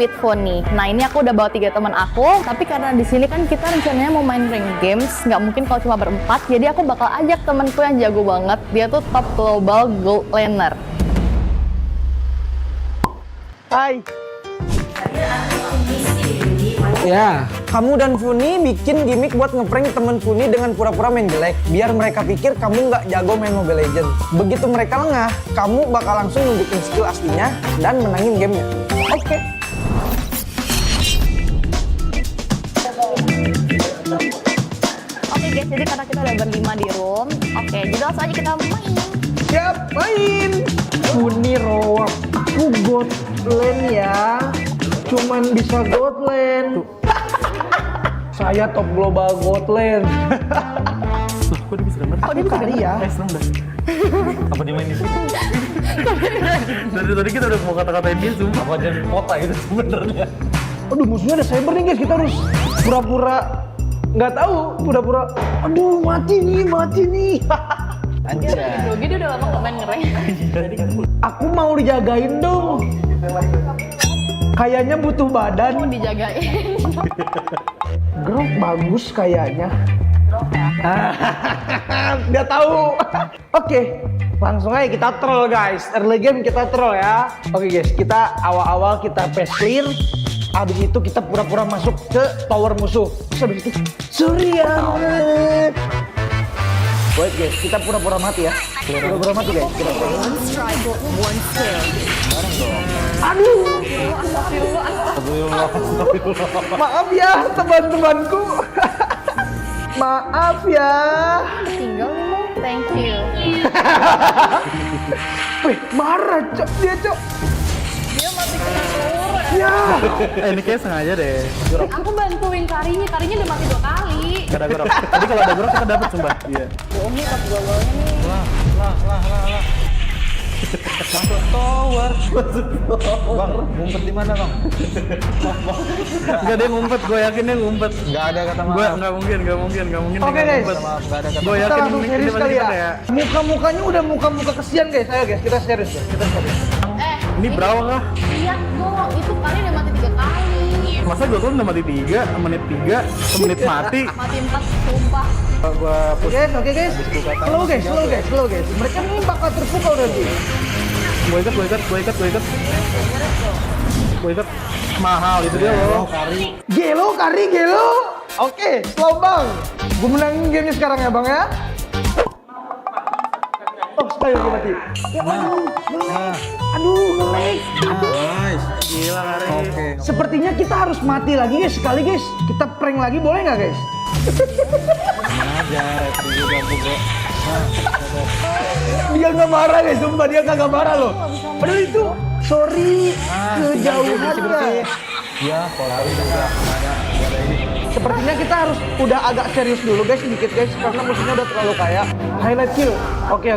with Funny. Nah ini aku udah bawa 3 teman aku, tapi karena di sini kan kita rencananya mau main rank games, nggak mungkin kalau cuma berempat. Jadi aku bakal ajak temanku yang jago banget. Dia tuh top global gold laner. Hai. Ya, kamu dan Funi bikin gimmick buat ngeprank temen Funi dengan pura-pura main jelek, biar mereka pikir kamu nggak jago main Mobile Legends. Begitu mereka lengah, kamu bakal langsung nunjukin skill aslinya dan menangin gamenya. Oke. Oke guys, jadi karena kita udah berlima di room, oke, jadi langsung aja kita main. Siap, main. Funi roam, aku god lane ya. Cuman bisa god lane. Saya top global god lane. Kok dia bisa denger? Oh, dia bisa kali ya. Seneng dah. Apa dia main di sini? Dari tadi kita udah mau kata-katain dia, sumpah. Apa jadi kota itu sebenarnya? Aduh, musuhnya ada cyber nih guys, kita harus pura-pura nggak tahu, pura-pura. Aduh, mati nih. Anjay. Grogi dia udah lama nggak main ngereng. Aku mau dijagain dong. Kayaknya butuh badan. Mau dijagain. Grok bagus kayaknya. Nggak tahu. Oke, langsung aja kita troll guys. Early game kita troll ya. Oke guys, kita awal-awal kita pass clear. Abis itu kita pura-pura masuk ke tower musuh. Terus abis itu, sorry ya. Wait guys, kita pura-pura mati ya. Pura-pura mati guys. Kita pura-pura. Aduh. Maaf ya teman-temanku. Maaf ya. Tinggal nih, thank you. Wih, marah cok dia cok. Dia masih kena telur. Ya. Ini kayak sengaja deh. Aku bantuin Karinya udah mati 2 kali. Gak ada gorok. Tadi kalau ada gorok kita dapet sumpah. Iya. Bohongnya top globalnya nih. Lah. Masuk tower. Bang, ngumpet di mana bang? Gak ada yang ngumpet, gue yakin dia ngumpet. Gak ada kata maaf. Gue nggak mungkin. Oke guys, Gue kita yakin langsung ini serius pasti kali ya. kayak. Muka-mukanya udah muka-muka kesian guys. Ayo guys, kita serius ya. Kita serius. Ini berawak kah? Lihat dong, itu Kari udah mati 3 kali. Masa gue tuh udah mati 3, menit 3, semenit mati. Mati 4, sumpah. Gue Oke guys. Slow guys. Mereka ini bakal terpukau nanti. Gue ikat. Mahal itu dia loh. Gelo. Oke, slow bang. Gue menangin gamenya sekarang ya bang ya. Oh, sekali lagi mati. Ya aduh, ngelag. Nice. Gila Kari. Oke. Sepertinya kita harus mati lagi guys, sekali guys. Kita prank lagi boleh nggak guys? Dia nggak marah guys, sumpah dia nggak marah loh. Padahal itu, sorry, kejauhan guys. Ya, kalau juga ada ini. Sepertinya kita harus udah agak serius dulu guys, sedikit guys, karena musuhnya udah terlalu kaya. Highlight kill. Oke.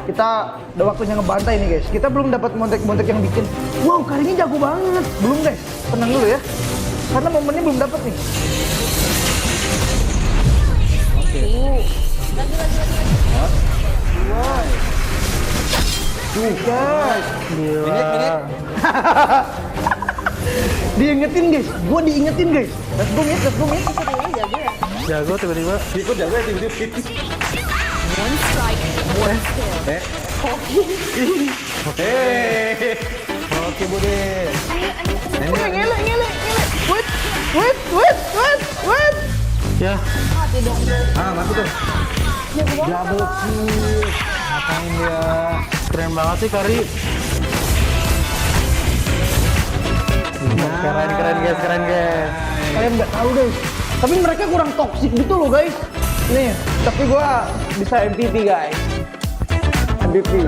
Kita udah waktunya ngebantai nih guys. Kita belum dapat montek-montek yang bikin, wow, kali ini jago banget. Belum guys, tenang dulu ya. Karena momennya belum dapat nih. Guys. Gila. Diingetin guys, gue diingetin guys. Let's go mid. Sepertinya jago ya. Jago tiba-tiba. Ikut jago ya tiba-tiba. One strike, one kill. Oke Bude. Ngelek. Wait. Ya. Mati dong. Mati tuh. Double kill. Ngapain dia? Keren banget sih Kari. Keren guys. Kalian nggak tahu guys. Tapi mereka kurang toksik gitu loh guys. Nih, tapi gua bisa MVP guys. MVP.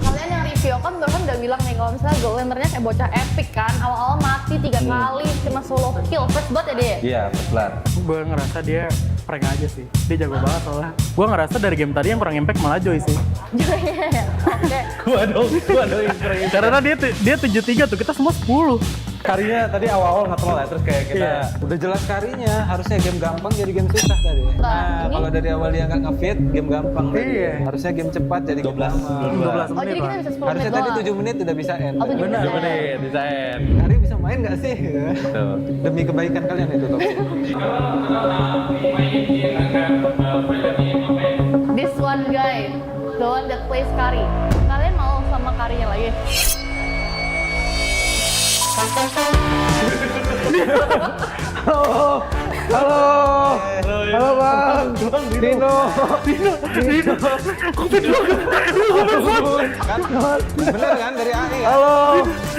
Kalian yang review kan barusan udah bilang nih kalau misalnya gold lanernya kayak bocah epic kan, awal-awal mati 3 kali kena solo kill, first blood ya dia. Iya, pelan. Gue ngerasa dia prank aja sih. Dia jago banget soalnya. Gue ngerasa dari game tadi yang kurang impact malah Joy sih. Oke. Gue dong yang kurang impact. Karena dia 73 tuh, kita semua 10. Karinya tadi awal-awal nge-troll ya, terus kayak kita udah jelas karinya, harusnya game gampang jadi game susah tadi. Nah, kalau dari awal dia nggak nge-feed, game gampang tadi. Iya. Harusnya game cepat jadi 12 12 Oh jadi kita bisa 10 Harusnya menit tadi doang. 7 menit udah bisa end. Oh, 7 menit. Bisa end. Kari bisa main nggak sih? Betul. Demi kebaikan kalian itu tuh. This one guy, the one that plays Kari. Kalian mau sama Karinya lagi? Halo. Halo. Halo Bang. Dino. Bener kan dari AI kan? Halo.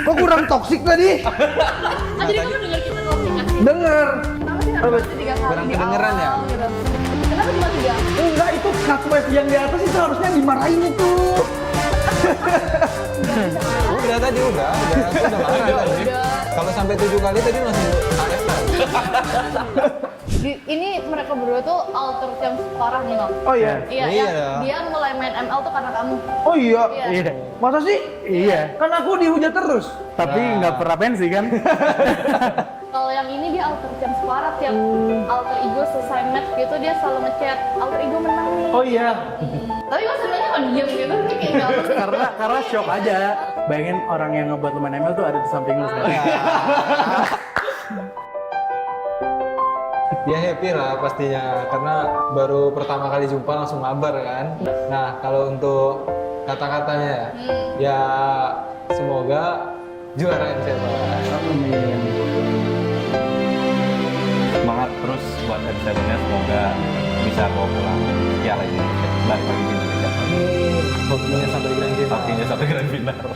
Kok kurang toksik tadi? Ah, jadi kamu denger kita komunikasi? Dengar. Kenapa sih harus 3 kali Kurang di kedengeran ya? awal gitu? Kenapa cuma 3? Enggak, itu cut wave yang di atas itu harusnya dimarahin itu. Udah tadi udah aku udah marah tadi. Udah. Kalau sampai 7 kali tadi langsung AFK. Ini mereka berdua tuh alter yang parah nih, Nom. Oh iya. Iya, Iya. dia mulai main ML tuh karena kamu. Oh iya. Iya. Masa sih? Iya. Kan aku dihujat terus. Tapi nggak pernah pensi kan? Kalau yang ini dia alter yang separah, tiap alter ego selesai match gitu dia selalu ngechat alter ego menang nih. Oh iya. Tapi kok sebenarnya kok diem gitu sih kayak nggak pernah. karena shock aja. Bayangin orang yang ngebuat lu main ML tuh ada di samping lu sekarang. Dia happy lah pastinya karena baru pertama kali jumpa langsung mabar kan. Nah kalau untuk kata-katanya ya semoga juara MCL. Semangat terus buat MCL-nya, semoga bisa bawa pulang Piala Indonesia. Balik lagi di Indonesia. Hokinya sampai grand final. Hokinya sampai grand final.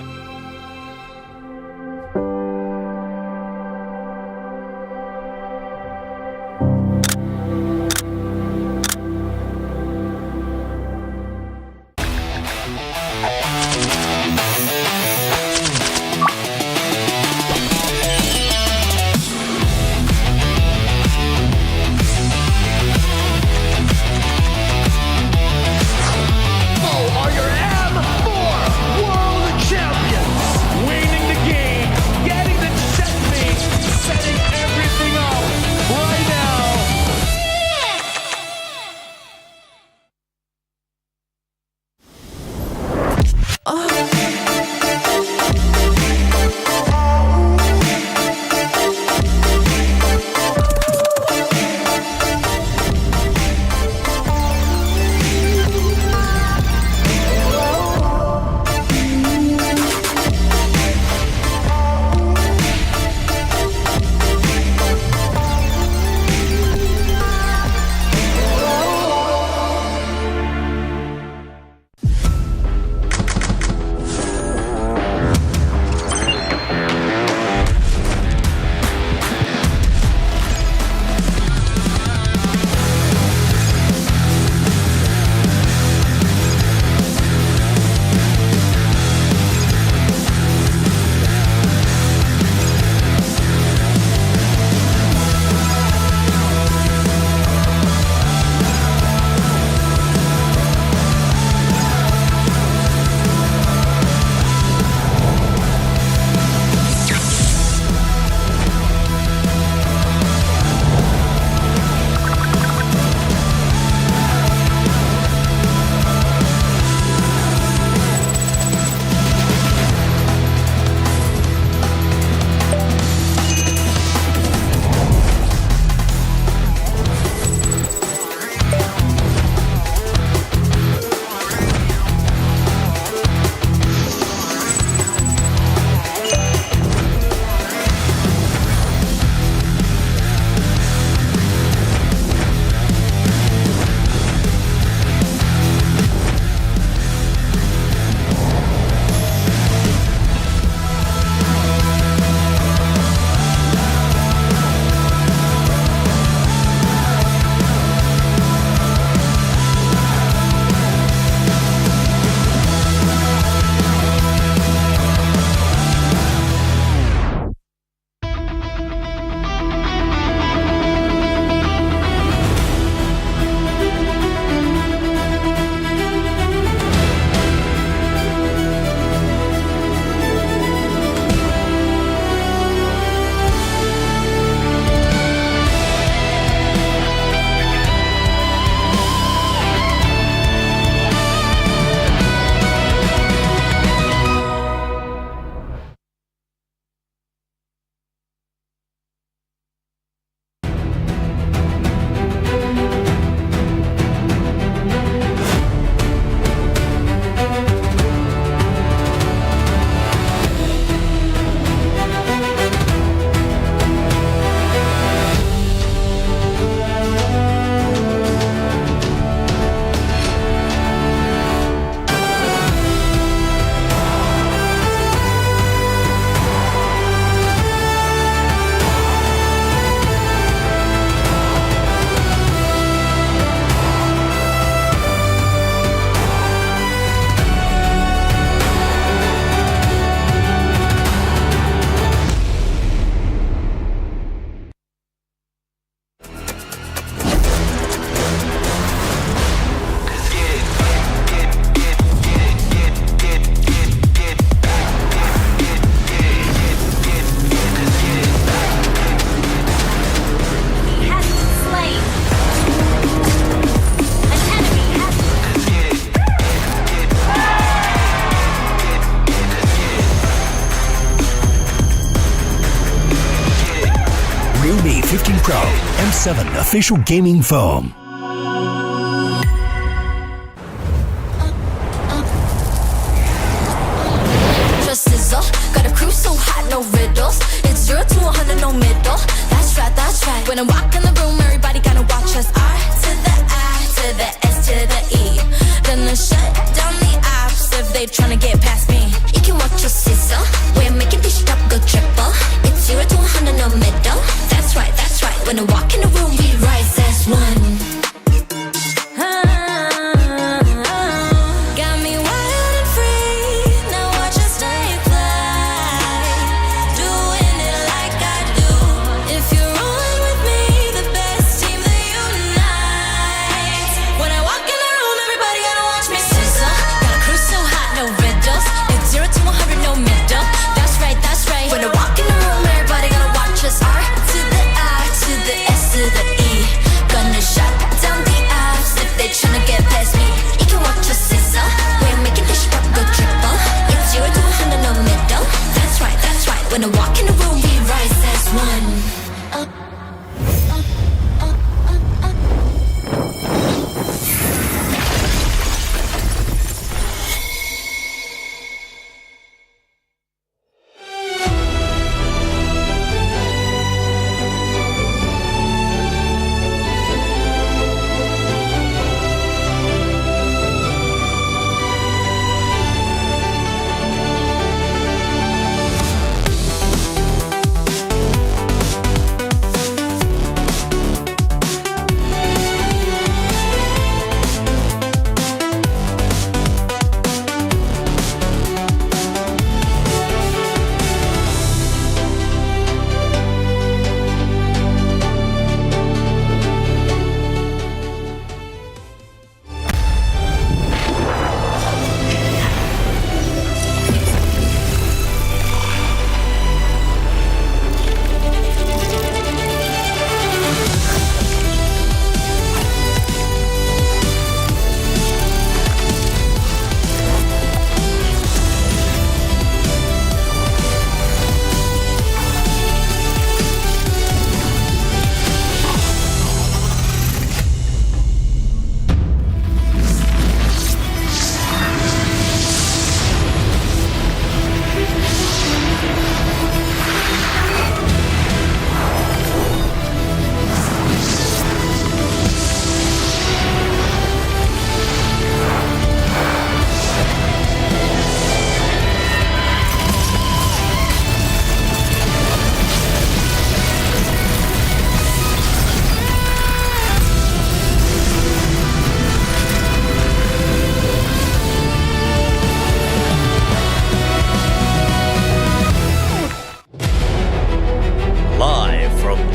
Are your M4 World Champions? Pro, M7 official gaming foam. Just sizzle, got a crew so hot, no riddles. It's 0 to 100, no middle. That's right, that's right. When I walk in the room, everybody gotta watch us. R to the I to the S to the E. Gonna shut down the apps if they tryna get past me. You can watch us sizzle. We're making this top go triple. It's 0 to 100, no middle. That's right, that's right. When I walk in the room, we rise as one. Got me wild and free. Now watch us stay fly. Doing it like I do. If you're rolling with me, the best team that unites. When I walk in the room, everybody gotta watch me sizzle. Got a crew so hot, no riddles. It's 0 to 100, no middle. That's right, that's right. When I walk in the room, everybody gotta watch us. R to the I to the S to the E. Gonna shut down the apps if they tryna get past me. You can watch us sizzle. We're making this truck go triple. It's 0 to 100, no middle. That's right, that's right. When I walk in the room, we rise as one.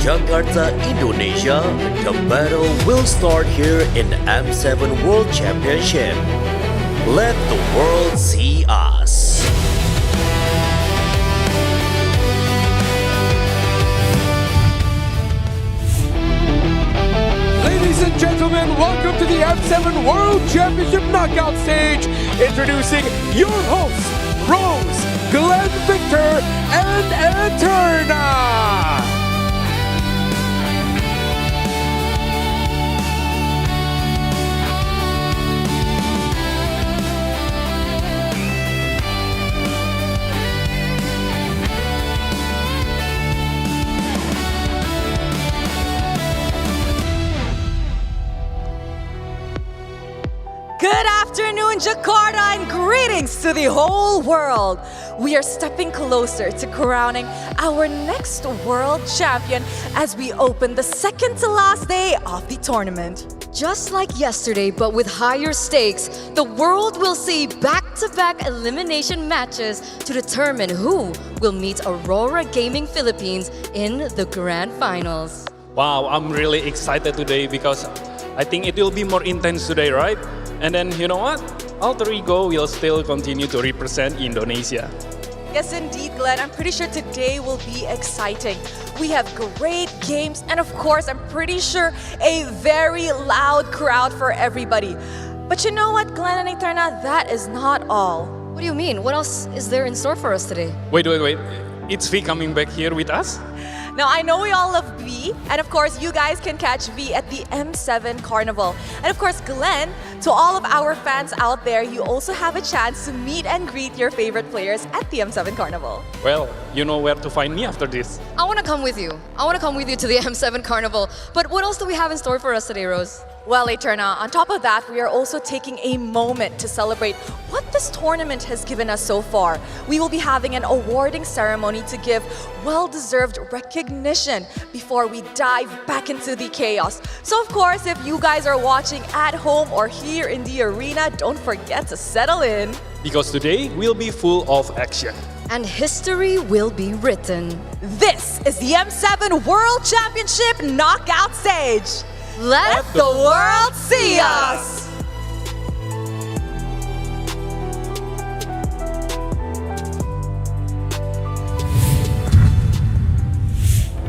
Jakarta, Indonesia, the battle will start here in M7 World Championship. Let the world see us. Ladies and gentlemen, welcome to the M7 World Championship Knockout Stage. Introducing your hosts, Rose, Glenn Victor, and Eterna. Good afternoon, Jakarta, and greetings to the whole world. We are stepping closer to crowning our next world champion as we open the second to last day of the tournament. Just like yesterday, but with higher stakes, the world will see back-to-back elimination matches to determine who will meet Aurora Gaming Philippines in the grand finals. Wow, I'm really excited today because I think it will be more intense today, right? And then, you know what? Alter Ego will still continue to represent Indonesia. Yes, indeed, Glenn. I'm pretty sure today will be exciting. We have great games, and of course, I'm pretty sure a very loud crowd for everybody. But you know what, Glenn and Eterna? That is not all. What do you mean? What else is there in store for us today? Wait. It's V coming back here with us? Now, I know we all love V, and of course, you guys can catch V at the M7 Carnival. And of course, Glenn, to all of our fans out there, you also have a chance to meet and greet your favorite players at the M7 Carnival. Well, you know where to find me after this. I want to come with you. I want to come with you to the M7 Carnival. But what else do we have in store for us today, Rose? Well, Eterna, on top of that, we are also taking a moment to celebrate what this tournament has given us so far. We will be having an awarding ceremony to give well-deserved recognition before we dive back into the chaos. So, of course, if you guys are watching at home or here in the arena, don't forget to settle in. Because today will be full of action. And history will be written. This is the M7 World Championship Knockout Stage. Let the world see us!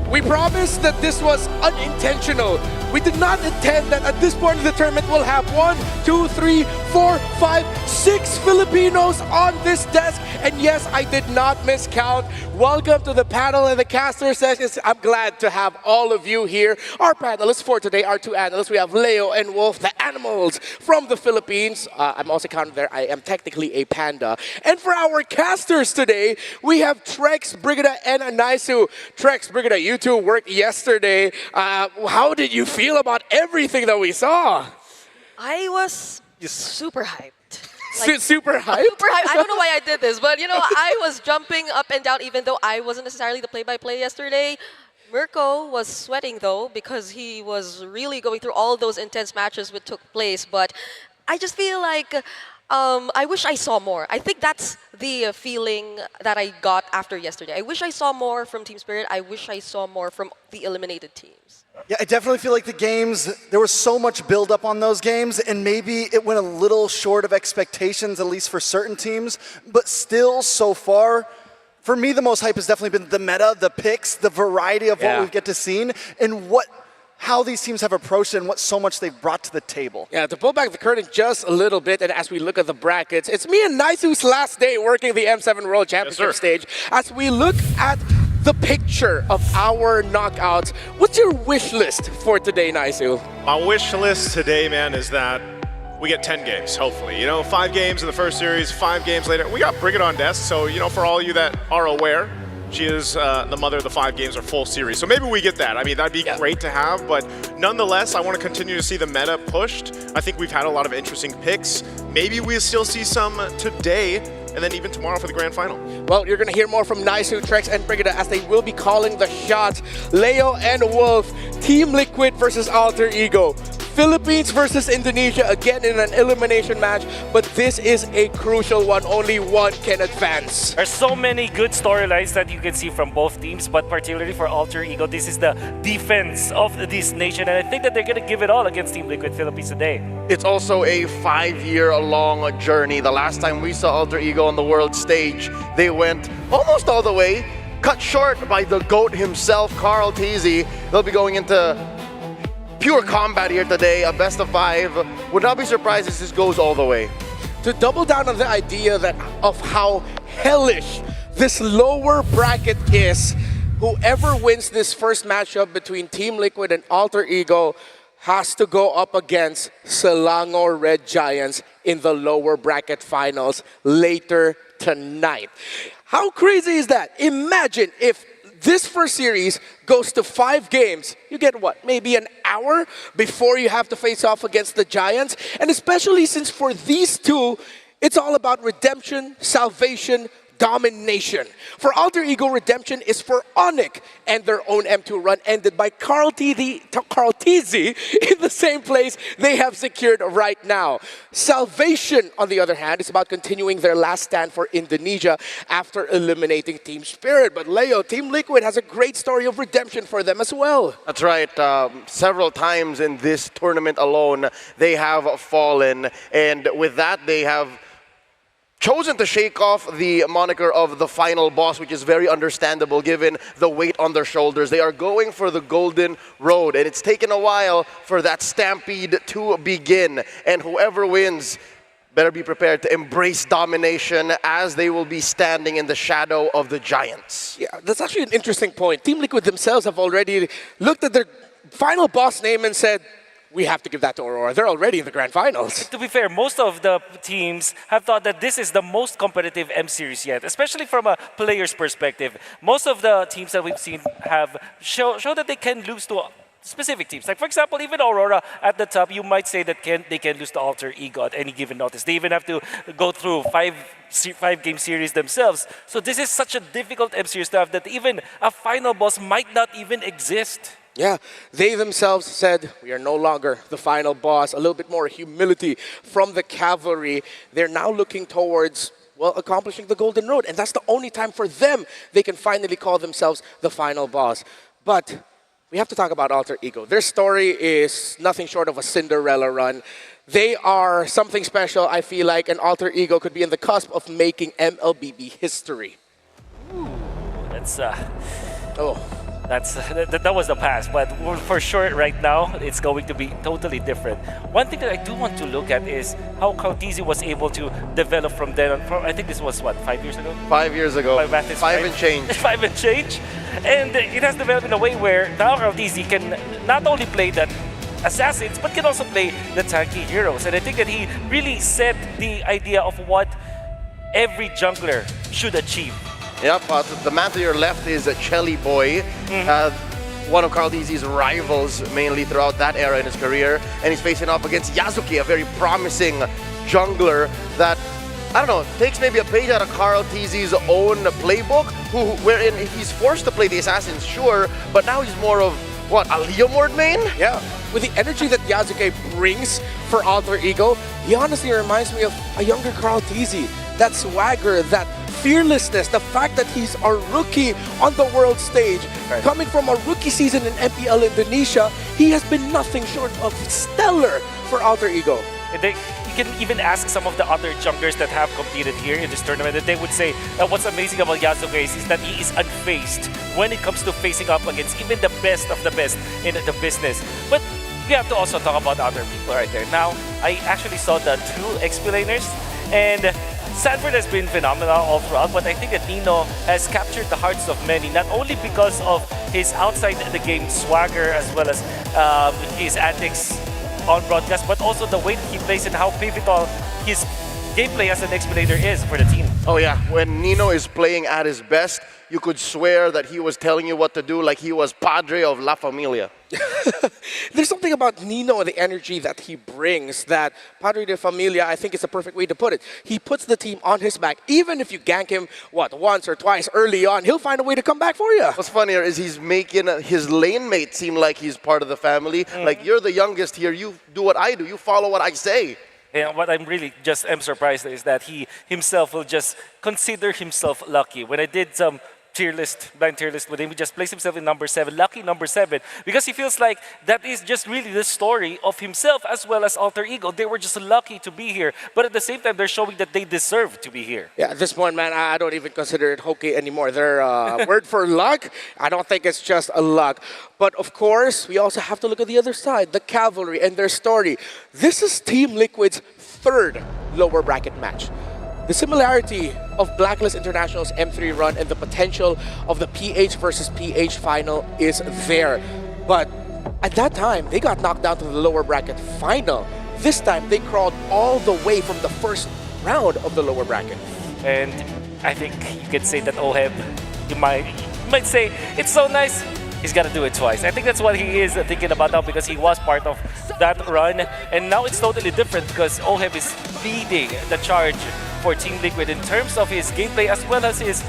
We promised that this was unintentional. We did not intend that at this point in the tournament we'll have 1, 2, 3, 4, 5, 6 Filipinos on this desk. And yes, I did not miscount. Welcome to the panel and the caster sessions. I'm glad to have all of you here. Our panelists for today, our two analysts, we have Leo and Wolf, the animals from the Philippines. I'm also counted there. I am technically a panda. And for our casters today, we have Trex, Brigida, and Anaisu. Trex, Brigida, you two worked yesterday. How did you feel about everything that we saw? I was super hyped. Super hyped? Super hyped. I don't know why I did this, but you know, I was jumping up and down even though I wasn't necessarily the play-by-play yesterday. Mirko was sweating though because he was really going through all those intense matches which took place, but I just feel like I wish I saw more. I think that's the feeling that I got after yesterday. I wish I saw more from Team Spirit. I wish I saw more from the eliminated teams. Yeah, I definitely feel like the games, there was so much build-up on those games, and maybe it went a little short of expectations, at least for certain teams, but still, so far, for me, the most hype has definitely been the meta, the picks, the variety of what we get to see, and how these teams have approached it and what so much they've brought to the table. Yeah, to pull back the curtain just a little bit, and as we look at the brackets, it's me and Naisu's last day working the M7 World Championship stage. As we look at the picture of our knockouts, what's your wish list for today, Naisu? My wish list today, man, is that we get 10 games, hopefully. You know, 5 games in the first series, 5 games later. We got Brigid on desk, so, you know, for all you that are aware, she is the mother of the 5 games or full series. So maybe we get that. I mean, that'd be great to have, but nonetheless, I want to continue to see the meta pushed. I think we've had a lot of interesting picks. Maybe we'll still see some today, and then even tomorrow for the grand final. Well, you're going to hear more from Naisu, Trex, and Brigida as they will be calling the shots. Leo and Wolf, Team Liquid versus Alter Ego. Philippines versus Indonesia, again in an elimination match, but this is a crucial one. Only one can advance. There's so many good storylines that you can see from both teams, but particularly for Alter Ego, this is the defense of this nation, and I think that they're going to give it all against Team Liquid Philippines today. It's also a 5-year-long journey. The last time we saw Alter Ego on the world stage, they went almost all the way, cut short by the GOAT himself, Carl Teasy. They'll be going into pure combat here today, a best of 5. Would not be surprised if this goes all the way. To double down on the idea of how hellish this lower bracket is, whoever wins this first matchup between Team Liquid and Alter Ego has to go up against Selangor Red Giants in the lower bracket finals later tonight. How crazy is that? Imagine if this first series goes to 5 games. You get what, maybe an hour before you have to face off against the Giants? And especially since for these two, it's all about redemption, salvation, domination. For Alter Ego, redemption is for Onyx, and their own M2 run ended by Carl Teasy in the same place they have secured right now. Salvation, on the other hand, is about continuing their last stand for Indonesia after eliminating Team Spirit. But Leo, Team Liquid has a great story of redemption for them as well. That's right. Several times in this tournament alone, they have fallen. And with that, they have chosen to shake off the moniker of the final boss, which is very understandable given the weight on their shoulders. They are going for the golden road, and it's taken a while for that stampede to begin. And whoever wins better be prepared to embrace domination as they will be standing in the shadow of the giants. Yeah, that's actually an interesting point. Team Liquid themselves have already looked at their final boss name and said, we have to give that to Aurora. They're already in the grand finals. To be fair, most of the teams have thought that this is the most competitive M series yet, especially from a player's perspective. Most of the teams that we've seen have show that they can lose to specific teams. Like, for example, even Aurora at the top, you might say that they can lose to Alter Ego at any given notice. They even have to go through five-game series themselves. So this is such a difficult M series to have that even a final boss might not even exist. Yeah, they themselves said, we are no longer the final boss. A little bit more humility from the Cavalry. They're now looking towards, well, accomplishing the Golden Road. And that's the only time for them they can finally call themselves the final boss. But we have to talk about Alter Ego. Their story is nothing short of a Cinderella run. They are something special, I feel like, and Alter Ego could be in the cusp of making MLBB history. Ooh, that's that was the past, but for sure right now it's going to be totally different. One thing that I do want to look at is how Kautizi was able to develop from then on. I think this was what, 5 years ago? 5 years ago. My math is Five and change. 5 and change, and it has developed in a way where now Kautizi can not only play that assassins but can also play the tanky heroes, and I think that he really set the idea of what every jungler should achieve. Yep, the man to your left is Chelly Boy, one of Kautizi's rivals mainly throughout that era in his career, and he's facing off against Yasuke, a very promising jungler that, I don't know, takes maybe a page out of Kautizi's own playbook, wherein he's forced to play the assassins, sure, but now he's more of, what, a Leomord main? Yeah, with the energy that Yasuke brings for Alter Ego, he honestly reminds me of a younger Kautizi. That swagger, that fearlessness, the fact that he's a rookie on the world stage, coming from a rookie season in MPL Indonesia, he has been nothing short of stellar for Alter Ego. You can even ask some of the other junglers that have competed here in this tournament, and they would say that what's amazing about Yasuke is that he is unfazed when it comes to facing up against even the best of the best in the business. But we have to also talk about other people right there. Now, I actually saw the two explainers, and Sanford has been phenomenal all throughout, but I think that Nino has captured the hearts of many, not only because of his outside the game swagger as well as his antics on broadcast, but also the way that he plays and how pivotal his gameplay as an explainer is for the team. Oh yeah, when Nino is playing at his best, you could swear that he was telling you what to do like he was Padre of La Familia. There's something about Nino and the energy that he brings that Padre de Familia, I think, is the perfect way to put it. He puts the team on his back. Even if you gank him, once or twice early on, he'll find a way to come back for you. What's funnier is he's making his lane mate seem like he's part of the family. Like, you're the youngest here, you do what I do, you follow what I say. And what I'm really just am surprised is that he himself will just consider himself lucky. When I did some blind tier list with him, he just placed himself in number 7, lucky number 7, because he feels like that is just really the story of himself as well as Alter Ego. They were just lucky to be here, but at the same time, they're showing that they deserve to be here. Yeah, at this point, man, I don't even consider it hokey anymore. Their word for luck, I don't think it's just a luck. But of course, we also have to look at the other side, the Cavalry and their story. This is Team Liquid's 3rd lower bracket match. The similarity of Blacklist International's M3 run and the potential of the PH versus PH final is there. But at that time, they got knocked down to the lower bracket final. This time, they crawled all the way from the first round of the lower bracket. And I think you could say that Oheb, you might say, it's so nice, he's got to do it twice. I think that's what he is thinking about now, because he was part of that run. And now it's totally different because Oheb is leading the charge for Team Liquid in terms of his gameplay as well as his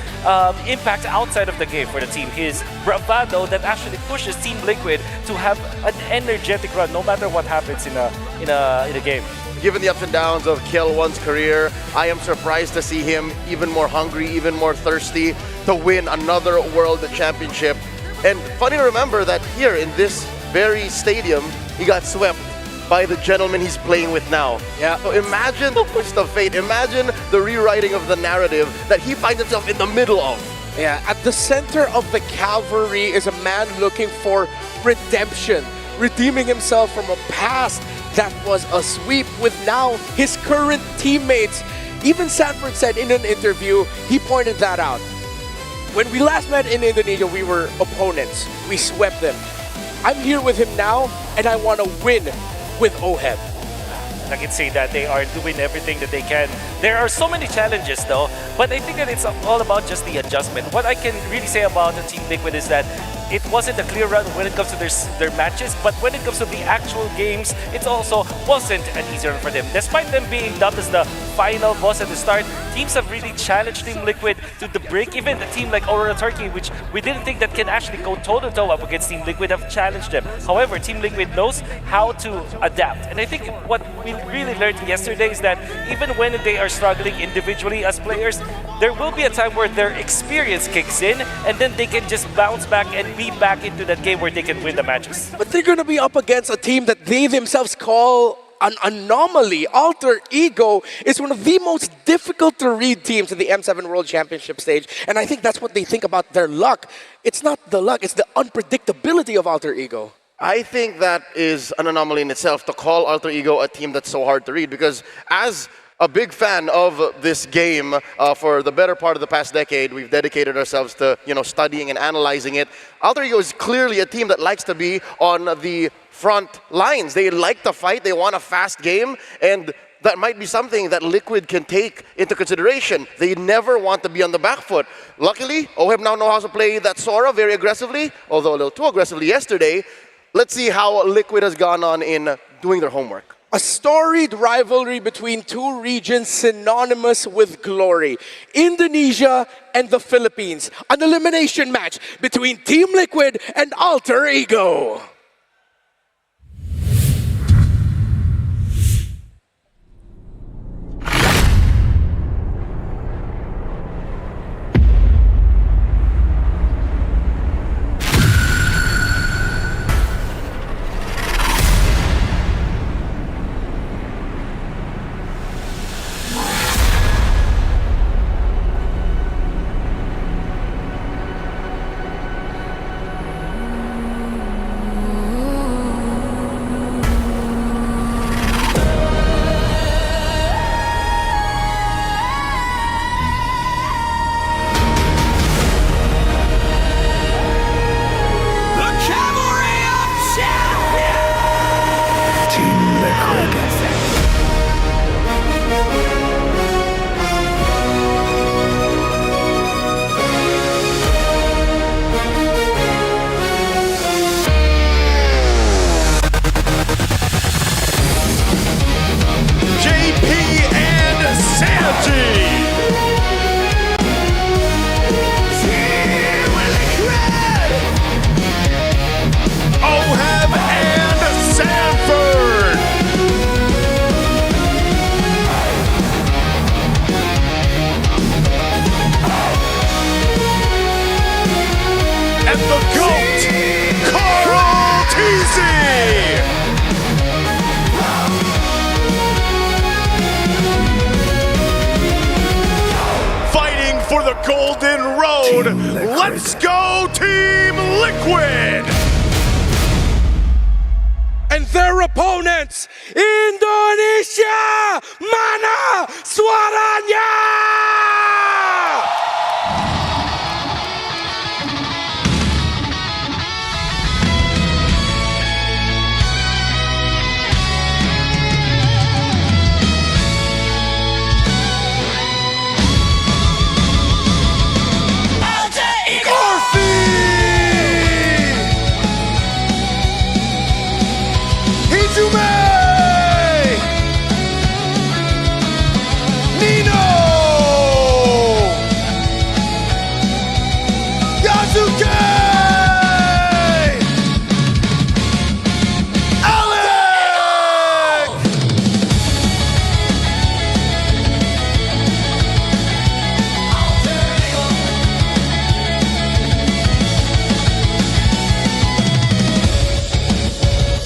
impact outside of the game for the team. His bravado that actually pushes Team Liquid to have an energetic run no matter what happens in a game. Given the ups and downs of Kill1's career, I am surprised to see him even more hungry, even more thirsty to win another World Championship. And funny to remember that here in this very stadium, he got swept by the gentleman he's playing with now. Yeah. So imagine the twist of fate. Imagine the rewriting of the narrative that he finds himself in the middle of. Yeah, at the center of the Cavalry is a man looking for redemption. redeeming himself from a past that was a sweep with now his current teammates. Even Sanford said in an interview, he pointed that out. When we last met in Indonesia, we were opponents. We swept them. I'm here with him now, and I want to win with OHEB. I can say that they are doing everything that they can. There are so many challenges though, but I think that it's all about just the adjustment. What I can really say about the Team Liquid is that it wasn't a clear run when it comes to their matches, but when it comes to the actual games, it also wasn't an easy run for them. Despite them being dubbed as the final boss at the start, teams have really challenged Team Liquid to the break. Even a team like Aurora Turkey, which we didn't think that can actually go toe-to-toe up against Team Liquid, have challenged them. However, Team Liquid knows how to adapt. And I think what we really learned yesterday is that even when they are struggling individually as players, there will be a time where their experience kicks in, and then they can just bounce back and be back into that game where they can win the matches. But they're going to be up against a team that they themselves call an anomaly. Alter Ego is one of the most difficult to read teams in the M7 World Championship stage, and I think that's what they think about their luck. It's not the luck, it's the unpredictability of Alter Ego. I think that is an anomaly in itself to call Alter Ego a team that's so hard to read, because as a big fan of this game for the better part of the past decade, we've dedicated ourselves to studying and analyzing it. Alter Ego is clearly a team that likes to be on the front lines. They like to fight, they want a fast game, and that might be something that Liquid can take into consideration. They never want to be on the back foot. Luckily, OHEB now know how to play that Sora very aggressively, although a little too aggressively yesterday. Let's see how Liquid has gone on in doing their homework. A storied rivalry between two regions synonymous with glory. Indonesia and the Philippines. An elimination match between Team Liquid and Alter Ego. Golden Road. Let's go, Team Liquid! And their opponents, Indonesia! Mana suaranya?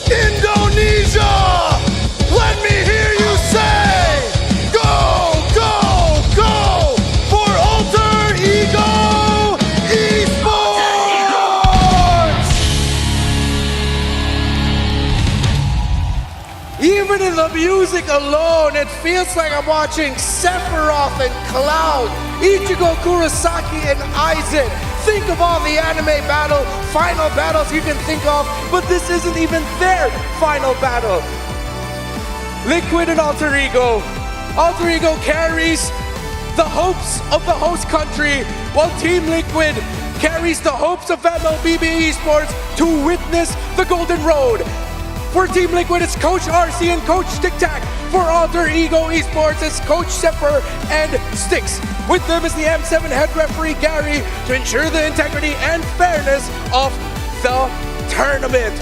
Indonesia! Even in the music alone, it feels like I'm watching Sephiroth and Cloud, Ichigo Kurosaki and Aizen. Think of all the anime final battles you can think of, but this isn't even their final battle. Liquid and Alter Ego. Alter Ego carries the hopes of the host country, while Team Liquid carries the hopes of MLBB Esports to witness the Golden Road. For Team Liquid, it's Coach RC and Coach Tic Tac. For Alter Ego Esports, it's Coach Sepher and Styx. With them is the M7 head referee Gary to ensure the integrity and fairness of the tournament.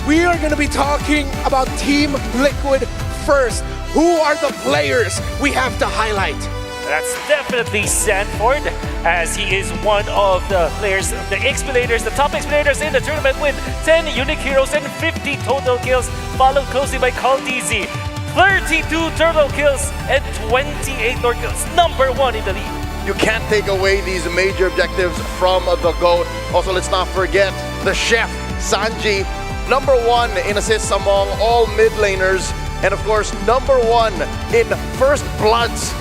We are going to be talking about Team Liquid first. Who are the players we have to highlight? That's definitely Sanford, as he is one of the players, the expilators, the top expilators in the tournament with 10 unique heroes and 50 total kills, followed closely by Caltizi, 32 total kills and 28 Lord kills, number 1 in the league. You can't take away these major objectives from the GOAT. Also, let's not forget the chef, Sanji, number 1 in assists among all mid laners, and of course, number 1 in first bloods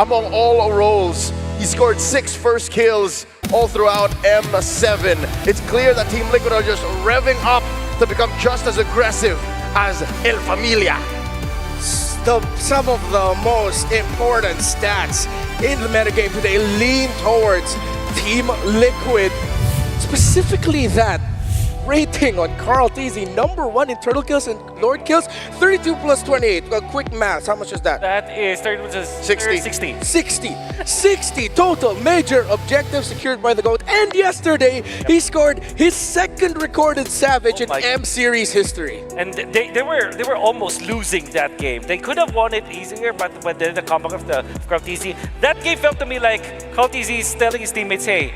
among all roles. He scored 6 first kills all throughout M7. It's clear that Team Liquid are just revving up to become just as aggressive as El Familia. Some of the most important stats in the metagame today lean towards Team Liquid. Specifically that rating on Carl Teasy, number 1 in turtle kills and Lord kills, 32 plus 28. Well, quick math, how much is that? That is 60. 60 total major objectives secured by the GOAT. And yesterday, he scored his second recorded Savage in M-Series history. And they were almost losing that game. They could have won it easier, but then the comeback of Caltizi, that game felt to me like Caltizi is telling his teammates, hey,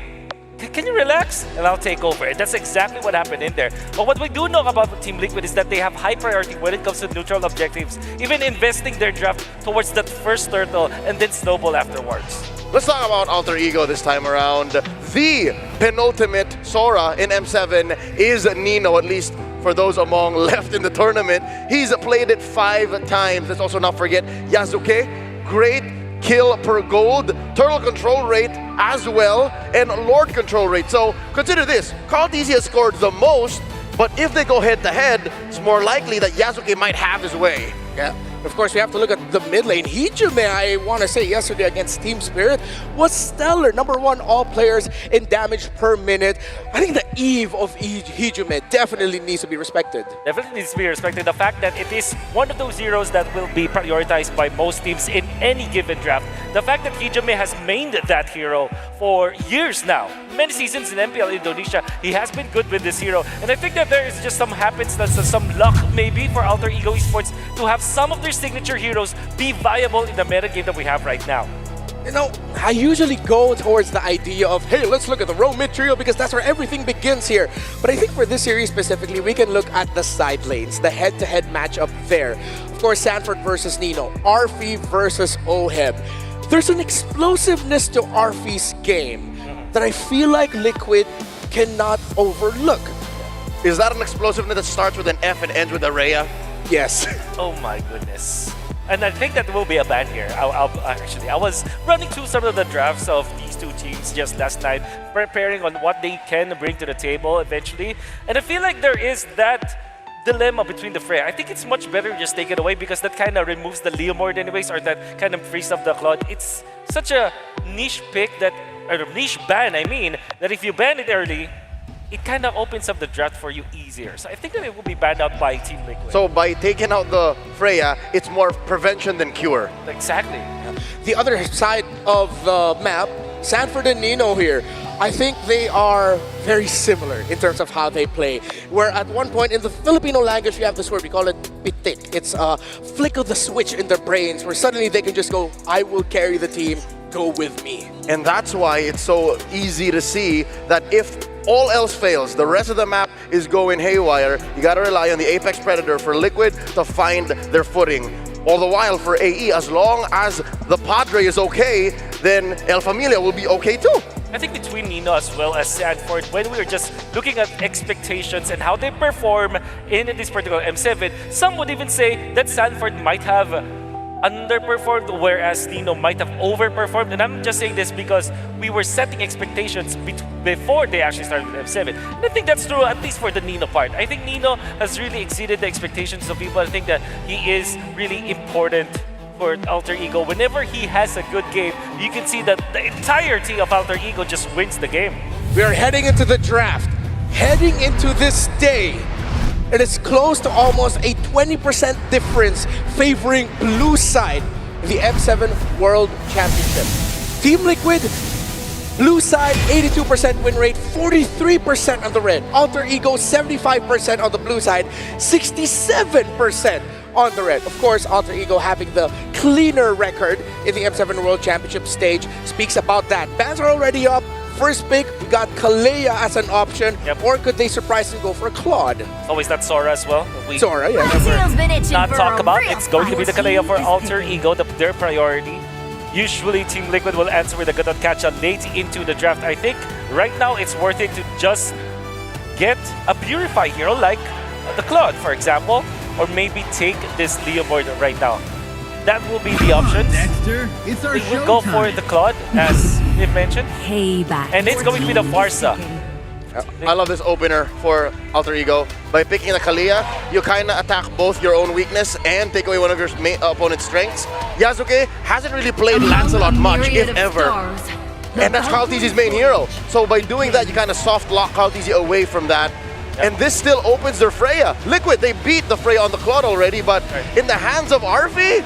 can you relax? And I'll take over. And that's exactly what happened in there. But what we do know about Team Liquid is that they have high priority when it comes to neutral objectives, even investing their draft towards that first turtle and then snowball afterwards. Let's talk about Alter Ego this time around. The penultimate Sora in M7 is Nino, at least for those among left in the tournament. He's played it 5 times. Let's also not forget Yasuke. Great kill per gold, turtle control rate as well, and Lord control rate. So consider this, Caltizi has scored the most, but if they go head to head, it's more likely that Yasuke might have his way. Yeah. Of course, we have to look at the mid lane. Hijime, I want to say yesterday against Team Spirit, was stellar. Number 1 all players in damage per minute. I think the Eve of Hijime definitely needs to be respected. Definitely needs to be respected. The fact that it is one of those heroes that will be prioritized by most teams in any given draft. The fact that Hijime has mained that hero for years now. Many seasons in MPL Indonesia, he has been good with this hero. And I think that there is just some happenstance, some luck maybe for Alter Ego Esports to have some of their signature heroes be viable in the metagame that we have right now. You know, I usually go towards the idea of, hey, let's look at the row mid trio because that's where everything begins here. But I think for this series specifically, we can look at the side lanes, the head-to-head matchup there. Of course, Sanford versus Nino, Arfi versus Oheb. There's an explosiveness to Arfi's game that I feel like Liquid cannot overlook. Is that an explosiveness that starts with an F and ends with a Rhea? Yes. Oh my goodness. And I think that will be a ban here. I was running through some of the drafts of these two teams just last night, preparing on what they can bring to the table eventually. And I feel like there is that dilemma between the Freya. I think it's much better to just take it away because that kind of removes the Leomord anyways, or that kind of frees up the Claude. It's such a niche pick that, or niche ban, I mean, that if you ban it early, it kind of opens up the draft for you easier. So I think that it will be banned out by Team Liquid. So by taking out the Freya, it's more prevention than cure. Exactly. The other side of the map, Sanford and Nino here, I think they are very similar in terms of how they play. Where at one point in the Filipino language, we have this word, we call it pitik. It's a flick of the switch in their brains where suddenly they can just go, I will carry the team, go with me. And that's why it's so easy to see that if all else fails, the rest of the map is going haywire, you gotta rely on the Apex Predator for Liquid to find their footing. All the while for AE, as long as the Padre is okay, then El Familia will be okay too. I think between Nino as well as Sanford, when we were just looking at expectations and how they perform in this particular M7, some would even say that Sanford might have underperformed, whereas Nino might have overperformed. And I'm just saying this because we were setting expectations before they actually started with M7. And I think that's true, at least for the Nino part. I think Nino has really exceeded the expectations of people. I think that he is really important for Alter Ego. Whenever he has a good game, you can see that the entirety of Alter Ego just wins the game. We are heading into the draft. Heading into this day, it is close to almost a 20% difference favoring blue side in the M7 World Championship. Team Liquid, blue side, 82% win rate, 43% on the red. Alter Ego, 75% on the blue side, 67% on the red. Of course, Alter Ego having the cleaner record in the M7 World Championship stage speaks about that. Bans are already up. First pick, we got Kalea as an option, or could they surprise and go for Claude? It's always that Sora as well. Sora, yeah. Not talk about. It's going to be the Kalea for Alter Ego, their priority. Usually, Team Liquid will answer with a good catch-up late into the draft. I think right now it's worth it to just get a Purify hero like the Claude, for example, or maybe take this Leomord right now. That will be the options. Dexter, it's our we will go for the Claude, as Niv mentioned. Payback. And it's going to be the Farsa. I love this opener for Alter Ego. By picking the Kalea, you kind of attack both your own weakness and take away one of your opponent's strengths. Yasuke hasn't really played Lancelot much, if ever. And that's Carl TZ's main hero. So by doing that, you kind of soft lock Carl TZ away from that. And this still opens their Freya. Liquid, they beat the Freya on the Claude already, but in the hands of Arfi,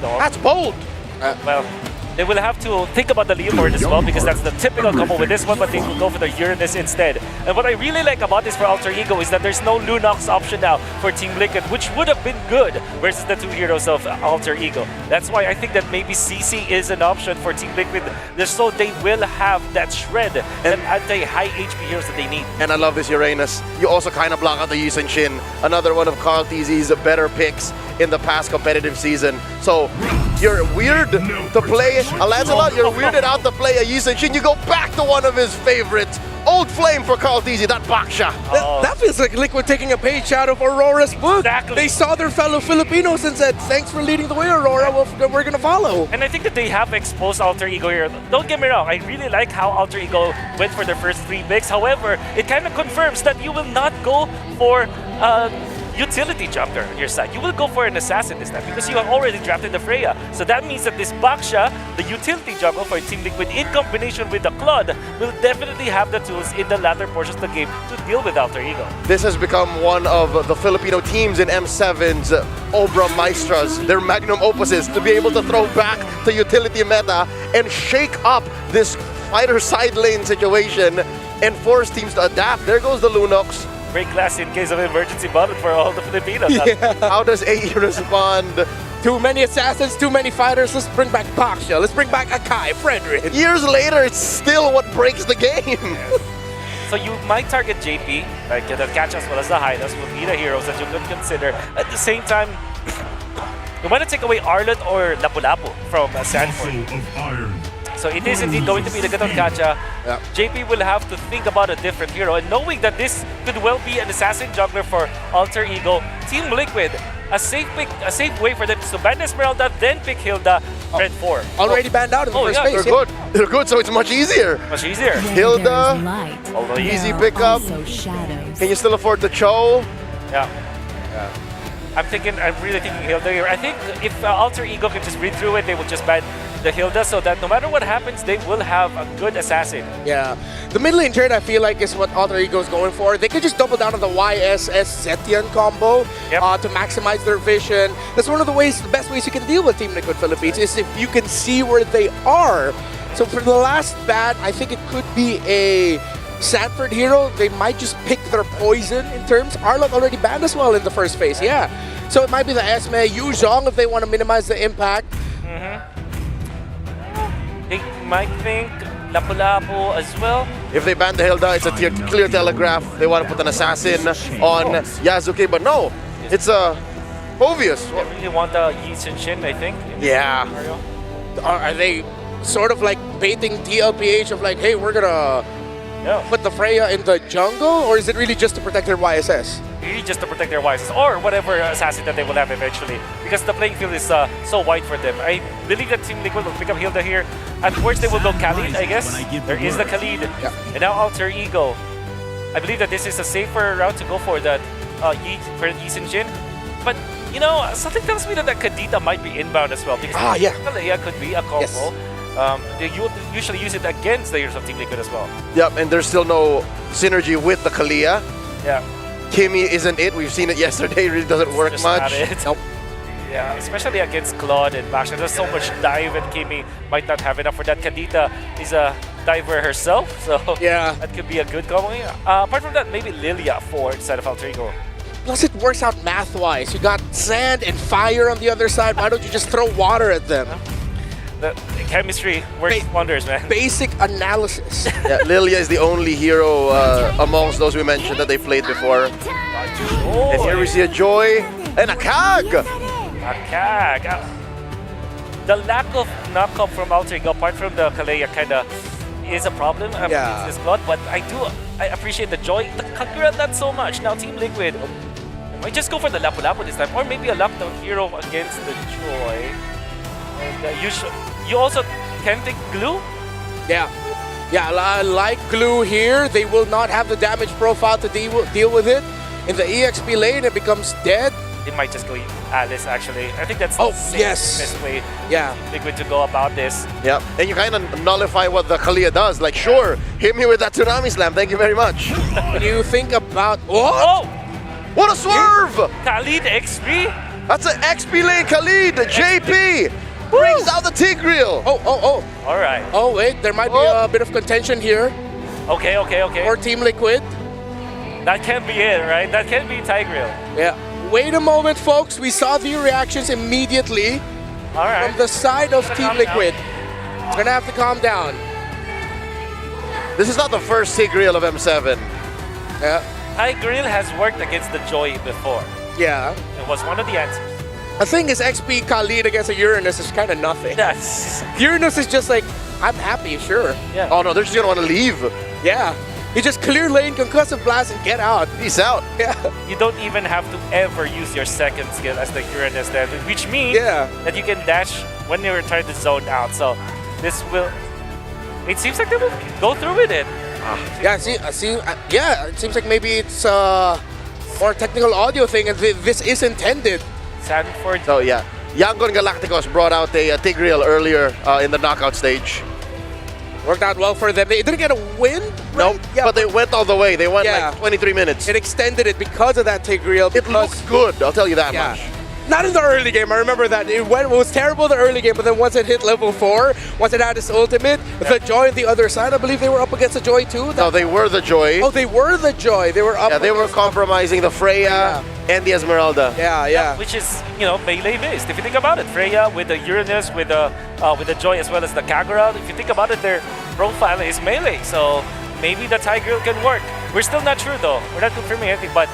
that's bold. Well, they will have to think about the Leomord as well, because that's the typical combo with this one, but they will go for the Uranus instead. And what I really like about this for Alter Ego is that there's no Lunox option now for Team Liquid, which would have been good versus the two heroes of Alter Ego. That's why I think that maybe CC is an option for Team Liquid, just so they will have that shred, and anti-high HP heroes that they need. And I love this Uranus. You also kind of block out the Yi Shin, another one of Carl TZ's better picks in the past competitive season. So you're weird to play a Lancelot, you're weirded out to play a Yi Shin, you go back to one of his favorites. Old flame for Carl TZ, that Baksha. That feels like Liquid taking a page out of Aurora's book. Exactly. They saw their fellow Filipinos and said, thanks for leading the way, Aurora, we're gonna follow. And I think that they have exposed Alter Ego here. Don't get me wrong, I really like how Alter Ego went for their first 3 picks. However, it kind of confirms that you will not go for utility jumper on your side. You will go for an assassin this time because you have already drafted the Freya. So that means that this Baksha, the utility jumper for Team Liquid in combination with the Claude, will definitely have the tools in the latter portions of the game to deal with Alter Ego. This has become one of the Filipino teams in M7's Obra Maestras, their magnum opuses, to be able to throw back to utility meta and shake up this fighter side lane situation and force teams to adapt. There goes the Lunox. Break glass in case of emergency button for all the Filipinos. Yeah. How does AE respond? Too many assassins, too many fighters. Let's bring back Baksha. Let's bring back Akai, Frederick. Years later, it's still what breaks the game. So you might target JP, like the catch as well as the Hydas will be the heroes that you could consider. At the same time, you want to take away Arlott or Lapu-Lapu from Sanford. So it is indeed going to be the Gaton Gacha. Yeah. JP will have to think about a different hero, and knowing that this could well be an assassin jungler for Alter Ego, Team Liquid, a safe pick, a safe way for them to ban Esmeralda, then pick Hilda, Red 4. Already banned out in the first phase. They're good. They're good, so it's much easier. Much easier. Hilda, although easy pickup. Can you still afford the Cho? Yeah. I'm really thinking Hilda here. I think if Alter Ego can just read through it, they will just ban the Hilda so that no matter what happens, they will have a good assassin. Yeah. The mid lane turn, I feel like, is what Alter Ego is going for. They could just double down on the YSS Zetian combo to maximize their vision. That's one of the best ways you can deal with Team Liquid Philippines is if you can see where they are. So for the last ban, I think it could be a Sanford hero. They might just pick their poison in terms. Arlott already banned as well in the first phase, yeah. So it might be the Esme, Yu Zhong if they want to minimize the impact. They might think Lapu-Lapu as well. If they ban the Hilda, it's a clear telegraph. They want to put an assassin on Yasuke, but no, it's obvious. They really want the Yi Shin, I think. Yeah. Are they sort of like baiting TLPH of like, hey, we're gonna put the Freya in the jungle, or is it really just to protect their YSS? Really just to protect their YSS or whatever assassin that they will have eventually, because the playing field is so wide for them. I believe that Team Liquid will pick up Hilda here. At worst, they will go Khalid, I guess. There is the Khalid. And now Alter Ego. I believe that this is a safer route to go for that Yi Sin-jin. But, you know, something tells me that the Kadita might be inbound as well, because Kalea could be a combo. They usually use it against the heroes of Team Liquid as well. Yep, and there's still no synergy with the Kalea. Yeah. Kimmy isn't it. We've seen it yesterday. It really doesn't work Just much. not it. Nope. Yeah, especially against Claude and Basha. There's so much dive, and Kimmy might not have enough for that. Kadita is a diver herself, so that could be a good combo. Apart from that, maybe Lilia for instead of Alter Ego. Plus, it works out math-wise. You got sand and fire on the other side. Why don't you just throw water at them? The chemistry works wonders, man. Basic analysis. Yeah, Lilia is the only hero amongst those we mentioned that they played before. And here we see a Joy and a Kag. A Kag. The lack of knockup from Alter Ego, apart from the Kalea, kind of is a problem. It's this Claude, but I appreciate the Joy. The Kagura, not so much. Now Team Liquid might just go for the Lapu-Lapu this time, or maybe a lockdown hero against the Joy. And you also can take Glue? Yeah, I like Glue here. They will not have the damage profile to deal with it. In the EXP lane, it becomes dead. They might just go Alice, actually. I think that's the safest way Liquid to go about this. Yeah, and you kind of nullify what the Kalea does. Like, sure, hit me with that Tsunami Slam. Thank you very much. When you think about... What? Oh! What a swerve! Khalid XP? That's an XP lane Khalid. JP brings out the Tigreal. Oh. All right. Oh, wait. There might be a bit of contention here. Okay. Or Team Liquid. That can be it, right? That can be Tigreal. Yeah. Wait a moment, folks. We saw the reactions immediately from the side of Team Liquid. It's going to have to calm down. This is not the first Tigreal of M7. Yeah. Tigreal has worked against the Joy before. Yeah. It was one of the answers. The thing is, XP Khalid against a Uranus is kind of nothing. Uranus is just like, I'm happy, sure. Yeah. Oh no, they're just going to want to leave. Yeah. You just clear lane, concussive blast, and get out. Peace out. Yeah. You don't even have to ever use your second skill as the Uranus then, which means that you can dash when you're trying to zone out. So this will... It seems like they will go through with it. Yeah, it seems like maybe it's a more technical audio thing, and this is intended. Sanford. So yeah, Yangon Galacticos brought out a Tigreal earlier in the knockout stage. Worked out well for them. They didn't get a win, right? Nope, but they went all the way. They went like 23 minutes. It extended it because of that Tigreal. It looked good, I'll tell you that much. Not in the early game, I remember that. It was terrible in the early game, but then once it hit level 4, once it had its ultimate, the Joy on the other side, I believe they were up against the Joy too. No, they were the Joy. Oh, they were the Joy. They were up. Yeah, they were compromising the Freya and the Esmeralda. Yeah. Which is, you know, melee based. If you think about it, Freya with the Uranus, with the Joy as well as the Kagura. If you think about it, their profile is melee. So maybe the Tigreal can work. We're still not sure though. We're not confirming anything, but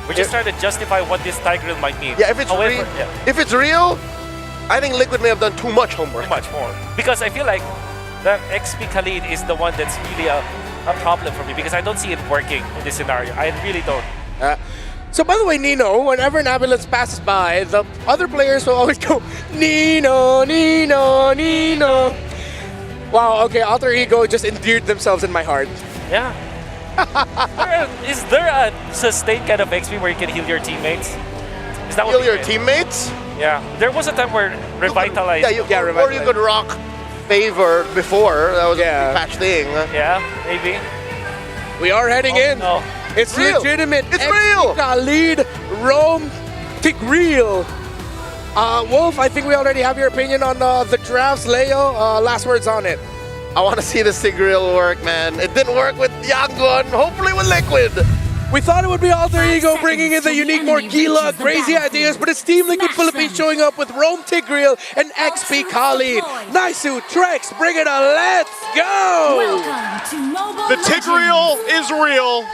we're just trying to justify what this Tigreal might mean. Yeah, if it's real, I think Liquid may have done too much homework. Too much more. Because I feel like that XP Khalid is the one that's really a problem for me, because I don't see it working in this scenario. I really don't. So by the way, Nino, whenever an ambulance passes by, the other players will always go, Nino, Nino, Nino. Wow, okay, Alter Ego just endeared themselves in my heart. Yeah. Is there a sustained kind of XP where you can heal your teammates? Is that heal your teammates? Yeah. There was a time where Revitalize. Or you could rock Favor before. That was a patch thing. Yeah, maybe. We are heading in. No. It's real. legitimate. It's real. Khalid, Rome, Tigreal. Wolf, I think we already have your opinion on the drafts. Leo, last words on it. I want to see the Tigreal work, man. It didn't work with Yangon. Hopefully with Liquid. We thought it would be Alter Ego bringing in the unique, more Gila, crazy ideas, but it's Team Liquid Philippines showing up with Rome Tigreal and XP Khalid. Naisu, Trex, bring it on. Let's go! The Tigreal is real.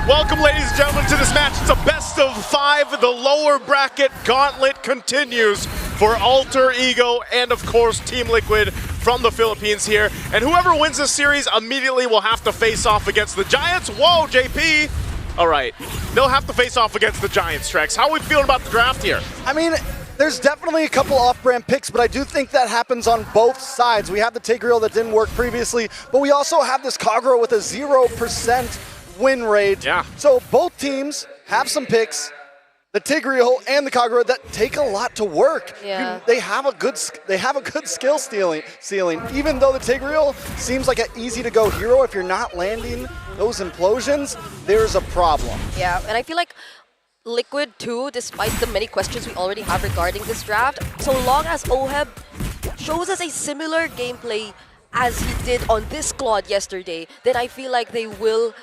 Welcome, ladies and gentlemen, to this match. It's a best of 5. The lower bracket gauntlet continues for Alter Ego and, of course, Team Liquid from the Philippines here. And whoever wins this series immediately will have to face off against the Giants. Whoa, JP. All right, they'll have to face off against the Giants, Trex. How are we feeling about the draft here? I mean, there's definitely a couple off-brand picks, but I do think that happens on both sides. We have the Tigreal that didn't work previously, but we also have this Kagura with a 0% win rate. Yeah. So both teams have some picks, the Tigreal and the Kagura, that take a lot to work. Yeah. They have a good skill ceiling. Even though the Tigreal seems like an easy-to-go hero, if you're not landing those implosions, there's a problem. Yeah, and I feel like Liquid too, despite the many questions we already have regarding this draft, so long as Oheb shows us a similar gameplay as he did on this Claude yesterday, then I feel like they will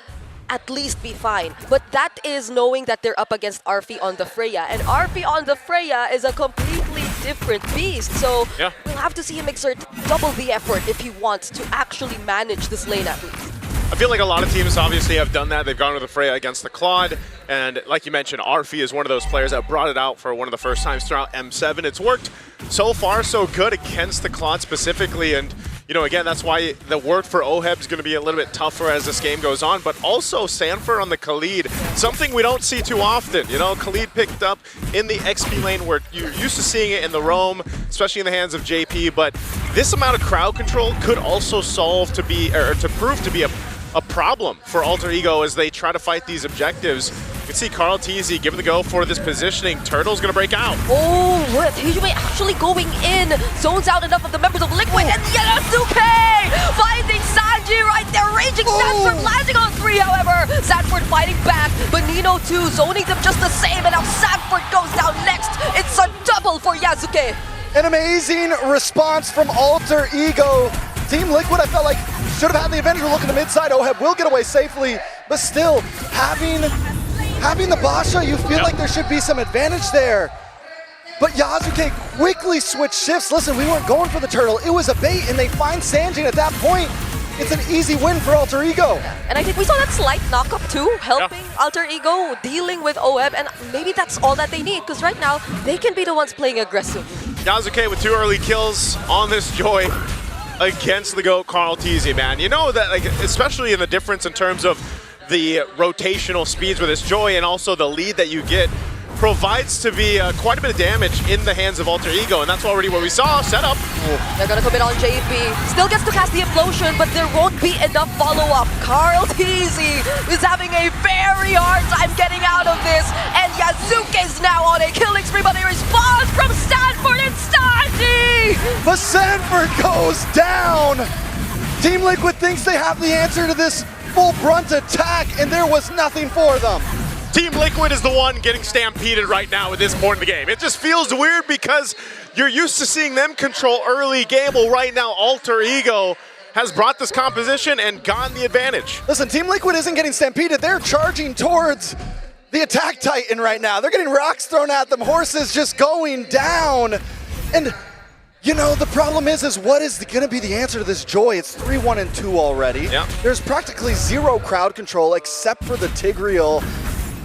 at least be fine. But that is knowing that they're up against Arfi on the Freya, and Arfi on the Freya is a completely different beast, so yeah, we'll have to see him exert double the effort if he wants to actually manage this lane at least. I feel like a lot of teams obviously have done that. They've gone with the Freya against the Claude, and like you mentioned, Arfi is one of those players that brought it out for one of the first times throughout M7. It's worked so far so good against the Claude specifically, and you know, again, that's why the work for Oheb is going to be a little bit tougher as this game goes on, but also Sanford on the Khalid, something we don't see too often. You know, Khalid picked up in the XP lane where you're used to seeing it in the roam, especially in the hands of JP, but this amount of crowd control could also prove to be a problem for Alter Ego as they try to fight these objectives. You can see Carl TZ giving the go for this positioning. Turtle's gonna break out. Oh, what? Hijime actually going in. Zones out enough of the members of Liquid, and Yasuke finding Sanji right there. Raging Sanford landing on 3, however. Sanford fighting back, but Nino too, zoning them just the same, and now Sanford goes down next. It's a double for Yasuke. An amazing response from Alter Ego. Team Liquid, I felt like, should have had the advantage. We're looking to mid-side. Oheb will get away safely, but still, having the Basha, you feel like there should be some advantage there. But Yasuke quickly switched shifts. Listen, we weren't going for the turtle. It was a bait, and they find Sanjin at that point. It's an easy win for Alter Ego. And I think we saw that slight knock-up too, helping Alter Ego dealing with Oheb, and maybe that's all that they need, because right now, they can be the ones playing aggressive. Yasuke with 2 early kills on this Joy against the GOAT Carl TZ, man. You know that, like, especially in the difference in terms of the rotational speeds with this Joy and also the lead that you get, provides to be quite a bit of damage in the hands of Alter Ego, and that's already what we saw. Set up. They're gonna commit on JP. Still gets to cast the implosion, but there won't be enough follow-up. Carl TZ is having a very hard time getting out of this, and Yasuke's now on a killing spree, but he responds from Stanford and Sanji! But Sanford goes down! Team Liquid thinks they have the answer to this full brunt attack, and there was nothing for them. Team Liquid is the one getting stampeded right now at this point in the game. It just feels weird because you're used to seeing them control early game. Well, right now, Alter Ego has brought this composition and gotten the advantage. Listen, Team Liquid isn't getting stampeded. They're charging towards the attack titan right now. They're getting rocks thrown at them, horses just going down. And, you know, the problem is what is going to be the answer to this Joy? It's 3-1 and 2 already. Yeah. There's practically zero crowd control except for the Tigreal.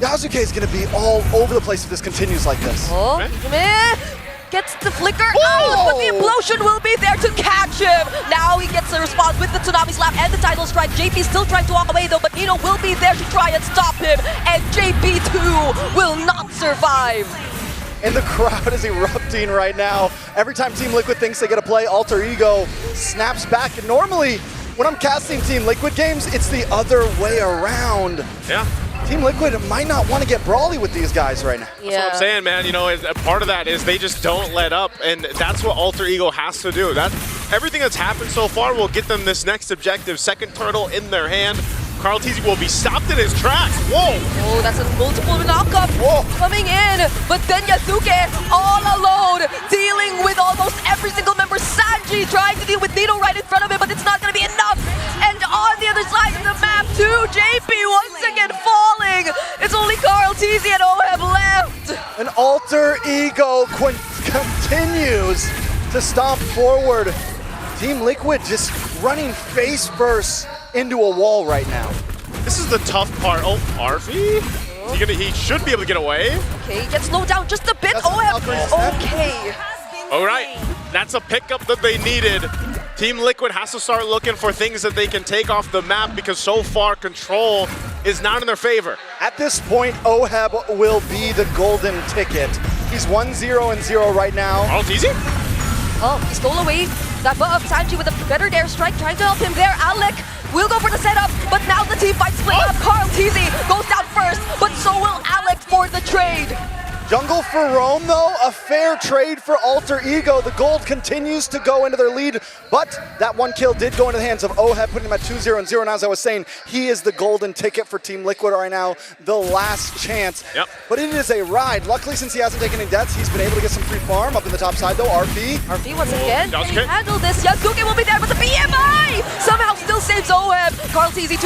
Yasuke is going to be all over the place if this continues like this. Oh, gets the flicker out, but the implosion will be there to catch him. Now he gets the response with the Tsunami Slap and the Tidal Strike. JP still trying to walk away though, but Nino will be there to try and stop him, and JP too will not survive. And the crowd is erupting right now. Every time Team Liquid thinks they get a play, Alter Ego snaps back. And normally, when I'm casting Team Liquid games, it's the other way around. Yeah. Team Liquid might not want to get brawly with these guys right now. That's what I'm saying, man. You know, a part of that is they just don't let up, and that's what Alter Ego has to do. Everything that's happened so far will get them this next objective. Second turtle in their hand. Carl TZ will be stopped in his tracks. Whoa! Oh, that's a multiple knockup coming in, but then Yasuke all alone, dealing with almost every single member. Sanji trying to deal with Nino right in front of him, but it's not going to be enough. And on the other side of the map too, JP once again falling. It's only Carl TZ and Oheb left. And Alter Ego continues to stomp forward. Team Liquid just running face first into a wall right now. This is the tough part. Oh, Arfi? He should be able to get away. Okay, he gets slowed down just a bit. Oheb, okay. All right, that's a pickup that they needed. Team Liquid has to start looking for things that they can take off the map because so far control is not in their favor. At this point, Oheb will be the golden ticket. He's 1-0-0 right now. Oh, it's easy. Oh, he stole away that butt of Sanji with a better dare strike, trying to help him there. Alec will go for the setup, but now the team fight split up. Carl TZ goes down first, but so will Alec for the trade. Jungle for Rome, though, a fair trade for Alter Ego. The gold continues to go into their lead, but that one kill did go into the hands of Oheb, putting him at 2-0-0. And as I was saying, he is the golden ticket for Team Liquid right now, the last chance. Yep. But it is a ride. Luckily, since he hasn't taken any deaths, he's been able to get some free farm up in the top side, though. RP once again, Yasuke. can he handle this? Yasuke will be there, but the BMI somehow still saves Oheb. Carl TZ to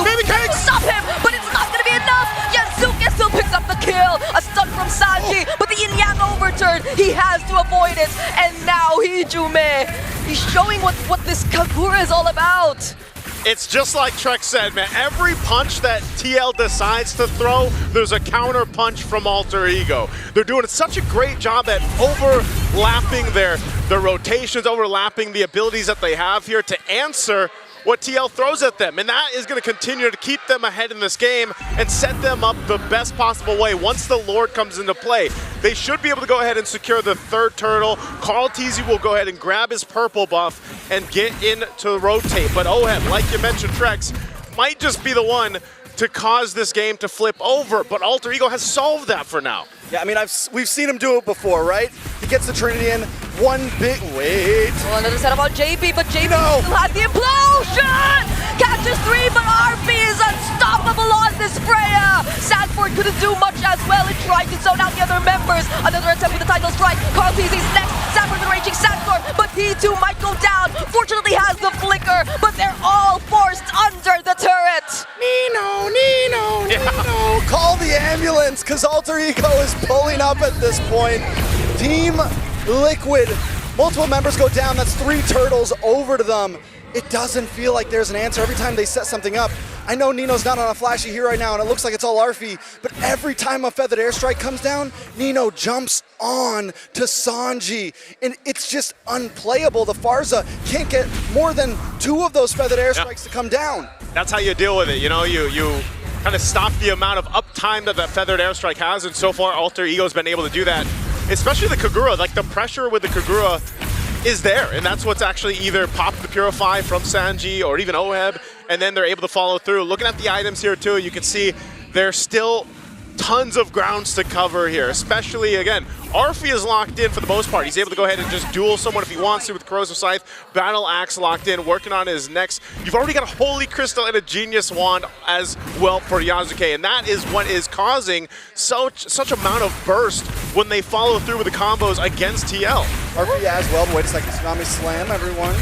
stop him, but it's not going to be enough. Yasuke still picks up the kill. A stun from Sanji, but the Yin Yang overturn, he has to avoid it. And now Hijume, he's showing what this Kagura is all about. It's just like Trek said, man. Every punch that TL decides to throw, there's a counter punch from Alter Ego. They're doing such a great job at overlapping their rotations, overlapping the abilities that they have here to answer what TL throws at them. And that is going to continue to keep them ahead in this game and set them up the best possible way. Once the Lord comes into play, they should be able to go ahead and secure the third turtle. Carl TZ will go ahead and grab his purple buff and get in to rotate. But Oheb, like you mentioned, Trex, might just be the one to cause this game to flip over. But Alter Ego has solved that for now. Yeah, I mean, we've seen him do it before, right? He gets the Trinity in, one big, wait. Oh, another setup on JP, but JP still had the implosion! Catches 3, but RP is unstoppable on this Freya! Sanford couldn't do much as well and tried to zone out the other members. Another attempt with the title strike. Carl TZ's next. Sanford with Raging Sandstorm, but he too might go down. Fortunately has the flicker, but they're all forced under the turret. Nino! Call the ambulance, because Alter Ego is pulling up at this point. Team Liquid, multiple members go down. That's 3 turtles over to them. It doesn't feel like there's an answer every time they set something up. I know Nino's not on a flashy hero right now, and it looks like it's all Arfi, but every time a feathered airstrike comes down, Nino jumps on to Sanji, and it's just unplayable. The Farza can't get more than 2 of those feathered airstrikes to come down. That's how you deal with it. You know, you kind of stop the amount of uptime that feathered airstrike has, and so far Alter Ego's been able to do that. Especially the Kagura, like the pressure with the Kagura is there, and that's what's actually either popped the Purify from Sanji or even Oheb, and then they're able to follow through. Looking at the items here too, you can see there's still tons of grounds to cover here, especially, again, Arfi is locked in for the most part. He's able to go ahead and just duel someone if he wants to with Corrosive Scythe. Battle Axe locked in, working on his next. You've already got a Holy Crystal and a Genius Wand as well for Yasuke, and that is what is causing such amount of burst when they follow through with the combos against TL. Arfi as well, but wait a second, Tsunami Slam, everyone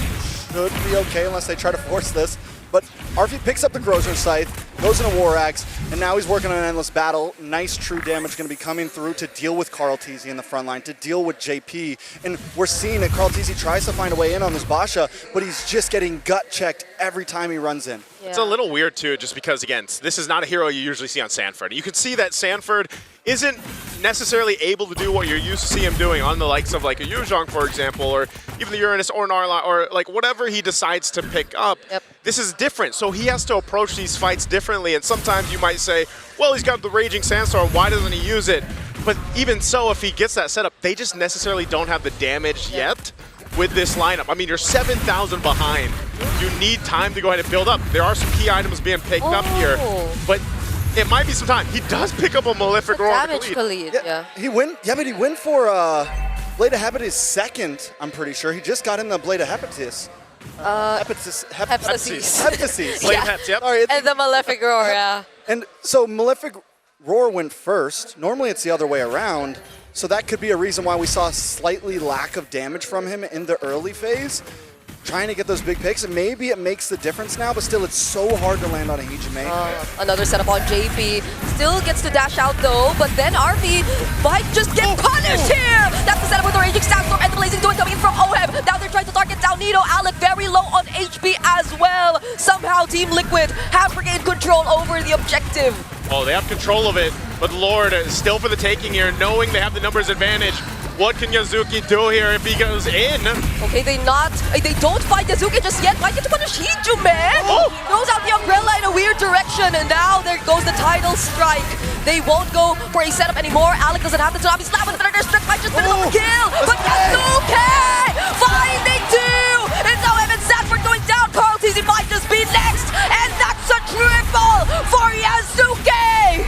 should be okay unless they try to force this. But Arfi picks up the Corrosive Scythe, goes into War Axe, and now he's working on an endless battle. Nice true damage going to be coming through to deal with Carl TZ in the front line, to deal with JP. And we're seeing that Carl TZ tries to find a way in on this Basha, but he's just getting gut checked every time he runs in. Yeah. It's a little weird too, just because, again, this is not a hero you usually see on Sanford. You can see that Sanford isn't necessarily able to do what you're used to see him doing on the likes of like a Yuzhong, for example, or even the Uranus or Narla, or like whatever he decides to pick up. Yep. This is different, so he has to approach these fights differently, and sometimes you might say, well, he's got the Raging Sandstorm, why doesn't he use it? But even so, if he gets that setup, they just necessarily don't have the damage yet with this lineup. I mean, you're 7,000 behind. You need time to go ahead and build up. There are some key items being picked up here, but it might be some time. He does pick up a Malefic Roar. Damage Khalid, yeah. He win, but he went for Blade of Hepatis second, I'm pretty sure. He just got in the Blade of Hepatis. Heptasis. Blade Yeah. of Heps, yep. Sorry, And the Malefic Roar, yeah. And so Malefic Roar went first. Normally it's the other way around. So that could be a reason why we saw slightly lack of damage from him in the early phase. Trying to get those big picks, and maybe it makes the difference now, but still it's so hard to land on a Hijume. Another setup on JP. Still gets to dash out though, but then RV might just get punished here! That's the setup with the Raging Sandstorm and the Blazing Duet coming in from Oheb. Now they're trying to target down Nino. Alec very low on HP as well. Somehow Team Liquid have regained control over the objective. Oh, they have control of it, but Lord still for the taking here, knowing they have the numbers advantage. What can Yazuki do here if he goes in? Okay, they don't fight Yazuki just yet. Might get to punish Hijume. Throws out the umbrella in a weird direction, and now there goes the title strike. They won't go for a setup anymore. Alec doesn't have the Tsunami Slap with another strike. Might just finish off the kill. But Yazuki finding two. It's how Evan Sanford going down. Carl TZ might just be next, and that's a triple for Yazuki.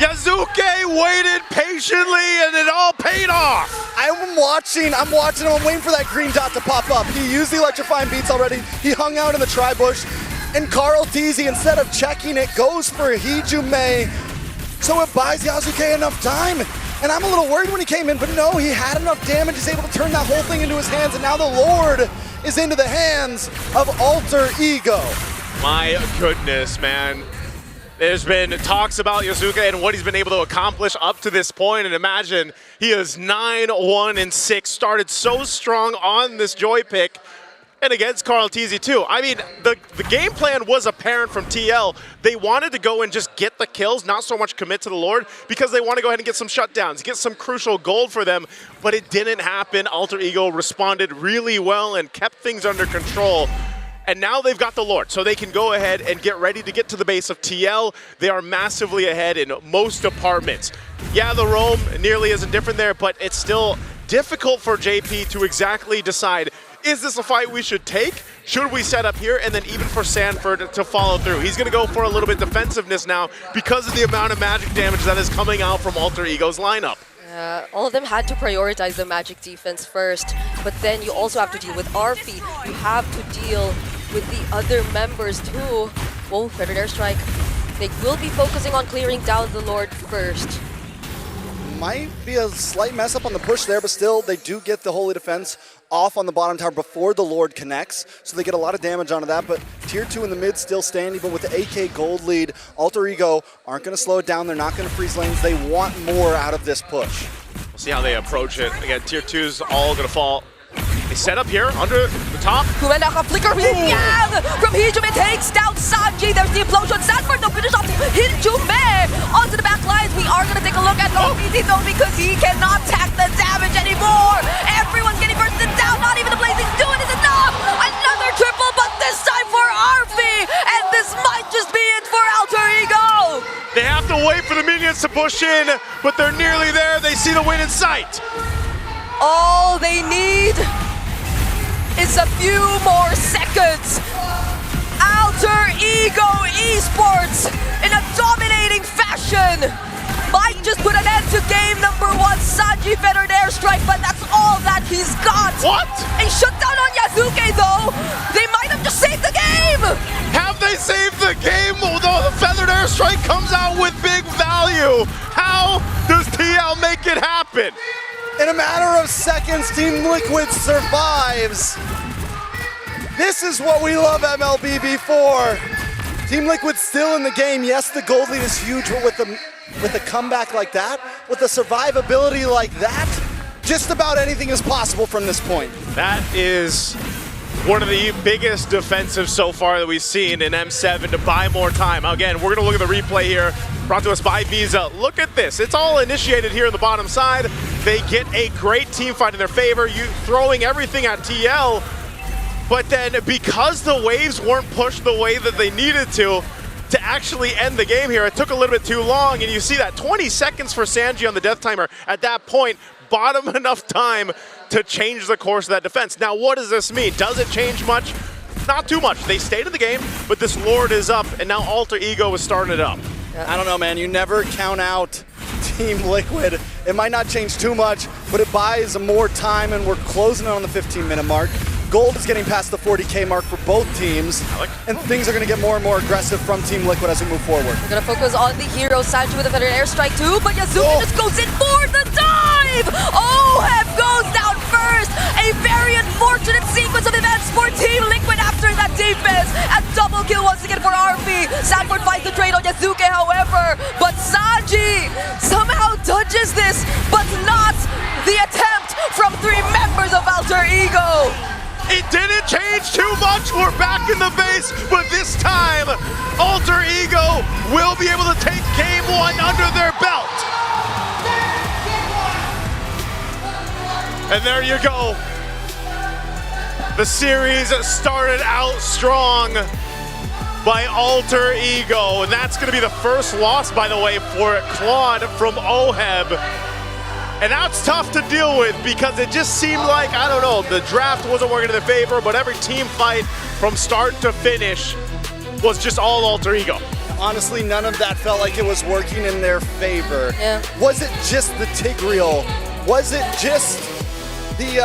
Yazuki waited patiently and it all paid off. I'm watching him. I'm waiting for that green dot to pop up. He used the electrifying beats already. He hung out in the tri-bush. And Carl Teasy, instead of checking it, goes for Hijume. So it buys Yazuki enough time. And I'm a little worried when he came in, but no, he had enough damage. He's able to turn that whole thing into his hands. And now the Lord is into the hands of Alter Ego. My goodness, man. There's been talks about Yazuki and what he's been able to accomplish up to this point, and imagine he is 9-1-6, started so strong on this Joy pick, and against Carl Teasy too. I mean, the game plan was apparent from TL. They wanted to go and just get the kills, not so much commit to the Lord, because they want to go ahead and get some shutdowns, get some crucial gold for them, but it didn't happen. Alter Ego responded really well and kept things under control. And now they've got the Lord, so they can go ahead and get ready to get to the base of TL. They are massively ahead in most departments. Yeah, the roam nearly isn't different there, but it's still difficult for JP to exactly decide, is this a fight we should take? Should we set up here? And then even for Sanford to follow through. He's going to go for a little bit defensiveness now because of the amount of magic damage that is coming out from Alter Ego's lineup. All of them had to prioritize the magic defense first, but then you also have to deal with Arfi. You have to deal with the other members too. Whoa, Feathered Airstrike. They will be focusing on clearing down the Lord first. Might be a slight mess up on the push there, but still they do get the Holy Defense off on the bottom tower before the Lord connects, so they get a lot of damage onto that, but tier 2 in the mid still standing, but with the AK gold lead, Alter Ego aren't going to slow it down, they're not going to freeze lanes, they want more out of this push. We'll see how they approach it. Again, tier 2's all going to fall. They set up here under the top. Kumenaka flicker Yang from Hijume takes down Sanji. There's the implosion. Sanford, the finish off Hijume onto the back lines. We are going to take a look at OPT though because he cannot tack the damage anymore. Everyone's getting bursted down. Not even the blazing doing is enough. Another triple, but this time for Arfi. And this might just be it for Alter Ego. They have to wait for the minions to push in, but they're nearly there. They see the win in sight. All they need is a few more seconds. Alter Ego Esports in a dominating fashion might just put an end to game number 1. Sanji Feathered Airstrike, but that's all that he's got. What? A shutdown on Yazuki though. They might have just saved the game. Have they saved the game? Although the Feathered Airstrike comes out with big value. How does TL make it happen? In a matter of seconds, Team Liquid survives. This is what we love MLBB for. Team Liquid still in the game. Yes, the gold lead is huge, but with a comeback like that, with a survivability like that, just about anything is possible from this point. That is one of the biggest defensives so far that we've seen in M7 to buy more time. Again, we're going to look at the replay here, brought to us by Visa. Look at this. It's all initiated here on the bottom side. They get a great team fight in their favor, throwing everything at TL, but then because the waves weren't pushed the way that they needed to actually end the game here, it took a little bit too long, and you see that 20 seconds for Sanji on the death timer. At that point, bought him enough time to change the course of that defense. Now, what does this mean? Does it change much? Not too much. They stayed in the game, but this Lord is up, and now Alter Ego is starting it up. I don't know, man. You never count out Team Liquid. It might not change too much, but it buys more time, and we're closing in on the 15-minute mark. Gold is getting past the 40K mark for both teams, and things are going to get more and more aggressive from Team Liquid as we move forward. We're going to focus on the hero, Sanji with a Feathered Airstrike too, but Yazuki just goes in for the dive! OHEF goes down first! A very unfortunate sequence of events for Team Liquid after that defense! A double kill once again for Arfi! Sanford finds the trade on Yazuki, however, but Sanji somehow dodges this, but not the attempt from 3 members of Alter Ego! It didn't change too much. We're back in the base, but this time, Alter Ego will be able to take game 1 under their belt. And there you go. The series started out strong by Alter Ego, and that's going to be the first loss, by the way, for Claude from OHEB. And that's tough to deal with because it just seemed like, I don't know, the draft wasn't working in their favor, but every team fight from start to finish was just all Alter Ego. Honestly, none of that felt like it was working in their favor. Yeah. Was it just the Tigreal? Was it just the,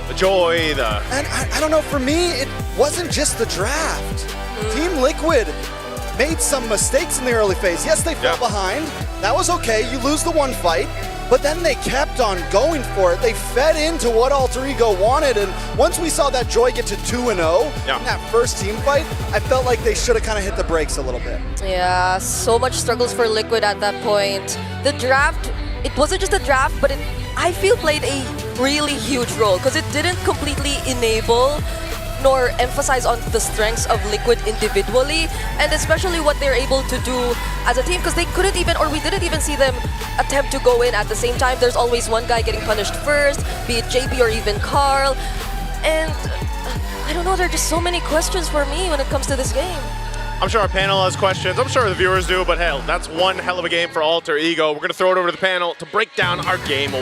the joy, And I don't know, for me, it wasn't just the draft. Team Liquid made some mistakes in the early phase. Yes, they fell behind. That was okay. You lose the one fight. But then they kept on going for it. They fed into what Alter Ego wanted, and once we saw that Joy get to 2-0 in that first team fight, I felt like they should have kind of hit the brakes a little bit. Yeah, so much struggles for Liquid at that point. The draft, it wasn't just a draft, but I feel played a really huge role because it didn't completely enable nor emphasize on the strengths of Liquid individually, and especially what they're able to do as a team, because they couldn't even, or we didn't even see them attempt to go in at the same time. There's always one guy getting punished first, be it JP or even Carl, and I don't know, there are just so many questions for me when it comes to this game. I'm sure our panel has questions. I'm sure the viewers do, but hell, that's one hell of a game for Alter Ego. We're going to throw it over to the panel to break down our game 1.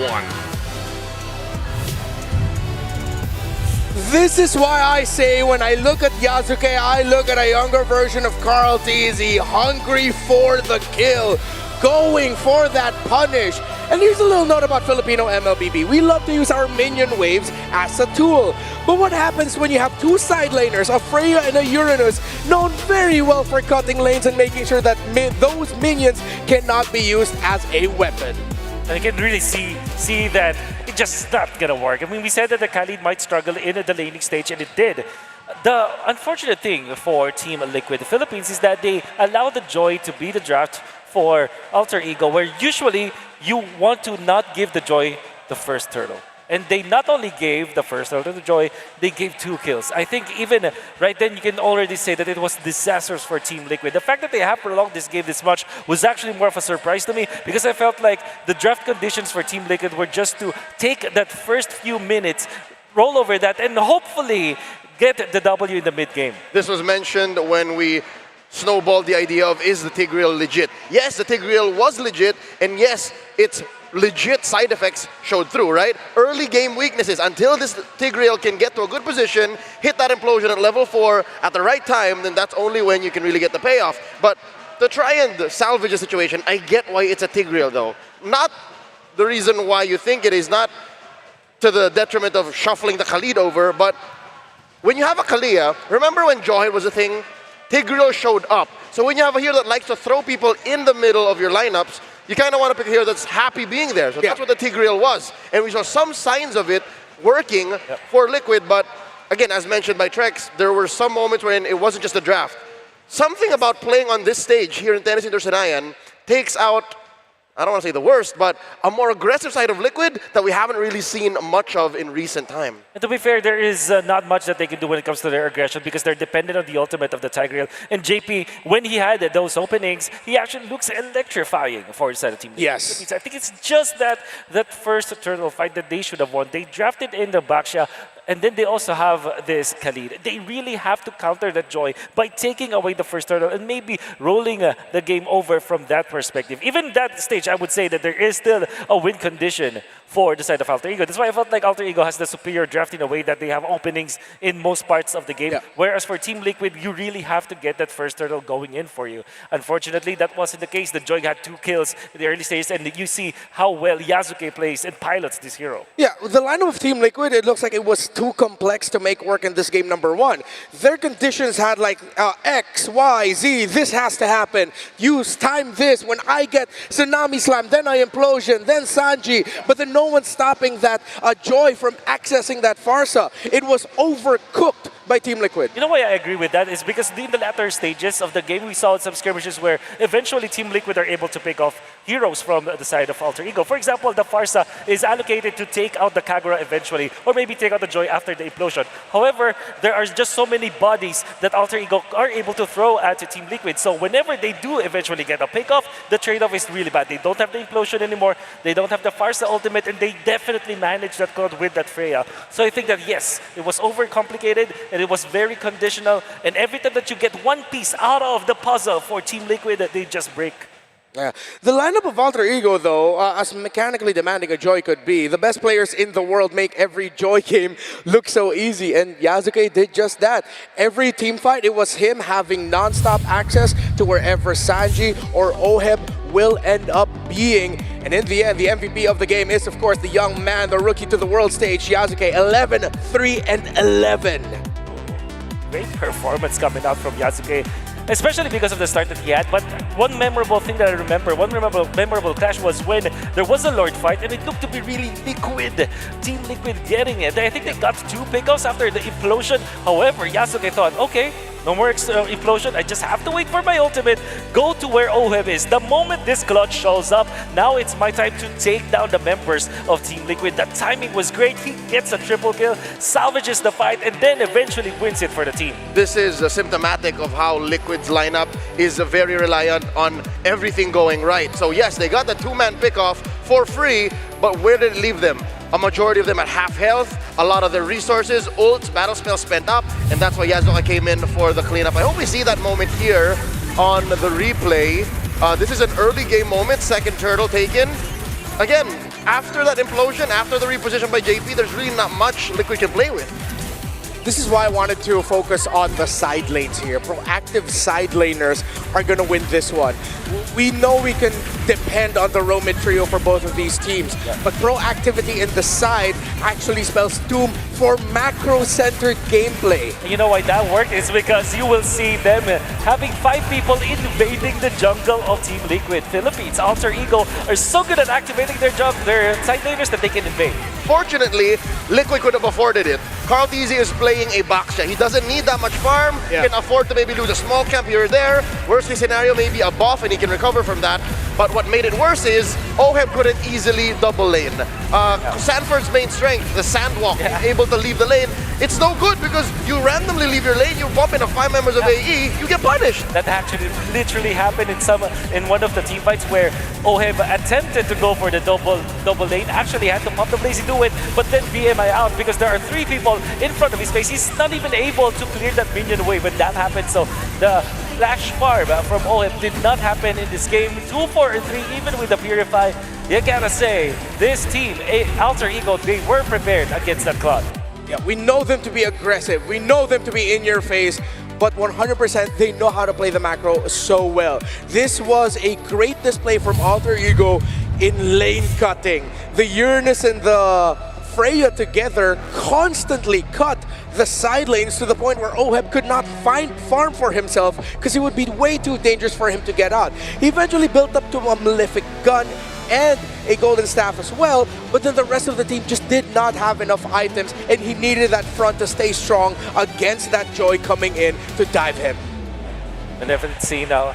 This is why I say when I look at Yasuke, I look at a younger version of Carl Tizzy, hungry for the kill, going for that punish. And here's a little note about Filipino MLBB. We love to use our minion waves as a tool. But what happens when you have two side laners, a Freya and a Uranus, known very well for cutting lanes and making sure that those minions cannot be used as a weapon? And you can really see that it's just not gonna work. I mean, we said that the Khalid might struggle in the laning stage, and it did. The unfortunate thing for Team Liquid Philippines is that they allow the Joy to be the draft for Alter Ego, where usually you want to not give the Joy the first turtle. And they not only gave the first turtle to Joy, they gave 2 kills. I think even right then you can already say that it was disastrous for Team Liquid. The fact that they have prolonged this game this much was actually more of a surprise to me, because I felt like the draft conditions for Team Liquid were just to take that first few minutes, roll over that, and hopefully get the W in the mid-game. This was mentioned when we snowballed the idea of, is the Tigreal legit? Yes, the Tigreal was legit, and yes, its legit side effects showed through, right? Early game weaknesses, until this Tigreal can get to a good position, hit that implosion at level 4 at the right time, then that's only when you can really get the payoff. But to try and salvage a situation, I get why it's a Tigreal though. Not the reason why you think it is, not to the detriment of shuffling the Khalid over, but when you have a Kalia, remember when Jawhead was a thing? Tigreal showed up. So when you have a hero that likes to throw people in the middle of your lineups, you kind of want to pick a hero that's happy being there. So that's what the Tigreal was. And we saw some signs of it working for Liquid, but again, as mentioned by Trex, there were some moments when it wasn't just a draft. Something about playing on this stage here in Tennessee Intersenayan takes out, I don't want to say the worst, but a more aggressive side of Liquid that we haven't really seen much of in recent time. And to be fair, there is not much that they can do when it comes to their aggression, because they're dependent on the ultimate of the Tigreal. And JP, when he had those openings, he actually looks electrifying for the side of Team Liquid. Yes. I think it's just that first turtle fight that they should have won. They drafted in the Baxia, and then they also have this Khalid. They really have to counter that Joy by taking away the first turtle and maybe rolling the game over from that perspective. Even that stage, I would say that there is still a win condition for the side of Alter Ego. That's why I felt like Alter Ego has the superior draft in a way that they have openings in most parts of the game. Whereas for Team Liquid, you really have to get that first turtle going in for you. Unfortunately, that wasn't the case. The Joy had 2 kills in the early stages, and you see how well Yasuke plays and pilots this hero. Yeah, the lineup of Team Liquid, it looks like it was too complex to make work in this game number 1. Their conditions had like X, Y, Z, this has to happen. Use time this, when I get Tsunami Slam, then I Implosion, then Sanji, but then no one's stopping that Joy from accessing that Farsa. It was overcooked by Team Liquid. You know why I agree with that? Is because in the latter stages of the game, we saw some skirmishes where eventually Team Liquid are able to pick off heroes from the side of Alter Ego. For example, the Farsa is allocated to take out the Kagura eventually, or maybe take out the Joy after the implosion. However, there are just so many bodies that Alter Ego are able to throw at Team Liquid. So whenever they do eventually get a pick-off, the trade-off is really bad. They don't have the implosion anymore, they don't have the Farsa ultimate, and they definitely managed that cloud with that Freya. So I think that yes, it was overcomplicated, and it was very conditional, and every time that you get one piece out of the puzzle for Team Liquid, they just break. Yeah. The lineup of Alter Ego, though, as mechanically demanding a Joy could be, the best players in the world make every Joy game look so easy, and Yasuke did just that. Every team fight, it was him having non-stop access to wherever Sanji or Oheb will end up being. And in the end, the MVP of the game is, of course, the young man, the rookie to the world stage, Yasuke, 11, 3, and 11. Great performance coming out from Yasuke, especially because of the start that he had. But one memorable thing that I remember, one memorable clash was when there was a Lord fight and it looked to be really Liquid, Team Liquid getting it. I think they got 2 pickoffs after the implosion. However, Yasuke thought, okay, no more implosion, I just have to wait for my ultimate, go to where Oheb is. The moment this clutch shows up, now it's my time to take down the members of Team Liquid. The timing was great, he gets a triple kill, salvages the fight, and then eventually wins it for the team. This is symptomatic of how Liquid's lineup is very reliant on everything going right. So yes, they got the 2-man pickoff for free, but where did it leave them? A majority of them at half health, a lot of their resources, ults, battle spells spent up, and that's why Yasuke came in for the cleanup. I hope we see that moment here on the replay. This is an early game moment, second turtle taken. Again, after that implosion, after the reposition by JP, there's really not much Liquid can play with. This is why I wanted to focus on the side lanes here. Proactive side laners are going to win this one. We know we can depend on the Roamid trio for both of these teams, but proactivity in the side actually spells doom for macro-centered gameplay. You know why that worked? It's because you will see them having 5 people invading the jungle of Team Liquid. Philippines, Alter Ego are so good at activating their side laners that they can invade. Fortunately, Liquid could have afforded it. Carl TZ is playing a box shot. He doesn't need that much farm. He can afford to maybe lose a small camp here or there. Worst case scenario, maybe a buff and he can recover from that. But what made it worse is Oheb couldn't easily double lane. Sanford's main strength, the sandwalk, able to leave the lane. It's no good because you randomly leave your lane, you bump into 5 members of AE, you get punished. That actually literally happened in one of the team fights where Oheb attempted to go for the double lane, actually had to pop the blaze, do it, but then BMI out because there are 3 people in front of his face. He's not even able to clear that minion away when that happened. So the flash farm from Oheb did not happen in this game. 2, 4, and 3, even with the Purify. You gotta say, this team, Alter Ego, they were prepared against that cloud. Yeah, we know them to be aggressive. We know them to be in your face. But 100% they know how to play the macro so well. This was a great display from Alter Ego in lane cutting. The Uranus and the Freya together constantly cut the side lanes to the point where Oheb could not find farm for himself because it would be way too dangerous for him to get out. He eventually built up to a Malefic gun and a golden staff as well, but then the rest of the team just did not have enough items and he needed that front to stay strong against that Joy coming in to dive him. And definitely see now,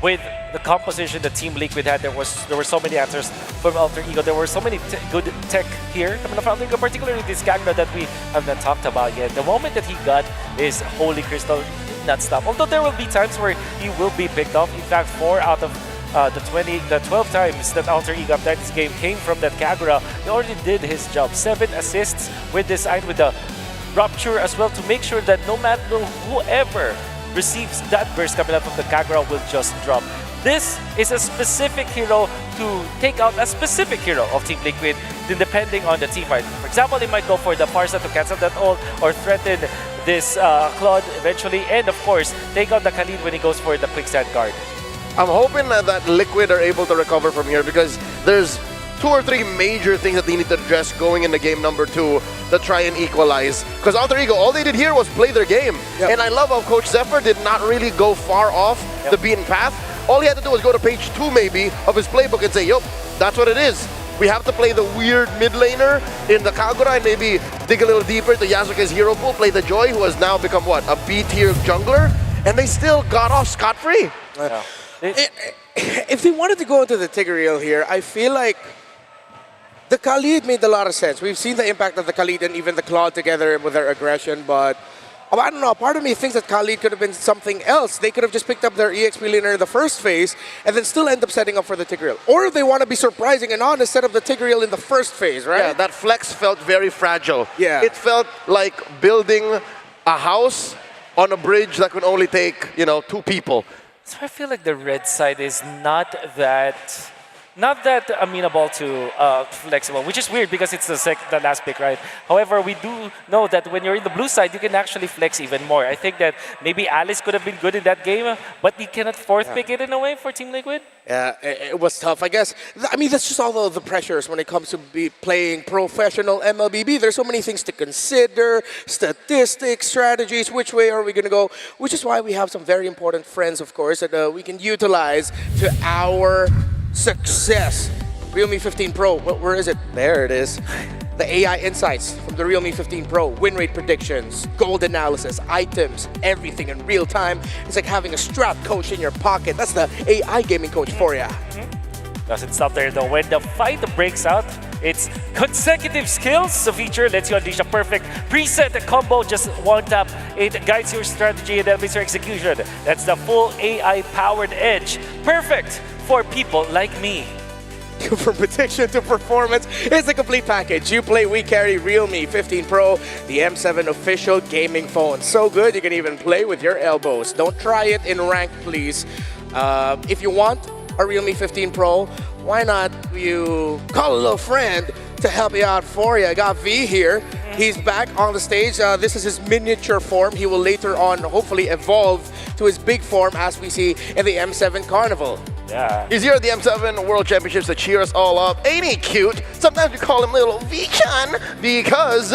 with the composition that Team Liquid had, there were so many answers from Alter Ego. There were so many good tech here from Alter Ego, particularly this Kagura that we have not talked about yet. The moment that he got his Holy Crystal did not stop. Although there will be times where he will be picked off. In fact, 4 out of the 12 times that Alter Ego played this game came from that Kagura. He already did his job. 7 assists with this side, with the Rupture as well, to make sure that no matter whoever receives that burst coming out from the Kagura will just drop. This is a specific hero to take out a specific hero of Team Liquid, depending on the team fight. For example, they might go for the Farsa to cancel that ult or threaten this Claude eventually, and of course, take out the Khalid when he goes for the quicksand guard. I'm hoping that Liquid are able to recover from here because there's 2 or 3 major things that they need to address going into game number 2 to try and equalize. Because Alter Ego, all they did here was play their game. And I love how Coach Zephyr did not really go far off the beaten path. All he had to do was go to page 2 maybe of his playbook and say, yup, that's what it is. We have to play the weird mid laner in the Kagura and maybe dig a little deeper to Yasuke's hero pool, play the Joy, who has now become what, a B tier jungler, and they still got off scot-free. If they wanted to go into the Tigreal here, I feel like the Khalid made a lot of sense. We've seen the impact of the Khalid and even the Claw together with their aggression, but I don't know, part of me thinks that Khalid could have been something else. They could have just picked up their EXP laner in the first phase and then still end up setting up for the Tigreal. Or if they want to be surprising and honest, set up the Tigreal in the first phase, right? Yeah, that flex felt very fragile. Yeah. It felt like building a house on a bridge that could only take, 2 people. So I feel like the red side is not that amenable to flexible, which is weird because it's the last pick, right? However, we do know that when you're in the blue side, you can actually flex even more. I think that maybe Alice could have been good in that game, but you cannot fourth pick it in a way for Team Liquid. Yeah, it was tough. I guess, that's just all the pressures when it comes to playing professional MLBB. There's so many things to consider, statistics, strategies, which way are we going to go? Which is why we have some very important friends, of course, that we can utilize to our success. Realme 15 Pro, where is it? There it is. The AI insights from the Realme 15 Pro, win rate predictions, gold analysis, items, everything in real time. It's like having a strap coach in your pocket. That's the AI gaming coach for you. Doesn't stop there though. When the fight breaks out, it's consecutive skills. The feature lets you unleash a perfect preset combo, just one tap. It guides your strategy and elevates your execution. That's the full AI-powered edge. Perfect for people like me. From prediction to performance, it's a complete package. You play, we carry Realme 15 Pro, the M7 official gaming phone. So good, you can even play with your elbows. Don't try it in rank, please. If you want a Realme 15 Pro, why not you call a little friend to help you out for you? I got V here. He's back on the stage. This is his miniature form. He will later on hopefully evolve to his big form as we see in the M7 Carnival. Yeah. He's here at the M7 World Championships to cheer us all up. Ain't he cute? Sometimes we call him little V-chan because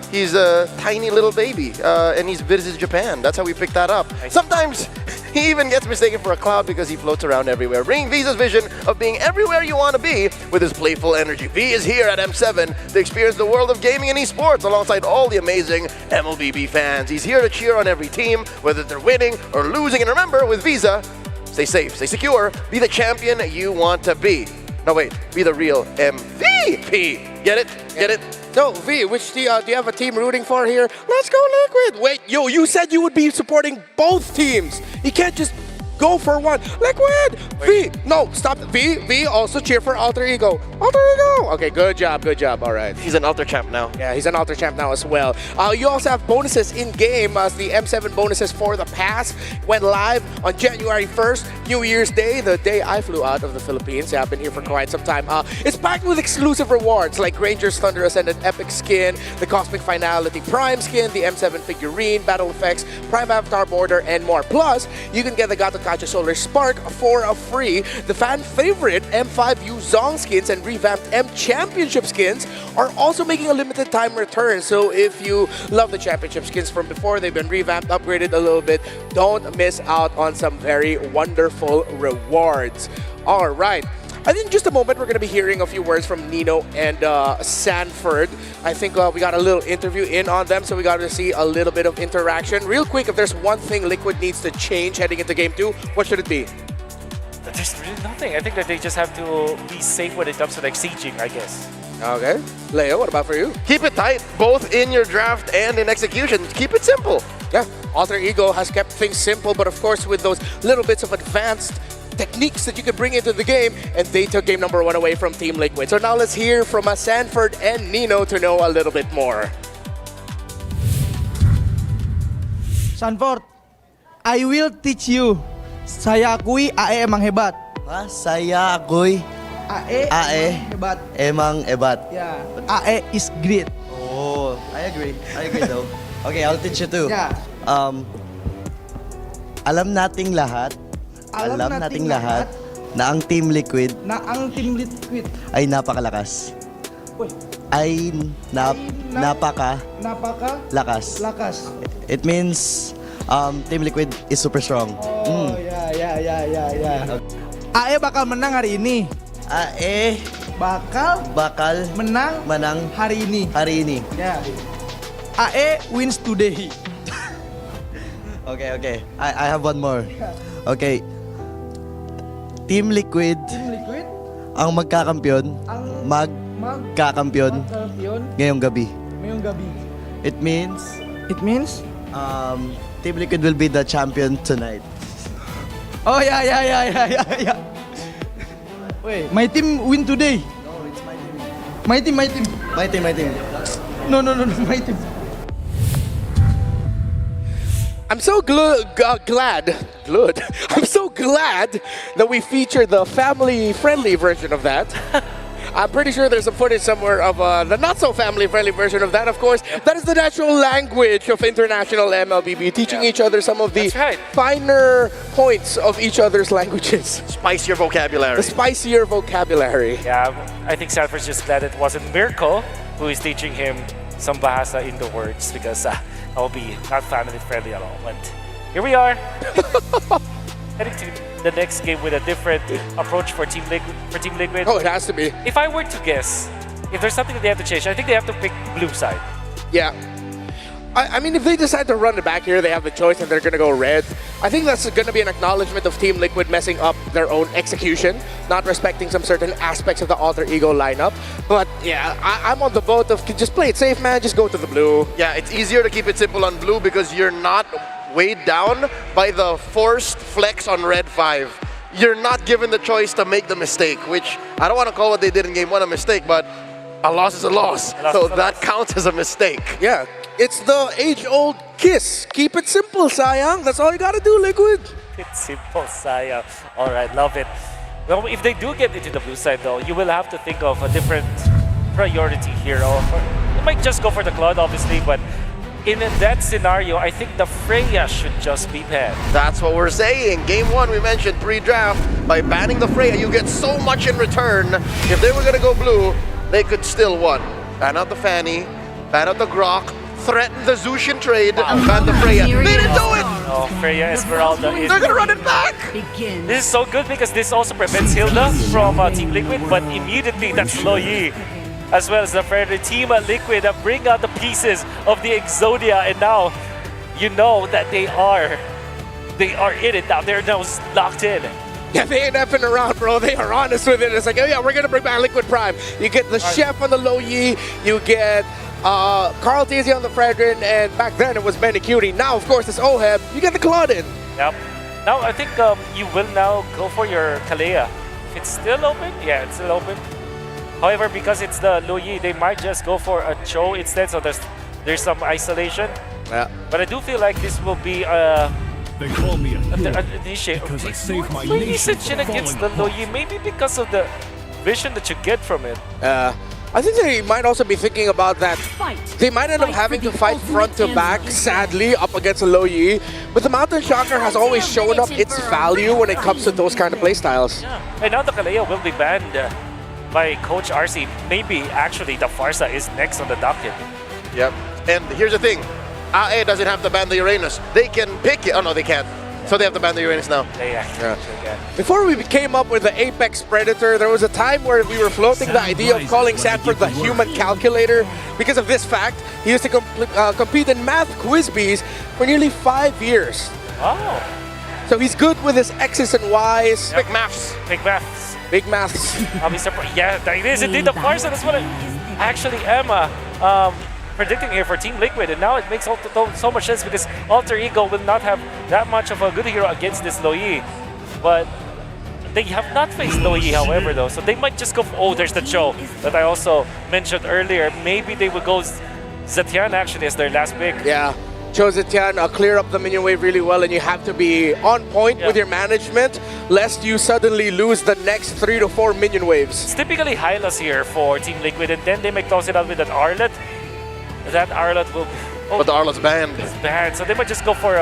he's a tiny little baby and he's visited Japan. That's how we picked that up. Sometimes he even gets mistaken for a cloud because he floats around everywhere, bringing V's vision of being everywhere you want to be with his playful energy. V is here at M7 to experience the world of gaming and esports alongside all the amazing MLBB fans. He's here to cheer on every team, whether they're winning or losing. And remember, with Visa, stay safe, stay secure, be the champion you want to be. No, wait, be the real MVP. Get it? Get it? No, V, which do you have a team rooting for here? Let's go Liquid. Wait, you said you would be supporting both teams. You can't just go for one. Liquid! V! No, stop. V also cheer for Alter Ego. Alter Ego! Okay, good job, all right. He's an Alter Champ now. Yeah, he's an Alter Champ now as well. You also have bonuses in-game as the M7 bonuses for the pass went live on January 1st, New Year's Day, the day I flew out of the Philippines. Yeah, I've been here for quite some time. It's packed with exclusive rewards like Granger's Thunder Ascendant Epic Skin, the Cosmic Finality Prime Skin, the M7 figurine, Battle Effects, Prime Avatar Border, and more. Plus, you can get the Gato Kacha Solar Spark for a free. The fan favorite M5 Yu Zong skins and revamped M Championship skins are also making a limited time return. So if you love the Championship skins from before, they've been revamped, upgraded a little bit. Don't miss out on some very wonderful rewards. All right. I think in just a moment we're going to be hearing a few words from Nino and Sanford. I think we got a little interview in on them, so we got to see a little bit of interaction. Real quick, if there's one thing Liquid needs to change heading into Game 2, what should it be? There's really nothing. I think that they just have to be safe when it comes to like sieging, I guess. Okay. Leo, what about for you? Keep it tight, both in your draft and in execution. Keep it simple. Yeah, Alter Ego has kept things simple, but of course with those little bits of advanced techniques that you can bring into the game, and they took game number 1 away from Team Liquid. So now let's hear from Sanford and Nino to know a little bit more. Sanford, I will teach you. Saya akui AE emang hebat. Saya akui AE hebat. Emang hebat. Yeah. AE is great. Oh, I agree though. Okay, I'll teach you too. Yeah. Alam nating lahat na ang Team Liquid ay napakalakas. Uy. Ay napakalakas. Lakas. It means Team Liquid is super strong. Oh, yeah. AE bakal menang hari ini. AE bakal menang hari ini. Yeah. AE wins today. Okay. I have one more. Okay. Team Liquid ang magkakampiyon, magkakampiyon ngayong gabi. It means Team Liquid will be the champion tonight. Oh yeah. Wait, my team win today. No, it's my team. My team. My team. No, my team. I'm so glad. I'm so glad that we featured the family-friendly version of that. I'm pretty sure there's some footage somewhere of the not-so-family-friendly version of that, of course. That is the natural language of international MLBB, teaching each other some of the finer points of each other's languages. Spicier vocabulary. The spicier vocabulary. Yeah, I think Sanford's just glad it wasn't Mirko who is teaching him some Bahasa in the words, because I'll be not family-friendly at all. But here we are. Heading to the next game with a different approach for Team Liquid. Oh, it has to be. If I were to guess, if there's something that they have to change, I think they have to pick blue side. Yeah. I mean, if they decide to run it back here, they have the choice and they're going to go red. I think that's going to be an acknowledgement of Team Liquid messing up their own execution, not respecting some certain aspects of the Alter Ego lineup. But yeah, I'm on the boat of just play it safe, man. Just go to the blue. Yeah, it's easier to keep it simple on blue because you're not weighed down by the forced flex on red 5. You're not given the choice to make the mistake, which I don't want to call what they did in game 1 a mistake, but a loss is a loss. So that counts as a mistake. Yeah, it's the age-old kiss. Keep it simple, sayang. That's all you gotta do, Liquid. It's simple, Saya. All right, love it. Well, if they do get into the blue side, though, you will have to think of a different priority here. You might just go for the Claude, obviously, but in that scenario, I think the Freya should just be banned. That's what we're saying. Game 1, we mentioned pre-draft. By banning the Freya, you get so much in return. If they were going to go blue, they could still win. Ban out the Fanny, ban out the Grok, threaten the Zushin trade, ban the Freya. They didn't do it! Oh, Freya Esmeralda is... They're going to run it back! This is so good because this also prevents Hilda from Team Liquid, but immediately that's Loyi, as well as the Predator Team Liquid that bring out the pieces of the Exodia, and now you know that they are in it now. They're now locked in. Yeah, they ain't effing around, bro. They are honest with it. It's like, oh yeah, we're gonna bring back Liquid Prime. You get the Chef on the Low Yi, you get Carl Tizzy on the Fredrin, and back then it was Benny Cutie. Now, of course, it's Oheb. You get the Claudin. Yep. Now I think you will now go for your Kalea. If it's still open, yeah, it's still open. However, because it's the Loyi, they might just go for a Cho instead, so there's some isolation. Yeah. But I do feel like this will be They call me a hero initiate. because I saved my Maybe nation Shin from against falling the apart. Loyi, maybe because of the vision that you get from it. I think they might also be thinking about that. They might end up having to fight front to back, sadly, up against a Low Yi. But the Mountain Shocker has always shown up its value when it comes to those kind of playstyles. Yeah. And now the Kalea will be banned by Coach RC. Maybe actually the Farsa is next on the docket. Yep. And here's the thing. AE doesn't have to ban the Uranus. They can pick it. Oh, no, they can't. So they have to ban the Uranus now. They actually can. Before we came up with the Apex Predator, there was a time where we were floating the idea of calling Sanford the human calculator because of this fact. He used to compete in math quiz bees for nearly 5 years. Oh. So he's good with his X's and Y's. Yep. Big maths. Big maths. Big maths. I'll be surprised. Yeah, it is indeed the Farsa. That's what I actually am predicting here for Team Liquid, and now it makes so much sense because Alter Ego will not have that much of a good hero against this Loyi. But they have not faced Loyi, however, though, so they might just go for, oh, there's the Cho that I also mentioned earlier. Maybe they would go Zetian actually as their last pick. Yeah. Cho Zetian clear up the minion wave really well, and you have to be on point with your management lest you suddenly lose the next 3 to 4 minion waves. It's typically Hylas here for Team Liquid, and then they may toss it out with that Arlet. That Arlet will... Oh, but the Arlet's banned. It's banned, so they might just go for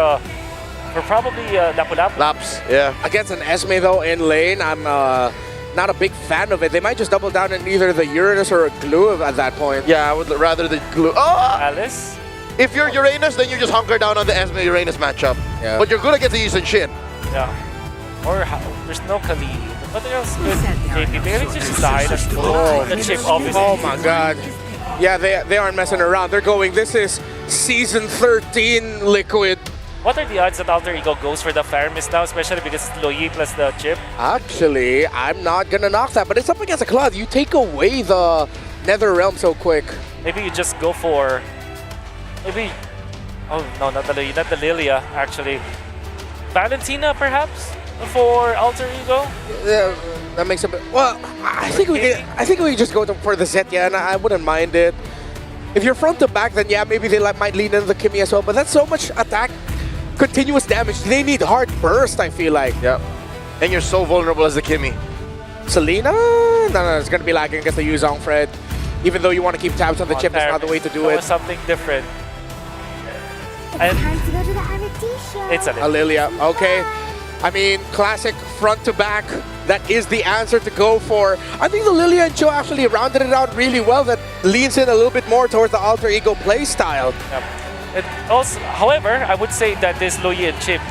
probably Lapu-Lapu. Laps, yeah. Against an Esme though in lane, I'm not a big fan of it. They might just double down in either the Uranus or a Glue at that point. Yeah, I would rather the Glue. Oh! Alice? If you're Uranus, then you just hunker down on the Esme-Uranus matchup. Yeah. But you're good against the Yisun Shin. Yeah. Or there's no Kali. But there's good KP. Maybe it's just the Hylas. Oh, the chip, obviously. Oh my god. Yeah, they aren't messing around. They're going, this is Season 13 Liquid. What are the odds that Alter Ego goes for the Faramis now, especially because it's Loyi plus the chip? Actually, I'm not gonna knock that, but it's up against a Cloud. You take away the Nether Realm so quick. Maybe you just go for... Maybe... Oh, no, not the Loyi, not the Lilia, actually. Valentina, perhaps? For Alter Ego? Yeah, that makes a bit... Well, I think we just go for the Zetya, and I wouldn't mind it. If you're front to back, then yeah, maybe they might lean into the Kimmy as well, but that's so much attack, continuous damage. They need hard burst, I feel like. Yeah. And you're so vulnerable as the Kimmy. Selena? No, it's going to be lagging against the Yuzong Fred. Even though you want to keep tabs on the chip, it's not the way to do it. Something different. And Time to go to the Avitisha. it's a Lilia, okay. I mean, classic front to back. That is the answer to go for. I think the Lilia and Cho actually rounded it out really well. That leans in a little bit more towards the Alter Ego play style. It also, however, I would say that this Loyi and chip,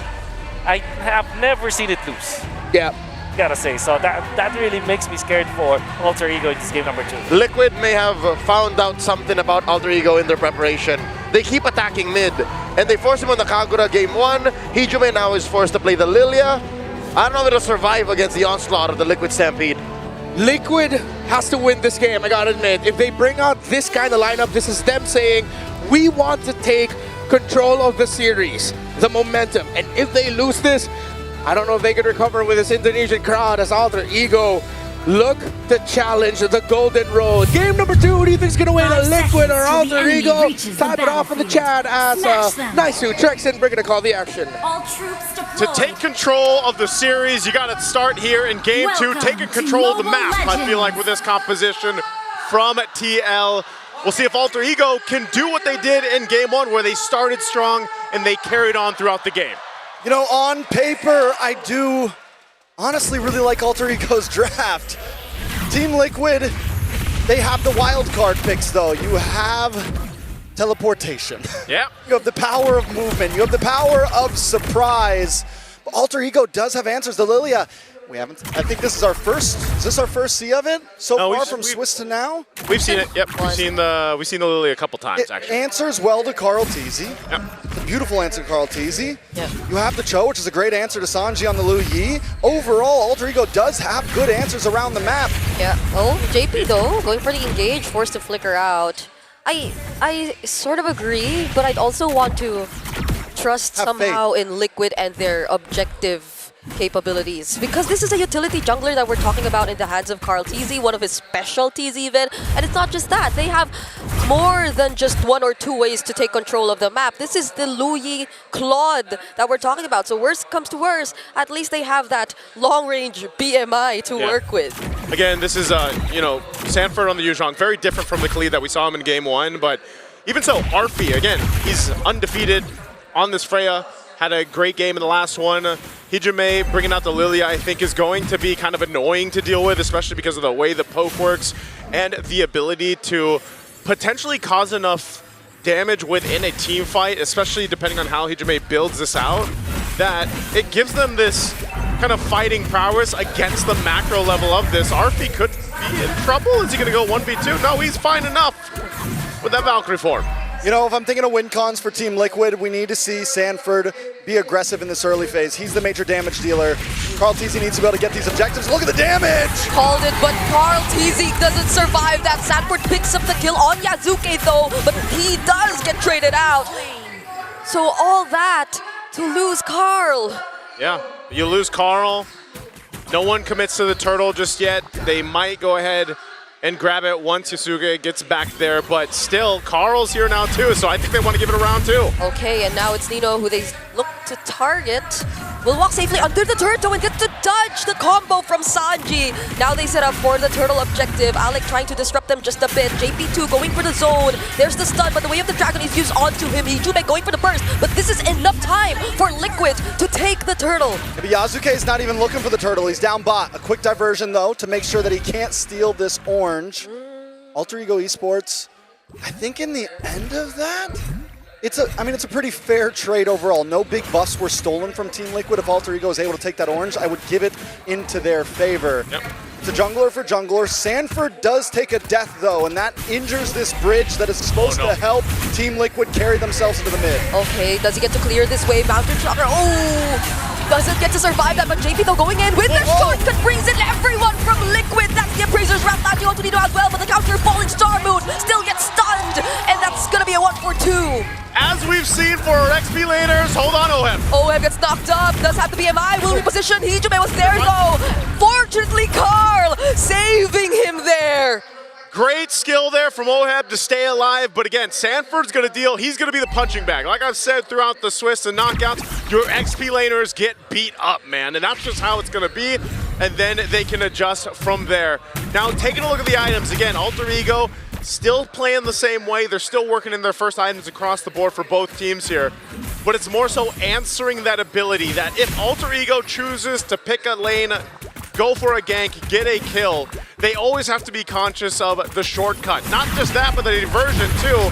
I have never seen it lose. Yeah. Gotta say, so that really makes me scared for Alter Ego in this game number 2. Liquid may have found out something about Alter Ego in their preparation. They keep attacking mid, and they force him on the Kagura game 1. Hijime now is forced to play the Lilia. I don't know if it'll survive against the onslaught of the Liquid Stampede. Liquid has to win this game, I gotta admit. If they bring out this kind of lineup, this is them saying, we want to take control of the series, the momentum. And if they lose this, I don't know if they can recover with this Indonesian crowd as Alter Ego look to challenge the Golden Road. Game number 2, who do you think is going to win, a Liquid or Alter Ego? Type it off in the chat as Naisu Trexen, we're going to call the action. To take control of the series, you got to start here in game 2, taking control of the map. I feel like with this composition from TL, we'll see if Alter Ego can do what they did in game 1, where they started strong and they carried on throughout the game. You know, on paper, I do honestly really like Alter Ego's draft. Team Liquid, they have the wild card picks though. You have teleportation. Yeah. You have the power of movement. You have the power of surprise. But Alter Ego does have answers. The Lilia, we haven't, I think this is our first, is this our first see of it so far from Swiss to now? We've seen it, yep. We've seen the Lily a couple times, It actually. answers well to Carl Teasy. Yep. It's a beautiful answer to Carl Teasy. You have the Cho, which is a great answer to Sanji on the Lu Yi. Overall, Alter Ego does have good answers around the map. Yeah. Oh, JP though, going for the engage, forced to flicker out. I sort of agree, but I'd also want to trust somehow in Liquid and their objective capabilities, because this is a utility jungler that we're talking about in the hands of Carl TZ, one of his specialties even, and it's not just that, they have more than just 1 or 2 ways to take control of the map. This is the Luyi Claude that we're talking about, so worst comes to worst, at least they have that long-range BMI to work with. Again, this is, you know, Sanford on the Yuzhong, very different from the Khalid that we saw him in game 1, but even so, Arfi, again, he's undefeated on this Freya, had a great game in the last one. Hijime bringing out the Lilia, I think, is going to be kind of annoying to deal with, especially because of the way the poke works and the ability to potentially cause enough damage within a team fight, especially depending on how Hijime builds this out, that it gives them this kind of fighting prowess against the macro level of this. Arfi could be in trouble. Is he going to go 1v2? No, he's fine enough with that Valkyrie form. You know, if I'm thinking of win cons for Team Liquid, we need to see Sanford be aggressive in this early phase. He's the major damage dealer. Carl TZ needs to be able to get these objectives. Look at the damage! Called it, but Carl TZ doesn't survive that. Sanford picks up the kill on Yazuke though, but he does get traded out. So all that to lose Carl. Yeah, you lose Carl. No one commits to the turtle just yet. They might go ahead and grab it once Yasuke gets back there, but still, Carl's here now too, so I think they want to give it a round 2. Okay, and now it's Nino who they look to target. Will walk safely under the turtle and gets to dodge the combo from Sanji. Now they set up for the turtle objective. Alec trying to disrupt them just a bit. JP2 going for the zone. There's the stun, but the way of the dragon is used onto him. Hijime going for the burst, but this is enough time for Liquid to take the turtle. But Yazuke is not even looking for the turtle. He's down bot. A quick diversion though to make sure that he can't steal this orange. Alter Ego Esports, I think in the end of that, it's a pretty fair trade overall. No big buffs were stolen from Team Liquid. If Alter Ego is able to take that orange, I would give it into their favor. Yep. It's a jungler for jungler. Sanford does take a death though, and that injures this bridge that is supposed to help Team Liquid carry themselves into the mid. Okay, does he get to clear this wave? Mountain Shocker, oh! Doesn't get to survive that, but JP though going in with the shortcut brings in everyone from Liquid. That's the Appraiser's round, landing onto Nino as well, but the counter falling Star Moon still gets stunned, and that's gonna be a 1-for-2. As we've seen for our XP laners, hold on, Oheb. Oheb gets knocked up, does have the BMI, will reposition. Hijime was there though. Fortunately, Carl saving him there. Great skill there from Oheb to stay alive, but again, Sanford's gonna deal, he's gonna be the punching bag. Like I've said throughout the Swiss and knockouts, your XP laners get beat up, man, and that's just how it's gonna be, and then they can adjust from there. Now, taking a look at the items, again, Alter Ego, still playing the same way. They're still working in their first items across the board for both teams here, but it's more so answering that ability that if Alter Ego chooses to pick a lane, go for a gank, get a kill, they always have to be conscious of the shortcut. Not just that, but the diversion too,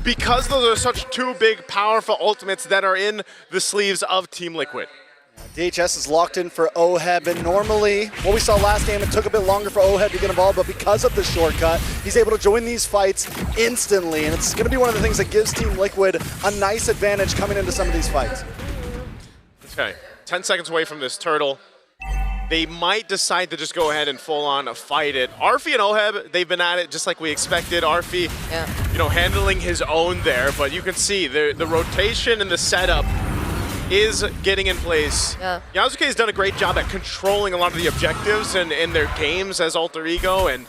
because those are such two big, powerful ultimates that are in the sleeves of Team Liquid. DHS is locked in for Oheb, and normally, what we saw last game, it took a bit longer for Oheb to get involved, but because of the shortcut, he's able to join these fights instantly, and it's going to be one of the things that gives Team Liquid a nice advantage coming into some of these fights. Okay, 10 seconds away from this turtle. They might decide to just go ahead and full-on fight it. Arfi and Oheb, they've been at it just like we expected. Arfi, you know, handling his own there, but you can see the rotation and the setup is getting in place. Yasuke has done a great job at controlling a lot of the objectives and in their games as Alter Ego, and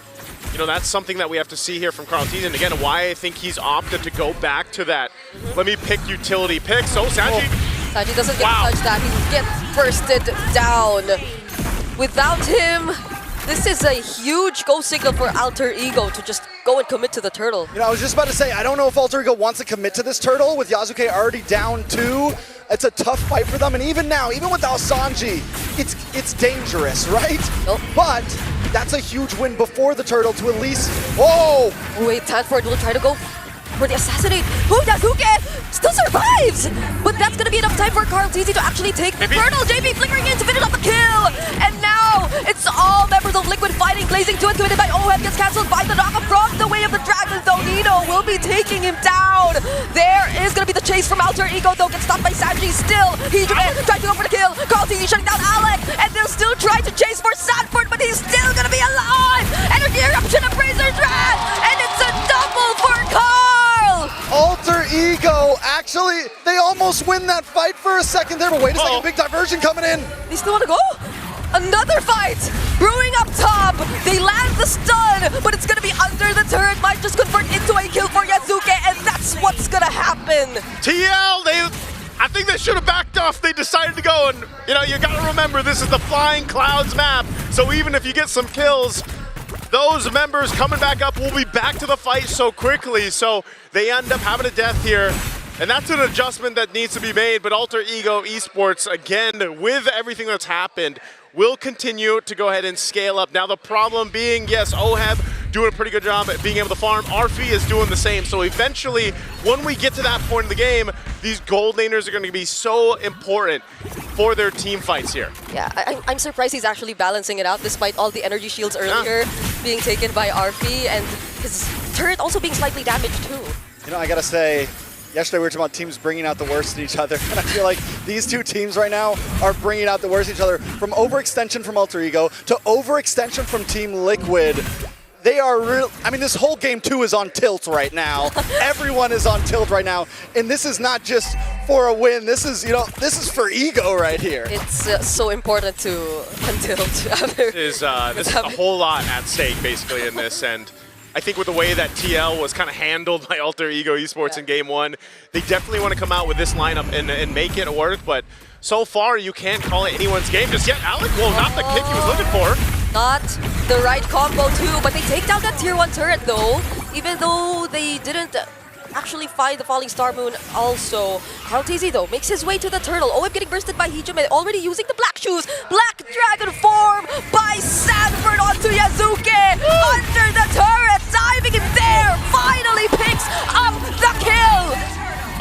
you know, that's something that we have to see here from Carl Tees, and again, why I think he's opted to go back to that. Let me pick utility pick. So Sanji. Sanji doesn't get to touch that. He gets bursted down. Without him, this is a huge go signal for Alter Ego to just go and commit to the turtle. You know, I was just about to say, I don't know if Alter Ego wants to commit to this turtle with Yasuke already down 2. It's a tough fight for them, and even now, even without Sanji, it's dangerous, right? But that's a huge win before the turtle to at least, Wait, Sanford will try to go for the assassinate. Yasuke still survives! But that's gonna be enough time for Carl Teasy to actually take the turtle. JP flickering in to finish off the kill! And now, it's all members of Liquid fighting, blazing to it, committed by Oheb, gets cancelled by the knockup from the way of the dragon, though Nino will be taking him down. There is gonna be the chase from Alter Ego, though, gets stopped by Sanji still. He's trying to go for the kill. Carl Teasy shutting down Alec, and they'll still try to chase for Sanford, but he's still gonna be alive! Energy eruption of Razor's Wrath, and it's a double for Carl! Alter Ego, actually, they almost win that fight for a second there, but wait a second, big diversion coming in. They still want to go? Another fight! Brewing up top! They land the stun, but it's gonna be under the turret, might just convert into a kill for Yasuke, and that's what's gonna happen! TL, I think they should have backed off. They decided to go, and you know, you gotta remember, this is the Flying Clouds map, so even if you get some kills, those members coming back up will be back to the fight so quickly, so they end up having a death here. And that's an adjustment that needs to be made, but Alter Ego Esports, again, with everything that's happened, will continue to go ahead and scale up. Now the problem being, yes, Oheb doing a pretty good job at being able to farm. Arfi is doing the same. So eventually, when we get to that point in the game, these gold laners are going to be so important for their team fights here. Yeah, I'm surprised he's actually balancing it out despite all the energy shields earlier being taken by Arfi and his turret also being slightly damaged too. You know, I gotta say, yesterday we were talking about teams bringing out the worst in each other, and I feel like these two teams right now are bringing out the worst in each other. From overextension from Alter Ego to overextension from Team Liquid. They are real. I mean, this whole game 2 is on tilt right now. Everyone is on tilt right now, and this is not just for a win. This is, you know, this is for ego right here. It's so important to untilt. This is a whole lot at stake basically in this, and I think with the way that TL was kind of handled by Alter Ego Esports in Game 1, they definitely want to come out with this lineup and make it work, but so far you can't call it anyone's game just yet. Alec, well, not the kick he was looking for. Not the right combo too, but they take down that tier 1 turret though, even though they didn't actually find the Falling Star Moon also. Carl Teasy though makes his way to the turtle. OM getting bursted by Hijime, already using the black shoes. Black dragon form by Sanford onto Yasuke under the turret, diving in there, finally picks up the kill.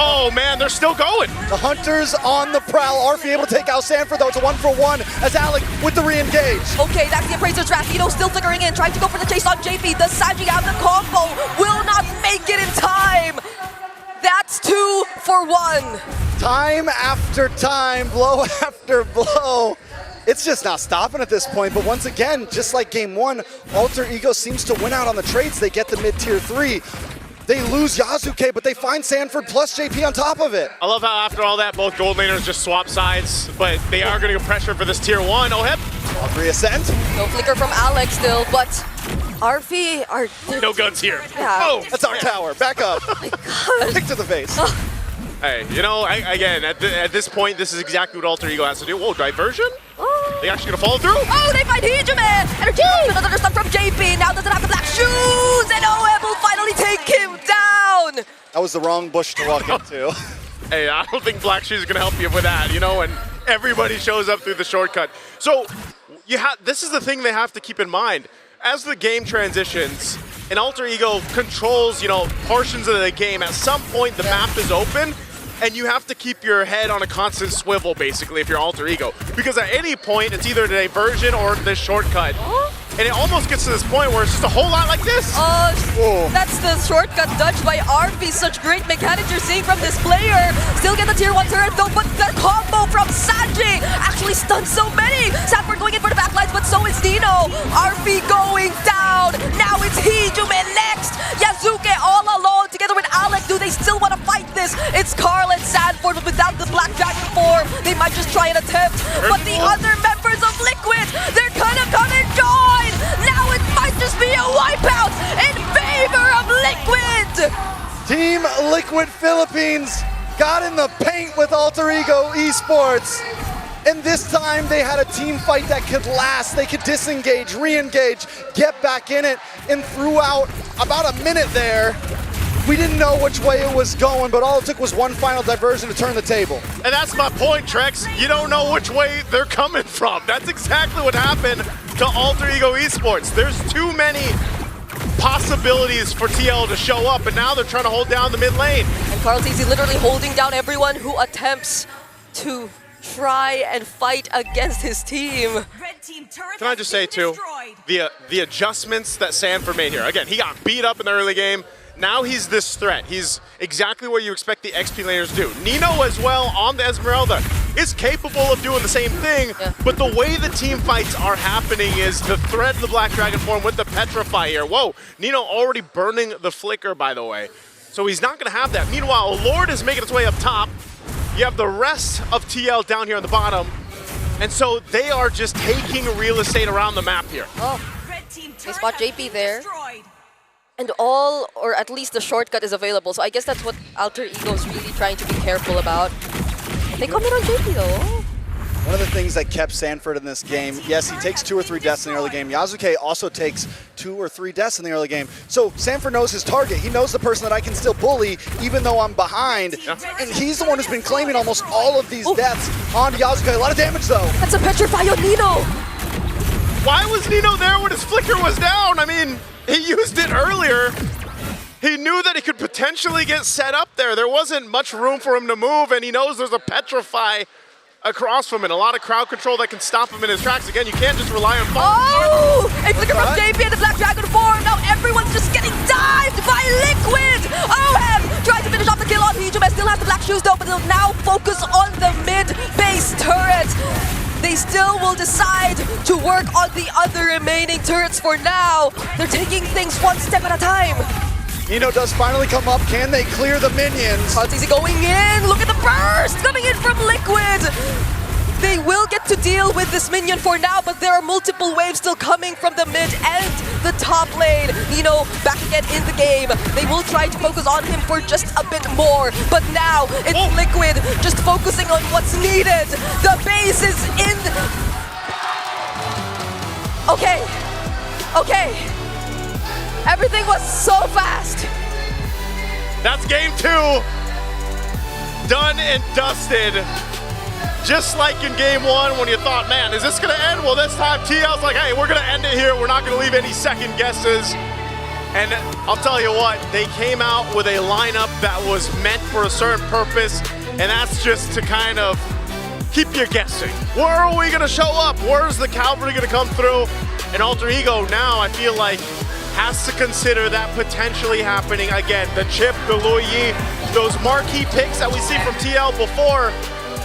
Oh man, they're still going. The Hunters on the prowl. Arfi able to take out Sanford, though. It's a 1-for-1 as Alec with the re-engage. Okay, that's the Appraiser's draft. Nino still flickering in, trying to go for the chase on JP. The Sanji out the combo will not make it in time. That's 2 for 1. Time after time, blow after blow. It's just not stopping at this point, but once again, just like game 1, Alter Ego seems to win out on the trades. They get the mid-tier 3. They lose Yasuke, but they find Sanford plus JP on top of it. I love how after all that, both gold laners just swap sides, but they are going to get pressure for this tier 1. Oh, hep. All 3 ascent. No flicker from Alex still, but RV are... No guns here. Yeah. Oh, that's our tower. Back up. Oh my God. Kick to the face. Hey, you know, again, at this point, this is exactly what Alter Ego has to do. Whoa, diversion? Oh. They actually gonna follow through? Oh, they find Hijume! Energy! Another stun from JP. Now doesn't have the black shoes, and OM will finally take him down. That was the wrong bush to walk into. Hey, I don't think Black Shoes is gonna help you with that, you know, and everybody shows up through the shortcut. So, this is the thing they have to keep in mind. As the game transitions, and Alter Ego controls, you know, portions of the game, at some point the map is open, and you have to keep your head on a constant swivel, basically, if you're Alter Ego. Because at any point, it's either the diversion or the shortcut. And it almost gets to this point where it's just a whole lot like this. That's the shortcut dodge by RP. Such great mechanics you're seeing from this player. Still get the tier 1 turret though, but the combo from Sanji actually stuns so many. Sanford going in for the backlines, but so is Dino. RP going down. Now it's Hijume next. Yasuke all alone together with Alec. Do they still want to fight this? It's Carl and Sanford, but without the Black Dragon form, they might just try and attempt. But the other members of Liquid, they're gonna come and join. Now it might just be a wipeout in favor of Liquid! Team Liquid Philippines got in the paint with Alter Ego Esports. And this time they had a team fight that could last. They could disengage, re-engage, get back in it, and throughout about a minute there, we didn't know which way it was going, but all it took was one final diversion to turn the table. And that's my point, Trex. You don't know which way they're coming from. That's exactly what happened to Alter Ego Esports. There's too many possibilities for TL to show up, and now they're trying to hold down the mid lane. And Carl TZ literally holding down everyone who attempts to try and fight against his team. Can I just say, too, the adjustments that Sanford made here. Again, he got beat up in the early game. Now he's this threat. He's exactly what you expect the XP laners to do. Nino as well on the Esmeralda is capable of doing the same thing, but the way the team fights are happening is the threat of the Black Dragon form with the Petrify here. Whoa, Nino already burning the Flicker, by the way. So he's not gonna have that. Meanwhile, Lord is making its way up top. You have the rest of TL down here on the bottom. And so they are just taking real estate around the map here. Oh, they spot JP there. And all, or at least the shortcut is available. So I guess that's what Alter Ego is really trying to be careful about. They come in on JP though. One of the things that kept Sanford in this game, yes, he takes 2 or 3 deaths in the early game. Yasuke also takes 2 or 3 deaths in the early game. So Sanford knows his target. He knows the person that I can still bully even though I'm behind. And he's the one who's been claiming almost all of these deaths on Yasuke. A lot of damage though. That's a Petrify on Nino. Why was Nino there when his Flicker was down? I mean, he used it earlier. He knew that he could potentially get set up there. There wasn't much room for him to move, and he knows there's a Petrify across from it. A lot of crowd control that can stop him in his tracks. Again, you can't just rely on fall. Oh! A Flicker from JP and the Black Dragon form. Now everyone's just getting dived by Liquid. OM tries to finish off the kill on Hijume. Still has the black shoes though, but they'll now focus on the mid-base turret. They still will decide to work on the other remaining turrets for now. They're taking things one step at a time. Nino does finally come up. Can they clear the minions? Easy going in. Look at the burst coming in from Liquid. They will get to deal with this minion for now, but there are multiple waves still coming from the mid and the top lane. Nino back again in the game. They will try to focus on him for just a bit more, but now it's Liquid just focusing on what's needed. The base is in. Okay. Everything was so fast. That's game 2. Done and dusted. Just like in game 1 when you thought, man, is this gonna end? Well, this time TL's like, hey, we're gonna end it here. We're not gonna leave any second guesses. And I'll tell you what, they came out with a lineup that was meant for a certain purpose, and that's just to kind of keep you guessing. Where are we gonna show up? Where's the cavalry gonna come through? And Alter Ego now, I feel like, has to consider that potentially happening again. The Chip, the Luyi, those marquee picks that we see from TL before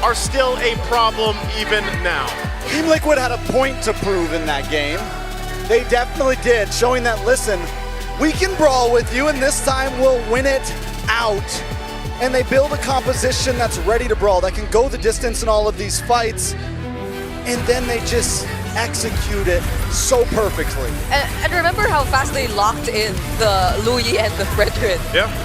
are still a problem even now. Team Liquid had a point to prove in that game. They definitely did, showing that, listen, we can brawl with you, and this time we'll win it out. And they build a composition that's ready to brawl, that can go the distance in all of these fights, and then they just execute it so perfectly. And remember how fast they locked in the Luyi and the Fredrin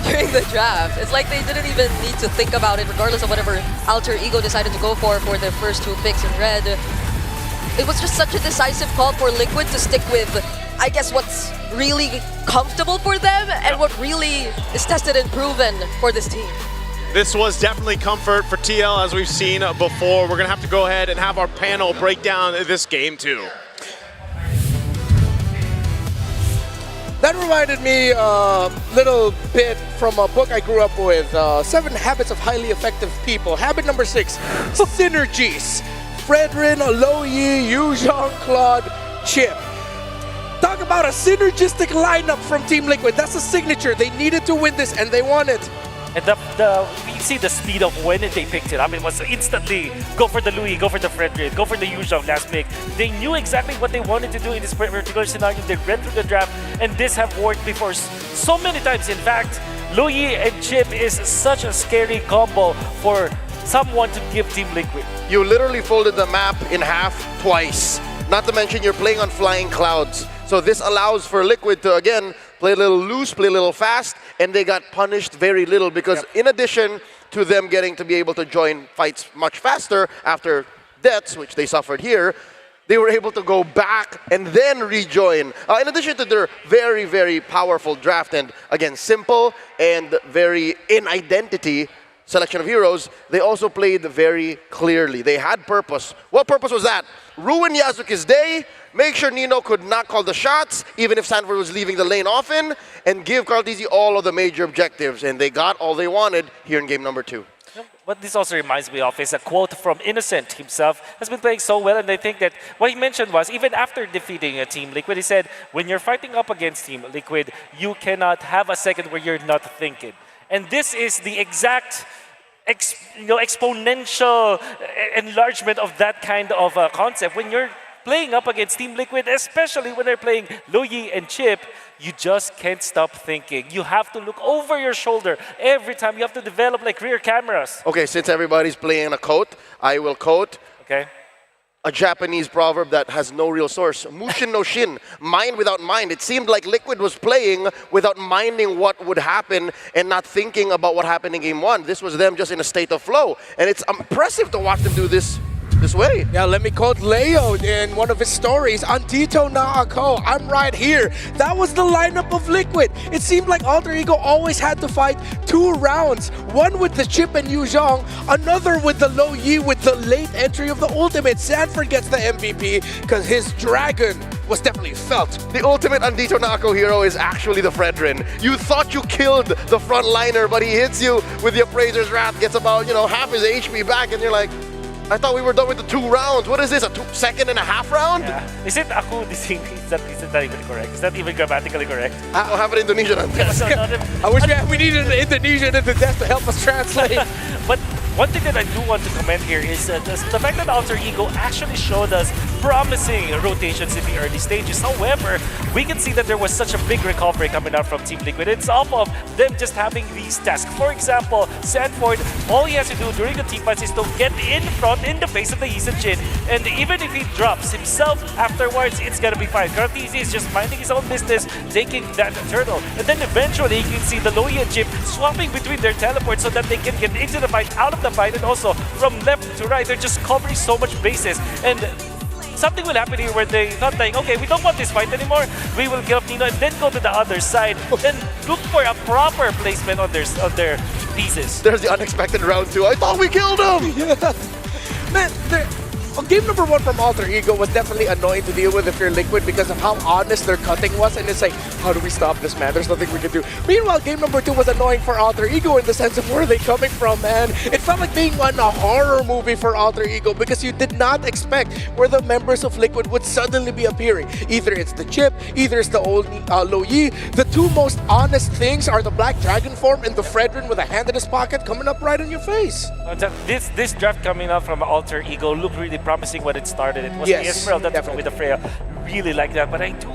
during the draft. It's like they didn't even need to think about it, regardless of whatever Alter Ego decided to go for their first 2 picks in red. It was just such a decisive call for Liquid to stick with, I guess, what's really comfortable for them and what really is tested and proven for this team. This was definitely comfort for TL, as we've seen before. We're gonna have to go ahead and have our panel break down this game too. That reminded me a little bit from a book I grew up with, 7 Habits of Highly Effective People. Habit number 6, synergies. Fredrin, Luyi, Yuzhong, Claude, Chip. Talk about a synergistic lineup from Team Liquid. That's a signature. They needed to win this, and they won it. And you see the speed of when they picked it up. It was instantly go for the Luyi, go for the Fredrin, go for the Yuzhong last pick. They knew exactly what they wanted to do in this particular scenario. They read through the draft, and this have worked before so many times. In fact, Luyi and Chip is such a scary combo for someone to give Team Liquid. You literally folded the map in half twice. Not to mention you're playing on flying clouds. So this allows for Liquid to, again, play a little loose, play a little fast, and they got punished very little because in addition to them getting to be able to join fights much faster after deaths, which they suffered here, they were able to go back and then rejoin. In addition to their very, very powerful draft and, again, simple and very in identity selection of heroes, they also played very clearly. They had purpose. What purpose was that? Ruin Yasuke's day, make sure Nino could not call the shots, even if Sanford was leaving the lane often, and give Carltese all of the major objectives. And they got all they wanted here in game number 2. What this also reminds me of is a quote from Innocent himself. Has been playing so well, and I think that what he mentioned was, even after defeating a Team Liquid, he said, when you're fighting up against Team Liquid, you cannot have a second where you're not thinking. And this is the exact exponential enlargement of that kind of concept. When you're playing up against Team Liquid, especially when they're playing Luyi and Chip, you just can't stop thinking. You have to look over your shoulder every time. You have to develop like rear cameras. Okay, since everybody's playing a quote, I will quote. Okay. A Japanese proverb that has no real source. Mushin no shin, mind without mind. It seemed like Liquid was playing without minding what would happen and not thinking about what happened in game 1. This was them just in a state of flow. And it's impressive to watch them do this way. Yeah, let me quote Leo in one of his stories. Andito na ako, I'm right here. That was the lineup of Liquid. It seemed like Alter Ego always had to fight 2 rounds. One with the Chip and Yuzhong, another with the Luyi with the late entry of the ultimate. Sanford gets the MVP because his dragon was definitely felt. The ultimate Andito na ako hero is actually the Fredrin. You thought you killed the frontliner, but he hits you with the Appraiser's Wrath, gets about, half his HP back, and you're like, I thought we were done with the 2 rounds. What is this, a 2.5 round? Yeah. Is it aku dising? Is that even correct? Is that even grammatically correct? I'll have an Indonesian on this. I wish we needed an Indonesian in the desk to help us translate. But one thing that I do want to comment here is the fact that Alter Ego actually showed us promising rotations in the early stages. However, we can see that there was such a big recovery coming out from Team Liquid. It's off of them just having these tasks. For example, Sanford, all he has to do during the team fights is to get in front in the face of the Yizan Jin, and even if he drops himself afterwards, it's gonna be fine. Carltese is just minding his own business, taking that turtle, and then eventually you can see the Luyi and Chip swapping between their teleports so that they can get into the fight, out of the fight, and also from left to right, they're just covering so much bases. And something will happen here where they thought like, okay, we don't want this fight anymore, we will give up Nino and then go to the other side and look for a proper placement on their pieces. There's the unexpected round 2. I thought we killed him! Yeah. Man, game number 1 from Alter Ego was definitely annoying to deal with if you're Liquid because of how honest their cutting was. And it's like, how do we stop this, man? There's nothing we can do. Meanwhile, game number 2 was annoying for Alter Ego in the sense of where are they coming from, man? It felt like being on a horror movie for Alter Ego because you did not expect where the members of Liquid would suddenly be appearing. Either it's the Chip, either it's the old Lo Yi. The two most honest things are the Black Dragon form and the Fredrin with a hand in his pocket coming up right in your face. This draft coming up from Alter Ego looked really promising when it started. It was Yes, the Esmeralda definitely. with the Freya. Really like that, but I do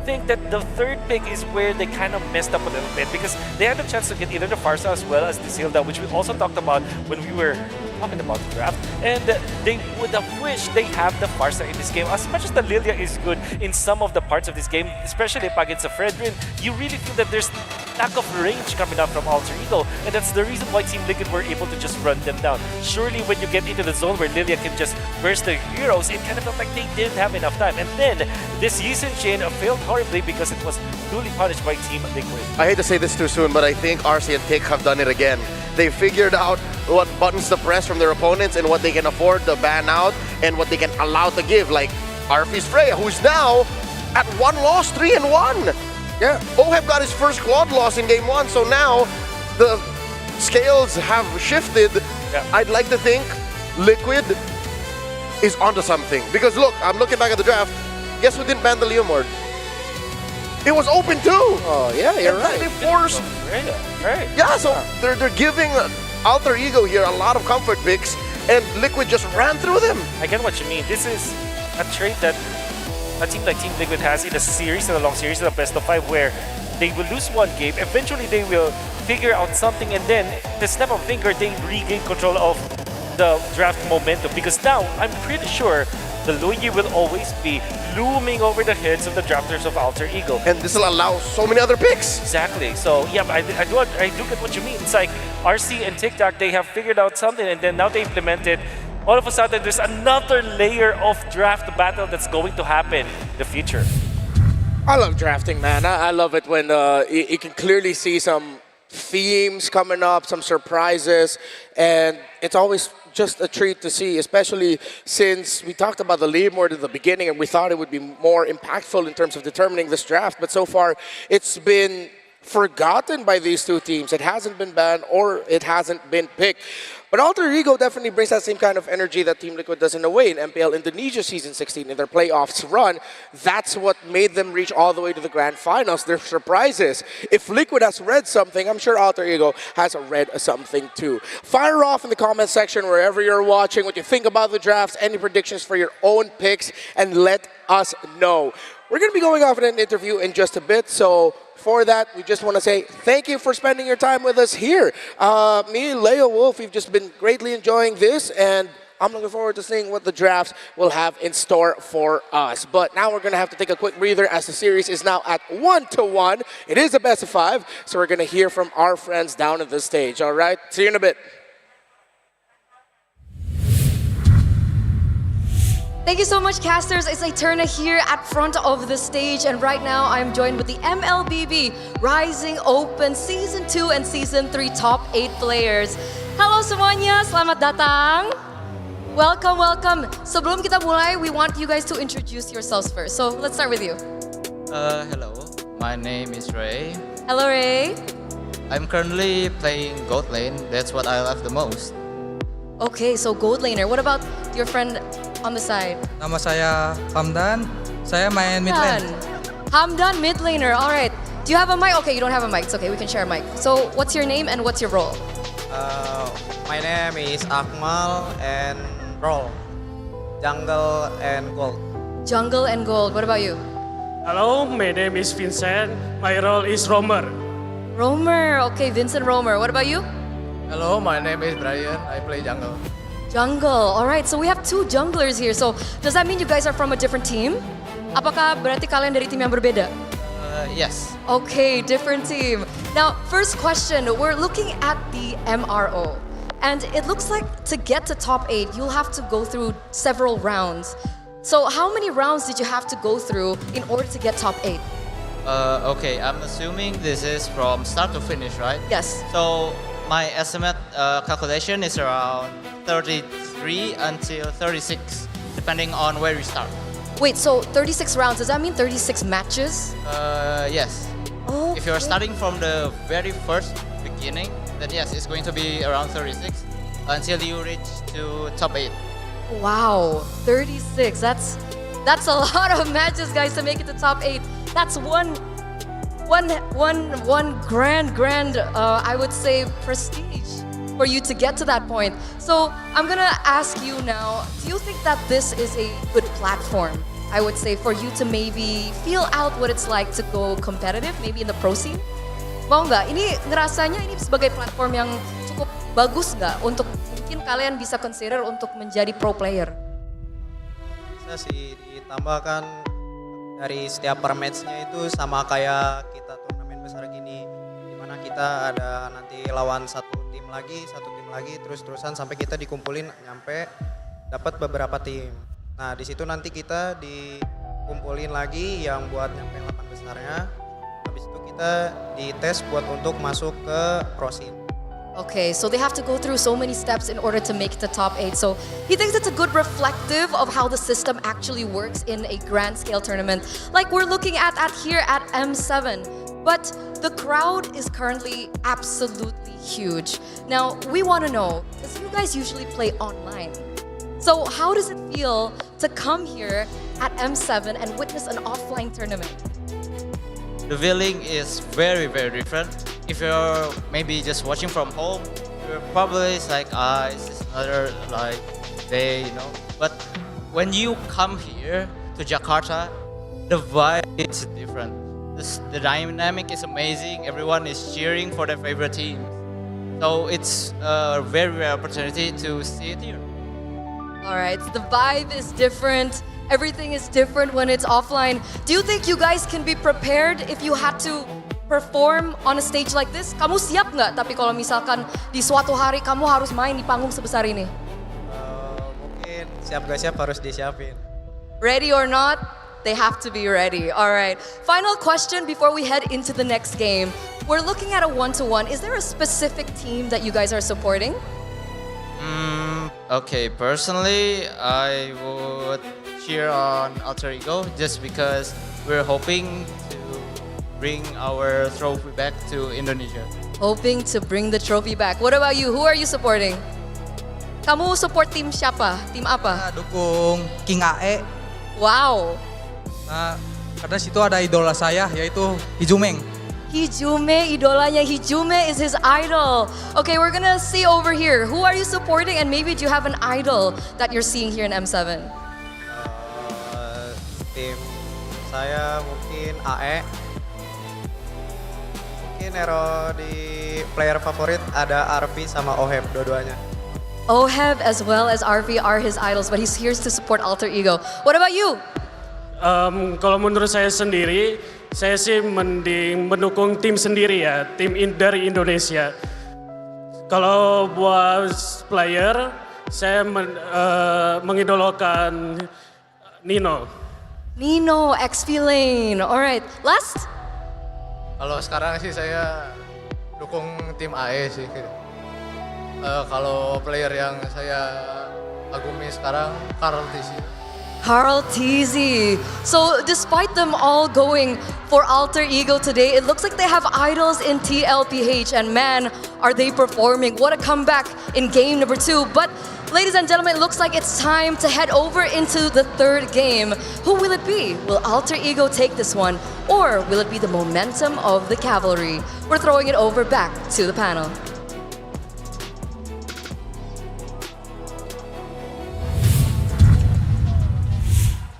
think that the third pick is where they kind of messed up a little bit because they had a chance to get either the Farsa as well as the Zilda, which we also talked about when we were talking about the draft. And they would have wished they have the Farsa in this game. As much as the Lilia is good in some of the parts of this game, especially against the Fredrin, you really feel that there's lack of range coming out from Alter Ego, and that's the reason why Team Liquid were able to just run them down. Surely when you get into the zone where Lilia can just burst the heroes, it kind of felt like they didn't have enough time. And then this Yisun chain failed horribly because it was duly punished by Team Liquid. I hate to say this too soon, but I think RC and Tick have done it again. They figured out what buttons to press from their opponents and what they can afford to ban out and what they can allow to give. Like Arfi's Freya, who's now at 1 loss, 3-1. Yeah, Oheb got his first quad loss in game 1, so now the scales have shifted. Yeah. I'd like to think Liquid is onto something. Because look, I'm looking back at the draft. Guess who didn't ban the Leomord? It was open too. Oh, yeah, you're And right. They forced. Right. Yeah, so they're giving Alter Ego here a lot of comfort picks, and Liquid just ran through them. I get what you mean. This is a trait that a team like Team Liquid has in a series, in a long series, in a best of 5, where they will lose one game, eventually they will figure out something, and then the snap of a finger, they regain control of the draft momentum. Because now, I'm pretty sure the Luigi will always be looming over the heads of the drafters of Alter Ego. And this will allow so many other picks. Exactly. So, yeah, I do get what you mean. It's like RC and TikTok, they have figured out something, and then now they implement it. All of a sudden, there's another layer of draft battle that's going to happen in the future. I love drafting, man. I love it when you can clearly see some themes coming up, some surprises, and it's always just a treat to see, especially since we talked about the leaderboard at the beginning and we thought it would be more impactful in terms of determining this draft, but so far it's been forgotten by these two teams. It hasn't been banned or it hasn't been picked. But Alter Ego definitely brings that same kind of energy that Team Liquid does in a way in MPL Indonesia Season 16 in their playoffs run. That's what made them reach all the way to the grand finals. Their surprises. If Liquid has read something, I'm sure Alter Ego has read something too. Fire off in the comment section wherever you're watching what you think about the drafts, any predictions for your own picks, and let us know. We're going to be going off in an interview in just a bit, so for that, we just want to say thank you for spending your time with us here. Me, Leo Wolf, we've just been greatly enjoying this, and I'm looking forward to seeing what the drafts will have in store for us. But now we're going to have to take a quick breather as the series is now at 1-1. It is a best of 5, so we're going to hear from our friends down at the stage, all right? See you in a bit. Thank you so much, casters. It's Eterna here at front of the stage, and right now I'm joined with the MLBB Rising Open Season 2 and Season 3 Top 8 players. Halo semuanya, selamat datang. Welcome, welcome. Sebelum kita mulai, we want you guys to introduce yourselves first. So let's start with you. Hello, my name is Ray. Hello, Ray. I'm currently playing gold lane. That's what I love the most. Okay, so gold laner. What about your friend on the side? Nama saya Hamdan. Saya main mid lane. Hamdan, mid laner. All right. Do you have a mic? Okay, you don't have a mic. It's okay. We can share a mic. So, what's your name and what's your role? My name is Akmal and role jungle and gold. Jungle and gold. What about you? Hello, my name is Vincent. My role is roamer. Roamer. Okay, Vincent Roamer. What about you? Hello, my name is Brian. I play jungle. Jungle. All right. So we have two junglers here. So does that mean you guys are from a different team? Apakah berarti kalian dari tim yang berbeda? Yes. Okay, different team. Now, first question. We're looking at the MRO. And it looks like to get to top 8, you'll have to go through several rounds. So how many rounds did you have to go through in order to get top 8? Okay, I'm assuming this is from start to finish, right? Yes. So my estimate calculation is around 33 until 36, depending on where we start. Wait, so 36 rounds, does that mean 36 matches? Yes. If you're starting from the very first beginning, then yes, it's going to be around 36 until you reach to top 8. Wow, 36. That's a lot of matches, guys, to make it to top 8. That's one grand, I would say, prestige for you to get to that point. So I'm gonna ask you now, do you think that this is a good platform, I would say, for you to maybe feel out what it's like to go competitive, maybe in the pro scene? Mau nggak? Ini ngerasanya ini sebagai platform yang cukup bagus nggak untuk mungkin kalian bisa consider untuk menjadi pro player? Bisa sih, ditambahkan dari setiap per match-nya itu sama kayak kita turnamen besar gini, dimana kita ada nanti lawan satu tim lagi, terus-terusan sampai kita dikumpulin nyampe dapat beberapa tim. Nah di situ nanti kita dikumpulin lagi yang buat nyampe 8 besarnya. Habis itu kita dites buat untuk masuk ke pro scene. Okay, so they have to go through so many steps in order to make the top 8. So he thinks it's a good reflective of how the system actually works in a grand scale tournament, like we're looking at here at M7. But the crowd is currently absolutely huge. Now, we want to know, because you guys usually play online. So how does it feel to come here at M7 and witness an offline tournament? The feeling is very, very different. If you're maybe just watching from home, you're probably like, it's just another day, you know. But when you come here to Jakarta, the vibe is different. The dynamic is amazing. Everyone is cheering for their favorite team. So it's a very rare opportunity to see it here. All right, so the vibe is different. Everything is different when it's offline. Do you think you guys can be prepared if you had to perform on a stage like this? Kamu siap nggak? Tapi kalau misalkan di suatu hari kamu harus main di panggung sebesar ini? Mungkin siap gak siap harus disiapin. Ready or not, they have to be ready. All right. Final question before we head into the next game. We're looking at a 1-to-1. Is there a specific team that you guys are supporting? Okay, personally, I would cheer on Alter Ego just because we're hoping to bring our trophy back to Indonesia. Hoping to bring the trophy back. What about you? Who are you supporting? Kamu support tim siapa? Tim apa? Dukung King AE. Wow. Nah, karena situ ada idola saya yaitu Hijumeng. Hijume, idolanya Hijume is his idol. Okay, we're gonna see over here. Who are you supporting, and maybe do you have an idol that you're seeing here in M7? Tim saya mungkin AE. Mungkin Nero di player favorit ada RV sama Oheb dua-duanya. Oheb as well as RV are his idols, but he's here to support Alter Ego. What about you? Kalau menurut saya sendiri, saya sih mending mendukung tim sendiri ya, dari Indonesia. Kalau buat player, saya mengidolakan Nino. Nino, X-Feeling. Alright, last? Kalau sekarang sih saya dukung tim AE sih. Kalau player yang saya agumi sekarang, Karl TC. Carl TZ. So despite them all going for Alter Ego today, it looks like they have idols in TLPH, and man, are they performing. What a comeback in game number 2. But ladies and gentlemen, it looks like it's time to head over into the third game. Who will it be? Will Alter Ego take this one? Or will it be the momentum of the cavalry? We're throwing it over back to the panel.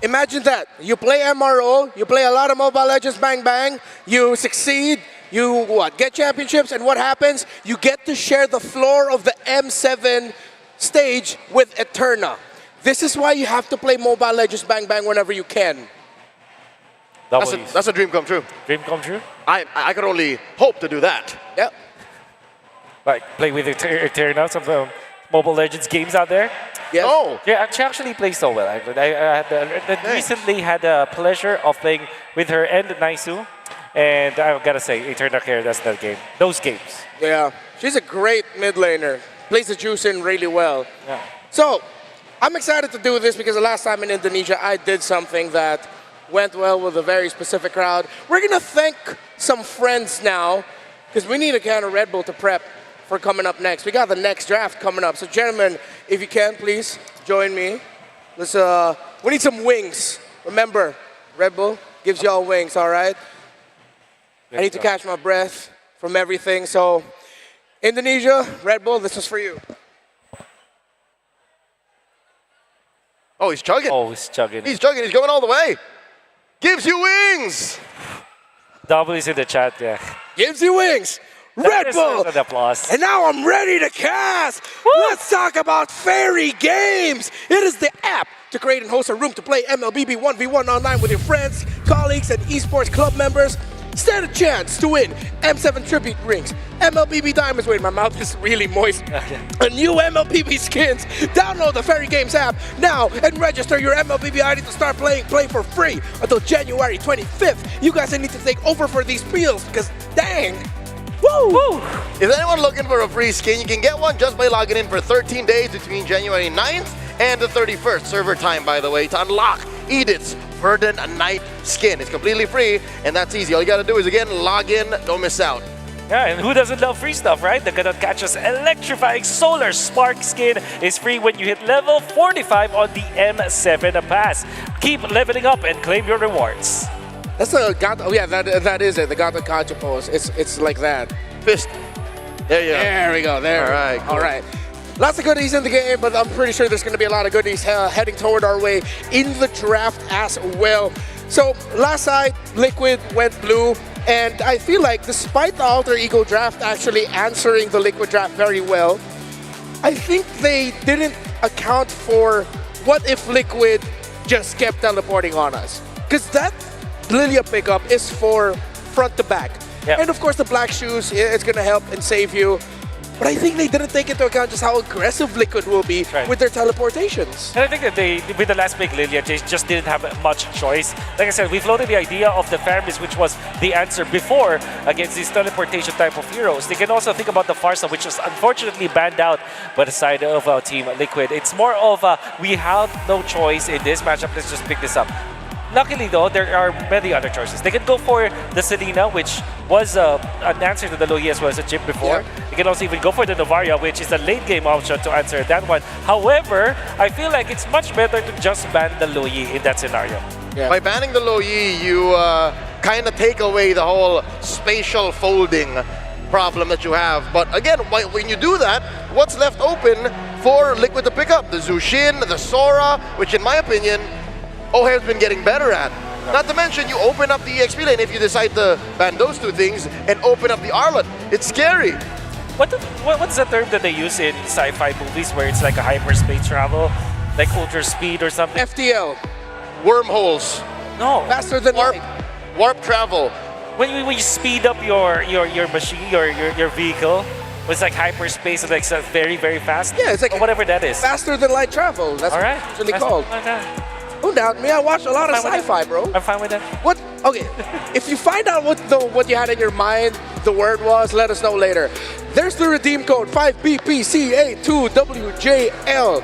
Imagine that. You play MRO, you play a lot of Mobile Legends Bang Bang, you succeed, you get championships, and what happens? You get to share the floor of the M7 stage with Eterna. This is why you have to play Mobile Legends Bang Bang whenever you can. That's a dream come true. Dream come true? I could only hope to do that. Yep. Like play with Eterna, some of the Mobile Legends games out there? Yes. Oh. Yeah, she actually plays so well. I recently had the pleasure of playing with her and Naisu. And I've got to say, Eterna carried us that game. Those games. Yeah. She's a great mid laner. Plays the juice in really well. Yeah. So, I'm excited to do this because the last time in Indonesia, I did something that went well with a very specific crowd. We're going to thank some friends now because we need a can of Red Bull to prep for coming up next. We got the next draft coming up. So gentlemen, if you can, please join me. Let's, we need some wings. Remember, Red Bull gives y'all wings, all right? I need to catch my breath from everything. So Indonesia, Red Bull, this is for you. Oh, he's chugging. Oh, he's chugging. He's chugging. He's going all the way. Gives you wings. W's in the chat, yeah. Gives you wings. Red Bull. An applause. And now I'm ready to cast. Let's talk about Fairy Games. It is the app to create and host a room to play MLBB 1v1 online with your friends, colleagues, and esports club members. Stand a chance to win M7 Tribute Rings, MLBB Diamonds. Wait, my mouth is really moist. A new MLBB skins. Download the Fairy Games app now and register your MLBB ID to start playing. Play for free until January 25th. You guys need to take over for these spiels because dang. Woo! If anyone looking for a free skin, you can get one just by logging in for 13 days between January 9th and the 31st. Server time, by the way, to unlock Edith's Verdant Night skin. It's completely free, and that's easy. All you gotta do is, again, log in, don't miss out. Yeah, and who doesn't love free stuff, right? The Ganot Catch's electrifying Solar Spark skin is free when you hit level 45 on the M7 Pass. Keep leveling up and claim your rewards. That's a Gata. Oh yeah, that is it. The Gata Kacha pose. It's like that. Fist. There you go. There we go. There. All right. Cool. All right. Lots of goodies in the game, but I'm pretty sure there's going to be a lot of goodies heading toward our way in the draft as well. So last night, Liquid went blue, and I feel like despite the Alter Ego draft actually answering the Liquid draft very well, I think they didn't account for what if Liquid just kept teleporting on us. Because that Lilia pickup is for front to back. Yep. And of course the black shoes, it's going to help and save you. But I think they didn't take into account just how aggressive Liquid will be with their teleportations. And I think that with the last pick, Lilia, they just didn't have much choice. Like I said, we floated the idea of the Faramis, which was the answer before against these teleportation type of heroes. They can also think about the Farsa, which was unfortunately banned out by the side of Team Liquid. It's more of we have no choice in this matchup, let's just pick this up. Luckily, though, there are many other choices. They can go for the Selena, which was an answer to the Loyi as well as a chip before. Yeah. They can also even go for the Novaria, which is a late-game option to answer that one. However, I feel like it's much better to just ban the Loyi in that scenario. Yeah. By banning the Loyi, you kind of take away the whole spatial folding problem that you have. But again, when you do that, what's left open for Liquid to pick up? The Zushin, the Sora, which in my opinion, O'Hare's been getting better at. Not to mention, you open up the EXP lane if you decide to ban those two things and open up the Arlot. It's scary. What's the term that they use in sci-fi movies where it's like a hyperspace travel? Like ultra speed or something? FTL. Wormholes. No. Faster than light. Warp travel. When you speed up your machine, your vehicle, it's like hyperspace, like so very, very fast. Yeah, it's like whatever that is. Faster than light travel. That's what it's usually called. Don't doubt me, I watch a lot of sci-fi, bro. I'm fine with that. What? Okay, if you find out what you had in your mind, the word was, let us know later. There's the redeem code 5BPCA2WJL.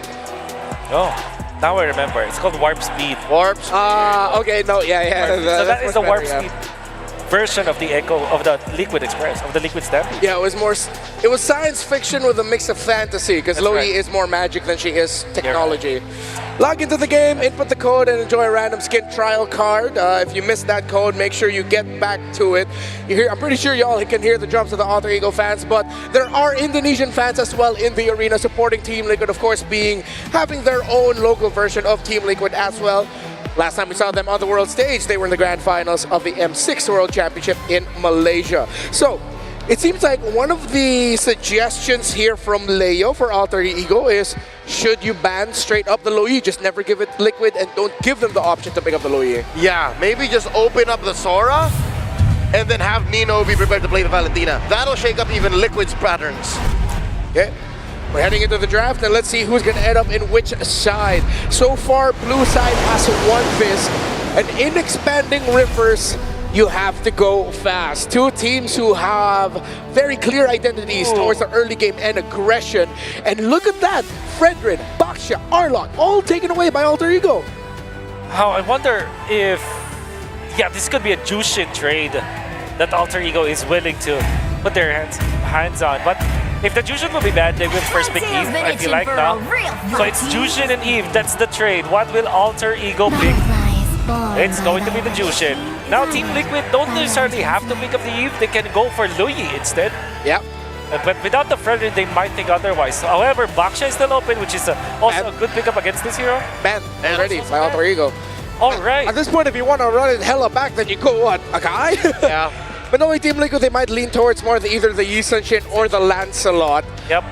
Oh, now I remember. It's called warp speed. Warp speed. Okay, no, yeah. So that is the warp speed version of the Echo of the Liquid Express, of the Liquid Stampede. Yeah, it was science fiction with a mix of fantasy, because Loyi is more magic than she is technology. Log into the game, input the code, and enjoy a random skin trial card. If you missed that code, make sure you get back to it. I'm pretty sure y'all can hear the drums of the Alter Ego fans, but there are Indonesian fans as well in the arena supporting Team Liquid, of course, having their own local version of Team Liquid as well. Last time we saw them on the world stage, they were in the grand finals of the M6 World Championship in Malaysia. So, it seems like one of the suggestions here from Leo for Alter Ego is, should you ban straight up the Loyi, just never give it Liquid and don't give them the option to pick up the Loyi. Yeah, maybe just open up the Sora and then have Nino be prepared to play the Valentina. That'll shake up even Liquid's patterns. Okay. We're heading into the draft, and let's see who's going to end up in which side. So far, blue side has one Fizz, and in expanding rivers, you have to go fast. Two teams who have very clear identities towards the early game and aggression. And look at that, Fredrin, Baksha, Arlot, all taken away by Alter Ego. How I wonder if yeah, this could be a Jushin trade that Alter Ego is willing to put their hands on. But if the Jushin will be bad, they will first pick Eve, I feel like now. So it's Jushin and Eve, that's the trade. What will Alter Ego pick? It's going to be the Jushin. Now Team Liquid don't necessarily have to pick up the Eve, they can go for Luyi instead. Yep. But without the Fredrin, they might think otherwise. However, Baksha is still open, which is also a good pickup against this hero. Man, already by Alter Ego. All right. At this point, if you want to run it hella back, then you go what? A guy? Yeah. But knowing Team Liquid, they might lean towards more either the Yi Sun-Shin or the Lancelot. Yep.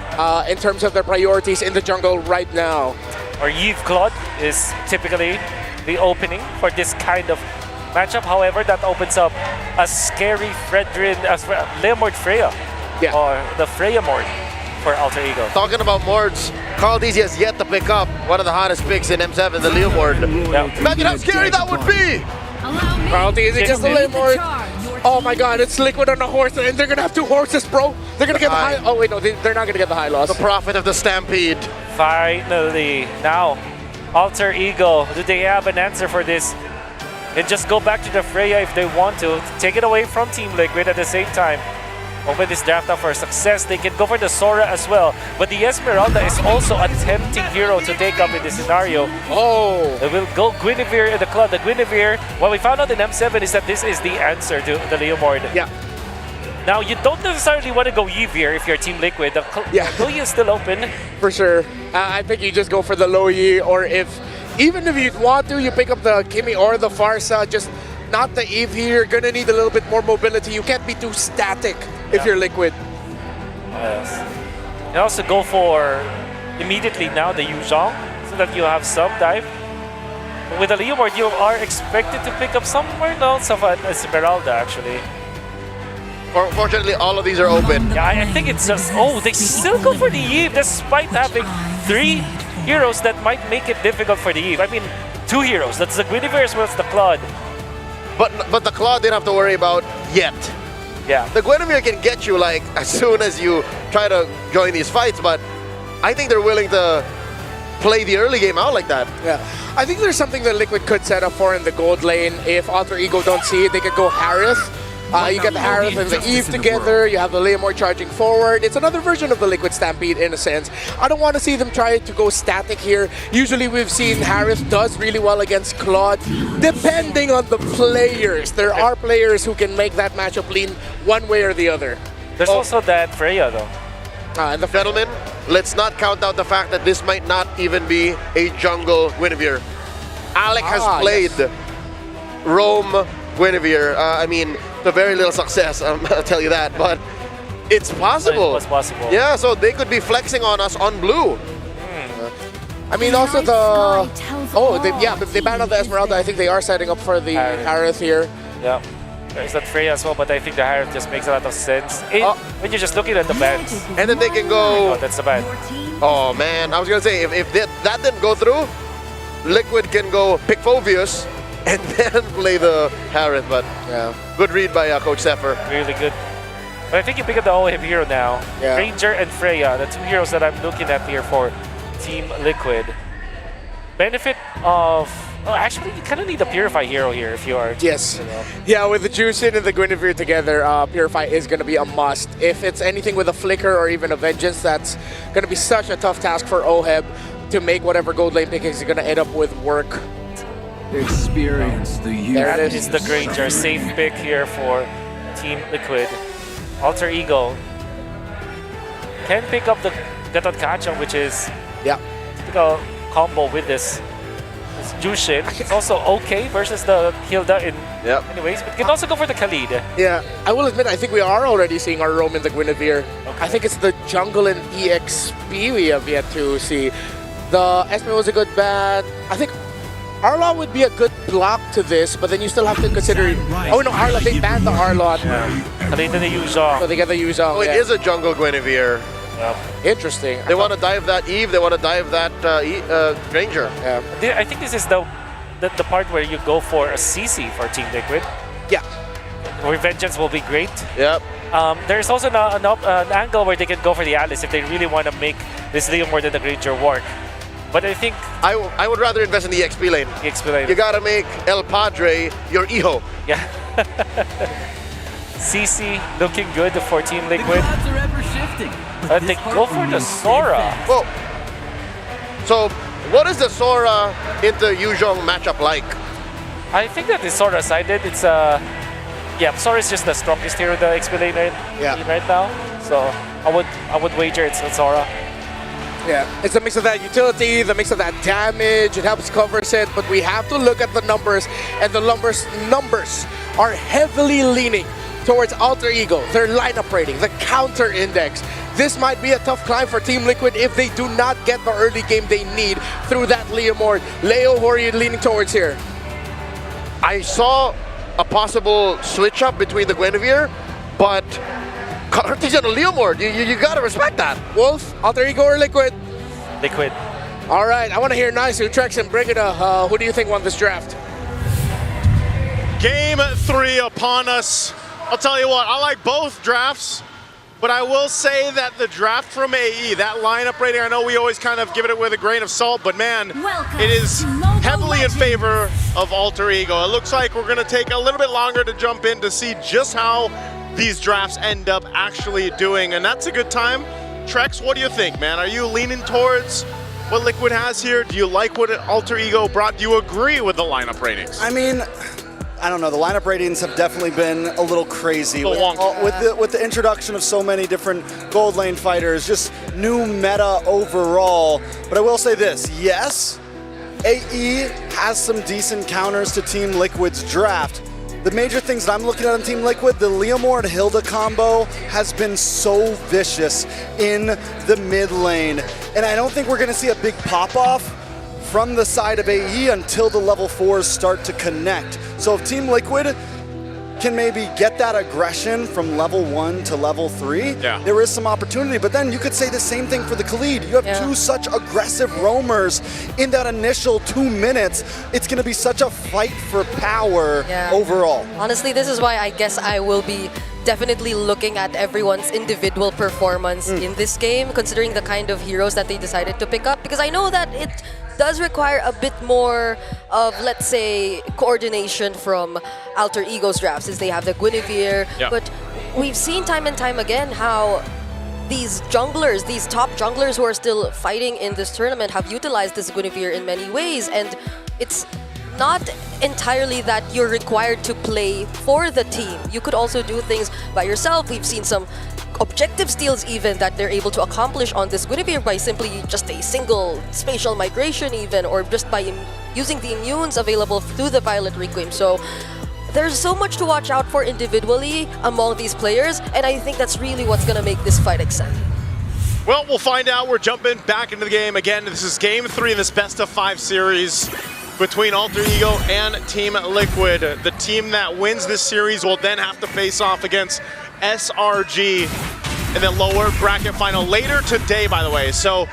In terms of their priorities in the jungle right now. Or Yves Claude is typically the opening for this kind of matchup. However, that opens up a scary Fredrin, Leomord Freya. Yeah. Or the Freya Mord for Alter Ego. Talking about Mords, Carl Dizzy has yet to pick up one of the hottest picks in M7, the Leomord. Yeah. Imagine how scary that would be! Carl Dizzy gets the Leomord. Oh my god, it's Liquid on a horse, and they're gonna have 2 horses, bro. They're gonna get the high. Oh wait, no, they're not gonna get the high loss. The prophet of the Stampede. Finally. Now, Alter Ego, do they have an answer for this? And just go back to the Freya if they want to. Take it away from Team Liquid at the same time. Open this draft up for success. They can go for the Sora as well. But the Esmeralda is also a tempting hero to take up in this scenario. Oh! They will go Guinevere in the club. The Guinevere, what we found out in M7 is that this is the answer to the Leomord. Yeah. Now, you don't necessarily want to go Eve here if you're Team Liquid. The Luyi is still open. For sure. I think you just go for the Luyi, or even if you want to, you pick up the Kimi or the Farsa. Just not the Eve here. You're gonna need a little bit more mobility. You can't be too static if you're Liquid. Yes. You also go for immediately now the Yu Zhong so that you have some dive. But with the Leomord, you are expected to pick up somewhere else of an Esmeralda actually. Fortunately, all of these are open. Yeah, I think it's just, oh, they still go for the Eve despite having 3 heroes that might make it difficult for the Eve. I mean, 2 heroes. That's the Guinevere as well as the Claude. But the Claude they don't have to worry about yet. Yeah. The Guinevere can get you like as soon as you try to join these fights, but I think they're willing to play the early game out like that. Yeah. I think there's something that Liquid could set up for in the gold lane. If Alter Ego don't see it, they could go Harith. You get the Harith and the Eve together, you have the Leomord charging forward. It's another version of the Liquid Stampede in a sense. I don't want to see them try to go static here. Usually we've seen Harith does really well against Claude, depending on the players. There are players who can make that matchup lean one way or the other. There's also that Freya though. And the gentlemen, let's not count out the fact that this might not even be a jungle Guinevere. Alec has played Rome Guinevere. I mean, to very little success, I'll tell you that, but it's possible. It was possible. Yeah, so they could be flexing on us on blue. I mean, also the... Oh, they banned out the Esmeralda. I think they are setting up for the Harith here. Yeah. There's that Freya as well, but I think the Harith just makes a lot of sense. When you're just looking at the bans. And then they can go... Oh, that's the ban. Oh, man. I was going to say, if that didn't go through, Liquid can go pick Phoveus and then play the Harith, but yeah, good read by Coach Sepher. Really good. But I think you pick up the all-hip hero now. Yeah. Ranger and Freya, the 2 heroes that I'm looking at here for Team Liquid. Benefit of... Oh, actually, you kind of need a Purify hero here if you are... Yes. Yeah, with the Jushin and the Guinevere together, Purify is going to be a must. If it's anything with a Flicker or even a Vengeance, that's going to be such a tough task for Oheb to make whatever gold lane pick is going to end up with work. Experience the youth. That is the Granger. Safe pick here for Team Liquid. Alter Ego can pick up the Gatot Kachang, which is typical combo with this Jushin. It's also okay versus the Hilda in anyways, but can also go for the Khalid. Yeah, I will admit, I think we are already seeing our roam in the Guinevere. I think it's the jungle and EXP we have yet to see. The Esme was a good ban. I think Arlot would be a good block to this, but then you still have to consider... Oh no, Arlot, they banned the Arlot. Khalid and the Yu Zhong. So they get the Yu Zhong. Oh, it is a jungle Guinevere. Interesting. They want to dive that Eve, they want to dive that Granger. Yeah. I think this is the part where you go for a CC for Team Liquid. Yeah. Where Vengeance will be great. Yep. There's also an angle where they can go for the Alice if they really want to make this Leomord and the Granger work. But I think I would rather invest in the EXP lane. EXP lane. You gotta make El Padre your Iho. Yeah. CC looking good for Team Liquid. Are ever shifting. They go for the Sora. Well, so what is the Sora into Yuzhong matchup like? I think that the Sora sided. It's Sora is just the strongest hero in the XP lane right now. So I would wager it's Sora. Yeah, it's a mix of that utility, the mix of that damage, it helps covers it, but we have to look at the numbers, and the numbers are heavily leaning towards Alter Ego, their lineup rating, the counter index. This might be a tough climb for Team Liquid if they do not get the early game they need through that Leomord. Leo, who are you leaning towards here? I saw a possible switch up between the Guinevere, but Artisan and Leomord, you gotta respect that. Wolf, Alter Ego or Liquid? Liquid. All right, I want to hear nice Utrecht and Brigida. Who do you think won this draft? Game 3 upon us. I'll tell you what, I like both drafts, but I will say that the draft from AE, that lineup rating, I know we always kind of give it with a grain of salt, but man, it is heavily in favor of Alter Ego. It looks like we're going to take a little bit longer to jump in to see just how these drafts end up actually doing, and that's a good time. Trex, what do you think, man? Are you leaning towards what Liquid has here? Do you like what Alter Ego brought? Do you agree with the lineup ratings? I mean, I don't know. The lineup ratings have definitely been a little crazy with the introduction of so many different gold lane fighters, just new meta overall. But I will say this, yes, AE has some decent counters to Team Liquid's draft. The major things that I'm looking at on Team Liquid, the Leomord-Hilda combo has been so vicious in the mid lane. And I don't think we're going to see a big pop-off from the side of AE until the level 4s start to connect. So if Team Liquid can maybe get that aggression from level 1 to level 3, there is some opportunity. But then you could say the same thing for the Khalid. You have two such aggressive roamers in that initial 2 minutes. It's going to be such a fight for power overall. Honestly, this is why I guess I will be definitely looking at everyone's individual performance in this game, considering the kind of heroes that they decided to pick up, because I know that it does require a bit more of, let's say, coordination from Alter Ego's drafts, since they have the Guinevere. But we've seen time and time again how these junglers, these top junglers who are still fighting in this tournament, have utilized this Guinevere in many ways, and it's not entirely that you're required to play for the team. You could also do things by yourself. We've seen some objective steals even that they're able to accomplish on this Guinevere by simply just a single spatial migration even, or just by using the immunes available through the Violet Requiem. So there's so much to watch out for individually among these players, and I think that's really what's gonna make this fight exciting. Well, we'll find out. We're jumping back into the game again. This is game 3 in this best of 5 series between Alter Ego and Team Liquid. The team that wins this series will then have to face off against SRG in the lower bracket final later today, by the way. So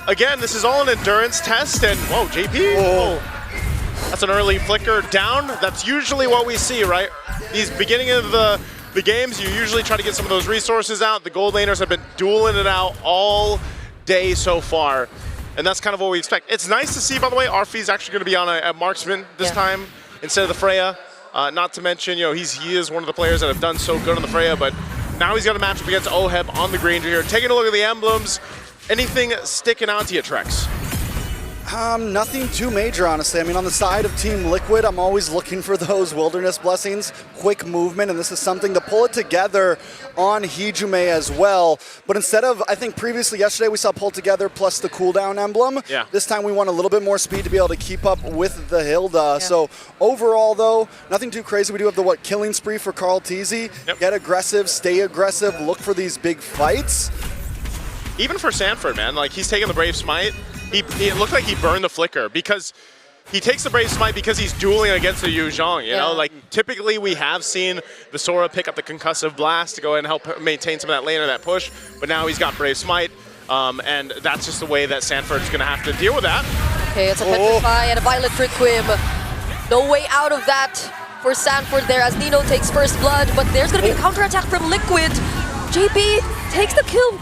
again, this is all an endurance test, and whoa, JP, that's an early flicker down. That's usually what we see, right? These beginning of the games, you usually try to get some of those resources out. The gold laners have been dueling it out all day so far, and that's kind of what we expect. It's nice to see, by the way, Arfi's actually going to be on a marksman this time instead of the Freya. Not to mention, you know, he is one of the players that have done so good on the Freya, but now he's got a matchup against Oheb on the green here. Taking a look at the emblems, anything sticking out to you, Trex? Nothing too major, honestly. I mean, on the side of Team Liquid, I'm always looking for those wilderness blessings, quick movement, and this is something to pull it together on Hijume as well. But instead of, I think previously yesterday we saw pull together plus the cooldown emblem. This time we want a little bit more speed to be able to keep up with the Hilda. So overall, though, nothing too crazy. We do have the killing spree for Carl Teasy. Get aggressive, stay aggressive, look for these big fights. Even for Sanford, man, like he's taking the Brave Smite. It looked like he burned the flicker because he takes the Brave Smite because he's dueling against the Yu Zhang, you know? Like, typically we have seen the Sora pick up the Concussive Blast to go ahead and help maintain some of that lane or that push, but now he's got Brave Smite, and that's just the way that Sanford's going to have to deal with that. Okay, it's a Petrify and a Violet Requiem. No way out of that for Sanford there as Nino takes first blood, but there's going to be a counterattack from Liquid. JP takes the kill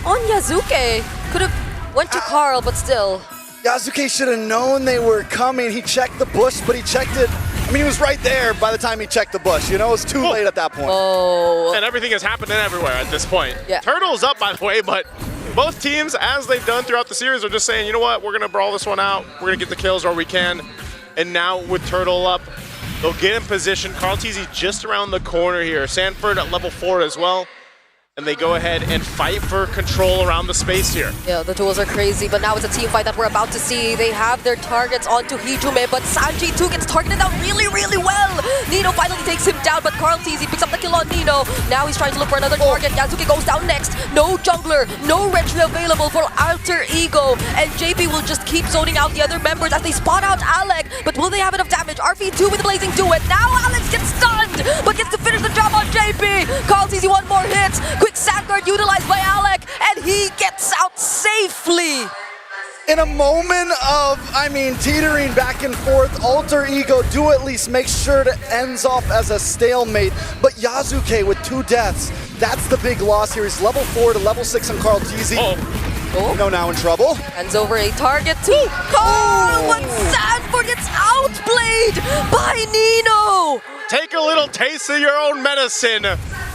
on Yazuke. Could have went to Carl, but still. Yasuke should have known they were coming. He checked the bush, but he checked it. I mean, he was right there by the time he checked the bush. You know, it was too late at that point. Oh. And everything is happening everywhere at this point. Yeah. Turtle's up, by the way, but both teams, as they've done throughout the series, are just saying, you know what, we're going to brawl this one out. We're going to get the kills where we can. And now with Turtle up, they'll get in position. Carlteasy just around the corner here. Sanford at level 4 as well. And they go ahead and fight for control around the space here. Yeah, the duels are crazy, but now it's a team fight that we're about to see. They have their targets onto Hijume, but Sanji too gets targeted down really, really well. Nino finally takes him down, but Carlteasy picks up the kill on Nino. Now he's trying to look for another target. Yasuke goes down next. No jungler, no retry available for Alter Ego. And JP will just keep zoning out the other members as they spot out Alec. But will they have enough damage? RV2 with the blazing duet. Now Alex gets stunned, but gets to finish the job on JP. Carlteasy 1 more hit. Quick sandguard utilized by Alec, and he gets out safely. In a moment of, teetering back and forth, Alter Ego do at least make sure it ends off as a stalemate. But Yasuke with 2 deaths, that's the big loss here. He's level 4 to level 6 on Carlteasy. No, now in trouble. Hands over a target to Carl, but Sanford gets outplayed by Nino. Take a little taste of your own medicine,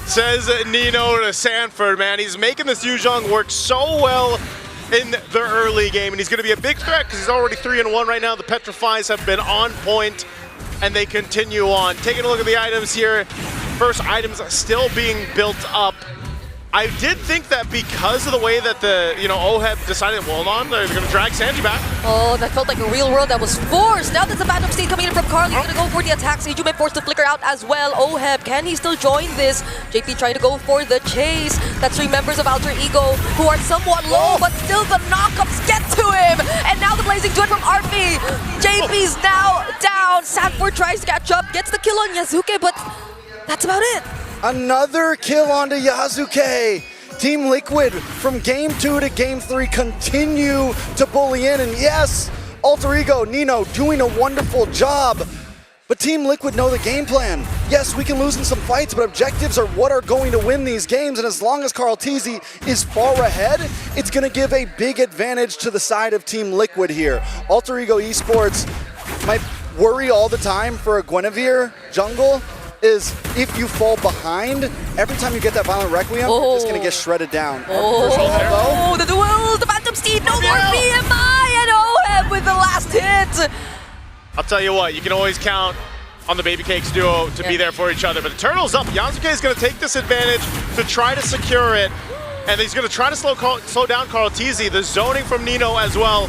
says Nino to Sanford, man. He's making this Yuzhong work so well in the early game, and he's going to be a big threat because he's already 3-1 right now. The Petrifies have been on point, and they continue on. Taking a look at the items here. First items still being built up. I did think that because of the way that the, OHEB decided, well, hold on, they're going to drag Sanji back. Oh, that felt like a real world that was forced. Now there's a Phantom Steed coming in from Carl. He's going to go for the attack. Hijume forced to flicker out as well. OHEB, can he still join this? JP trying to go for the chase. That's 3 members of Alter Ego who are somewhat low, but still the knockups get to him. And now the blazing duet from RP. JP's now down. Sanford tries to catch up, gets the kill on Yasuke, but that's about it. Another kill onto Yasuke. Team Liquid from game 2 to game 3 continue to bully in. And yes, Alter Ego, Nino doing a wonderful job. But Team Liquid know the game plan. Yes, we can lose in some fights, but objectives are what are going to win these games. And as long as Carlteasy is far ahead, it's going to give a big advantage to the side of Team Liquid here. Alter Ego Esports might worry all the time for a Guinevere jungle is if you fall behind, every time you get that Violent Requiem, you're just going to get shredded down. The duel, the Phantom Steed, no more BMI, and OHEB with the last hit. I'll tell you what, you can always count on the Baby Cakes duo to be there for each other. But the Turtle's up. Yasuke is going to take this advantage to try to secure it. And he's going to try to slow down Carlteasy. The zoning from Nino as well.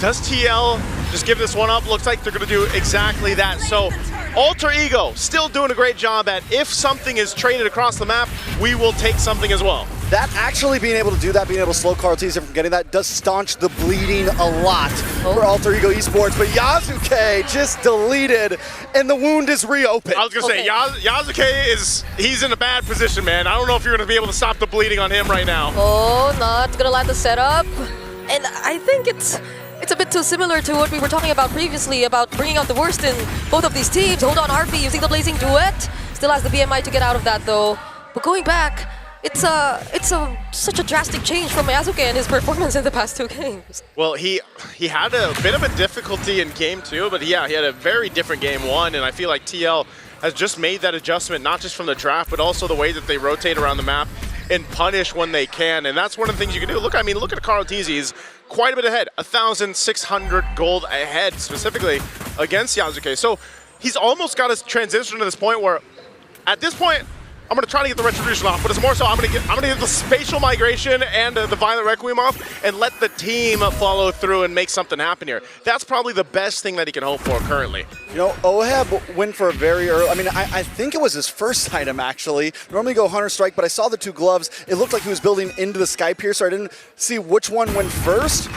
Does TL just give this one up? Looks like they're going to do exactly that. So Alter Ego still doing a great job at if something is traded across the map, we will take something as well. That actually being able to do that, being able to slow Carlteasy from getting that, does staunch the bleeding a lot for Alter Ego Esports. But Yasuke just deleted, and the wound is reopened. I was going to say, Yasuke he's in a bad position, man. I don't know if you're going to be able to stop the bleeding on him right now. Oh, not going to land the setup. And I think it's a bit too similar to what we were talking about previously about bringing out the worst in both of these teams. Hold on, RP using the blazing duet. Still has the BMI to get out of that though. But going back, it's such a drastic change from Yasuke and his performance in the past 2 games. Well, he had a bit of a difficulty in game 2, but yeah, he had a very different game 1, and I feel like TL has just made that adjustment, not just from the draft, but also the way that they rotate around the map and punish when they can, and that's one of the things you can do. Look at Carlteasy. He's quite a bit ahead, 1,600 gold ahead, specifically against Yasuke. So he's almost got his transition to this point where, at this point, I'm going to try to get the Retribution off, but it's more so I'm going to get the Spatial Migration and the Violent Requiem off and let the team follow through and make something happen here. That's probably the best thing that he can hope for currently. OHEB went for a very early, I think it was his first item actually. Normally go Hunter Strike, but I saw the 2 gloves. It looked like he was building into the Sky Piercer. I didn't see which one went first.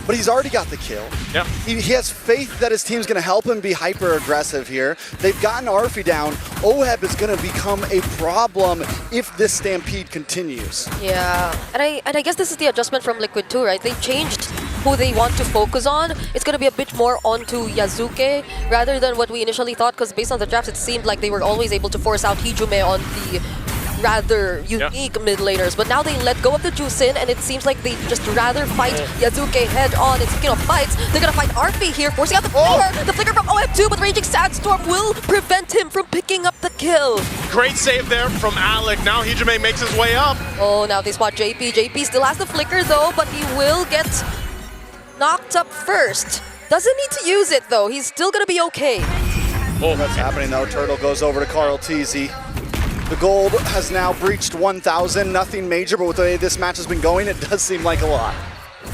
But he's already got the kill. Yeah. He has faith that his team's going to help him be hyper-aggressive here. They've gotten Arfi down. OHEB is going to become a problem if this stampede continues. Yeah, and I guess this is the adjustment from Liquid too, right? They changed who they want to focus on. It's going to be a bit more onto Yasuke rather than what we initially thought, because based on the drafts, it seemed like they were always able to force out Hijume on the rather unique mid laners, but now they let go of the Juicin, and it seems like they just rather fight Yazuke head on. And speaking of fights, they're gonna fight Arfi here, forcing out the flicker. The flicker from OM2, but Raging Sandstorm will prevent him from picking up the kill. Great save there from Alec. Now Hijime makes his way up. Oh, now they spot JP. JP still has the flicker though, but he will get knocked up first. Doesn't need to use it though. He's still gonna be okay. Oh, that's happening though. Turtle goes over to Carl TZ. The gold has now breached 1,000. Nothing major, but with the way this match has been going, it does seem like a lot.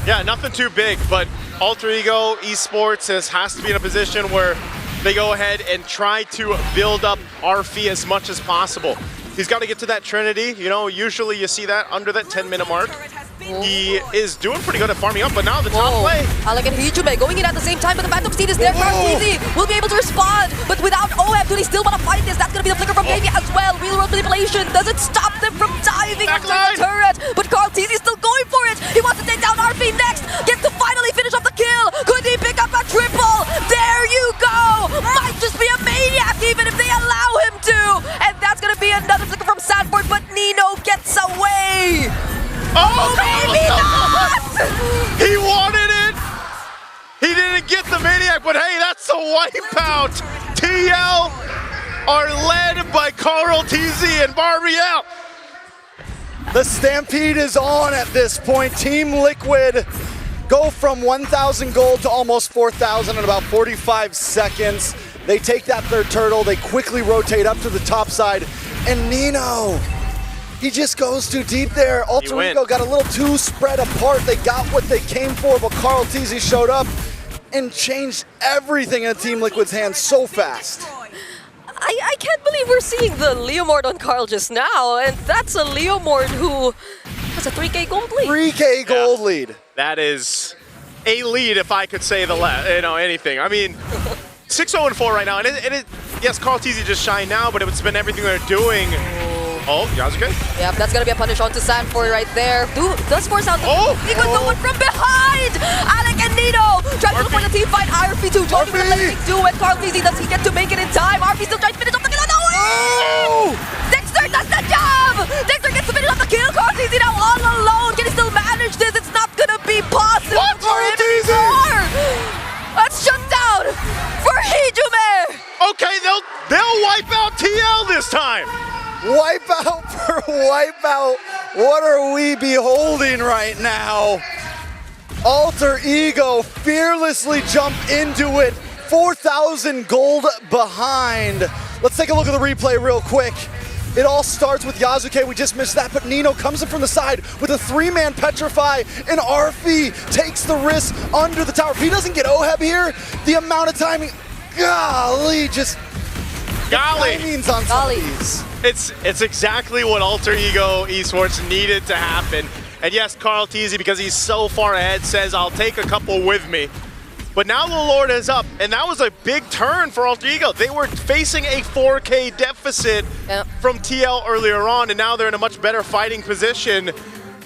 Yeah, nothing too big, but Alter Ego Esports has to be in a position where they go ahead and try to build up Arfi as much as possible. He's got to get to that Trinity. You know, usually you see that under that 10-minute mark. He is doing pretty good at farming up, but now the top play. Alec and Hijime going in at the same time, but the Phantom Steed is there. Kartizi will be able to respond, but without OM, do they still want to fight this? That's going to be the flicker from Baby as well. Real world manipulation doesn't stop them from diving into the turret, but Kartizi is still going for it. He wants to take down RP next, gets to finally finish off the kill. Could he pick up a triple? There you go. Might just be a maniac even if they allow him to. And that's going to be another flicker from Sanford, but Nino gets away. Oh, maybe not! He wanted it! He didn't get the Maniac, but hey, that's the wipeout! TL are led by Carl TZ and Barbiel. The Stampede is on at this point. Team Liquid go from 1,000 gold to almost 4,000 in about 45 seconds. They take that third turtle, they quickly rotate up to the top side, and Nino, he just goes too deep there. Alter Ego got a little too spread apart. They got what they came for, but Carl TZ showed up and changed everything in Team Liquid's hands so fast. I can't believe we're seeing the Leomord on Carl just now, and that's a Leomord who has a 3K gold lead. 3K gold lead. That is a lead, if I could say anything. I mean, 6-0-4 right now, and yes, Carl TZ just shined now, but it's been everything they're doing. Oh, Yazuke? Yep, that's gonna be a punish onto Sanford right there. Does force out the with no one from behind! Alec and Nino trying to look for the team fight. Arfi too joining with a menacing duet. Carl TZ, does he get to make it in time? Arfi still trying to finish off the kill. No! Dexter does the job! Dexter gets to finish off the kill. Carl TZ now all alone. Can he still manage this? It's not gonna be possible for him anymore! Let's shut down for Hijime! Okay, they'll wipe out TL this time! Wipeout for wipeout. What are we beholding right now? Alter Ego fearlessly jump into it. 4,000 gold behind. Let's take a look at the replay real quick. It all starts with Yazuke, we just missed that, but Nino comes in from the side with a 3-man Petrify, and Arfi takes the risk under the tower. If he doesn't get Oheb here, the amount of timing, golly, just timings on some of these. It's exactly what Alter Ego Esports needed to happen. And yes, Carl TZ, because he's so far ahead, says, I'll take a couple with me. But now the Lord is up, and that was a big turn for Alter Ego. They were facing a 4K deficit from TL earlier on, and now they're in a much better fighting position.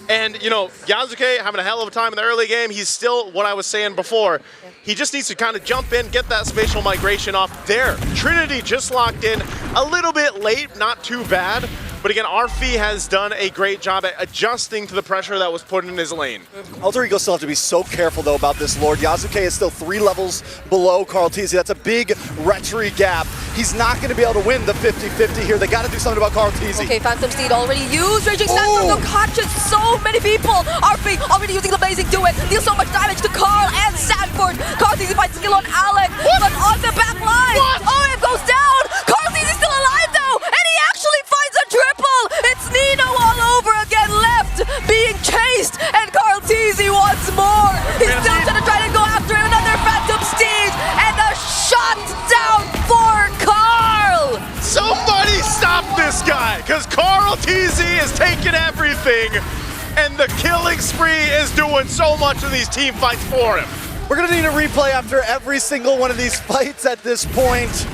And, you know, Yazuke having a hell of a time in the early game. He's still what I was saying before. He just needs to kind of jump in, get that spatial migration off there. Trinity just locked in a little bit late, not too bad. But again, Arfi has done a great job at adjusting to the pressure that was put in his lane. Alter Ego still have to be so careful though about this Lord. Yazuke is still 3 levels below Carl TZ. That's a big retry gap. He's not going to be able to win the 50-50 here. They got to do something about Carl TZ. Okay, Phantom Steed already used. Raging Sandstorm no catches so many people. Arfi already using the Blazing Duet. Deals so much damage to Carl and Sanford. Carl TZ finds skill on Alec, but on the back line. OM goes down. Carl TZ still alive though, and he actually finds a triple. It's Nino all over again, left being chased, and Carl TZ once more. He's still gonna try to go after him. Another Phantom Steed, and a shot down for Carl. Somebody stop this guy, because Carl TZ is taking everything, and the killing spree is doing so much of these team fights for him. We're gonna need a replay after every single one of these fights at this point.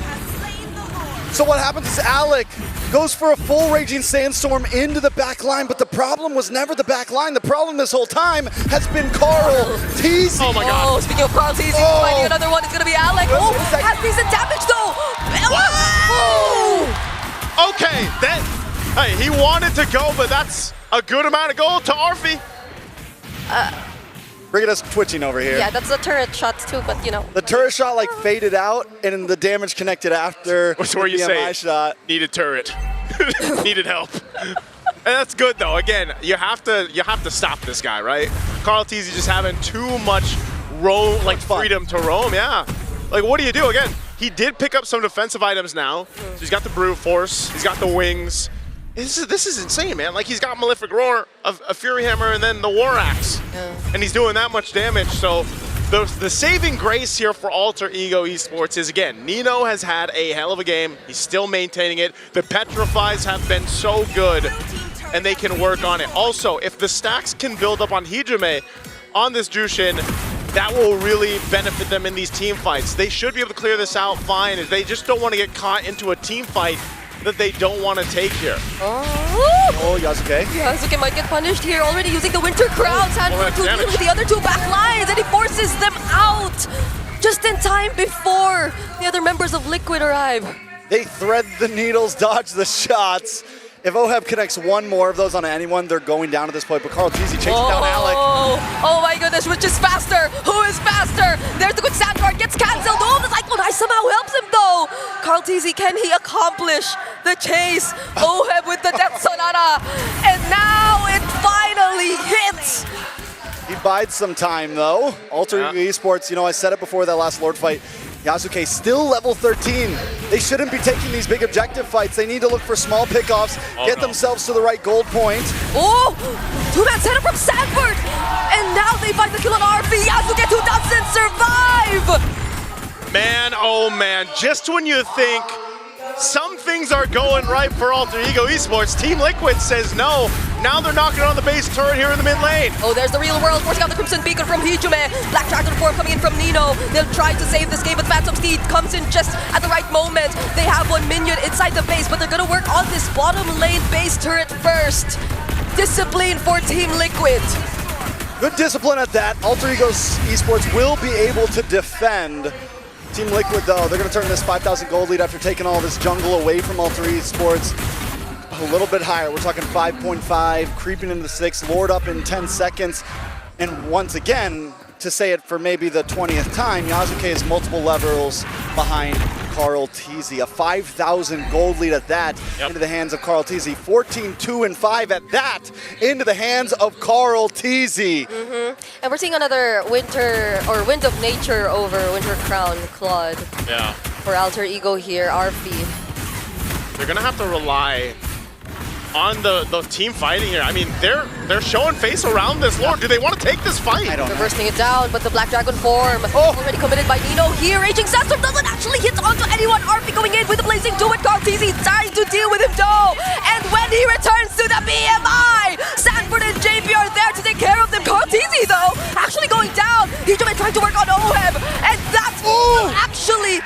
So what happens is Alec goes for a full Raging Sandstorm into the back line, but the problem was never the back line. The problem this whole time has been Carl TZ. Oh my god. Oh, speaking of Carl TZ, finding another one, it's gonna be Alec. Oh, has decent damage though. Okay, Hey, he wanted to go, but that's a good amount of gold to Arfi. Brigida's twitching over here. Yeah, that's the turret shots too, but you know. The turret shot like faded out, and the damage connected after What's where you the say BMI shot. Needed turret, needed help. And that's good though. Again, you have to stop this guy, right? Carl Teasy just having too much freedom to roam. Yeah, like what do you do? Again, he did pick up some defensive items now. So he's got the brute force, he's got the wings. This is insane, man. Like he's got Malefic Roar, a Fury Hammer, and then the War Axe, and he's doing that much damage. So the saving grace here for Alter Ego Esports is, again, Nino has had a hell of a game. He's still maintaining it. The Petrifies have been so good, and they can work on it. Also, if the stacks can build up on Hijime on this Jushin, that will really benefit them in these team fights. They should be able to clear this out fine. They just don't want to get caught into a team fight that they don't want to take here. Oh, Yasuke. Yasuke might get punished here, already using the Winter Crown. Sanford to deal with the other two back lines, and he forces them out just in time before the other members of Liquid arrive. They thread the needles, dodge the shots. If Oheb connects one more of those on anyone, they're going down at this point. But Carl Teasy chasing down Alec. Oh my goodness, which is faster? Who is faster? There's the quick sandguard, gets cancelled. Oh, the Cyclone Ice somehow helps him though. Carl Teasy, can he accomplish the chase? Oheb with the Death Sonata. And now it finally hits. He bides some time though. Alter Ego Esports, you know, I said it before that last Lord fight. Yasuke still level 13. They shouldn't be taking these big objective fights. They need to look for small pickoffs, get themselves to the right gold point. Oh, two-man setup from Sanford. And now they find the kill on Arfi. Yasuke, who doesn't survive. Man, oh man, just when you think some things are going right for Alter Ego Esports, Team Liquid says no. Now they're knocking on the base turret here in the mid lane. Oh, there's the real world, forcing out the Crimson Beacon from Hijime. Black Dragon form coming in from Nino. They'll try to save this game, but Phantom Steed comes in just at the right moment. They have one minion inside the base, but they're gonna work on this bottom lane base turret first. Discipline for Team Liquid. Good discipline at that. Alter Ego Esports will be able to defend. Team Liquid, though, they're going to turn this 5,000 gold lead after taking all this jungle away from Alter Esports a little bit higher. We're talking 5.5, creeping into the 6, Lord up in 10 seconds. And once again, to say it for maybe the 20th time, Yasuke is multiple levels behind Carl Teasy. A 5,000 gold lead at that into the hands of Carl Teasy. 14-2-5 at that into the hands of Carl Teasy. And we're seeing another winter or Wind of Nature over Winter Crown Claude. Yeah. For Alter Ego here, Arfi. They're gonna have to rely on the team fighting here. I mean, they're showing face around this Lord. Do they want to take this fight? They're bursting it down, but the Black Dragon form already committed by Nino here. Raging Sandstorm doesn't actually hit onto anyone. Arfi going in with the Blazing Doom and Carl Teasy trying to deal with him though. And when he returns to the BMI, Sanford and JP are there to take care of them. Carl Teasy though, actually going down. He's trying to work on Oheb, and that's actually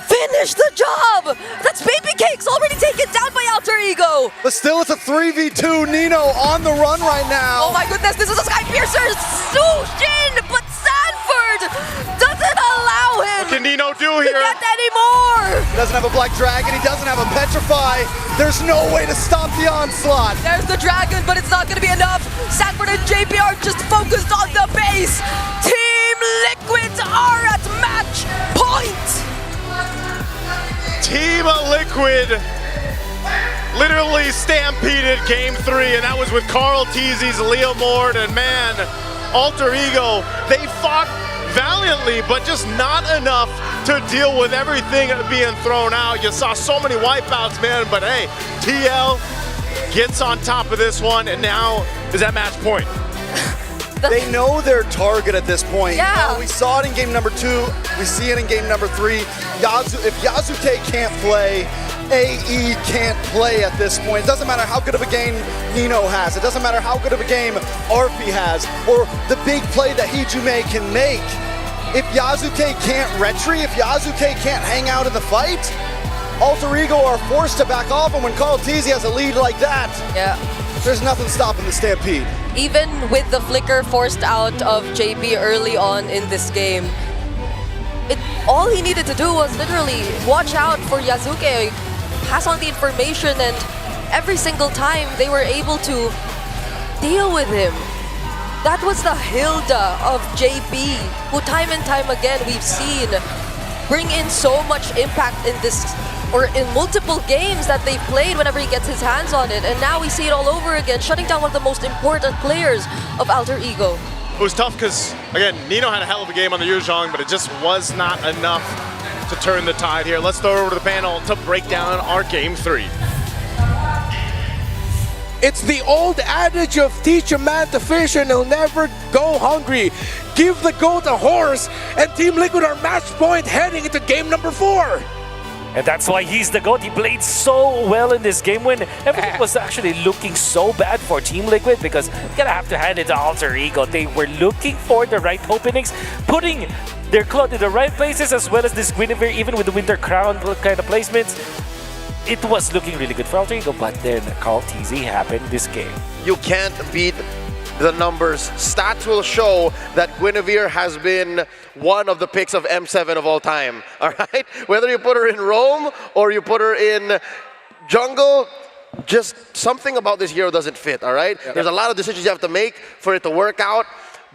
finish the job! That's Baby Cakes already taken down by Alter Ego! But still, it's a 3v2. Nino on the run right now. Oh my goodness, this is a Sky Piercer! Sushin! But Sanford doesn't allow him What can Nino do here? to get any more! He doesn't have a Black Dragon, he doesn't have a Petrify. There's no way to stop the onslaught. There's the Dragon, but it's not gonna be enough. Sanford and JP are just focused on the base. Team Liquid are at match point! Team Liquid literally stampeded game 3, and that was with Carl Teasy's Leo Mord, and man, Alter Ego, they fought valiantly, but just not enough to deal with everything being thrown out. You saw so many wipeouts, man, but hey, TL gets on top of this one, and now is at match point. They know their target at this point. Yeah. You know, we saw it in game number 2. We see it in game number 3. If Yasuke can't play, AE can't play at this point. It doesn't matter how good of a game Nino has. It doesn't matter how good of a game Arfi has, or the big play that Hijime can make. If Yasuke can't retry, if Yasuke can't hang out in the fight, Alter Ego are forced to back off, and when Carl Teasy has a lead like that, there's nothing stopping the stampede. Even with the flicker forced out of JP early on in this game, all he needed to do was literally watch out for Yasuke, pass on the information, and every single time they were able to deal with him. That was the Hilda of JB, who time and time again we've seen bring in so much impact in this, or in multiple games that they've played whenever he gets his hands on it. And now we see it all over again, shutting down one of the most important players of Alter Ego. It was tough because, again, Nino had a hell of a game on the Yuzhong, but it just was not enough to turn the tide here. Let's throw it over to the panel to break down our Game 3. It's the old adage of teach a man to fish and he'll never go hungry. Give the goat a horse, and Team Liquid are match point heading into game number 4. And that's why he's the GOAT. He played so well in this game when everything was actually looking so bad for Team Liquid, because you gotta have to hand it to Alter Ego. They were looking for the right openings, putting their Claude in the right places, as well as this Guinevere, even with the Winter Crown kind of placements. It was looking really good for Alter Ego, but then Carl TZ happened this game. You can't beat the numbers. Stats will show that Guinevere has been one of the picks of M7 of all time, all right? Whether you put her in Roam or you put her in jungle, just something about this hero doesn't fit, all right? There's a lot of decisions you have to make for it to work out.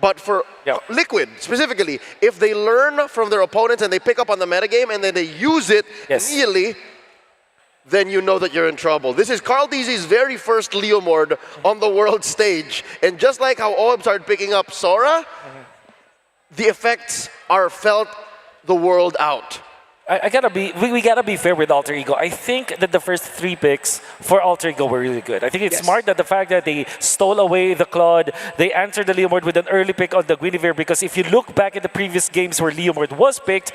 But for Liquid, specifically, if they learn from their opponents and they pick up on the metagame and then they use it immediately, then you know that you're in trouble. This is Carl DZ's very first Leomord on the world stage. And just like how OM started picking up Sora, the effects are felt the world out. We gotta be fair with Alter Ego. I think that the first 3 picks for Alter Ego were really good. I think it's smart that the fact that they stole away the Claude, they answered the Leomord with an early pick on the Guinevere, because if you look back at the previous games where Leomord was picked,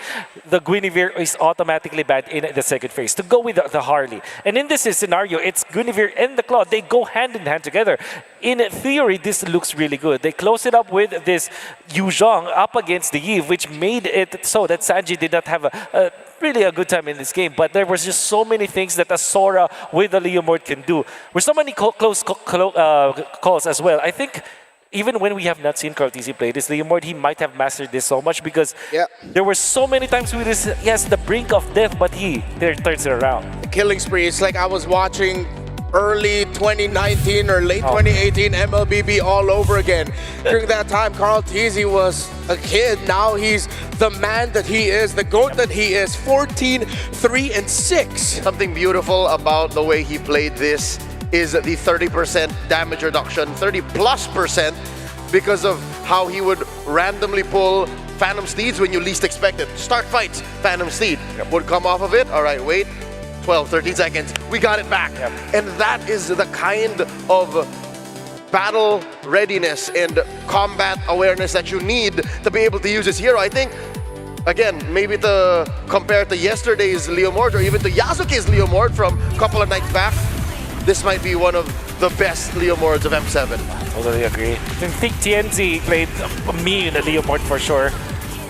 the Guinevere is automatically banned in the second phase to go with the Harley. And in this scenario, it's Guinevere and the Claude. They go hand in hand together. In theory, this looks really good. They close it up with this Yuzhong up against the Eve, which made it so that Sanji did not have really a good time in this game, but there was just so many things that a Sora with the Leomord can do. With so many close calls as well. I think even when we have not seen Carl TZ play this Leomord, he might have mastered this so much, because there were so many times with this, the brink of death, but he turns it around. The killing spree, it's like I was watching early 2019 or late 2018 MLBB all over again. During that time, Carl TZ was a kid. Now he's the man that he is, the GOAT that he is. 14, 3, and 6. Something beautiful about the way he played this is the 30% damage reduction, 30+%, because of how he would randomly pull Phantom Steeds when you least expect it. Start fights, Phantom Steed would come off of it. All right, wait. 12, 13 seconds, we got it back. And that is the kind of battle readiness and combat awareness that you need to be able to use this hero. I think, again, maybe to compare to yesterday's Leomord or even to Yasuke's Leomord from a couple of nights back, this might be one of the best Leomords of M7. Totally agree. I think TNZ played me in the Leomord for sure.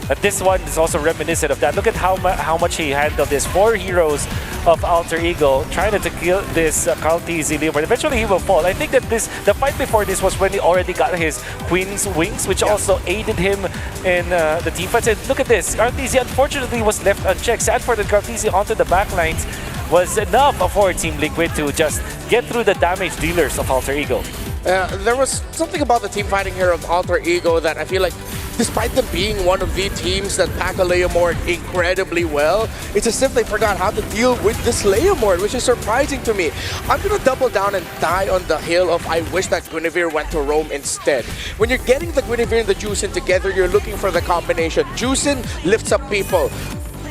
But this one is also reminiscent of that. Look at how much he handled this. 4 heroes of Alter Ego trying to kill this Carl TZ Leomord. Eventually he will fall. I think that the fight before this was when he already got his Queen's Wings, which also aided him in the team fights. And look at this. Carl TZ unfortunately was left unchecked. Sanford and Carl TZ onto the backlines was enough for Team Liquid to just get through the damage dealers of Alter Ego. There was something about the team fighting here of Alter Ego that I feel like, despite them being one of the teams that pack a Leomord incredibly well, it's as if they forgot how to deal with this Leomord, which is surprising to me. I'm going to double down and die on the hill of I wish that Guinevere went to Roam instead. When you're getting the Guinevere and the Juicin together, you're looking for the combination. Juicin lifts up people.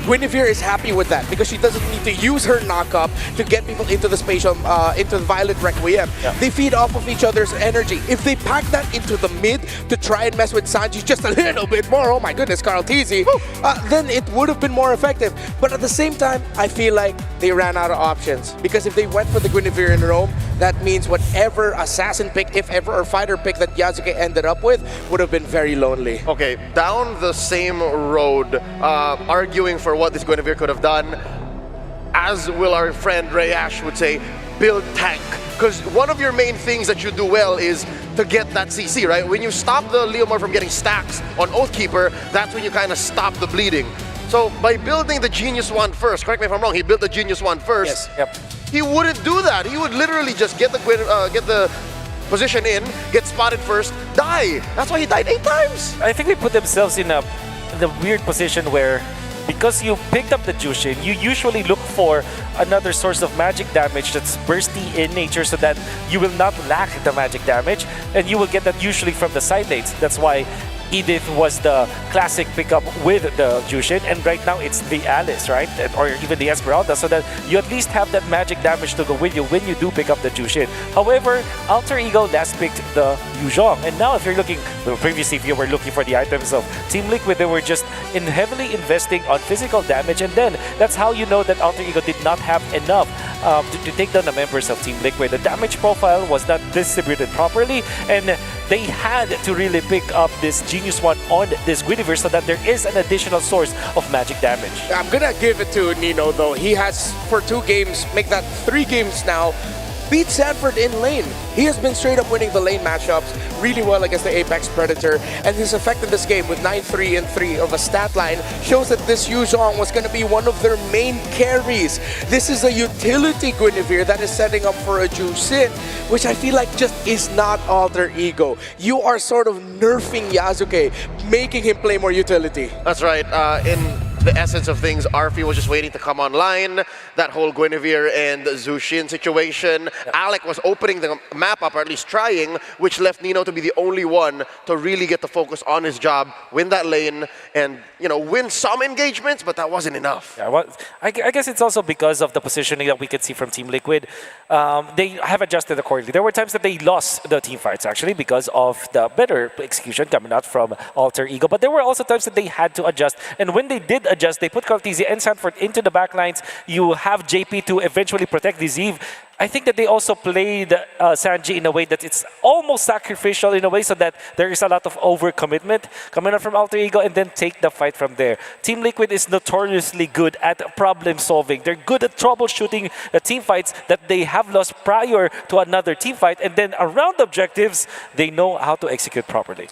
Guinevere is happy with that because she doesn't need to use her knock-up to get people into the spatial, into the Violet Requiem. They feed off of each other's energy. If they pack that into the mid to try and mess with Sanji just a little bit more, oh my goodness, Carl TZ, then it would have been more effective. But at the same time, I feel like they ran out of options because if they went for the Guinevere in Roam, that means whatever assassin pick, if ever, or fighter pick that Yasuke ended up with would have been very lonely. Okay, down the same road, arguing for what this Guinevere could have done, as will our friend Rayash would say, build tank. Because one of your main things that you do well is to get that CC, right? When you stop the Leomord from getting stacks on Oathkeeper, that's when you kind of stop the bleeding. So by building the Genius One first, correct me if I'm wrong, he built the Genius One first. Yes. Yep. He wouldn't do that. He would literally just get the position in, get spotted first, die. That's why he died 8 times. I think they put themselves in a weird position where, because you picked up the Jushin, you usually look for another source of magic damage that's bursty in nature so that you will not lack the magic damage, and you will get that usually from the side lanes. That's why Edith was the classic pickup with the Jushin, and right now it's the Alice, right? Or even the Esmeralda, so that you at least have that magic damage to go with you when you do pick up the Jushin. However, Alter Ego last picked the Yuzhong, and now if you're looking, well, previously if you were looking for the items of Team Liquid, they were just heavily investing on physical damage, and then that's how you know that Alter Ego did not have enough to take down the members of Team Liquid. The damage profile was not distributed properly, and they had to really pick up this Genius One on this Guinevere so that there is an additional source of magic damage. I'm gonna give it to Nino though. He has, for 2 games, make that 3 games now, beat Sanford in lane. He has been straight up winning the lane matchups really well against the Apex Predator, and his effect in this game with 9-3 and 3 of a stat line shows that this Yuzhong was going to be one of their main carries. This is a utility Guinevere that is setting up for a Jushin, which I feel like just is not Alter Ego. You are sort of nerfing Yasuke, making him play more utility. That's right. In the essence of things, Arfi was just waiting to come online. That whole Guinevere and Zushin situation. Alec was opening the map up, or at least trying, which left Nino to be the only one to really get the focus on his job, win that lane, and win some engagements, but that wasn't enough. Yeah, well, I guess it's also because of the positioning that we could see from Team Liquid. They have adjusted accordingly. There were times that they lost the team fights actually because of the better execution coming out from Alter Ego, but there were also times that they had to adjust, and when they did adjust, they put Cortese and Sanford into the backlines. You have JP to eventually protect the Zeev. I think that they also played Sanji in a way that it's almost sacrificial in a way, so that there is a lot of overcommitment coming out from Alter Ego, and then take the fight from there. Team Liquid is notoriously good at problem solving. They're good at troubleshooting the team fights that they have lost prior to another team fight, and then around objectives, they know how to execute properly.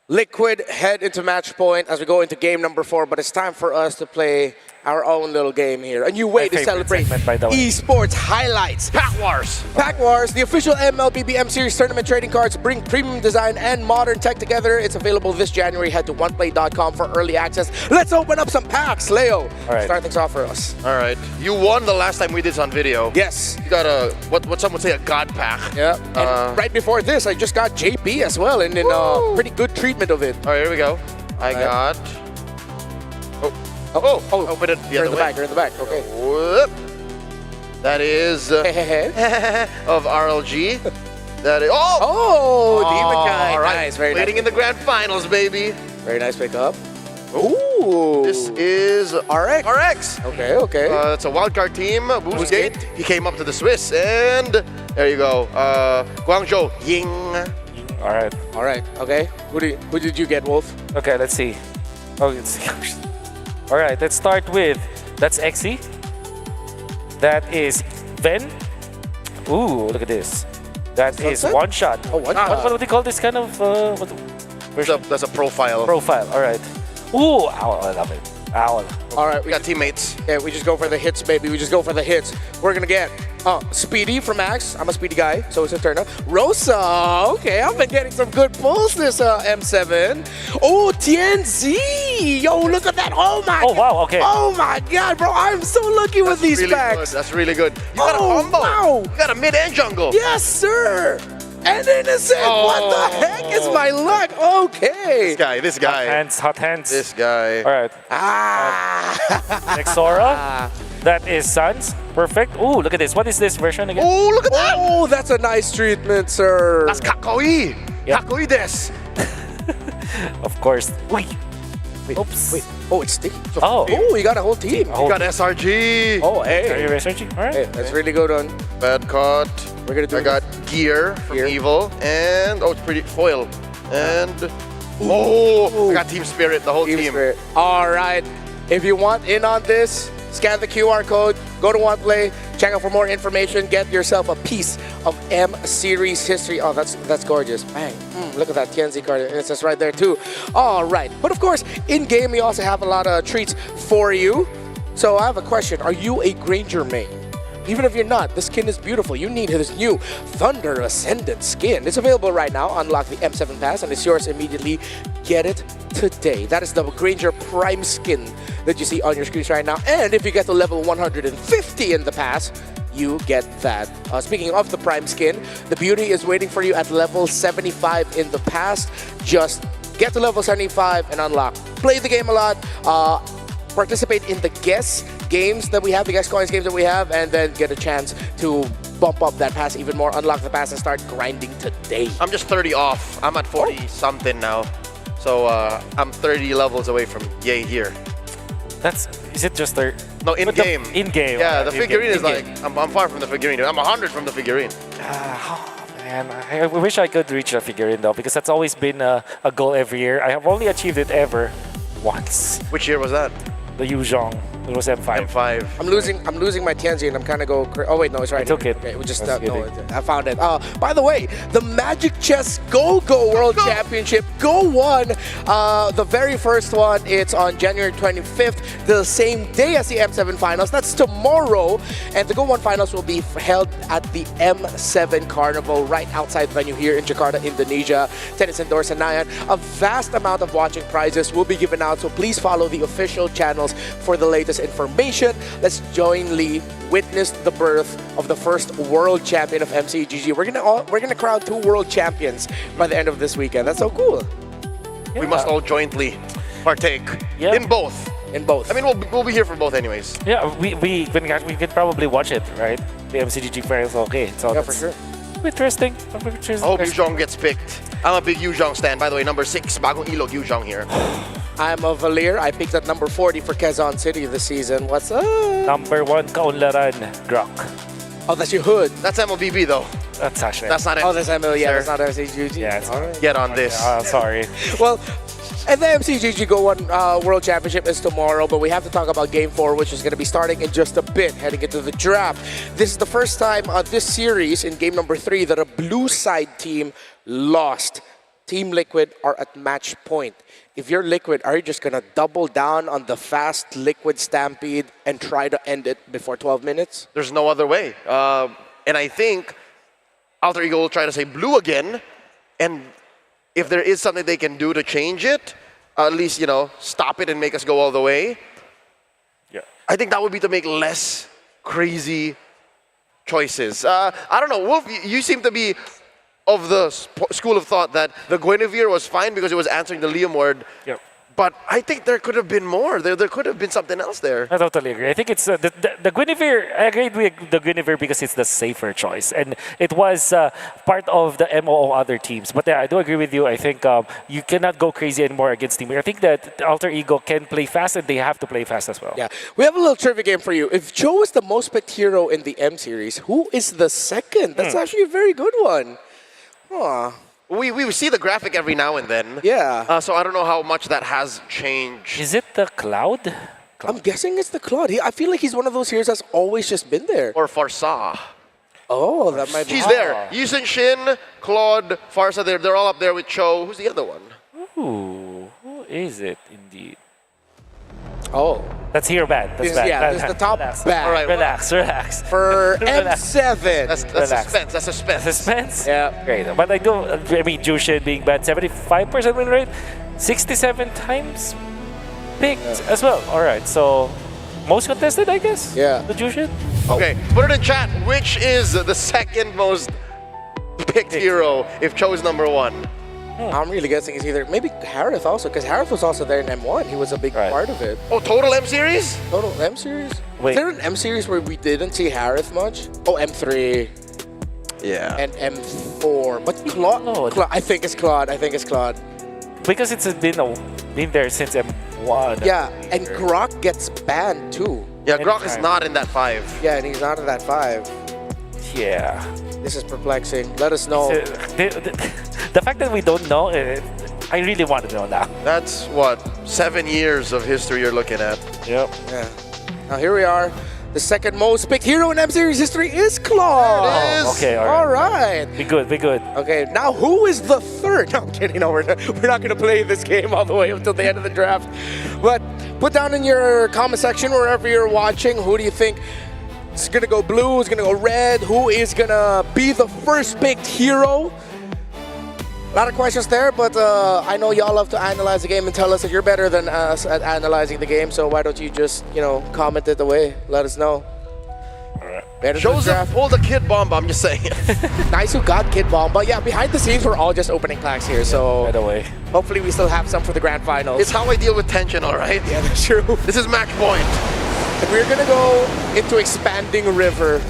Liquid head into match point as we go into game number 4, but it's time for us to play our own little game here. A new way to celebrate esports highlights. Pack Wars! Pack Wars, the official MLBBM Series tournament trading cards, bring premium design and modern tech together. It's available this January. Head to oneplay.com for early access. Let's open up some packs. Leo, start things off for us. All right. You won the last time we did this on video. Yes. You got a, what some would say, a god pack. Yeah. And right before this, I just got JP as well, and in pretty good treatment of it. All right, here we go. I got... Open it the other way. You're in the back, okay. Whoop. That is of RLG. That is... Demon Guy. All right. Nice, very Waiting nice. in the grand finals, baby. Very nice pickup. Ooh. This is RX. Okay. It's a wildcard team. Boost Gate. He came up to the Swiss, and there you go. Guangzhou Ying. All right. Okay. Who did you get, Wolf? Okay, let's see. Oh, let's see. All right, let's start with, that's Exy. That is Ven. Ooh, look at this. That is One Shot. Oh, One Shot. What do they call this kind of, That's a profile. Profile, all right. Ooh, ow, I love it. Ow. All right, we got teammates. Yeah, we just go for the hits, baby. We just go for the hits. We're gonna get Speedy from Max. I'm a Speedy guy, so it's a turn up. Rosa, okay, I've been getting some good pulls this M7. Oh, TNZ, yo, look at that. Oh my. Oh wow, okay. Oh my God, bro, I'm so lucky with these really packs. Good. That's really good. You got a combo. Wow. You got a mid and jungle. Yes, sir. And innocent. What the heck is my luck? Okay. This guy. Hot hands. This guy. All right. Nexora. That is Sans. Perfect. Ooh, look at this. What is this version again? Oh, look at that. Oh, that's a nice treatment, sir. That's Kakoi. Yep. Kakoi des. Of course. Wait. Oops. Wait. Oh, it's sticky. So, oh, you got a whole team. You got SRG. Oh, hey. SRG. All right. Hey, that's really good on. Bad caught. We're gonna do. I got Gear from Evil, and it's pretty foil, and I got Team Spirit, the whole team. Spirit. All right. If you want in on this, scan the QR code, go to OnePlay, check out for more information, get yourself a piece of M Series history. Oh, that's gorgeous. Bang. Look at that TNZ card. It's just right there too. All right. But of course, in-game, we also have a lot of treats for you. So I have a question. Are you a Granger main? Even if you're not, the skin is beautiful. You need this new Thunder Ascendant skin. It's available right now. Unlock the M7 Pass and it's yours immediately. Get it today. That is the Granger Prime skin that you see on your screens right now. And if you get to level 150 in the pass, you get that. Speaking of the Prime skin, the beauty is waiting for you at level 75 in the past. Just get to level 75 and unlock. Play the game a lot. Participate in the guest games that we have, the guest coins games that we have, and then get a chance to bump up that pass even more, unlock the pass, and start grinding today. I'm just 30 off. I'm at 40 something now. So I'm 30 levels away from yay here. Is it just 30? No, in-game. In-game. Yeah, the in-game, figurine is in-game. like, I'm far from the figurine. I'm 100 from the figurine. Man, I wish I could reach the figurine though, because that's always been a goal every year. I have only achieved it ever once. Which year was that? The Yuzhong. It was M5. M5. I'm losing my TNZ and I'm kind of go. Oh wait, no, it's right. I took it. Okay, we just That's no, good. I found it. By the way, the Magic Chess Go World Championship Go 1. The very first one. It's on January 25th, the same day as the M7 finals. That's tomorrow, and the Go 1 finals will be held at the M7 Carnival right outside the venue here in Jakarta, Indonesia. Tennis Indoor Senayan. A vast amount of watching prizes will be given out, so please follow the official channels for the latest information. Let's jointly witness the birth of the first world champion of MCGG. We're gonna crown 2 world champions by the end of this weekend. That's so cool. Yeah. We must all jointly partake in both. In both. I mean, we'll be here for both anyways. Yeah, we could probably watch it, right? The MCGG finals, okay. So yeah, for sure. Interesting. I hope Yuzhong gets picked. I'm a big Yuzhong stan. By the way, number 6, bagong ilog Yuzhong here. I'm a Valir. I picked at number 40 for Quezon City this season. What's up? Number 1, Kaunlaran, Grok. Oh, that's your hood. That's MLBB though. That's actually. That's not Oh, that's ML. Yeah, sir. that's not MCGG. Yeah, it's Alright. Get on this. Sorry. Well, and the MCGG Go 1 World Championship is tomorrow, but we have to talk about Game 4, which is going to be starting in just a bit, heading into the draft. This is the first time this series, in game number 3, that a blue side team lost. Team Liquid are at match point. If you're Liquid, are you just going to double down on the fast Liquid stampede and try to end it before 12 minutes? There's no other way. And I think Alter Ego will try to say blue again, and if there is something they can do to change it, at least, you know, stop it and make us go all the way. Yeah. I think that would be to make less crazy choices. I don't know, Wolf, you seem to be of the school of thought that the Guinevere was fine because it was answering the Liam word. Yep. But I think there could have been more. There could have been something else there. I totally agree. I think it's the Guinevere. I agreed with the Guinevere because it's the safer choice, and it was part of the MO of other teams. But yeah, I do agree with you. I think you cannot go crazy anymore against Team. I think that Alter Ego can play fast, and they have to play fast as well. Yeah, we have a little trivia game for you. If Joe is the most picked hero in the M series, who is the second? That's actually a very good one. Huh. We see the graphic every now and then. Yeah. So I don't know how much that has changed. Is it the Cloud? I'm guessing it's the Claude. I feel like he's one of those heroes that's always just been there. Or Farsa. Oh, that might be. She's there. Yusen Shin, Claude, Farsa, they're all up there with Cho. Who's the other one? Ooh, who is it indeed? Oh. That's here bad. That's bad. Yeah, this is the top bad. All right, Relax. For Relax. M7. That's suspense. That's suspense. Suspense? Yeah. Great. But I mean, Jushin being bad, 75% win rate, 67 times picked as well. All right, so most contested, I guess? Yeah. The Jushin? Okay, put it in chat. Which is the second most picked hero if Cho is number 1? I'm really guessing it's either maybe Harith also, because Harith was also there in M1. He was a big part of it. Oh, total M series? Total M series? Wait. Is there an M series where we didn't see Harith much? Oh, M3 Yeah. and M4. But Claude, I think it's Claude. Because it's been there since M1. Yeah, and Grok gets banned too. Yeah, Grok is not in that 5. Yeah, and he's not in that 5. Yeah. This is perplexing. Let us know. The fact that we don't know, I really want to know now. That's what, 7 years of history you're looking at. Yep. Yeah. Now here we are. The second most picked hero in M Series history is Claude. There it is. Okay, All right. Be good, be good. Okay, now who is the third? No, I'm kidding. No, we're not going to play this game all the way until the end of the draft. But put down in your comment section wherever you're watching, who do you think is going to go blue, is going to go red, who is going to be the first picked hero? A lot of questions there, but I know y'all love to analyze the game and tell us that you're better than us at analyzing the game, so why don't you just, comment it away, let us know. Better than the Joseph pulled a Kid Bomba, I'm just saying. Nice who got Kid Bomb, but yeah, behind the scenes, we're all just opening packs here, so By the way. hopefully we still have some for the grand finals. It's how I deal with tension, all right? Yeah, that's true. This is match point. And we're gonna go into Expanding River,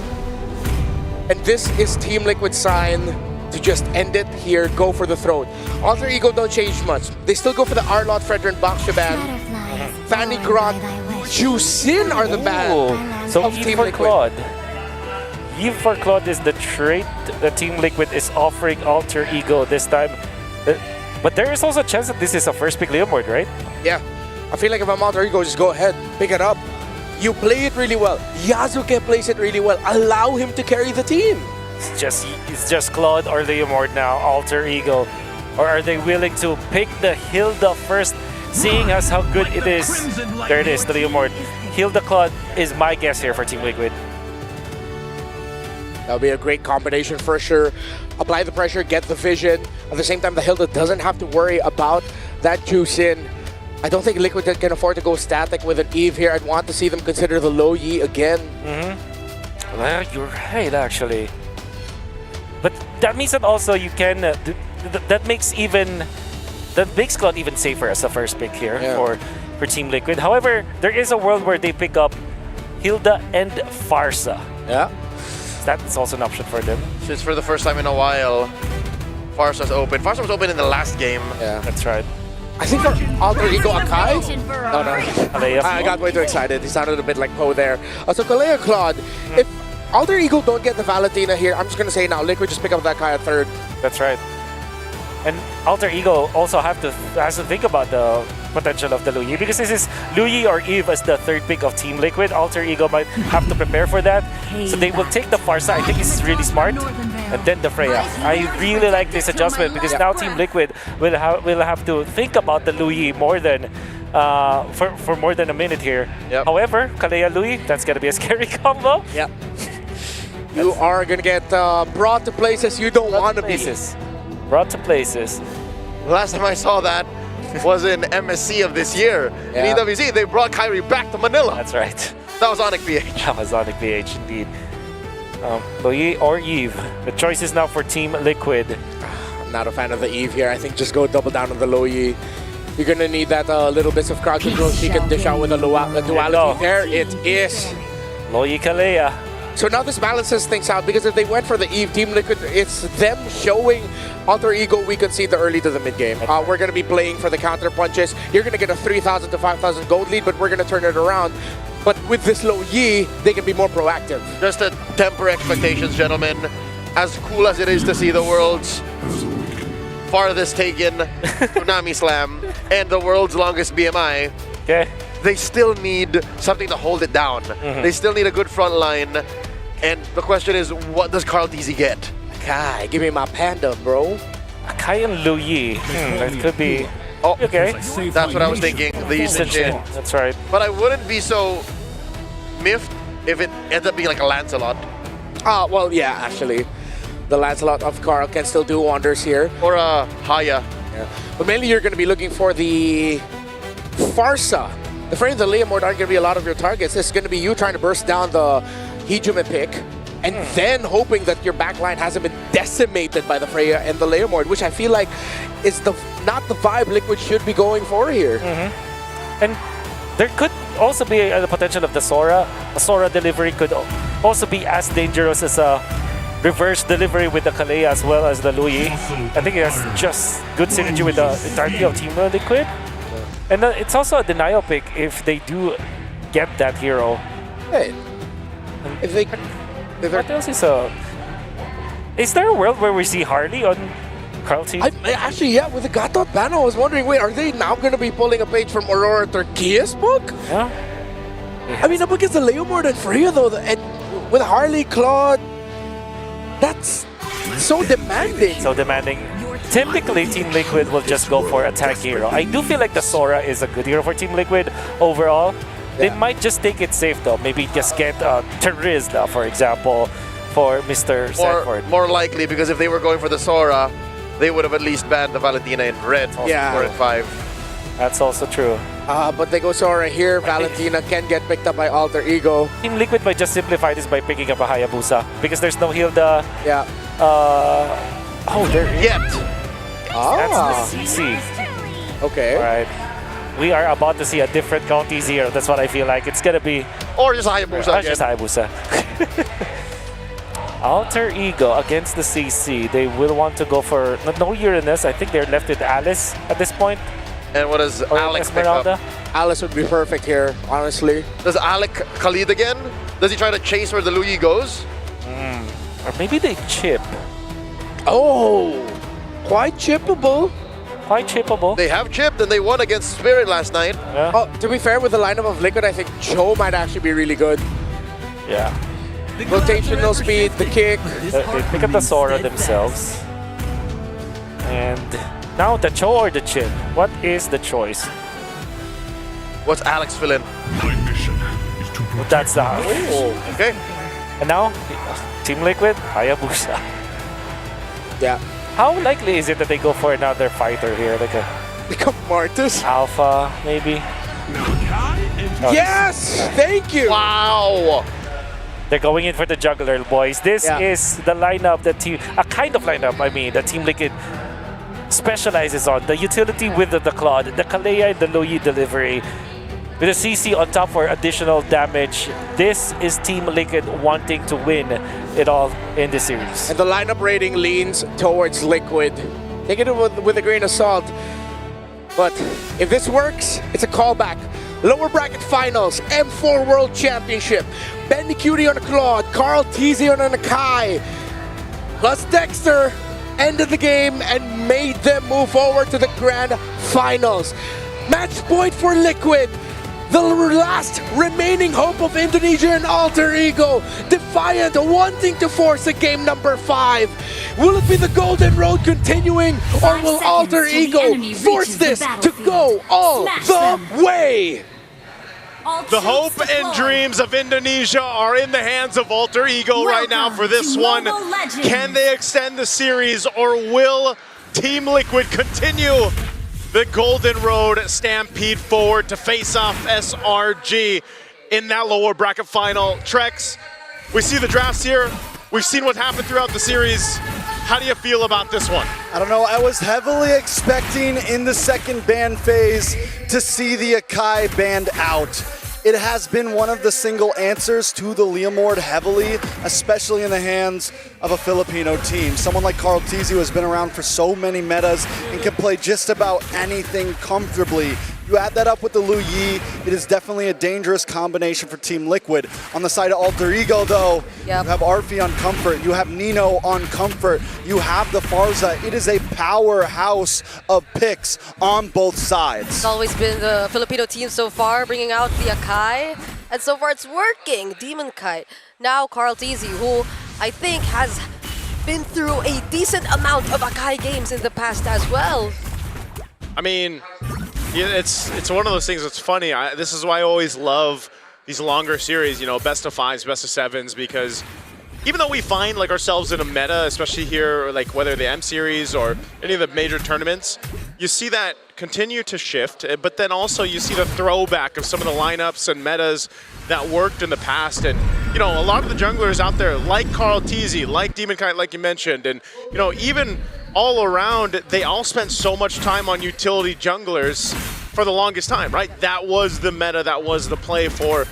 and this is Team Liquid's sign to just end it here, go for the throne. Alter Ego don't change much. They still go for the Arlott, Fredrin, Bakshaban, Fanny Grot, Jusin are the band So of Eve Team for Liquid. Claude. Eve for Claude is the trait that Team Liquid is offering Alter Ego this time. But there is also a chance that this is a first pick Leomord, right? Yeah, I feel like if I'm Alter Ego, just go ahead, pick it up. You play it really well. Yasuke plays it really well. Allow him to carry the team. It's just Claude or Leomord now, Alter Ego. Or are they willing to pick the Hilda first, seeing as how good it is? There it is, the Leomord. Hilda Claude is my guess here for Team Liquid. That'll be a great combination for sure. Apply the pressure, get the vision. At the same time, the Hilda doesn't have to worry about that juice in. I don't think Liquid can afford to go static with an Eve here. I'd want to see them consider the low Yi again. Well, you're right, actually. But that means that also you can. That makes Claude even safer as a first pick here for Team Liquid. However, there is a world where they pick up Hilda and Farsa. Yeah. That's also an option for them. Just for the first time in a while, Farsa's open. Farsa was open in the last game. Yeah. That's right. I think for Alter Ego Akai. Oh no, Kalea. I got way too excited. He sounded a bit like Poe there. So Kalea Claude, if Alter Ego don't get the Valentina here, I'm just gonna say now, Liquid just pick up that guy at third. That's right. And Alter Ego also has to think about the potential of the Luyi, because this is Luyi or Eve as the third pick of Team Liquid. Alter Ego might have to prepare for that. So they will take the Farsa. I think this is really smart. And then the Freya. I really like this adjustment because now Team Liquid will have to think about the Luyi more than for more than a minute here. However, Kalea Luyi, that's gonna be a scary combo. Yeah. You are gonna get brought to places you don't want to be. Brought to places. Last time I saw that was in MSC of this year. In EWZ, they brought Kyrie back to Manila. That's right. That was Onic PH. That was Onic PH indeed. Luyi or Eve. The choice is now for Team Liquid. I'm not a fan of the Eve here. I think just go double down on the low Yi. You're gonna need that little bits of crowd control she can dish out with a duality there. It is. Luyi Kalea. So now this balances things out, because if they went for the Eve, Team Liquid, it's them showing Alter Ego we can see the early to the mid game. We're going to be playing for the counter punches. You're going to get a 3,000 to 5,000 gold lead, but we're going to turn it around. But with this low Yi, they can be more proactive. Just to temper expectations, gentlemen. As cool as it is to see the world's farthest taken Tsunami Slam and the world's longest BMI, they still need something to hold it down. They still need a good front line. And the question is, what does Carl DZ get? Akai, give me my panda, bro. Akai and Luyi. That could be... Oh, okay. That's what I was thinking. The Yushin. That's right. But I wouldn't be so miffed if it ends up being like a Lancelot. Well, yeah, actually. The Lancelot of Carl can still do wonders here. Or a Haya. Yeah. But mainly you're going to be looking for the Farsa. The frame of the Leomord aren't going to be a lot of your targets. It's going to be you trying to burst down the Heejum and pick, and then hoping that your backline hasn't been decimated by the Freya and the Leomord, which I feel like is not the vibe Liquid should be going for here. And there could also be the potential of the Sora. A Sora delivery could also be as dangerous as a reverse delivery with the Kalea as well as the Luyi. I think it has just good synergy with the entirety of Team Liquid. And it's also a denial pick if they do get that hero. Hey, what else is Is there a world where we see Harley on Carl team? Actually, yeah, with the Gatot ban, I was wondering, wait, are they now going to be pulling a page from Aurora Turkia's book? Yeah. I mean, up against the Leomord and Freya though, and with Harley, Claude, that's so demanding. So demanding. Typically, Team Liquid will just go for attack hero. I do feel like the Sora is a good hero for Team Liquid overall. They might just take it safe though. Maybe just get Terizla, for example, for Mr. Sanford. More likely, because if they were going for the Sora, they would have at least banned the Valentina in red. Yeah. 4 and 5. That's also true. But they go Sora here. Valentina can get picked up by Alter Ego. Team Liquid might just simplify this by picking up a Hayabusa because there's no Hilda. Yeah. Oh, there is. Yet. That's the CC. Okay. All right. We are about to see a different County Zero. That's what I feel like. It's gonna be. Or just Hayabusa. Or just Hayabusa. Alter Ego against the CC. They will want to go for no Uranus. I think they're left with Alice at this point. And what does Alex pick up? Alice would be perfect here, honestly. Does Alec Khalid again? Does he try to chase where the Luyi goes? Or maybe they chip. Oh, quite chippable. Quite chippable. They have chipped and they won against Spirit last night. Yeah. Oh, to be fair, with the lineup of Liquid, I think Joe might actually be really good. Yeah. Rotational speed, the kick. They pick up the Sora themselves. And now the Cho or the Chin? What is the choice? What's Alex fill in? That's the Okay. And now, Team Liquid, Hayabusa. Yeah. How likely is it that they go for another fighter here? Like a Martus? Alpha, maybe? Oh, Yes! Thank you! Wow! They're going in for the juggler, boys. This is the lineup that a kind of lineup, I mean, that Team Liquid specializes on. The utility with the Claude, the Kalea and the Luyi delivery. With the CC on top for additional damage. This is Team Liquid wanting to win it all in this series. And the lineup rating leans towards Liquid. Take it with a grain of salt. But if this works, it's a callback. Lower bracket finals, M4 World Championship. Bendy Cutie on a Claude, Carl Teasy on an Akai. Plus Dexter ended the game and made them move forward to the grand finals. Match point for Liquid. The last remaining hope of Indonesia and Alter Ego. Defiant, wanting to force a game number 5. Will it be the Golden Road continuing, or will Alter Ego force this to go all the way? The hope and dreams of Indonesia are in the hands of Alter Ego right now for this one. Can they extend the series, or will Team Liquid continue the Golden Road stampede forward to face off SRG in that lower bracket final? Trex, we see the drafts here. We've seen what happened throughout the series. How do you feel about this one? I don't know, I was heavily expecting in the second ban phase to see the Akai banned out. It has been one of the single answers to the Leomord heavily, especially in the hands of a Filipino team. Someone like Carl Teasy, who has been around for so many metas and can play just about anything comfortably. You add that up with the Luyi, it is definitely a dangerous combination for Team Liquid. On the side of Alter Ego, though, you have Arfi on Comfort, you have Nino on Comfort, you have the Farza. It is a powerhouse of picks on both sides. It's always been the Filipino team so far, bringing out the Akai. And so far it's working, Demon Kite. Now Carl Teasy, who I think has been through a decent amount of Akai games in the past as well. I mean, yeah, it's one of those things that's funny. This is why I always love these longer series, you know, best of 5s, best of 7s, because even though we find like ourselves in a meta, especially here, like whether the M series or any of the major tournaments, you see that continue to shift, but then also you see the throwback of some of the lineups and metas that worked in the past. And, you know, a lot of the junglers out there, like Carl Teasy, like Demon Kite, like you mentioned, and, you know, even all around, they all spent so much time on utility junglers for the longest time, right? That was the meta, that was the play for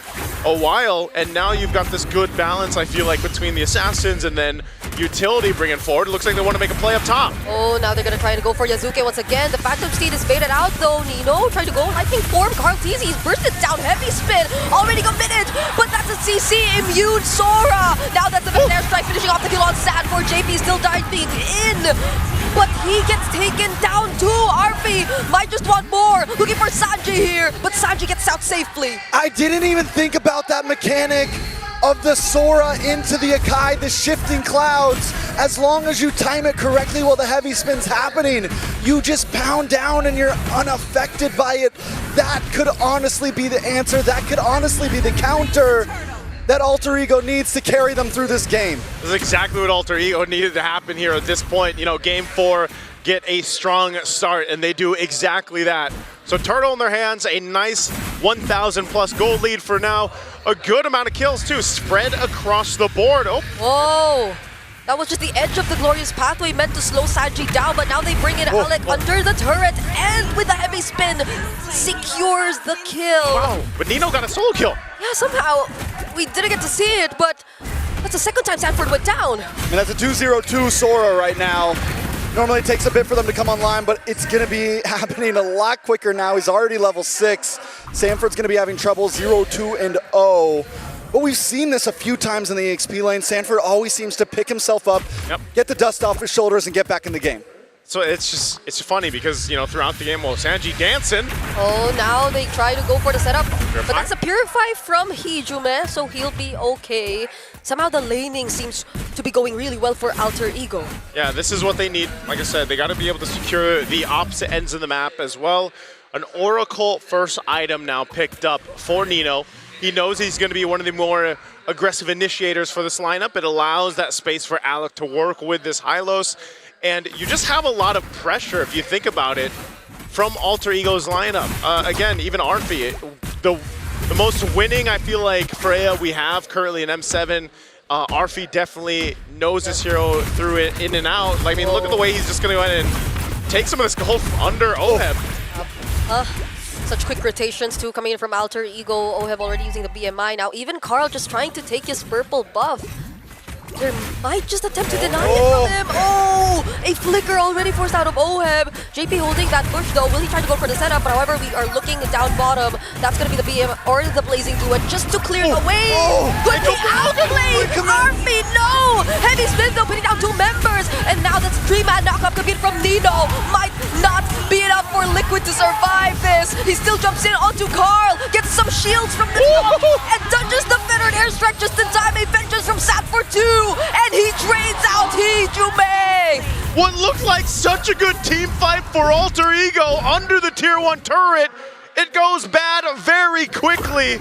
a while, and now you've got this good balance, I feel like, between the assassins and then utility bringing forward. It looks like they want to make a play up top. Oh, now they're going to try to go for Yazuke once again. The Phantom Steed is baited out though. Nino trying to go lightning form. Carl Teasy, he's bursted down. Heavy spin, already committed, but that's a CC immune Sora. Now that's the Air Strike finishing off the kill on Sad for JP, still diving in. but he gets taken down too. Arfi might just want more. Looking for Sanji here, but Sanji gets out safely. I didn't even think about that mechanic of the Sora into the Akai, the shifting clouds. As long as you time it correctly while the heavy spin's happening, you just pound down and you're unaffected by it. That could honestly be the answer. That could honestly be the counter that Alter Ego needs to carry them through this game. This is exactly what Alter Ego needed to happen here at this point. You know, game 4, get a strong start, and they do exactly that. So Turtle in their hands, a nice 1,000 plus gold lead for now. A good amount of kills too, spread across the board. Oh. Whoa. That was just the edge of the glorious pathway meant to slow Sanji down, but now they bring in Alec under the turret and with a heavy spin, secures the kill. Wow, but Nino got a solo kill. Yeah, somehow we didn't get to see it, but that's the second time Sanford went down. And that's a 2-0-2 Sora right now. Normally it takes a bit for them to come online, but it's gonna be happening a lot quicker now. He's already level 6. Sanford's gonna be having trouble 0-2-0. But we've seen this a few times in the EXP lane. Sanford always seems to pick himself up, get the dust off his shoulders, and get back in the game. So it's funny because, you know, throughout the game, well, Sanji dancing. Oh, now they try to go for the setup. But that's a Purify from Hijume, so he'll be okay. Somehow the laning seems to be going really well for Alter Ego. Yeah, this is what they need. Like I said, they got to be able to secure the opposite ends of the map as well. An Oracle first item now picked up for Nino. He knows he's going to be one of the more aggressive initiators for this lineup. It allows that space for Alec to work with this Hylos. And you just have a lot of pressure, if you think about it, from Alter Ego's lineup. Again, even Arfi, the most winning, I feel like, Freya we have currently in M7. Arfi definitely knows this hero through it in and out. Like, I mean, look at the way he's just going to go ahead and take some of this gold under Oheb. Such quick rotations too coming in from Alter Ego. Oheb already using the BMI now. Even Carl just trying to take his purple buff. There might just attempt to deny it from him. Oh, a flicker already forced out of Oheb. JP holding that bush though. Will he try to go for the setup? But however, we are looking down bottom. That's going to be the BM or the Blazing Duet just to clear the way. Could be outplayed. Arfi, no! Heavy spin though, putting down 2 members. And now that's 3-man knockup coming from Nino. Might not be enough for Liquid to survive this. He still jumps in onto Carl. Gets some shields from the top. And dodges the fettered airstrike just in time. A vengeance from Sanford 2. And he trades out Hijume! What looked like such a good team fight for Alter Ego under the tier 1 turret, it goes bad very quickly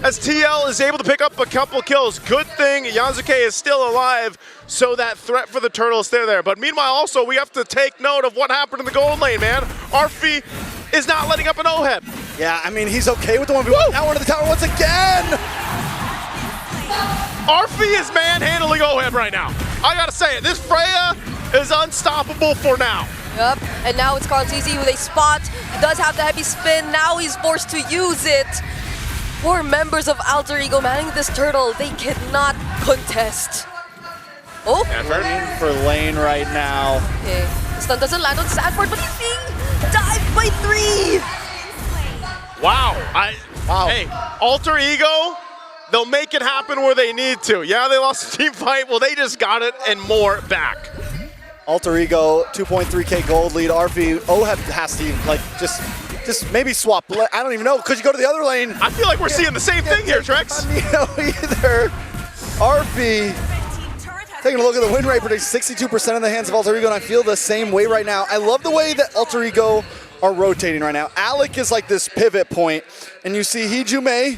as TL is able to pick up a couple kills. Good thing Yasuke is still alive, so that threat for the turtle is still there. But meanwhile, also, we have to take note of what happened in the gold lane, man. Arfi is not letting up an Oheb. Yeah, I mean, he's okay with the 1v1. Now into the tower once again! Arfi is manhandling Oheb right now. I gotta say it, this Freya is unstoppable for now. Yep, and now it's Carl TZ with a spot. He does have the heavy spin, now he's forced to use it. 4 members of Alter Ego manning this turtle, they cannot contest. Oh, Lane for lane right now. Okay, the stun doesn't land on Sanford, but he's being dived by 3. Wow, hey, Alter Ego, they'll make it happen where they need to. Yeah, they lost the team fight. Well, they just got it and more back. Alter Ego, 2.3k gold lead. Arfi, Oheb has to like just maybe swap. I don't even know. Could you go to the other lane? I feel like we're seeing the same thing here, Trex. Either. Arfi taking a look at the win rate, predicts 62% in the hands of Alter Ego, and I feel the same way right now. I love the way that Alter Ego are rotating right now. Alec is like this pivot point, and you see Hijume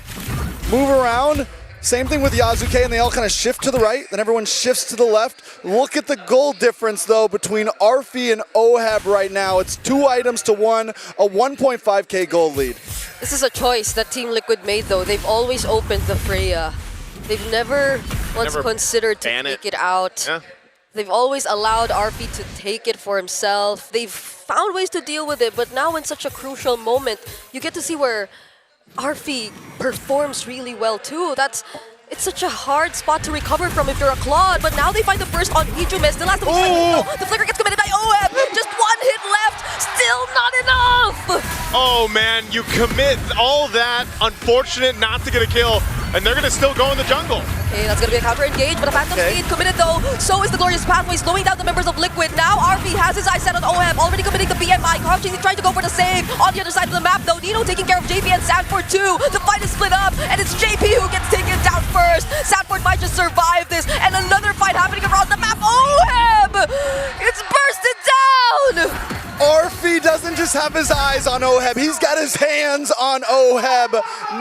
move around. Same thing with Yasuke, and they all kind of shift to the right, then everyone shifts to the left. Look at the gold difference, though, between Arfi and Oheb right now. It's 2 items to 1, a 1.5k gold lead. This is a choice that Team Liquid made, though. They've always opened the Freya. They've never once considered to take it out. Yeah. They've always allowed Arfi to take it for himself. They've found ways to deal with it, but now in such a crucial moment, you get to see where Arfi performs really well too. It's such a hard spot to recover from if you're a Claude, but now they find the burst on Hijume. Still has to the flicker gets committed by Oheb. Just 1 hit left, still not enough. Oh man, you commit all that, unfortunate not to get a kill, and they're gonna still go in the jungle. Okay, that's gonna be a counter engage, but a Phantom Steed committed though. So is the Glorious Pathway, slowing down the members of Liquid. Now RP has his eyes set on OM, already committing the BMI. He's trying to go for the save. On the other side of the map though, Nino taking care of JP and Sanford too. The fight is split up, and it's JP who gets taken down first. Sanford might just survive this, and another fight happening around the map. OM! It's bursted down! Arfi doesn't just have his eyes on Oheb, he's got his hands on Oheb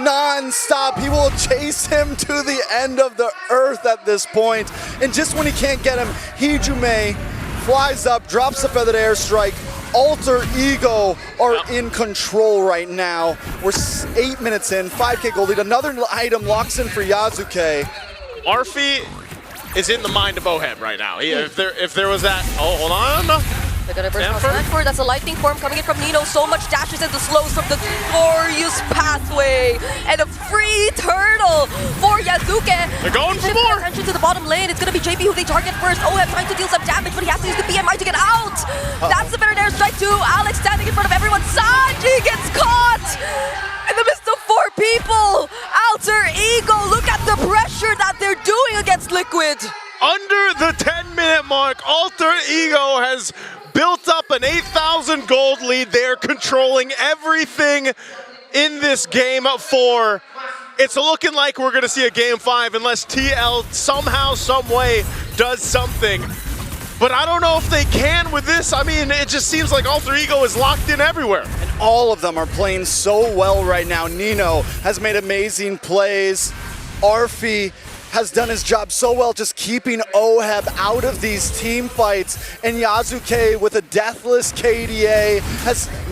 non-stop. He will chase him to the end of the earth at this point. And just when he can't get him, Hijume flies up, drops a feathered airstrike. Alter Ego are in control right now. We're 8 minutes in, 5K gold lead. Another item locks in for Yazuke. Arfi is in the mind of Oheb right now. If there was that, oh, hold on. They're gonna burst Sanford. That's a lightning form coming in from Nino. So much dashes and the slows from the Glorious Pathway. And a free turtle for Yazuke. They're going for more. Attention to the bottom lane. It's gonna be JP who they target first. Oheb trying to deal some damage, but he has to use the BMI to get out. That's the better airstrike too. Alex standing in front of everyone. Sanji gets caught in the midst of 4 people. Alter Ego, look at the pressure that they're doing against Liquid. Under the 10-minute mark, Alter Ego has built up an 8,000 gold lead. They're controlling everything in this game 4. It's looking like we're gonna see a game 5 unless TL somehow, some way does something. But I don't know if they can with this. I mean, it just seems like Alter Ego is locked in everywhere. And all of them are playing so well right now. Nino has made amazing plays. Arfi has done his job so well just keeping Oheb out of these team fights. And Yazuke with a deathless KDA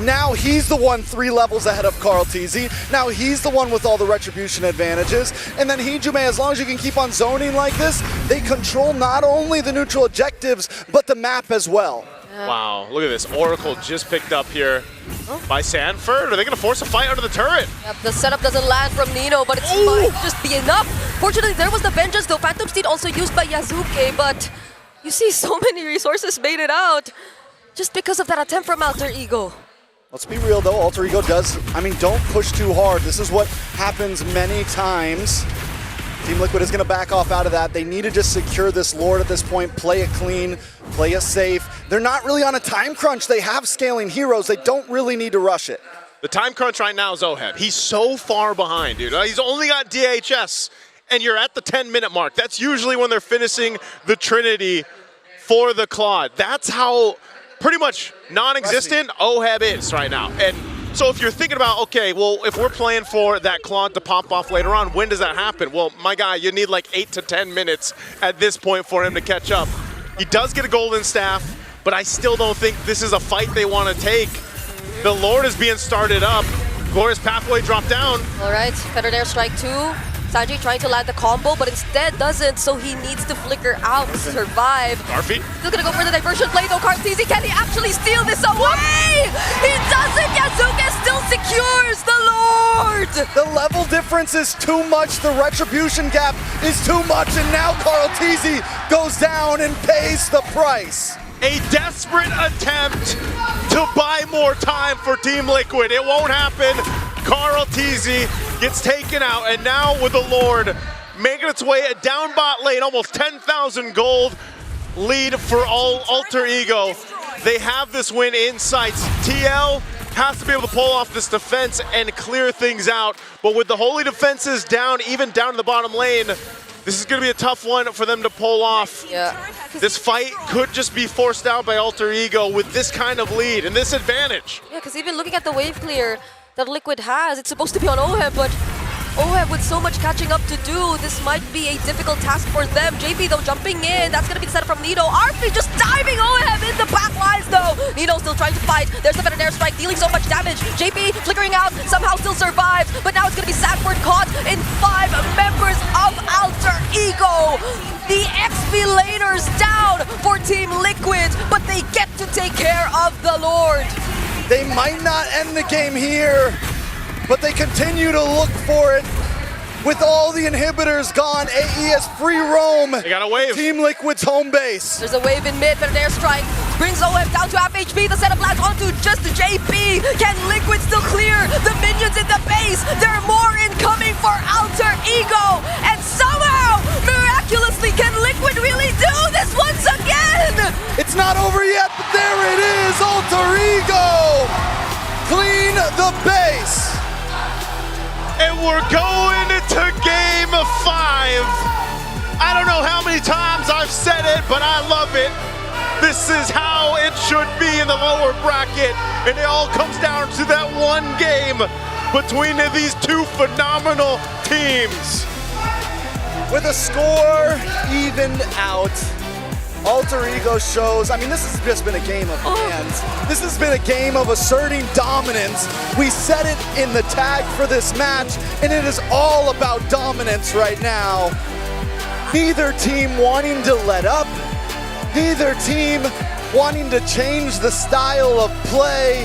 now he's the one 3 levels ahead of Carl TZ. Now he's the one with all the retribution advantages. And then Hijume, as long as you can keep on zoning like this, they control not only the neutral objectives, but the map as well. Wow, look at this. Oracle just picked up here by Sanford. Are they going to force a fight under the turret? Yep, the setup doesn't land from Nino, but it might just be enough. Fortunately, there was the Vengeance, though. Phantom Steed also used by Yazuke, but you see so many resources made it out just because of that attempt from Alter Ego. Let's be real, though. Alter Ego don't push too hard. This is what happens many times. Team Liquid is going to back off out of that. They need to just secure this Lord at this point, play it clean, play it safe. They're not really on a time crunch. They have scaling heroes. They don't really need to rush it. The time crunch right now is Oheb. He's so far behind, dude. He's only got DHS, and you're at the 10-minute mark. That's usually when they're finishing the Trinity for the Claude. That's how pretty much non-existent Oheb is right now. And so if you're thinking about, okay, well, if we're playing for that Claude to pop off later on, when does that happen? Well, my guy, you need like 8 to 10 minutes at this point for him to catch up. He does get a golden staff, but I still don't think this is a fight they want to take. The Lord is being started up. Glorious Pathway dropped down. All right, Feathered Airstrike 2. Sanji trying to land the combo, but instead doesn't, so he needs to flicker out to survive. Garfi. Still gonna go for the diversion play though, Kartizi. Can he actually steal this away? He doesn't! Yazuke still secures the Lord! The level difference is too much, the retribution gap is too much, and now Carl TZ goes down and pays the price. A desperate attempt to buy more time for Team Liquid. It won't happen. Carl TZ gets taken out, and now with the Lord making its way down bot lane, almost 10,000 gold lead for Alter Ego. They have this win in sights. TL has to be able to pull off this defense and clear things out, but with the holy defenses down, even down to the bottom lane, this is going to be a tough one for them to pull off. Yeah. This fight could just be forced out by Alter Ego with this kind of lead and this advantage. Yeah, because even looking at the wave clear that Liquid has, it's supposed to be on Oheb, but Oheb with so much catching up to do, this might be a difficult task for them. JP though jumping in, that's gonna be the setup from Nino. Arfi just diving Oheb in the back lines though. Nino still trying to fight. There's the better airstrike, dealing so much damage. JP flickering out, somehow still survives, but now it's gonna be Sanford caught in 5 members of Alter Ego. The XP laners down for Team Liquid, but they get to take care of the Lord. They might not end the game here, but they continue to look for it. With all the inhibitors gone, AE has free roam. They got a wave. Team Liquid's home base. There's a wave in mid, but an airstrike brings OM down to half HP. The setup lands onto just JP. Can Liquid still clear the minions in the base? There are more incoming for Alter Ego, and somehow not over yet, but there it is. Alter Ego clean the base. And we're going into game 5. I don't know how many times I've said it, but I love it. This is how it should be in the lower bracket. And it all comes down to that one game between these two phenomenal teams. With a score evened out, Alter Ego shows, I mean, this has just been a game of hands. This has been a game of asserting dominance. We said it in the tag for this match, and it is all about dominance right now. Neither team wanting to let up, neither team wanting to change the style of play.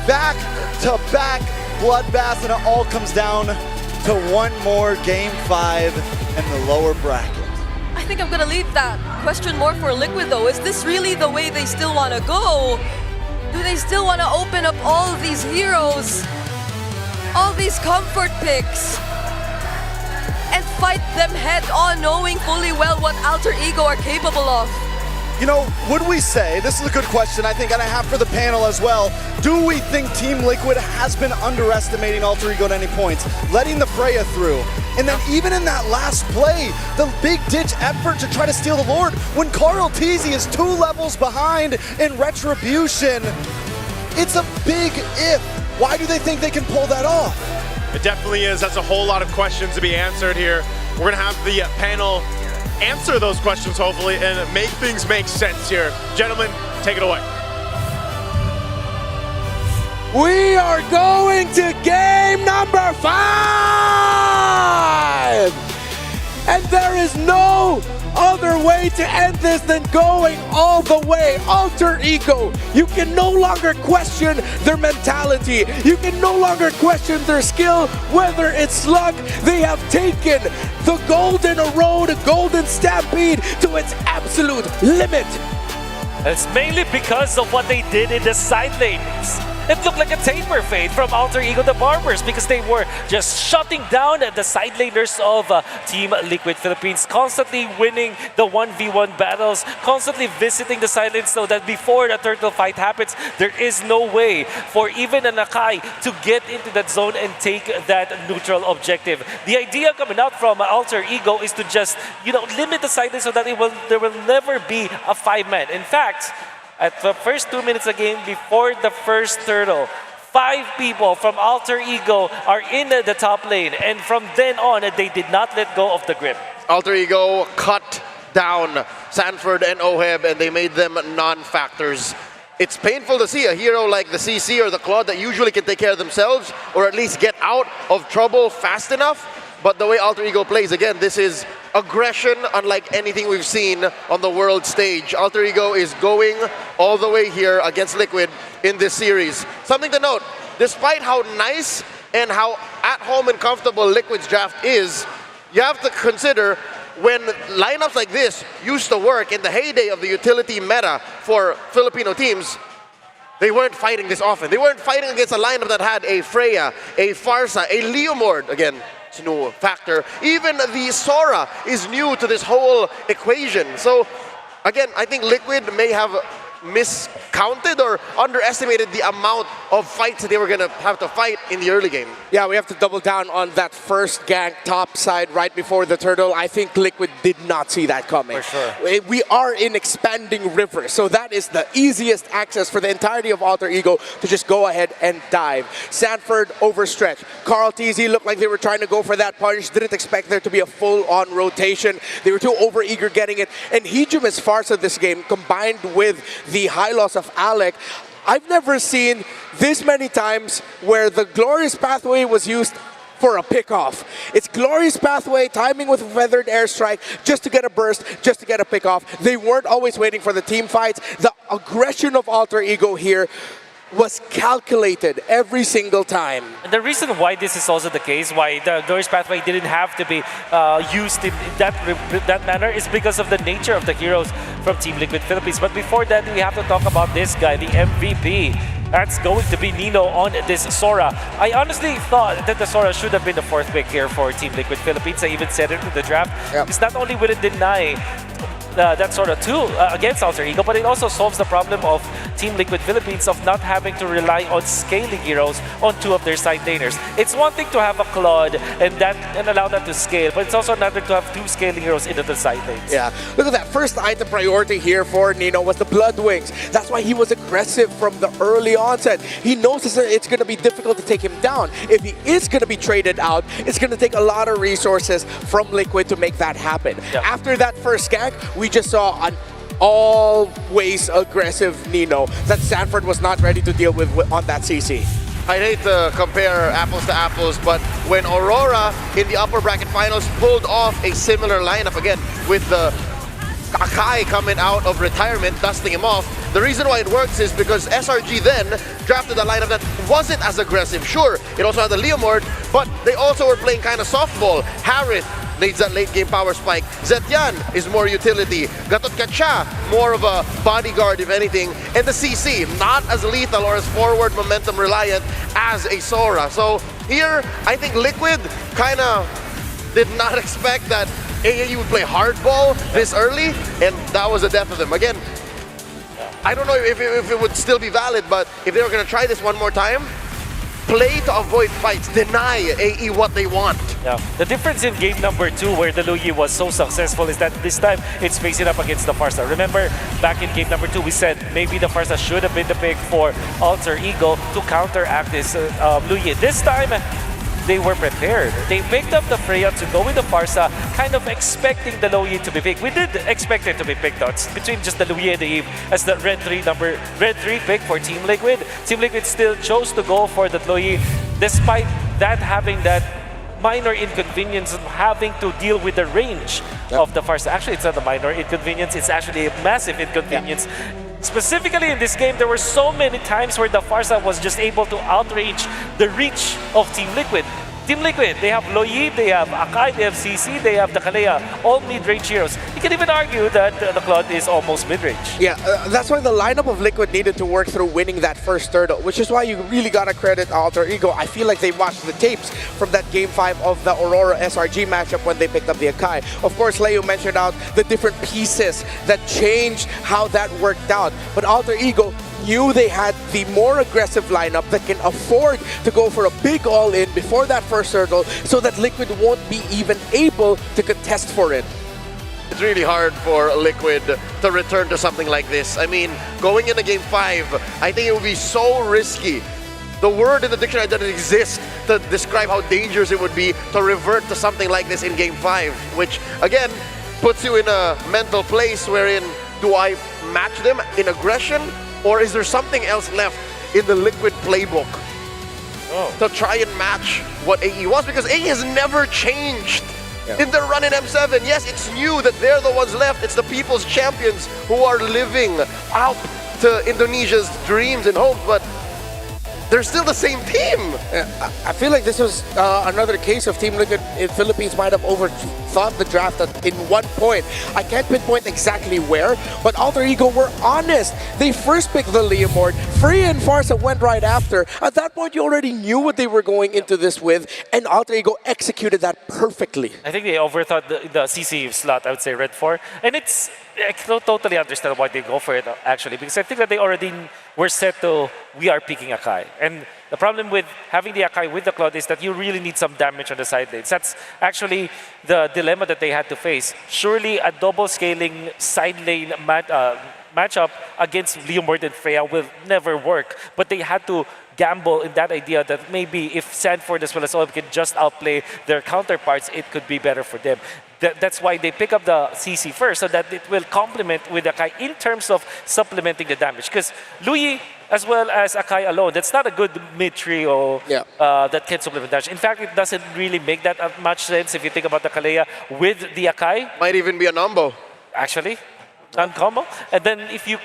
Back-to-back bloodbaths, and it all comes down to one more Game 5 in the lower bracket. I think I'm gonna leave that question more for Liquid though. Is this really the way they still want to go? Do they still want to open up all these heroes, all these comfort picks, and fight them head on, knowing fully well what Alter Ego are capable of? You know, would we say, this is a good question I think, and I have for the panel as well, do we think Team Liquid has been underestimating Alter Ego at any points, letting the Freya through? And then even in that last play, the big ditch effort to try to steal the Lord, when Carl Teasy is 2 levels behind in Retribution, it's a big if. Why do they think they can pull that off? It definitely is. That's a whole lot of questions to be answered here. We're gonna have the panel answer those questions, hopefully, and make things make sense here. Gentlemen, take it away. We are going to game number 5! And there is no other way to end this than going all the way. Alter Ego, you can no longer question their mentality. You can no longer question their skill, whether it's luck. They have taken the Golden Road, Golden Stampede to its absolute limit. It's mainly because of what they did in the side lanes. It looked like a taper fade from Alter Ego the Barbers because they were just shutting down the side laners of Team Liquid Philippines, constantly winning the 1v1 battles, constantly visiting the side lanes so that before the turtle fight happens, there is no way for even a Nakai to get into that zone and take that neutral objective. The idea coming out from Alter Ego is to just, limit the side lanes so that there will never be a 5-man. In fact, at the first 2 minutes of the game, before the first turtle, 5 people from Alter Ego are in the top lane, and from then on, they did not let go of the grip. Alter Ego cut down Sanford and Oheb, and they made them non-factors. It's painful to see a hero like the CC or the Claude that usually can take care of themselves, or at least get out of trouble fast enough. But the way Alter Ego plays, again, this is aggression unlike anything we've seen on the world stage. Alter Ego is going all the way here against Liquid in this series. Something to note, despite how nice and how at home and comfortable Liquid's draft is, you have to consider when lineups like this used to work in the heyday of the utility meta for Filipino teams, they weren't fighting this often. They weren't fighting against a lineup that had a Freya, a Farsa, a Leomord, again, it's a new factor. Even the Sora is new to this whole equation. So, again, I think Liquid may have miscounted or underestimated the amount of fights that they were going to have to fight in the early game. Yeah, we have to double down on that first gank top side right before the turtle. I think Liquid did not see that coming. For sure. We are in expanding river, so that is the easiest access for the entirety of Alter Ego to just go ahead and dive. Sanford overstretched. Carl Teasy looked like they were trying to go for that punish. Didn't expect there to be a full-on rotation. They were too over-eager getting it. And Hejum is Farsa this game, combined with the high loss of Alec. I've never seen this many times where the Glorious Pathway was used for a pick-off. It's Glorious Pathway, timing with Feathered Airstrike, just to get a burst, just to get a pick-off. They weren't always waiting for the team fights. The aggression of Alter Ego here was calculated every single time. And the reason why this is also the case, why the Glorious Pathway didn't have to be used in that manner, is because of the nature of the heroes from Team Liquid Philippines. But before that, we have to talk about this guy, the MVP. That's going to be Nino on this Sora. I honestly thought that the Sora should have been the 4th pick here for Team Liquid Philippines. I even said it in the draft. Because not only would it deny that sort of tool against Alter Ego, but it also solves the problem of Team Liquid Philippines of not having to rely on scaling heroes on two of their side laners. It's one thing to have a Claude and allow that to scale, but it's also another to have two scaling heroes into the side lanes. Yeah, look at that. First item priority here for Nino was the Blood Wings. That's why he was aggressive from the early onset. He knows it's going to be difficult to take him down. If he is going to be traded out, it's going to take a lot of resources from Liquid to make that happen. Yeah. After that first gank, we just saw an always aggressive Nino that Sanford was not ready to deal with on that CC. I'd hate to compare apples to apples, but when Aurora in the upper bracket finals pulled off a similar lineup again with the Akai coming out of retirement, dusting him off, the reason why it works is because SRG then drafted a lineup that wasn't as aggressive. Sure, it also had the Leomord, but they also were playing kind of softball. Harith needs that late game power spike. Zetian is more utility. Gatot Kacha, more of a bodyguard if anything. And the CC, not as lethal or as forward momentum reliant as a Sora. So here, I think Liquid kind of did not expect that AAE would play hardball this early, and that was the death of them. Again, I don't know if it would still be valid, but if they were going to try this one more time, play to avoid fights, deny AE what they want. Yeah. The difference in game number 2 where the Luyi was so successful is that this time it's facing up against the Farsa. Remember back in game number 2 we said maybe the Farsa should have been the pick for Alter Ego to counteract this Luyi. This time they were prepared. They picked up the Freya to go with the Farsa, kind of expecting the Luyi to be picked. We did expect it to be picked out between just the Luyi and the Eve as the red 3 pick for Team Liquid. Team Liquid still chose to go for the Luyi despite that having that minor inconvenience of having to deal with the range of the Farsa. Actually, it's not a minor inconvenience, it's actually a massive inconvenience. Specifically in this game, there were so many times where the Farsa was just able to outreach the reach of Team Liquid. Team Liquid, they have Loyi, they have Akai, they have CC, they have the Kalea, all mid-range heroes. You can even argue that the Claude is almost mid-range. Yeah, that's why the lineup of Liquid needed to work through winning that first third, which is why you really gotta credit Alter Ego. I feel like they watched the tapes from that Game 5 of the Aurora SRG matchup when they picked up the Akai. Of course, Leo mentioned out the different pieces that changed how that worked out, but Alter Ego knew they had the more aggressive lineup that can afford to go for a big all-in before that first circle so that Liquid won't be even able to contest for it. It's really hard for Liquid to return to something like this. I mean, going into Game 5, I think it would be so risky. The word in the dictionary doesn't exist to describe how dangerous it would be to revert to something like this in Game 5, which, again, puts you in a mental place wherein, do I match them in aggression? Or is there something else left in the Liquid playbook to try and match what AE was? Because AE has never changed in their run in M7. Yes, it's new that they're the ones left. It's the people's champions who are living out to Indonesia's dreams and hopes, but they're still the same team. I feel like this was another case of Team Liquid in Philippines might have overthought the draft in one point. I can't pinpoint exactly where, but Alter Ego were honest. They first picked the Leomord. Freya and Farsa went right after. At that point, you already knew what they were going into this with, and Alter Ego executed that perfectly. I think they overthought the CC slot, I would say Red 4. And I don't totally understand why they go for it, actually, because I think that they already were set to, we are picking Akai. And the problem with having the Akai with the Claude is that you really need some damage on the side lanes. That's actually the dilemma that they had to face. Surely a double scaling side lane matchup against Leomord and Freya will never work. But they had to gamble in that idea that maybe if Sanford as well as Olaf can just outplay their counterparts, it could be better for them. That's why they pick up the CC first, so that it will complement with Akai in terms of supplementing the damage. Because Luyi as well as Akai alone, that's not a good mid-trio that can supplement damage. In fact, it doesn't really make that much sense if you think about the Kalea with the Akai. Might even be a number. Actually. Non-combo. And then if you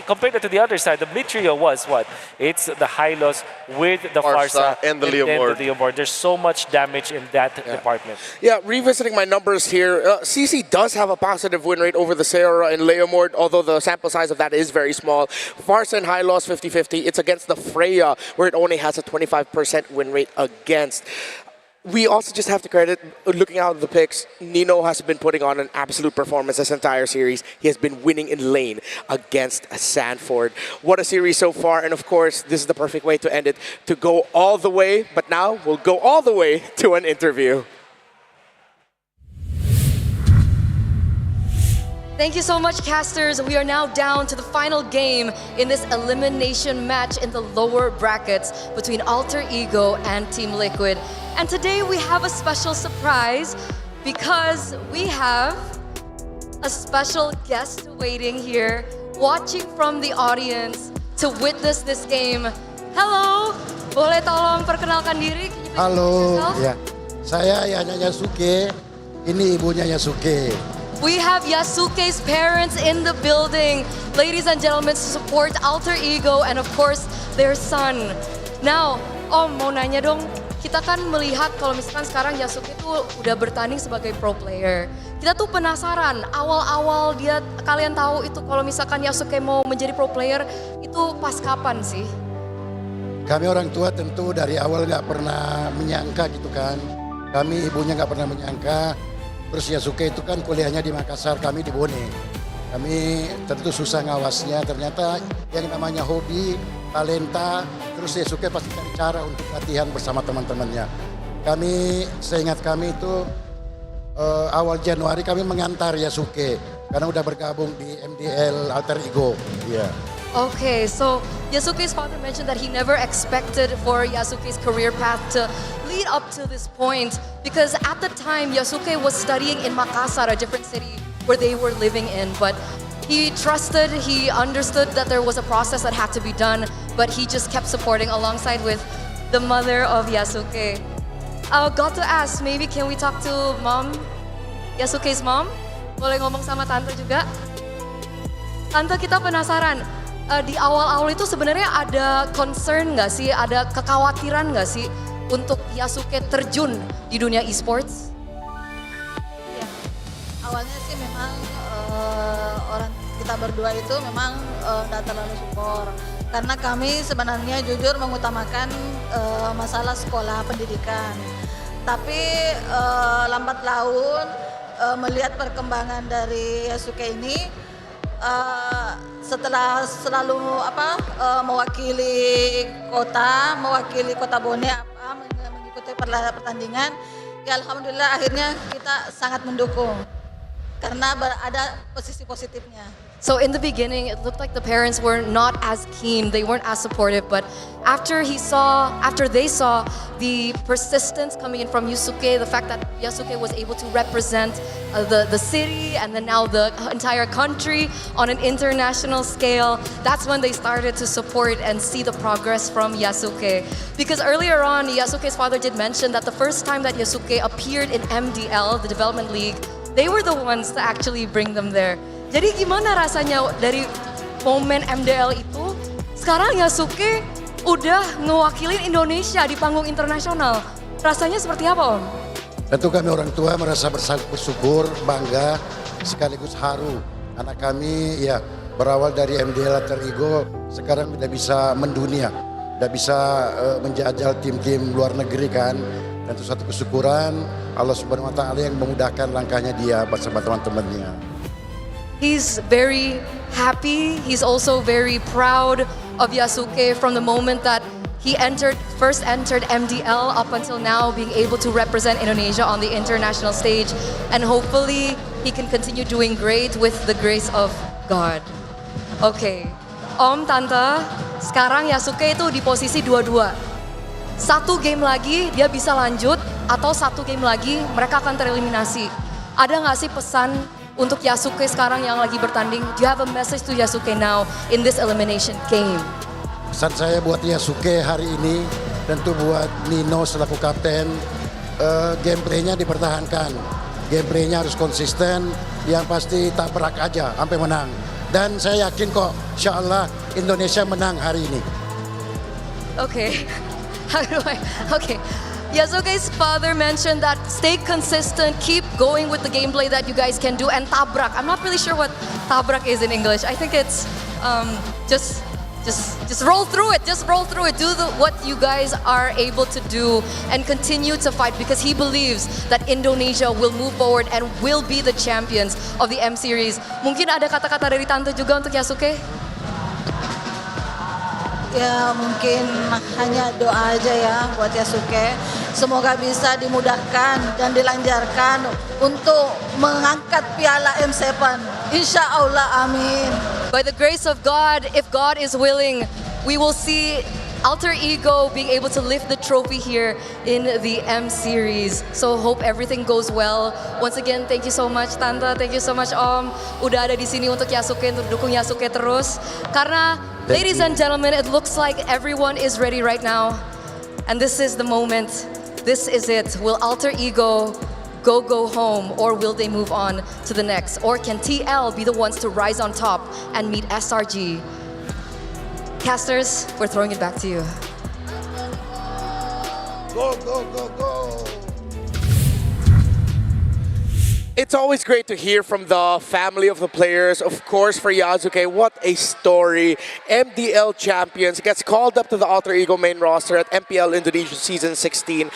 compare that to the other side, the mid-trio was what? It's the Hylos with the Farsa and the Leomord. There's so much damage in that department. Yeah, revisiting my numbers here, CC does have a positive win rate over the Sarah and Leomord, although the sample size of that is very small. Farsa and Hylos 50-50. It's against the Freya, where it only has a 25% win rate against. we also just have to credit, looking out of the picks, Nino has been putting on an absolute performance this entire series. He has been winning in lane against Sanford. What a series so far, and of course, this is the perfect way to end it, to go all the way, but now we'll go all the way to an interview. Thank you so much, casters. We are now down to the final game in this elimination match in the lower brackets between Alter Ego and Team Liquid. And today we have a special surprise because we have a special guest waiting here, watching from the audience to witness this game. Hello, boleh tolong perkenalkan diri? Halo, ya. Saya Yasuke, ini ibunya Yasuke. We have Yasuke's parents in the building. Ladies and gentlemen, to support Alter Ego and of course their son. Now, Om mau nanya dong, kita kan melihat kalau misalkan sekarang Yasuke tuh udah bertanding sebagai pro player. Kita tuh penasaran, awal-awal kalian tahu itu kalau misalkan Yasuke mau menjadi pro player, itu pas kapan sih? Kami orang tua tentu dari awal nggak pernah menyangka gitu kan. Kami ibunya nggak pernah menyangka. Terus Yasuke itu kan kuliahnya di Makassar, kami di Bone. Kami tentu susah ngawasnya, ternyata yang namanya hobi, talenta, terus Yasuke pasti cari cara untuk latihan bersama teman-temannya. Seingat kami itu awal Januari kami mengantar Yasuke, karena udah bergabung di MDL Alter Ego. Yeah. Okay, so Yasuke's father mentioned that he never expected for Yasuke's career path to lead up to this point because at the time Yasuke was studying in Makassar, a different city where they were living in, but he trusted, he understood that there was a process that had to be done, but he just kept supporting alongside with the mother of Yasuke. I got to ask, maybe can we talk to mom, Yasuke's mom? Boleh ngomong sama tante juga? Tante, kita penasaran. Di awal-awal itu sebenarnya ada concern nggak sih, ada kekhawatiran nggak sih untuk Yasuke terjun di dunia e-sports? Ya, awalnya sih memang orang kita berdua itu memang nggak terlalu support. Karena kami sebenarnya jujur mengutamakan masalah sekolah pendidikan. Tapi lambat laun melihat perkembangan dari Yasuke ini, setelah selalu mewakili kota Bone mengikuti pertandingan, ya alhamdulillah akhirnya kita sangat mendukung karena ada posisi positifnya. So in the beginning, it looked like the parents were not as keen, they weren't as supportive, but after they saw the persistence coming in from Yasuke, the fact that Yasuke was able to represent the city and then now the entire country on an international scale, that's when they started to support and see the progress from Yasuke. Because earlier on, Yasuke's father did mention that the first time that Yasuke appeared in MDL, the Development League, they were the ones to actually bring them there. Jadi gimana rasanya dari momen MDL itu, sekarang Yasuke udah ngewakilin Indonesia di panggung internasional. Rasanya seperti apa, Om? Tentu kami orang tua merasa bersyukur, bangga, sekaligus haru. Anak kami ya berawal dari MDL Alter Ego, sekarang udah bisa mendunia, udah bisa menjajal tim-tim luar negeri kan. Dan itu satu kesyukuran Allah Subhanahu Wa Taala yang memudahkan langkahnya dia bersama teman-temannya. He's very happy. He's also very proud of Yasuke from the moment that he first entered MDL up until now, being able to represent Indonesia on the international stage. And hopefully he can continue doing great with the grace of God. Okay, Om, Tante, sekarang Yasuke itu di posisi 2-2. Satu game lagi dia bisa lanjut atau satu game lagi mereka akan tereliminasi. Ada nggak sih pesan untuk Yasuke sekarang yang lagi bertanding? Do you have a message to Yasuke now in this elimination game? Pesan saya buat Yasuke hari ini, tentu buat Nino selaku kapten, gameplaynya dipertahankan. Gameplaynya harus konsisten, yang pasti tabrak aja sampai menang. Dan saya yakin kok, insya Allah Indonesia menang hari ini. Okay, okay. Yasuke's father mentioned that stay consistent, keep going with the gameplay that you guys can do, and tabrak. I'm not really sure what tabrak is in English. I think it's just just roll through it. Just roll through it. Do what you guys are able to do and continue to fight because he believes that Indonesia will move forward and will be the champions of the M Series. Mungkin ada kata-kata dari Tante juga untuk Yasuke? Ya mungkin hanya doa aja ya buat Yasuke. Semoga bisa dimudahkan dan dilancarkan untuk mengangkat piala M7. Insya Allah, amin. By the grace of God, if God is willing, we will see Alter Ego being able to lift the trophy here in the M Series. So hope everything goes well. Once again, thank you so much Tante, thank you so much Om. Udah ada di sini untuk Yasuke, untuk dukung Yasuke terus. Karena, ladies and gentlemen, it looks like everyone is ready right now. And this is the moment. This is it. Will Alter Ego go home or will they move on to the next? Or can TL be the ones to rise on top and meet SRG? Casters, we're throwing it back to you. Go, go, go, go. It's always great to hear from the family of the players. Of course, for Yasuke, what a story. MDL champions, gets called up to the Alter Ego main roster at MPL Indonesia Season 16.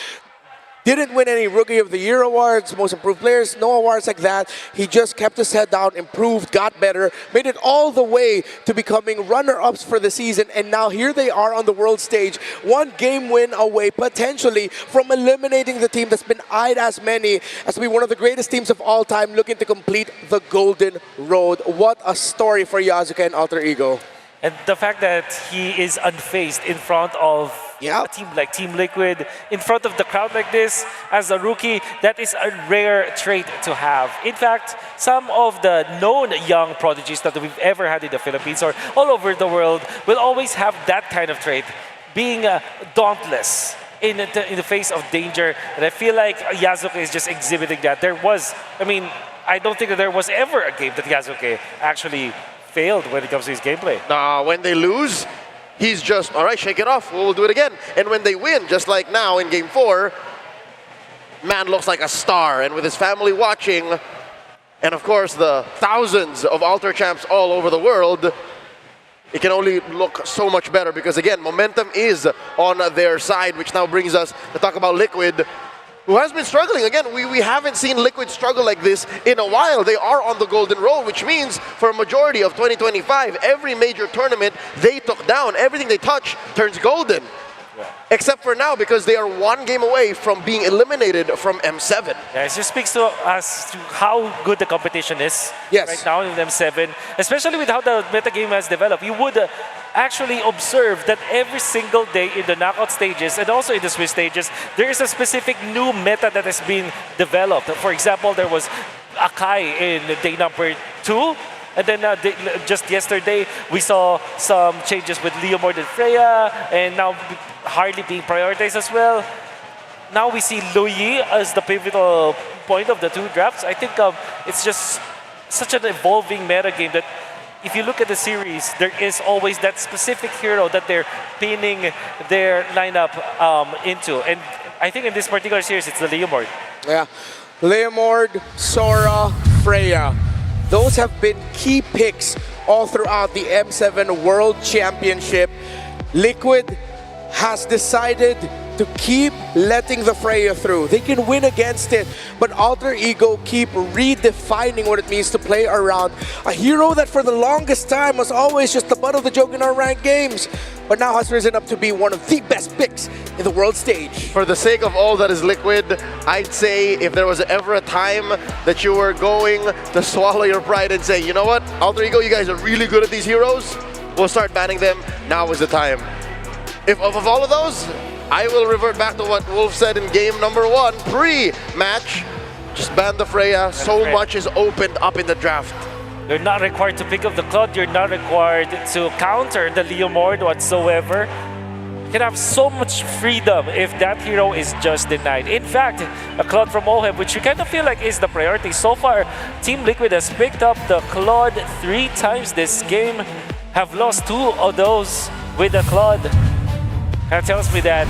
Didn't win any Rookie of the Year awards, Most Improved Players, no awards like that. He just kept his head down, improved, got better, made it all the way to becoming runner-ups for the season, and now here they are on the world stage, one game win away, potentially, from eliminating the team that's been eyed as many as to be one of the greatest teams of all time, looking to complete the Golden Road. What a story for Yasuke and Alter Ego. And the fact that he is unfazed in front of a team like Team Liquid, in front of the crowd like this, as a rookie, that is a rare trait to have. In fact, some of the known young prodigies that we've ever had in the Philippines or all over the world will always have that kind of trait, being dauntless in the face of danger. And I feel like Yasuke is just exhibiting that. I don't think that there was ever a game that Yasuke actually failed when it comes to his gameplay. When they lose, he's just, all right, shake it off, we'll do it again. And when they win, just like now in Game 4, man looks like a star. And with his family watching, and of course the thousands of Alter champs all over the world, it can only look so much better because, again, momentum is on their side, which now brings us to talk about Liquid, who has been struggling. Again, we haven't seen Liquid struggle like this in a while. They are on the Golden Road, which means for a majority of 2025, every major tournament they took down, everything they touch turns golden. Yeah. Except for now, because they are one game away from being eliminated from M7. Yeah, it just speaks to us to how good the competition is right now in M7, especially with how the metagame has developed. You would actually observe that every single day in the knockout stages and also in the Swiss stages, there is a specific new meta that has been developed. For example, there was Akai in day number 2. And then just yesterday, we saw some changes with Leomord and Freya, and now Harley being prioritized as well. Now we see Luyi as the pivotal point of the two drafts. I think it's just such an evolving meta game that if you look at the series, there is always that specific hero that they're pinning their lineup into. And I think in this particular series, it's the Leomord. Yeah, Leomord, Sora, Freya. Those have been key picks all throughout the M7 World Championship. Liquid has decided to keep letting the Freya through. They can win against it, but Alter Ego keep redefining what it means to play around a hero that for the longest time was always just the butt of the joke in our ranked games, but now has risen up to be one of the best picks in the world stage. For the sake of all that is Liquid, I'd say if there was ever a time that you were going to swallow your pride and say, you know what, Alter Ego, you guys are really good at these heroes, we'll start banning them, now is the time. If of all of those, I will revert back to what Wolf said in game number 1, pre-match. Just ban the Freya. So much is opened up in the draft. You're not required to pick up the Claude. You're not required to counter the Leomord whatsoever. You can have so much freedom if that hero is just denied. In fact, a Claude from Ohem, which you kind of feel like is the priority. So far, Team Liquid has picked up the Claude 3 times this game, have lost 2 of those with the Claude. That tells me that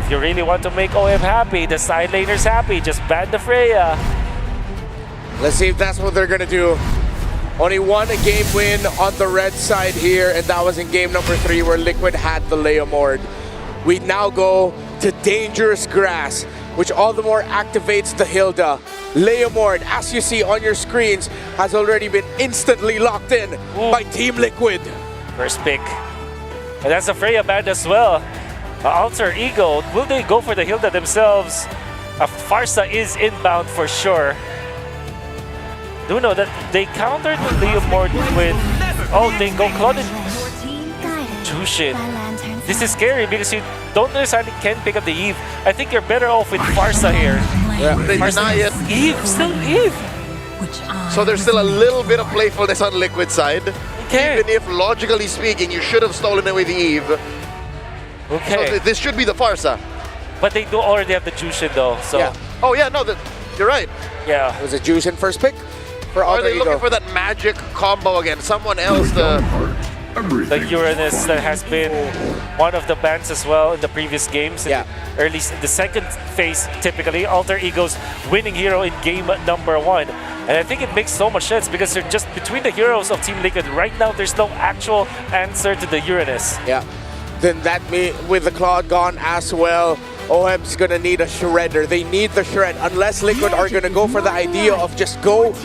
if you really want to make OM happy, the side laners happy, just ban the Freya. Let's see if that's what they're gonna do. Only one game win on the red side here, and that was in game number 3 where Liquid had the Leomord. We now go to Dangerous Grass, which all the more activates the Hilda. Leomord, as you see on your screens, has already been instantly locked in by Team Liquid. First pick. And that's a Freya band as well. Alter Ego, will they go for the Hilda themselves? Farsa is inbound for sure. Do know that they countered Leomord with... Oh, they go Claude and Jushin. This is scary because you don't necessarily can pick up the Eve. I think you're better off with Farsa here. Yeah, they deny it. Eve, still Eve. So there's still a little bit of playfulness on Liquid side. Okay. Even if, logically speaking, you should have stolen away the Eve. Okay. So this should be the Farsa. But they do already have the Jushin though, so... Yeah. Oh yeah, no, you're right. Yeah. It was a Jushin first pick for Or are Alter they Ego. looking for that magic combo again? Someone else to... The Uranus that has been one of the bans as well in the previous games. Yeah. Early in the second phase, typically, Alter Ego's winning hero in game number 1. And I think it makes so much sense because they're just between the heroes of Team Liquid. Right now, there's no actual answer to the Uranus. Yeah. Then that with the Claude gone as well, OHEB's gonna need a shredder. They need the shred unless Liquid are gonna go for the idea of just go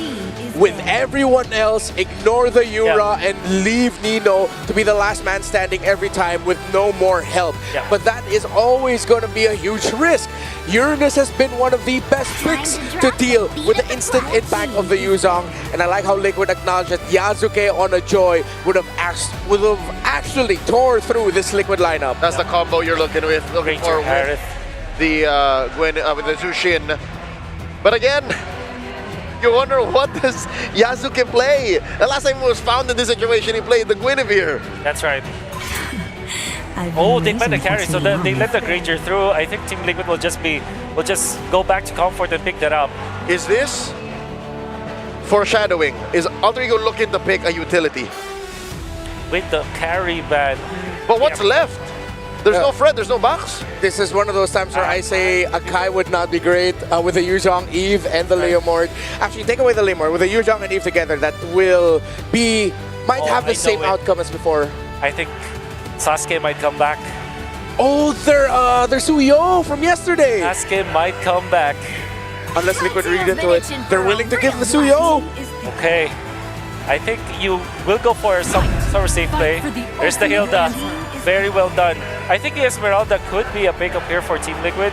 with everyone else, ignore the Yura, and leave Nino to be the last man standing every time with no more help. Yeah. But that is always going to be a huge risk. Uranus has been one of the best picks to deal with the instant impact of the Yuzong, and I like how Liquid acknowledged that Yasuke on a Joy would have actually tore through this Liquid lineup. That's the combo you're looking for with the with the Jushin. But again, you wonder, what does Yasuke play? The last time he was found in this situation, he played the Guinevere. That's right. Oh, they planned the carry, so they let the Granger through. I think Team Liquid will just go back to comfort and pick that up. Is this foreshadowing? Is Alter Ego looking to pick a utility? With the carry ban. But what's left? There's no Fred, there's no box. This is one of those times where I say Akai would not be great with the Yuzong, Eve, and the Leomord. Actually, take away the Leomord. With the Yuzong and Eve together, that might have the same outcome as before. I think Sasuke might come back. Oh, they're Suyo from yesterday. Sasuke might come back. Unless Liquid read into it. They're willing to give the Suyo. Okay. I think you will go for some sort of safe play. There's the Hilda. Very well done. I think the Esmeralda could be a pick up here for Team Liquid.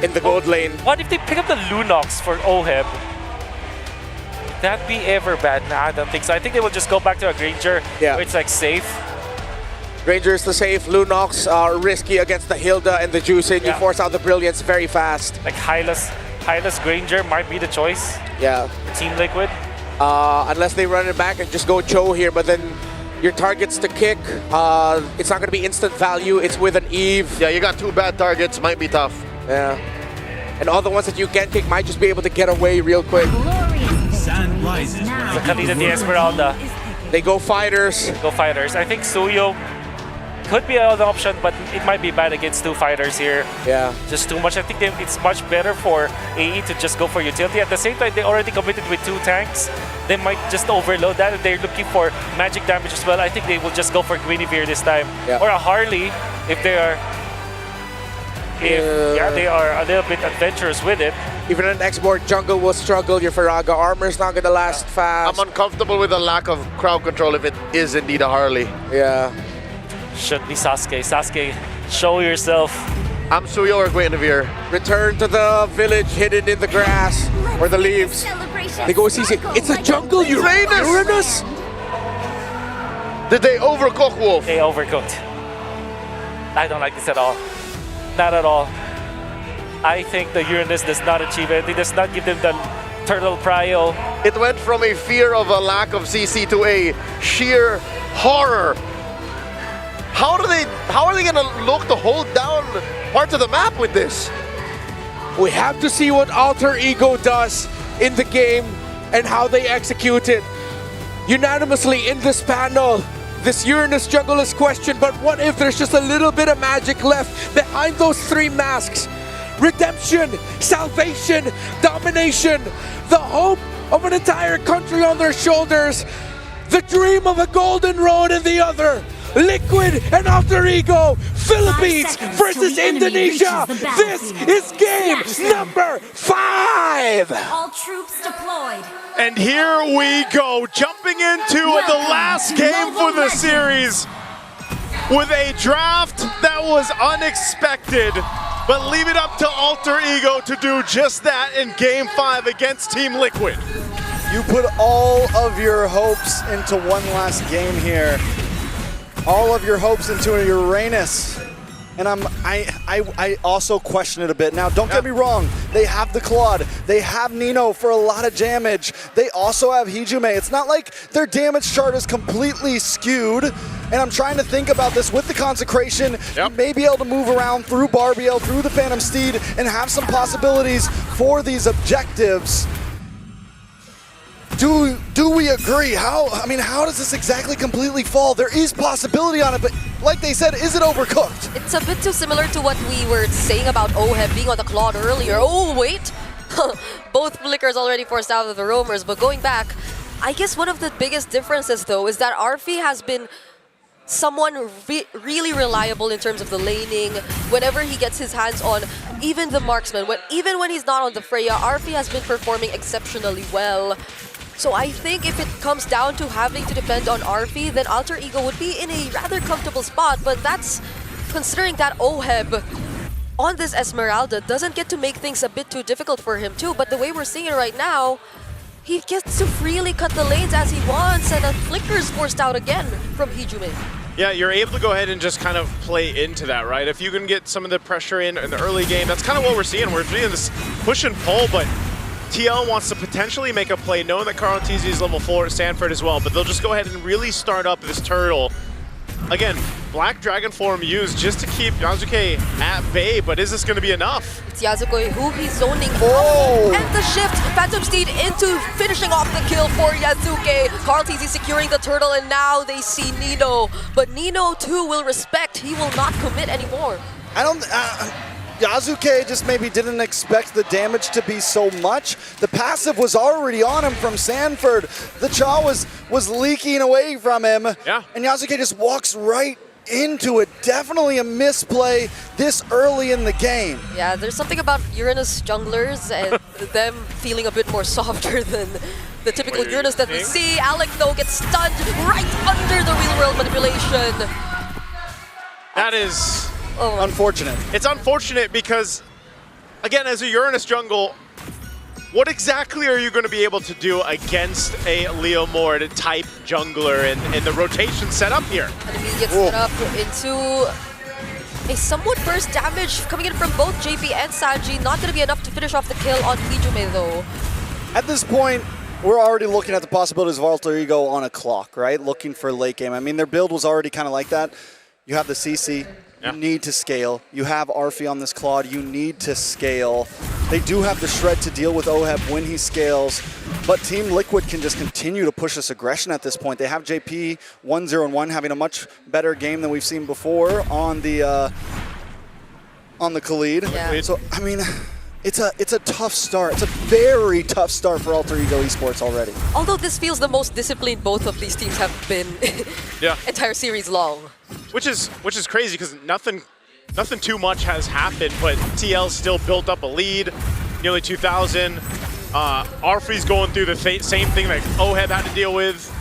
In the gold lane. What if they pick up the Lunox for OHEB? Would that be ever bad? Nah, I don't think so. I think they will just go back to a Granger where it's like safe. Granger is the safe. Lunox are risky against the Hilda and the Jushin. You force out the Brilliance very fast. Like Hylas Granger might be the choice. Yeah. Team Liquid. Unless they run it back and just go Cho here, but then your targets to kick, it's not going to be instant value. It's with an Eve. Yeah, you got 2 bad targets. Might be tough. Yeah. And all the ones that you can kick might just be able to get away real quick. Sun rises. The Kalina de Esmeralda. They go fighters. Go fighters. I think Suyo could be an option, but it might be bad against 2 fighters here. Yeah. Just too much. I think it's much better for AE to just go for utility. At the same time, they already committed with 2 tanks. They might just overload that, and they're looking for magic damage as well. I think they will just go for Guinevere this time. Yeah. Or a Harley if they are they are a little bit adventurous with it. Even an export jungle will struggle. Your Faraga armor is not going to last fast. I'm uncomfortable with the lack of crowd control if it is indeed a Harley. Yeah. Should be Sasuke. Sasuke, show yourself. I'm Suyo or Guinevere. Return to the village hidden in the grass or the leaves. They go CC. It's a jungle, Uranus! Did they overcook, Wolf? They overcooked. I don't like this at all. Not at all. I think the Uranus does not achieve it. It does not give them the turtle prio. It went from a fear of a lack of CC to a sheer horror. How are they gonna look to hold down parts of the map with this? We have to see what Alter Ego does in the game and how they execute it. Unanimously in this panel, this Uranus jungle is questioned, but what if there's just a little bit of magic left behind those 3 masks? Redemption, salvation, domination, the hope of an entire country on their shoulders. The dream of a golden road in the other. Liquid and Alter Ego, Philippines versus Indonesia. This is game number 5. All troops deployed. And here we go, jumping into the last game for the series with a draft that was unexpected, but leave it up to Alter Ego to do just that in game 5 against Team Liquid. You put all of your hopes into one last game here. All of your hopes into a Uranus. And I also question it a bit. Now, don't get me wrong. They have the Claude. They have Nino for a lot of damage. They also have Hijume. It's not like their damage chart is completely skewed. And I'm trying to think about this with the Consecration. You may be able to move around through Barbiel, through the Phantom Steed, and have some possibilities for these objectives. Do we agree? How does this exactly completely fall? There is possibility on it, but like they said, is it overcooked? It's a bit too similar to what we were saying about OHEB being on the Claude earlier. Oh, wait. Both Flickers already forced out of the roamers, but going back, I guess one of the biggest differences, though, is that Arfi has been someone really reliable in terms of the laning. Whenever he gets his hands on even the marksman, even when he's not on the Freya, Arfi has been performing exceptionally well. So I think if it comes down to having to depend on Arfi, then Alter Ego would be in a rather comfortable spot, but that's considering that OHEB on this Esmeralda doesn't get to make things a bit too difficult for him too, but the way we're seeing it right now, he gets to freely cut the lanes as he wants, and a Flicker is forced out again from Hijume. Yeah, you're able to go ahead and just kind of play into that, right? If you can get some of the pressure in the early game, that's kind of what we're seeing. We're seeing this push and pull, but TL wants to potentially make a play, knowing that Carl TZ is level 4 at Stanford as well, but they'll just go ahead and really start up this turtle. Again, Black Dragon form used just to keep Yasuke at bay, but is this going to be enough? It's Yasuke who he's zoning out, and the shift, Phantom Steed into finishing off the kill for Yasuke. Carl TZ securing the turtle, and now they see Nino, but Nino too will respect, he will not commit anymore. Yasuke just maybe didn't expect the damage to be so much. The passive was already on him from Sanford. The Cha was leaking away from him. Yeah. And Yasuke just walks right into it. Definitely a misplay this early in the game. Yeah, there's something about Uranus junglers and them feeling a bit more softer than the typical Uranus that we see. Alec, though, gets stunned right under the real-world manipulation. That is unfortunate. It's unfortunate because, again, as a Uranus jungle, what exactly are you going to be able to do against a Leomord type jungler in the rotation setup here? Enemy gets set up into a somewhat burst damage coming in from both JP and Sanji. Not going to be enough to finish off the kill on Hijume, though. At this point, we're already looking at the possibilities of Alter Ego on a clock, right? Looking for late game. I mean, their build was already kind of like that. You have the CC. You need to scale. You have Arfi on this Claude. You need to scale. They do have the shred to deal with OHEB when he scales, but Team Liquid can just continue to push this aggression at this point. They have JP 1-0-1 having a much better game than we've seen before on the Khalid. Yeah. So I mean, it's a tough start. It's a very tough start for Alter Ego Esports already. Although this feels the most disciplined both of these teams have been entire series long. Which is crazy because nothing too much has happened, but TL still built up a lead, nearly 2,000. Arfi's going through the same thing that OHEB had to deal with.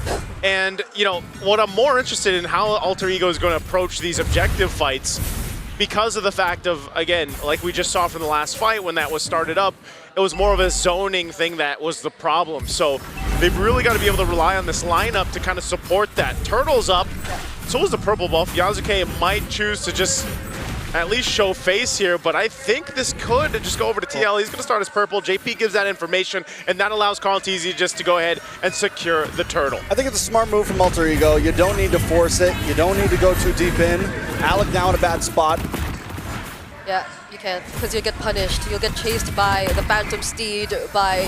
And, you know, what I'm more interested in how Alter Ego is going to approach these objective fights because of the fact of, again, like we just saw from the last fight when that was started up, it was more of a zoning thing that was the problem. So they've really got to be able to rely on this lineup to kind of support that. Turtle's up, so is the purple buff. Yasuke might choose to just at least show face here, but I think this could just go over to TL. He's going to start as purple. JP gives that information, and that allows Carl TZ just to go ahead and secure the turtle. I think it's a smart move from Alter Ego. You don't need to force it. You don't need to go too deep in. Alec now in a bad spot. Yeah, you can't, because you'll get punished. You'll get chased by the Phantom Steed, by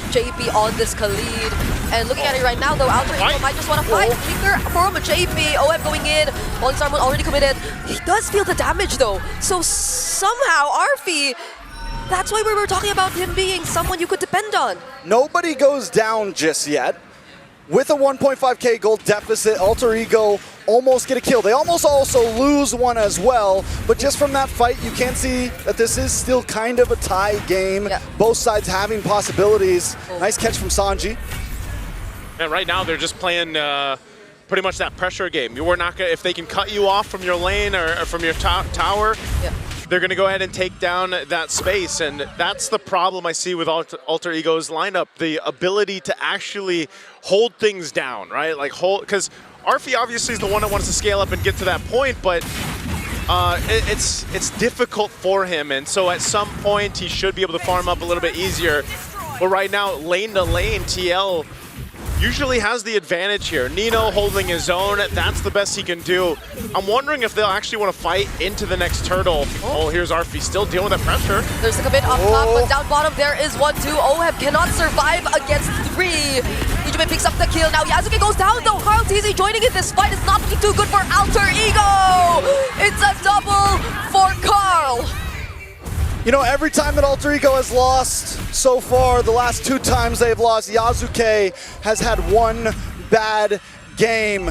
JP on this Khalid. And looking at it right now, though, Alter Ego might just want to fight. Flicker from JP. OM going in. One Sarmon already committed. He does feel the damage, though. So somehow, Arfi That's why we were talking about him being someone you could depend on. Nobody goes down just yet. With a 1.5k gold deficit, Alter Ego almost get a kill. They almost also lose one as well, but just from that fight, you can see that this is still kind of a tie game. Both sides having possibilities. Nice catch from Sanji. And right now, they're just playing pretty much that pressure game. You were not gonna, if they can cut you off from your lane or from your tower, they're going to go ahead and take down that space, and that's the problem I see with Alter Ego's lineup, the ability to actually hold things down, right? Like because Arfi obviously is the one that wants to scale up and get to that point, but it's difficult for him, and so at some point he should be able to farm up a little bit easier. But right now, lane to lane, TL usually has the advantage here. Nino holding his own, that's the best he can do. I'm wondering if they'll actually want to fight into the next turtle. Oh, here's Arfi still dealing with that pressure. There's a commit up top, but down bottom there is 1-2. Oheb cannot survive against 3. Ijume picks up the kill. Now Yasuke goes down though. Carl TZ joining in this fight is not looking too good for Alter Ego. It's a double for Carl. You know, every time that Alter Ego has lost so far, the last 2 times they've lost, Yasuke has had one bad game.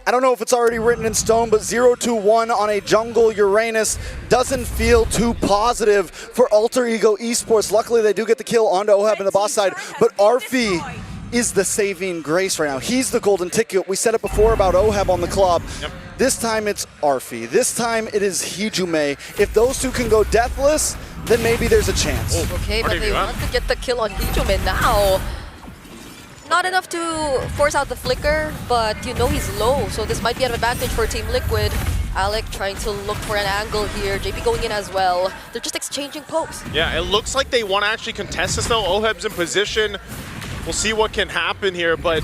I don't know if it's already written in stone, but 0-1 on a jungle Uranus doesn't feel too positive for Alter Ego Esports. Luckily, they do get the kill onto Oheb in the boss side, but Arfi is the saving grace right now. He's the golden ticket. We said it before about Oheb on the club. This time it's Arfi. This time it is Hijume. If those two can go deathless, then maybe there's a chance. Okay, but they want to get the kill on Hijume now. Not enough to force out the flicker, but you know he's low, so this might be an advantage for Team Liquid. Alec trying to look for an angle here. JP going in as well. They're just exchanging pokes. Yeah, it looks like they want to actually contest this though. Oheb's in position. We'll see what can happen here, but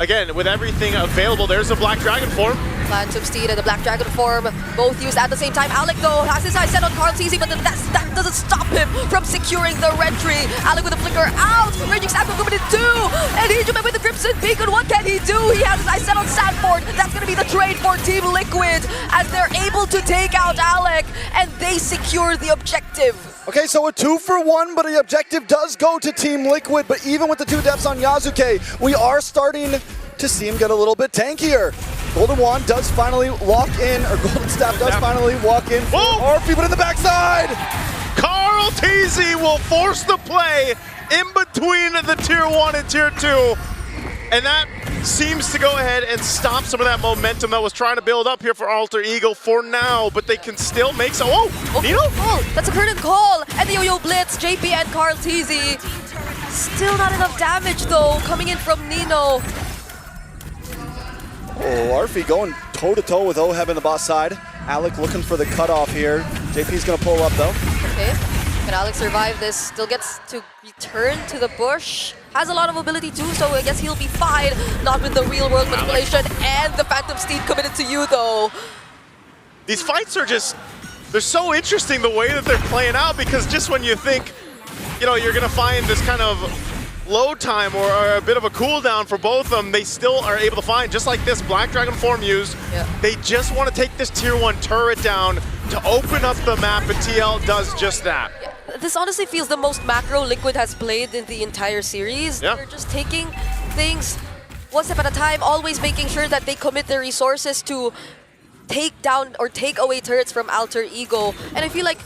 again, with everything available, there's a Black Dragon form. Phantom Steed and the Black Dragon form, both used at the same time. Alec though has his eyes set on Carl TZ, but that doesn't stop him from securing the red tree. Alec with a flicker out, Raging Stab coming in 2, and Hijume with the Crimson Beacon. What can he do? He has his eyes set on Sanford. That's going to be the trade for Team Liquid as they're able to take out Alec, and they secure the objective. Okay, so a 2-for-1, but the objective does go to Team Liquid, but even with the 2 deaths on Yasuke, we are starting to see him get a little bit tankier. Golden Wand does finally lock in, or Golden Staff does finally walk in for Arfi, but in the backside! Carl TZ will force the play in between the Tier 1 and Tier 2, and that seems to go ahead and stop some of that momentum that was trying to build up here for Alter Ego for now, but they can still make some. Oh, Nino? Oh, that's a curtain call, and the Yo-Yo Blitz, JP and Carl TZ. Still not enough damage though, coming in from Nino. Oh, Arfi going toe-to-toe with Oheb in the boss side. Alec looking for the cutoff here. JP's gonna pull up though. Okay, can Alex survive this? Still gets to return to the bush. Has a lot of mobility too, so I guess he'll be fine. Not with the real world manipulation and the Phantom Steed committed to you though. These fights are just, they're so interesting the way that they're playing out, because just when you think, you know, you're gonna find this kind of load time or a bit of a cooldown for both of them, they still are able to find, just like this Black Dragon form used. They just want to take this Tier 1 turret down to open up the map, and TL does just that. This honestly feels the most macro Liquid has played in the entire series. They're just taking things one step at a time, always making sure that they commit their resources to take down or take away turrets from Alter Ego. And I feel like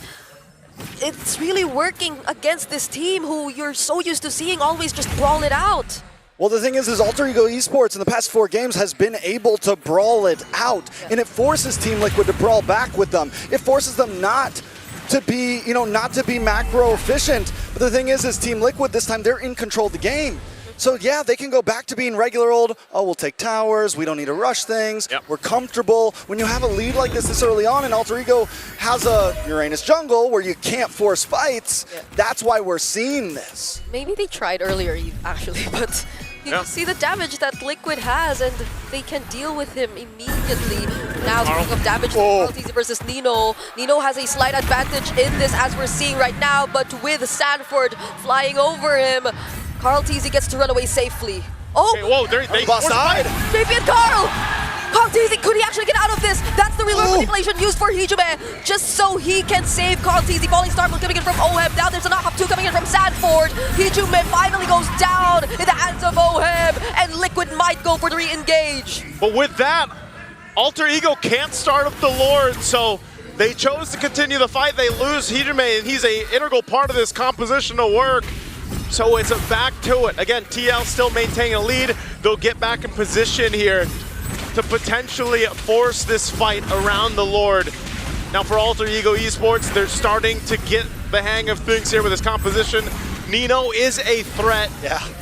it's really working against this team who you're so used to seeing always just brawl it out. Well, the thing is Alter Ego Esports in the past 4 games has been able to brawl it out, and it forces Team Liquid to brawl back with them. It forces them not to be, you know, not to be macro efficient. But the thing is Team Liquid this time, they're in control of the game. So yeah, they can go back to being regular old, oh, we'll take towers, we don't need to rush things, we're comfortable. When you have a lead like this early on, and Alter Ego has a Uranus jungle where you can't force fights, that's why we're seeing this. Maybe they tried earlier, actually, but you see the damage that Liquid has, and they can deal with him immediately. Now, speaking of damage, TZ versus Nino. Nino has a slight advantage in this, as we're seeing right now, but with Sanford flying over him, Carl TZ gets to run away safely. Oh! Okay, whoa, they boss side. JP and Carl! Carlteasy, could he actually get out of this? That's the real world manipulation used for Hijime, just so he can save Carlteasy. Falling Star coming in from Oheb. Now there's a knock-up 2 coming in from Sanford. Hijime finally goes down in the hands of Oheb, and Liquid might go for the re-engage. But with that, Alter Ego can't start up the Lord, so they chose to continue the fight. They lose Hijime, and he's an integral part of this compositional work. So it's a back to it. Again, TL still maintaining a lead. They'll get back in position here to potentially force this fight around the Lord. Now for Alter Ego Esports, they're starting to get the hang of things here with this composition. Nino is a threat,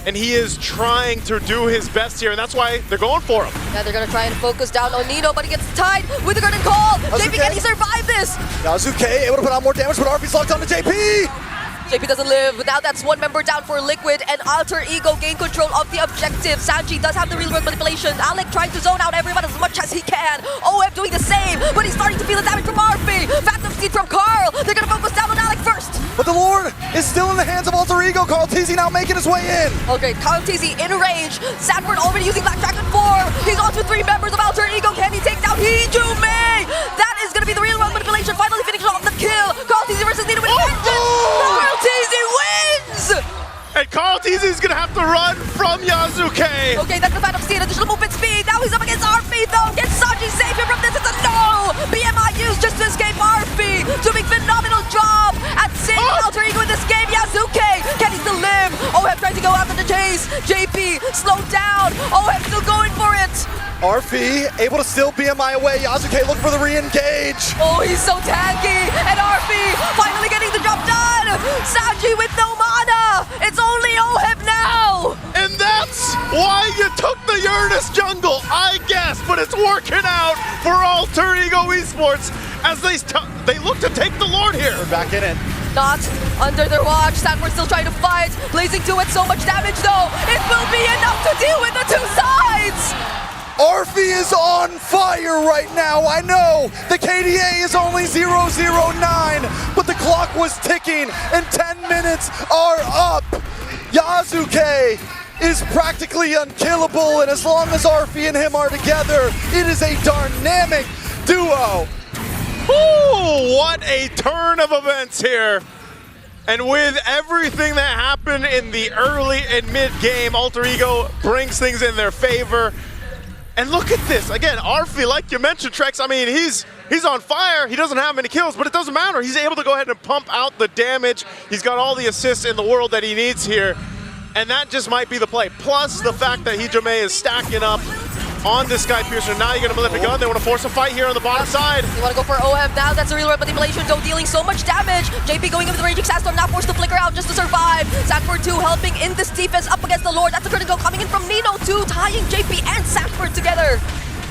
and he is trying to do his best here, and that's why they're going for him. Yeah, they're gonna try and focus down on Nino, but he gets tied with the Garden Call. JP, can he survive this? Yasuke able to put on more damage, but RP's locked on to JP! JP doesn't live, but now that's 1 member down for Liquid, and Alter Ego gain control of the objective. Sanji does have the real world manipulation. Alec trying to zone out everyone as much as he can. OF doing the same, but he's starting to feel the damage from RP. Phantom Seed from Carl. They're gonna focus down on Alec first. But the Lord is still in the hands of Alter Ego. Carlteasy now making his way in. Okay, Carlteasy in range. Sanford already using Black Dragon 4. He's on to 3 members of Alter Ego. Can he take down Hijime? That is gonna be the real world manipulation. Finally finishing off the kill. Carlteasy versus Nino with vengeance. Carlteasy wins! And Carlteasy is gonna have to run from Yasuke. Okay, that's the Phantom Seed, additional movement speed. Now he's up against RP though. Can Sanji save him from this? It's a no! BMI used just to escape RP. Doing phenomenal job at saving Alter Ego in this game. Yasuke, can he still live? OF trying to go after the chase. JP, slow down. OF still going for it. RP able to still BMI away. Yasuke looking for the re-engage. Oh, he's so tanky. And RP finally getting the job done. Sanji with no mana. It's only OHEB now. And that's why you took the Uranus jungle, I guess. But it's working out for Alter Ego Esports as they look to take the Lord here. We're back in it. Not under their watch. Sanford still trying to fight. Blazing to it, so much damage though. It will be enough to deal with the 2 sides. Arfi is on fire right now. I know the KDA is only 009, but the clock was ticking and 10 minutes are up. Yasuke is practically unkillable, and as long as Arfi and him are together, it is a dynamic duo. Ooh, what a turn of events here. And with everything that happened in the early and mid game, Alter Ego brings things in their favor. And look at this, again, Arfi, like you mentioned, Trex, I mean, he's on fire, he doesn't have many kills, but it doesn't matter. He's able to go ahead and pump out the damage. He's got all the assists in the world that he needs here, and that just might be the play. Plus the fact that Hijime is stacking up on this guy Piercer. Now you're gonna Malefic Gun. They want to force a fight here on the bottom side. You want to go for OF now. That's a real world manipulation, though, dealing so much damage. JP going in with the Raging Sandstorm, now forced to flicker out just to survive. Sanford 2 helping in this defense up against the Lord. That's a critical coming in from Nino 2, tying JP and Sanford together.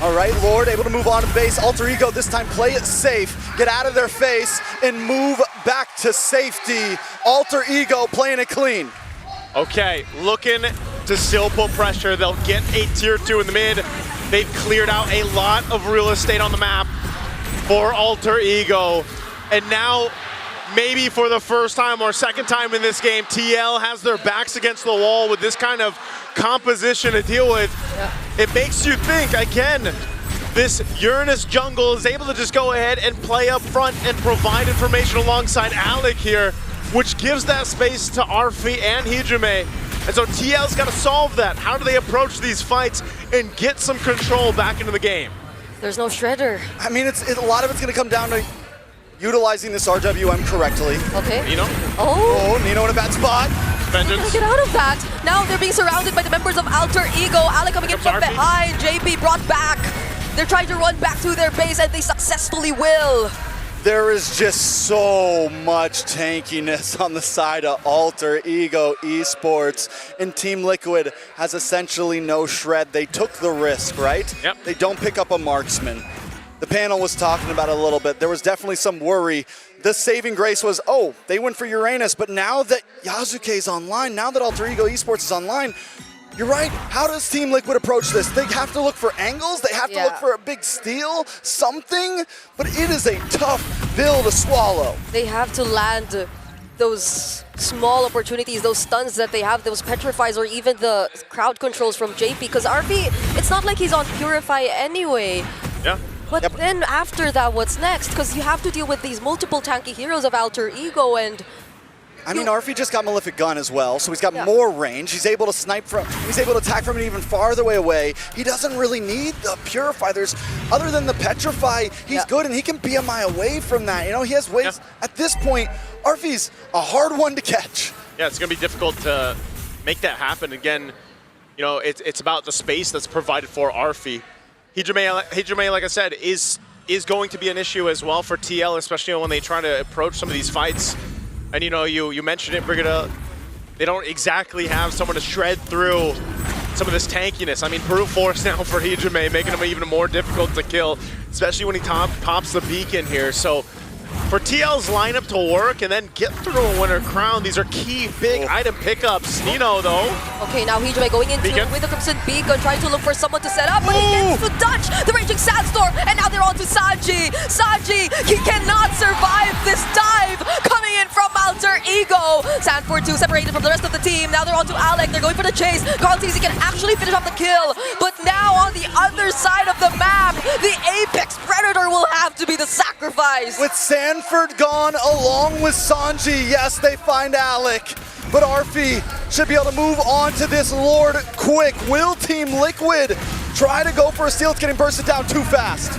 All right, Lord able to move on to base. Alter Ego this time play it safe, get out of their face, and move back to safety. Alter Ego playing it clean. Okay, looking to still put pressure. They'll get a tier 2 in the mid. They've cleared out a lot of real estate on the map for Alter Ego. And now, maybe for the first time or second time in this game, TL has their backs against the wall with this kind of composition to deal with. It makes you think, again, this Uranus jungle is able to just go ahead and play up front and provide information alongside Alec here, which gives that space to Arfi and Hijime. And so TL's got to solve that. How do they approach these fights and get some control back into the game? There's no Shredder. I mean, a lot of it's going to come down to utilizing this RWM correctly. Okay. Nino? Oh, Nino in a bad spot. Vengeance. Get out of that. Now they're being surrounded by the members of Alter Ego. Alec coming in from behind. JP brought back. They're trying to run back to their base, and they successfully will. There is just so much tankiness on the side of Alter Ego Esports, and Team Liquid has essentially no shred. They took the risk, right? Yep. They don't pick up a marksman. The panel was talking about it a little bit. There was definitely some worry. The saving grace was, oh, they went for Uranus, but now that Yasuke is online, now that Alter Ego Esports is online, you're right. How does Team Liquid approach this? They have to look for angles. They have to look for a big steal, something. But it is a tough pill to swallow. They have to land those small opportunities, those stuns that they have, those petrifies, or even the crowd controls from JP. Because RP, it's not like he's on Purify anyway. Yeah. But then after that, what's next? Because you have to deal with these multiple tanky heroes of Alter Ego, and I mean, Arfi just got Malefic Gun as well, so he's got more range. He's able to snipe from, he's able to attack from an even farther away. He doesn't really need the Purify. There's, other than the Petrify, he's good and he can be a mile away from that. You know, he has ways, at this point, Arfi's a hard one to catch. Yeah, it's going to be difficult to make that happen. Again, you know, it's about the space that's provided for Arfi. Hijime, like I said, is going to be an issue as well for TL, especially when they try to approach some of these fights. And you know, you mentioned it, Brigitte, they don't exactly have someone to shred through some of this tankiness. I mean, brute force now for Hijime, making him even more difficult to kill, especially when he pops the beacon here. So for TL's lineup to work and then get through a winner crown, these are key big item pickups. Nino, though. Okay, now Hijime going into with the Crimson Beacon, trying to look for someone to set up, but he gets to dodge the Raging Sandstorm, and now they're on to Sanji. Sanji, he cannot survive this dive coming in from Alter Ego. Sanford 2 separated from the rest of the team. Now they're on to Alec. They're going for the chase. Carl TZ can actually finish off the kill, but now on the other side of the map, the Apex Predator will have to be the sacrifice. With Sanford gone along with Sanji, yes, they find Alec, but Arfi should be able to move on to this Lord quick. Will Team Liquid try to go for a steal? It's getting bursted down too fast.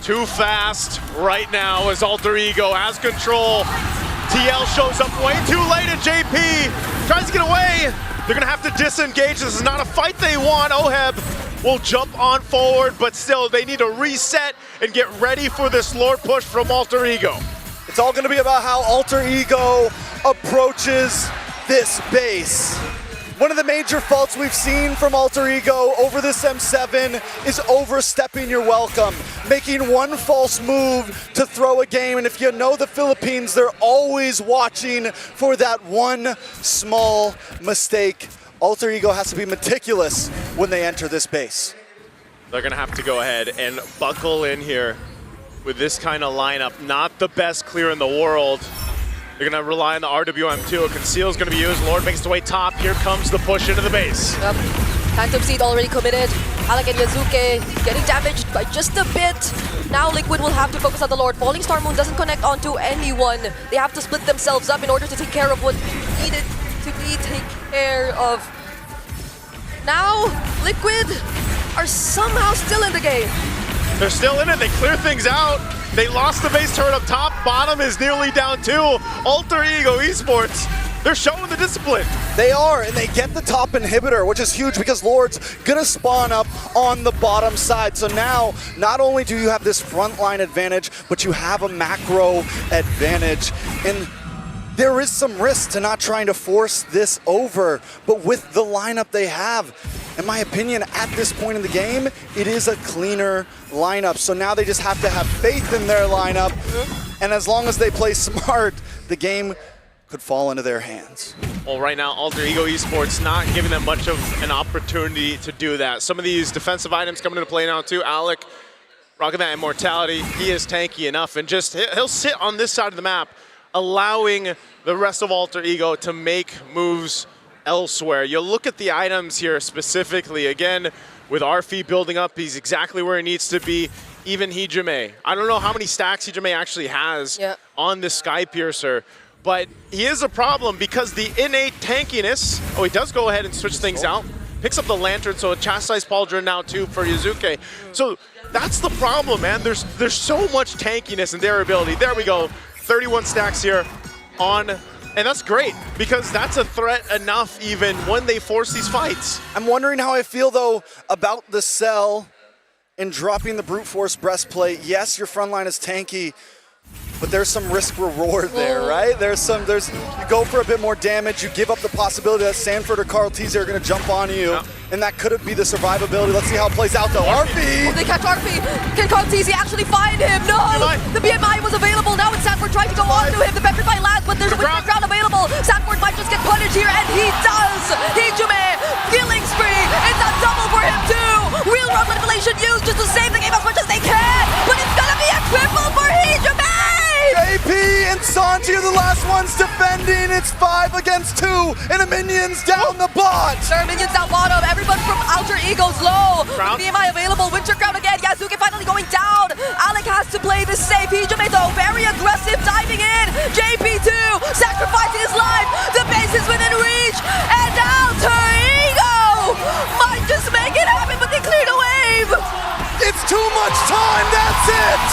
Too fast right now as Alter Ego has control. TL shows up way too late, and JP tries to get away. They're gonna have to disengage. This is not a fight they want. Oheb will jump on forward, but still they need to reset and get ready for this Lord push from Alter Ego. It's all gonna be about how Alter Ego approaches this base. One of the major faults we've seen from Alter Ego over this M7 is overstepping your welcome, making one false move to throw a game, and if you know the Philippines, they're always watching for that one small mistake. Alter Ego has to be meticulous when they enter this base. They're gonna have to go ahead and buckle in here with this kind of lineup. Not the best clear in the world. They're gonna rely on the RWM2. A conceal's gonna be used. Lord makes his way top. Here comes the push into the base. Yep. Phantom Seed already committed. Alec and Yazuke getting damaged by just a bit. Now Liquid will have to focus on the Lord. Falling Star Moon doesn't connect onto anyone. They have to split themselves up in order to take care of what needed to be taken care of. Now Liquid are somehow still in the game. They're still in it. They clear things out. They lost the base turret up top. Bottom is nearly down too. Alter Ego Esports, they're showing the discipline. They are, and they get the top inhibitor, which is huge because Lord's gonna spawn up on the bottom side. So now, not only do you have this frontline advantage, but you have a macro advantage. And there is some risk to not trying to force this over, but with the lineup they have, in my opinion, at this point in the game, it is a cleaner lineup. So now they just have to have faith in their lineup, and as long as they play smart, the game could fall into their hands. Well, right now, Alter Ego Esports not giving them much of an opportunity to do that. Some of these defensive items coming into play now too. Alec rocking that immortality. He is tanky enough, and just he'll sit on this side of the map, allowing the rest of Alter Ego to make moves elsewhere. You look at the items here specifically, again, with Arfi building up, he's exactly where he needs to be. Even Hijime. I don't know how many stacks Hijime actually has on this Sky Piercer, but he is a problem because the innate tankiness, he does go ahead and switch things out. Picks up the Lantern, so a Chastised Pauldron now too for Yazuke. So that's the problem, man. There's so much tankiness in their ability. There we go, 31 stacks here on, and that's great because that's a threat enough even when they force these fights. I'm wondering how I feel though about the Cell and dropping the Brute Force Breastplate. Yes, your front line is tanky, but there's some risk reward there, right? You go for a bit more damage, you give up the possibility that Sanford or Carl TZ are gonna jump on you, and that could be the survivability. Let's see how it plays out though. Arfi! Will they catch Arfi? Can Carl TZ actually find him? No! The BMI was available, now it's Sanford trying to go on to him. The Petrify lands, but there's a Winter Crown available. Sanford might just get punished here, and he does! Hijime, killing spree! It's a double for him too! Wheel run manipulation used just to save the game as much as they can, but it's gonna be a triple for Hijime! JP and Santi are the last ones defending. It's 5 against 2, and the minions down the bot. There are minions down bottom. Everyone from Alter Ego's low. BMI available. Winter Crown again. Yasuke finally going down. Alec has to play this safe. Hijime though, very aggressive, diving in. JP2 sacrificing his life. The base is within reach. And Alter Ego might just make it happen, but they cleared a wave. It's too much time. That's it.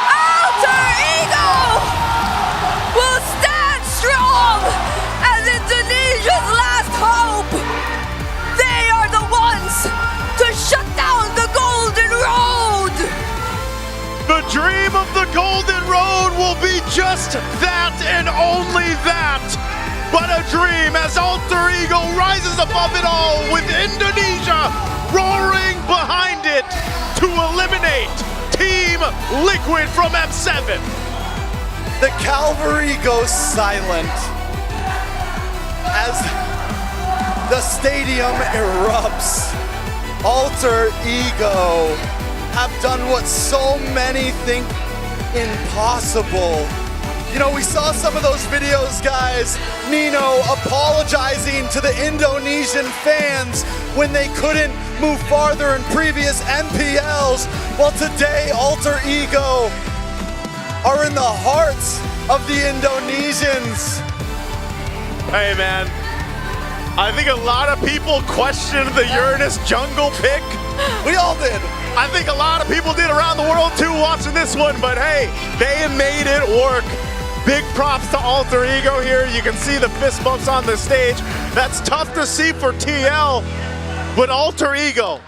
Alter Ego will stand strong as Indonesia's last hope. They are the ones to shut down the Golden Road. The dream of the Golden Road will be just that and only that. But a dream as Alter Ego rises above it all with Indonesia roaring behind it to eliminate Team Liquid from M7. The cavalry goes silent as the stadium erupts. Alter Ego have done what so many think impossible. You know, we saw some of those videos, guys. Nino apologizing to the Indonesian fans when they couldn't move farther in previous MPLs. Well, today, Alter Ego are in the hearts of the Indonesians. Hey, man. I think a lot of people questioned the Uranus jungle pick. We all did. I think a lot of people did around the world too watching this one, but hey, they made it work. Big props to Alter Ego here. You can see the fist bumps on the stage. That's tough to see for TL, but Alter Ego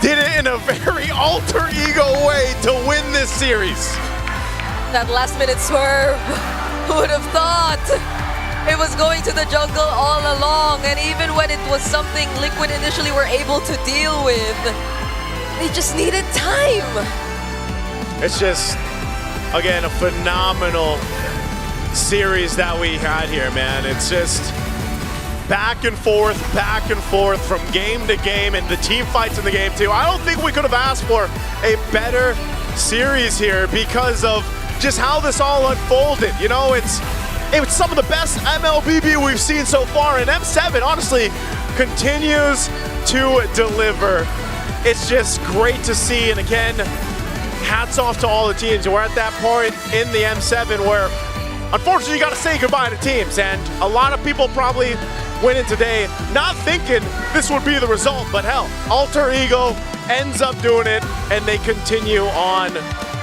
did it in a very Alter Ego way to win this series. That last minute swerve, who would have thought? It was going to the jungle all along, and even when it was something Liquid initially were able to deal with, they just needed time. It's just, again, a phenomenal series that we had here, man. It's just back and forth from game to game, and the team fights in the game too. I don't think we could have asked for a better series here because of just how this all unfolded. You know, it's some of the best MLBB we've seen so far, and M7 honestly continues to deliver. It's just great to see, and again, hats off to all the teams. We're at that point in the M7 where unfortunately you got to say goodbye to teams, and a lot of people probably went in today not thinking this would be the result, but hell, Alter Ego ends up doing it, and they continue on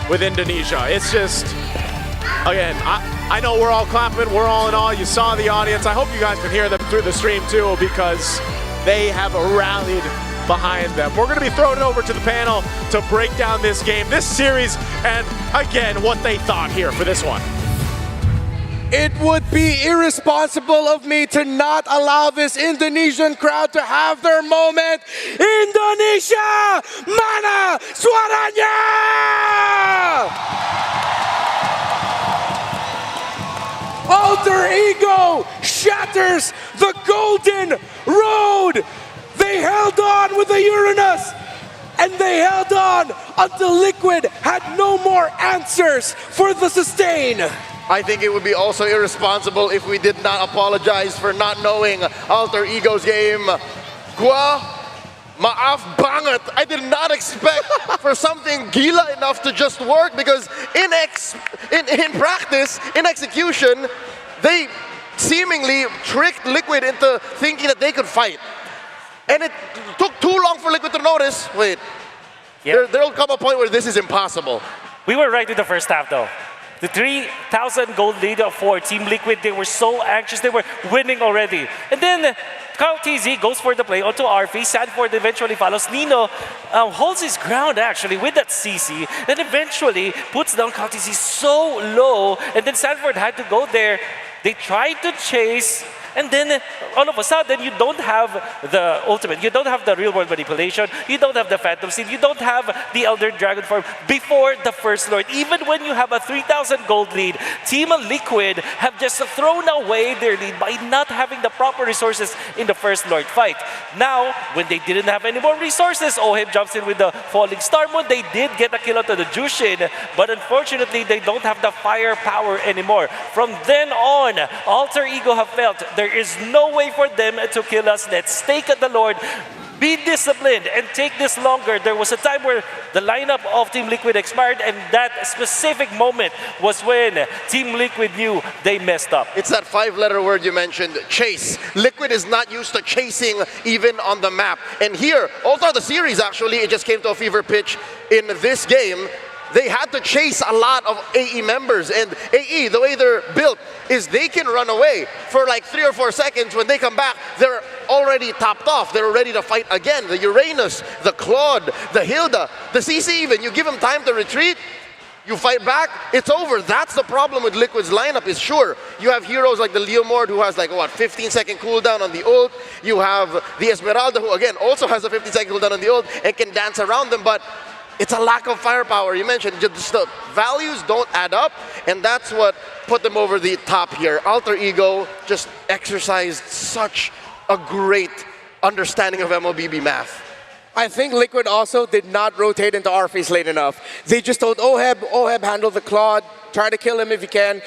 with Indonesia. It's just, again, I know we're all clapping, we're all in awe. You saw the audience. I hope you guys can hear them through the stream too, because they have rallied behind them. We're going to be throwing it over to the panel to break down this game, this series, and again, what they thought here for this one. It would be irresponsible of me to not allow this Indonesian crowd to have their moment. Indonesia, mana suaranya? Alter Ego shatters the Golden Road. They held on with the Uranus, and they held on until Liquid had no more answers for the sustain. I think it would be also irresponsible if we did not apologize for not knowing Alter Ego's game. Gua, maaf banget. I did not expect for something gila enough to just work, because in practice, in execution, they seemingly tricked Liquid into thinking that they could fight. And it took too long for Liquid to notice, wait, there'll come a point where this is impossible. We were right in the first half though. The 3,000 gold lead for Team Liquid, they were so anxious, they were winning already. And then Carl TZ goes for the play onto RV, Sanford eventually follows. Nino holds his ground actually with that CC, then eventually puts down Carl TZ so low, and then Sanford had to go there. They tried to chase, And then all of a sudden, you don't have the ultimate, you don't have the real world manipulation, you don't have the Phantom Seed, you don't have the Elder Dragon form before the First Lord. Even when you have a 3,000 gold lead, Team Liquid have just thrown away their lead by not having the proper resources in the First Lord fight. Now, when they didn't have any more resources, Oheb jumps in with the Falling Star Moon. They did get a kill out of the Jushin, but unfortunately, they don't have the firepower anymore. From then on, Alter Ego have felt there is no way for them to kill us. Let's stake at the Lord, be disciplined, and take this longer. There was a time where the lineup of Team Liquid expired, and that specific moment was when Team Liquid knew they messed up. It's that 5-letter word you mentioned, chase. Liquid is not used to chasing even on the map. And here, all throughout the series actually, it just came to a fever pitch in this game. They had to chase a lot of AE members, and AE, the way they're built, is they can run away for like 3 or 4 seconds. When they come back, they're already topped off. They're ready to fight again. The Uranus, the Claude, the Hilda, the CC even. You give them time to retreat, you fight back, it's over. That's the problem with Liquid's lineup is sure. You have heroes like the Leomord who has like, what, 15-second cooldown on the ult. You have the Esmeralda who, again, also has a 15-second cooldown on the ult and can dance around them, but it's a lack of firepower. You mentioned just the values don't add up, and that's what put them over the top here. Alter Ego just exercised such a great understanding of MLBB math. I think Liquid also did not rotate into Arphys late enough. They just told Oheb handle the Claude, try to kill him if you can.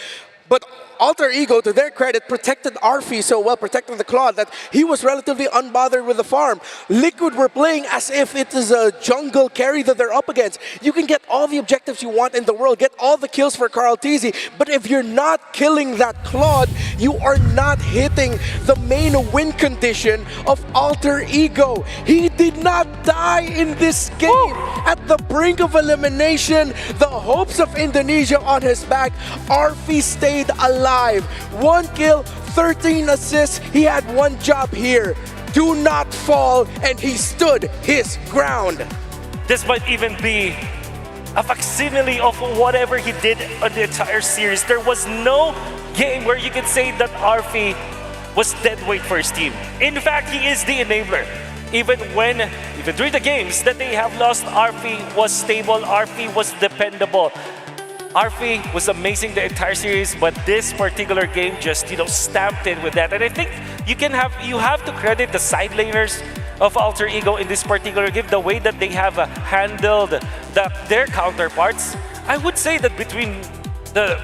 But Alter Ego, to their credit, protected Arphys so well, protected the Claude, that he was relatively unbothered with the farm. Liquid were playing as if it is a jungle carry that they're up against. You can get all the objectives you want in the world, get all the kills for Carl Tizzy, but if you're not killing that Claude, you are not hitting the main win condition of Alter Ego. He did not die in this game. At the brink of elimination, the hopes of Indonesia on his back, Arphys stayed alive. 1 kill, 13 assists. He had one job here. Do not fall, and he stood his ground. This might even be a facsimile of whatever he did on the entire series. There was no game where you could say that Arphys was dead weight for his team. In fact, he is the enabler. Even during the games that they have lost, Arphys was stable, Arphys was dependable. Arphys was amazing the entire series, but this particular game just, stamped in with that. And I think you have to credit the side laners of Alter Ego in this particular game, the way that they have handled their counterparts. I would say that between the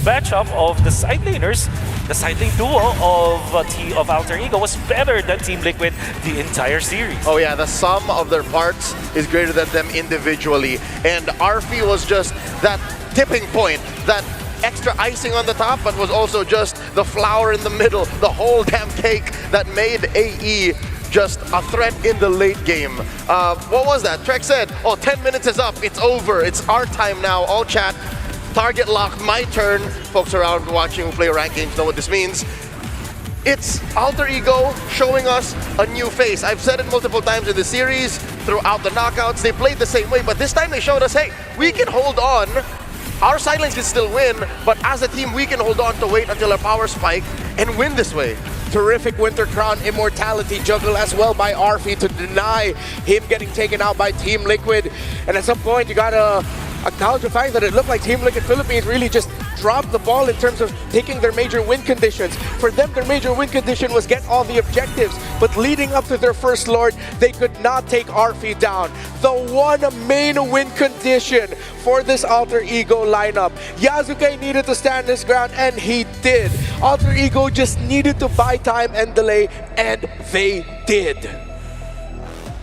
matchup of the side laners, the side lane duo of Alter Ego was better than Team Liquid the entire series. Oh yeah, the sum of their parts is greater than them individually. And Arphys was just that tipping point, that extra icing on the top, but was also just the flour in the middle, the whole damn cake that made AE just a threat in the late game. What was that? Trek said, 10 minutes is up, it's over, it's our time now, all chat. Target lock, my turn. Folks around watching who play ranked games know what this means. It's Alter Ego showing us a new face. I've said it multiple times in the series, throughout the knockouts, they played the same way, but this time they showed us, hey, we can hold on. Our side lanes can still win, but as a team, we can hold on to wait until our power spike and win this way. Terrific Winter Crown Immortality juggle as well by Arphys to deny him getting taken out by Team Liquid. And at some point, you gotta acknowledge the fact that it looked like Team Liquid Philippines really just dropped the ball in terms of taking their major win conditions. For them, their major win condition was get all the objectives, but leading up to their First Lord, they could not take Arphys down. The one main win condition for this Alter Ego lineup. Yasuke needed to stand his ground, and he did. Alter Ego just needed to buy time and delay, and they did.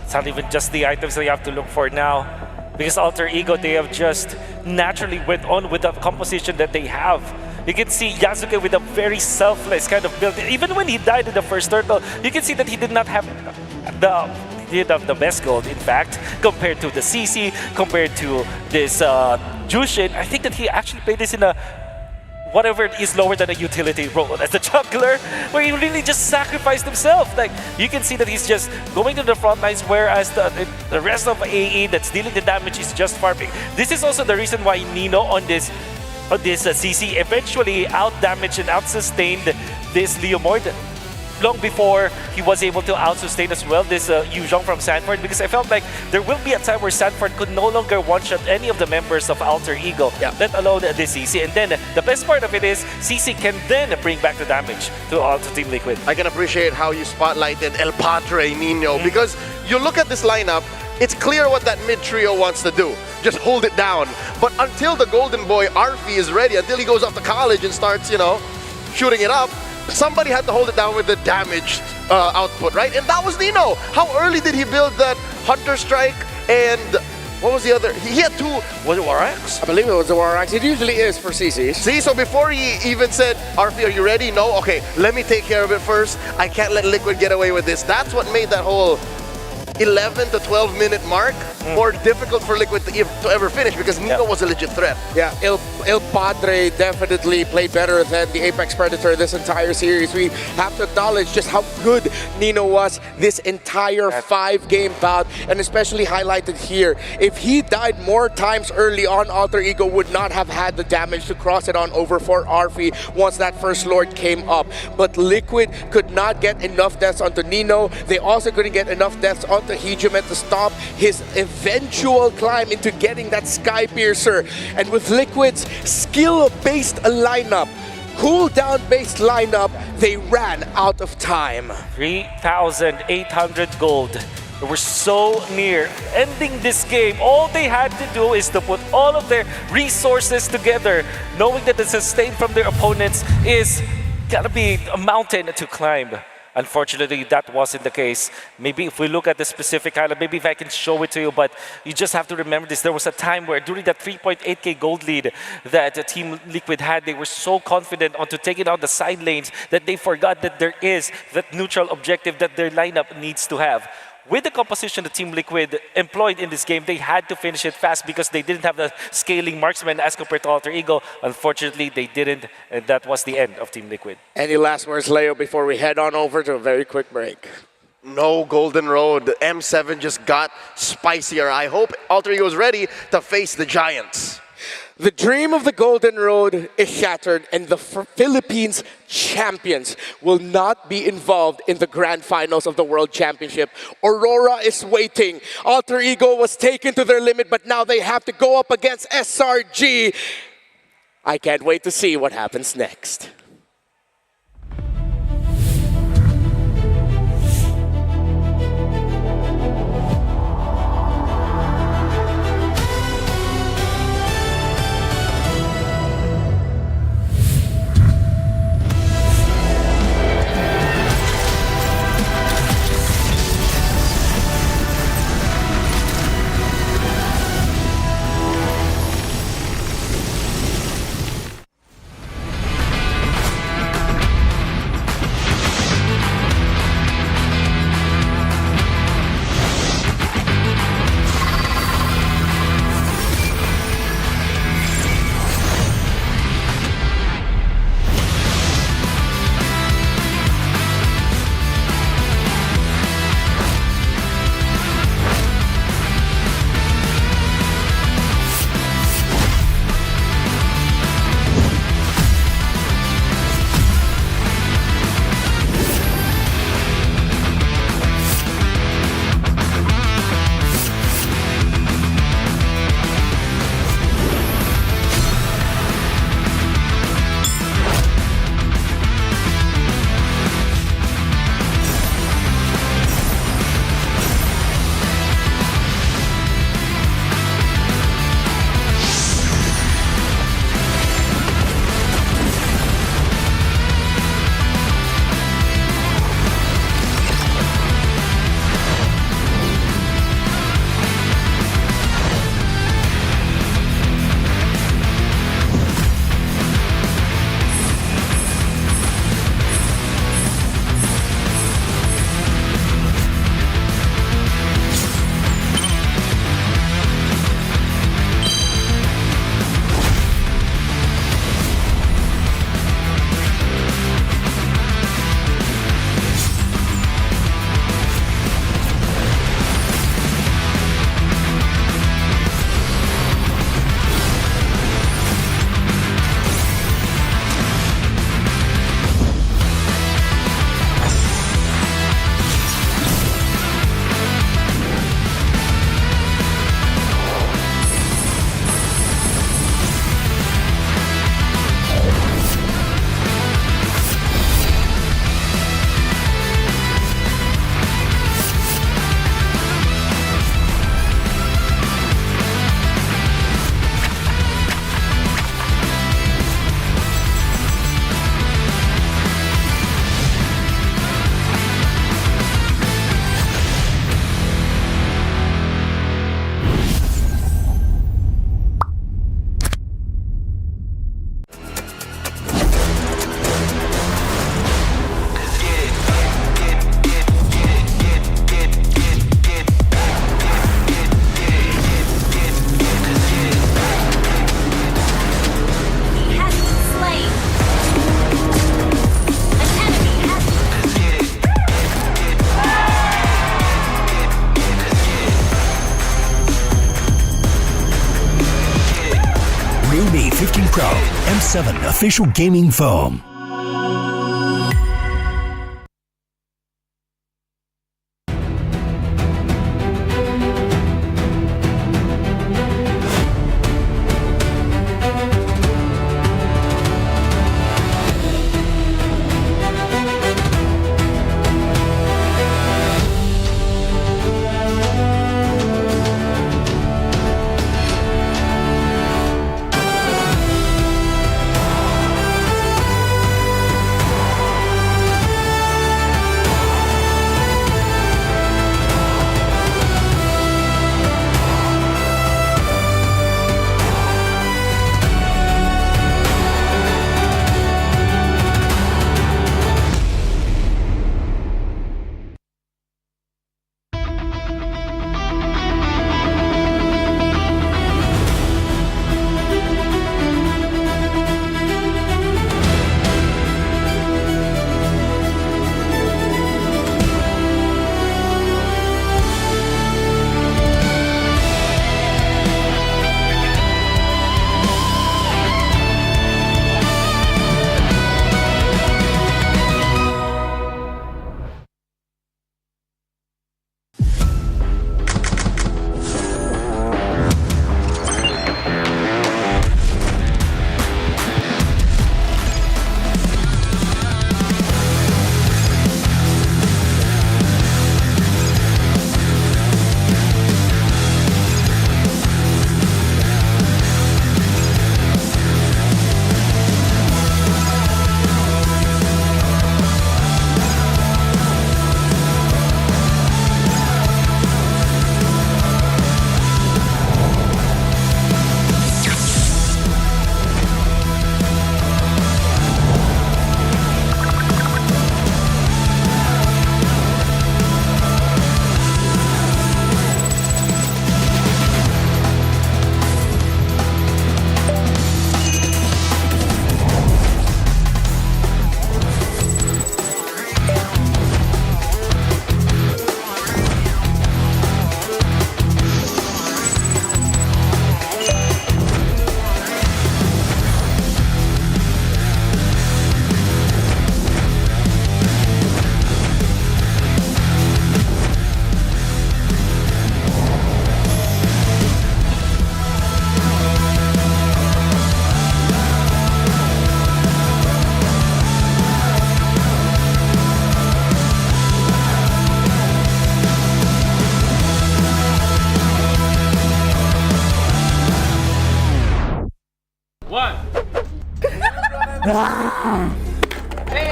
It's not even just the items that you have to look for now. Because Alter Ego, they have just naturally went on with the composition that they have. You can see Yasuke with a very selfless kind of build. Even when he died in the first turtle, you can see that he did not have the best gold, in fact, compared to the CC, compared to this Jushin. I think that he actually played this in a whatever is lower than a utility role as a juggler, where he really just sacrificed himself. Like, you can see that he's just going to the front lines, whereas the rest of AE that's dealing the damage is just farming. This is also the reason why Nino on this CC eventually out-damaged and out-sustained this Leomord. long before he was able to out-sustain as well this Yu Zhong from Sanford, because I felt like there will be a time where Sanford could no longer one-shot any of the members of Alter Ego, let alone this CC. And then the best part of it is CC can then bring back the damage to Team Liquid. I can appreciate how you spotlighted El Padre Nino, because you look at this lineup, it's clear what that mid trio wants to do. Just hold it down. But until the golden boy Arfi is ready, until he goes off to college and starts, you know, shooting it up, somebody had to hold it down with the damage output, right? And that was Nino. How early did he build that Hunter Strike and what was the other? He had two, was it Warax? I believe it was the Warax. It usually is for CC. See, so before he even said, Arfi, are you ready? No? Okay, let me take care of it first. I can't let Liquid get away with this. That's what made that whole 11 to 12 minute mark more difficult for Liquid to ever finish, because Nino was a legit threat. Yeah, El Padre definitely played better than the Apex Predator this entire series. We have to acknowledge just how good Nino was this entire 5-game bout, and especially highlighted here. If he died more times early on, Alter Ego would not have had the damage to cross it on over for Arfi once that first Lord came up. But Liquid could not get enough deaths onto Nino. They also couldn't get enough deaths onto Hegeman to stop his eventual climb into getting that Sky Piercer. And with Liquid's skill-based lineup, cooldown-based lineup, they ran out of time. 3,800 gold. They were so near ending this game. All they had to do is to put all of their resources together, knowing that the sustain from their opponents is gonna be a mountain to climb. Unfortunately, that wasn't the case. Maybe if we look at the specific highlight, maybe if I can show it to you, but you just have to remember this. There was a time where during that 3.8k gold lead that Team Liquid had, they were so confident onto taking out the side lanes that they forgot that there is that neutral objective that their lineup needs to have. With the composition the Team Liquid employed in this game, they had to finish it fast because they didn't have the scaling marksman as compared to Alter Ego. Unfortunately, they didn't, and that was the end of Team Liquid. Any last words, Leo, before we head on over to a very quick break? No Golden Road. M7 just got spicier. I hope Alter Ego is ready to face the Giants. The dream of the Golden Road is shattered, and the Philippines champions will not be involved in the grand finals of the World Championship. Aurora is waiting. Alter Ego was taken to their limit, but now they have to go up against SRG. I can't wait to see what happens next. proud M7 official gaming foam.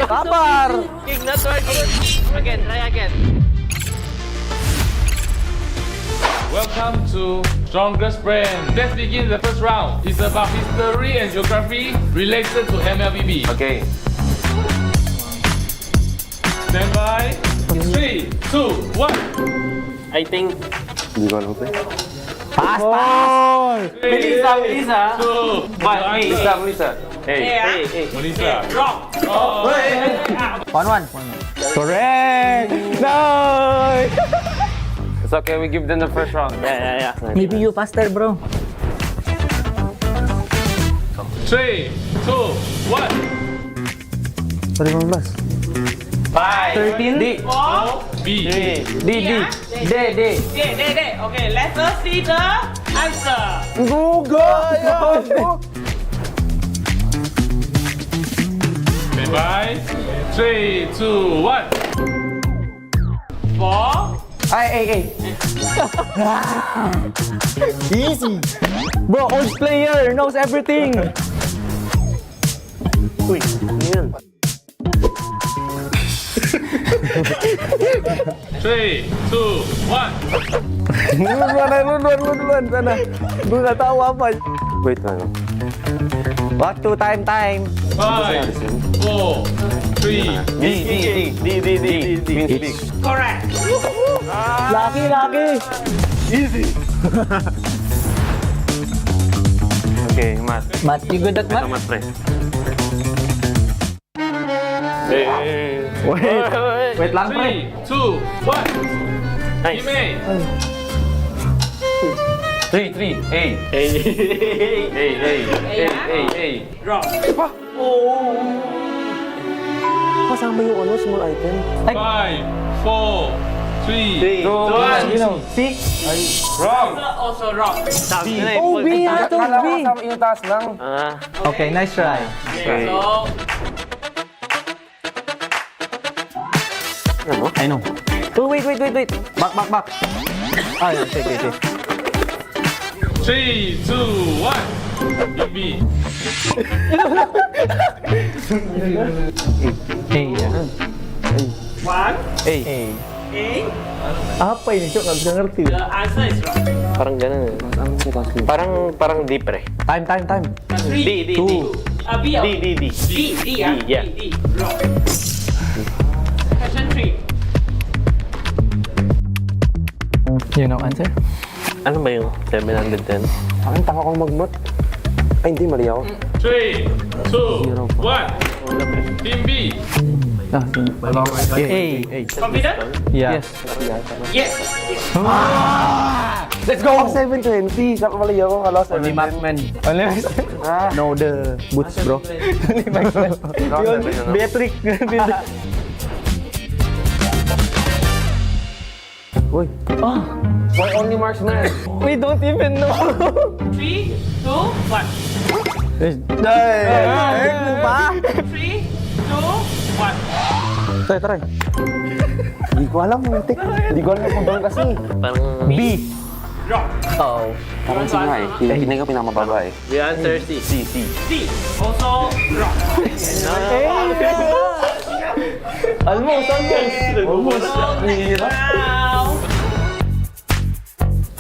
Sabar. King, not working. Again, try again. Welcome to Strongest Brand. Let's begin the first round. It's about history and geography related to MLBB. Okay. Stand by. 3, 2, 1. I think. Pas, pas. Melissa. 2, 1. Melissa. Hey. Melissa. Drop. Oh. 1-1. Correct. No. It's okay, we give them the first round. Yeah. Maybe you faster, bro. 3, 2, 1. Sorry, 15. 5. 13. D. B. D. Okay, let us see the answer. Go. Stand by. 3, 2, 1. 4. Ay. Easy. Bro, old player knows everything. Uy, ano yun? 3, 2, 1. Duluan sana. Gue nggak tahu apa. Wait, ano? Waktu time. 5, 4, 3. D. Correct. Laki. Easy. Okay, Mat. Mat, you good at Ito, mat? Mat, pre. Wait lang, pre. 3, 2, 1. Nice. Ime. 3, 3. A. A. Drop. Kasama yung ano, small item. 5, 4, 3, 2, 1. See? Wrong. Also wrong. Oh, B yata, Kala B. ko kasama yung taas lang. Okay, nice try. Okay, so I know. Oh, wait. Back. Ah, yeah, okay. 3, 2, 1. Team B. one. A. A. Apa ini, Cok? Nggak bisa ngerti. The answer is wrong. Parang ganun eh. Parang deep eh. Time. 3, 2. B. Yeah. D. Wrong. Question 3. You know answer? Ano ba yung 710? Parang taka kong mag-mat. Ay, hindi, mali ako. 3, 2, 1. Team B. A. Confident? Yeah. Yes. Let's go! 720. Saka mali ako. Kala 710. Only Marksman. No, the boots, bro. Only Marksman. Yun, Beatrix. Uy. Why only marksman? We don't even know. 3, 2, 1. Pa? 3, 2, 1. Try. Hindi ko alam. Hindi ko alam kung doon kasi. Parang B. Wrong. Oh. Parang si nga eh. Hindi ko pinamababa eh. The answer is C. D. Also wrong. Almost.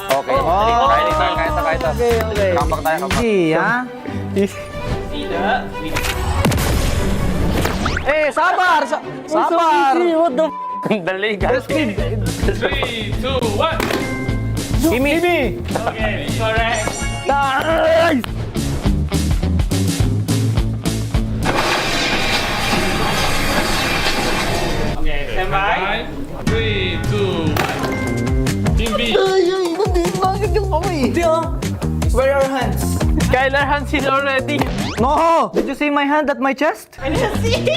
Okay. Kaya ito. Okay. Kampak tayo. Easy, ha? See the winner. Eh, sabar! Sabar! What the Dali, guys. 3, 2, 1. Gimme! Okay, correct. Nice! Okay, stand by. 3, 2, 1. Team B. Where are your hands? Skylar hands in already. No! Did you see my hand at my chest? I didn't see.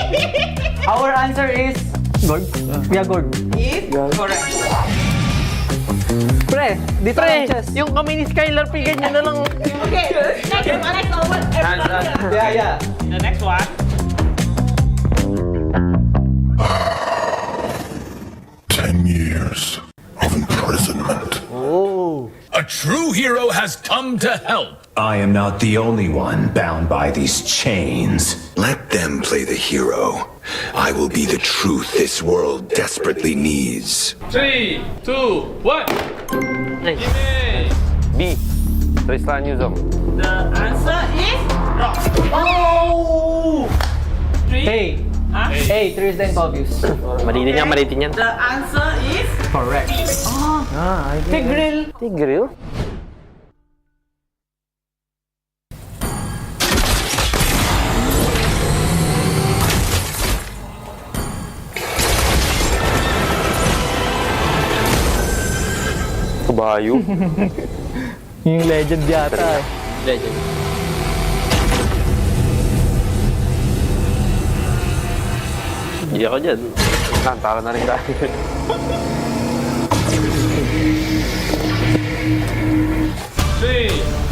Our answer is... Gold? Yeah, gold. Is correct. Pre, dito ang chest. Yung kami ni Skylar, pigan niya na lang. Okay, next one. Yeah. The next one. Years of imprisonment. A true hero has come to help. I am not the only one bound by these chains. Let them play the hero. I will be the truth this world desperately needs. 3, 2, 1. Nice. Team A. B. Tristan Yuzong. The answer is wrong. Oh! 3. Hey. Huh? Hey, Thursday and Obvious. Malitin yan. The answer is Correct. Tigrill. Tigrill? Kabayo? Yung legend yata. Legend. Hindi ako dyan. Tara na rin tayo. 3,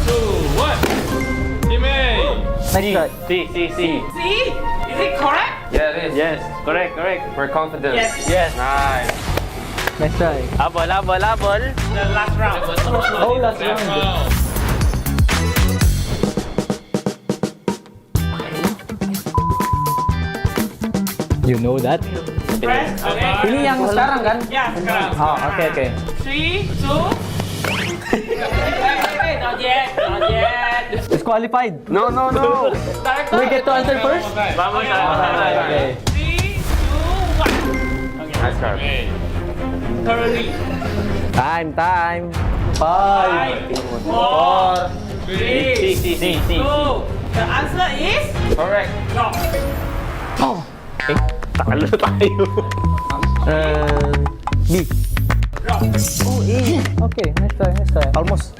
2, 1. Team A. Nice try. C. See? Is it correct? Yeah, it is. Yes, correct. We're confident. Yes. Nice. Nice try. Abol. The last round. Oh, last round. You know that? Press. Okay. Ini yang sekarang kan? Yeah, sekarang. Oh, okay. 3, 2. Wait, not yet. Disqualified. No. We get to answer first? Vamos na. Okay. 3, 2, 1. Okay. Nice card. Currently. Time. 5, 4, 3, C. 2. The answer is Correct. wrong. Takalo tayo. B. Wrong. Oh, A. Okay, nice try. Almost.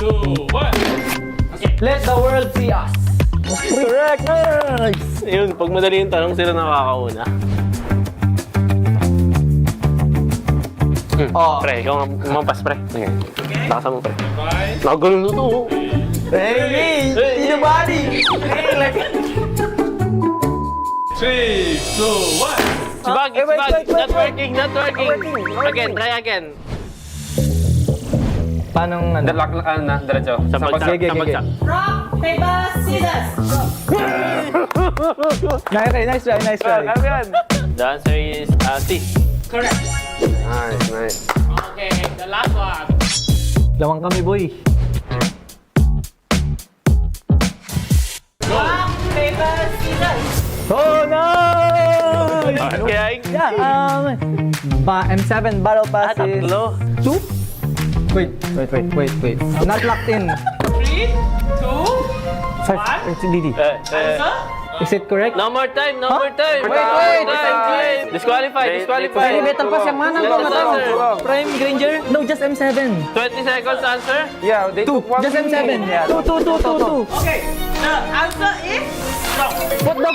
2, 1. Let the world see us. Correct! Nice! Ayun, pag madali yung tanong, sila nakakauna. Pre, ikaw nga mampas, pre. Okay. Lakasan mo, pre. Nakagulo na to. Hey, Inubadi! Hey, like... 3, 2, 1. Sibag, sibag. Not working, not working. Again, try again. Paano ano? Diretso. Sa bagsak, sa bagsak. Rock, paper, scissors. Nice try. The answer is C. Correct. Nice. Okay, the last one. Lawang kami, boy. Rock, paper, scissors. Oh, no! Okay. M7 battle pass is... Tatlo. 2? Wait. Not locked in. 3, 2, 5. It's DD. Is it correct? No more time, no more time. Wait. Disqualified. Any battle pass yung mana ko Prime Granger? No, just M7. 20 seconds answer? Yeah, they took one. Just M7. Yeah. 2. Okay, the answer is wrong. What the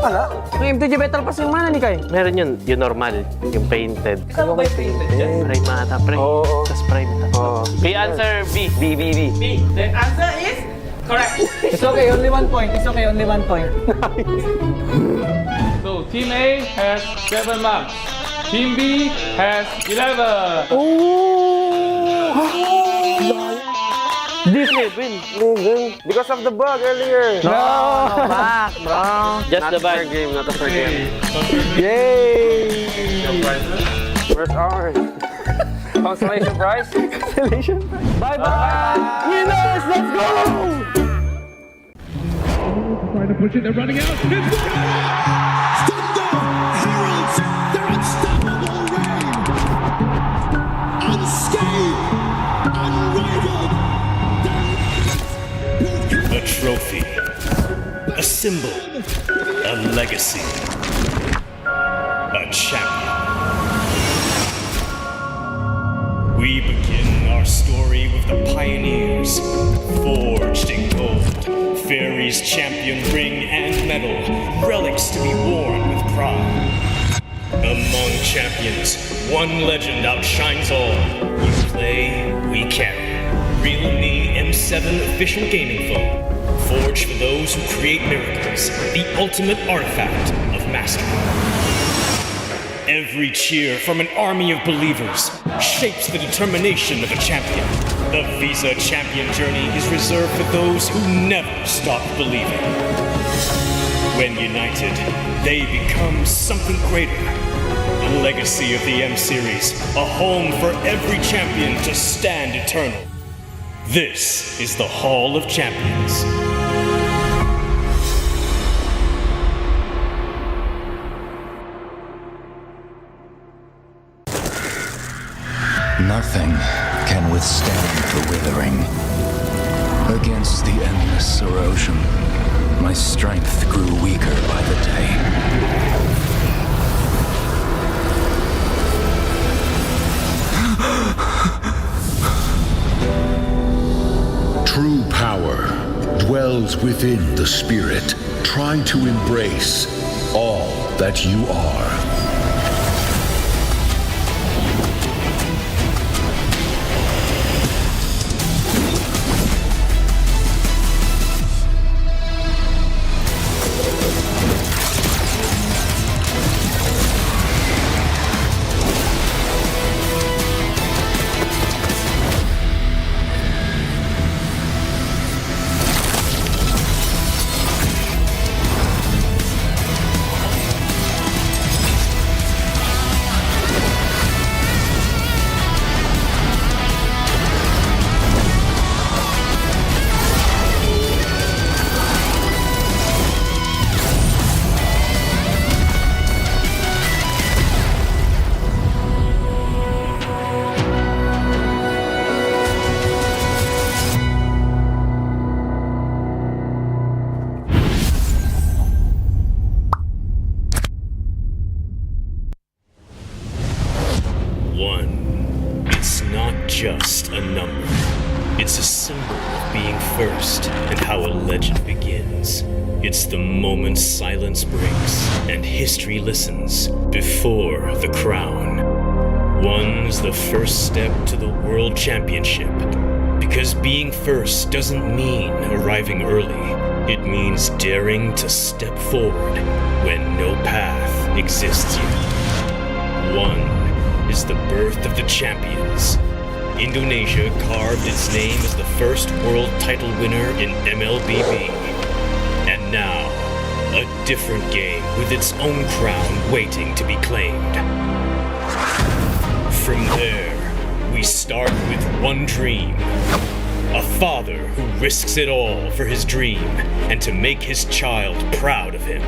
Wala. Yung M2G battle pass yung mana ni Kai? Meron yun, yung normal, yung painted. Ano ba yung painted dyan? Prime ata, pre. Oo. Tapos prime ata. B answer B. B. The answer is correct. It's okay, only 1 point. So Team A has 7 marks. Team B has 11. This win. Because of the bug earlier. No, back, bro. Just the bad game, not a fair game. Yay! Where's ours? Consolation prize? Bye-bye! Winners, let's go! Trying to push it, they're running out. It's Thunder heralds their unstoppable reign. Unscathed, unrivaled. A trophy, a symbol, a legacy, a champion. We begin our story with the pioneers, forged in gold, Fairy's champion ring and medal, relics to be worn with pride. Among champions, one legend outshines all. You play, we carry. Realme M7 official gaming phone, forged for those who create miracles, the ultimate artifact of mastery. Every cheer from an army of believers shapes the determination of a champion. The Visa Champion journey is reserved for those who never stop believing. When united, they become something greater. A legacy of the M Series, a home for every champion to stand eternal. This is the Hall of Champions. Nothing can withstand the withering. Against the endless erosion, my strength grew weaker by the day. True power dwells within the spirit. Try to embrace all that you are. It's a symbol of being first and how a legend begins. It's the moment silence breaks and history listens before the crown. One's the first step to the World Championship. Because being first doesn't mean arriving early. It means daring to step forward when no path exists yet. One is the birth of the champions. Indonesia carved its name as the first world title winner in MLBB. And now, a different game with its own crown waiting to be claimed. From there, we start with one dream. A father who risks it all for his dream and to make his child proud of him.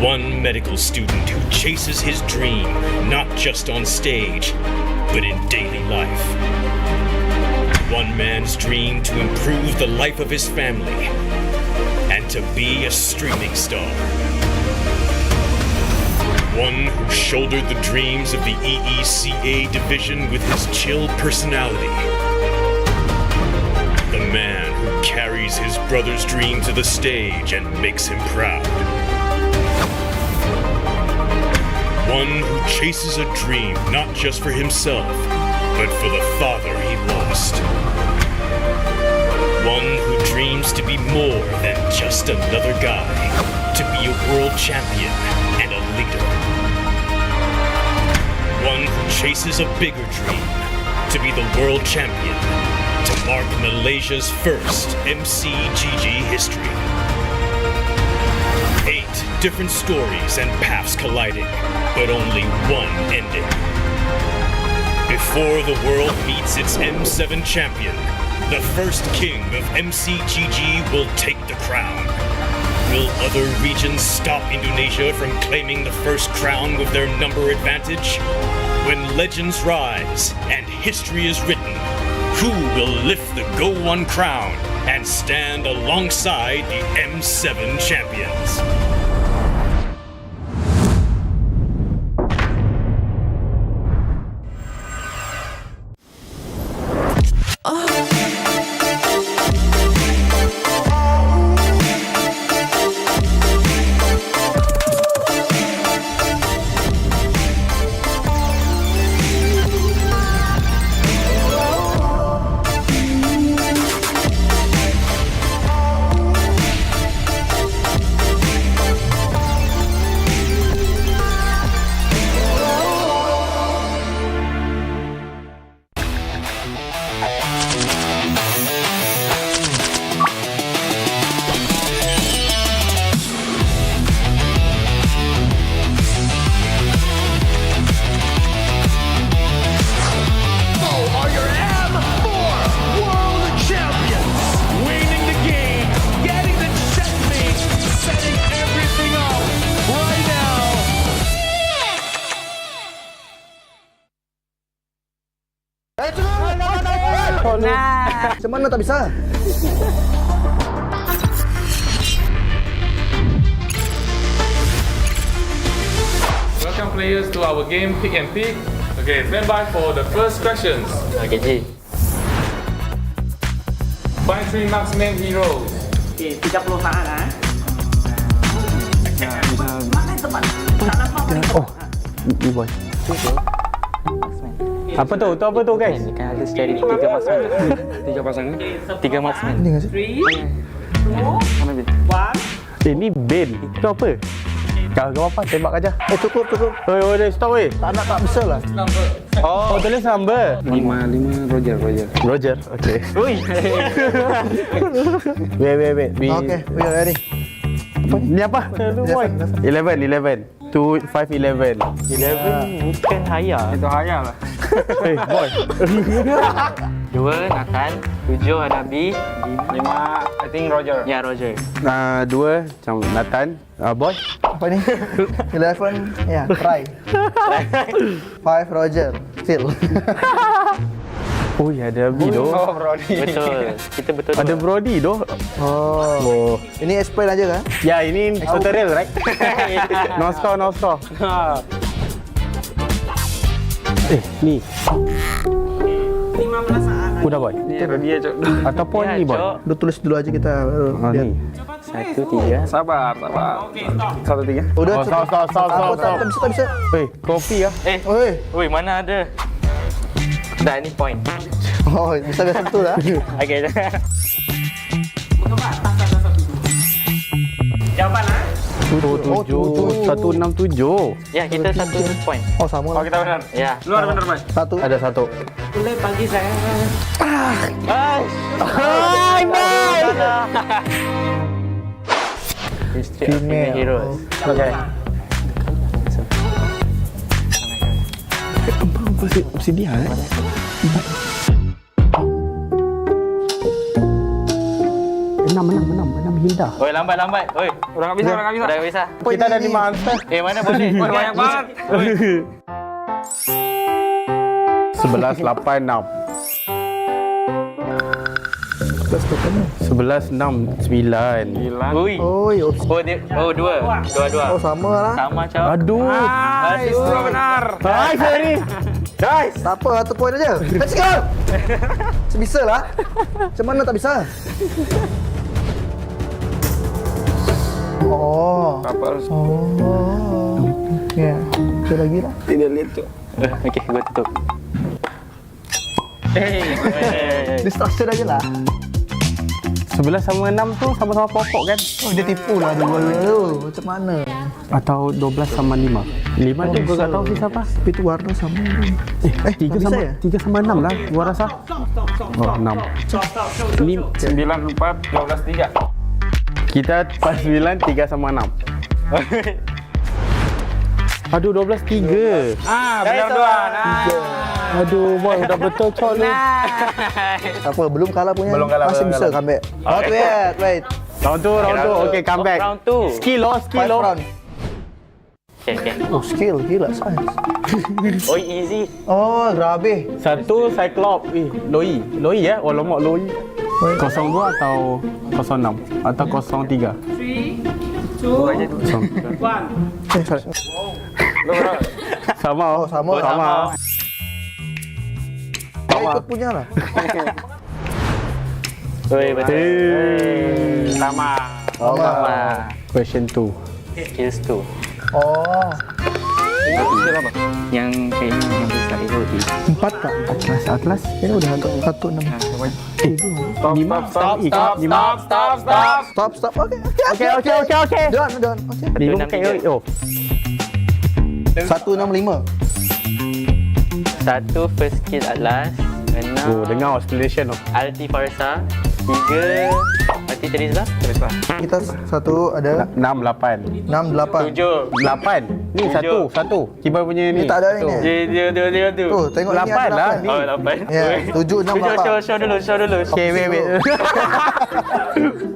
One medical student who chases his dream not just on stage, but in daily life. One man's dream to improve the life of his family and to be a streaming star. One who shouldered the dreams of the EECA division with his chill personality. The man who carries his brother's dream to the stage and makes him proud. One who chases a dream not just for himself, but for the father he lost. One who dreams to be more than just another guy, to be a world champion and a leader. One who chases a bigger dream, to be the world champion, to mark Malaysia's first MCGG history. 8 different stories and paths colliding, but only one ending. Before the world meets its M7 champion, the first king of MCGG will take the crown. Will other regions stop Indonesia from claiming the first crown with their number advantage? When legends rise and history is written, who will lift the Go One crown and stand alongside the M7 champions? Nah, macam mana tak bisa? Welcome players to our game Pick and Pick. Okay, stand by for the first questions. Okay, Ji. Find 3 marksman heroes. Okay, 30 saat lah. Oh, ni boy. Apa tu? Tu apa tu guys? Ni kan ada cari 3 marksman. 3 pasangan. 3 marksman. Ini nggak sih? 3, 1. Ni Ben. Itu apa? Kau apa? Tembak aja. Cukup. Oh, dah stop weh. Tak bisa lah. Oh, tulis number. 5 Roger. Okay. Ui. Wait. Okay, we are ready. Ni apa? 11. 2, 5, 11. 11 bukan Haya. Itu Haya lah. Hey, boy. 2 Nathan, 7 Adabi, 5 I think Roger. Ya, Roger. 2 macam Nathan, boy. Apa ni? 11, ya, Rai. 5 Roger, Phil. Oh ya, ada Brody doh. Oh, Brody. Betul. Kita betul. Ada Brody doh. Oh. Ini explain aja kan? Ya, ini tutorial, right? No score. Ha. Ni. Udah boy. Dia cok. Ataupun ni boy. Udah tulis dulu aja kita. Ni. 1, 3. Sabar. 1, 3. Udah. Stop. Tak bisa. Hei, kopi ya. Woi, mana ada? Dah, ni point. Oh, bisa satu lah. Okey. Jawapan ah? 167. Ya, kita 1 point. Oh, sama. Oh, kita benar. Ya. Luar benar, Pak. Satu. Ada 1. Boleh bagi saya. Hai, boy. Female heroes. Okey. Opsi dia Enam Hilda. Oi, lambat. Oi, orang tak bisa. Dah bisa. Kita ada 5 answer. Mana boleh? Oi, banyak banget. 11, 8, 6. 11, 6, 9. Ui. Oh, dua. Oh, sama lah. Sama, Cok. Aduh. Dua benar. Hai, Ferry. Guys, tak apa, 1 point aja. Let's go. Bisa lah. Macam mana tak bisa? Oh. Ya, itu lagi lah. Tidak lihat, Cok. Okey, gua tutup. Distraction aja lah. 11 sama 6 tu sama-sama pokok kan? Oh, dia tipu lah dua-dua tu. Macam mana? Atau 12 sama 5. 5 tu gua tak tahu sih siapa. Tapi tu warna sama. 3 sama 6 lah gua rasa. Oh, 6. 9, 4, 12, 3. Kita pas 9, 3 sama 6. Aduh, 12, 3. Benar dua. Aduh, boy, udah betul cok ni. Tak apa, belum kalah punya. Masih bisa comeback. Wait. Round 2. Okay, comeback. Round 2. Skill loh. Okay. Oh, skill. Gila, science. Oh, easy. Oh, grabe. 1 Cyclops. Loi ya? Oh, lomok Loi. 02 atau 06 atau 03. 3, 2, 1. Sama. Ikut punya lah. Oi, betul. Sama. Question 2. Skills 2. Oh. Skill apa? Yang kayaknya yang besar itu di 4 tak? Atlas. Ini udah 1, 6. Stop. Okay. Done. Okay. 165. 1 first skill Atlas. 6. Oh, dengar explanation tu. Alti Farsa. 3. Alti Teresa. Kita 1 ada 6, 8. 6, 8. 7. 8. Ni 1. Kibar punya ni. Ni tak ada ni. Dia tu. Tuh, tengok 8 ni ada lah. 8. Oh, 8. Ya, 7, 6, 8. Show dulu. Okay, wait.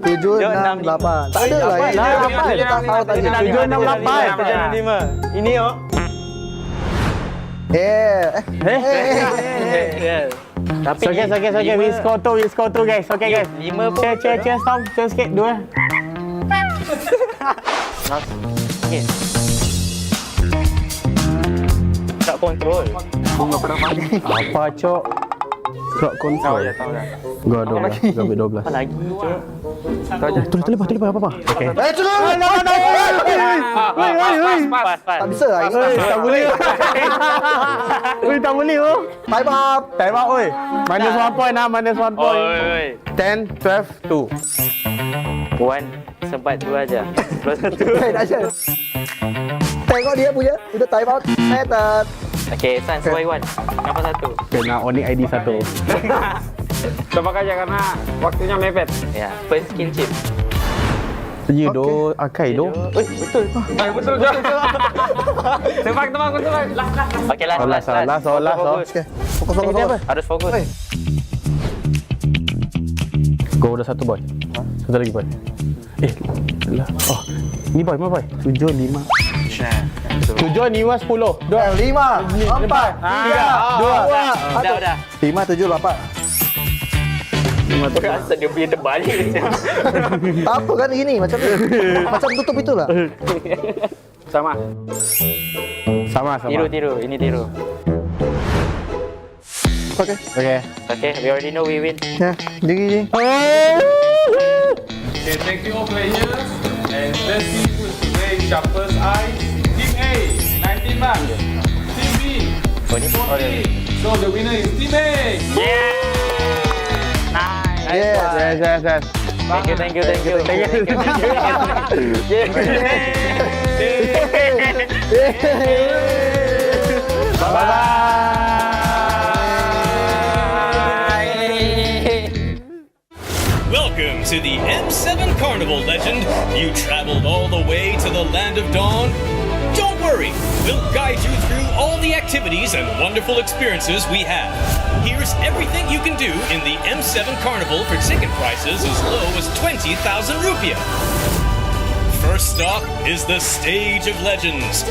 7, 6, 8. Tak ada lah. 8. Tak tahu tadi. 7, 6, 8. 5. Ini oh. Tapi Okay. We score 2 guys. Okay guys. 5. Cheer, stop. Cheer sikit. 2. Okay. Tak kontrol. Apa cok? Crowd control. Tahu dah. Gua 12. Gua 12. Apa lagi, Cok? Terlepas apa? Okey. Pas. Tak bisa lah. Tak boleh. Tak boleh oh. Time up oi. Minus 1 point lah, minus 1 point. Oi. 10, 12, 2. 1 sempat 2 aja. Plus 1. Tengok dia punya. Udah time out. Settled. Okey, San sesuai 1. Kenapa 1? Kena Onyx ID 1. Tebak aja karena waktunya mepet. Ya, first skill chip. Ya do, akai do. Betul. Betul. Tebak. Okey, last. Fokus. Harus fokus. Go udah 1 boy. Satu lagi boy. Ni boy, mana boy? 7, 5. 7, 5, 10. 2, 5, 4, 3, 2. Udah. 5, 7, 8. Aku rasa dia punya terbalik. Tak apa kan gini, macam tutup itulah. Sama. Sama. Tiru. Ini tiru. Okay. Okay, we already know we win. Yeah, Jing. Okay, thank you all players. And let's see who's today sharpest eyes. Team A, 19 marks. Team B, 14. So the winner is Team A. Nice. Yes. Thank you. Welcome to the M7 Carnival, legend. You traveled all the way to the land of dawn. Don't worry, we'll guide you through all the activities and wonderful experiences we have. Here's everything you can do in the M7 Carnival for ticket prices as low as 20,000 rupiah. First stop is the Stage of Legends,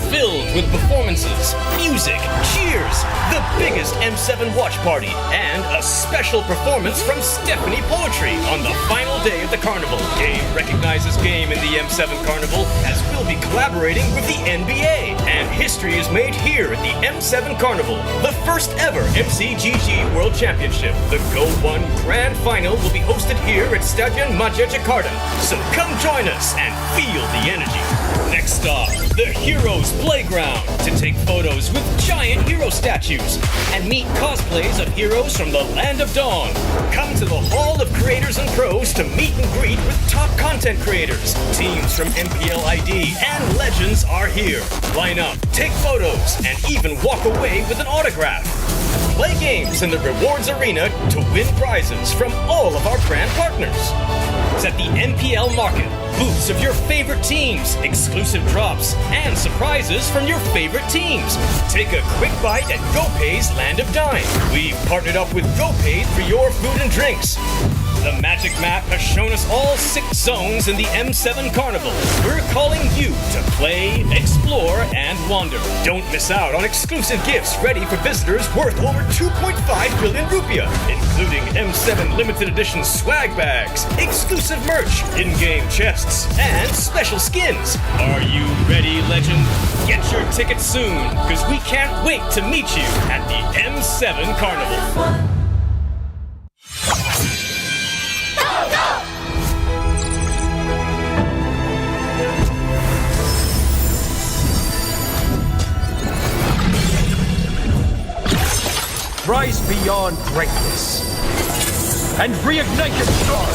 filled with performances, music, cheers, the biggest M7 watch party, and a special performance from Stephanie Poetry on the final day of the carnival. Game recognizes game in the M7 Carnival, as we'll be collaborating with the NBA, and history is made here at the M7 Carnival, the first ever MCGG World Championship. The Go 1 Grand Final will be hosted here at Stadion Maja Jakarta, so come join us and feel the energy. Next stop, the Heroes Playground, to take photos with giant hero statues and meet cosplays of heroes from the Land of Dawn. Come to the Hall of Creators and Pros to meet and greet with top content creators. Teams from MPL ID and Legends are here. Line up, take photos, and even walk away with an autograph. Play games in the rewards arena to win prizes from all of our brand partners. It's at the MPL Market. Booths of your favorite teams, exclusive drops, and surprises from your favorite teams. Take a quick bite at GoPay's Land of Dine. We've partnered up with GoPay for your food and drinks. The magic map has shown us all 6 zones in the M7 Carnival. We're calling you to play, explore, and wander. Don't miss out on exclusive gifts ready for visitors worth over 2.5 billion rupiah, including M7 limited edition swag bags, exclusive merch, in-game chests, and special skins. Are you ready, legend? Get your tickets soon, because we can't wait to meet you at the M7 Carnival. Rise beyond greatness and reignite your star.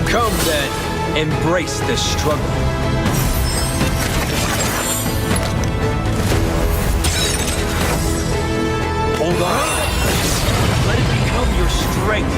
Come then, embrace the struggle. Hold on. Let it become your strength.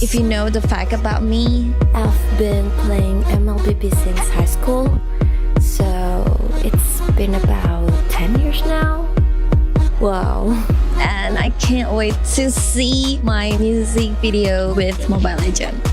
If you know the fact about me, I've been playing MLBB since high school. So it's been about 10 years now. Wow. And I can't wait to see my music video with Mobile Legends.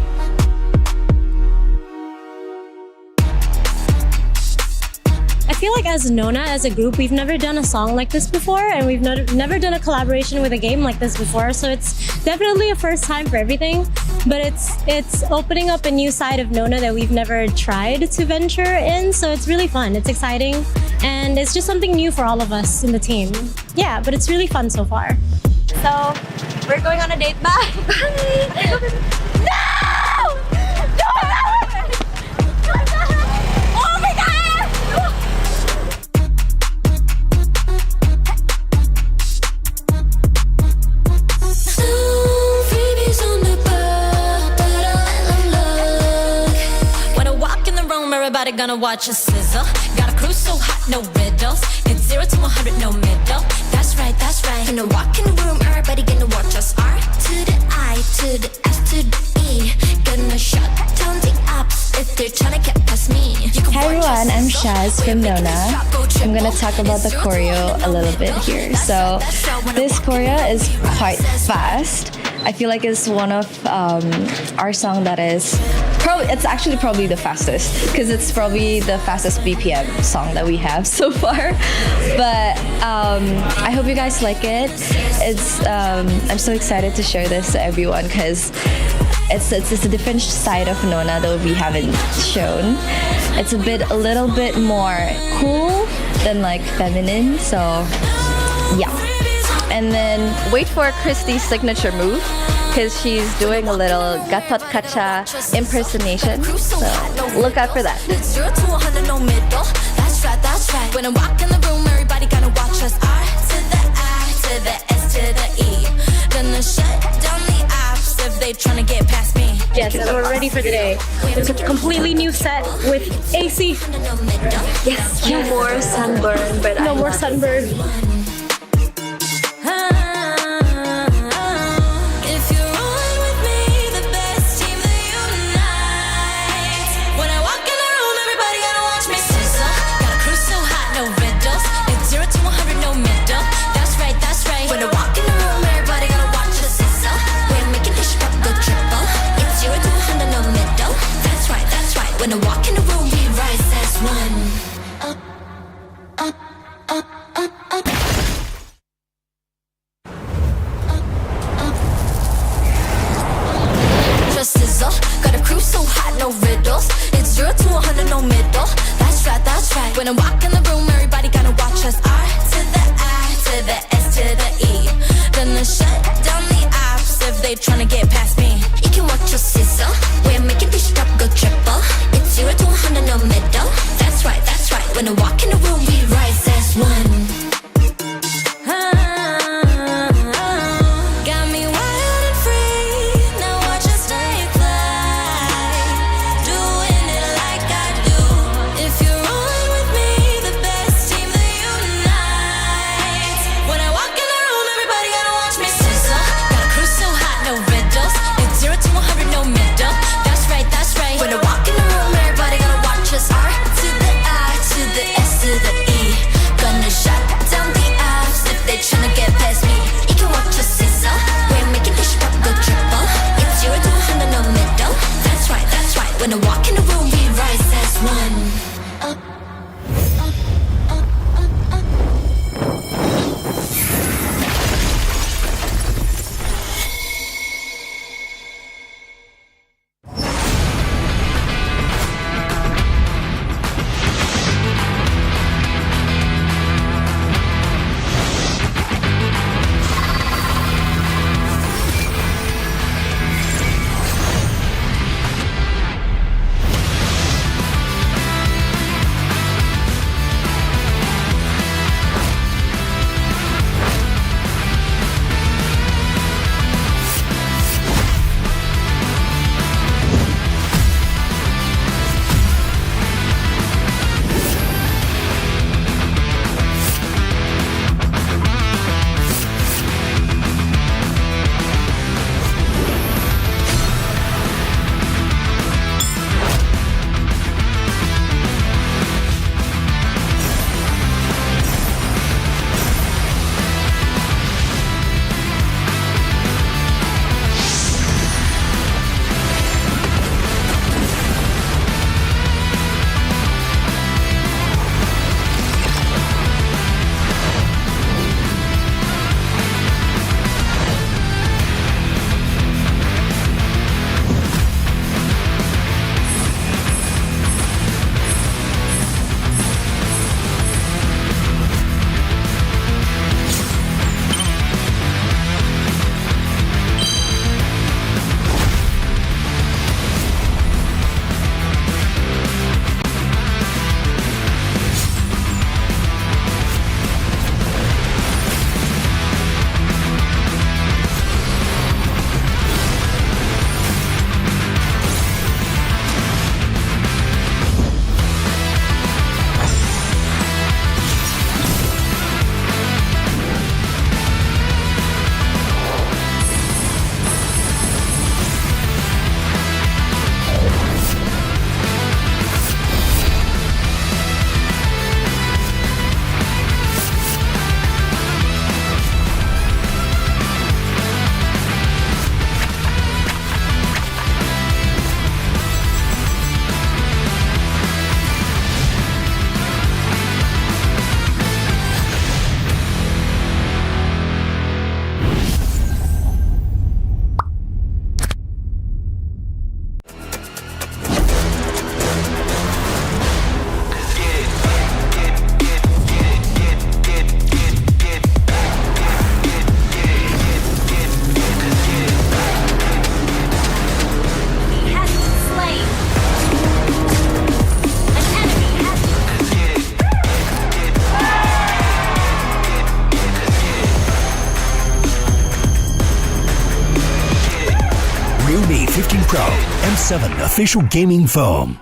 I feel like as Nona, as a group, we've never done a song like this before, and we've never done a collaboration with a game like this before, so it's definitely a first time for everything, but it's opening up a new side of Nona that we've never tried to venture in, so it's really fun, it's exciting, and it's just something new for all of us in the team. Yeah, but it's really fun so far. So, we're going on a date. Bye! Bye! No! Oh my god! Everybody gonna watch us sizzle. Got a crew so hot, no riddles. It's 0 to 100, no middle. That's right, that's right. When I walk in the room, everybody gonna watch us. R to the I, to the S, to the E. Gonna shut down the apps if they're trying to get past me. Hi everyone, I'm Shaz from Nona. I'm gonna talk about the choreo a little bit here. So this choreo is quite fast. I feel like it's one of our song that is it's actually probably the fastest, because it's probably the fastest BPM song that we have so far. But I hope you guys like it. I'm so excited to share this to everyone, because it's a different side of Nona that we haven't shown. It's a little bit more cool than like feminine, so yeah. And then wait for Christy's signature move, because she's doing a little Gatot Kaca impersonation. So look out for that. 0 to 100, no middle. That's right, that's right. When I walk in the room, everybody gonna watch us. R to the I, to the S, to the E. Gonna shut down the apps if they tryna get past me. Yes, and we're ready for the day. It's a completely new set with AC. Yes, no more sunburn, but no more sunburn. When I walk in the room, we rise as one. Just sizzle, got a crew so hot, no riddles. It's 0 to 100, no middle. That's right, that's right. When I walk in the room, everybody gonna watch us. R to the I, to the S, to the E. Gonna shut down the apps if they tryna get past me. You can watch us sizzle. We're making this drop go triple. 0 to 100, no middle. That's right, that's right. When I walk in the room, we rise as one. Got me wild and free. Now watch us stay fly. Doing it like I do. If you're rolling with me, the 15 Pro, M7 official gaming foam.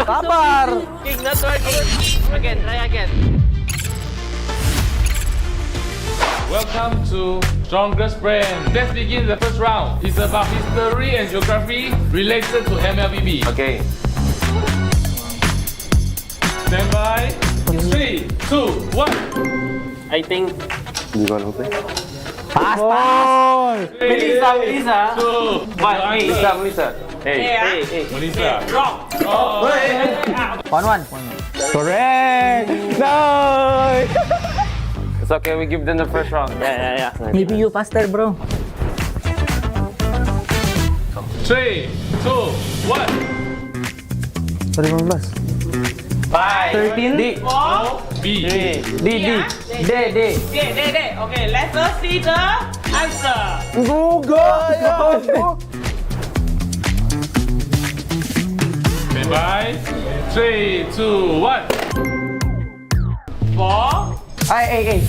Sabar. King, not working. Again, try again. Welcome to Strongest Brand. Let's begin the first round. It's about history and geography related to MLBB. Okay. Stand by. 3, 2, 1. I think. You gonna play? Pass, pass. Melissa. 2, Melissa. Hey. Melissa. Drop. Oh. 1-1. Correct! No! It's okay, we give them the first round. Yeah. Maybe you faster, bro. 3, 2, 1. 5, 13. D. 4, B. D. Okay, let us see the answer. Go! Stand by. 3, 2, 1. 4. Ay.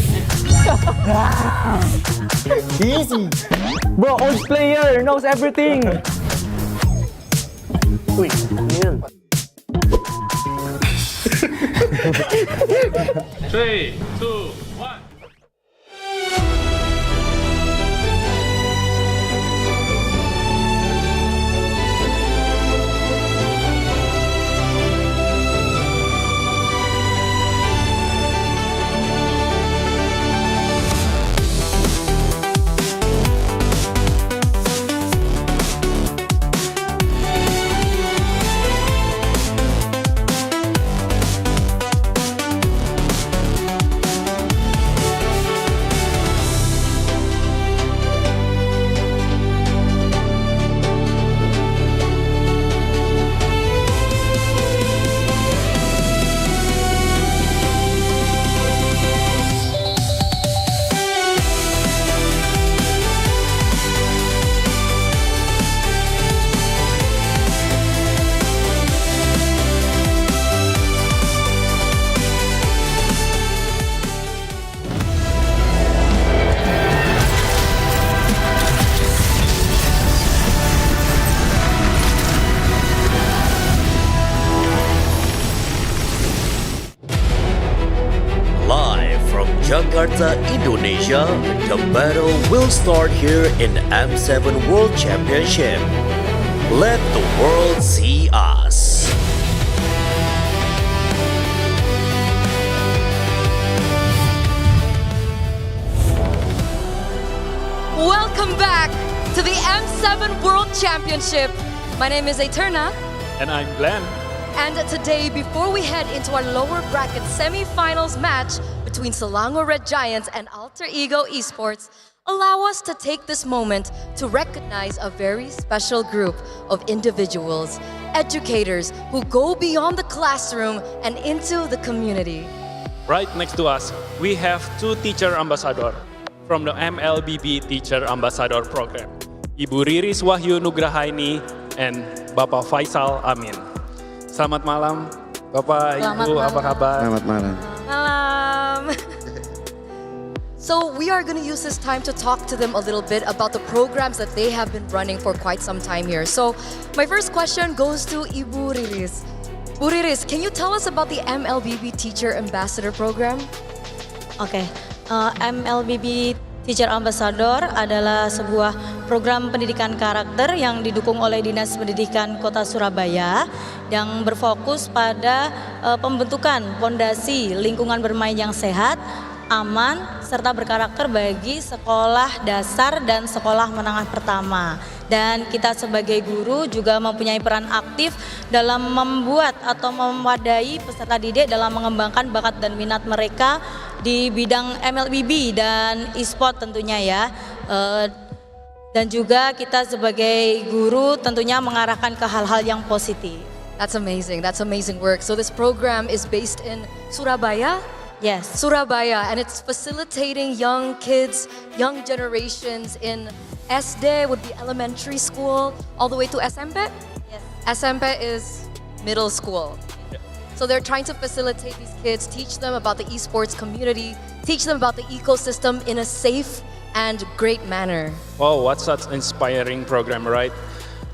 Easy. Bro, old player knows everything. Uy, ano yun? 3, 2, 1. Bahasa Indonesia, the battle will start here in the M7 World Championship. Let the world see us. Welcome back to the M7 World Championship. My name is Eterna. And I'm Glenn. And today, before we head into our lower bracket semi-finals match between Selangor Red Giants and Alter Ego Esports, allow us to take this moment to recognize a very special group of individuals, educators who go beyond the classroom and into the community. Right next to us, we have two teacher ambassador from the MLBB Teacher Ambassador Program, Ibu Riris Wahyu Nugrahaini and Bapak Faisal Amin. Selamat malam, Bapak, Ibu, apa kabar? Selamat malam. Malam. So we are going to use this time to talk to them a little bit about the programs that they have been running for quite some time here. So my first question goes to Ibu Riris. Bu Riris, can you tell us about the MLBB Teacher Ambassador Program? Oke, MLBB Teacher Ambassador adalah sebuah program pendidikan karakter yang didukung oleh Dinas Pendidikan Kota Surabaya yang berfokus pada pembentukan fondasi lingkungan bermain yang sehat, aman, serta berkarakter bagi sekolah dasar dan sekolah menengah pertama. Dan kita sebagai guru juga mempunyai peran aktif dalam membuat atau mewadai peserta didik dalam mengembangkan bakat dan minat mereka di bidang MLBB dan e-sport tentunya ya. Dan juga kita sebagai guru tentunya mengarahkan ke hal-hal yang positif. That's amazing work. So this program is based in Surabaya? Yes. Surabaya, and it's facilitating young kids, young generations in SD would be elementary school, all the way to SMP? Yes. SMP is middle school. So they're trying to facilitate these kids, teach them about the esports community, teach them about the ecosystem in a safe and great manner. Wow, what such inspiring program, right?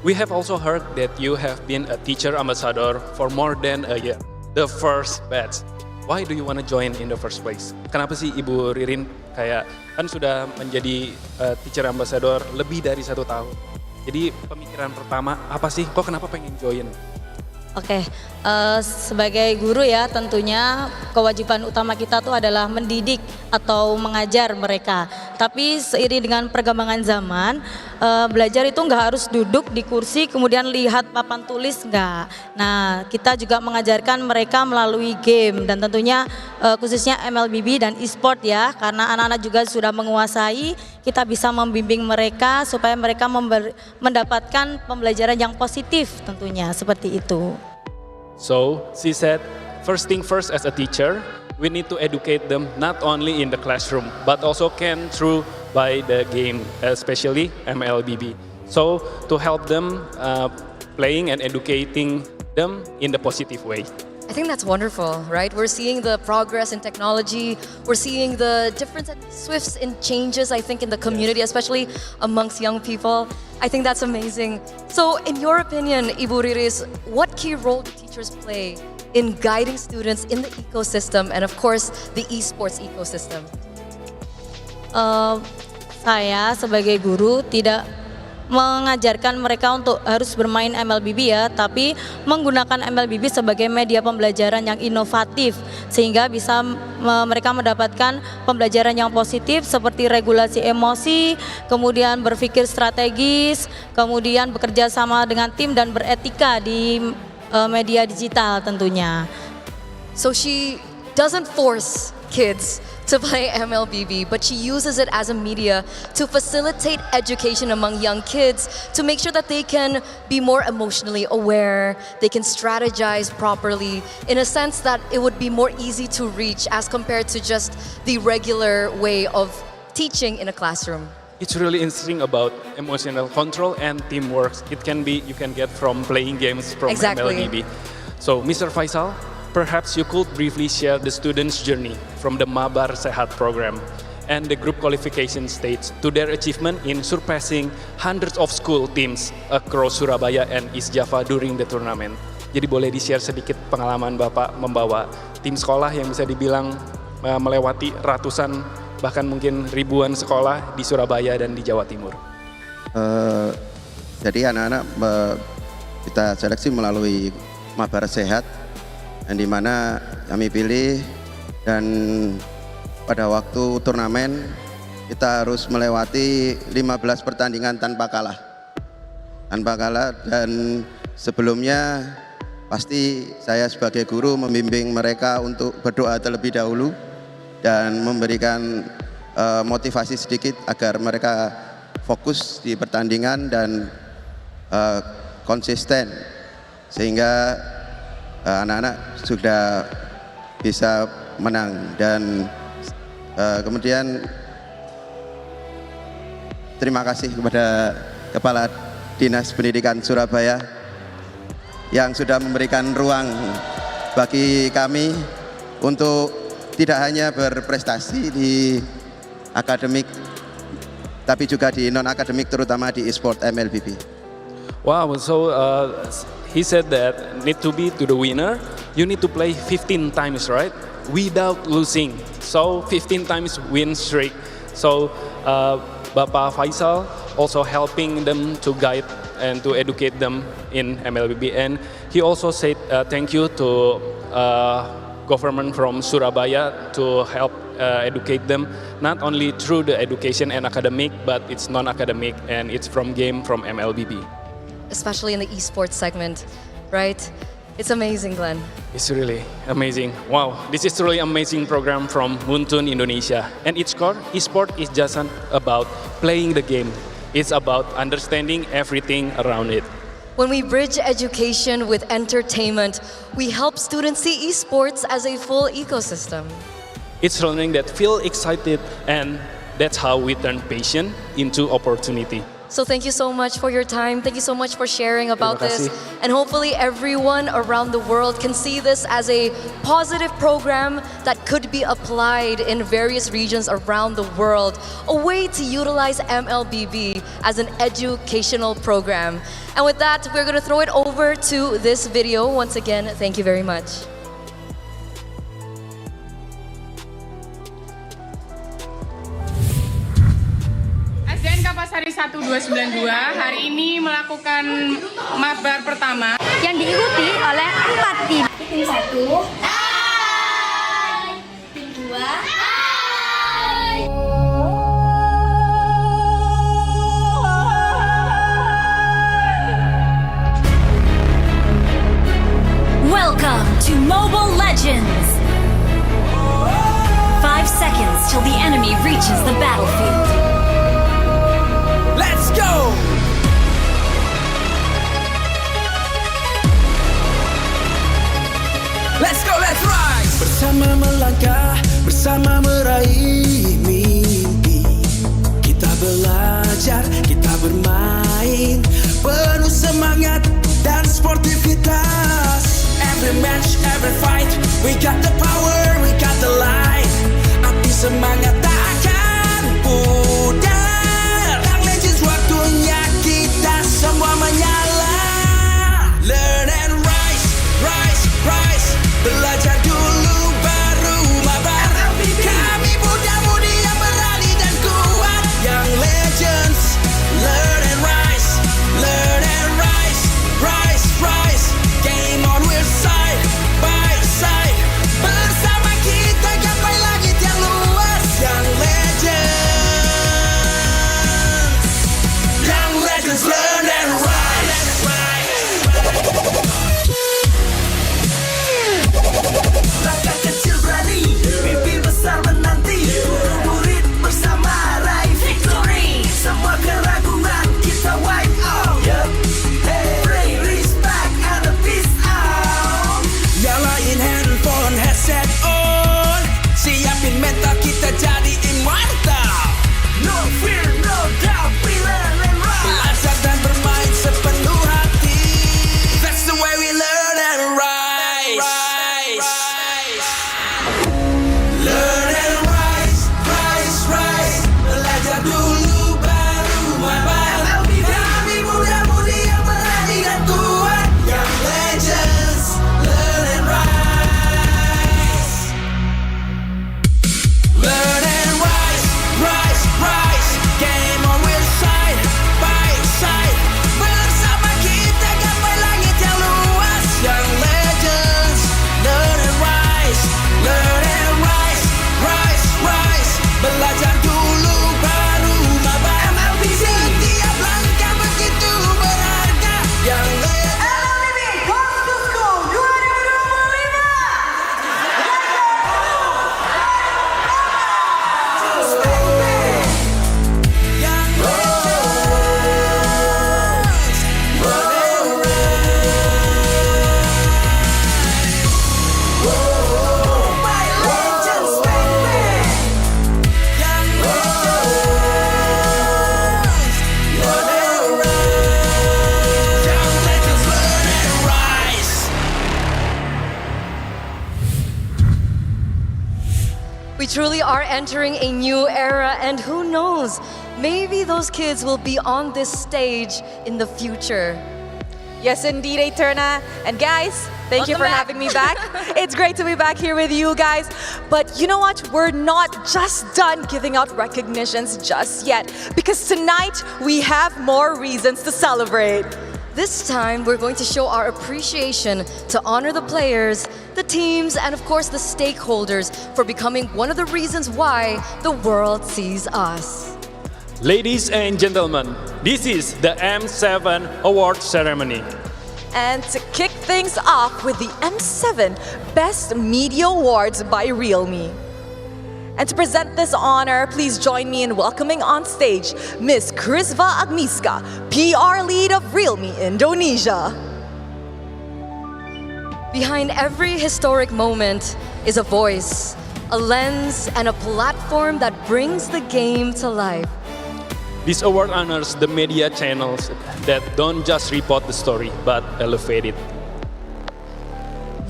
We have also heard that you have been a teacher ambassador for more than a year, the first batch. Why do you want to join in the first place? Kenapa sih Ibu Ririn kayak kan sudah menjadi teacher ambassador lebih dari 1 tahun. Jadi pemikiran pertama apa sih? Kok kenapa pengen join? Oke, sebagai guru ya tentunya kewajiban utama kita tuh adalah mendidik atau mengajar mereka. Tapi seiring dengan perkembangan zaman, belajar itu nggak harus duduk di kursi kemudian lihat papan tulis, nggak. Nah, kita juga mengajarkan mereka melalui game dan tentunya khususnya MLBB dan e-sport ya, karena anak-anak juga sudah menguasai, kita bisa membimbing mereka supaya mereka mendapatkan pembelajaran yang positif tentunya, seperti itu. So, she said, first thing first as a teacher, we need to educate them not only in the classroom, but also can through by the game, especially MLBB. So, to help them playing and educating them in the positive way. I think that's wonderful, right? We're seeing the progress in technology. We're seeing the difference and swifts in changes, I think, in the community, especially amongst young people. I think that's amazing. So, in your opinion, Ibu Riris, what key role do teachers play in guiding students in the ecosystem and, of course, the esports ecosystem? Saya sebagai guru tidak mengajarkan mereka untuk harus bermain MLBB ya, tapi menggunakan MLBB sebagai media pembelajaran yang inovatif sehingga bisa mereka mendapatkan pembelajaran yang positif seperti regulasi emosi, kemudian berpikir strategis, kemudian bekerja sama dengan tim dan beretika di media digital tentunya. So she doesn't force kids to play MLBB, but she uses it as a media to facilitate education among young kids, to make sure that they can be more emotionally aware, they can strategize properly, in a sense that it would be more easy to reach as compared to just the regular way of teaching in a classroom. It's really interesting about emotional control and teamwork. It can be, you can get from playing games from MLBB. So, Mr. Faisal, perhaps you could briefly share the students' journey from the Mabar Sehat program and the group qualification stage to their achievement in surpassing hundreds of school teams across Surabaya and East Java during the tournament. Jadi boleh di-share sedikit pengalaman Bapak membawa tim sekolah yang bisa dibilang melewati ratusan bahkan mungkin ribuan sekolah di Surabaya dan di Jawa Timur. Jadi anak-anak kita seleksi melalui mabar sehat, yang dimana kami pilih, dan pada waktu turnamen kita harus melewati 15 pertandingan tanpa kalah. Dan sebelumnya pasti saya sebagai guru membimbing mereka untuk berdoa terlebih dahulu dan memberikan motivasi sedikit agar mereka fokus di pertandingan dan konsisten, sehingga anak-anak sudah bisa menang. Dan kemudian terima kasih kepada Kepala Dinas Pendidikan Surabaya yang sudah memberikan ruang bagi kami untuk tidak hanya berprestasi di akademik, tapi juga di non-akademik, terutama di e-sport MLBB. Wow, so he said that need to be to the winner, you need to play 15 times, right? Without losing. So 15 times win streak. So Bapak Faisal also helping them to guide and to educate them in MLBB. And he also said thank you to government from Surabaya to help educate them, not only through the education and academic, but it's non-academic and it's from game from MLBB. Especially in the esports segment, right? It's amazing, Glenn. It's really amazing. Wow, this is truly amazing program from Muntun Indonesia. And esport is just about playing the game. It's about understanding everything around it. When we bridge education with entertainment, we help students see esports as a full ecosystem. It's learning that feel excited, and that's how we turn passion into opportunity. So thank you so much for your time. Thank you so much for sharing about this. And hopefully everyone around the world can see this as a positive program that could be applied in various regions around the world. A way to utilize MLBB as an educational program. And with that, we're going to throw it over to this video. Once again, thank you very much. SDN Kapasari 1292 hari ini melakukan mabar pertama yang diikuti oleh 4 tim. Tim 1, hai. Tim 2, hai. Welcome to Mobile Legends. 5 seconds till the enemy reaches the battlefield. Let's go! Let's go, let's rise! Bersama melangkah, bersama meraih mimpi. Kita belajar, kita bermain, penuh semangat dan sportivitas. Every match, every fight, we got the power, we got the light. Api semangat tak akan pudar. Waktunya kita semua menyala. Learn and rise, rise, rise. Belajar dulu baru mabar. Kami muda-mudi yang berani dan kuat. Young legends. Learn and rise, learn and rise, rise, rise. Game on, we're side by side. Bersama kita gapai langit yang luas. truly are entering a new era, and who knows, maybe those kids will be on this stage in the future. Yes, indeed, Eterna. And guys, thank you for having me back. It's great to be back here with you guys. But you know what? We're not just done giving out recognitions just yet, because tonight we have more reasons to celebrate. This time, we're going to show our appreciation to honor the players, the teams, and of course the stakeholders for becoming one of the reasons why the world sees us. Ladies and gentlemen, this is the M7 award ceremony. And to kick things off with the M7 Best Media Awards by Realme. And to present this honor, please join me in welcoming on stage Ms. Krizva Agnieszka, PR lead of Realme Indonesia. Behind every historic moment is a voice, a lens, and a platform that brings the game to life. This award honors the media channels that don't just report the story, but elevate it.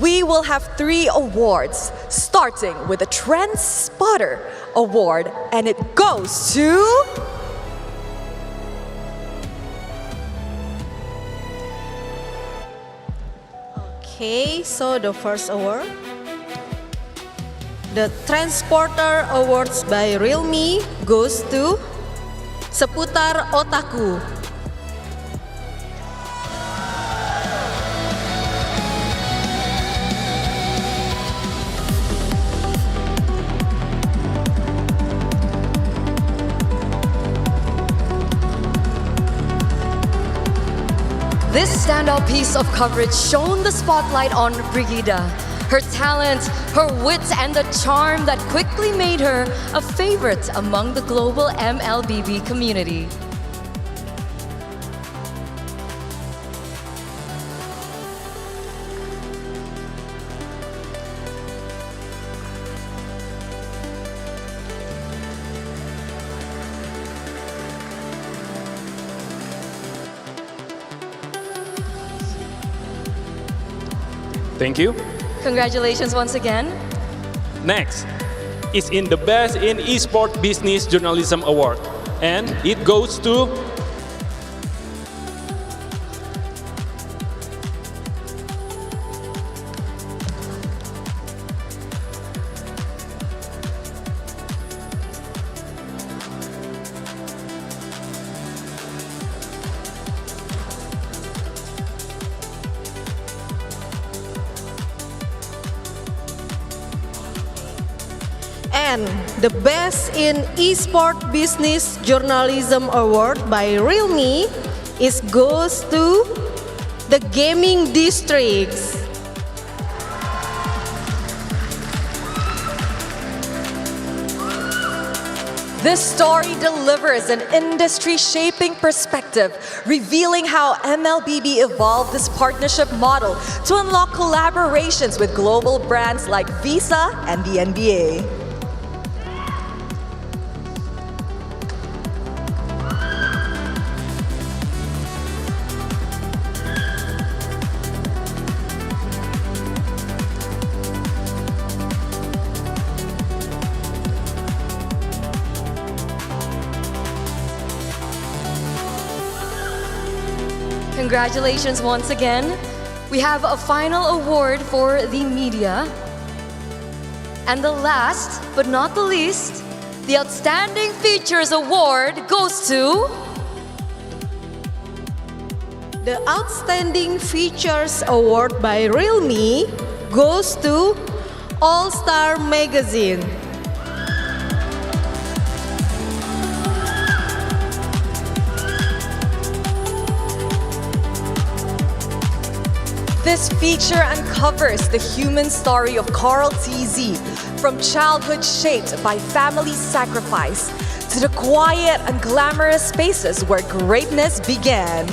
We will have 3 awards, starting with the Trend Spotter Award, and it goes to... Okay, so the first award, the Transporter Awards by Realme goes to Seputar Otaku. This standout piece of coverage shone the spotlight on Brigida. Her talent, her wits, and the charm that quickly made her a favorite among the global MLBB community. Thank you. Congratulations once again. Next is in the Best in Esport Business Journalism Award, and it goes to And the Best in Esport Business Journalism Award by Realme goes to the Gaming Districts. This story delivers an industry-shaping perspective, revealing how MLBB evolved this partnership model to unlock collaborations with global brands like Visa and the NBA. Congratulations once again. We have a final award for the media. And the last, but not the least, the Outstanding Features Award goes to... The Outstanding Features Award by Realme goes to All Star Magazine. This feature uncovers the human story of Carl TZ, from childhood shaped by family sacrifice to the quiet and glamorous spaces where greatness began.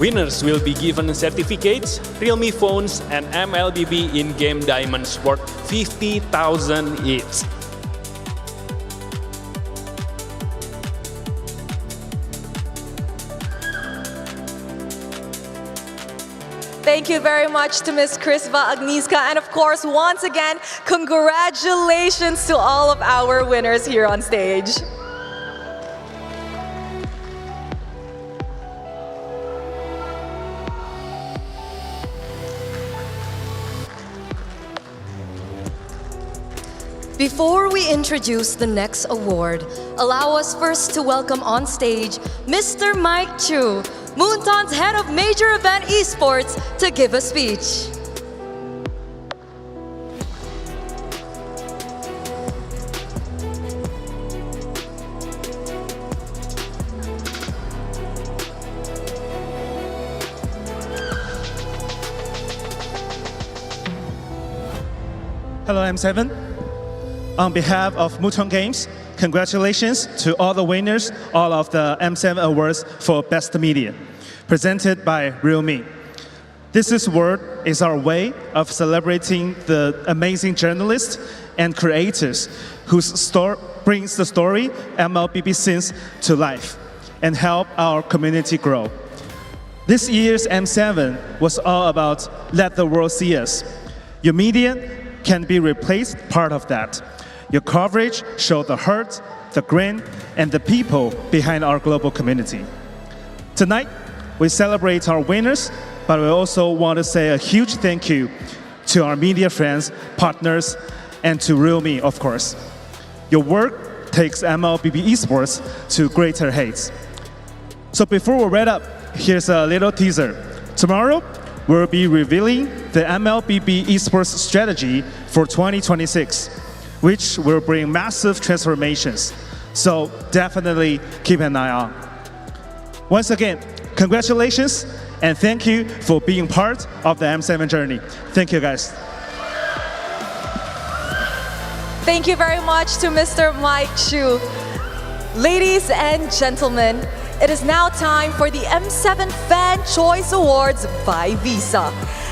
winners will be given certificates, Realme phones, and MLBB in-game diamonds worth 50,000 each. Thank you very much to Ms. Krisva Agnieszka. And of course, once again, congratulations to all of our winners here on stage. Before we introduce the next award, allow us first to welcome on stage Mr. Mike Chu, Moonton's head of major event esports, to give a speech. Hello, M7. On behalf of Muton Games, congratulations to all the winners, all of the M7 Awards for Best Media, presented by Realme. This award is our way of celebrating the amazing journalists and creators whose brings the story MLBB scenes to life and help our community grow. This year's M7 was all about let the world see us. Your media can be replaced part of that. Your coverage showed the heart, the grin, and the people behind our global community. Tonight, we celebrate our winners, but we also want to say a huge thank you to our media friends, partners, and to Realme, of course. Your work takes MLBB Esports to greater heights. So before we wrap up, here's a little teaser. Tomorrow, we'll be revealing the MLBB Esports strategy for 2026. Which will bring massive transformations. So definitely keep an eye on. Once again, congratulations and thank you for being part of the M7 journey. Thank you, guys. Thank you very much to Mr. Mike Chu. Ladies and gentlemen, it is now time for the M7 Fan Choice Awards by Visa.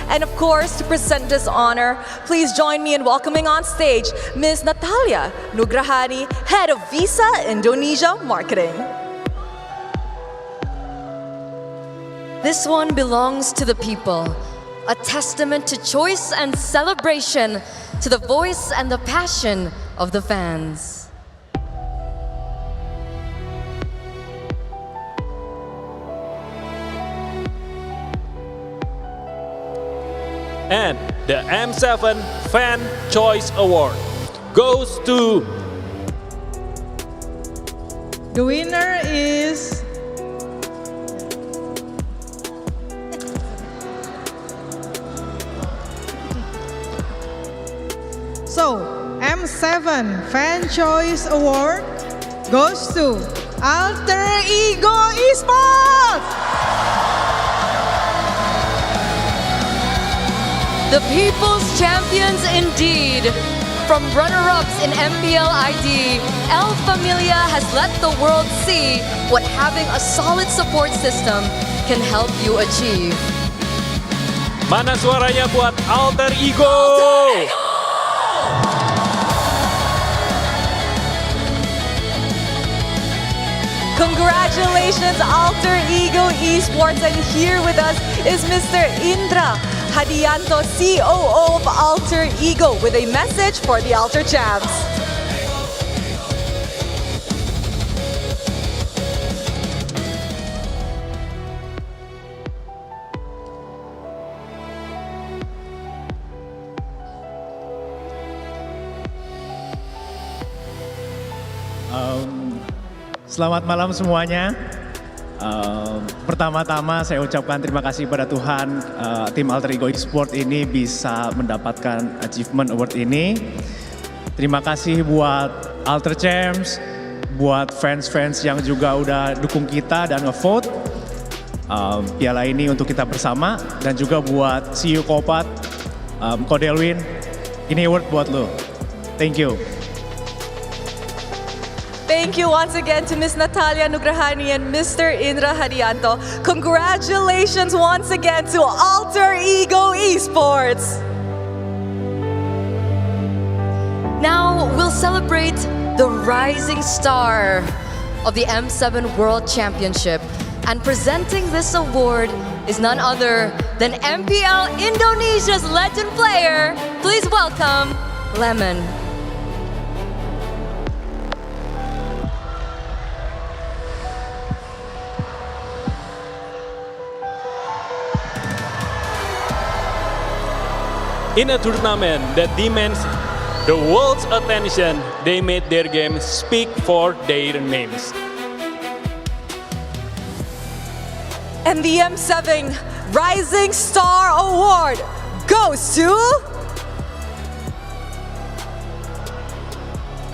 And of course, to present this honor, please join me in welcoming on stage Ms. Natalia Nugrahani, Head of Visa Indonesia Marketing. This one belongs to the people, a testament to choice and celebration, to the voice and the passion of the fans. And the M7 Fan Choice Award goes to... The winner is... So, M7 Fan Choice Award goes to Alter Ego Esports! The people's champions indeed. From runner-ups in MPL ID, El Familia has let the world see what having a solid support system can help you achieve. Mana suaranya buat Alter Ego? Congratulations, Alter Ego Esports. And here with us is Mr. Indra Hadianto, COO of Alter Ego, with a message for the Alter Champs. Selamat malam semuanya. Pertama-tama saya ucapkan terima kasih pada Tuhan tim Alter Ego Esports ini bisa mendapatkan Achievement Award ini. Terima kasih buat Alter Champs, buat fans-fans yang juga udah dukung kita dan ngevote. Piala ini untuk kita bersama, dan juga buat CEO Kopat, Kodelwin, ini award buat lo. Thank you. Thank you once again to Ms. Natalia Nugrahani and Mr. Indra Hadianto. Congratulations once again to Alter Ego Esports. Now we'll celebrate the rising star of the M7 World Championship. And presenting this award is none other than MPL Indonesia's legend player. Please welcome Lemon. In a tournament that demands the world's attention, they made their game speak for their names. And the M7 Rising Star Award goes to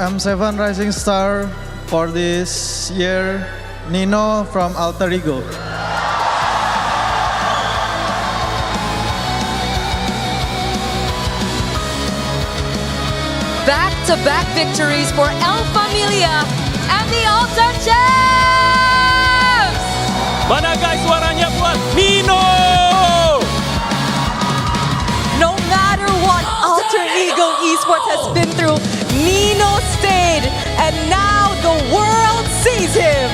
M7 Rising Star for this year, Nino from Alter Ego. Back-to-back victories for El Familia and the Alter Champs! Mana guys suaranya buat Nino! No matter what Alter Ego Esports has been through, Nino stayed, and now the world sees him.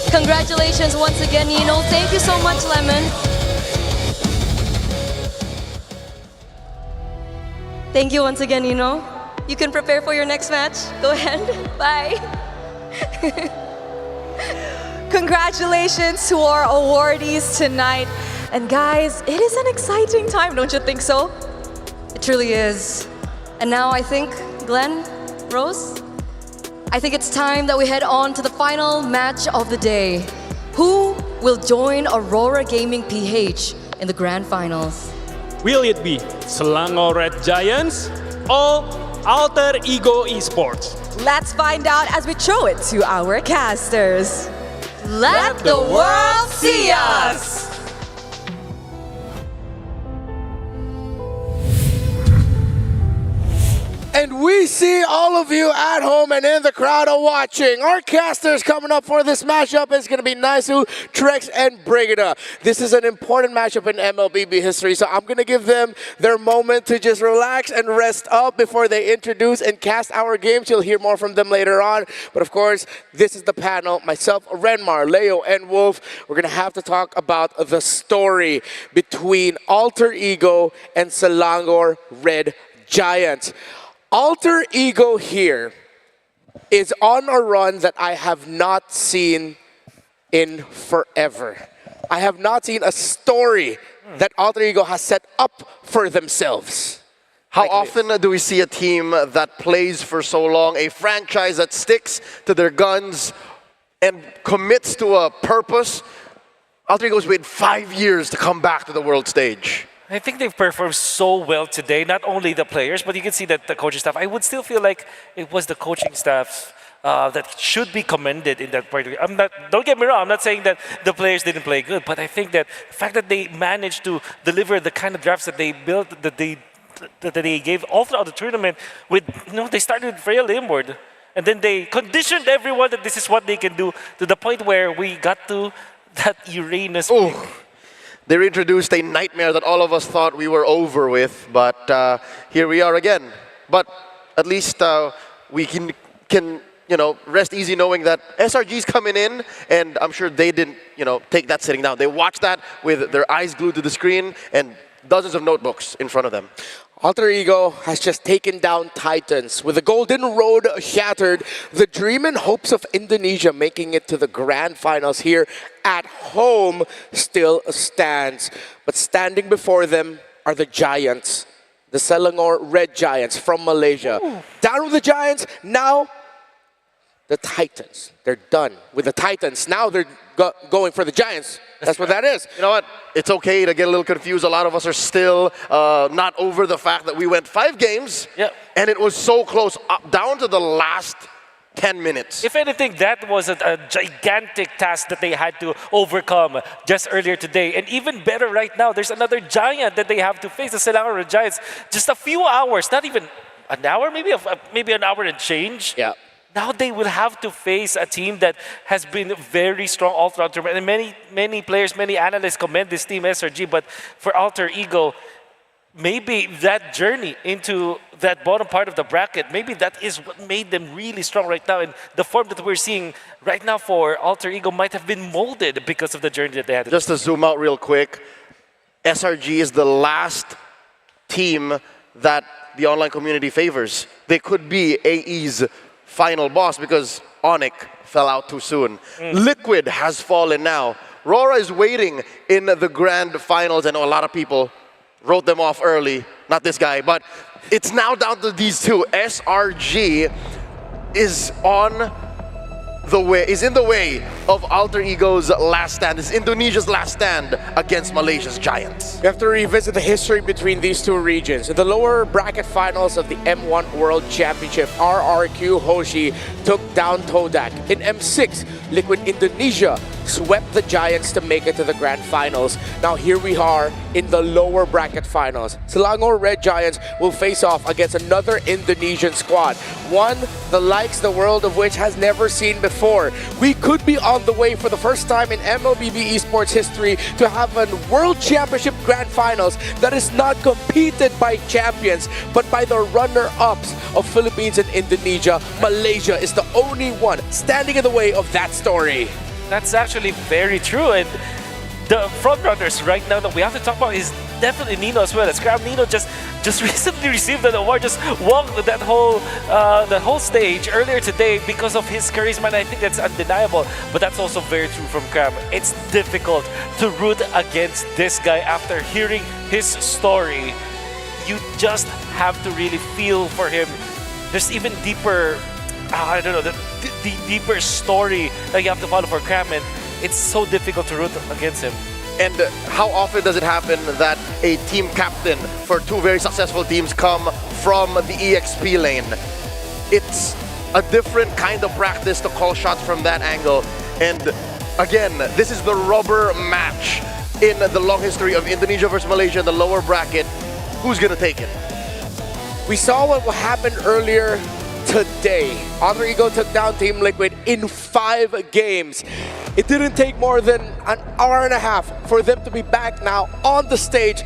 Congratulations once again, Nino. Thank you so much, Lemon. Thank you once again, Nino. You can prepare for your next match. Go ahead. Bye. Congratulations to our awardees tonight. And guys, it is an exciting time, don't you think so? It truly is. And now I think, Glenn, Rose, I think it's time that we head on to the final match of the day. Who will join Aurora Gaming PH in the grand finals? Will it be Selangor Red Giants or Alter Ego Esports? Let's find out as we throw it to our casters. Let the world see us! And we see all of you at home and in the crowd are watching. Our casters coming up for this matchup is going to be Naisu, Trex, and Brigida. This is an important matchup in MLBB history, so I'm going to give them their moment to just relax and rest up before they introduce and cast our games. You'll hear more from them later on. But of course, this is the panel. Myself, Renmar, Leo, and Wolf. We're going to have to talk about the story between Alter Ego and Selangor Red Giants. Alter Ego here is on a run that I have not seen in forever. I have not seen a story that Alter Ego has set up for themselves. How often do we see a team that plays for so long, a franchise that sticks to their guns and commits to a purpose? Alter Ego's waited 5 years to come back to the world stage. I think they've performed so well today, not only the players, but you can see that the coaching staff, I would still feel like it was the coaching staff that should be commended in that part. Don't get me wrong, I'm not saying that the players didn't play good, but I think that the fact that they managed to deliver the kind of drafts that they built, that they gave all throughout the tournament with, they started with Frail Inward, and then they conditioned everyone that this is what they can do to the point where we got to that Uranus pick. They introduced a nightmare that all of us thought we were over with, but here we are again. But at least we can rest easy knowing that SRG's coming in, and I'm sure they didn't take that sitting down. They watched that with their eyes glued to the screen and dozens of notebooks in front of them. Alter Ego has just taken down Titans. With the Golden Road shattered, the dream and hopes of Indonesia making it to the grand finals here at home still stands. But standing before them are the Giants, the Selangor Red Giants from Malaysia. Ooh. Down with the Giants, now the Titans. They're done with the Titans. Now they're going for the Giants. That's what that is. You know what? It's okay to get a little confused. A lot of us are still not over the fact that we went 5 games, and it was so close, down to the last 10 minutes. If anything, that was a gigantic task that they had to overcome just earlier today. And even better right now, there's another giant that they have to face, the Selangor Giants. Just a few hours, not even an hour, maybe an hour and change. Yeah. Now they will have to face a team that has been very strong all throughout the tournament. And many players, many analysts commend this team, SRG. But for Alter Ego, maybe that journey into that bottom part of the bracket, maybe that is what made them really strong right now. And the form that we're seeing right now for Alter Ego might have been molded because of the journey that they had. Just to zoom out real quick, SRG is the last team that the online community favors. They could be AE's final boss because Onyx fell out too soon. Liquid has fallen now. Rora is waiting in the grand finals. I know a lot of people wrote them off early, not this guy, but it's now down to these two. SRG is in the way of Alter Ego's last stand. It's Indonesia's last stand against Malaysia's Giants. We have to revisit the history between these two regions. In the lower bracket finals of the M1 World Championship, RRQ Hoshi took down Todak. In M6, Liquid Indonesia swept the Giants to make it to the grand finals. Now here we are in the lower bracket finals. Selangor Red Giants will face off against another Indonesian squad, one the likes the world of which has never seen before. We could be on the way for the first time in MLBB esports history to have a World Championship grand finals that is not competed by champions but by the runner-ups of Philippines and Indonesia. Malaysia is the only one standing in the way of that story. That's actually very true, and the frontrunners right now that we have to talk about is definitely Nino as well. Scram Nino just recently received an award, just walked that whole stage earlier today because of his charisma, and I think that's undeniable. But that's also very true from Cram. It's difficult to root against this guy after hearing his story. You just have to really feel for him. There's even deeper, I don't know, the deeper story that you have to follow for Cram, and it's so difficult to root against him. And how often does it happen that a team captain for two very successful teams come from the EXP lane? It's a different kind of practice to call shots from that angle. And again, this is the rubber match in the long history of Indonesia versus Malaysia in the lower bracket. Who's gonna take it? We saw what happened earlier today. Alter Ego took down Team Liquid in 5 games. It didn't take more than an hour and a half for them to be back now on the stage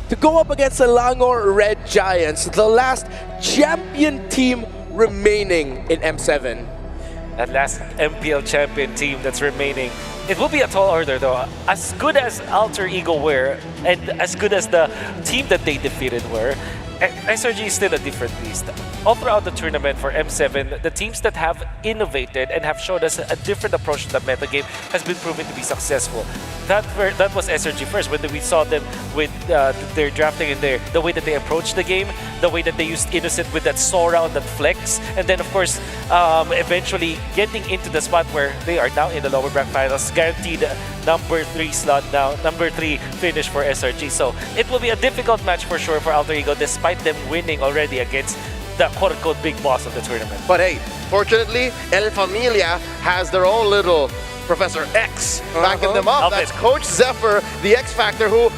to go up against Selangor Red Giants, the last champion team remaining in M7. That last MPL champion team that's remaining. It will be a tall order though. As good as Alter Ego were, and as good as the team that they defeated were, SRG is still a different beast. All throughout the tournament for M7, the teams that have innovated and have showed us a different approach to the metagame has been proven to be successful. That was SRG first, when we saw them with their drafting and the way that they approached the game, the way that they used Innocent with that Sora on that flex, and then of course, eventually getting into the spot where they are now in the lower bracket finals, guaranteed number 3 slot now, number 3 finish for SRG. So it will be a difficult match for sure for Alter Ego, despite them winning already against the quote-unquote big boss of the tournament. But hey, fortunately, El Familia has their own little Professor X backing them up. That's Coach Zephyr, the X Factor, who,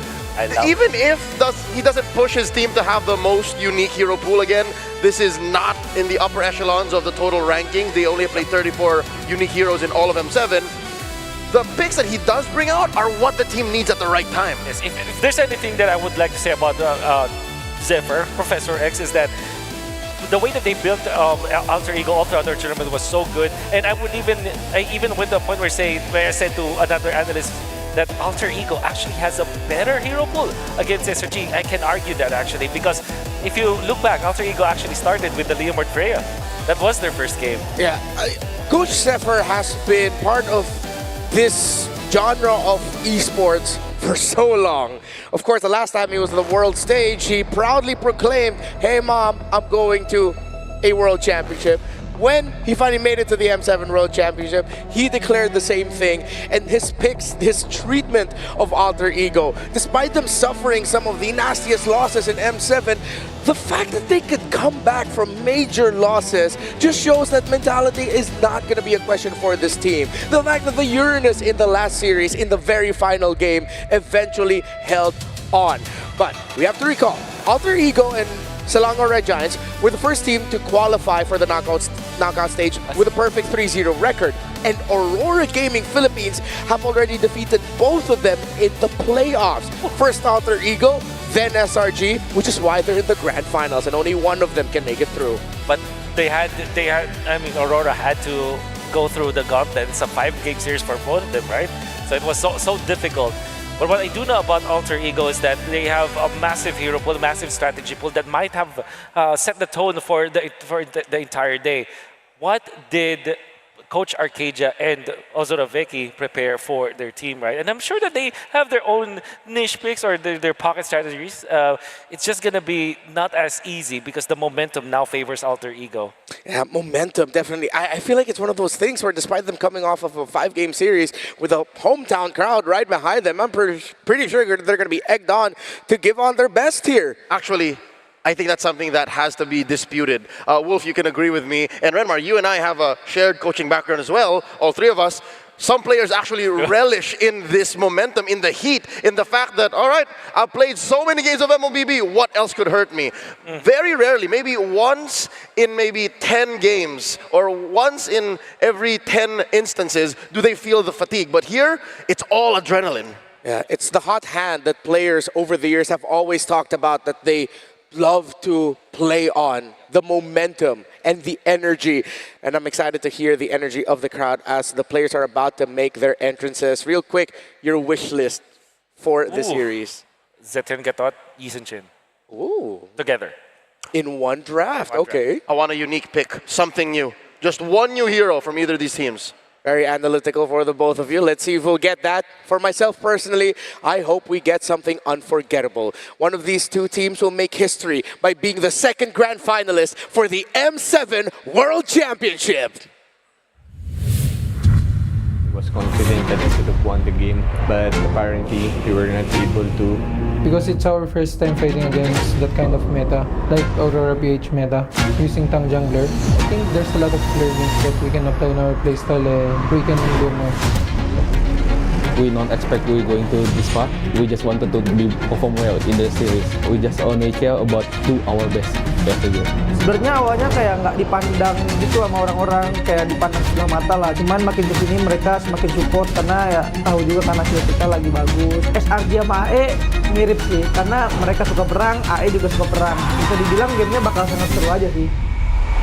even if he doesn't push his team to have the most unique hero pool again, this is not in the upper echelons of the total ranking. They only play 34 unique heroes in all of M7. The picks that he does bring out are what the team needs at the right time. Yes, if there's anything that I would like to say about Zephyr, Professor X, is that the way that they built Alter Ego all throughout their tournament was so good, and I even went to a point where I said to another analyst that Alter Ego actually has a better hero pool against SRG. I can argue that actually, because if you look back, Alter Ego actually started with the Leomord Freya. That was their first game. Yeah, Coach Zephyr has been part of this genre of esports for so long. Of course, the last time he was on the world stage, he proudly proclaimed, "Hey mom, I'm going to a world championship." When he finally made it to the M7 World Championship, he declared the same thing. And his picks, his treatment of Alter Ego, despite them suffering some of the nastiest losses in M7, the fact that they could come back from major losses just shows that mentality is not going to be a question for this team. The fact that the Uranus in the last series, in the very final game, eventually held on. But we have to recall, Alter Ego and Selangor Red Giants were the first team to qualify for the knockout stage with a perfect 3-0 record. and Aurora Gaming Philippines have already defeated both of them in the playoffs. First Alter Ego, then SRG, which is why they're in the grand finals and only one of them can make it through. But Aurora had to go through the gauntlet. It's a 5-game series for both of them, right? So it was so difficult. But what I do know about Alter Ego is that they have a massive hero pool, a massive strategy pool that might have set the tone for the entire day. What did Coach Arcadia and Ozoraveki prepare for their team, right? And I'm sure that they have their own niche picks or their pocket strategies. It's just going to be not as easy because the momentum now favors Alter Ego. Yeah, momentum, definitely. I feel like it's one of those things where despite them coming off of a 5-game series with a hometown crowd right behind them, I'm pretty sure they're going to be egged on to give on their best here. Actually, I think that's something that has to be disputed. Wolf, you can agree with me. And Renmar, you and I have a shared coaching background as well, all three of us. Some players actually relish in this momentum, in the heat, in the fact that, all right, I've played so many games of MLBB, what else could hurt me? Very rarely, maybe once in maybe 10 games or once in every 10 instances do they feel the fatigue. But here, it's all adrenaline. Yeah, it's the hot hand that players over the years have always talked about, that they love to play on, the momentum and the energy. And I'm excited to hear the energy of the crowd as the players are about to make their entrances. Real quick, your wish list for the series. Zetian Gatot, Yisun Chin. Ooh. Together. In one draft, okay. I want a unique pick, something new. Just one new hero from either of these teams. Very analytical for the both of you. Let's see if we'll get that. For myself personally, I hope we get something unforgettable. One of these two teams will make history by being the second grand finalist for the M7 World Championship. I was confident that I could have won the game, but apparently we were not able to. Because it's our first time fighting against that kind of meta, like Aurora PH meta, using Tang Jungler. I think there's a lot of learnings that we can apply in our playstyle and we can do more. We don't expect we're going to this far. We just wanted to perform well in the series. We just only care about do our best every game. Sebenarnya awalnya kayak nggak dipandang gitu sama orang-orang, kayak dipandang sebelah mata lah. Cuman makin kesini mereka semakin support karena ya tahu juga karena hasil kita lagi bagus. SRG sama AE mirip sih, karena mereka suka perang, AE juga suka perang. Bisa dibilang gamenya bakal sangat seru aja sih.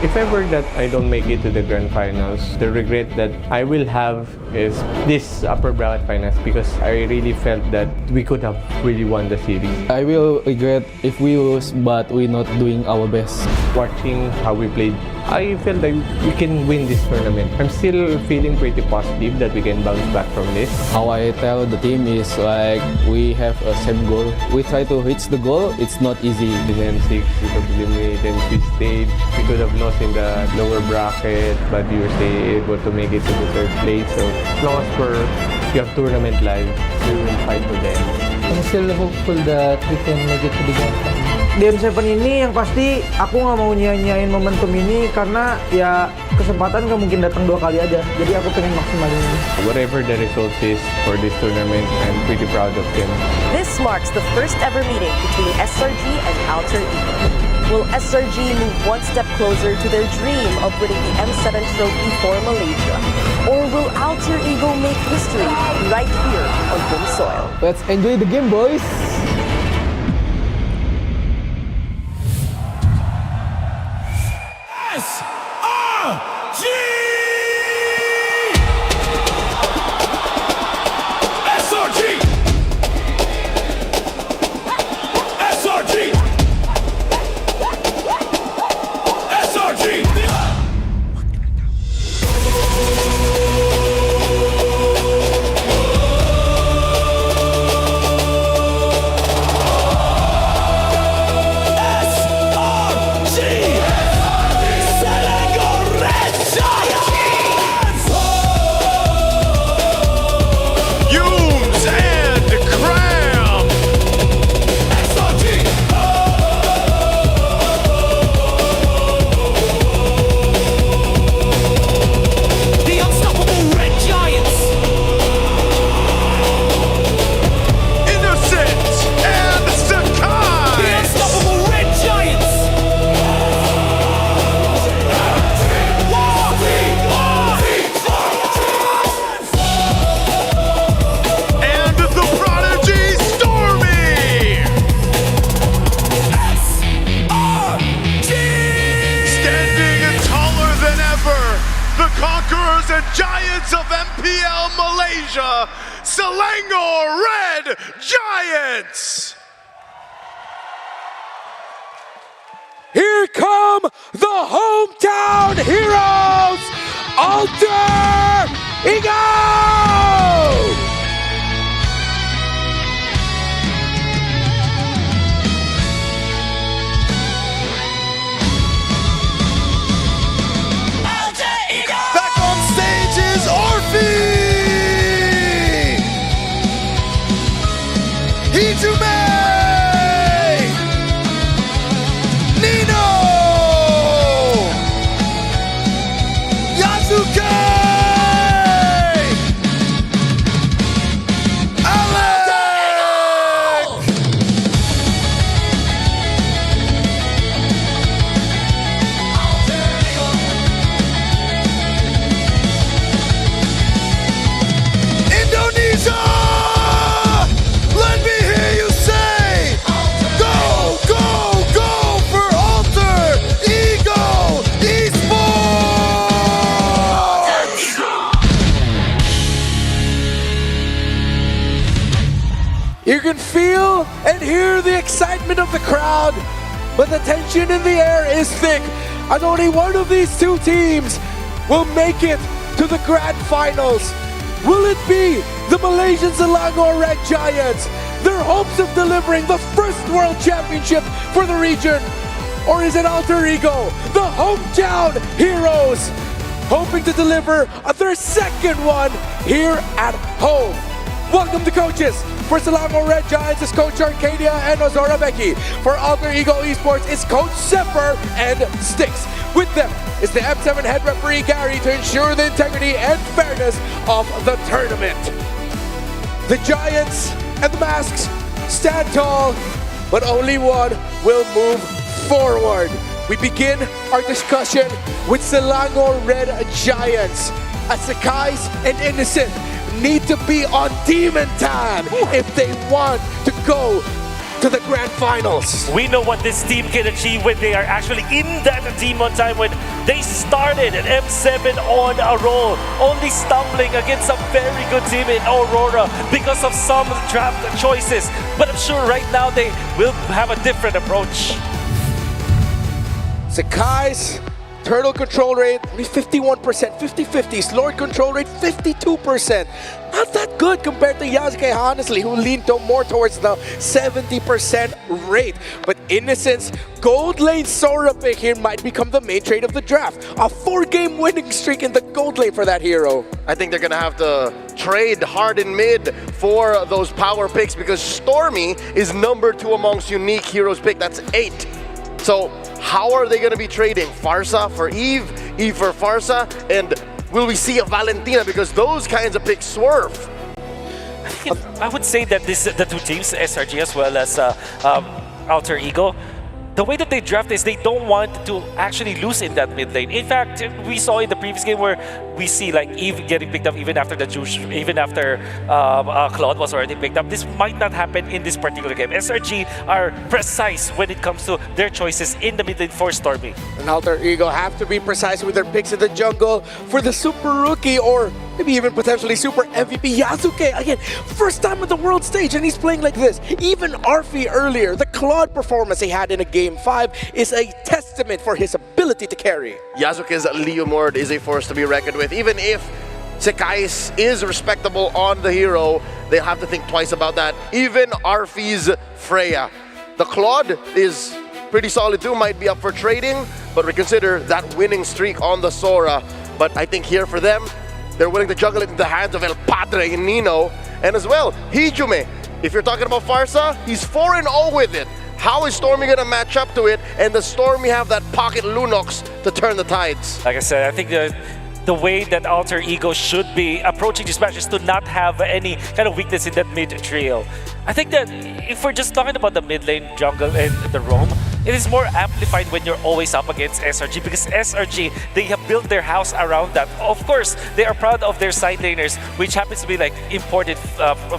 If ever that I don't make it to the grand finals, the regret that I will have is this upper bracket finals, because I really felt that we could have really won the series. I will regret if we lose, but we're not doing our best. Watching how we played, I felt like we can win this tournament. I'm still feeling pretty positive that we can bounce back from this. How I tell the team is like we have a same goal. We try to reach the goal. It's not easy. In M6, we could eliminate and we stayed. We could have lost in the lower bracket, but we were still able to make it to the third place. So as long as we have tournament live, we will fight for them. I'm still hopeful that we can make it to the grand final. Di M7 ini yang pasti aku nggak mau nyanyain momentum ini karena ya kesempatan nggak mungkin datang 2 kali aja. Jadi aku pengen maksimalin ini. Whatever the result is for this tournament, I'm pretty proud of them. This marks the first ever meeting between SRG and Alter Ego. Will SRG move one step closer to their dream of winning the M7 trophy for Malaysia? Or will Alter Ego make history right here on home soil? Let's enjoy the game, boys! SRG! Malaysia, Selangor Red Giants. Here come the hometown heroes, Alter Ego! Back on stage is Orphe! Hijume! Nino! Yasuke! Indonesia! Let me hear you say, go, go, go for Alter Ego Esports! You can feel and hear the excitement of the crowd, but the tension in the air is thick as only one of these two teams will make it to the grand finals. Will it be the Malaysian Selangor Red Giants, their hopes of delivering the first World Championship for the region? Or is it Alter Ego, the hometown heroes, hoping to deliver their second one here at home? Welcome to coaches. For Selangor Red Giants is Coach Arcadia and Ozora Becky. For Alter Ego Esports is Coach Sepper and Sticks. With them is the M7 head referee Gary to ensure the integrity and fairness of the tournament. The Giants and the Masks stand tall, but only one will move forward. We begin our discussion with Selangor Red Giants. As Sakai's and Innocent need to be on demon time if they want to go to the grand finals. We know what this team can achieve when they are actually in that demon time, when they started at M7 on a roll, only stumbling against a very good team in Aurora because of some draft choices. But I'm sure right now they will have a different approach. Sakai's turtle control rate 51%, 50-50. Lord control rate 52%. Not that good compared to Yasuke, honestly, who leaned more towards the 70% rate. But Innocence, gold lane Sora pick here might become the main trade of the draft. A 4-game winning streak in the gold lane for that hero. I think they're gonna have to trade hard in mid for those power picks because Stormy is number 2 amongst unique heroes pick. That's 8. So how are they gonna be trading? Farsa for Eve, Eve for Farsa, and will we see a Valentina because those kinds of picks swerve? I would say that the two teams, SRG as well as Alter Ego, the way that they draft is they don't want to actually lose in that mid lane. In fact, we saw in the previous game where we see like Eve getting picked up even after the Juice, even after Claude was already picked up. This might not happen in this particular game. SRG are precise when it comes to their choices in the mid lane for Stormy. And Alter Ego have to be precise with their picks in the jungle for the super rookie or maybe even potentially super MVP Yasuke. Again, first time on the world stage and he's playing like this. Even Arfi earlier, the Claude performance he had in a Game 5 is a testament for his ability to carry. Yasuke's Leomord is a force to be reckoned with. Even if Sekais is respectable on the hero, they have to think twice about that. Even Arfi's Freya. The Claude is pretty solid too, might be up for trading, but we consider that winning streak on the Sora. But I think here for them, they're willing to juggle it in the hands of El Padre and Nino. And as well, Hijume. If you're talking about Farsa, he's 4-0 with it. How is Stormy gonna match up to it? And does Stormy have that pocket Lunox to turn the tides? Like I said, I think the way that Alter Ego should be approaching this match is to not have any kind of weakness in that mid trio. I think that if we're just talking about the mid lane, jungle, and the roam, it is more amplified when you're always up against SRG because SRG, they have built their house around that. Of course, they are proud of their side laners, which happens to be like imported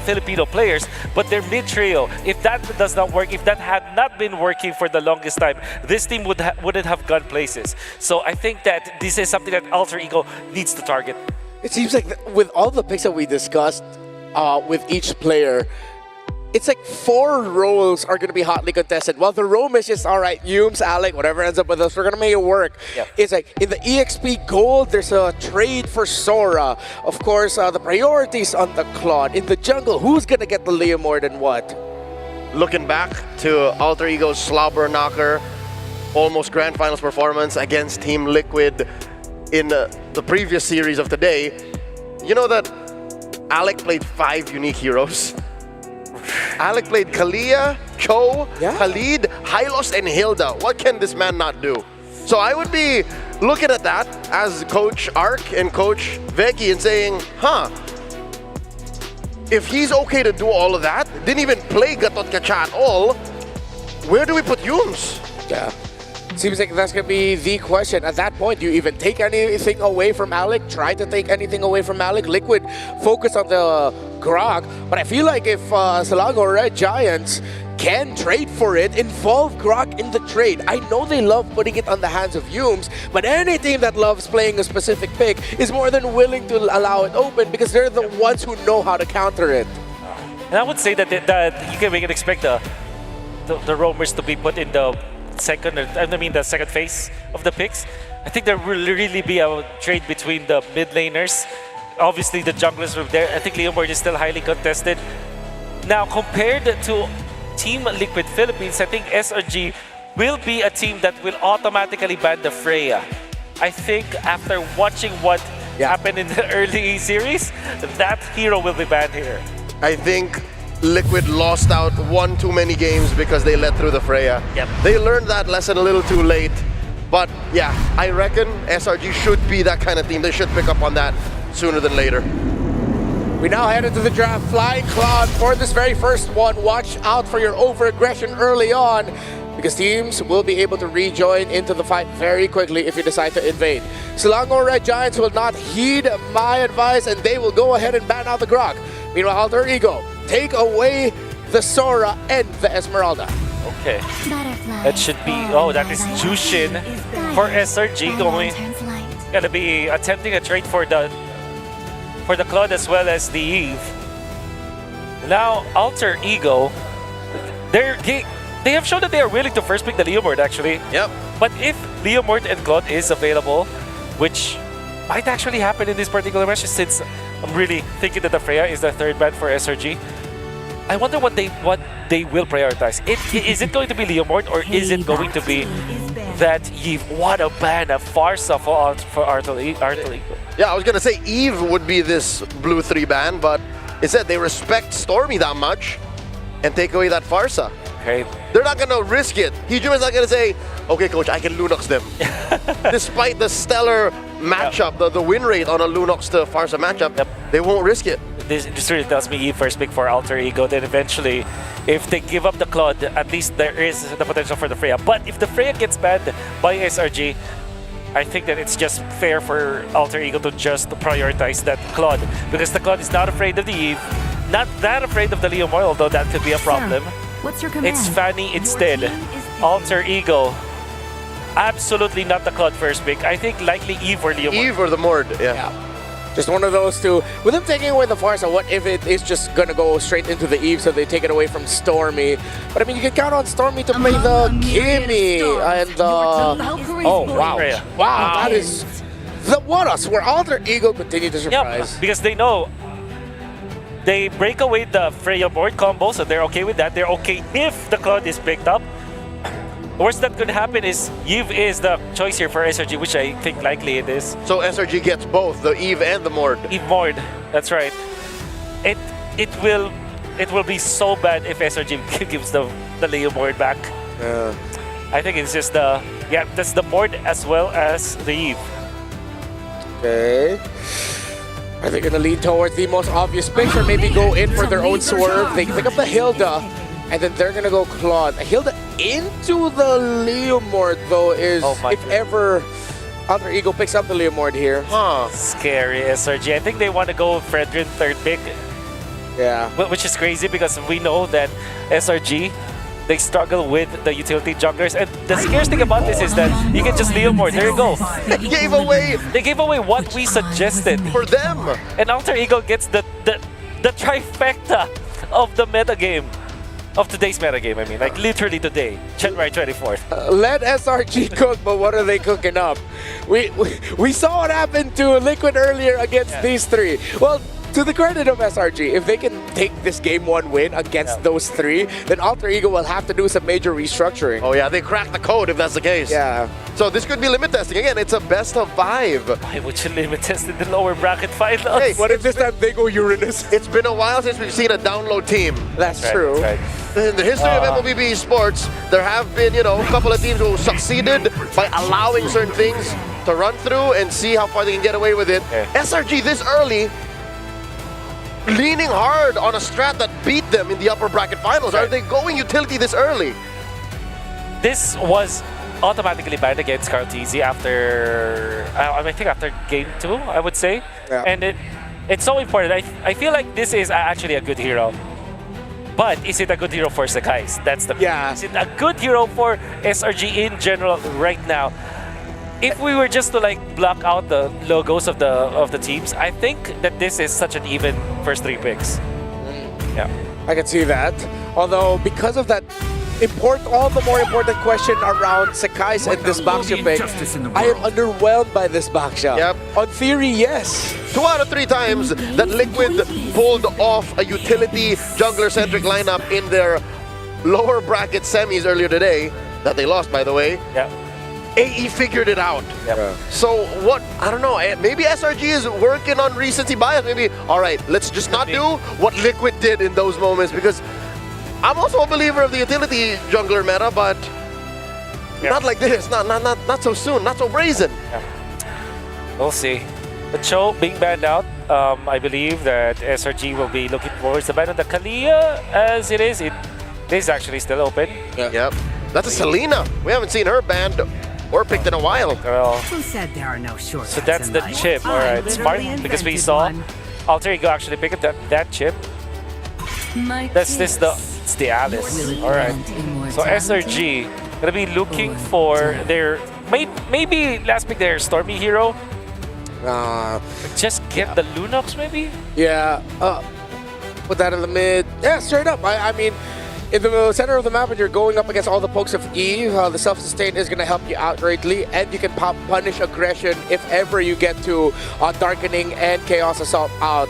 Filipino players, but their mid trio, if that does not work, if that had not been working for the longest time, this team wouldn't have gone places. So I think that this is something that Alter Ego needs to target. It seems like with all the picks that we discussed with each player, it's like 4 roles are going to be hotly contested. While the roam is just, all right, Yumes, Alec, whatever ends up with us, we're going to make it work. Yep. It's like in the EXP Gold, there's a trade for Sora. Of course, the priorities on the Claude. In the jungle, who's going to get the Leomord and what? Looking back to Alter Ego's slobber knocker, almost grand finals performance against Team Liquid in the previous series of today, you know that Alec played 5 unique heroes. Alec played Kalia, Cho, Khalid, Hylos, and Hilda. What can this man not do? So I would be looking at that as Coach Ark and Coach Veggie and saying, if he's okay to do all of that, didn't even play Gatot Kacha at all, where do we put Yumes? Yeah. Seems like that's going to be the question. At that point, do you even take anything away from Alec? Try to take anything away from Alec? Liquid focus on the Grog. But I feel like if Selangor Red Giants can trade for it, involve Grog in the trade. I know they love putting it on the hands of Yumes, but any team that loves playing a specific pick is more than willing to allow it open because they're the ones who know how to counter it. And I would say that we can expect the roamers to be put in the the second phase of the picks. I think there will really be a trade between the mid laners. Obviously, the junglers were there. I think Leomord is still highly contested. Now, compared to Team Liquid Philippines, I think SRG will be a team that will automatically ban the Freya. I think after watching what happened in the early series, that hero will be banned here. I think Liquid lost out one too many games because they let through the Freya. Yep. They learned that lesson a little too late. But yeah, I reckon SRG should be that kind of team. They should pick up on that sooner than later. We now head into the draft. Flying Cloud for this very first one. Watch out for your over-aggression early on because teams will be able to rejoin into the fight very quickly if you decide to invade. Selangor Red Giants will not heed my advice and they will go ahead and ban out the Grog. Meanwhile, Alter Ego take away the Sora and the Esmeralda. Okay. That should be, that is Jushin for SRG gonna be attempting a trade for the Claude as well as the Eve. Now, Alter Ego, they have shown that they are willing to first pick the Leomord actually. Yep. But if Leomord and Claude is available, which might actually happen in this particular match since I'm really thinking that the Freya is the third ban for SRG. I wonder what they will prioritize. Is it going to be Leomord or is it going to be that Eve? What a ban, a Farsa for Artel Ego. Yeah, I was gonna say Eve would be this blue 3 ban, but instead they respect Stormy that much and take away that Farsa. Okay. They're not gonna risk it. Hijuma's not gonna say, okay coach, I can Lunox them. Despite the stellar matchup, the win rate on a Lunox to Farsa matchup, they won't risk it. This really tells me Eve first pick for Alter Ego, then eventually, if they give up the Claude, at least there is the potential for the Freya. But if the Freya gets banned by SRG, I think that it's just fair for Alter Ego to just prioritize that Claude. Because the Claude is not afraid of the Eve, not that afraid of the Leomord, although that could be a problem. What's your command? It's Fanny instead. Alter Ego, absolutely not the Claude first pick. I think likely Eve or Leomord. Eve or the Mord, yeah. Just one of those two. With them taking away the Farsa, what if it is just going to go straight into the Eve so they take it away from Stormy? But I mean, you can count on Stormy to play the Kimmy and the... Oh, wow. Wow, that is... What else? Where Alter Ego continue to surprise. Yep, because they know they break away the Freya board combo, so they're okay with that. They're okay if the Claude is picked up. Worst that could happen is Eve is the choice here for SRG, which I think likely it is. So SRG gets both, the Eve and the Mord. Eve Mord, that's right. It will be so bad if SRG gives the Leomord back. I think it's just that's the Mord as well as the Eve. Okay. Are they gonna lean towards the most obvious pick or maybe go in for their own swerve? They pick up the Hilda and then they're gonna go Claude. Hilda into the Leomord though is if ever Alter Ego picks up the Leomord here. Scary SRG. I think they want to go Fredrin third pick. Yeah. Which is crazy because we know that SRG they struggle with the utility junglers. And the scariest thing about this is that you can just Leo more. There you go. They gave away what we suggested for them. And Alter Ego gets the trifecta of the meta game. Of today's meta game, I mean, like literally today, January 24th. Let SRG cook, but what are they cooking up? We saw what happened to Liquid earlier against these three. Well, to the credit of SRG, if they can take this game 1 win against those three, then Alter Ego will have to do some major restructuring. Oh yeah, they cracked the code if that's the case. Yeah. So this could be limit testing. Again, it's a best of 5. Why would you limit test in the lower bracket finals? Hey, what if this time they go Uranus? It's been a while since we've seen a download team. That's true. Right. In the history of MLBB esports, there have been, a couple of teams who succeeded by allowing certain things to run through and see how far they can get away with it. SRG this early, leaning hard on a strat that beat them in the upper bracket finals. Are they going utility this early? This was automatically banned against Carl TZ after, I think after game 2, I would say. Yeah. And it's so important. I feel like this is actually a good hero. But is it a good hero for Sakai's? That's the question. Is it a good hero for SRG in general right now? If we were just to like block out the logos of the teams, I think that this is such an even first 3 picks. Yeah, I can see that. Although because of that all the more important question around Sakai's and this Baksha pick, I am underwhelmed by this Baksha. Yep. On theory, yes. 2 out of 3 times that Liquid pulled off a utility jungler-centric lineup in their lower bracket semis earlier today, that they lost, by the way. Yeah. AE figured it out. Yep. So what, I don't know, maybe SRG is working on recency bias. Maybe, all right, let's just not do what Liquid did in those moments, because I'm also a believer of the utility jungler meta, but not like this, not so soon, not so brazen. Yeah. We'll see. But Cho being banned out, I believe that SRG will be looking towards the ban on the Kalia as it is. It is actually still open. Yep. That's a Selena. We haven't seen her banned or picked in a while. Who said there are no shortcuts? So that's the chip. All right, smart, because we saw Alter Ego actually pick up that chip. It's the Alice. All right. So SRG gonna be looking for their maybe last pick their Stormy hero. Just get the Lunox maybe. Yeah. Put that in the mid. Yeah, straight up. I mean, in the center of the map, when you're going up against all the pokes of E, the self-sustain is going to help you out greatly, and you can punish aggression if ever you get to Darkening and Chaos Assault out.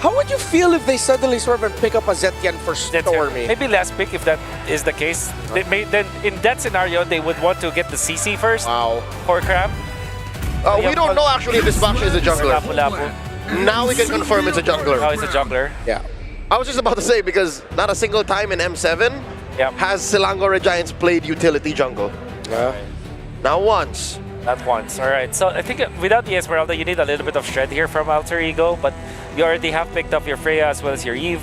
How would you feel if they suddenly sort of pick up a Zetian for Stormy? Maybe last pick if that is the case. Then in that scenario, they would want to get the CC first. Wow. For Crab. We don't know actually if this Baksha is a jungler. Now we can confirm it's a jungler. Now it's a jungler. Yeah. I was just about to say, because not a single time in M7 has Selangor Giants played utility jungle. Yeah. Now once. Not once. All right. So I think without the Esmeralda, you need a little bit of shred here from Alter Ego, but you already have picked up your Freya as well as your Eve.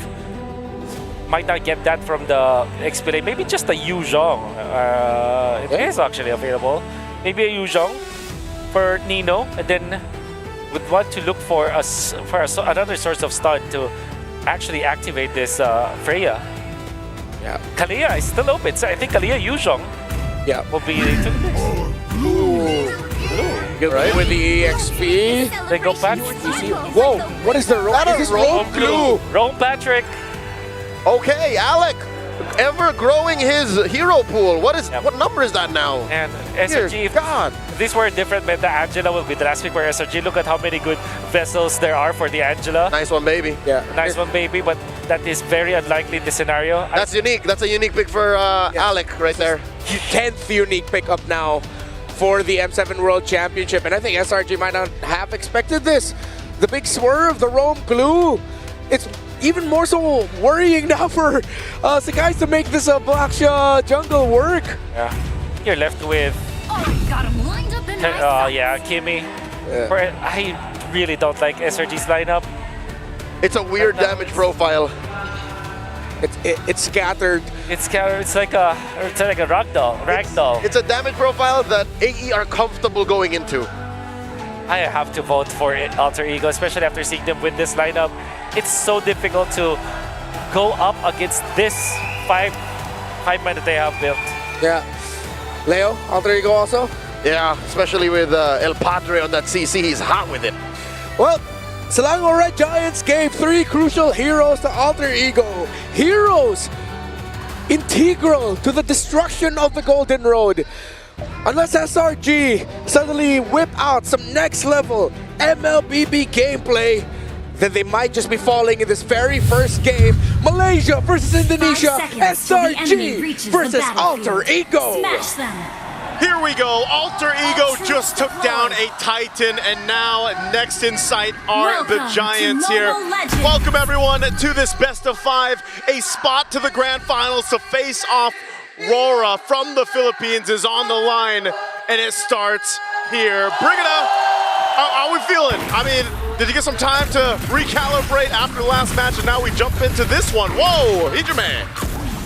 Might not get that from the XP. Maybe just a Yu Zhong. It is actually available. Maybe a Yu Zhong for Nino, and then would want to look for another source of stun to actually activate this Freya. Yeah. Kalia is still open, so I think Kalia Yu Zhong will be into the mix. Good right with the EXP. They go back. Whoa, what is the roam? Is this roam glue? Roam Patrick. Okay, Alec, ever growing his hero pool. What number is that now? And SRG, if this were a different meta, Angela will be the last pick for SRG. Look at how many good vessels there are for the Angela. Nice one, baby. Yeah. Nice one, baby, but that is very unlikely in this scenario. That's unique. That's a unique pick for Alec right there. 10th unique pickup now for the M7 World Championship, and I think SRG might not have expected this. The big swerve, the roam glue. It's even more so worrying now for Sakai's to make this Baksha jungle work. Yeah. You're left with Kimmy. I really don't like SRG's lineup. It's a weird damage profile. It's scattered. It's scattered. It's like a ragdoll. It's a damage profile that AE are comfortable going into. I have to vote for Alter Ego, especially after seeing them with this lineup. It's so difficult to go up against this 5 hive mind that they have built. Yeah. Leo, Alter Ego also? Yeah, especially with El Padre on that CC, he's hot with it. Well, Selangor Red Giants gave 3 crucial heroes to Alter Ego. Heroes integral to the destruction of the Golden Road. Unless SRG suddenly whip out some next level MLBB gameplay, then they might just be falling in this very first game. Malaysia versus Indonesia, SRG versus Alter Ego. Smash them. Here we go. Alter Ego just took down a Titan, and now next in sight are the Giants here. Welcome everyone to this best of 5. A spot to the grand finals to face off Rora from the Philippines is on the line, and it starts here. Brigida, how are we feeling? I mean, did you get some time to recalibrate after the last match, and now we jump into this one? Whoa, Hijime.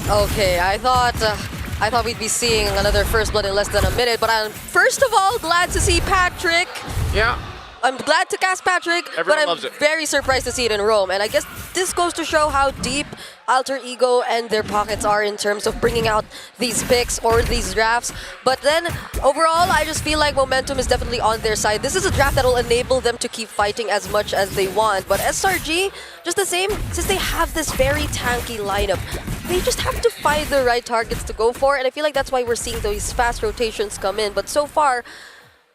Okay, I thought we'd be seeing another First Blood in less than a minute, but I'm first of all glad to see Patrick. Yeah. I'm glad to cast Patrick, Everyone but loves I'm it. very surprised to see it in Rome. And I guess this goes to show how deep Alter Ego and their pockets are in terms of bringing out these picks or these drafts. But then overall, I just feel like momentum is definitely on their side. This is a draft that will enable them to keep fighting as much as they want. But SRG, just the same, since they have this very tanky lineup, they just have to find the right targets to go for. And I feel like that's why we're seeing those fast rotations come in. But so far,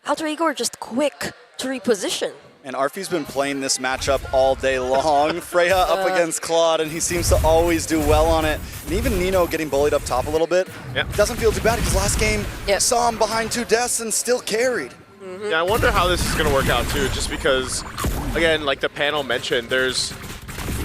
Alter Ego are just quick to reposition. And Arfi's been playing this matchup all day long. Freya up against Claude, and he seems to always do well on it. And even Nino getting bullied up top a little bit. Doesn't feel too bad because last game saw him behind 2 deaths and still carried. Yeah, I wonder how this is going to work out too, just because, again, like the panel mentioned, there's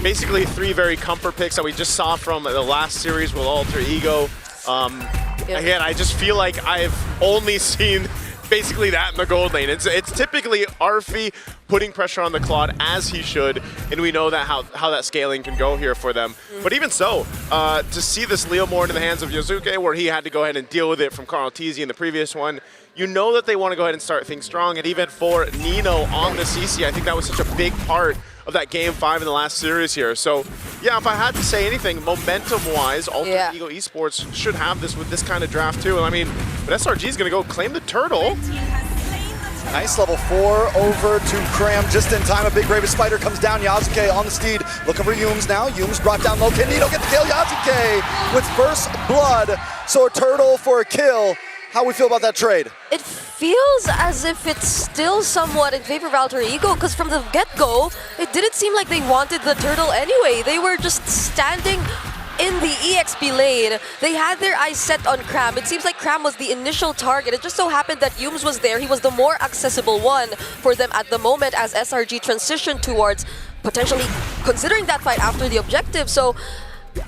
basically 3 very comfort picks that we just saw from the last series with Alter Ego. Again, I just feel like I've only seen basically that in the gold lane. It's typically Arfi putting pressure on the Claude as he should, and we know that how that scaling can go here for them. But even so, to see this Leo more into the hands of Yosuke, where he had to go ahead and deal with it from Carl Tizzi in the previous one, you know that they want to go ahead and start things strong. And even for Nino on the CC, I think that was such a big part of that Game 5 in the last series here. So, yeah, if I had to say anything, momentum-wise, Alter Ego Esports should have this with this kind of draft too. And I mean, but SRG is going to go claim the turtle. Nice level 4 over to Cram just in time. A big Raven Spider comes down. Yasuke on the steed. Looking for Yumes now. Yumes brought down low. Can Nino get the kill? Yasuke with first blood. So a turtle for a kill. How we feel about that trade? It feels as if it's still somewhat in favor of Alter Ego, because from the get-go, it didn't seem like they wanted the turtle anyway. They were just standing in the EXP lane. They had their eyes set on Cram. It seems like Cram was the initial target. It just so happened that Yumes was there. He was the more accessible one for them at the moment as SRG transitioned towards potentially considering that fight after the objective. So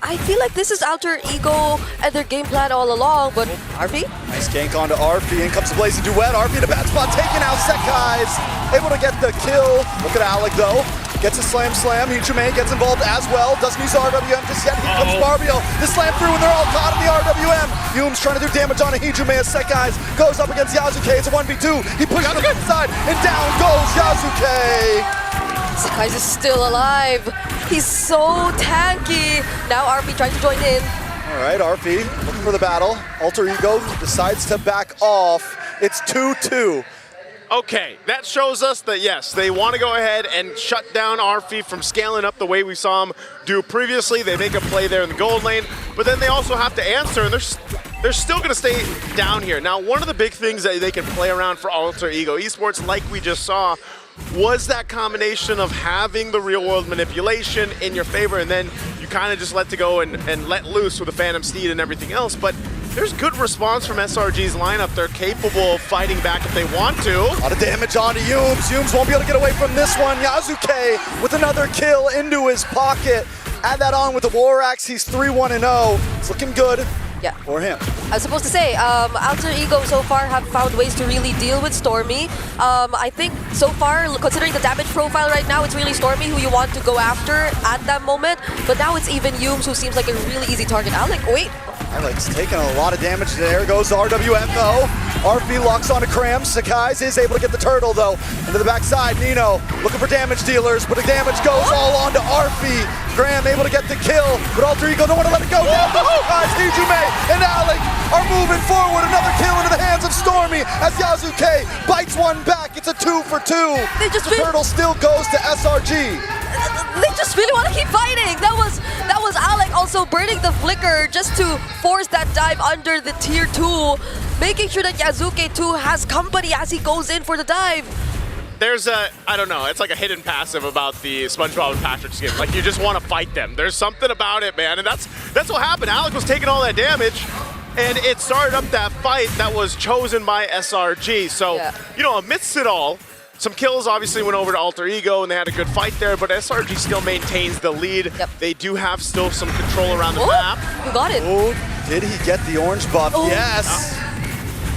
I feel like this is Alter Ego and their game plan all along, but Arfi? Nice gank onto Arfi. In comes the Blazing Duet. Arfi in a bad spot, taking out Sekai's. Able to get the kill. Look at Alec though. Gets a slam. Hijime gets involved as well. Doesn't use RWM just yet. Here comes Barbio. The slam through and they're all caught in the RWM. Yumes trying to do damage on a Hijime as Sekai's goes up against Yasuke. It's a 1v2. He pushes him inside and down goes Yasuke. Sekai's is still alive. He's so tanky. Now Arfi trying to join in. All right, Arfi looking for the battle. Alter Ego decides to back off. It's 2-2. Okay, that shows us that yes, they want to go ahead and shut down Arfi from scaling up the way we saw him do previously. They make a play there in the gold lane, but then they also have to answer, and they're still going to stay down here. Now, one of the big things that they can play around for Alter Ego Esports, like we just saw, was that combination of having the real-world manipulation in your favor, and then you kind of just let to go and let loose with the Phantom Steed and everything else. But there's good response from SRG's lineup. They're capable of fighting back if they want to. A lot of damage onto Yumes. Yumes won't be able to get away from this one. Yasuke with another kill into his pocket. Add that on with the War Axe. He's 3-1-0. It's looking good. Yeah. For him. I was supposed to say, Alter Ego so far have found ways to really deal with Stormy. I think so far, considering the damage profile right now, it's really Stormy who you want to go after at that moment. But now it's even Yumes who seems like a really easy target. Alec, wait, Alec's taking a lot of damage. There goes RWM though. RP locks onto Kram. Sakai's is able to get the turtle though. Into the backside, Nino looking for damage dealers, but the damage goes all onto RP. Kram able to get the kill, but Alter Ego don't want to let it go down. Guys, Hijume and Alec are moving forward. Another kill into the hands of Stormy as Yasuke bites one back. It's a 2 for 2. The turtle still goes to SRG. They just really want to keep fighting. That was Alec also burning the flicker just to force that dive under the tier 2, making sure that Yasuke too has company as he goes in for the dive. There's I don't know, it's like a hidden passive about the SpongeBob and Patrick skin. Like, you just want to fight them. There's something about it, man, and that's what happened. Alec was taking all that damage, and it started up that fight that was chosen by SRG. So, you know, amidst it all, some kills obviously went over to Alter Ego, and they had a good fight there, but SRG still maintains the lead. They do have still some control around the map. Who got it? Oh, did he get the orange buff? Yes!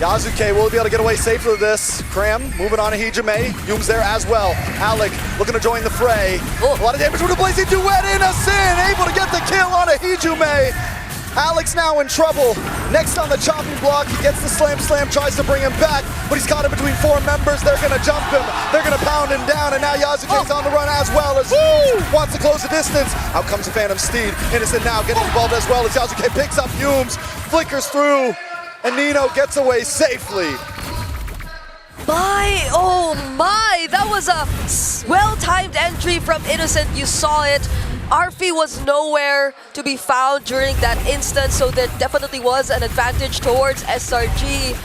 Yasuke will be able to get away safely with this. Kram moving on to Hijume. Yoom's there as well. Alec looking to join the fray. A lot of damage with a blazing duet. Innocent able to get the kill on a Hijume. Alec's now in trouble. Next on the chopping block, he gets the slam, tries to bring him back, but he's caught in between 4 members. They're gonna jump him. They're gonna pound him down, and now Yasuke's on the run as well as wants to close the distance. Out comes the Phantom Steed. Innocent now getting involved as well as Yasuke picks up Yooms, flickers through, and Nino gets away safely. Oh my, that was a well-timed entry from Innocent. You saw it. Arfi was nowhere to be found during that instant, so there definitely was an advantage towards SRG.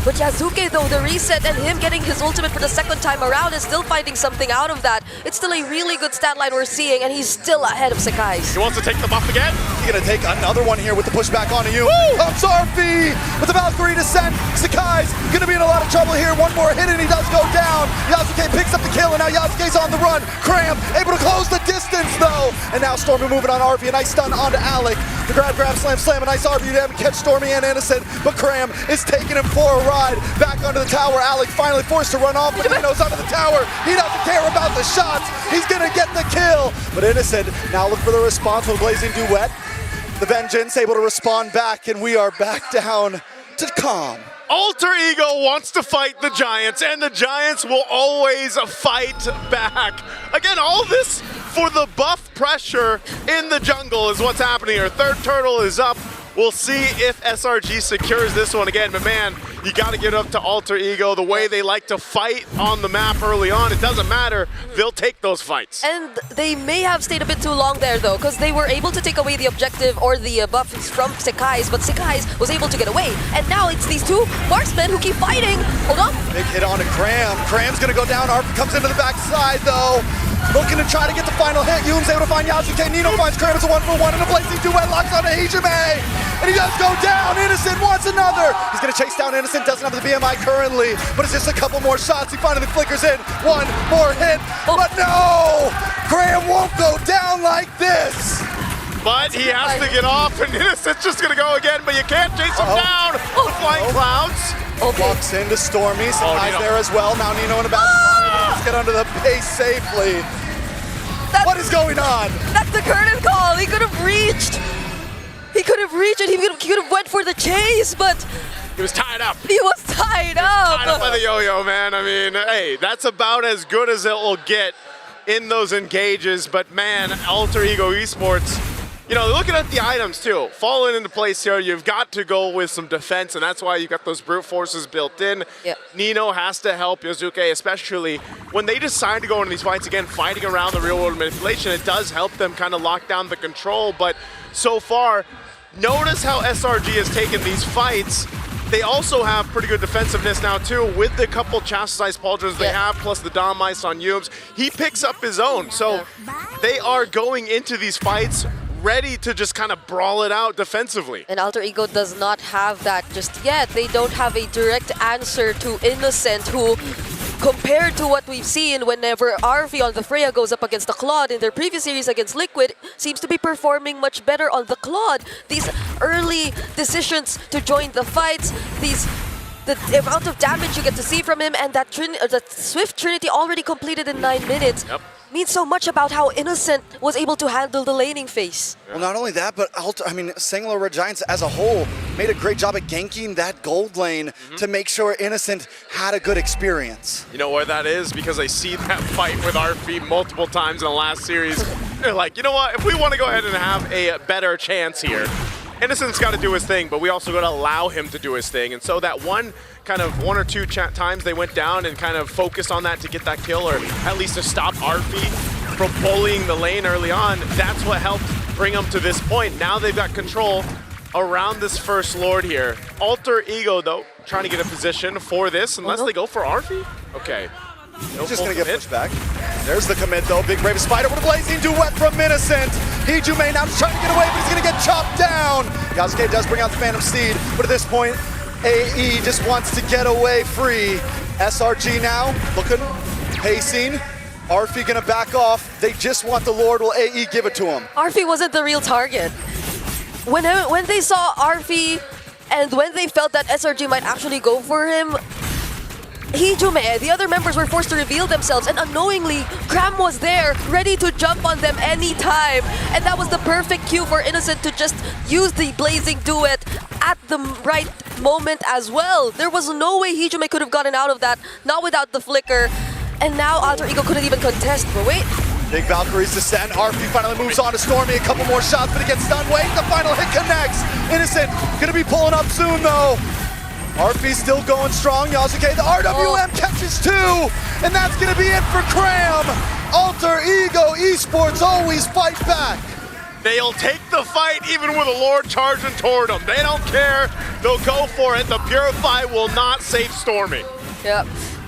But Yasuke though, the reset and him getting his ultimate for the second time around is still finding something out of that. It's still a really good stat line we're seeing, and he's still ahead of Sakai's. He wants to take the buff again. He's gonna take another one here with the pushback onto you. Comes Arfi with the Valkyrie descent. Sakai's gonna be in a lot of trouble here. One more hit and he does go down. Yasuke picks up the kill, and now Yasuke's on the run. Kram able to close the distance though. And now Stormy moving on Arfi. A nice stun onto Alec. The grab, slam. A nice RB to catch Stormy and Innocent. But Kram is taking him for a ride. Back onto the tower. Alec finally forced to run off, but Nino's onto the tower. He doesn't care about the shots. He's gonna get the kill. But Innocent now look for the response with Blazing Duet. The Vengeance able to respond back, and we are back down to calm. Alter Ego wants to fight the Giants, and the Giants will always fight back. Again, all this for the buff pressure in the jungle is what's happening here. Third turtle is up. We'll see if SRG secures this one again, but man, you got to give it up to Alter Ego. The way they like to fight on the map early on, it doesn't matter. They'll take those fights. And they may have stayed a bit too long there though, because they were able to take away the objective or the buffs from Sakai's, but Sakai's was able to get away. And now it's these two marksmen who keep fighting. Hold on. Big hit on to Kram. Kram's gonna go down. Arp comes into the backside though. Looking to try to get the final hit. Yoom's able to find Yasuke. Nino finds Kram. It's a 1-for-1 and a blazing duet locks on to Hijume. And he does go down. Innocent wants another. He's gonna chase down Innocent. Doesn't have the BMI currently, but it's just a couple more shots. He finally flickers in. One more hit. But no! Kram won't go down like this. But he has to get off, and Innocent's just gonna go again, but you can't chase him down with flying clouds. Walks into Stormy. Sakai's there as well. Now Nino in the back. Let's get under the base safely. What is going on? That's the curtain call. He could have reached. He could have reached, and he could have went for the chase, but he was tied up. He was tied up. Tied up by the yo-yo, man. I mean, hey, that's about as good as it will get in those engages. But man, Alter Ego Esports, you know, looking at the items too, falling into place here, you've got to go with some defense, and that's why you've got those brute forces built in. Yep. Nino has to help Yasuke, especially when they decide to go into these fights again, fighting around the real world manipulation. It does help them kind of lock down the control, but so far, notice how SRG has taken these fights. They also have pretty good defensiveness now too, with the couple chastised pauldrons they have, plus the Dom Ice on Yooms. He picks up his own, so they are going into these fights ready to just kind of brawl it out defensively. And Alter Ego does not have that just yet. They don't have a direct answer to Innocent, who, compared to what we've seen whenever Arvi on the Freya goes up against the Claude in their previous series against Liquid, seems to be performing much better on the Claude. These early decisions to join the fights, the amount of damage you get to see from him, and that Swift Trinity already completed in 9 minutes. Yep. means so much about how Innocent was able to handle the laning phase. Well, not only that, but Singapore Red Giants as a whole made a great job at ganking that gold lane to make sure Innocent had a good experience. You know where that is? Because I see that fight with RP multiple times in the last series. They're like, you know what? If we want to go ahead and have a better chance here, Innocent's got to do his thing, but we also got to allow him to do his thing. And so that one or two times they went down and kind of focused on that to get that kill, or at least to stop RP from bullying the lane early on, that's what helped bring them to this point. Now they've got control around this first Lord here. Alter Ego, though, trying to get a position for this, unless they go for RP. Okay. He's just going to get pushed back. There's the commit, though. Big Brave Spider with a blazing duet from Innocent. Hijume now just trying to get away, but he's going to get chopped down. Yasuke does bring out the Phantom Steed, but at this point, AE just wants to get away free. SRG now looking, pacing. Arfi going to back off. They just want the Lord. Will AE give it to him? Arfi wasn't the real target. When they saw Arfi and when they felt that SRG might actually go for him, Hijume, the other members were forced to reveal themselves, and unknowingly, Cram was there, ready to jump on them anytime. And that was the perfect cue for Innocent to just use the blazing duet at the right moment as well. There was no way Hijume could have gotten out of that, not without the flicker. And now Alter Ego couldn't even contest, but wait. Big Valkyrie's descent. RP finally moves on to Stormy. A couple more shots, but he gets stunned. Wait, the final hit connects. Innocent gonna be pulling up soon, though. RP still going strong. Yasuke, the RWM catches two, and that's gonna be it for Cram. Alter Ego Esports always fight back. They'll take the fight even with a Lord charging toward them. They don't care. They'll go for it. The Purify will not save Stormy. Yeah,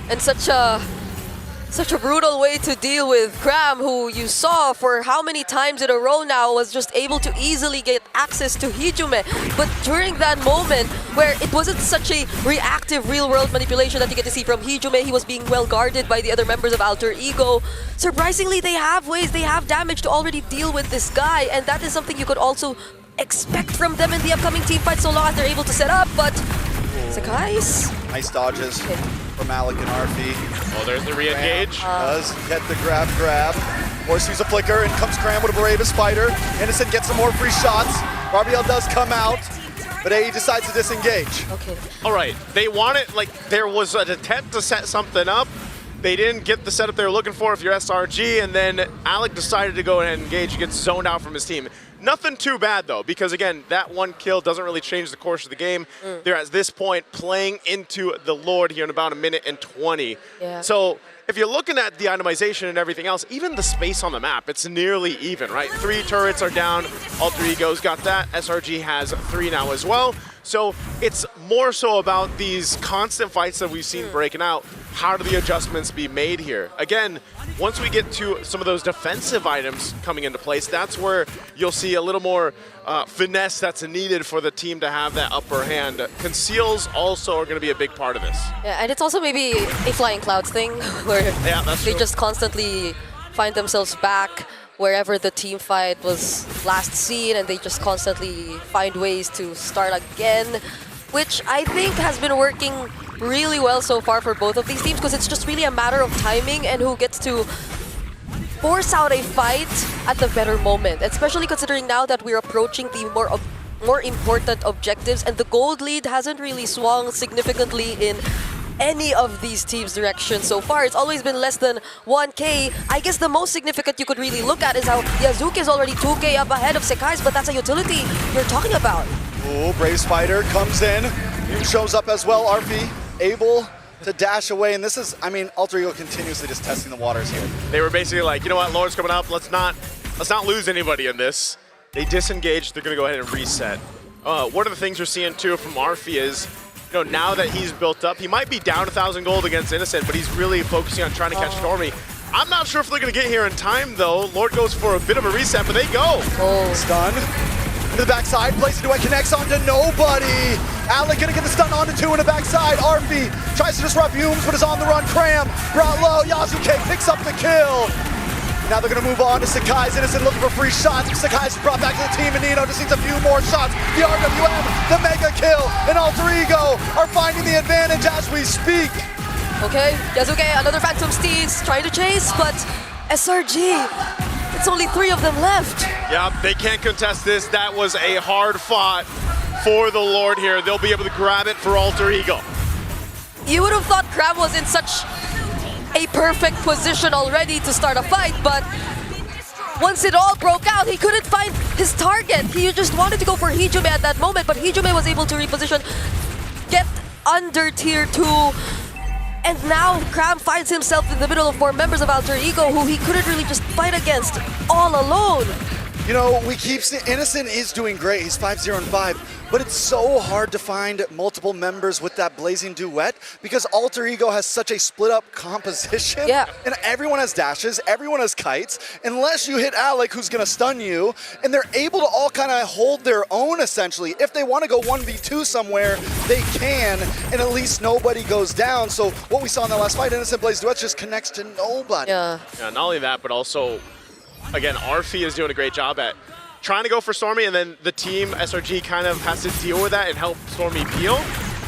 and such a brutal way to deal with Cram, who you saw for how many times in a row now was just able to easily get access to Hijume. But during that moment where it wasn't such a reactive real-world manipulation that you get to see from Hijume, he was being well guarded by the other members of Alter Ego. Surprisingly, they have ways, they have damage to already deal with this guy, and that is something you could also expect from them in the upcoming team fight so long as they're able to set up, but Sakai's. Nice dodges from Alec and RP. Oh, there's the re-engage. Does get the grab. Force use a flicker, and comes Cram with a Brave Spider. Innocent gets some more free shots. RBL does come out, but AE decides to disengage. Okay. All right, they want it, like there was an attempt to set something up. They didn't get the setup they were looking for if you're SRG, and then Alec decided to go ahead and engage. He gets zoned out from his team. Nothing too bad, though, because, again, that one kill doesn't really change the course of the game. They're, at this point, playing into the Lord here in about a minute and 20. Yeah. So if you're looking at the itemization and everything else, even the space on the map, it's nearly even, right? 3 turrets are down. Alter Ego's got that. SRG has 3 now as well. So it's more so about these constant fights that we've seen breaking out. How do the adjustments be made here? Again, once we get to some of those defensive items coming into place, that's where you'll see a little more finesse that's needed for the team to have that upper hand. Conceals also are going to be a big part of this. Yeah, and it's also maybe a Flying Clouds thing where they true. just constantly find themselves back wherever the team fight was last seen, and they just constantly find ways to start again, which I think has been working really well so far for both of these teams, because it's just really a matter of timing and who gets to force out a fight at the better moment, especially considering now that we're approaching the more important objectives, and the gold lead hasn't really swung significantly in any of these teams' direction so far. It's always been less than 1K. I guess the most significant you could really look at is how Yasuke is already 2K up ahead of Sekai's, but that's a utility you're talking about. Oh, Brave Spider comes in. Hume shows up as well. RP able to dash away, and this is, I mean, Alter Ego continuously just testing the waters here. They were basically like, you know what, Lord's coming up. Let's not lose anybody in this. They disengaged. They're going to go ahead and reset. One of the things we're seeing too from Arfi is, you know, now that he's built up, he might be down 1,000 gold against Innocent, but he's really focusing on trying to catch Stormy. I'm not sure if they're going to get here in time, though. Lord goes for a bit of a reset, but they go. Stun. To the backside, plays into it, connects onto nobody. Alec gonna get the stun onto 2 in the backside. Arfi tries to disrupt Humes, but is on the run. Cram brought low. Yasuke picks up the kill. Now they're gonna move on to Sakai's. Innocent looking for free shots. Sakai's brought back to the team, and Nino just needs a few more shots. The RWM, the mega kill, and Alter Ego are finding the advantage as we speak. Okay, Yasuke, another Phantom Steeds trying to chase, but SRG, it's only 3 of them left. Yeah, they can't contest this. That was a hard fought for the Lord here. They'll be able to grab it for Alter Ego. You would have thought Crab was in such a perfect position already to start a fight, but once it all broke out, he couldn't find his target. He just wanted to go for Hijume at that moment, but Hijume was able to reposition, get under tier 2, and now Crab finds himself in the middle of 4 members of Alter Ego who he couldn't really just fight against all alone. You know, we keep seeing Innocent is doing great. He's 5-0-5, but it's so hard to find multiple members with that blazing duet because Alter Ego has such a split up composition. Yeah. And everyone has dashes, everyone has kites, unless you hit Alec, who's gonna stun you, and they're able to all kind of hold their own essentially. If they want to go 1v2 somewhere, they can, and at least nobody goes down. So what we saw in that last fight, Innocent Blaze Duet just connects to nobody. Yeah, not only that, but also, again, Arfi is doing a great job at trying to go for Stormy, and then the team, SRG, kind of has to deal with that and help Stormy peel.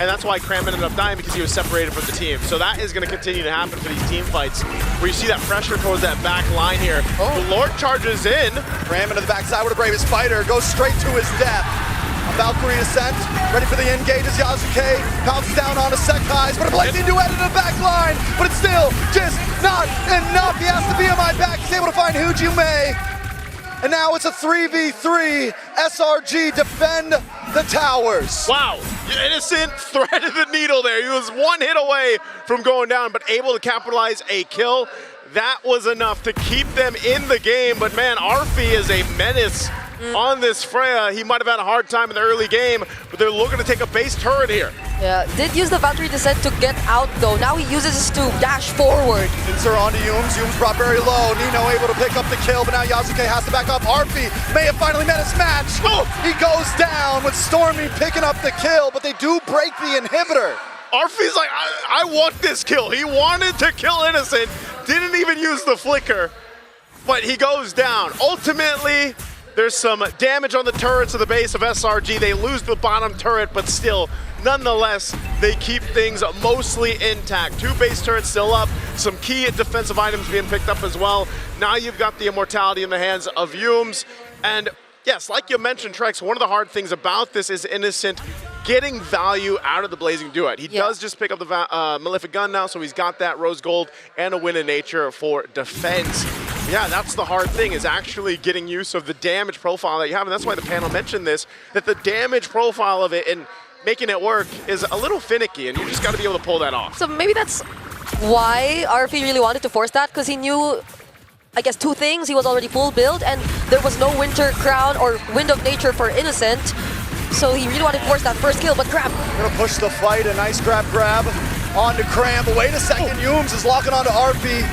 And that's why Cram ended up dying, because he was separated from the team. So that is going to continue to happen for these team fights, where you see that pressure towards that back line here. The Lord charges in. Cram into the backside with a bravest fighter, goes straight to his death. Valkyrie Ascent, ready for the engage as Yasuke pounces down onto Sekai's, but a blazing duet in the back line, but it's still just not enough. He has to be on my back. He's able to find Hijume. And now it's a 3v3. SRG defend the towers. Wow, Innocent threaded the needle there. He was 1 hit away from going down, but able to capitalize a kill. That was enough to keep them in the game, but man, Arfi is a menace on this Freya. He might have had a hard time in the early game, but they're looking to take a base turret here. Yeah, did use the Valkyrie Descent to get out though. Now he uses this to dash forward. Pincer onto Yums. Yums brought very low. Nino able to pick up the kill, but now Yasuke has to back up. Arfi may have finally met his match. Oh! He goes down with Stormy picking up the kill, but they do break the inhibitor. Arfi's like, I want this kill. He wanted to kill Innocent, didn't even use the flicker, but he goes down. Ultimately, there's some damage on the turrets of the base of SRG. They lose the bottom turret, but still, nonetheless, they keep things mostly intact. 2 base turrets still up, some key defensive items being picked up as well. Now you've got the immortality in the hands of Yums. And yes, like you mentioned, Trex, one of the hard things about this is Innocent getting value out of the Blazing Duet. He does just pick up the Malefic Gun now, so he's got that Rose Gold and a win in nature for defense. Yeah, that's the hard thing, is actually getting use of the damage profile that you have, and that's why the panel mentioned this, that the damage profile of it and making it work is a little finicky, and you just got to be able to pull that off. So maybe that's why Arfi really wanted to force that, because he knew, I guess, 2 things. He was already full build, and there was no Winter Crown or Wind of Nature for Innocent. So he really wanted to force that first kill, but Crab. Gonna push the fight, a nice grab onto Cram, but wait a second, Yums is locking onto Arfi.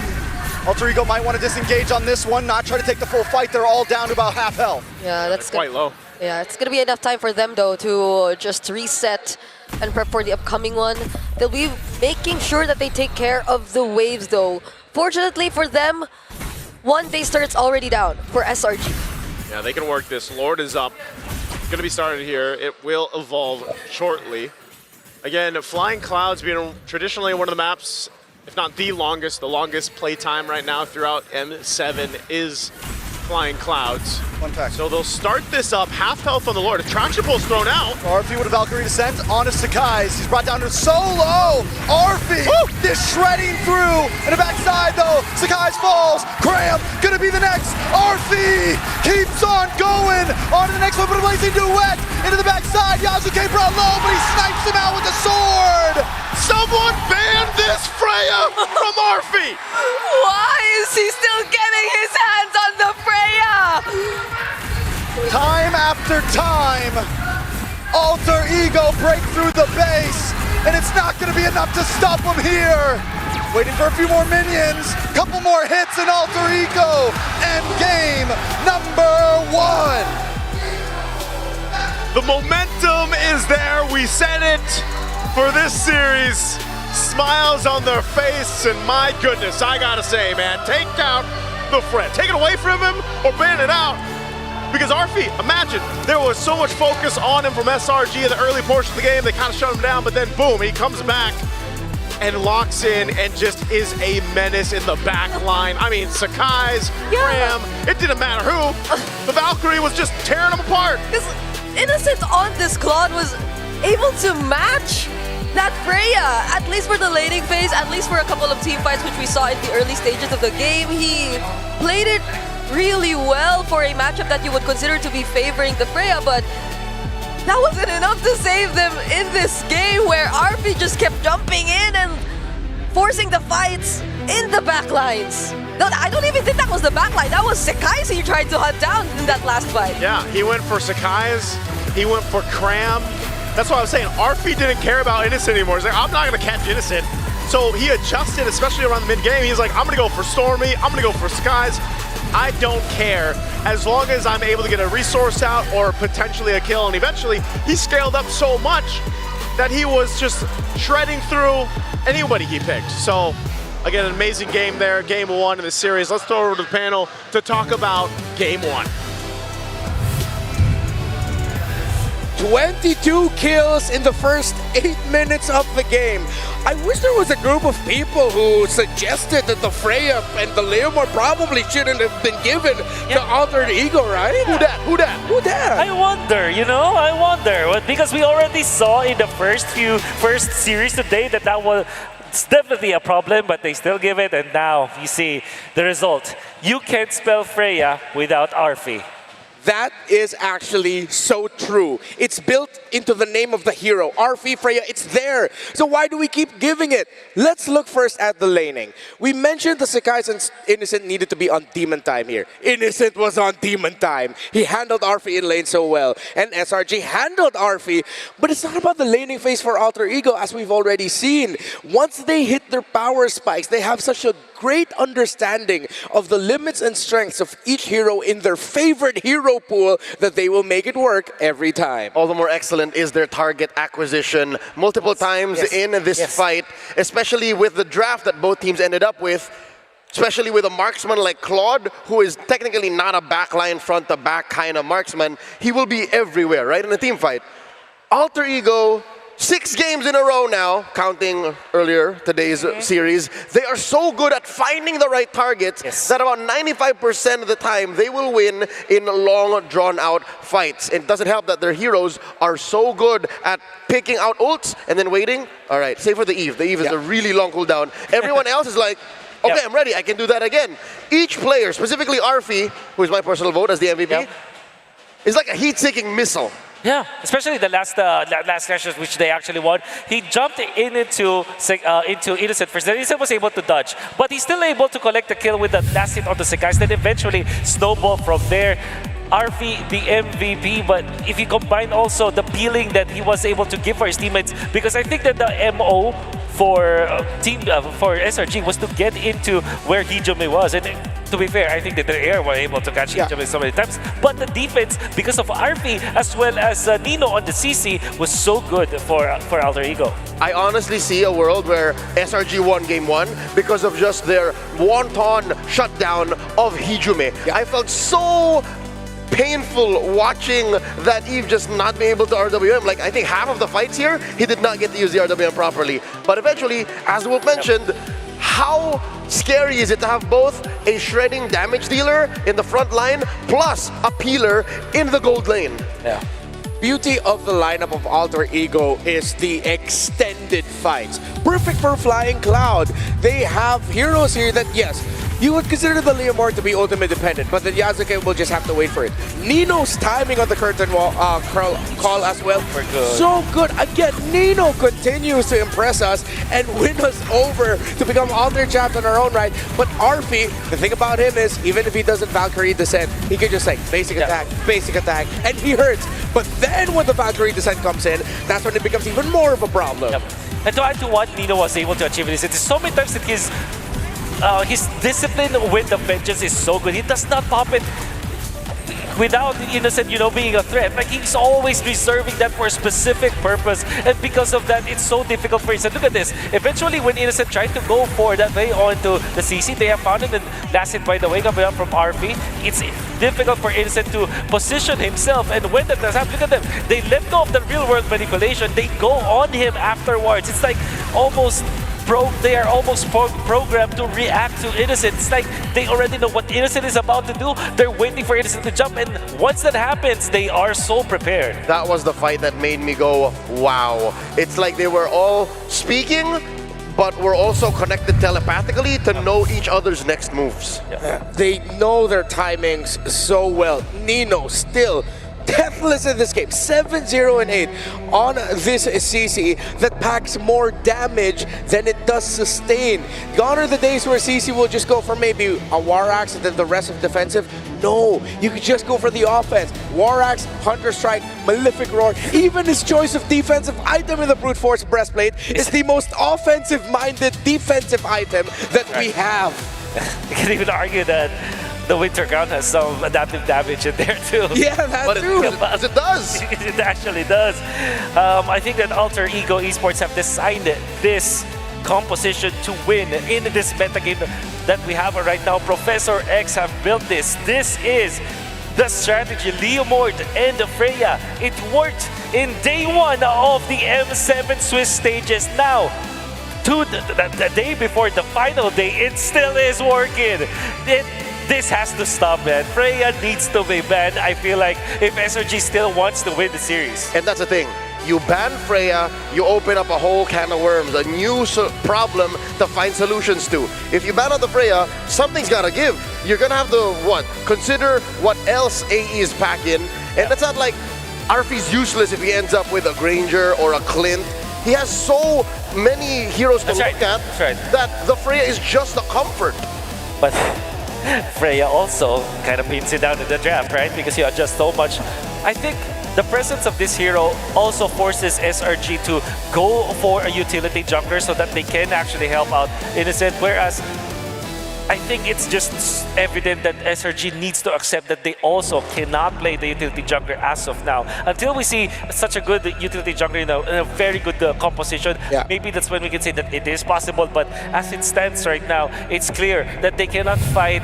Alter Ego might want to disengage on this one, not try to take the full fight. They're all down to about half health. Yeah, that's quite low. Yeah, it's gonna be enough time for them though to just reset and prep for the upcoming one. They'll be making sure that they take care of the waves though. Fortunately for them, 1 base turret's already down for SRG. Yeah, they can work this. Lord is up. Going to be started here. It will evolve shortly. Again, Flying Clouds being traditionally one of the maps, if not the longest play time right now throughout M7 is Flying Clouds. Fun fact. So they'll start this up, half health on the Lord. Attraction Pulse thrown out. Arfi with a Valkyrie Descent onto Sekai's. He's brought down to solo. Arfi is shredding through. In the backside though, Sekai's falls. Cram gonna be the next. Arfi keeps on going. On to the next one, but a blazing duet. Into the backside, Yasuke brought low, but he snipes him out with the sword. Someone ban this Freya from Arfi. Why is he still getting his hands on the Freya? Time after time, Alter Ego break through the base, and it's not going to be enough to stop him here. Waiting for a few more minions, couple more hits, and Alter Ego end game number 1. The momentum is there. We said it for this series. Smiles on their face, and my goodness, I gotta say, man, take out the threat. Take it away from him or ban it out. Because Arfi, imagine, there was so much focus on him from SRG in the early portion of the game. They kind of shut him down, but then boom, he comes back and locks in and just is a menace in the back line. I mean, Sakai's, Graham, it didn't matter who. The Valkyrie was just tearing them apart. Because Innocent on this Claude was able to match that Freya, at least for the laning phase, at least for a couple of team fights which we saw in the early stages of the game. He played it really well for a matchup that you would consider to be favoring the Freya, but that wasn't enough to save them in this game where RP just kept jumping in and forcing the fights in the backlines. No, I don't even think that was the backline. That was Sakai's he tried to hunt down in that last fight. Yeah, he went for Sakai's, he went for Cram. That's what I was saying. RP didn't care about Innocent anymore. He's like, I'm not going to catch Innocent. So he adjusted, especially around the mid-game. He's like, I'm going to go for Stormy. I'm going to go for Skies. I don't care as long as I'm able to get a resource out or potentially a kill. And eventually, he scaled up so much that he was just shredding through anybody he picked. So, again, an amazing game there. Game 1 in the series. Let's throw it over to the panel to talk about Game 1. 22 kills in the first 8 minutes of the game. I wish there was a group of people who suggested that the Freya and the Leomord probably shouldn't have been given to Altered Ego, right? Who that? Who that? Who that? I wonder, you know, I wonder. Because we already saw in the first series today that was definitely a problem, but they still give it, and now you see the result. You can't spell Freya without Arfi. That is actually so true. It's built into the name of the hero. Arfi, Freya, it's there. So why do we keep giving it? Let's look first at the laning. We mentioned the Sakai's and Innocent needed to be on demon time here. Innocent was on demon time. He handled Arfi in lane so well. And SRG handled Arfi. But it's not about the laning phase for Alter Ego, as we've already seen. Once they hit their power spikes, they have such a great understanding of the limits and strengths of each hero in their favorite hero pool that they will make it work every time. All the more excellent is their target acquisition multiple times in this fight, especially with the draft that both teams ended up with, especially with a marksman like Claude, who is technically not a backline front-to-back kind of marksman. He will be everywhere, right, in a team fight. Alter Ego, 6 games in a row now, counting earlier today's series. They are so good at finding the right targets that about 95% of the time they will win in long, drawn-out fights. It doesn't help that their heroes are so good at picking out ults and then waiting. All right, save for the Eve. The Eve is a really long cooldown. Everyone else is like, okay, I'm ready. I can do that again. Each player, specifically Arfi, who is my personal vote as the MVP, is like a heat-seeking missile. Yeah, especially the last clashes which they actually won. He jumped into Innocent first. Then Innocent was able to dodge, but he's still able to collect the kill with the last hit on the Sakai's. Then eventually snowball from there. Arfi, the MVP, but if you combine also the peeling that he was able to give for his teammates, because I think that the MO for for SRG was to get into where Hijome was, and to be fair, I think that the air were able to catch Hijome so many times, but the defense, because of Arfi as well as Nino on the CC, was so good for Alter Ego. I honestly see a world where SRG won Game 1 because of just their wanton shutdown of Hijome. I felt so painful watching that Eve just not be able to RWM. Like, I think half of the fights here, he did not get to use the RWM properly. But eventually, as Wolf mentioned, how scary is it to have both a shredding damage dealer in the front line plus a peeler in the gold lane? Yeah. Beauty of the lineup of Alter Ego is the extended fights. Perfect for Flying Cloud. They have heroes here that, yes, you would consider the Leomord to be ultimate dependent, but the Yasuke will just have to wait for it. Nino's timing on the curtain call as well. So good. Again, Nino continues to impress us and win us over to become Alter champs in our own right. But Arfi, the thing about him is, even if he doesn't Valkyrie Descent, he can just like basic attack, and he hurts. But then when the Valkyrie Descent comes in, that's when it becomes even more of a problem. And to add to what Nino was able to achieve in this, it's so many times that his discipline with the vengeance is so good. He does not pop it without Innocent, you know, being a threat. Like, he's always reserving that for a specific purpose, and because of that, it's so difficult for Innocent. Look at this. Eventually, when Innocent tried to go for that way onto the CC, they have found it, and last hit by the way coming up from RP. It's difficult for Innocent to position himself, and when that does happen, look at them. They let go of the real-world manipulation. They go on him afterwards. It's like almost they are almost programmed to react to Innocent. It's like they already know what Innocent is about to do. They're waiting for Innocent to jump, and once that happens, they are so prepared. That was the fight that made me go, wow. It's like they were all speaking, but we're also connected telepathically to know each other's next moves. They know their timings so well. Nino still deathless in this game, 7-0-8 on this CC that packs more damage than it does sustain. Gone are the days where CC will just go for maybe a War Axe and then the rest of defensive. No, you could just go for the offense. War Axe, Hunter Strike, Malefic Roar, even his choice of defensive item in the Brute Force Breastplate is the most offensive-minded defensive item that we have. You can even argue that the Winter Crown has some adaptive damage in there too. Yeah, that too. But it does. It actually does. I think that Alter Ego Esports have designed this composition to win in this meta game that we have right now. Professor X have built this. This is the strategy. Leomord and Freya. It worked in day one of the M7 Swiss stages. Now, the day before the final day, it still is working. This has to stop, man. Freya needs to be banned. I feel like if SRG still wants to win the series. And that's the thing. You ban Freya, you open up a whole can of worms, a new problem to find solutions to. If you ban out the Freya, something's gotta give. You're gonna have to, consider what else AE is packing. And that's not like Arfie's useless if he ends up with a Granger or a Clint. He has so many heroes to look at that the Freya is just a comfort. But Freya also kind of pins it down in the draft, right? Because you adjust so much. I think the presence of this hero also forces SRG to go for a utility jungler so that they can actually help out Innocent, whereas I think it's just evident that SRG needs to accept that they also cannot play the utility jungler as of now. Until we see such a good utility jungler in a very good composition, maybe that's when we can say that it is possible. But as it stands right now, it's clear that they cannot fight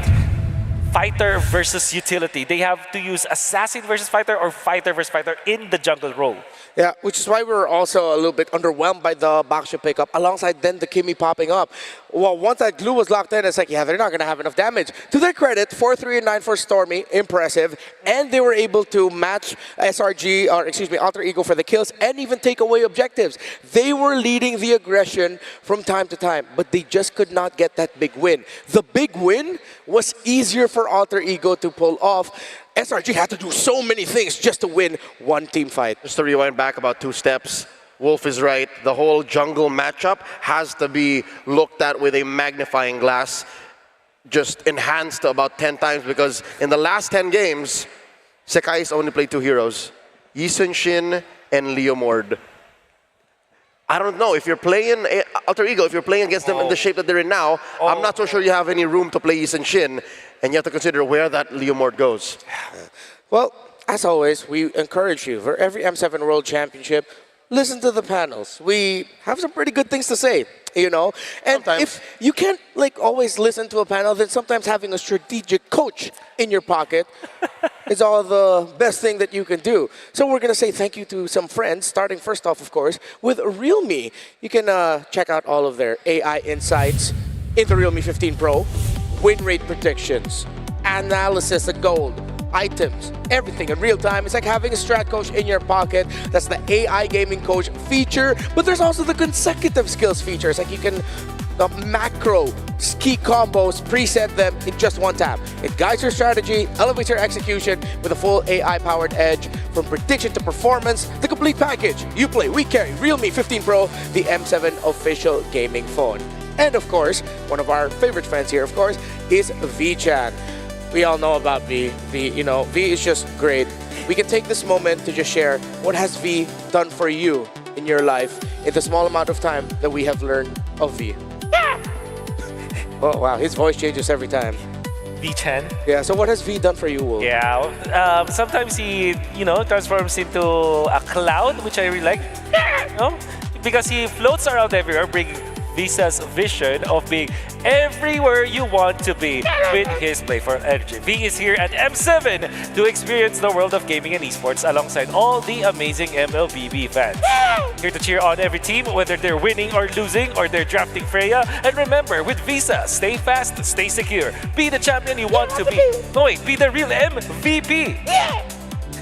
fighter versus utility. They have to use assassin versus fighter or fighter versus fighter in the jungle role. Yeah, which is why we're also a little bit underwhelmed by the Baksha pickup, alongside then the Kimi popping up. Well, once that glue was locked in, it's like, yeah, they're not going to have enough damage. To their credit, 4-3 and 9 for Stormy, impressive. And they were able to match SRG, or excuse me, Alter Ego for the kills and even take away objectives. They were leading the aggression from time to time, but they just could not get that big win. The big win was easier for Alter Ego to pull off. SRG had to do so many things just to win one team fight. Just to rewind back about 2 steps, Wolf is right. The whole jungle matchup has to be looked at with a magnifying glass, just enhanced about 10 times, because in the last 10 games, Sekai's only played 2 heroes, Yi Sun-shin and Leomord. I don't know, if you're playing Alter Ego, if you're playing against them in the shape that they're in now, I'm not so sure you have any room to play Yi Sun-shin, and you have to consider where that Leomord goes. Well, as always, we encourage you, for every M7 World Championship, listen to the panels. We have some pretty good things to say, you know? And if you can't always listen to a panel, then sometimes having a strategic coach in your pocket is all the best thing that you can do. So we're going to say thank you to some friends, starting first off, of course, with Realme. You can check out all of their AI insights in the Realme 15 Pro, win rate predictions, analysis of gold, items, everything in real time. It's like having a strat coach in your pocket. That's the AI gaming coach feature, but there's also the consecutive skills features. Like you can macro key combos, preset them in just one tap. It guides your strategy, elevates your execution with a full AI-powered edge. From prediction to performance, the complete package. You play, we carry. Realme 15 Pro, the M7 official gaming phone. And of course, one of our favorite friends here, of course, is V-Chan. We all know about V. V is just great. We can take this moment to just share what has V done for you in your life in the small amount of time that we have learned of V. Oh, wow, his voice changes every time. V-Chan. Yeah, so what has V done for you, Wolf? Yeah, sometimes he, transforms into a cloud, which I really like. Because he floats around everywhere, bringing Visa's vision of being everywhere you want to be with his playful energy. V is here at M7 to experience the world of gaming and esports alongside all the amazing MLBB fans. Here to cheer on every team, whether they're winning or losing or they're drafting Freya. And remember, with Visa, stay fast, stay secure. Be the champion you want to be. No, wait, be the real MVP.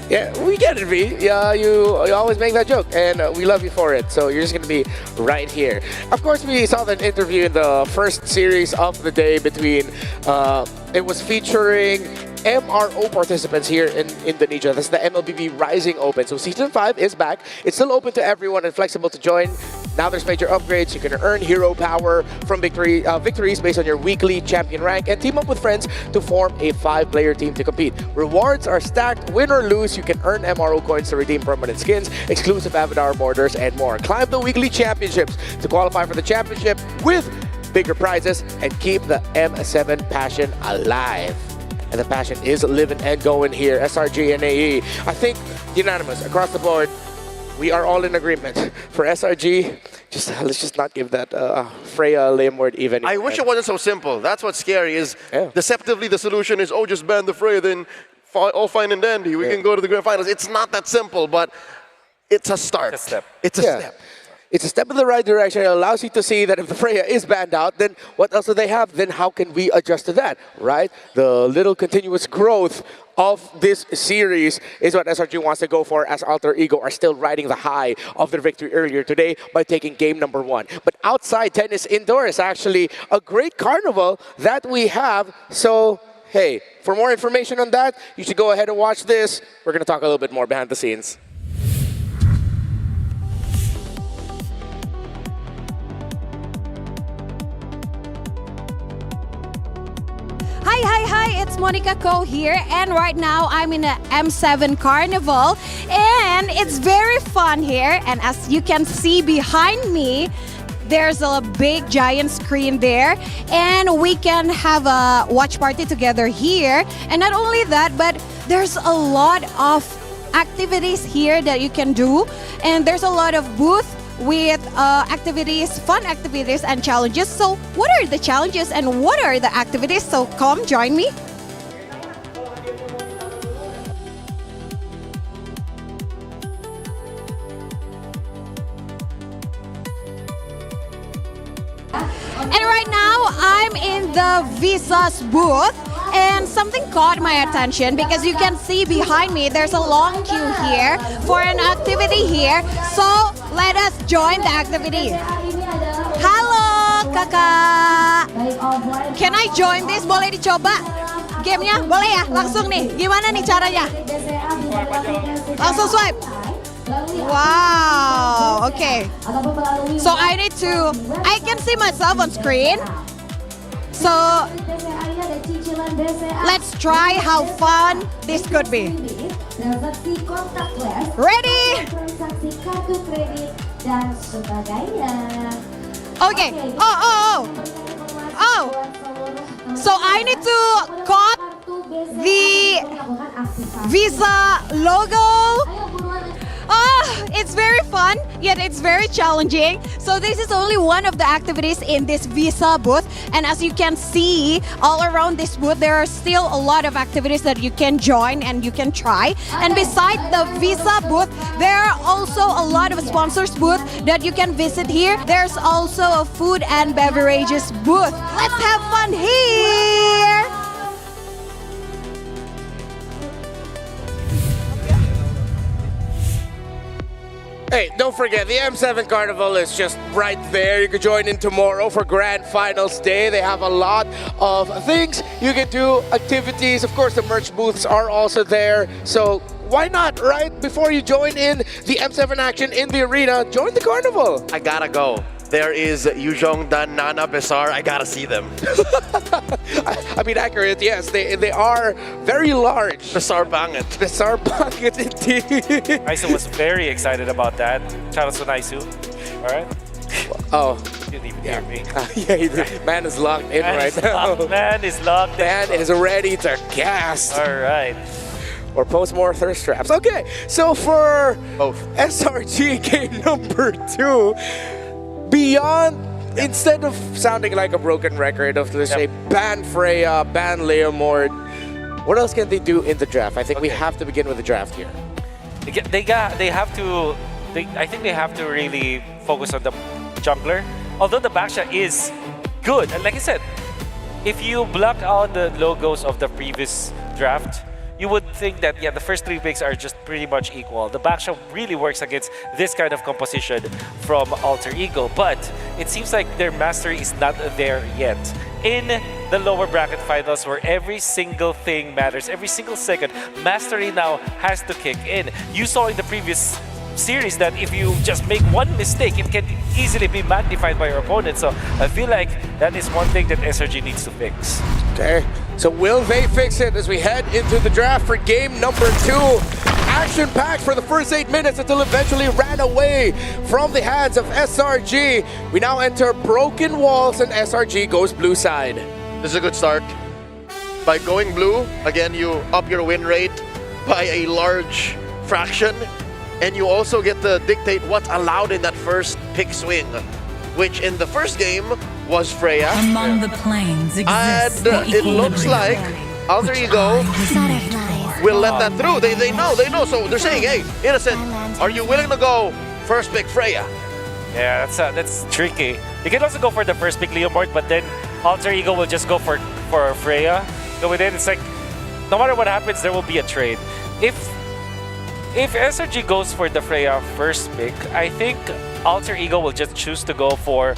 Yeah, we get it, V. Yeah, you always make that joke, and we love you for it. So you're just going to be right here. Of course, we saw that interview in the first series of the day between, it was featuring MRO participants here in Indonesia. That's the MLBB Rising Open. So Season 5 is back. It's still open to everyone and flexible to join. Now there's major upgrades. You can earn hero power from victories based on your weekly champion rank and team up with friends to form a 5-player team to compete. Rewards are stacked. Win or lose, you can earn MRO coins to redeem permanent skins, exclusive avatar borders, and more. Climb the weekly championships to qualify for the championship with bigger prizes and keep the M7 passion alive. And the passion is living and going here. SRG and AE. I think unanimous across the board. We are all in agreement. For SRG, let's just not give that Freya lame word even. I wish it wasn't so simple. That's what's scary is deceptively the solution is, oh, just ban the Freya, then all fine and dandy. We can go to the grand finals. It's not that simple, but it's a start. It's a step. It's a step. It's a step in the right direction. It allows you to see that if the Freya is banned out, then what else do they have? Then how can we adjust to that, right? The little continuous growth of this series is what SRG wants to go for, as Alter Ego are still riding the high of their victory earlier today by taking game number 1. But outside tennis indoor is actually a great carnival that we have. So, hey, for more information on that, you should go ahead and watch this. We're going to talk a little bit more behind the scenes. Hi, it's Monica Ko here, and right now I'm in the M7 Carnival, and it's very fun here. And as you can see behind me, there's a big giant screen there, and we can have a watch party together here. And not only that, but there's a lot of activities here that you can do, and there's a lot of booths with activities, fun activities and challenges. So what are the challenges and what are the activities? So come join me. And right now I'm in the Visa's booth, and something caught my attention because you can see behind me there's a long queue here for an activity here. So let us join the activity. Halo kakak, can I join this? Boleh dicoba gamenya? Boleh ya? Langsung nih, gimana nih caranya? Langsung swipe. Wow, okay. So I can see myself on screen. So let's try how fun this could be. Ready? Okay. Oh. So I need to cut the Visa logo. Oh, it's very fun, yet it's very challenging. So this is only one of the activities in this Visa booth. And as you can see, all around this booth, there are still a lot of activities that you can join and you can try. And beside the Visa booth, there are also a lot of sponsors booth that you can visit here. There's also a food and beverages booth. Let's have fun here. Hey, don't forget, the M7 Carnival is just right there. You can join in tomorrow for Grand Finals Day. They have a lot of things you can do, activities. Of course, the merch booths are also there. So why not, right? Before you join in the M7 action in the arena, join the Carnival. I gotta go. There is Yuzhong, Dan, Nana, Besar. I gotta see them. I mean, accurate, yes. They are very large. Besar Bangit. Besar Bangit, indeed. Naisu was very excited about that. Shout out to Naisu. All right. Oh. You didn't even hear me. Yeah, man is locked in right now. Man is locked in. Man is ready to cast. All right. Or post more thirst traps. Okay, so for SRG game number 2, beyond instead of sounding like a broken record of, let's say, ban Freya, ban Leomord, what else can they do in the draft? I think we have to begin with the draft here. I think they have to really focus on the jungler. Although the backshoot is good, and like I said, if you block out the logos of the previous draft, you would think that the first 3 picks are just pretty much equal. The backshot really works against this kind of composition from Alter Ego, but it seems like their mastery is not there yet. In the lower bracket finals, where every single thing matters, every single second, mastery now has to kick in. You saw in the previous series that if you just make one mistake, it can easily be magnified by your opponent. So I feel like that is one thing that SRG needs to fix. Okay, so will they fix it as we head into the draft for game number 2? Action-packed for the first 8 minutes until eventually ran away from the hands of SRG. We now enter Broken Walls and SRG goes blue side. This is a good start. By going blue, again, you up your win rate by a large fraction, and you also get to dictate what's allowed in that first pick swing, which in the first game was Freya. Among the planes exists And it looks like Alter Ego will let that through. They know. So they're saying, hey, Innocent, are you willing to go first pick Freya? Yeah, that's tricky. You can also go for the first pick Leomord, but then Alter Ego will just go for Freya. Go with it. It's like, no matter what happens, there will be a trade. If SRG goes for the Freya first pick, I think Alter Ego will just choose to go for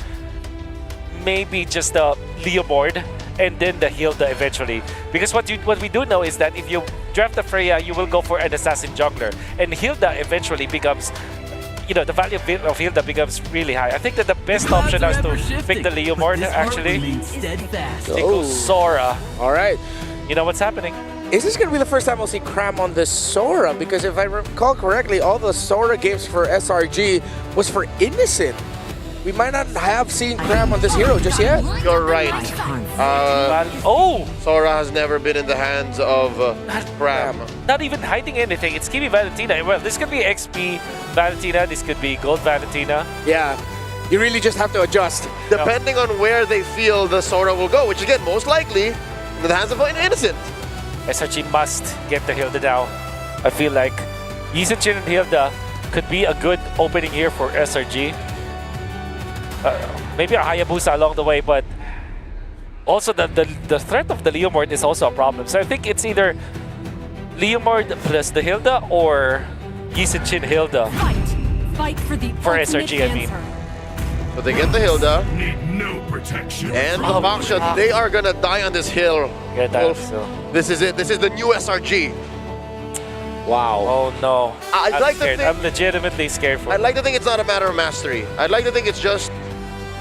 maybe just the Leomord and then the Hilda eventually. Because what we do know is that if you draft the Freya, you will go for an assassin jungler, and Hilda eventually becomes, the value of Hilda becomes really high. I think that the best option is to pick the Leomord actually. They go Sora. All right. You know what's happening. Is this going to be the first time we'll see Cram on the Sora? Because if I recall correctly, all the Sora games for SRG was for Innocent. We might not have seen Cram on this hero just yet. You're right. Sora has never been in the hands of Cram. Not even hiding anything. It's Kimi Valentina. Well, this could be XP Valentina. This could be Gold Valentina. Yeah. You really just have to adjust. Depending on where they feel the Sora will go, which again, most likely, in the hands of Innocent. SRG must get the Hilda now. I feel like Yisenchin and Hilda could be a good opening here for SRG. Maybe a Hayabusa along the way, but also the threat of the Leomord is also a problem. So I think it's either Leomord plus the Hilda or Yisenchin Hilda. Fight for SRG, I mean. So they get the Hilda. And the backshot, they are gonna die on this hill. This is it. This is the new SRG. Wow. Oh no. I'm legitimately scared for I'd like to think it's not a matter of mastery. I'd like to think it's just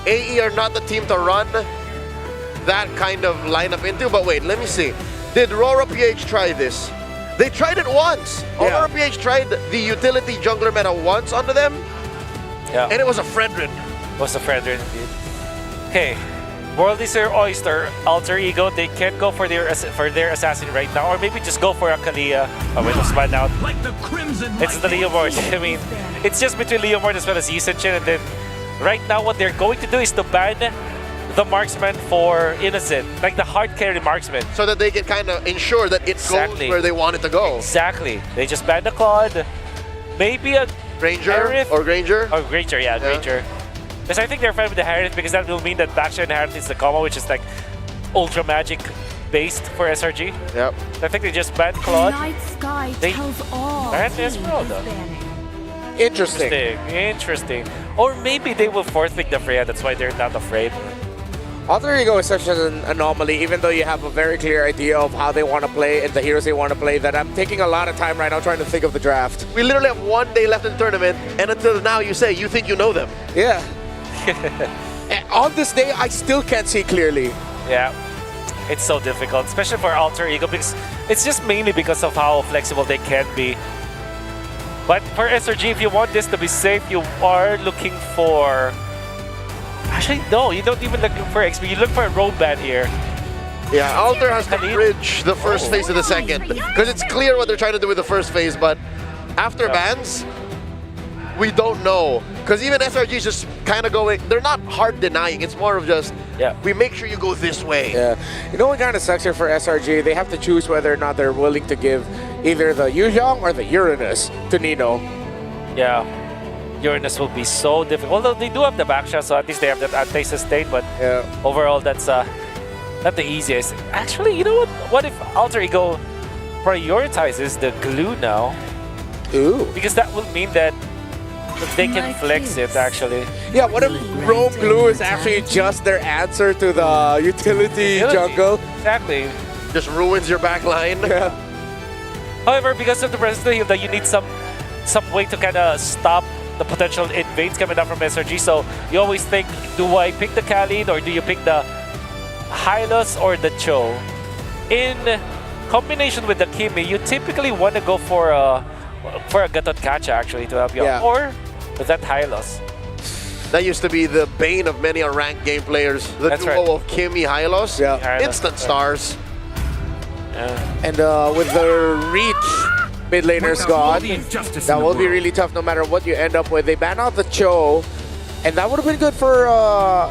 AE are not the team to run that kind of lineup into. But wait, let me see. Did Aurora PH try this? They tried it once. Aurora PH tried the utility jungler meta once onto them. Yeah. And it was a Fredrin. Was a Fredrin indeed. Okay. World is their oyster. Alter Ego, they can't go for their assassin right now, or maybe just go for a Kalia. Oh, wait, was banned out. It's the Leomord. I mean, it's just between Leomord as well as Yisenchin, and then right now what they're going to do is to ban the marksman for Innocent, like the hard carry marksman. So that they can kind of ensure that it goes where they want it to go. Exactly. They just ban the Claude. Maybe a Ranger Aerith. or Granger? Oh, Granger, yeah, Granger. Because I think they're fine with the Harith because that will mean that Backshot and Harith is the combo, which is like ultra magic based for SRG. Yep. So I think they just banned Claude. They banned Esmeralda. Interesting. Or maybe they will forfeit the Freya, that's why they're not afraid. Alter Ego is such an anomaly, even though you have a very clear idea of how they want to play and the heroes they want to play, that I'm taking a lot of time right now trying to think of the draft. We literally have 1 day left in the tournament, and until now you say you think you know them. Yeah. On this day, I still can't see clearly. Yeah, it's so difficult, especially for Alter Ego, because it's just mainly because of how flexible they can be. But for SRG, if you want this to be safe, you are looking for... Actually, no, you don't even look for XP. You look for a road ban here. Yeah, Alter has to bridge the first phase to the second, because it's clear what they're trying to do with the first phase, but after bans, we don't know. Because even SRG is just kind of going, they're not hard denying. It's more of just, we make sure you go this way. Yeah. You know what kind of sucks here for SRG? They have to choose whether or not they're willing to give either the Yuzhong or the Uranus to Nino. Yeah. Uranus will be so difficult. Although they do have the backshot, so at least they have that anti-sustain, but overall that's not the easiest. Actually, you know what? What if Alter Ego prioritizes the glue now? Ooh. Because that will mean that they can flex it, actually. Yeah, what if Roam Glue is actually just their answer to the utility jungle? Exactly. Just ruins your back line. Yeah. However, because of the presence of heal, you need some way to kind of stop the potential invades coming up from SRG. So you always think, do I pick the Khalid or do you pick the Hylos or the Cho? In combination with the Kimi, you typically want to go for a Gatot Kacha actually to help you out. Or that Hylos. That used to be the bane of many ranked game players. The duo of Kimi Hylos. Yeah. Instant stars. And with the reach mid laner's gone, that will be really tough no matter what you end up with. They ban out the Cho, and that would have been good for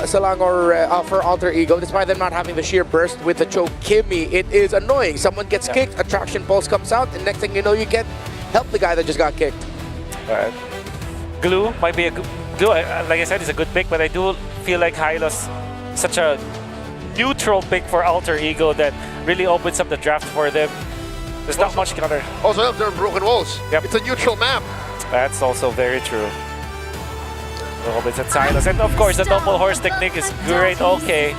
Salang or for Alter Ego, despite them not having the sheer burst with the Cho Kimi. It is annoying. Someone gets kicked, Attraction Pulse comes out, and next thing you know, you get help the guy that just got kicked. Alright. Glue might be a good... Glue, like I said, is a good pick, but I do feel like Hylos such a neutral pick for Alter Ego that really opens up the draft for them. There's not much counter. Also, they're broken walls. It's a neutral map. That's also very true. Opens at Silas. And of course, the double horse technique is great. Okay.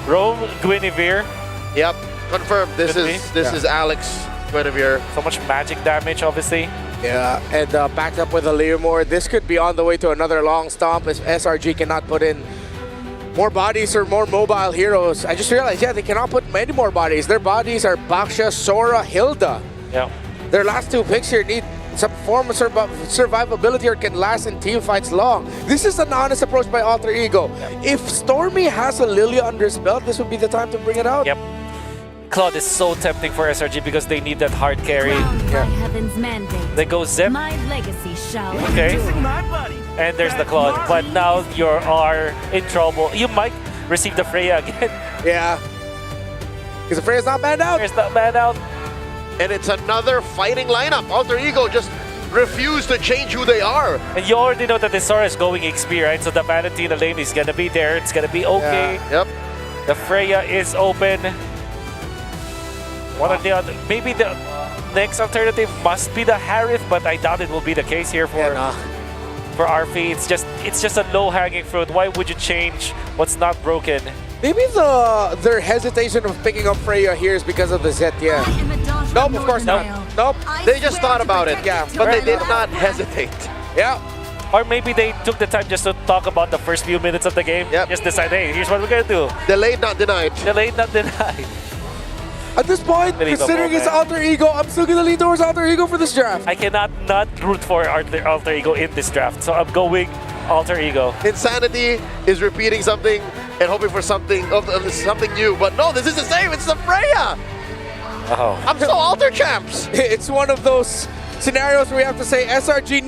Roam, Guinevere. Yep, confirmed. This is Alex Guinevere. So much magic damage, obviously. Yeah, and backed up with a Leomord. This could be on the way to another long stomp if SRG cannot put in more bodies or more mobile heroes. I just realized, they cannot put many more bodies. Their bodies are Baksha, Sora, Hilda. Yeah. Their last two picks here need some form of survivability or can last in team fights long. This is an honest approach by Alter Ego. If Stormy has a Lilia under his belt, this would be the time to bring it out. Yep. Claude is so tempting for SRG because they need that hard carry. Heaven's mandate. They go Zip. My legacy shall Okay. endure. And there's the Claude. But now you are in trouble. You might receive the Freya again. Yeah. Because the Freya's not banned out. Freya's not banned out. And it's another fighting lineup. Alter Ego just refuse to change who they are. And you already know that the Sora is going XP, right? So the Valentina lane is going to be there. It's going to be okay. Yep. The Freya is open. One of the other, maybe the next alternative must be the Harith, but I doubt it will be the case here for Arfi. It's just a low-hanging fruit. Why would you change what's not broken? Maybe their hesitation of picking up Freya here is because of the Zetien. Nope, of course not. Nope. They just thought about it. Yeah, but they did not hesitate. Yeah. Or maybe they took the time just to talk about the first few minutes of the game. Yep. Just decide, hey, here's what we're going to do. Delayed, not denied. Delayed, not denied. At this point, considering it's Alter Ego, I'm still going to lean towards Alter Ego for this draft. I cannot not root for Alter Ego in this draft, so I'm going Alter Ego. Insanity is repeating something and hoping for something something new, but no, this is the same. It's the Freya. Oh. I'm so Alter champs. It's one of those scenarios where we have to say SRG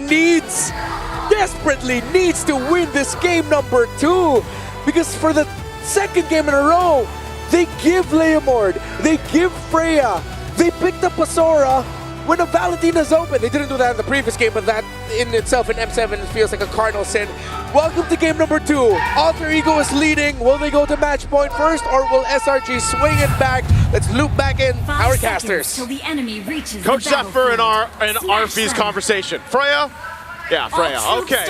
desperately needs to win this game number 2, because for the second game in a row, they give Leomord, they give Freya, they picked up a Sora when a Valentina's open. They didn't do that in the previous game, but that in itself in M7 feels like a cardinal sin. Welcome to game number 2. Alter Ego is leading. Will they go to match point first, or will SRG swing it back? Let's loop back in our casters. Till the enemy reaches Coach the Zephyr and battlefield. Arfi's conversation. Freya? Yeah, Freya. Okay.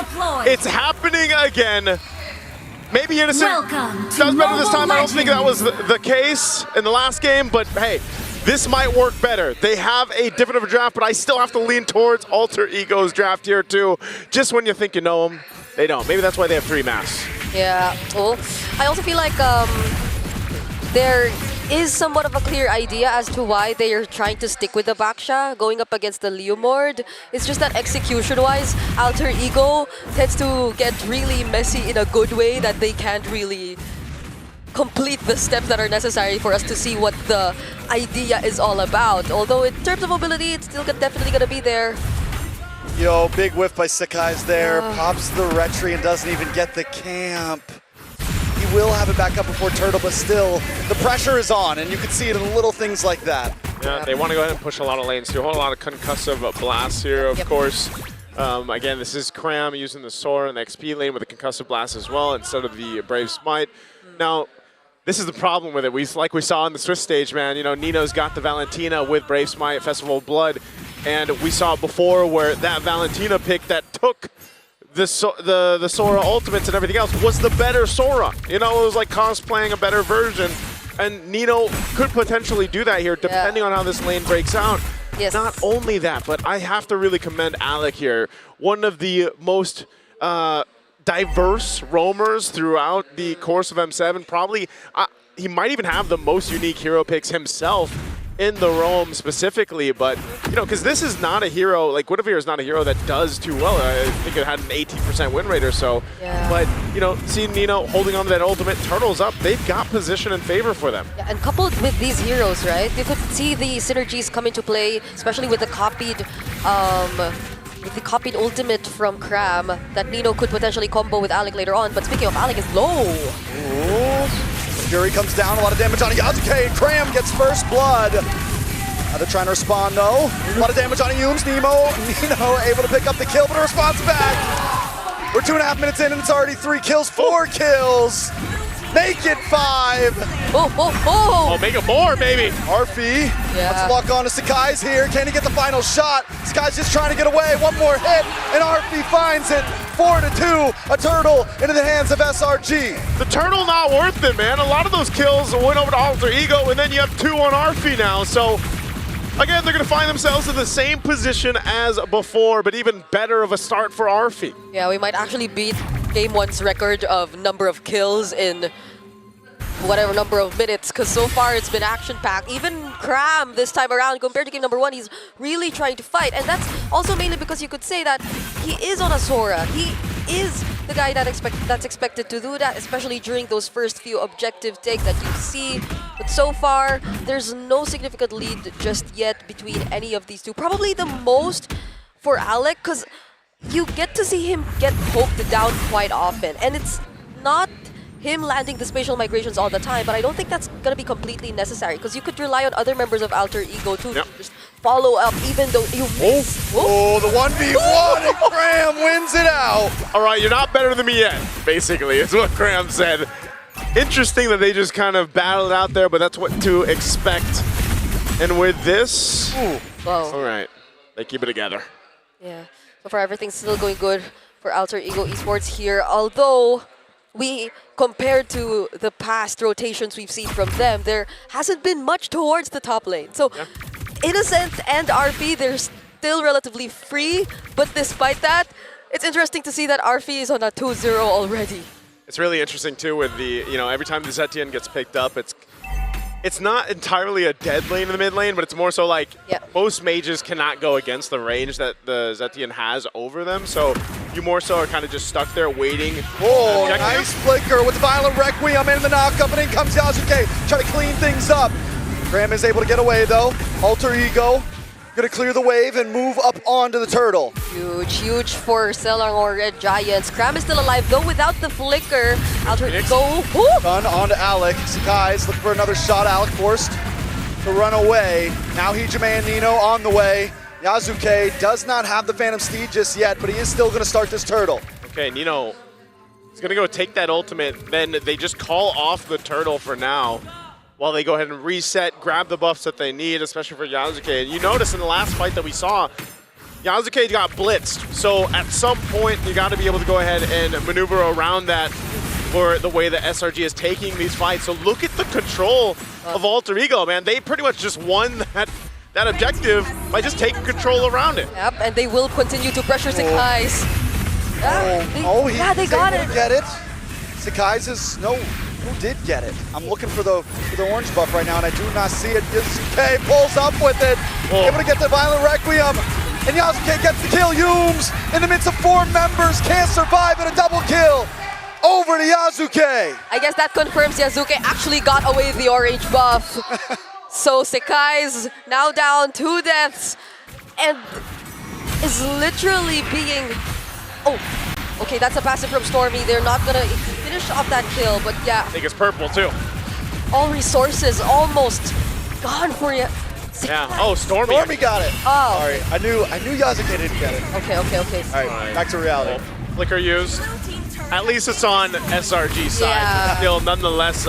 It's happening again. Maybe Innocent does better this time. I don't think that was the case in the last game, but hey, this might work better. They have a different of a draft, but I still have to lean towards Alter Ego's draft here too. Just when you think you know them, they don't. Maybe that's why they have 3 masks. Yeah. Well, I also feel like there is somewhat of a clear idea as to why they are trying to stick with the Baksha going up against the Leomord. It's just that execution-wise, Alter Ego tends to get really messy in a good way that they can't really complete the steps that are necessary for us to see what the idea is all about. Although in terms of mobility, it's still definitely going to be there. Yo, big whiff by Sakai's there. Pops the retry and doesn't even get the camp. He will have it back up before Turtle, but still, the pressure is on, and you can see it in little things like that. Yeah, they want to go ahead and push a lot of lanes too. A whole lot of concussive blasts here, of course. Again, this is Cram using the Sora in the XP lane with a concussive blast as well instead of the Brave Smite. Now, this is the problem with it. Like we saw on the Swiss stage, man, you know, Nino's got the Valentina with Brave Smite, Festival of Blood, and we saw before where that Valentina pick that took the Sora ultimates and everything else was the better Sora. You know, it was like cosplaying a better version, and Nino could potentially do that here depending on how this lane breaks out. Yes. Not only that, but I have to really commend Alec here. One of the most diverse roamers throughout the course of M7. Probably, he might even have the most unique hero picks himself in the roam specifically, but, you know, because this is not a hero, like, Guinevere is not a hero that does too well. I think it had an 18% win rate or so. Yeah. But, you know, seeing Nino holding on to that ultimate, Turtle's up, they've got position in favor for them. Yeah, and coupled with these heroes, right, you could see the synergies come into play, especially with the copied ultimate from Cram that Nino could potentially combo with Alec later on. But speaking of, Alec is low. Ooh. Fury comes down, a lot of damage on Yasuke. Cram gets first blood. Now they're trying to respond though. A lot of damage on Yumes. Nino able to pick up the kill, but a response back. We're 2.5 minutes in and it's already 3 kills, 4 kills. Make it 5. Oh, make it more, baby. Arfi, let's lock on to Sakai's here. Can he get the final shot? Sakai's just trying to get away. One more hit, and Arfi finds it. 4-2, a Turtle into the hands of SRG. The Turtle not worth it, man. A lot of those kills went over to Alter Ego, and then you have 2 on Arfi now. So, again, they're going to find themselves in the same position as before, but even better of a start for Arfi. Yeah, we might actually beat Game 1's record of number of kills in whatever number of minutes, because so far it's been action-packed. Even Cram this time around, compared to Game number 1, he's really trying to fight. And that's also mainly because you could say that he is on a Sora. He is the guy that's expected to do that, especially during those first few objective takes that you see. But so far, there's no significant lead just yet between any of these two. Probably the most for Alec, because you get to see him get poked down quite often. And it's not him landing the spatial migrations all the time, but I don't think that's going to be completely necessary, because you could rely on other members of Alter Ego to just follow up, even though you miss. Oh, the 1v1, and Cram wins it out. All right, you're not better than me yet, basically, is what Cram said. Interesting that they just kind of battled out there, but that's what to expect. And with this, all right, they keep it together. Yeah, so far everything's still going good for Alter Ego Esports here, although compared to the past rotations we've seen from them, there hasn't been much towards the top lane. So Innocent and RP, they're still relatively free, but despite that, it's interesting to see that RP is on a 2-0 already. It's really interesting too with the, you know, every time the Zetian gets picked up, it's not entirely a dead lane in the mid lane, but it's more so like most mages cannot go against the range that the Zetian has over them. So you more so are kind of just stuck there waiting. Oh, nice flicker with the Violent Requiem in the knockup, and in comes Yasuke, trying to clean things up. Graham is able to get away though. Alter Ego gonna clear the wave and move up onto the Turtle. Huge for Selangor Red Giants. Cram is still alive though without the flicker. Alter Ego. Gun onto Alec. Sakai's looking for another shot. Alec forced to run away. Now Hijime and Nino on the way. Yasuke does not have the Phantom Steed just yet, but he is still gonna start this Turtle. Okay, Nino is gonna go take that ultimate, then they just call off the Turtle for now, while they go ahead and reset, grab the buffs that they need, especially for Yasuke. And you notice in the last fight that we saw, Yasuke got blitzed. So at some point, you got to be able to go ahead and maneuver around that for the way that SRG is taking these fights. So look at the control of Alter Ego, man. They pretty much just won that objective by just taking control around it. Yep, and they will continue to pressure Sakai's. They got it. Get it. Sakai's is who did get it? I'm looking for the orange buff right now, and I do not see it. Yasuke pulls up with it, able to get the Violent Requiem, and Yasuke gets the kill. Yumes in the midst of 4 members can't survive in a double kill. Over to Yasuke. I guess that confirms Yasuke actually got away with the orange buff. So Sakai's now down 2 deaths, and is literally being... Oh, okay, that's a passive from Stormy. They're not gonna finish off that kill, but yeah. I think it's purple too. All resources almost gone for you. Yeah. Oh, Stormy. Stormy got it. Oh. Sorry. I knew Yasuke didn't get it. Okay. All right, back to reality. Well, flicker used. At least it's on SRG side. Yeah. But still, nonetheless,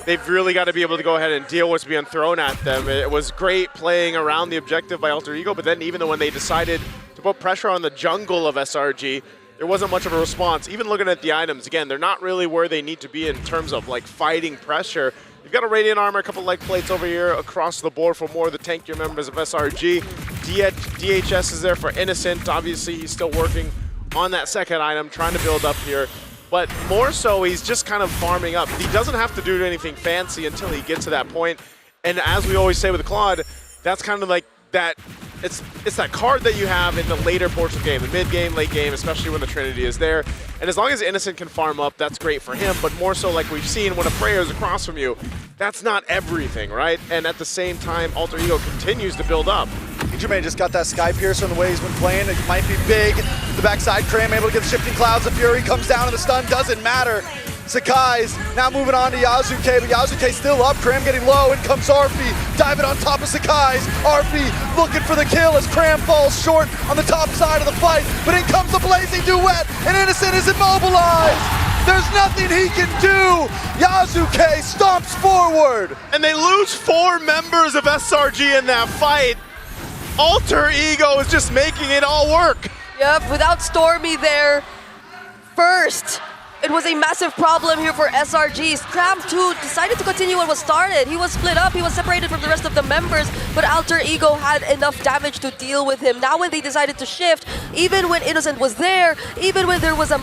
they've really got to be able to go ahead and deal with what's being thrown at them. It was great playing around the objective by Alter Ego, but then even when they decided to put pressure on the jungle of SRG, there wasn't much of a response. Even looking at the items, again, they're not really where they need to be in terms of like fighting pressure. You've got a Radiant Armor, a couple leg plates over here across the board for more of the tankier members of SRG. DHS is there for Innocent. Obviously, he's still working on that second item, trying to build up here. But more so, he's just kind of farming up. He doesn't have to do anything fancy until he gets to that point. And as we always say with Claude, that's kind of like that. It's that card that you have in the later portion of the game, the mid-game, late game, especially when the Trinity is there. And as long as Innocent can farm up, that's great for him. But more so, like we've seen, when a Freya is across from you, that's not everything, right? And at the same time, Alter Ego continues to build up. Ijume just got that Sky Piercer in the way he's been playing. It might be big. The backside, Cram able to get the Shifting Clouds. The Fury comes down and the stun doesn't matter. Sakai's now moving on to Yasuke, but Yasuke still up. Cram getting low, and comes Arfi, diving on top of Sakai's. Arfi looking for the kill as Cram falls short on the top side of the fight, but in comes the Blazing Duet, and Innocent is immobilized. There's nothing he can do. Yasuke stomps forward. And they lose 4 members of SRG in that fight. Alter Ego is just making it all work. Yep, without Stormy there first. It was a massive problem here for SRG. Cram too decided to continue what was started. He was split up, he was separated from the rest of the members, but Alter Ego had enough damage to deal with him. Now when they decided to shift, even when Innocent was there, even when there was a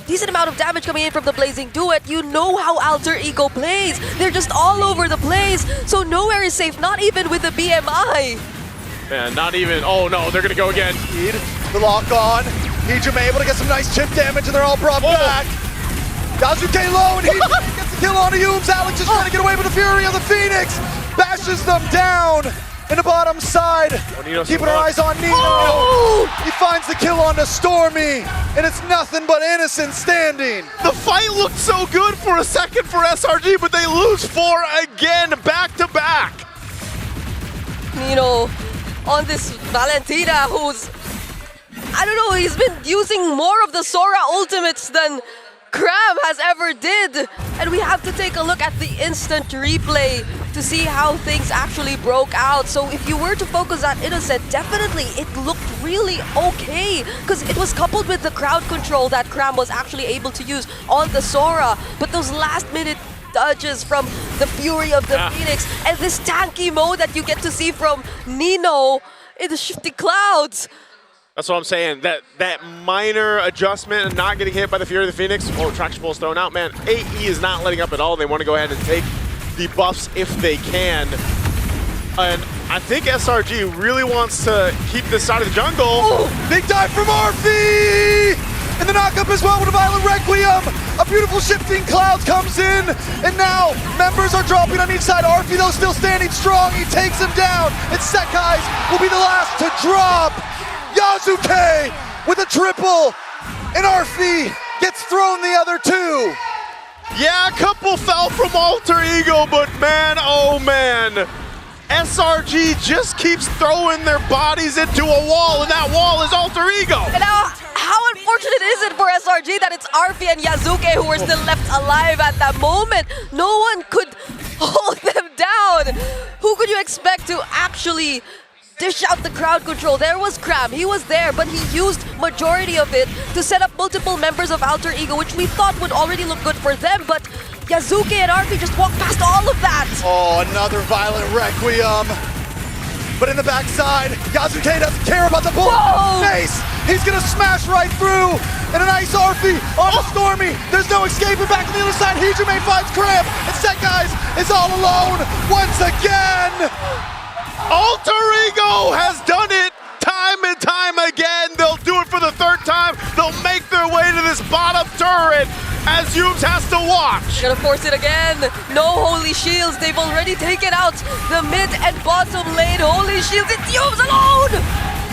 decent amount of damage coming in from the Blazing Duet, you know how Alter Ego plays. They're just all over the place, so nowhere is safe, not even with the BMI. Man, not even, oh no, they're gonna go again. The lock on. Ijume able to get some nice chip damage, and they're all brought back. Yasuke low, and Ijume gets the kill on Humes. Alex is trying to get away with the Fury of the Phoenix. Bashes them down in the bottom side. Keeping our eyes on Nino. Oh! He finds the kill onto Stormy, and it's nothing but Innocent standing. The fight looked so good for a second for SRG, but they lose 4 again, back to back. Nino on this Valentina, who's, I don't know, he's been using more of the Sora ultimates than Cram has ever did. And we have to take a look at the instant replay to see how things actually broke out. So if you were to focus on Innocent, definitely it looked really okay, because it was coupled with the crowd control that Cram was actually able to use on the Sora. But those last minute dodges from the Fury of the Phoenix and this tanky mode that you get to see from Nino in the Shifting Clouds. That's what I'm saying. That minor adjustment and not getting hit by the Fury of the Phoenix. Oh, traction pulse thrown out, man. AE is not letting up at all. They want to go ahead and take the buffs if they can. And I think SRG really wants to keep this side of the jungle. Oh, big dive from Arfi! And the knockup as well with a Violent Requiem. A beautiful Shifting Clouds comes in, and now members are dropping on each side. Arfi, though, still standing strong. He takes him down, and Sekai's will be the last to drop. Yasuke with a triple, and Arfi gets thrown the other 2. Yeah, a couple fell from Alter Ego, but man, oh man. SRG just keeps throwing their bodies into a wall, and that wall is Alter Ego. And now, how unfortunate is it for SRG that it's Arfi and Yasuke who were still left alive at that moment? No one could hold them down. Who could you expect to actually dish out the crowd control? There was Cram, he was there, but he used majority of it to set up multiple members of Alter Ego, which we thought would already look good for them, but Yasuke and Arfi just walked past all of that. Oh, another Violent Requiem. But in the backside, Yasuke doesn't care about the bullet. Face. He's gonna smash right through. And a nice Arfi on the Stormy. There's no escaping back on the other side. Ijume finds Cramp, and Sekai's is all alone once again. Alter Ego has done it time and time again. They'll do it for the 3rd time. They'll make their way to this bottom turret as Humes has to watch. Gonna force it again. No Holy Shields. They've already taken out the mid and bottom lane Holy Shields. It's Humes alone.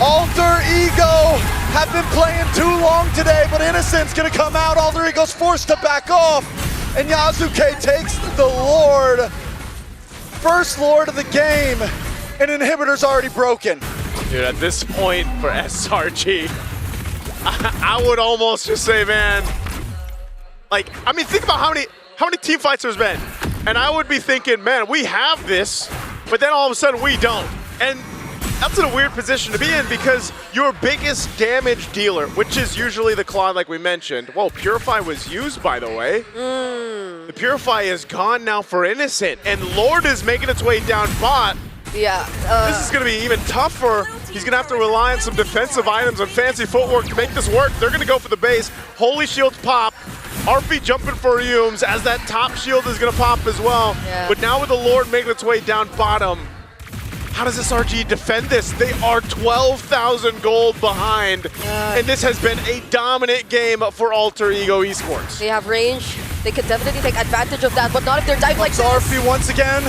Alter Ego have been playing too long today, but Innocent's gonna come out. Alter Ego's forced to back off, and Yasuke takes the Lord. First Lord of the game, and Inhibitor's already broken. Dude, at this point for SRG, I would almost just say, man, like, I mean, think about how many team fights there's been. And I would be thinking, man, we have this, but then all of a sudden we don't. And that's in a weird position to be in because your biggest damage dealer, which is usually the Claude like we mentioned, whoa, Purify was used, by the way. The Purify is gone now for Innocent, and Lord is making its way down bot. Yeah. This is going to be even tougher. He's going to have to rely on some defensive items and fancy footwork to make this work. They're going to go for the base. Holy Shields pop. RP jumping for Eumes as that top shield is going to pop as well. Yeah. But now with the Lord making its way down bottom, how does SRG defend this? They are 12,000 gold behind, and this has been a dominant game for Alter Ego Esports. They have range. They could definitely take advantage of that, but not if they're diving like this. RP once again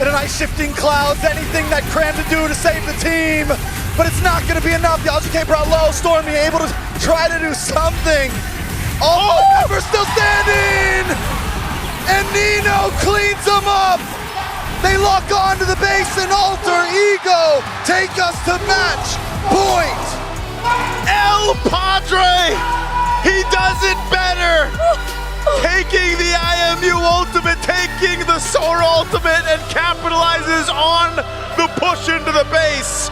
in a nice shifting clouds. Anything that Cram to do to save the team, but it's not going to be enough. Yasuke brought low. Stormy able to try to do something. Oh, Pepper still standing! And Nino cleans them up! They lock on to the base and Alter Ego take us to match point! El Padre! He does it better! Taking the IMU ultimate, taking the Sora ultimate, and capitalizes on the push into the base.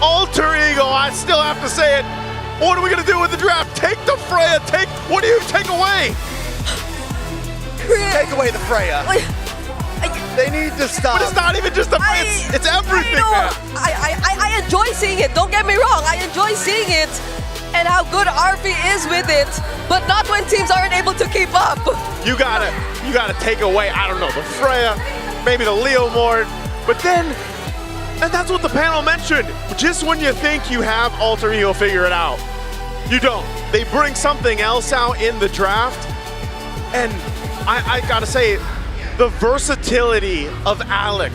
Alter Ego, I still have to say it. What are we gonna do with the draft? Take the Freya, what do you take away? Take away the Freya. They need to stop. But it's not even just the it's everything, man. I enjoy seeing it, don't get me wrong. I enjoy seeing it and how good RP is with it, but not when teams aren't able to keep up. You gotta take away, I don't know, the Freya, maybe the Leo Mord, but then, and that's what the panel mentioned, just when you think you have Alter Ego figure it out, you don't. They bring something else out in the draft, and I gotta say, the versatility of Alec.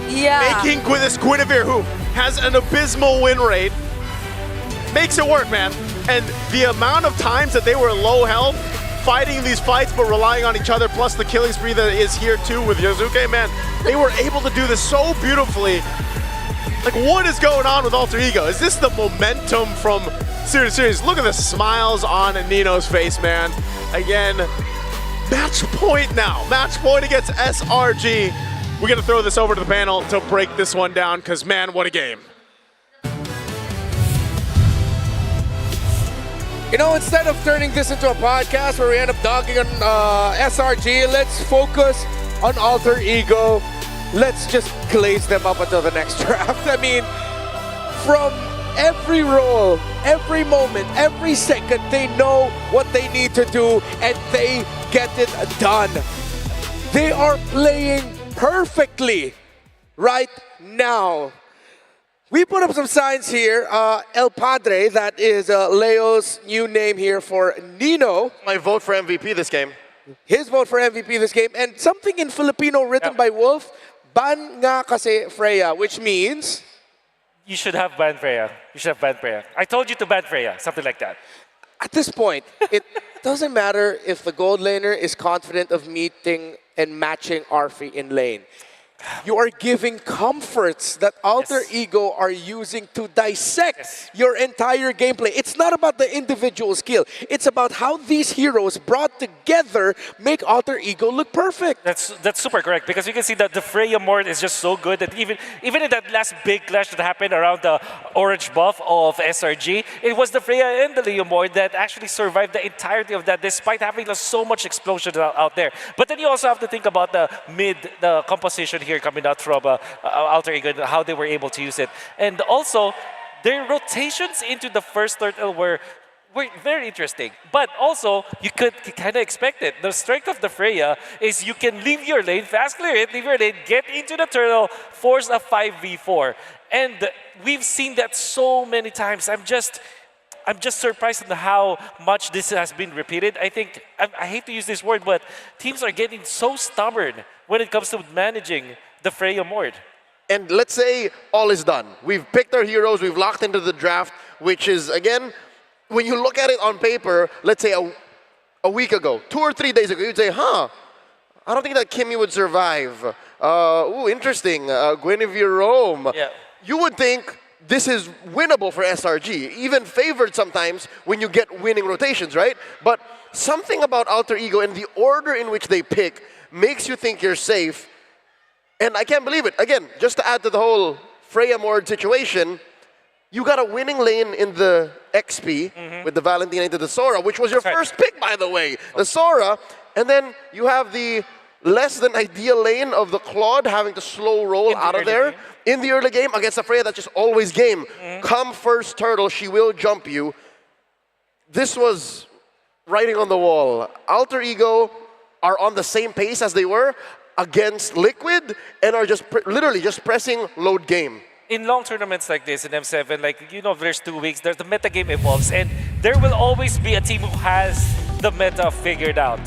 Yeah. Making this Guinevere, who has an abysmal win rate, makes it work, man. And the amount of times that they were low health, fighting these fights but relying on each other, plus the killing spree that is here too with Yasuke, man, they were able to do this so beautifully. Like, what is going on with Alter Ego? Is this the momentum from Series? Look at the smiles on Nino's face, man. Again, match point now. Match point against SRG. We're gonna throw this over to the panel to break this one down, because man, what a game. You know, instead of turning this into a podcast where we end up dogging on SRG, let's focus on Alter Ego. Let's just glaze them up until the next draft. I mean, from every role, every moment, every second, they know what they need to do and they get it done. They are playing perfectly right now. We put up some signs here. El Padre, that is Leo's new name here for Nino. My vote for MVP this game. His vote for MVP this game. And something in Filipino written by Wolf, ban nga kasi Freya, which means? You should have ban Freya. You should have ban Freya. I told you to ban Freya, something like that. At this point, it doesn't matter if the gold laner is confident of meeting and matching Arfi in lane. You are giving comforts that Alter Ego are using to dissect your entire gameplay. It's not about the individual skill. It's about how these heroes brought together make Alter Ego look perfect. That's super correct, because you can see that the Freya Mord is just so good that even in that last big clash that happened around the orange buff of SRG, it was the Freya and the Leo Mord that actually survived the entirety of that, despite having so much explosion out there. But then you also have to think about the composition here coming out from Alter Ego and how they were able to use it. And also, their rotations into the first turtle were very interesting. But also, you could kind of expect it. The strength of the Freya is you can leave your lane, fast clear it, leave your lane, get into the turtle, force a 5v4. And we've seen that so many times. I'm just surprised at how much this has been repeated. I think, I hate to use this word, but teams are getting so stubborn when it comes to managing the Freya Mord. and let's say all is done. We've picked our heroes, we've locked into the draft, which is, again, when you look at it on paper, let's say a week ago, 2 or 3 days ago, you'd say, I don't think that Kimmy would survive. Interesting, Guinevere Rome. Yeah. You would think this is winnable for SRG, even favored sometimes when you get winning rotations, right? But something about Alter Ego and the order in which they pick makes you think you're safe. And I can't believe it. Again, just to add to the whole Freya Mord situation, you got a winning lane in the XP with the Valentina into the Sora, which was your first pick, by the way, the Sora. And then you have the less than ideal lane of the Claude having to slow roll out of there in the early game against a Freya that's just always game. Come first turtle, she will jump you. This was writing on the wall. Alter Ego are on the same pace as they were against Liquid and are just literally just pressing load game. In long tournaments like this, in M7, like, you know, there's 2 weeks, the meta game evolves, and there will always be a team who has the meta figured out.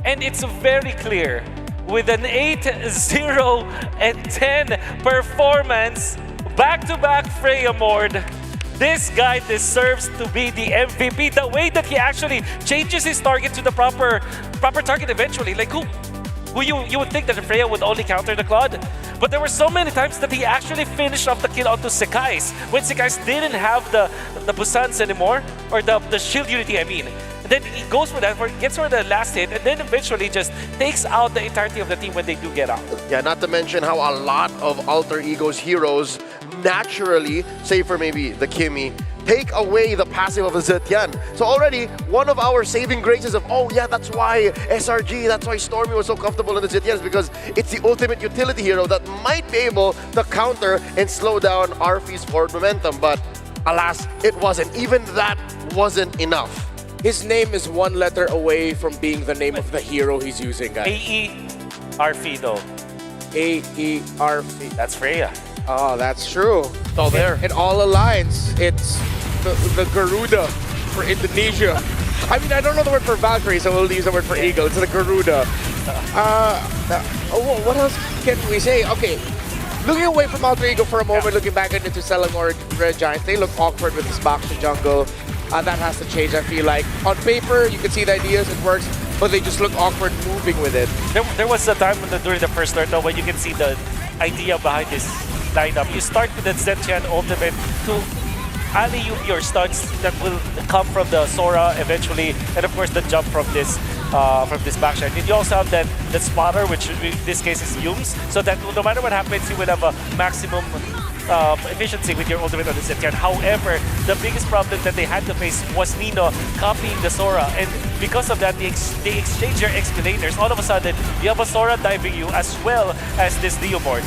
And it's very clear, with an 8-0 and 10 performance, back-to-back Freya Mord, this guy deserves to be the MVP. The way that he actually changes his target to the proper target eventually. Like, who you would think that Freya would only counter the Claude, but there were so many times that he actually finished off the kill onto Sekai's when Sekai's didn't have the Busans anymore, or the shield unity, I mean. And then he goes for that, gets for the last hit, and then eventually just takes out the entirety of the team when they do get out. Yeah, not to mention how a lot of Alter Ego's heroes naturally, save for maybe the Kimmy, take away the passive of the Zetian. So already, one of our saving graces of, oh yeah, that's why SRG, that's why Stormy was so comfortable in the Zetian, is because it's the ultimate utility hero that might be able to counter and slow down Arfi's forward momentum. But alas, it wasn't. Even that wasn't enough. His name is 1 letter away from being the name of the hero he's using, guys. AE Arfi, though. AE Arfi. That's Freya. Oh, that's true. It's all there. It all aligns. It's the Garuda for Indonesia. I mean, I don't know the word for Valkyrie, so we'll use the word for Eagle. It's the Garuda. What else can we say? Okay, looking away from Alter Ego for a moment, looking back into Selangor Red Giants, they look awkward with this Baksha jungle. That has to change, I feel like. On paper, you can see the ideas, it works, but they just look awkward moving with it. There was a time during the first start, though, when you can see the idea behind this lineup. You start with the Zetian ultimate to alley-oop your stuns that will come from the Sora eventually, and of course the jump from this backshot. And you also have that spotter, which in this case is Yums, so that no matter what happens, you will have a maximum efficiency with your ultimate on the Zetian. However, the biggest problem that they had to face was Nino copying the Sora, and because of that, they exchange their excavators. All of a sudden, you have a Sora diving you as well as this Leomord.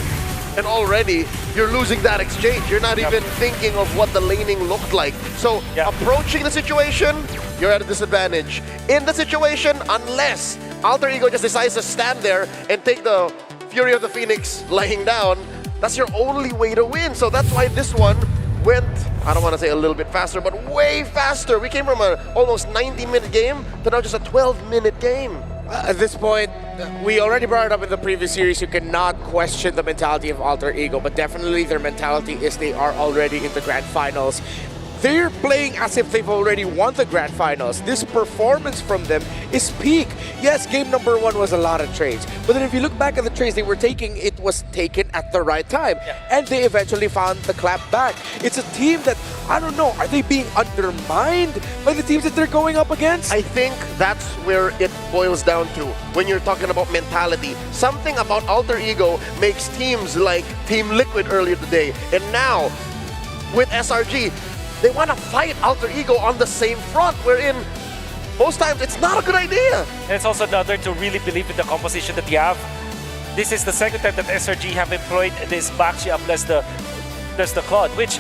And already, you're losing that exchange. You're not even thinking of what the laning looked like. So, approaching the situation, you're at a disadvantage. In the situation, unless Alter Ego just decides to stand there and take the Fury of the Phoenix lying down, that's your only way to win. So that's why this one went, I don't want to say a little bit faster, but way faster. We came from an almost 90-minute game to now just a 12-minute game. At this point, we already brought it up in the previous series, you cannot question the mentality of Alter Ego, but definitely their mentality is they are already in the Grand Finals. They're playing as if they've already won the Grand Finals. This performance from them is peak. Yes, game number 1 was a lot of trades, but then if you look back at the trades they were taking, it was taken at the right time, and they eventually found the clap back. It's a team that, I don't know, are they being undermined by the teams that they're going up against? I think that's where it boils down to when you're talking about mentality. Something about Alter Ego makes teams like Team Liquid earlier today, and now with SRG, they want to fight Alter Ego on the same front, wherein most times it's not a good idea. And it's also another to really believe in the composition that you have. This is the second time that SRG have employed this Baksha plus the Claude, which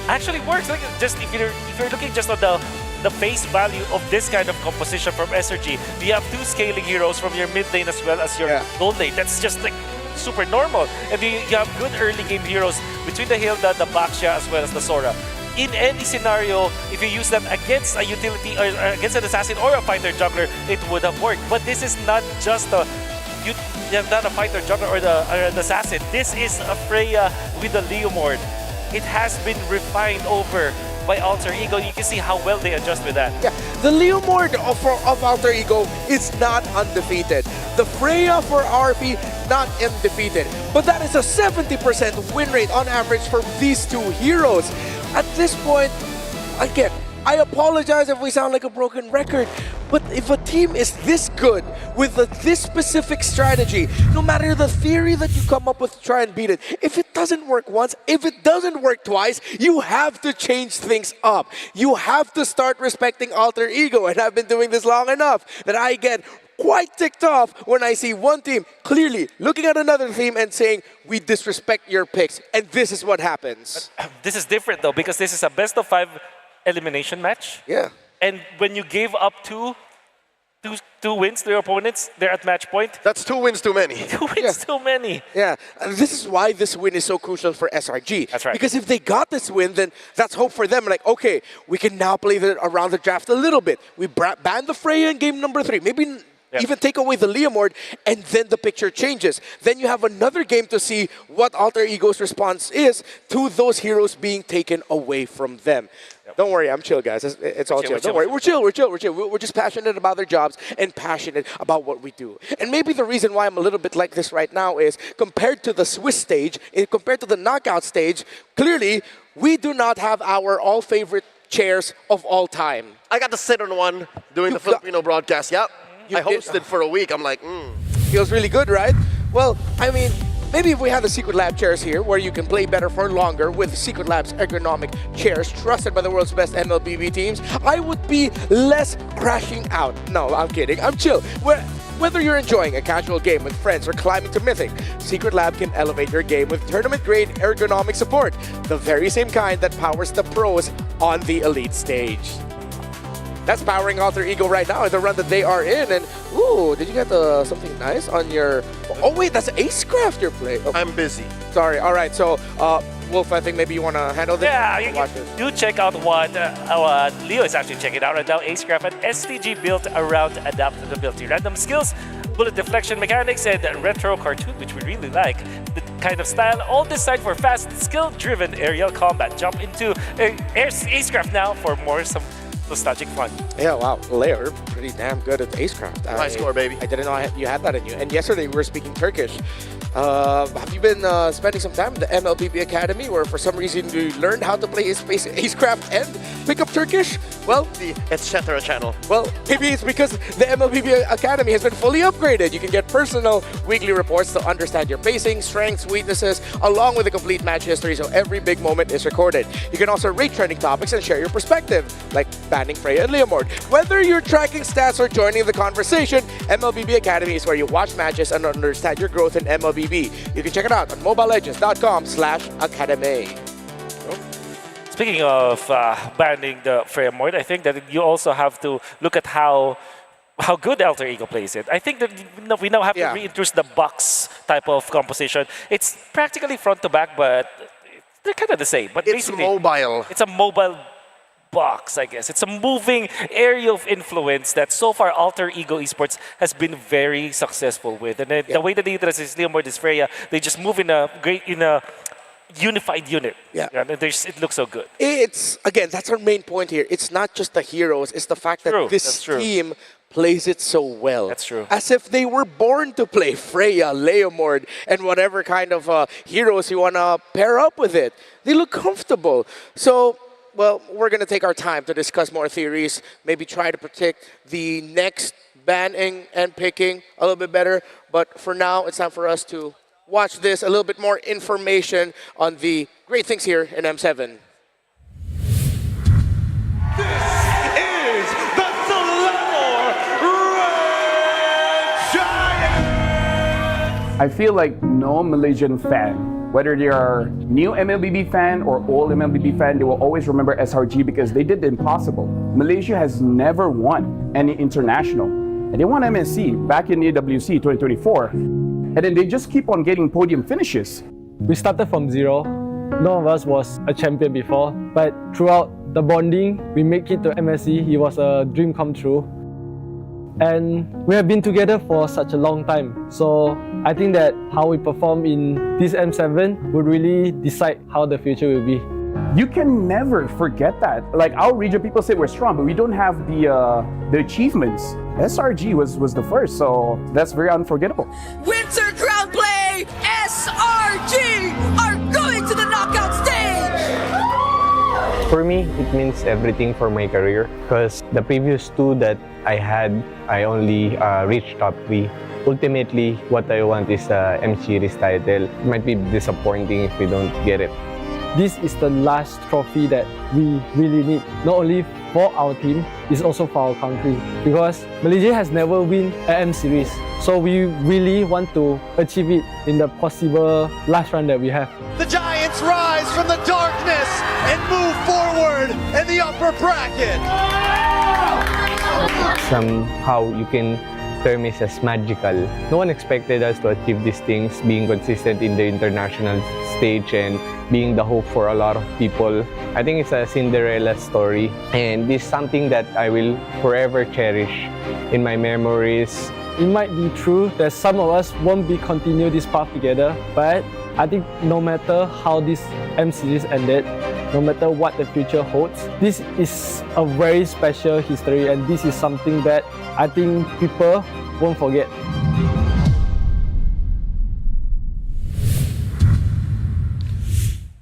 actually works. Like, just if you're looking just on the face value of this kind of composition from SRG, you have 2 scaling heroes from your mid lane as well as your gold lane. That's just like super normal. And you have good early game heroes between the Hilda, the Baksha, as well as the Sora. In any scenario, if you use them against a utility or against an assassin or a fighter jungler, it would have worked. But this is not just a not a fighter genre or the assassin. This is a Freya with the Leomord. It has been refined over by Alter Ego. You can see how well they adjust with that. Yeah, the Leomord of Alter Ego is not undefeated. The Freya for RP, not undefeated. But that is a 70% win rate on average for these two heroes. At this point, again, I apologize if we sound like a broken record, but if a team is this good with this specific strategy, no matter the theory that you come up with to try and beat it, if it doesn't work once, if it doesn't work twice, you have to change things up. You have to start respecting Alter Ego, and I've been doing this long enough that I get quite ticked off when I see one team clearly looking at another team and saying, we disrespect your picks, and this is what happens. This is different though, because this is a best of 5 elimination match. Yeah. And when you gave up two wins to your opponents, they're at match point. That's 2 wins too many. 2 wins too many. Yeah, and this is why this win is so crucial for SRG. That's right. Because if they got this win, then that's hope for them. Like, okay, we can now play around the draft a little bit. We ban the Freya in game number 3. Maybe even take away the Leomord, and then the picture changes. Then you have another game to see what Alter Ego's response is to those heroes being taken away from them. Don't worry, I'm chill, guys. It's all chill. Don't worry, we're chill. We're just passionate about their jobs and passionate about what we do. And maybe the reason why I'm a little bit like this right now is compared to the Swiss stage, compared to the knockout stage, clearly we do not have our all favorite chairs of all time. I got to sit on one doing the Filipino broadcast. Yep. I hosted for a week. I'm like, Feels really good, right? Well, I mean, maybe if we had the Secret Lab chairs here, where you can play better for longer with Secret Lab's ergonomic chairs, trusted by the world's best MLBB teams, I would be less crashing out. No, I'm kidding. I'm chill. Whether you're enjoying a casual game with friends or climbing to Mythic, Secret Lab can elevate your game with tournament-grade ergonomic support, the very same kind that powers the pros on the elite stage. That's powering Alter Ego right now in the run that they are in. And, ooh, did you get something nice on your... Oh, wait, that's Acecraft you're playing. Oh. I'm busy. Sorry. All right, so, Wolf, I think maybe you want to handle this? Yeah, do check out what Leo is actually checking out right now. Acecraft, an STG built around adaptability, random skills, bullet deflection mechanics, and retro cartoon, which we really like. The kind of style, all designed for fast, skill-driven aerial combat. Jump into Acecraft now for some nostalgic fun. Yeah, wow. Lair, pretty damn good at Acecraft. High score, baby. I didn't know you had that in you. And yesterday we were speaking Turkish. Have you been spending some time at the MLBB Academy, where for some reason you learned how to play Acecraft and pick up Turkish? Well, the etc. channel. Well, maybe it's because the MLBB Academy has been fully upgraded. You can get personal weekly reports to understand your pacing, strengths, weaknesses, along with a complete match history, so every big moment is recorded. You can also rate trending topics and share your perspective, like banning Freya and Leomord. Whether you're tracking stats or joining the conversation, MLBB Academy is where you watch matches and understand your growth in MLBB. You can check it out on mobilelegends.com/academy. Speaking of banning the Freya Mord, I think that you also have to look at how good Alter Ego plays it. I think that we now have to reintroduce the box type of composition. It's practically front to back, but they're kind of the same. But it's mobile. It's a mobile box, I guess. It's a moving area of influence that so far Alter Ego Esports has been very successful with. And then the way that they utilize Leomord is Freya, they just move in a unified unit. Yeah. And it looks so good. It's, again, that's our main point here. It's not just the heroes, it's the fact that this team plays it so well. That's true. As if they were born to play Freya, Leomord, and whatever kind of heroes you want to pair up with it. They look comfortable. So, well, we're going to take our time to discuss more theories, maybe try to predict the next banning and picking a little bit better. But for now, it's time for us to watch this, a little bit more information on the great things here in M7. I feel like no Malaysian fan, whether they are new MLBB fan or old MLBB fan, they will always remember SRG because they did the impossible. Malaysia has never won any international. And they won MSC back in AWC 2024. And then they just keep on getting podium finishes. We started from zero. None of us was a champion before, but throughout the bonding, we make it to MSC. It was a dream come true. And we have been together for such a long time. So I think that how we perform in this M7 would really decide how the future will be. You can never forget that. Like our region, people say we're strong, but we don't have the achievements. SRG was the first, so that's very unforgettable. Winter Crown Play, SRG are going to the knockout stage! For me, it means everything for my career because the previous two that I had, I only reached top 3. Ultimately, what I want is M Series title. It might be disappointing if we don't get it. This is the last trophy that we really need, not only for our team, it's also for our country. Because Malaysia has never won an M Series, so we really want to achieve it in the possible last run that we have. The Giants rise from the darkness and move forward in the upper bracket. Somehow you can term it as magical. No one expected us to achieve these things, being consistent in the international stage and being the hope for a lot of people. I think it's a Cinderella story, and this is something that I will forever cherish in my memories. It might be true that some of us won't be continue this path together, but I think no matter how this M Series ended, no matter what the future holds, this is a very special history, and this is something that I think people won't forget.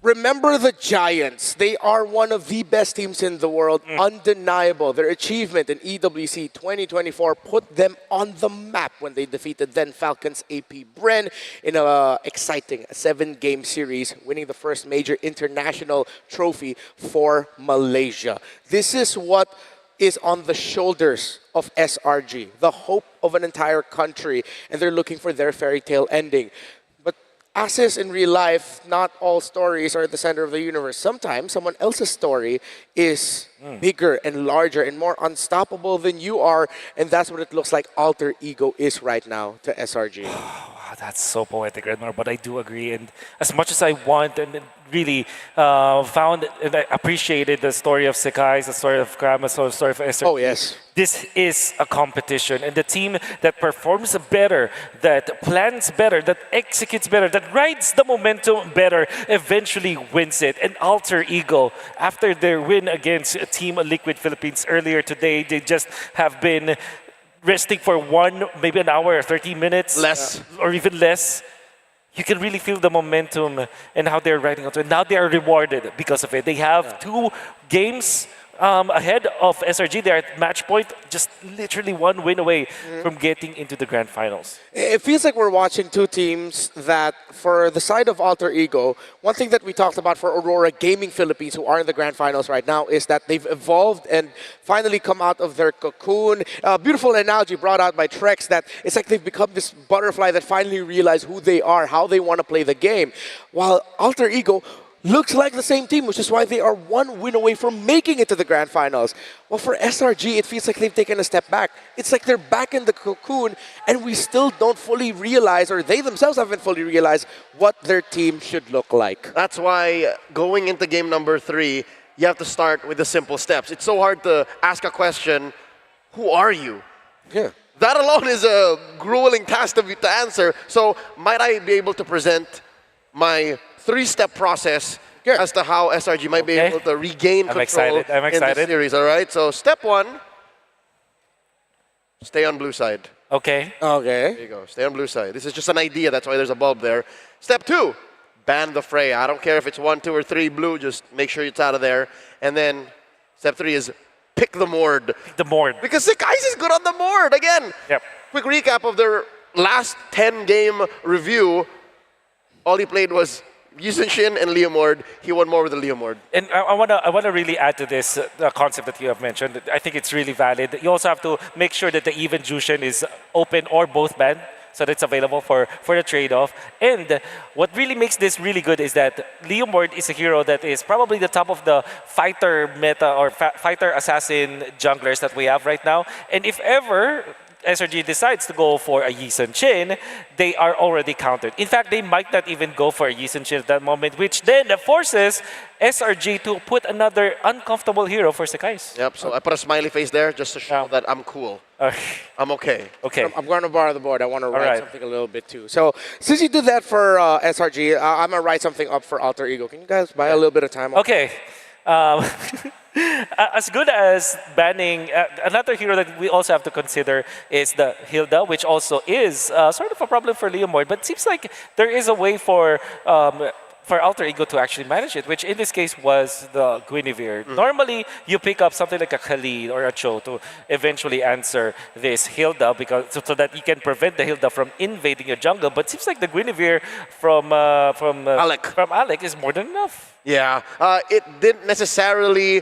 Remember the Giants. They are one of the best teams in the world, undeniable. Their achievement in EWC 2024 put them on the map when they defeated then Falcons AP Bren in an exciting 7-game series, winning the first major international trophy for Malaysia. This is what is on the shoulders of SRG, the hope of an entire country, and they're looking for their fairy tale ending. As is in real life, not all stories are at the center of the universe. Sometimes someone else's story is bigger and larger and more unstoppable than you are, and that's what it looks like Alter Ego is right now to SRG. Wow, that's so poetic, Redmar, but I do agree. And as much as I want and really found and I appreciated the story of Sekai, the story of Kram, the story of SRG. Oh, yes. This is a competition, and the team that performs better, that plans better, that executes better, that rides the momentum better, eventually wins it. And Alter Ego, after their win against Team Liquid Philippines earlier today, they just have been resting for maybe an hour or 30 minutes. Less. Or even less. You can really feel the momentum and how they're riding onto it. Now they are rewarded because of it. They have 2 games ahead of SRG. They're at match point, just literally 1 win away from getting into the grand finals. It feels like we're watching 2 teams that, for the side of Alter Ego, one thing that we talked about for Aurora Gaming Philippines, who are in the grand finals right now, is that they've evolved and finally come out of their cocoon. Beautiful analogy brought out by Trex that it's like they've become this butterfly that finally realize who they are, how they want to play the game. While Alter Ego looks like the same team, which is why they are 1 win away from making it to the grand finals. Well, for SRG, it feels like they've taken a step back. It's like they're back in the cocoon, and we still don't fully realize, or they themselves haven't fully realized, what their team should look like. That's why going into game number 3, you have to start with the simple steps. It's so hard to ask a question, who are you? Yeah. That alone is a grueling task to answer. So might I be able to present my 3-step process as to how SRG might be able to regain control in the series, all right? So step 1, stay on blue side. Okay. Okay. There you go, stay on blue side. This is just an idea, that's why there's a bulb there. Step 2, ban the fray. I don't care if it's 1, 2, or 3 blue, just make sure it's out of there. And then step 3 is pick the Mord. Pick the Mord. Because Sekais is good on the Mord. Again, quick recap of their last 10-game review. All he played was Yusenshin and Leomord. He won more with the Leomord. And I wanna really add to this concept that you have mentioned. I think it's really valid. You also have to make sure that the even Jushin is open or both banned, so that it's available for the trade-off. And what really makes this really good is that Leomord is a hero that is probably the top of the fighter meta or fighter assassin junglers that we have right now. And if ever SRG decides to go for a Yi Sun Chin, they are already countered. In fact, they might not even go for a Yi Sun Chin at that moment, which then forces SRG to put another uncomfortable hero for Sekais. Yep, so I put a smiley face there just to show that I'm cool. I'm okay. Okay. I'm going to borrow the board. I want to write right. something a little bit too. So since you did that for SRG, I'm going to write something up for Alter Ego. Can you guys buy a little bit of time? Okay. As good as banning, another hero that we also have to consider is the Hilda, which also is sort of a problem for Leomord. But it seems like there is a way for Alter Ego to actually manage it, which in this case was the Guinevere. Normally, you pick up something like a Khalid or a Cho to eventually answer this Hilda because so that you can prevent the Hilda from invading your jungle. But it seems like the Guinevere from Alec is more than enough. Yeah, it didn't necessarily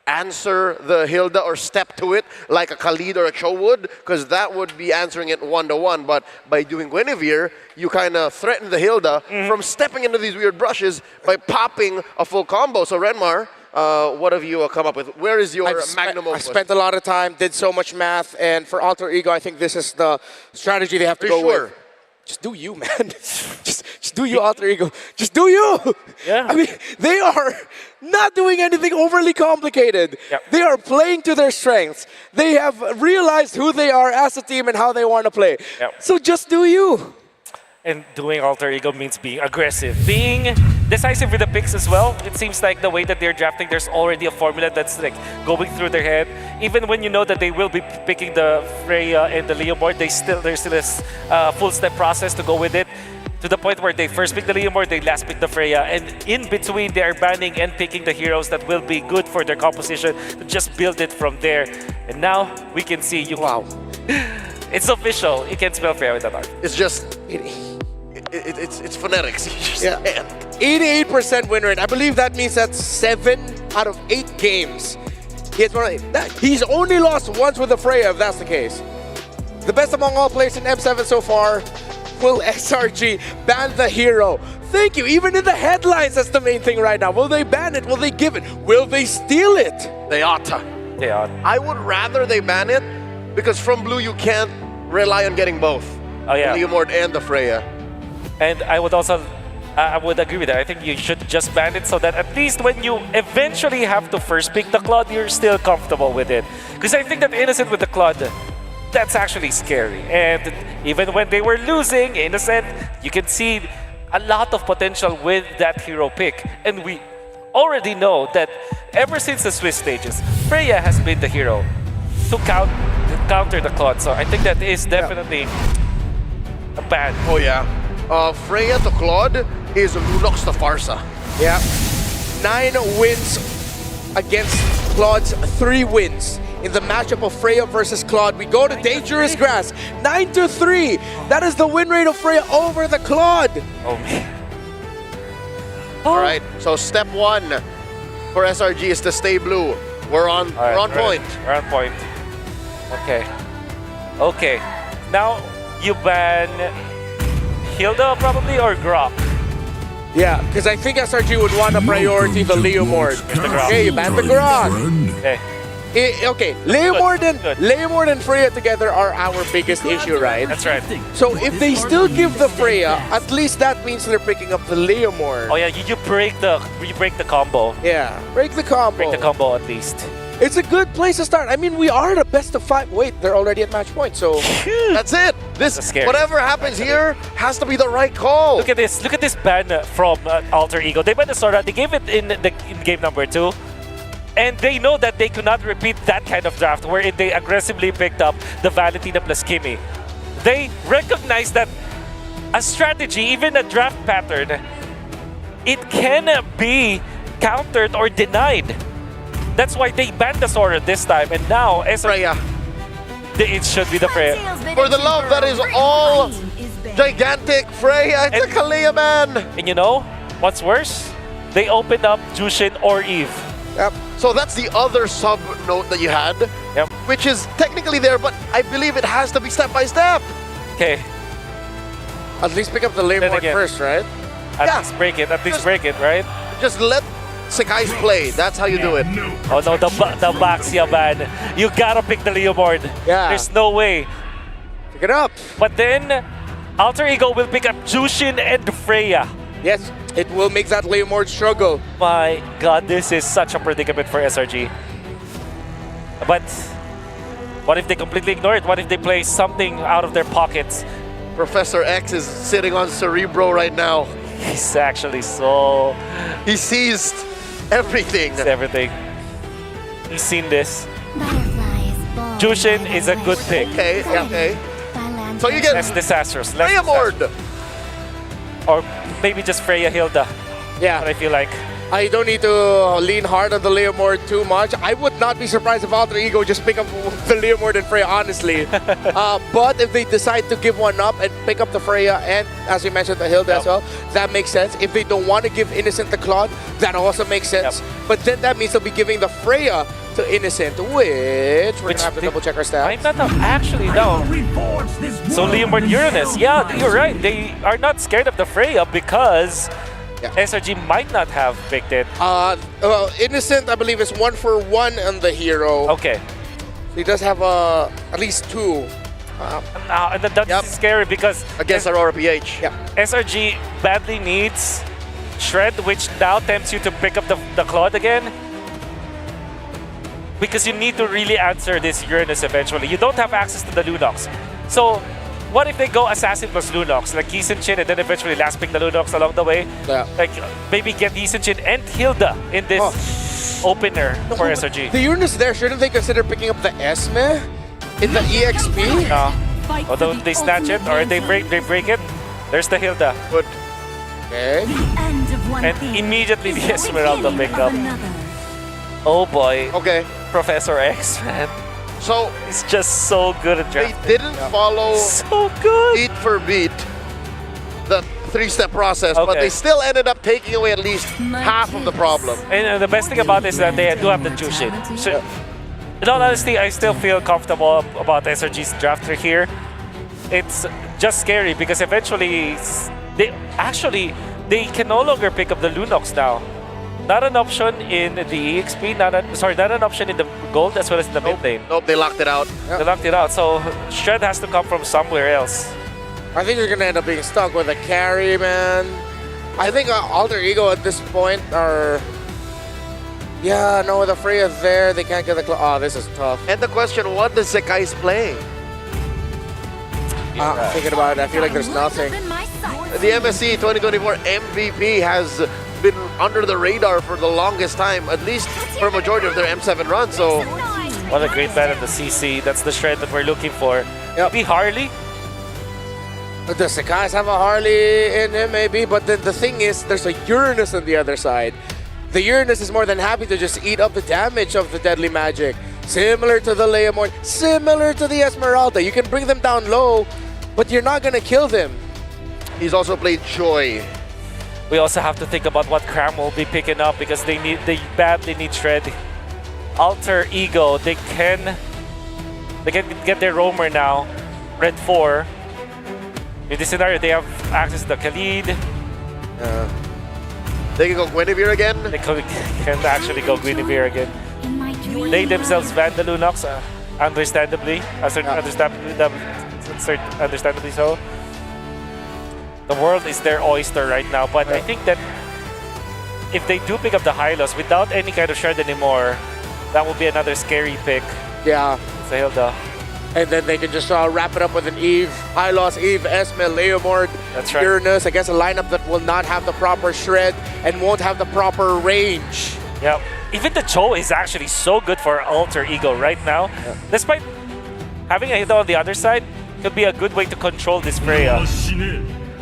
answer the Hilda or step to it like a Khalid or a Cho would, because that would be answering it one-to-one. But by doing Guinevere, you kind of threaten the Hilda from stepping into these weird brushes by popping a full combo. So Renmar, what have you come up with? Where is your magnum opus? I spent a lot of time, did so much math, and for Alter Ego, I think this is the strategy they have to go with. Just do you, man. just do you, Alter Ego. Just do you. Yeah. I mean, they are not doing anything overly complicated. Yep. They are playing to their strengths. They have realized who they are as a team and how they want to play. Yep. So just do you. And doing Alter Ego means being aggressive, being decisive with the picks as well. It seems like the way that they're drafting, there's already a formula that's like going through their head. Even when you know that they will be picking the Freya and the Leomord, there's still a full step process to go with it. To the point where they first pick the Leomord, they last pick the Freya, and in between they are banning and picking the heroes that will be good for their composition to just build it from there. And now we can see you. Wow. It's official. You can spell Freya with that art. It's just... It's phonetics. 88% win rate. I believe that means that's 7 out of 8 games. He's only lost once with the Freya, if that's the case. The best among all players in M7 so far. Will SRG ban the hero? Thank you. Even in the headlines, that's the main thing right now. Will they ban it? Will they give it? Will they steal it? They ought to. They ought. I would rather they ban it, because from blue you can't rely on getting both. Oh yeah. The Leomord and the Freya. And I would also, I would agree with that. I think you should just ban it so that at least when you eventually have to first pick the Claude, you're still comfortable with it. Because I think that Innocent with the Claude, that's actually scary. And even when they were losing, Innocent, you can see a lot of potential with that hero pick. And we already know that ever since the Swiss stages, Freya has been the hero to counter the Claude. So I think that is definitely a ban. Oh yeah. Freya to Claude is Lunox to Farsa. Yeah. 9 wins against Claude's 3 wins. In the matchup of Freya versus Claude, we go to Dangerous Grass. 9-3. That is the win rate of Freya over the Claude. Oh man. All right. So step 1 for SRG is to stay blue. We're on point. We're on point. Okay. Okay. Now you ban Hilda probably or Grok? Yeah, because I think SRG would want to priority the Leomord. Okay, you ban the Grok. Okay. Okay, Leomord and Freya together are our biggest issue, right? That's right. So if they still give the Freya, at least that means they're picking up the Leomord. Oh yeah, you break the combo. Yeah, break the combo. Break the combo at least. It's a good place to start. I mean, we are the best of 5. Wait, they're already at match point, so that's it. Whatever happens here has to be the right call. Look at this. Look at this ban from Alter Ego. They banned the Sora. They gave it in game number 2. And they know that they could not repeat that kind of draft wherein they aggressively picked up the Valentina plus Kimi. They recognize that a strategy, even a draft pattern, it can be countered or denied. That's why they banned the Sora this time, and now Freya. It should be the Freya. For the love that is all gigantic, Freya, it's a Kalia man. And you know what's worse? They opened up Jushin or Eve. Yep. So that's the other sub-note that you had, which is technically there, but I believe it has to be step by step. Okay. At least pick up the Leomord first, right? At least break it. At least break it, right? Just let Sekai's play. That's how you do it. Oh no, the Baxia ban. You gotta pick the Leomord. Yeah. There's no way. Pick it up. But then, Alter Ego will pick up Jushin and Freya. Yes, it will make that Leomord struggle. My God, this is such a predicament for SRG. But what if they completely ignore it? What if they play something out of their pockets? Professor X is sitting on Cerebro right now. He's actually so... He sees everything. Sees everything. He's seen this. Jushin is a good pick. Okay, okay. So you get... Less disastrous. Freya Mord! Or maybe just Freya Hilda. Yeah. But I feel like... I don't need to lean hard on the Leomord too much. I would not be surprised if Alter Ego just pick up the Leomord and Freya, honestly. But if they decide to give one up and pick up the Freya and, as you mentioned, the Hilda as well, that makes sense. If they don't want to give Innocent the Claude, that also makes sense. But then that means they'll be giving the Freya to Innocent, which we're going to have to double check our stats. I'm not actually, no. So Leomord Uranus, yeah, you're right. They are not scared of the Freya because SRG might not have picked it. Innocent, I believe, is 1-for-1 on the hero. Okay. So he does have at least 2. And that's scary because... Against Aurora PH. Yeah. SRG badly needs Shred, which now tempts you to pick up the Claude again. Because you need to really answer this Uranus eventually. You don't have access to the Lunox. So, what if they go Assassin plus Lunox, like Heesun Chin, and then eventually last pick the Lunox along the way? Yeah. Like, maybe get Heesun Chin and Hilda in this opener for SRG. The Uranus there, shouldn't they consider picking up the Esme in the EXP? No. Although they snatch it or they break it, there's the Hilda. Good. Okay. And immediately the Esmeralda pickup. Oh boy. Okay. Professor X, man. So he's just so good at drafting. They didn't follow so good beat for beat the 3-step process, but they still ended up taking away at least half of the problem. And the best thing about this is that they do have the Jushin. So, in all honesty, I still feel comfortable about SRG's draft here. It's just scary because eventually they can no longer pick up the Lunox now. Not an option in the EXP, not an option in the gold as well as in the mid lane. Nope, they locked it out. They locked it out, so Shred has to come from somewhere else. I think you're going to end up being stuck with a carry, man. I think Alter Ego at this point are... Yeah, no, with the Freya there, they can't get the... Oh, this is tough. And the question, what does Sekai's play? Thinking about it, I feel like there's nothing. The MSC 2024 MVP has been under the radar for the longest time, at least for a majority of their M7 run, so... What a great bat at the CC. That's the Shred that we're looking for. Maybe Harley? The Sekais have a Harley in him, maybe, but then the thing is, there's a Uranus on the other side. The Uranus is more than happy to just eat up the damage of the Deadly Magic. Similar to the Leomord, similar to the Esmeralda. You can bring them down low, but you're not gonna kill them. He's also played Joy. We also have to think about what Cram will be picking up because they badly need Shred. Alter Ego, they can get their roamer now. Red 4. In this scenario, they have access to Khalid. They can go Guinevere again. They can actually go Guinevere again. They themselves ban the Lunox, understandably. Understandably so. The world is their oyster right now, but I think that if they do pick up the Hylos without any kind of Shred anymore, that will be another scary pick. Yeah. Hilda. And then they can just wrap it up with an Eve, Hylos, Eve, Esme, Leomord, That's right. Uranus against a lineup that will not have the proper Shred and won't have the proper range. Yeah. Even the Cho is actually so good for Alter Ego right now. Yeah. Despite having a hit on the other side, could be a good way to control this Freya.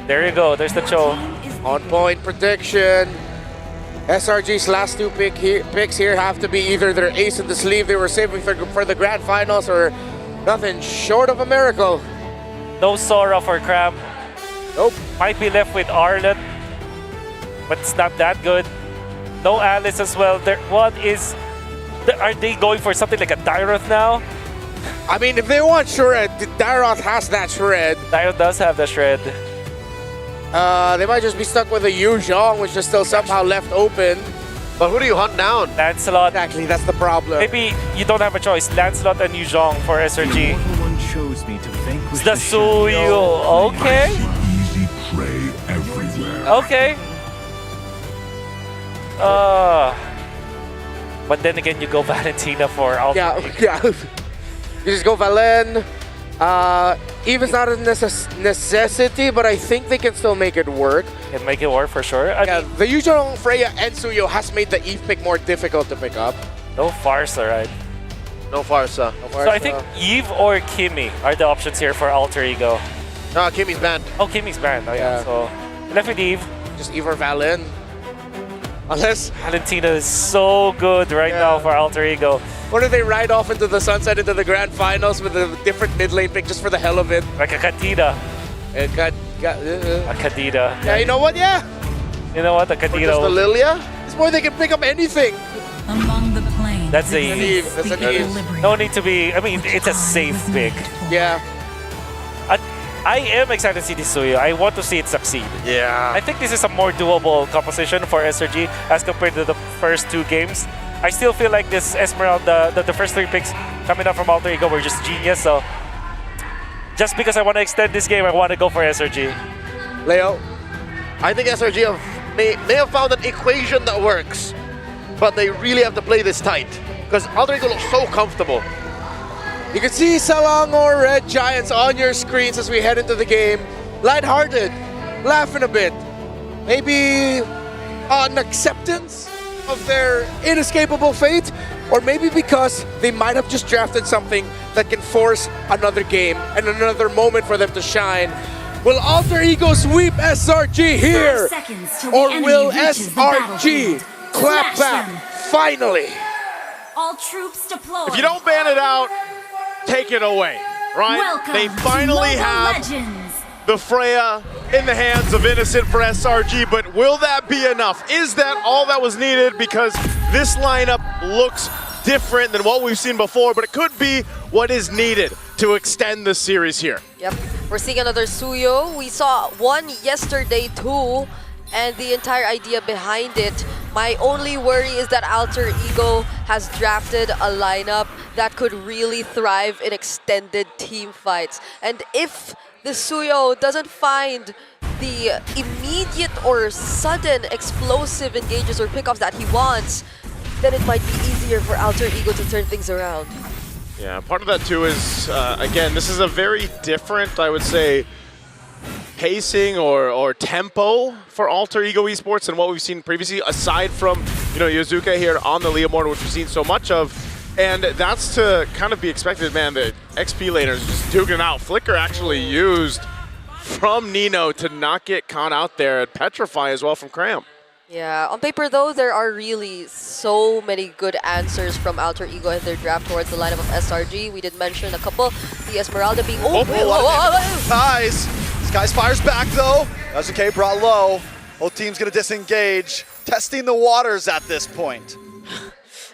There you go, there's the Cho. On point prediction. SRG's last 2 picks here have to be either their ace in the sleeve they were saving for the grand finals or nothing short of a miracle. No Sora for Cram. Nope. Might be left with Arlott, but it's not that good. No Alice as well. Are they going for something like a Dyroth now? I mean, if they want Shred, Dyroth has that Shred. Dyroth does have the Shred. They might just be stuck with a Yu Zhong, which is still somehow left open. But who do you hunt down? Lancelot. Exactly, that's the problem. Maybe you don't have a choice. Lancelot and Yu Zhong for SRG. One chose me to It's the Suyo. Okay. Easy prey everywhere. Okay. But then again, you go Valentina for Alpha. Yeah. You just go Valen. Eve's not a necessity, but I think they can still make it work. Can make it work for sure. I mean, the usual Freya and Suyo has made the Eve pick more difficult to pick up. no Farsa, right? No Farsa. So I think Eve or Kimi are the options here for Alter Ego. No, Kimmy's banned. Oh, Kimi's banned. Oh, yeah. So left with Eve. Just Eve or Valen. Unless Valentina is so good right now for Alter Ego. Or do they ride off into the sunset into the grand finals with a different mid lane pick just for the hell of it? Like a Kadida. A Kadida. Yeah, you know what? Yeah. You know what? A Or just Kadida. the Lilia? This boy, they can pick up anything. Among the planes. That's a Eve. That's an Eve. no need to be. I mean, it's a safe pick. Yeah. I am excited to see this Suyo. I want to see it succeed. Yeah. I think this is a more doable composition for SRG as compared to the first two games. I still feel like this Esmeralda, the first three picks coming up from Alter Ego were just genius. So just because I want to extend this game, I want to go for SRG. Leo? I think SRG may have found an equation that works, but they really have to play this tight because Alter Ego looks so comfortable. You can see Selangor Red Giants on your screens as we head into the game. Lighthearted, laughing a bit. Maybe an acceptance of their inescapable fate, or maybe because they might have just drafted something that can force another game and another moment for them to shine. Will Alter Ego sweep SRG here? Or will SRG clap back finally? All troops deployed. If you don't ban it out, take it away, right? Welcome they to finally Mobile have Legends. the Freya in the hands of Innocent for SRG, but will that be enough? Is that all that was needed? Because this lineup looks different than what we've seen before, but it could be what is needed to extend the series here. Yep, we're seeing another Suyo. We saw one yesterday too, and the entire idea behind it. My only worry is that Alter Ego has drafted a lineup that could really thrive in extended team fights. And if the Suyo doesn't find the immediate or sudden explosive engages or pickoffs that he wants, then it might be easier for Alter Ego to turn things around. Yeah, part of that too is, again, this is a very different, I would say, pacing or tempo for Alter Ego Esports than what we've seen previously, aside from, Yozuka here on the Leomord, which we've seen so much of. And that's to kind of be expected, man. The XP laners just duking out. Flicker actually used from Nino to not get caught out there, and Petrify as well from Cram. Yeah, on paper though, there are really so many good answers from Alter Ego in their draft towards the lineup of SRG. We did mention a couple, the Esmeralda being... Skies! Skies fires back though. Azuke brought low. Both teams gonna disengage. Testing the waters at this point.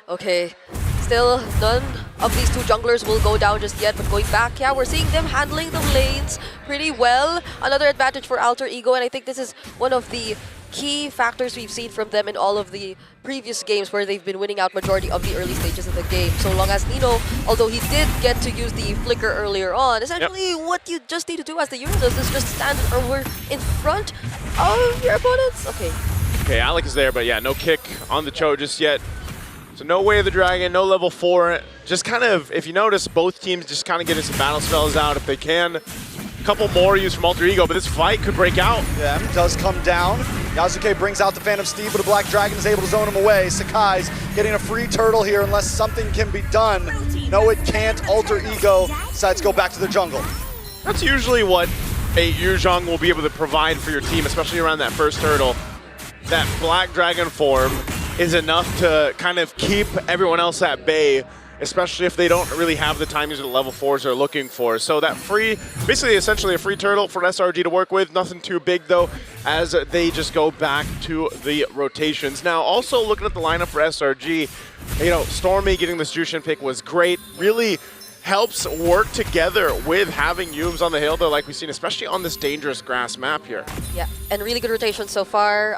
Okay, still none of these two junglers will go down just yet, but going back, yeah, we're seeing them handling the lanes pretty well. Another advantage for Alter Ego, and I think this is one of the key factors we've seen from them in all of the previous games where they've been winning out majority of the early stages of the game. So long as Nino, although he did get to use the flicker earlier on, essentially what you just need to do as the Euro does is just stand over in front of your opponents. Okay, Alec is there, but yeah, no kick on the Cho just yet. So no Way of the Dragon, no level 4. Just kind of, if you notice, both teams just kind of getting some battle spells out if they can. A couple more used from Alter Ego, but this fight could break out. Yeah, it does come down. Yazuke brings out the Phantom Steed, but a Black Dragon is able to zone him away. Sakai's getting a free turtle here unless something can be done. No, it can't. Alter Ego decides to go back to the jungle. That's usually what a Yuzhong will be able to provide for your team, especially around that first turtle. That Black Dragon form is enough to kind of keep everyone else at bay, especially if they don't really have the timings or the level 4s they're looking for. So that free, basically essentially a free turtle for SRG to work with. Nothing too big though, as they just go back to the rotations. Now also looking at the lineup for SRG, Stormy getting this Jushin pick was great. Really helps work together with having Yums on the hill though, like we've seen, especially on this dangerous grass map here. Yeah, and really good rotation so far.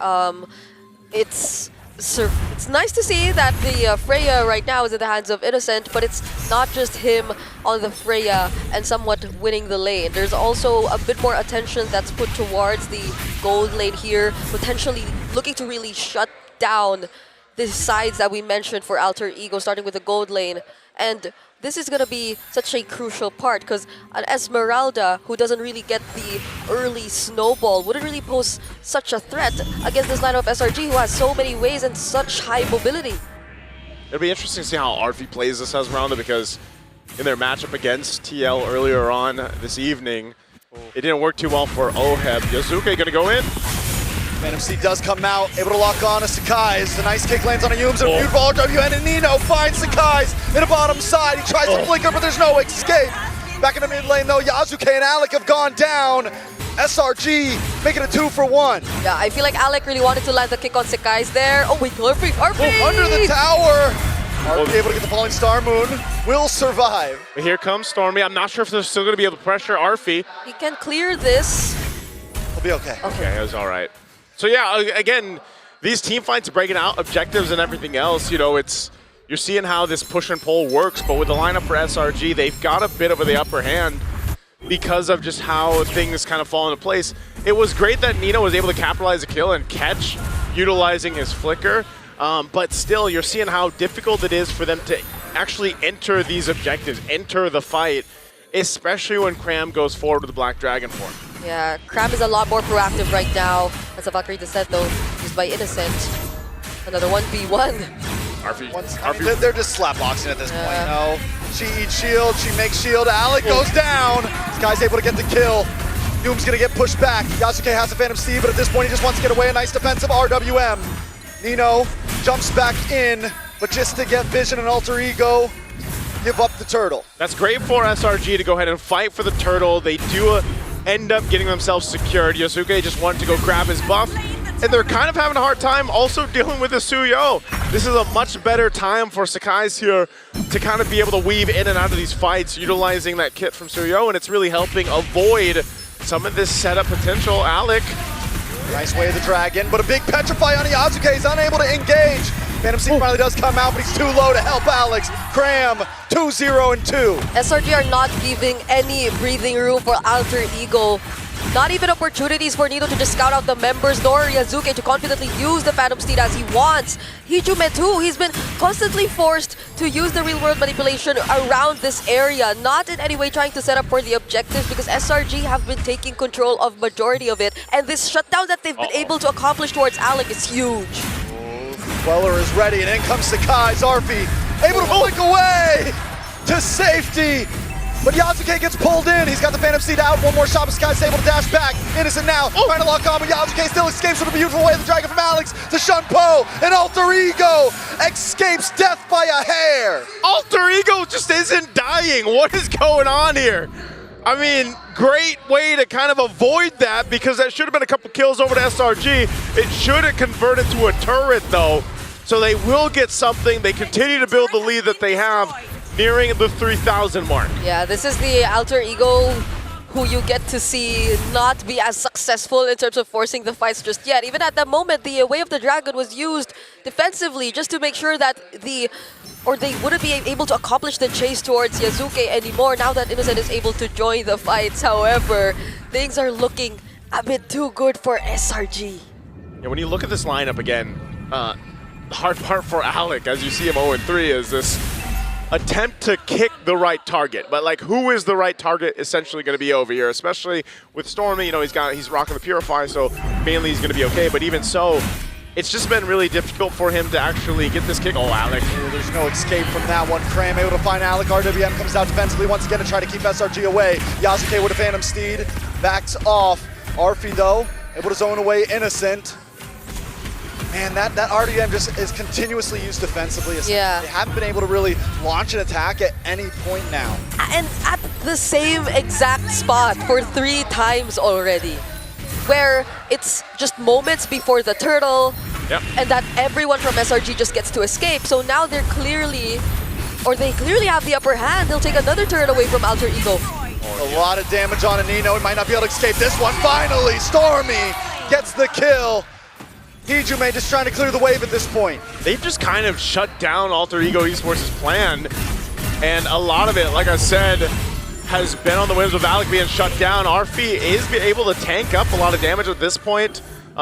It's it's nice to see that the Freya right now is in the hands of Innocent, but it's not just him on the Freya and somewhat winning the lane. There's also a bit more attention that's put towards the gold lane here, potentially looking to really shut down the sides that we mentioned for Alter Ego, starting with the gold lane. And this is going to be such a crucial part because an Esmeralda who doesn't really get the early snowball wouldn't really pose such a threat against this lineup of SRG who has so many ways and such high mobility. It'll be interesting to see how Arfi plays this Esmeralda because in their matchup against TL earlier on this evening, it didn't work too well for Oheb. Yazuke going to go in. Phantom Seed does come out, able to lock on to Sakai's. The nice kick lands on a Yums, and a beautiful RWN, and Nino finds Sakai's in the bottom side. He tries to flicker, but there's no escape. Back in the mid lane though, Yazuke and Alec have gone down. SRG making a 2-for-1. Yeah, I feel like Alec really wanted to land the kick on Sakai's there. Oh wait, Arfi! Under the tower! Arfi able to get the falling Star Moon, will survive. But here comes Stormy. I'm not sure if they're still going to be able to pressure Arfi. He can clear this. He'll be okay. Okay, it was all right. So yeah, again, these team fights are breaking out objectives and everything else. You know, you're seeing how this push and pull works, but with the lineup for SRG, they've got a bit of the upper hand because of just how things kind of fall into place. It was great that Nino was able to capitalize a kill and catch, utilizing his flicker, but still, you're seeing how difficult it is for them to actually enter these objectives, enter the fight, especially when Cram goes forward with the Black Dragon form. Yeah, Cram is a lot more proactive right now. As Valkyrie said though, used by Innocent. Another 1v1. Arfi. They're just slapboxing at this point, no. She eats shield, she makes shield, Alec goes down. This guy's able to get the kill. Doom's gonna get pushed back. Yasuke has a Phantom Steed, but at this point he just wants to get away. A nice defensive RWM. Nino jumps back in, but just to get Vision and Alter Ego, give up the turtle. That's great for SRG to go ahead and fight for the turtle. They do end up getting themselves secured. Yosuke just wanted to go grab his buff, and they're kind of having a hard time also dealing with the Suyo. This is a much better time for Sakai's here to kind of be able to weave in and out of these fights, utilizing that kit from Suyo, and it's really helping avoid some of this setup potential. Alec. Nice way of the dragon, but a big petrify on Yazuke. He's unable to engage. Phantom Seed finally does come out, but he's too low to help Alex. Cram, 2-0-2. SRG are not giving any breathing room for Alter Ego. Not even opportunities for Nino to just scout out the members, nor Yazuke to confidently use the Phantom Steed as he wants. Hijume too, he's been constantly forced to use the real-world manipulation around this area, not in any way trying to set up for the objectives because SRG have been taking control of majority of it, and this shutdown that they've been able to accomplish towards Alec is huge. Queller is ready, and in comes Sakai's Arfi, able to flick away to safety. But Yazuke gets pulled in. He's got the Phantom Seed out. One more shot, but Sky's able to dash back. Innocent now, trying to lock on, but Yazuke still escapes with a beautiful way of the dragon from Alex to Shunpo. And Alter Ego escapes death by a hair. Alter Ego just isn't dying. What is going on here? I mean, great way to kind of avoid that because that should have been a couple kills over to SRG. It should have converted to a turret though. So they will get something. They continue to build the lead that they have, nearing the 3,000 mark. Yeah, this is the Alter Ego who you get to see not be as successful in terms of forcing the fights just yet. Even at that moment, the Way of the Dragon was used defensively just to make sure that they wouldn't be able to accomplish the chase towards Yazuke anymore now that Innocent is able to join the fights. However, things are looking a bit too good for SRG. Yeah, when you look at this lineup again, the hard part for Alec, as you see him 0-3, is this attempt to kick the right target. But like, who is the right target essentially going to be over here? Especially with Stormy, you know, he's rocking the Purify, so mainly he's going to be okay. But even so, it's just been really difficult for him to actually get this kick. Oh, Alec. There's no escape from that one. Cram able to find Alec. RWM comes out defensively once again to try to keep SRG away. Yasuke with a Phantom Steed backs off. Arfi though, able to zone away Innocent. Man, that RDM just is continuously used defensively. Yeah. They haven't been able to really launch an attack at any point now. And at the same exact spot for 3 times already, where it's just moments before the turtle, and that everyone from SRG just gets to escape. So now they clearly have the upper hand. They'll take another turret away from Alter Ego. A lot of damage on Nino. He might not be able to escape this one. Finally, Stormy gets the kill. Hijime just trying to clear the wave at this point. They've just kind of shut down Alter Ego Esports' plan, and a lot of it, like I said, has been on the whims of Alec being shut down. Arfi is able to tank up a lot of damage at this point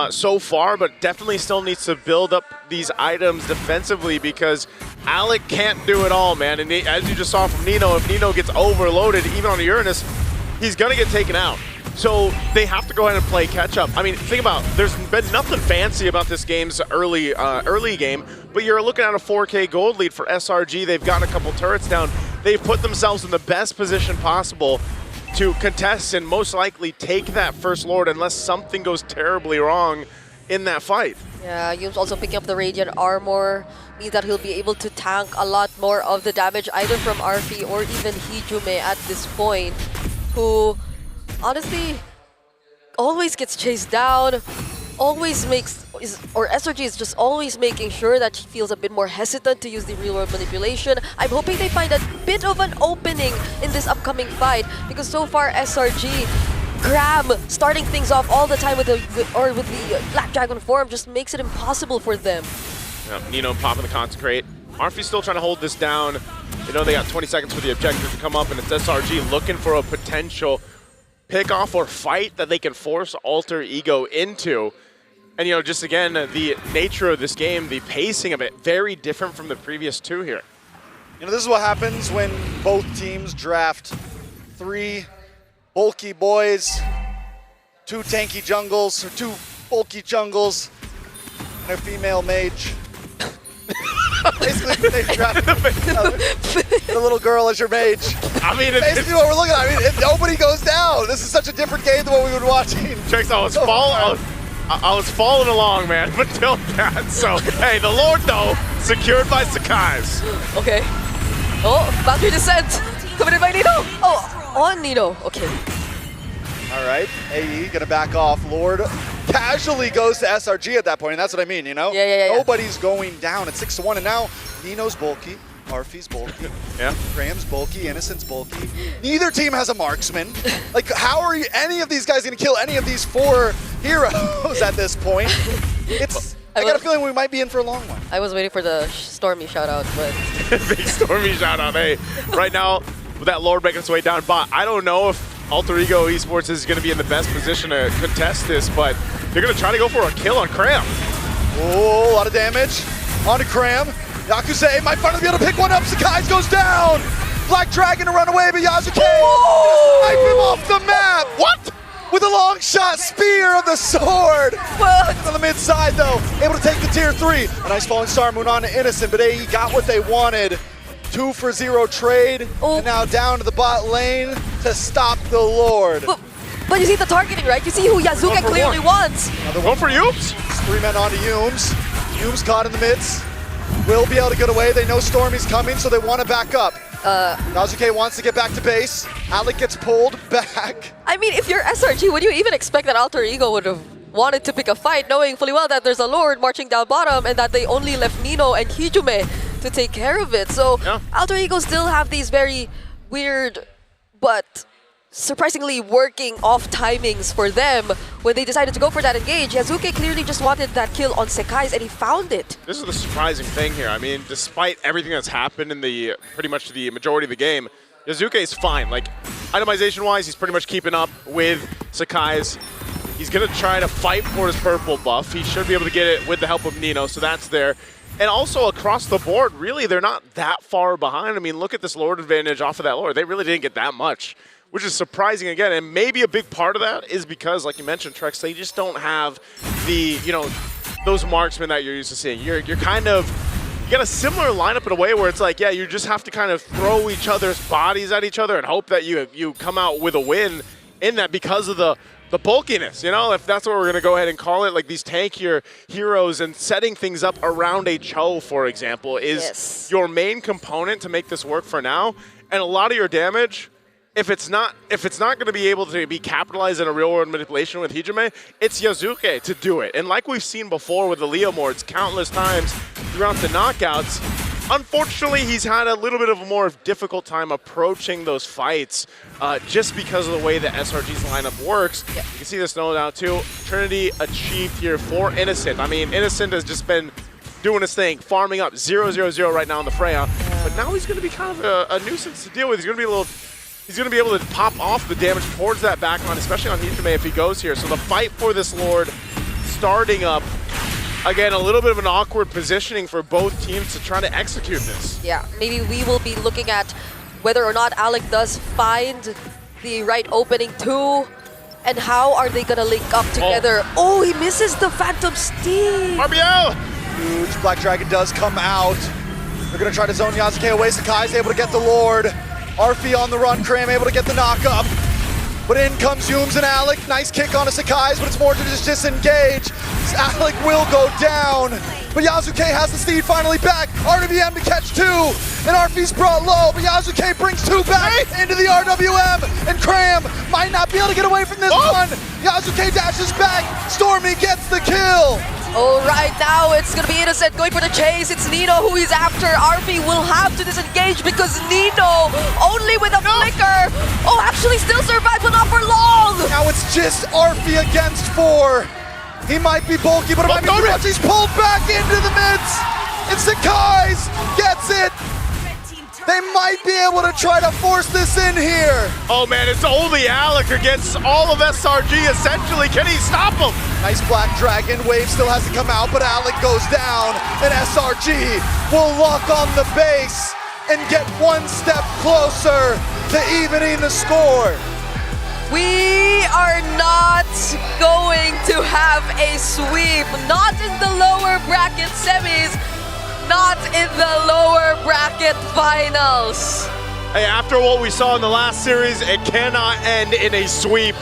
so far, but definitely still needs to build up these items defensively because Alec can't do it all, man. And as you just saw from Nino, if Nino gets overloaded, even on the Uranus, he's gonna get taken out. So they have to go ahead and play catch up. I mean, think about, there's been nothing fancy about this game's early game, but you're looking at a 4K gold lead for SRG. They've gotten a couple turrets down. They've put themselves in the best position possible to contest and most likely take that first Lord unless something goes terribly wrong in that fight. Yeah, Yume's also picking up the Radiant Armor, means that he'll be able to tank a lot more of the damage either from Arfi or even Hijime at this point, who honestly always gets chased down, always makes, or SRG is just always making sure that she feels a bit more hesitant to use the real world manipulation. I'm hoping they find a bit of an opening in this upcoming fight because so far SRG, Graham starting things off all the time with the Black Dragon form just makes it impossible for them. Yeah, Nino popping the Consecrate. Arfi's still trying to hold this down. You know they got 20 seconds for the objective to come up, and it's SRG looking for a potential pick off or fight that they can force Alter Ego into. And you know, just again, the nature of this game, the pacing of it, very different from the previous two here. You know, this is what happens when both teams draft 3 bulky boys, 2 tanky jungles, or 2 bulky jungles, and a female mage. Basically, they drafted the little girl as your mage. I mean, basically what we're looking at. I mean, if nobody goes down, this is such a different game than what we've been watching. Checks, I was following along, man, until that. So, hey, the Lord, though, secured by Sakai's. Okay. Oh, boundary descent. Coming in by Nino. Oh, on Nino. Okay. All right, AE gonna back off. Lord casually goes to SRG at that point, and that's what I mean, you know? Yeah. Nobody's going down at 6-1, and now Nino's bulky, Arfi's bulky, yeah. Graham's bulky, Innocent's bulky. Neither team has a marksman. Like, how are any of these guys gonna kill any of these 4 heroes at this point? I got a feeling we might be in for a long one. I was waiting for the Stormy shout out, but... Big Stormy shout out, hey. Right now, with that Lord making its way down bot, I don't know if Alter Ego Esports is going to be in the best position to contest this, but they're going to try to go for a kill on Cram. Oh, a lot of damage onto Cram. Yakuza might finally be able to pick one up. Sakai's goes down. Black Dragon to run away, but Yasuke snipe him off the map. What? With a long shot spear of the sword. What? On the mid side though, able to take the tier 3. A nice falling star moon on to Innocent, but AE got what they wanted. 2 for 0 trade, and now down to the bot lane to stop the Lord. But you see the targeting, right? You see who Yazuka clearly wants. Another one for Yumes. 3 men onto Yumes. Yumes caught in the midst. Will be able to get away. They know Stormy's coming, so they want to back up. Yazuke wants to get back to base. Alec gets pulled back. I mean, if you're SRG, would you even expect that Alter Ego would have wanted to pick a fight, knowing fully well that there's a Lord marching down bottom and that they only left Nino and Hijime to take care of it? So yeah. Alter Ego still have these very weird but surprisingly working off timings for them when they decided to go for that engage. Yazuke clearly just wanted that kill on Sekai's and he found it. This is the surprising thing here. I mean, despite everything that's happened in the pretty much the majority of the game, Yazuke is fine. Like, itemization-wise, he's pretty much keeping up with Sekai's. He's going to try to fight for his purple buff. He should be able to get it with the help of Nino, so that's there. And also across the board, really, they're not that far behind. I mean, look at this Lord advantage off of that Lord. They really didn't get that much, which is surprising again. And maybe a big part of that is because, like you mentioned, Trex, they just don't have the, you know, those marksmen that you're used to seeing. You're kind of, you got a similar lineup in a way where it's like, yeah, you just have to kind of throw each other's bodies at each other and hope that you come out with a win in that because of the bulkiness, you know, if that's what we're going to go ahead and call it, like these tankier heroes and setting things up around a Cho, for example, is your main component to make this work for now. And a lot of your damage, if it's not going to be able to be capitalized in a real world manipulation with Hijime, it's Yazuke to do it. And like we've seen before with the Leomords countless times throughout the knockouts, Unfortunately, he's had a little bit of a more difficult time approaching those fights just because of the way that SRG's lineup works. You can see this no doubt too. Trinity achieved here for Innocent. I mean, Innocent has just been doing his thing, farming up 0-0-0 right now in the Freya. But now he's going to be kind of a nuisance to deal with. He's going to be able to pop off the damage towards that backline, especially on Hijime if he goes here. So the fight for this Lord starting up. Again, a little bit of an awkward positioning for both teams to try to execute this. Yeah, maybe we will be looking at whether or not Alec does find the right opening too, and how are they gonna link up together. Oh, he misses the Phantom Steam! RBL! Huge Black Dragon does come out. They're gonna try to zone Yasuke away. Sakai's able to get the Lord. Arfi on the run, Cram able to get the knock up. But in comes Humes and Alec. Nice kick on a Sakai's, but it's more to just disengage. Alec will go down. But Yasuke has the steed finally back. RWM to catch two. And Arfi's brought low, but Yasuke brings two back into the RWM. And Cram might not be able to get away from this one. Yasuke dashes back. Stormy gets the kill. All right, now it's gonna be Innocent going for the chase. It's Nino who he's after. Arfi will have to disengage because Nino, only with a flicker. Oh, actually still survives, but not for long. Now it's just Arfi against four. He might be bulky, but it might be too much. He's pulled back into the mids. And Sakai's gets it. They might be able to try to force this in here. Oh man, it's only Alec against all of SRG essentially. Can he stop him? Nice Black Dragon. Wave still hasn't come out, but Alec goes down. And SRG will lock on the base and get one step closer to evening the score. We are not going to have a sweep. Not in the lower bracket semis. Not in the lower bracket finals. Hey, after what we saw in the last series, it cannot end in a sweep.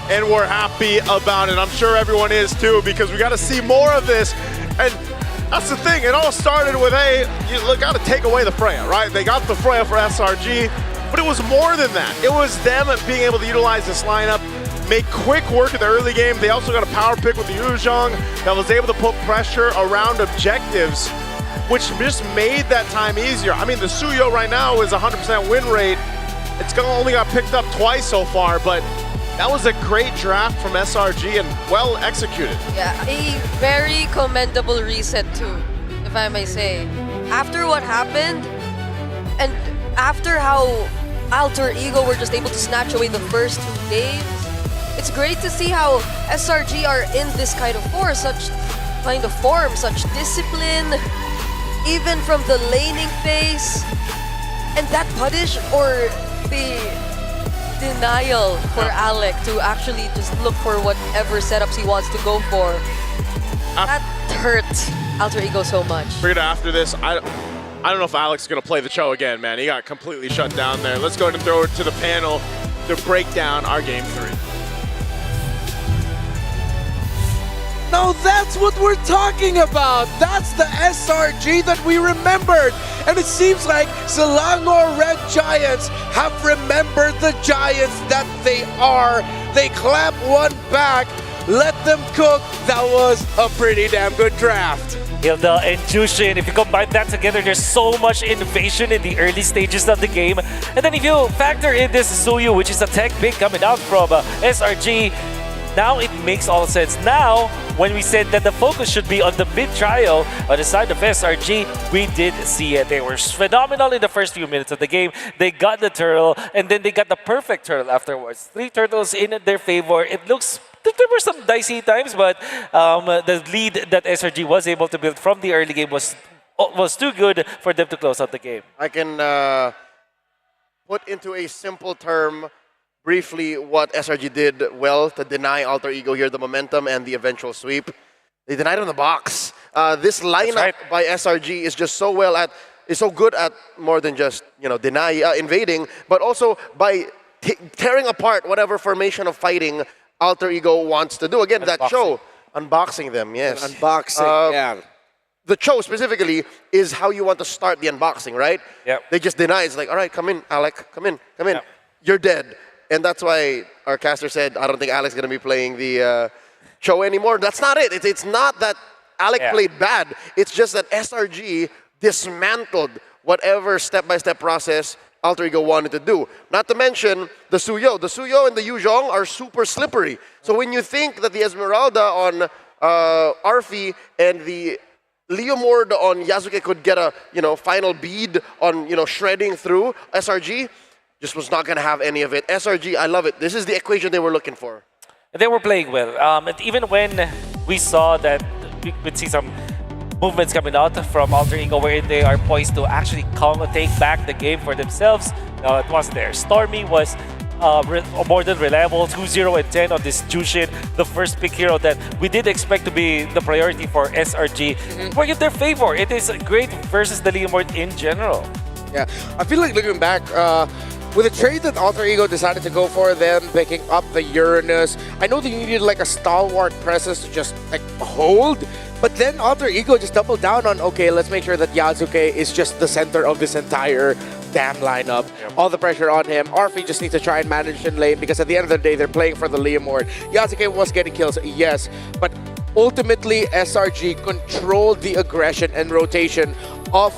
And we're happy about it. I'm sure everyone is too, because we got to see more of this. And that's the thing, it all started with, hey, you got to take away the Freya, right? They got the Freya for SRG, but it was more than that. It was them being able to utilize this lineup, make quick work in the early game. They also got a power pick with the Yuzhong that was able to put pressure around objectives, which just made that time easier. I mean, the Suyo right now is 100% win rate. It's only got picked up twice so far, but that was a great draft from SRG and well executed. Yeah, a very commendable reset too, if I may say. After what happened, and after how Alter Ego were just able to snatch away the first two games, it's great to see how SRG are in this kind of form, such discipline, even from the laning phase, and that punish or the denial for Alec to actually just look for whatever setups he wants to go for. That hurt Alter Ego so much. Figured after this, I don't know if Alec's is going to play the show again, man. He got completely shut down there. Let's go ahead and throw it to the panel to break down our Game 3. Now that's what we're talking about. That's the SRG that we remembered. And it seems like Selangor Red Giants have remembered the Giants that they are. They clap one back, let them cook. That was a pretty damn good draft. Hilda and Jushin, if you combine that together, there's so much innovation in the early stages of the game. And then if you factor in this Suyu, which is a tech pick coming out from SRG, now it makes all sense. Now, when we said that the focus should be on the mid trio on the side of SRG, we did see it. They were phenomenal in the first few minutes of the game. They got the turtle, and then they got the perfect turtle afterwards. 3 turtles in their favor. It looks, there were some dicey times, but the lead that SRG was able to build from the early game was too good for them to close out the game. I can put into a simple term briefly what SRG did well to deny Alter Ego here the momentum and the eventual sweep. They denied on the box. This lineup by SRG is just so so good at more than just invading, but also by tearing apart whatever formation of fighting Alter Ego wants to do. Again, that show, unboxing them, yes. Unboxing, yeah. The Cho specifically is how you want to start the unboxing, right? Yep. They just deny. It's like, all right, come in, Alec, come in. Yep. You're dead. And that's why our caster said, I don't think Alec's going to be playing the show anymore. That's not it. It's not that Alec played bad. It's just that SRG dismantled whatever step-by-step process Alter Ego wanted to do. Not to mention the Suyo. The Suyo and the Yuzhong are super slippery. So when you think that the Esmeralda on Arfi and the Leomord on Yasuke could get a final bead on shredding through SRG, just was not going to have any of it. SRG, I love it. This is the equation they were looking for. They were playing well. And even when we saw that we could see some movements coming out from Alter Ego where they are poised to actually take back the game for themselves, it wasn't there. Stormy was more than reliable, 2-0 and 10 on this Jushin, the first pick hero that we did expect to be the priority for SRG. Work in their favor. It is great versus the Leomord in general. Yeah, I feel like looking back, with the trade that Alter Ego decided to go for, them picking up the Uranus, I know that you needed like a stalwart presence to just like hold, but then Alter Ego just doubled down on, okay, let's make sure that Yasuke is just the center of this entire damn lineup. Yep. All the pressure on him. Arfi just needs to try and manage in lane because at the end of the day, they're playing for the Leomord. Yasuke was getting kills, yes, but ultimately SRG controlled the aggression and rotation of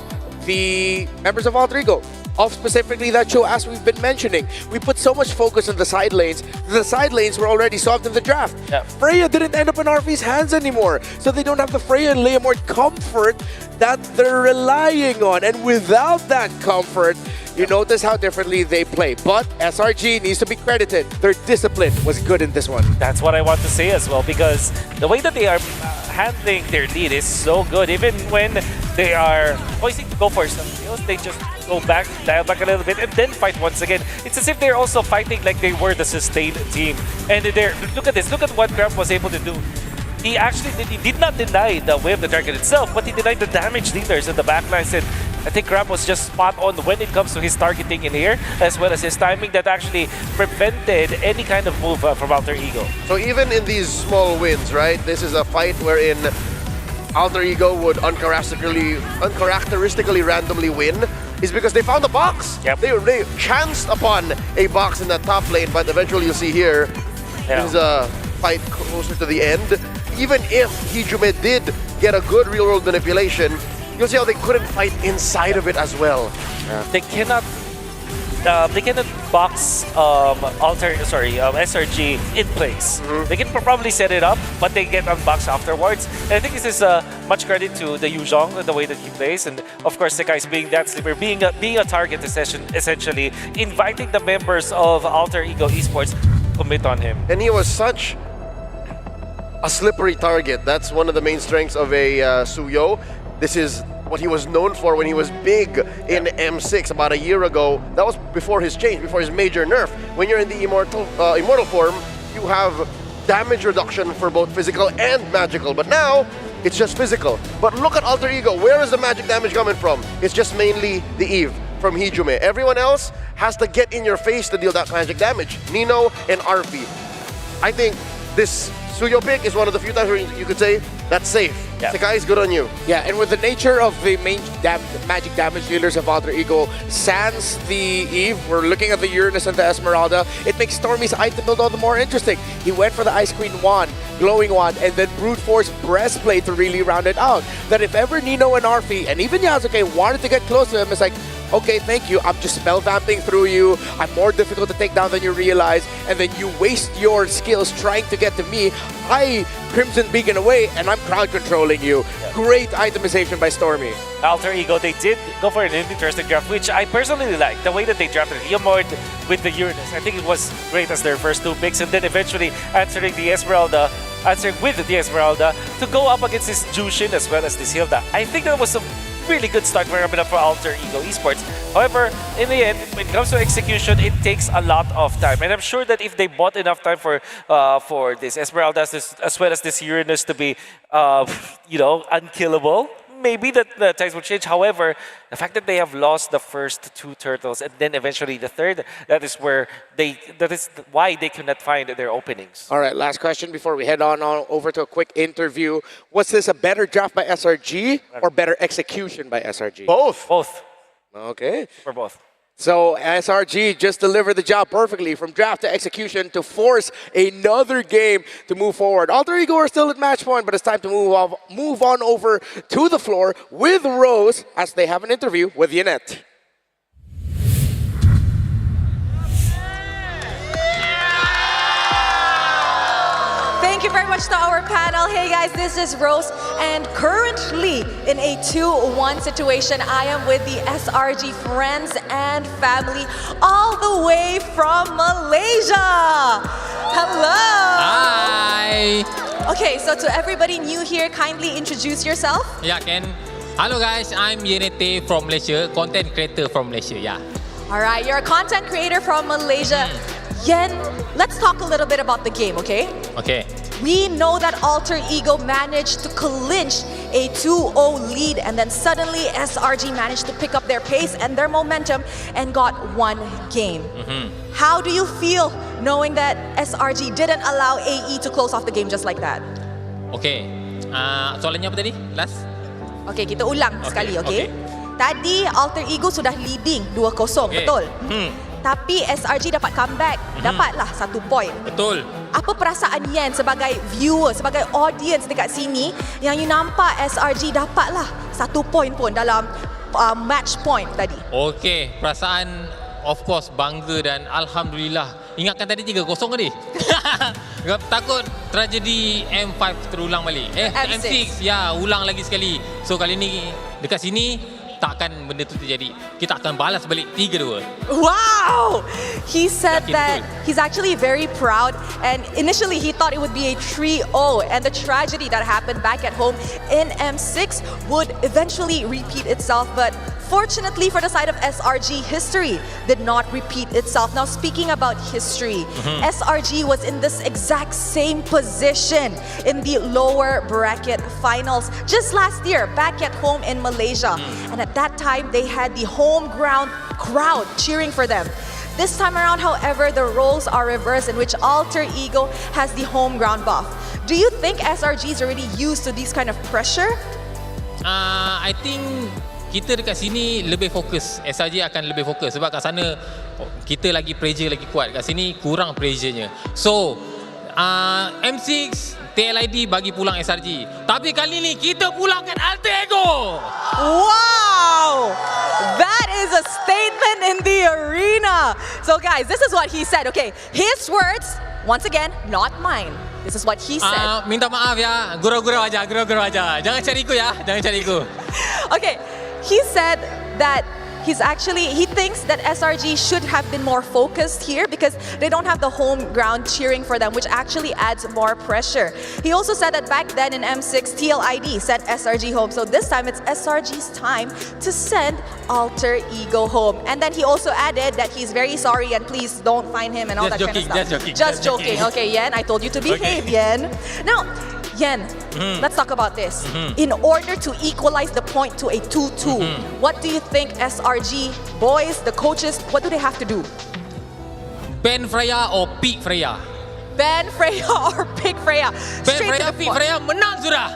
the members of Alter Ego. Of specifically that show, as we've been mentioning. We put so much focus on the side lanes. The side lanes were already solved in the draft. Yep. Freya didn't end up in Arfi's hands anymore. So they don't have the Freya and Leomord comfort that they're relying on. And without that comfort, you notice how differently they play. But SRG needs to be credited. Their discipline was good in this one. That's what I want to say as well, because the way that they are handling their lead is so good. Even when they are poising to go for some kills, they just go back, dial back a little bit, and then fight once again. It's as if they're also fighting like they were the sustained team. And look at this. Look at what Grump was able to do. He did not deny the way of the dragon itself, but he denied the damage dealers in the backlines. And I think Grump was just spot on when it comes to his targeting in here, as well as his timing that actually prevented any kind of move from Alter Ego. So even in these small wins, right, this is a fight wherein Alter Ego would uncharacteristically randomly win, is because they found a box. Yep. They chanced upon a box in that top lane, but eventually you'll see here, this is a fight closer to the end. Even if Hijume did get a good real-world manipulation, you'll see how they couldn't fight inside of it as well. Yeah. They cannot box SRG in place. They can probably set it up, but they get unboxed afterwards. And I think this is much credit to the Yuzhong, the way that he plays, and of course the guys being that slipper, being a target essentially, inviting the members of Alter Ego Esports to commit on him. And he was such a slippery target. That's one of the main strengths of a Suyo. This is what he was known for when he was big in M6 about a year ago. That was before his change, before his major nerf. When you're in the immortal form, you have damage reduction for both physical and magical. But now, it's just physical. But look at Alter Ego. Where is the magic damage coming from? It's just mainly the Eve from Hijume. Everyone else has to get in your face to deal that magic damage. Nino and Arfi. I think this Suyo pick is one of the few times where you could say, that's safe. Yeah. Sakai is good on you. Yeah, and with the nature of the main magic damage dealers of Alter Ego, sans the Eve, we're looking at the Uranus and the Esmeralda, it makes Stormy's item build all the more interesting. He went for the Ice Queen wand, Glowing Wand, and then Brute Force Breastplate to really round it out. That if ever Nino and Arfi, and even Yasuke, wanted to get close to him, it's like, okay, thank you, I'm just spell vamping through you, I'm more difficult to take down than you realize, and then you waste your skills trying to get to me, I Crimson Beacon away, and I'm crowd controlling you. Yeah. Great itemization by Stormy. Alter Ego, they did go for an interesting draft, which I personally like. The way that they drafted Leomord with the Uranus, I think it was great as their first two picks, and then eventually answering with the Esmeralda to go up against this Jushin as well as this Hilda. I think that was a really good start for Alter Ego Esports. However, in the end, when it comes to execution, it takes a lot of time. And I'm sure that if they bought enough time for this Esmeralda as well as this Uranus to be, unkillable, maybe the times will change. However, the fact that they have lost the first two turtles and then eventually the third, that is why they cannot find their openings. All right, last question before we head on over to a quick interview. Was this a better draft by SRG or better execution by SRG? Both. Both. Okay. For both. So SRG just delivered the job perfectly from draft to execution to force another game to move forward. Alter Ego are still at match point, but it's time to move on over to the floor with Rose as they have an interview with Yanette. Thank you very much to our panel. Hey guys, this is Rose, and currently in a 2-1 situation, I am with the SRG friends and family all the way from Malaysia. Hello. Hi. Okay, so to everybody new here, kindly introduce yourself. Yeah, Ken. Hello guys, I'm Yenete from Malaysia, content creator from Malaysia, yeah. All right, you're a content creator from Malaysia. Yen, let's talk a little bit about the game, okay? Okay. We know that Alter Ego managed to clinch a 2-0 lead, and then suddenly SRG managed to pick up their pace and their momentum and got one game. How do you feel knowing that SRG didn't allow AE to close off the game just like that? Okay. Soalannya apa tadi? Last? Okay, kita ulang sekali, okay? Tadi Alter Ego sudah leading 2-0, betul? Tapi SRG dapat comeback, dapatlah 1 point. Betul. Apa perasaan Yen sebagai viewer, sebagai audience dekat sini yang you nampak SRG dapatlah 1 point pun dalam match point tadi? Okay, perasaan of course bangga dan Alhamdulillah. Ingatkan tadi 3-0 tadi. Takut tragedi M5 terulang balik. M6, ya, ulang lagi sekali. So kali ni dekat sini takkan benda tu terjadi. Kita akan balas balik 3-2. Wow! He said that he's actually very proud, and initially he thought it would be a 3-0, and the tragedy that happened back at home in M6 would eventually repeat itself, but fortunately for the side of SRG, history did not repeat itself. Now, speaking about history, SRG was in this exact same position in the lower bracket finals just last year, back at home in Malaysia. And at that time, they had the home ground crowd cheering for them. This time around, however, the roles are reversed, in which Alter Ego has the home ground buff. Do you think SRG is already used to this kind of pressure? I think kita dekat sini lebih fokus. SRG akan lebih fokus sebab kat sana kita lagi pressure lagi kuat. Kat sini kurang pressure-nya. So, M6, TLID bagi pulang SRG. Tapi kali ni kita pulangkan Alter Ego. Wow! That is a statement in the arena. So guys, this is what he said. Okay, his words, once again, not mine. This is what he said. Minta maaf ya, gurau-gurau aja, gurau-gurau aja. Jangan cariku ya, jangan cariku. Okay, he said that he thinks that SRG should have been more focused here because they don't have the home ground cheering for them, which actually adds more pressure. He also said that back then in M6, TLID sent SRG home. So this time it's SRG's time to send Alter Ego home. And then he also added that he's very sorry and please don't find him and all that kind of stuff. Just joking. Okay, Yen, I told you to behave, Yen. Now, Yen, let's talk about this. In order to equalize the point to a 2-2, what do you think SRG boys, the coaches, what do they have to do? Ban Freya or pick Freya? Ban Freya or pick Freya? Ban Freya, pick Freya, menang sudah.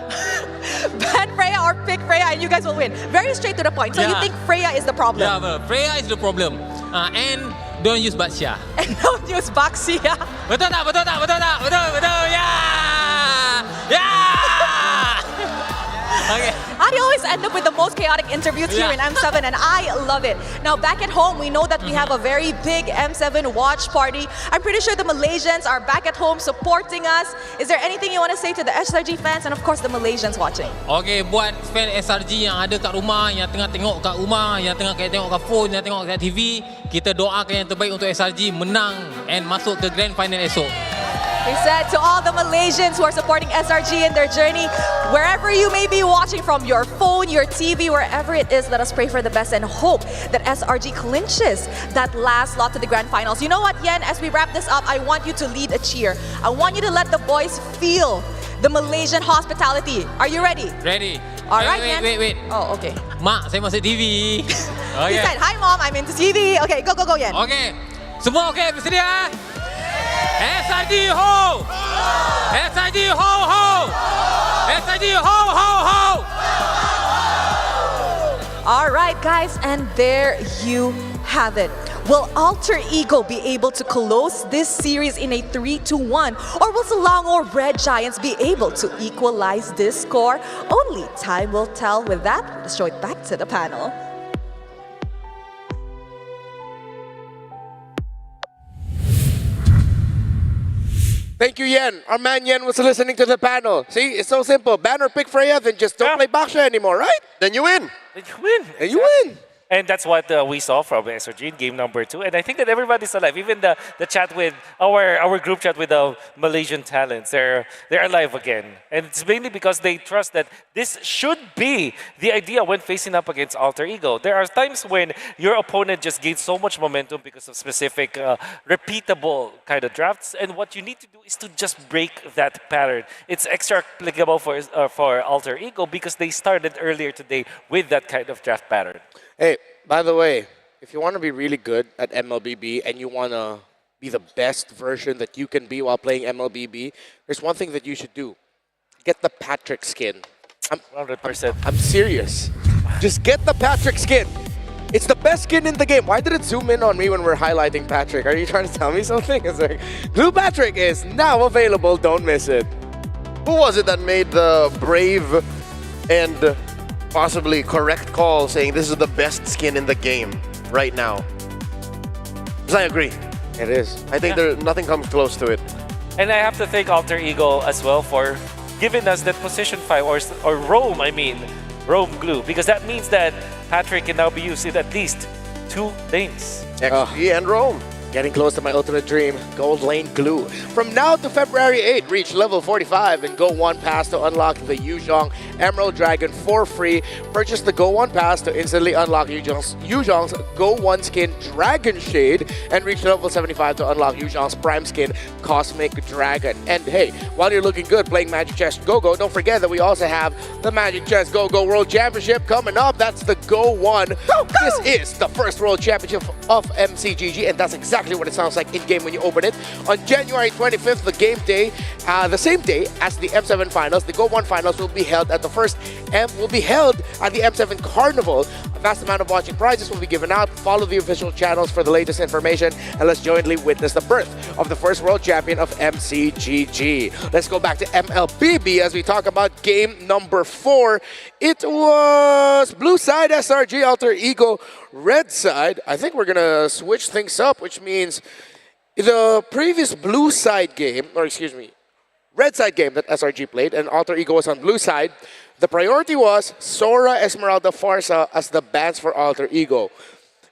Ban Freya or pick Freya and you guys will win. Very straight to the point. So you think Freya is the problem? Yeah, Freya is the problem. And don't use Batsia. And don't use Baxia. Betul tak? Betul tak? Betul tak? Betul, betul. Okay. I always end up with the most chaotic interviews here in M7 and I love it. Now back at home, we know that we have a very big M7 watch party. I'm pretty sure the Malaysians are back at home supporting us. Is there anything you want to say to the SRG fans and of course the Malaysians watching? Okay, buat fan SRG yang ada kat rumah, yang tengah tengok kat rumah, yang tengah tengok kat phone, yang tengok kat TV, kita doakan yang terbaik untuk SRG menang and masuk ke grand final esok. He said to all the Malaysians who are supporting SRG in their journey, wherever you may be watching from, your phone, your TV, wherever it is, let us pray for the best and hope that SRG clinches that last lot to the grand finals. You know what, Yen, as we wrap this up, I want you to lead a cheer. I want you to let the boys feel the Malaysian hospitality. Are you ready? Ready. All right, Yen. Wait. Oh, okay. Mak, saya masuk TV. He said, hi mom, I'm into TV. Okay, go, Yen. Okay. Semua okay, bersedia? SRG ho! SRG ho ho! SRG ho ho ho! All right, guys, and there you have it. Will Alter Ego be able to close this series in a 3-1? Or will Selangor or Red Giants be able to equalize this score? Only time will tell. With that, let's show it back to the panel. Thank you, Yen. Our man Yen was listening to the panel. See, it's so simple. Banner pick Freya, then just don't play Baksha anymore, right? Then you win. Then you win. And you win. And that's what we saw from SRG in game number 2. And I think that everybody's alive. Even the chat with our group chat with the Malaysian talents, they're alive again. And it's mainly because they trust that this should be the idea when facing up against Alter Ego. There are times when your opponent just gains so much momentum because of specific repeatable kind of drafts. And what you need to do is to just break that pattern. It's extra applicable for Alter Ego because they started earlier today with that kind of draft pattern. Hey, by the way, if you want to be really good at MLBB and you want to be the best version that you can be while playing MLBB, there's one thing that you should do. Get the Patrick skin. 100%. I'm serious. Just get the Patrick skin. It's the best skin in the game. Why did it zoom in on me when we're highlighting Patrick? Are you trying to tell me something? It's like, Blue Patrick is now available. Don't miss it. Who was it that made the brave and possibly correct call saying this is the best skin in the game right now? Because I agree. It is. I think nothing comes close to it. And I have to thank Alter Ego as well for giving us that position 5 or roam, roam glue, because that means that Patrick can now be used in at least 2 lanes. XG and roam. Getting close to my ultimate dream, Gold Lane Glue. From now to February 8, reach level 45 and Go 1 Pass to unlock the Yuzhong Emerald Dragon for free. Purchase the Go 1 Pass to instantly unlock Yuzhong's Go 1 skin Dragon Shade and reach level 75 to unlock Yuzhong's Prime skin Cosmic Dragon. And hey, while you're looking good playing Magic Chess Go-Go, don't forget that we also have the Magic Chess Go-Go World Championship coming up. That's the Go 1. This is the first World Championship of MCGG, and that's exactly what it sounds like in-game when you open it. On January 25th, the game day, the same day as the M7 Finals, the Go 1 Finals will be held at the M7 Carnival. A vast amount of watching prizes will be given out. Follow the official channels for the latest information, and let's jointly witness the birth of the first world champion of MCGG. Let's go back to MLBB as we talk about game number 4. It was blue side SRG, Alter Ego, red side. I think we're gonna switch things up, which means the previous blue side game, or excuse me, red side game that SRG played and Alter Ego was on blue side, the priority was Sora, Esmeralda, Farsa as the bans for Alter Ego.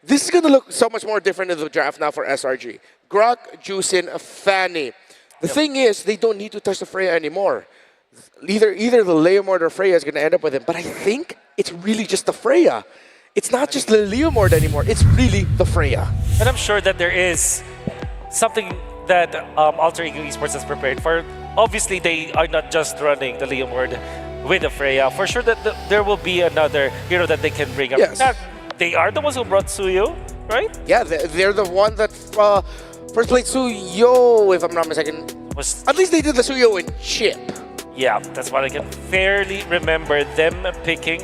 This is going to look so much more different in the draft now for SRG. Grok, Juicin, Fanny. The thing is, they don't need to touch the Freya anymore. Either the Leomord or Freya is going to end up with him, but I think it's really just the Freya. It's not just the Leomord anymore, it's really the Freya. And I'm sure that there is something that Alter Ego Esports has prepared for. Obviously, they are not just running the Leomord with the Freya. For sure that there will be another hero that they can bring up. Yes. They are the ones who brought Suyo, right? Yeah, they're the one that first played Suyo, if I'm not mistaken. At least they did the Suyo in Chip. Yeah, that's what I can fairly remember them picking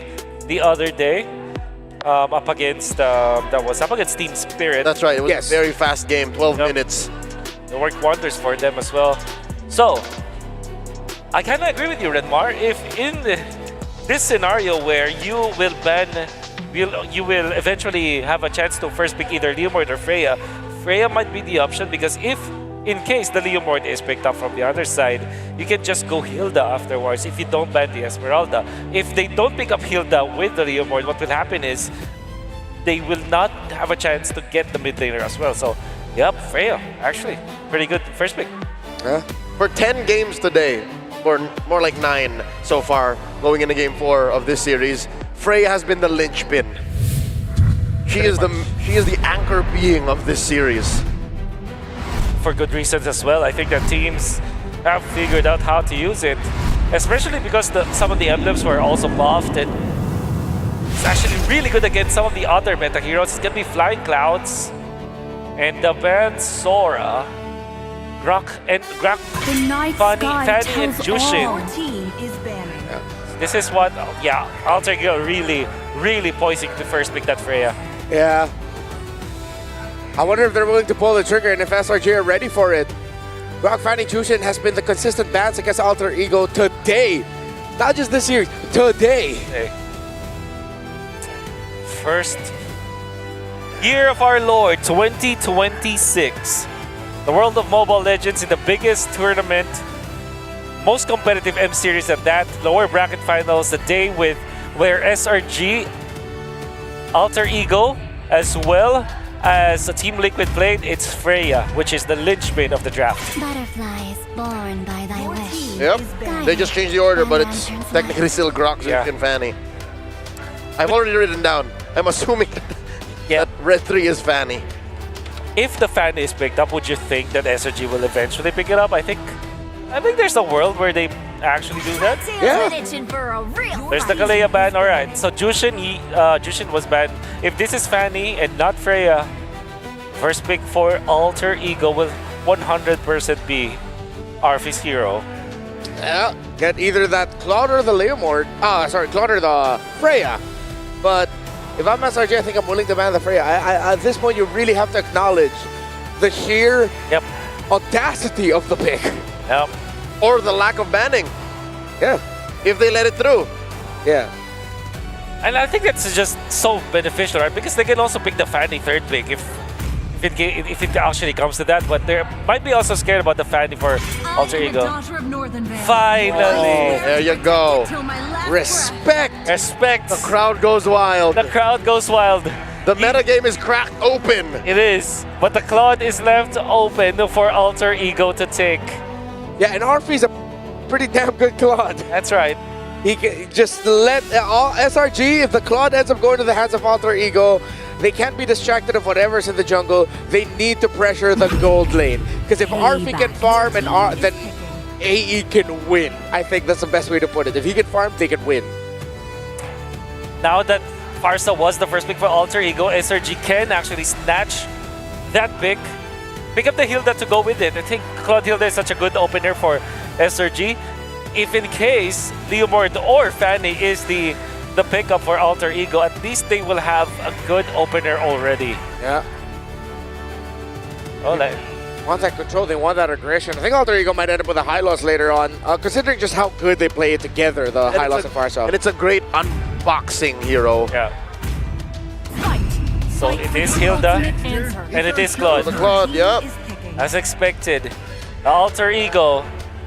the other day. Up against Team Spirit. That's right. It was a very fast game, 12 minutes. It worked wonders for them as well. So, I kind of agree with you, Renmar. If in this scenario where you will eventually have a chance to first pick either Leomord or Freya, Freya might be the option because if in case the Leomord is picked up from the other side, you can just go Hilda afterwards if you don't ban the Esmeralda. If they don't pick up Hilda with the Leomord, what will happen is they will not have a chance to get the mid laner as well. So, yep, Freya, actually, pretty good first pick. For 10 games today, or more like 9 so far, going into game 4 of this series, Freya has been the linchpin. She is the anchor being of this series. For good reasons as well. I think that teams have figured out how to use it, especially because some of the emblems were also buffed, and it's actually really good against some of the other meta heroes. It's gonna be Flying Clouds and the band Sora, Grok, Fanny, and Jushin. This is what, Alter Ego really poising to first pick that Freya. Yeah. I wonder if they're willing to pull the trigger and if SRG are ready for it. Rock Fanny Jushin has been the consistent bans against Alter Ego today. Not just this year, today. Hey. First year of our Lord, 2026. The World of Mobile Legends in the biggest tournament, most competitive M series at that, lower bracket finals, the day where SRG, Alter Ego, as well as Team Liquid played, it's Freya, which is the linchpin of the draft. Butterflies born by thy wish. Yep, they just changed the order, but it's technically still Grox and Fanny. I've already written down. I'm assuming that Red 3 is Fanny. If the Fanny is picked up, would you think that SRG will eventually pick it up? I think there's a world where they actually do that. Yeah. There's the Kalea ban. All right. So Jushin was banned. If this is Fanny and not Freya, first pick for Alter Ego will 100% be Arfi's hero. Yeah, get either that Claude or the Leomord. Claude or the Freya. But if I'm SRG, I think I'm willing to ban the Freya. At this point, you really have to acknowledge the sheer audacity of the pick. Yep. Or the lack of banning. Yeah. If they let it through. Yeah. And I think that's just so beneficial, right? Because they can also pick the Fanny third pick if it actually comes to that. But they might be also scared about the Fanny for Alter Ego. Finally. Oh, there you go. Respect. Respect. The crowd goes wild. The crowd goes wild. The metagame is cracked open. It is. But the Claude is left open for Alter Ego to take. Yeah, and Arfi's a pretty damn good Claude. That's right. He can just let all SRG, if the Claude ends up going to the hands of Alter Ego, they can't be distracted of whatever's in the jungle. They need to pressure the gold lane. Because if Arfi can farm, and then AE can win. I think that's the best way to put it. If he can farm, they can win. Now that Farsa was the first pick for Alter Ego, SRG can actually snatch that pick. Pick up the Hilda to go with it. I think Claude Hilda is such a good opener for SRG. If in case Leomord or Fanny is the pickup for Alter Ego, at least they will have a good opener already. Yeah. Oh, they want that control, they want that aggression. I think Alter Ego might end up with a high loss later on, considering just how good they play it together, the high loss and Farsa. And it's a great unboxing hero. Yeah. So it is Hilda, and it is Claude. The Claude, yep. As expected. The Alter Ego,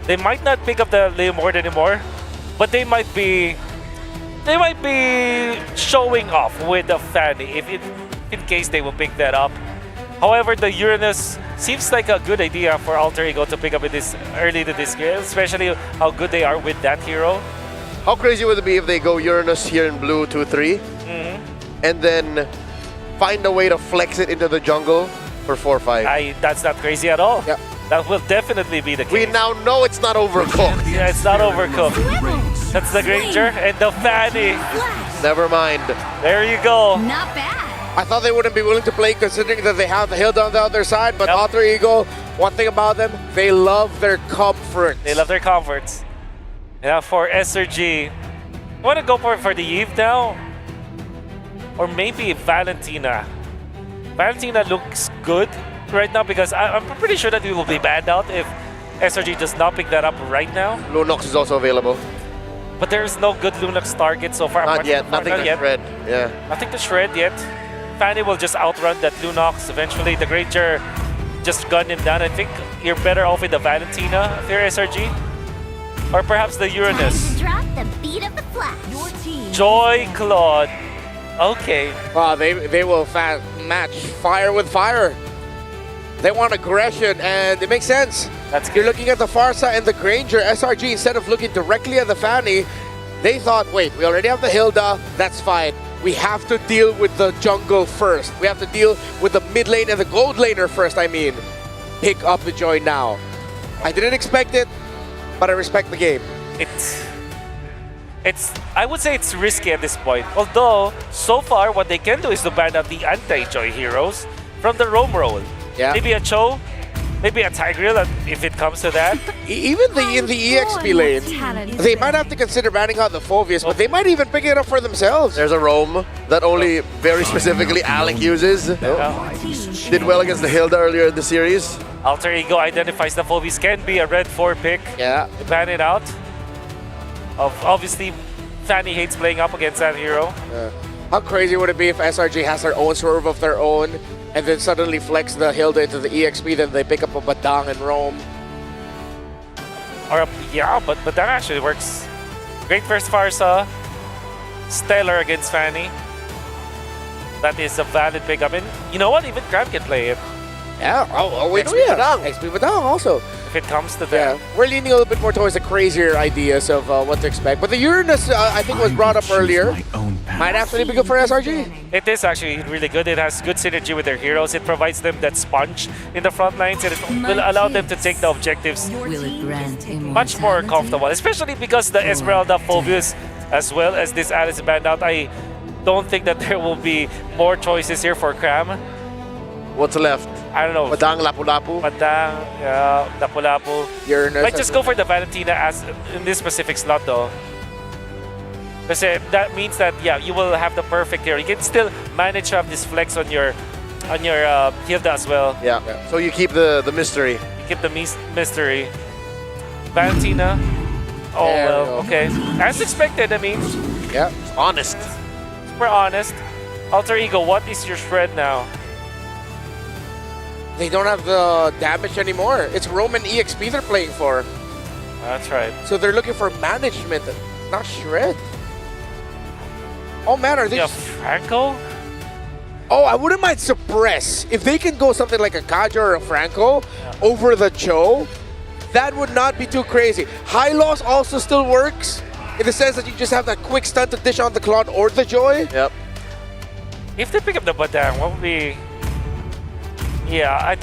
they might not pick up the Leomord anymore, but they might be showing off with the Fanny if in case they will pick that up. However, the Uranus seems like a good idea for Alter Ego to pick up in this early to this game, especially how good they are with that hero. How crazy would it be if they go Uranus here in blue 2-3, and then find a way to flex it into the jungle for 4-5? That's not crazy at all. Yep. That will definitely be the case. We now know it's not overcooked. Yeah, it's not overcooked. That's the Granger and the Fanny. Never mind. There you go. Not bad. I thought they wouldn't be willing to play considering that they have the Hilda on the other side, but Alter Ego, one thing about them, they love their comfort. They love their comforts. Now for SRG, want to go for the Eve now? Or maybe Valentina. Valentina looks good right now because I'm pretty sure that we will be banned out if SRG does not pick that up right now. Lunox is also available. But there is no good Lunox target so far. Not yet, nothing to shred. Yeah. Nothing to shred yet. Fanny will just outrun that Lunox. Eventually, the Granger just gun him down. I think you're better off with the Valentina if you're SRG. Or perhaps the Uranus. Drop the beat of the flash. Your team. Joy Claude. Okay. They will match fire with fire. They want aggression, and it makes sense. You're looking at the Farsa and the Granger. SRG, instead of looking directly at the Fanny, they thought, wait, we already have the Hilda, that's fine. We have to deal with the jungle first. We have to deal with the mid lane and the gold laner first, I mean. Pick up the Joy now. I didn't expect it, but I respect the game. I would say it's risky at this point. Although, so far, what they can do is to ban out the anti-Joy heroes from the roam role. Yeah. Maybe a Cho, Maybe a Tigreal if it comes to that. Even in the EXP lane, they might have to consider banning out the Phoveus, but they might even pick it up for themselves. There's a roam that only very specifically Alec uses. Did well against the Hilda earlier in the series. Alter Ego identifies the Phoveus can be a red 4 pick. Yeah. Ban it out. Obviously, Fanny hates playing up against that hero. How crazy would it be if SRG has their own swerve of their own and then suddenly flex the Hilda into the EXP, then they pick up a Badang and roam? Or yeah, but that actually works. Great versus Farsa. Stellar against Fanny. That is a valid pickup. And you know what? Even Grab can play it. Yeah, XP Badang. XP Badang also. If it comes to that. Yeah, we're leaning a little bit more towards the crazier ideas of what to expect. But the Uranus, I think, was brought up earlier. Might actually be good for SRG. It is actually really good. It has good synergy with their heroes. It provides them that sponge in the front lines, and it will allow them to take the objectives much more comfortable, especially because the Esmeralda Phoveus, as well as this Alice banned out. I don't think that there will be more choices here for Cram. What's left? I don't know. Badang, Lapu-Lapu. Badang, yeah, Lapu-Lapu. Uranus. Might just go for the Valentina as in this specific slot though. Because that means that, yeah, you will have the perfect hero. You can still manage to have this flex on your Hilda as well. Yeah. So you keep the mystery. You keep the mystery. Valentina. Oh, well, okay. As expected, I mean. Yeah. Honest. Super honest. Alter Ego, what is your shred now? They don't have the damage anymore. It's Roman EXP they're playing for. That's right. So they're looking for management, not shred. Oh man, are they Franco? Oh, I wouldn't mind suppress. If they can go something like a Kaja or a Franco over the Cho, that would not be too crazy. High loss also still works in the sense that you just have that quick stun to dish on the Claude or the Joy. Yep. If they pick up the Badang, what would be... Yeah, I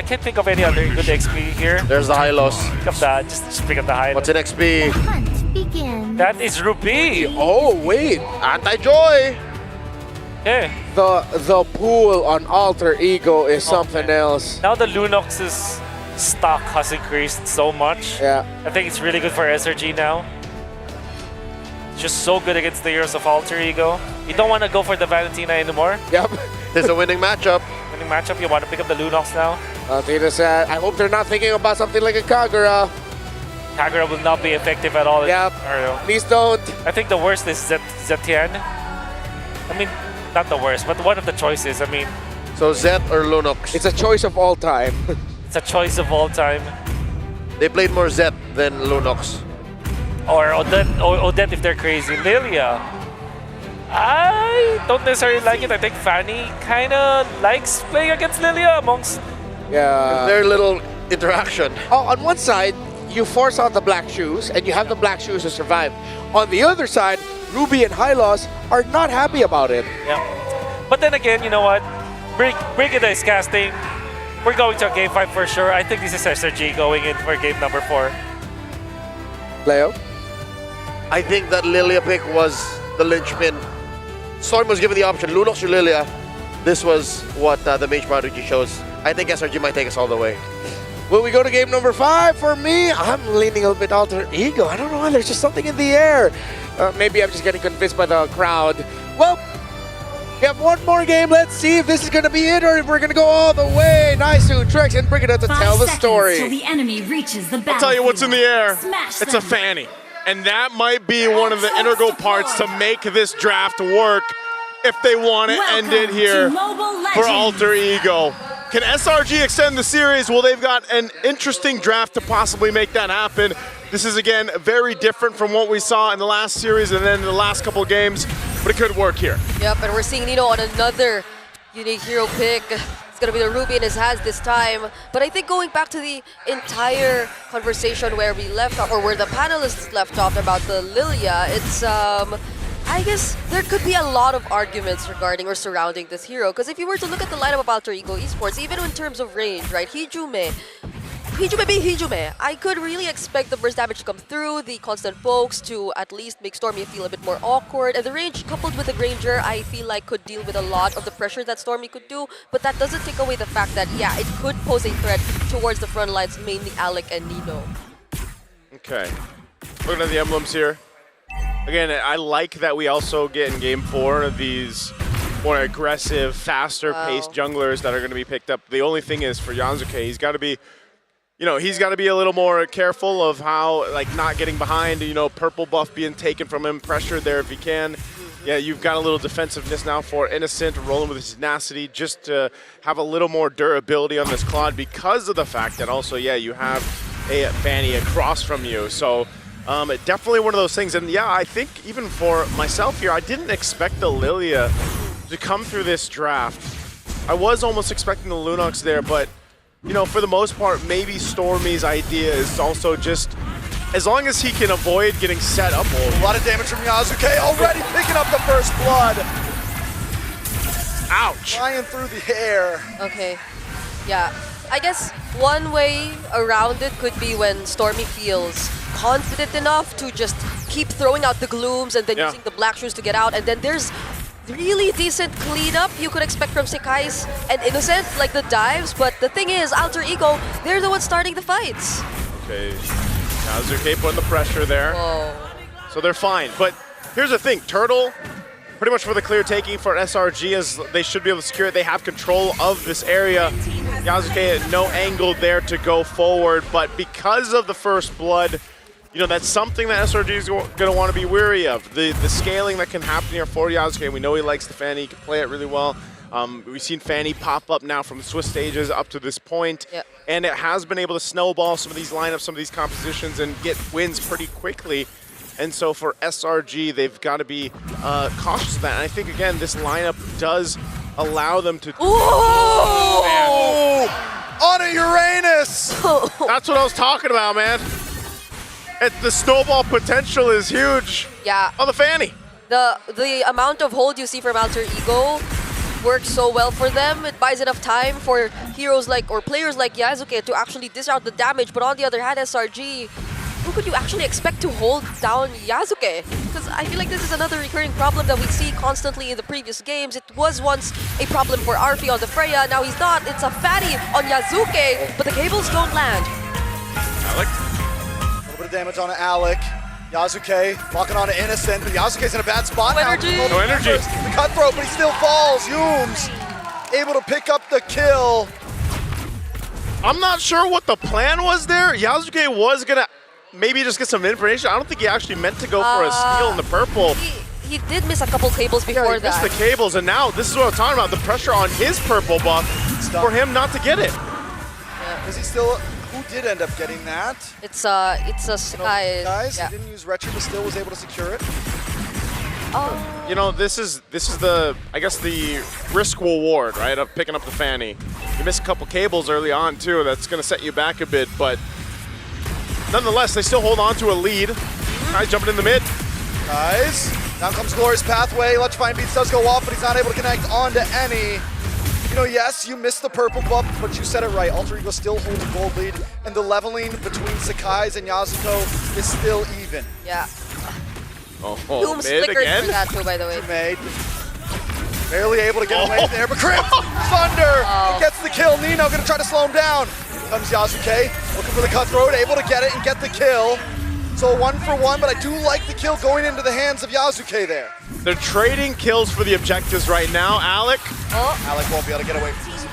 can't think of any other good XP here. There's the high loss. Pick up that, just pick up the high loss. What's in XP? That is Ruby. Oh, wait. Anti-Joy. Okay. The pool on Alter Ego is something else. Now the Lunox's stock has increased so much. Yeah. I think it's really good for SRG now. It's just so good against the heroes of Alter Ego. You don't want to go for the Valentina anymore. Yep. There's a winning matchup. Winning matchup, you want to pick up the Lunox now. I hope they're not thinking about something like a Kagura. Kagura will not be effective at all. Yep. Please don't. I think the worst is Zetian. I mean, not the worst, but one of the choices. I mean, so Zet or Lunox? It's a choice of all time. It's a choice of all time. They played more Zet than Lunox. Or Odette if they're crazy. Lilia. I don't necessarily like it. I think Fanny kind of likes playing against Lilia amongst... Yeah. Little interaction. Oh, on one side, you force out the black shoes, and you have the black shoes to survive. On the other side, Ruby and Hylos are not happy about it. Yeah. But then again, you know what? Brigida is casting. We're going to a game 5 for sure. I think this is SRG going in for game number 4. Leo? I think that Lilia pick was the linchpin. Storm was given the option, Lunox or Lilia. This was what the Mage Prodigy chose. I think SRG might take us all the way. Will we go to game number 5? For me, I'm leaning a little bit Alter Ego. I don't know why, there's just something in the air. Maybe I'm just getting convinced by the crowd. Well, we have one more game. Let's see if this is going to be it or if we're going to go all the way. Naisu, Trex, and Brigida to tell the story. Till the enemy reaches the I'll tell you what's in the air. Smash It's a Fanny. And that might be one of the integral parts to make this draft work if they want to end it here for Alter Ego. Can SRG extend the series? Well, they've got an interesting draft to possibly make that happen. This is, again, very different from what we saw in the last series and then in the last couple of games, but it could work here. Yep, and we're seeing Nino on another unique hero pick. It's going to be the Ruby in his hands this time. But I think going back to the entire conversation where we left off, or where the panelists left off about the Lilia, it's, I guess there could be a lot of arguments regarding or surrounding this hero. Because if you were to look at the lineup of Alter Ego Esports, even in terms of range, right, Hijume, Hijume being Hijume, I could really expect the burst damage to come through, the constant pokes to at least make Stormy feel a bit more awkward, and the range coupled with the Granger, I feel like could deal with a lot of the pressure that Stormy could do, but that doesn't take away the fact that, yeah, it could pose a threat towards the front lines, mainly Alec and Nino. Okay. Looking at the emblems here. Again, I like that we also get in Game 4 these more aggressive, faster-paced junglers that are going to be picked up. The only thing is for Yasuke, he's got to be, he's got to be a little more careful of how, like, not getting behind, purple buff being taken from him, pressure there if he can. Yeah, you've got a little defensiveness now for Innocent, rolling with his tenacity, just to have a little more durability on this Claude because of the fact that also, yeah, you have a Fanny across from you. So definitely one of those things. And yeah, I think even for myself here, I didn't expect the Lilia to come through this draft. I was almost expecting the Lunox there, but for the most part, maybe Stormy's idea is also just, as long as he can avoid getting set up. A lot of damage from Yasuke, already picking up the first blood. Ouch. Flying through the air. Okay, yeah. I guess one way around it could be when Stormy feels confident enough to just keep throwing out the glooms and then using the black shoes to get out, and then there's really decent cleanup you could expect from Sekai's and Innocent, like the dives, but the thing is, Alter Ego, they're the ones starting the fights. Okay, Yasuke putting the pressure there. Whoa. So they're fine, but here's the thing, Turtle, pretty much for the clear taking for SRG, as they should be able to secure it. They have control of this area. Yasuke at no angle there to go forward, but because of the first blood, that's something that SRG is going to want to be wary of. The scaling that can happen here for Yasuke. We know he likes the Fanny, he can play it really well. We've seen Fanny pop up now from the Swiss stages up to this point, and it has been able to snowball some of these lineups, some of these compositions, and get wins pretty quickly. And so for SRG, they've got to be cautious of that. And I think, again, this lineup does allow them to... Ooh! On a Uranus! That's what I was talking about, man. The snowball potential is huge. Yeah. On the Fanny. The amount of hold you see from Alter Ego works so well for them. It buys enough time for heroes or players like Yasuke to actually dish out the damage. But on the other hand, SRG, who could you actually expect to hold down Yasuke? Because I feel like this is another recurring problem that we see constantly in the previous games. It was once a problem for Arfi on the Freya, now he's not. It's a fatty on Yasuke, but the cables don't land. Alec. A little bit of damage on Alec. Yasuke locking on to Innocent, but Yasuke's in a bad spot now. No energy. The cutthroat, but he still falls. Yooms able to pick up the kill. I'm not sure what the plan was there. Yasuke was going to maybe just get some information. I don't think he actually meant to go for a steal in the purple. He did miss a couple cables before that. He missed the cables, and now this is what I'm talking about, the pressure on his purple buff for him not to get it. Yeah. Is he still... Who did end up getting that? It's a Sky. Guys, he didn't use Retro, but still was able to secure it. This is the, I guess, the risk reward, right, of picking up the Fanny. You miss a couple cables early on too. That's going to set you back a bit, but nonetheless, they still hold on to a lead. Guys jumping in the mid. Guys, down comes Glorious Pathway. Electrifying Beats does go off, but he's not able to connect onto any. Yes, you missed the purple buff, but you said it right. Alter Ego still holds a gold lead, and the leveling between Sekai's and Yasuko is still even. Yeah. Mid flickered again? for that too, by the way. Made. Barely able to get away there, but Crypt, Thunder gets the kill. Nino gonna try to slow him down. Here comes Yasuke, looking for the cutthroat, able to get it and get the kill. So 1-for-1, but I do like the kill going into the hands of Yasuke there. They're trading kills for the objectives right now. Alec. Alec won't be able to get away from this.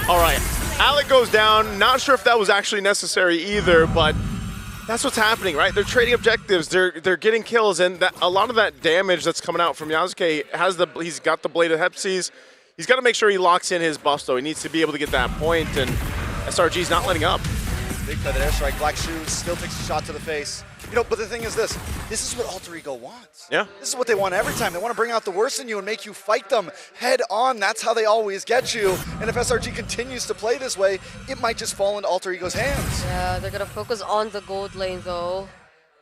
All right, Alec goes down. Not sure if that was actually necessary either, but that's what's happening, right? They're trading objectives. They're getting kills, and a lot of that damage that's coming out from Yasuke he's got the Blade of Hepsies. He's got to make sure he locks in his buff, though. He needs to be able to get that point, and SRG's not letting up. Big feather airstrike, Black Shoes still takes a shot to the face. But the thing is this is what Alter Ego wants. Yeah. This is what they want every time. They want to bring out the worst in you and make you fight them head on. That's how they always get you. And if SRG continues to play this way, it might just fall into Alter Ego's hands. Yeah, they're going to focus on the gold lane though.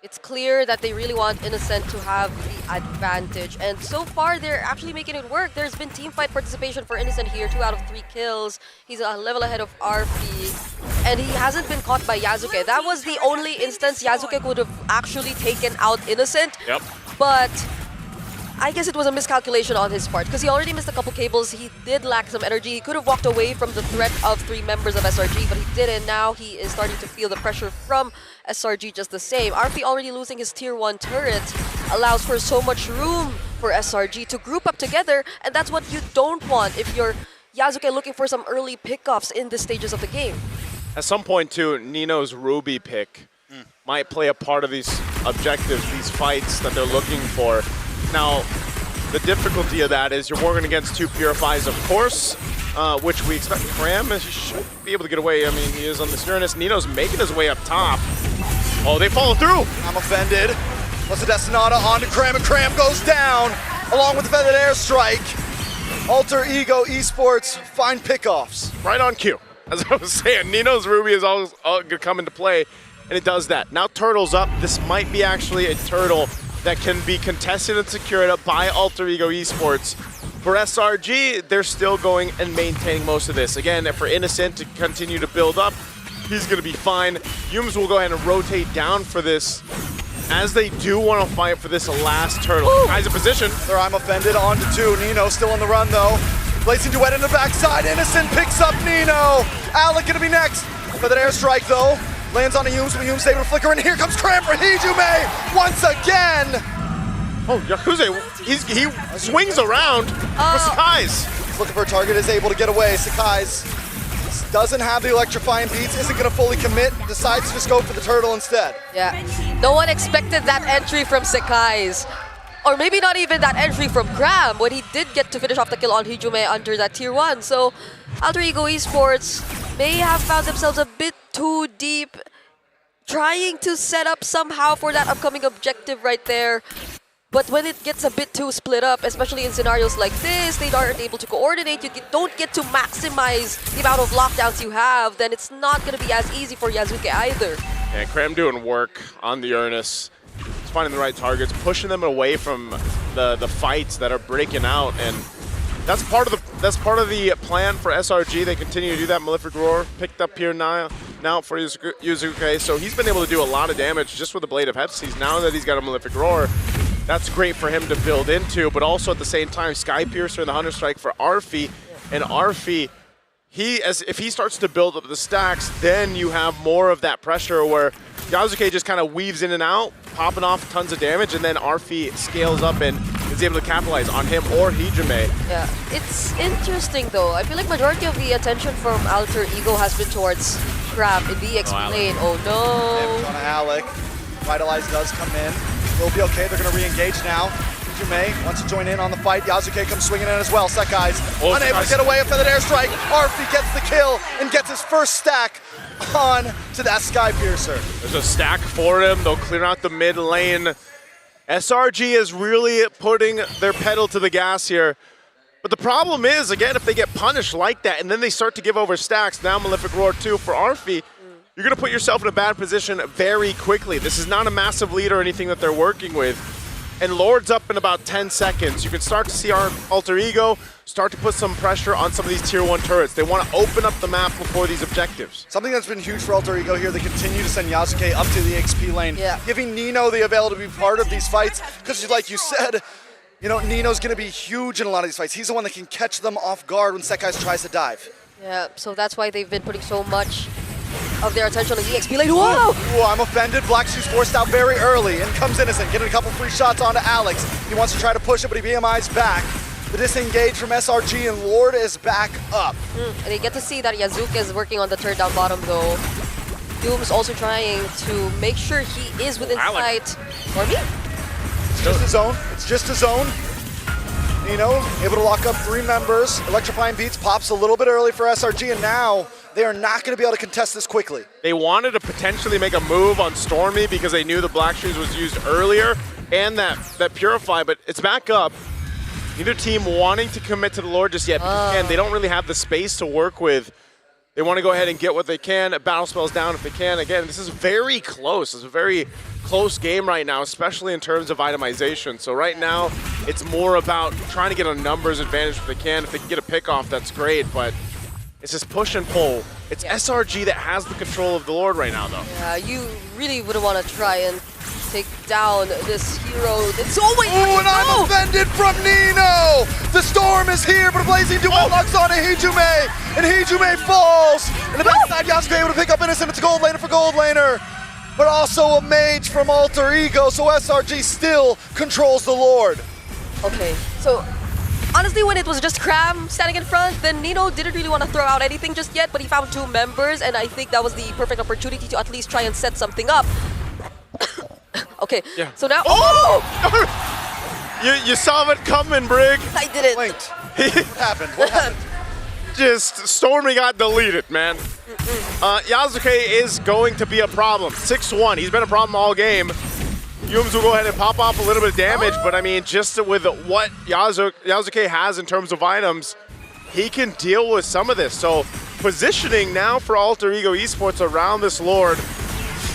It's clear that they really want Innocent to have the advantage. And so far, they're actually making it work. There's been teamfight participation for Innocent here, 2 out of 3 kills. He's a level ahead of RP. and he hasn't been caught by Yasuke. That was the only instance Yasuke could have actually taken out Innocent. Yep. But I guess it was a miscalculation on his part because he already missed a couple cables. He did lack some energy. He could have walked away from the threat of 3 members of SRG, but he didn't. Now he is starting to feel the pressure from SRG just the same. RP already losing his tier 1 turret allows for so much room for SRG to group up together, and that's what you don't want if you're Yasuke looking for some early pickoffs in the stages of the game. At some point too, Nino's Ruby pick might play a part of these objectives, these fights that they're looking for. Now, the difficulty of that is you're working against 2 Purifies, of course, which we expect. Cram should be able to get away. I mean, he is on this Uranus. Nino's making his way up top. Oh, they follow through. I'm offended. What's the Destinata onto Cram, and Cram goes down along with the feathered airstrike. Alter Ego Esports find pickoffs. Right on cue. As I was saying, Nino's Ruby is always going to come into play, and it does that. Now Turtle's up. This might be actually a Turtle that can be contested and secured up by Alter Ego Esports. For SRG, they're still going and maintaining most of this. Again, for Innocent to continue to build up, he's going to be fine. Yums will go ahead and rotate down for this, as they do want to fight for this last Turtle. Guys in position. There, I'm offended, on to 2. Nino still on the run though. Blazing Duet in the backside. Innocent picks up Nino. Alec gonna be next. For that airstrike though. Lands on a Yums, but Yums able to flicker, and here comes Cram for Hijume once again. Oh, Yakuze, he swings around for Sakai's. He's looking for a target, is able to get away. Sakai's doesn't have the electrifying beats, isn't gonna fully commit, decides to just go for the Turtle instead. Yeah, no one expected that entry from Sakai's. Or maybe not even that entry from Cram when he did get to finish off the kill on Hijume under that tier 1. So Alter Ego Esports may have found themselves a bit too deep, trying to set up somehow for that upcoming objective right there. But when it gets a bit too split up, especially in scenarios like this, they aren't able to coordinate, you don't get to maximize the amount of lockdowns you have, then it's not going to be as easy for Yasuke either. And Cram doing work on the Uranus. He's finding the right targets, pushing them away from the fights that are breaking out, and that's part of the plan for SRG. They continue to do that. Malefic Roar picked up here now for Yuzuke, so he's been able to do a lot of damage just with the Blade of Hepsies. Now that he's got a Malefic Roar, that's great for him to build into, but also at the same time, Sky Piercer and the Hunter Strike for Arfi, and Arfi, if he starts to build up the stacks, then you have more of that pressure where Yasuke just kind of weaves in and out, popping off tons of damage, and then Arfi scales up and is able to capitalize on him or Hijume. Yeah, it's interesting though. I feel like majority of the attention from Alter Ego has been towards Crab in the EXP lane. Oh no! On Alec. Vitalize does come in. Will be okay. They're going to re-engage now. Hijume wants to join in on the fight. Yasuke comes swinging in as well. Sekai's unable to get away. A feathered airstrike. Arfi gets the kill and gets his first stack on to that Sky Piercer. There's a stack for him. They'll clear out the mid lane. SRG is really putting their pedal to the gas here. But the problem is, again, if they get punished like that and then they start to give over stacks, now Malefic Roar 2 for Arfi, you're going to put yourself in a bad position very quickly. This is not a massive lead or anything that they're working with. And Lord's up in about 10 seconds. You can start to see our Alter Ego start to put some pressure on some of these tier 1 turrets. They want to open up the map before these objectives. Something that's been huge for Alter Ego here, they continue to send Yasuke up to the XP lane, giving Nino the ability to be part of these fights, because like you said, you know, Nino's going to be huge in a lot of these fights. He's the one that can catch them off guard when Sekai's tries to dive. Yeah, so that's why they've been putting so much of their attention on the EXP lane. Whoa! Ooh, I'm offended. Black Shoe's forced out very early. In comes Innocent, getting a couple free shots onto Alex. He wants to try to push it, but he BMI's back. The disengage from SRG, and Lord is back up. And they get to see that Yazuka is working on the turret down bottom though. Doom's also trying to make sure he is within sight. For me? It's just a zone. It's just a zone. Nino able to lock up 3 members. Electrifying Beats pops a little bit early for SRG, and now they are not going to be able to contest this quickly. They wanted to potentially make a move on Stormy because they knew the Black Shoes was used earlier and that Purify, but it's back up. Neither team wanting to commit to the Lord just yet because, again, they don't really have the space to work with. They want to go ahead and get what they can, battle spells down if they can. Again, this is very close. It's a very close game right now, especially in terms of itemization. So right now, it's more about trying to get a numbers advantage if they can. If they can get a pick off, that's great, but It's just push and pull. It's SRG that has the control of the Lord right now, though. Yeah, you really wouldn't want to try and take down this hero. It's always and I'm offended from Nino! The storm is here, but a blazing duel locks on to Hijume, and Hijume falls! And the backside, Yasuke able to pick up Innocent. It's a gold laner for gold laner, but also a mage from Alter Ego, so SRG still controls the Lord. Okay, so honestly, when it was just Cram standing in front, then Nino didn't really want to throw out anything just yet, but he found 2 members, and I think that was the perfect opportunity to at least try and set something up. Okay, so now— You saw it coming, Brig. I didn't. What happened? What happened? Just Stormy got deleted, man. Yasuke is going to be a problem. 6-1. He's been a problem all game. Yums will go ahead and pop off a little bit of damage, but I mean, just with what Yasuke has in terms of items, he can deal with some of this. So positioning now for Alter Ego Esports around this Lord.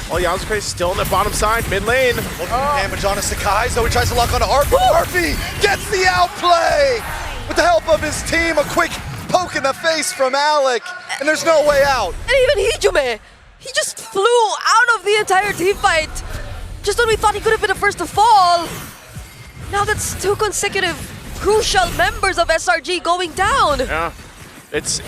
While Yasuke is still on the bottom side, mid lane. Looking at damage on a Sakai, so he tries to lock onto Harpy. Harpy gets the outplay! With the help of his team, a quick poke in the face from Alec, and there's no way out. And even Hijume, he just flew out of the entire team fight. Just when we thought he could have been the first to fall. Now that's 2 consecutive crucial members of SRG going down. Yeah, it's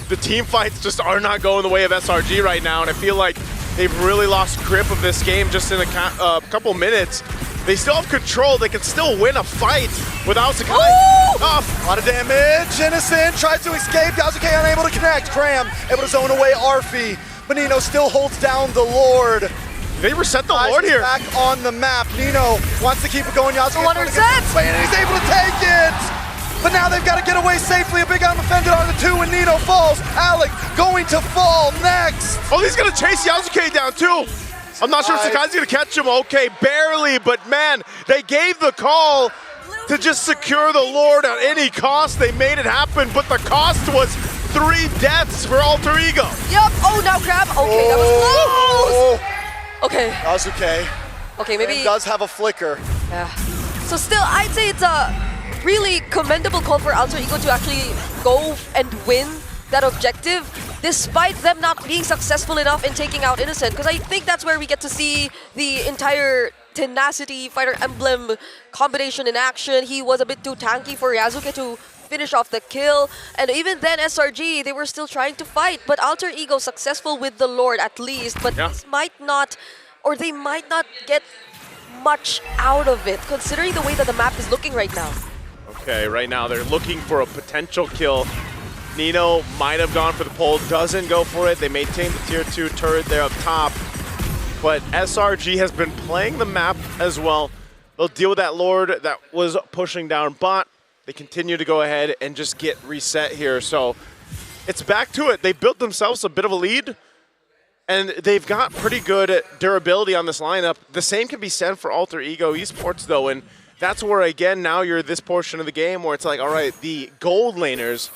the team fights just are not going the way of SRG right now, and I feel like they've really lost grip of this game just in a couple minutes. They still have control. They can still win a fight without Sakai. A lot of damage. Innocent tries to escape. Yasuke unable to connect. Cram able to zone away Arfi. But Nino still holds down the Lord. They reset the Lord here. Back on the map. Nino wants to keep it going. Yasuke and he's able to take it. But now they've got to get away safely. A big arm offended on the 2 and Nino falls. Alec going to fall next. Oh, he's going to chase Yasuke down too. I'm not sure if Sakai's going to catch him. Okay, barely, but man, they gave the call to just secure the Lord at any cost. They made it happen, but the cost was 3 deaths for Alter Ego. Yep. Oh, now Crab. Okay, that was close. Okay. Yasuke. Okay, maybe. He does have a flicker. Yeah. So still, I'd say it's a really commendable call for Alter Ego to actually go and win that objective, despite them not being successful enough in taking out Innocent. Because I think that's where we get to see the entire Tenacity Fighter Emblem combination in action. He was a bit too tanky for Yasuke to finish off the kill. And even then, SRG, they were still trying to fight. But Alter Ego successful with the Lord at least. But this might not, or they might not get much out of it, considering the way that the map is looking right now. Okay, right now they're looking for a potential kill. Nino might have gone for the pole, doesn't go for it. They maintain the tier 2 turret there up top. But SRG has been playing the map as well. They'll deal with that Lord that was pushing down bot. They continue to go ahead and just get reset here. So it's back to it. They built themselves a bit of a lead, and they've got pretty good durability on this lineup. The same can be said for Alter Ego Esports though, and that's where, again, now you're this portion of the game where it's like, all right, the gold laners,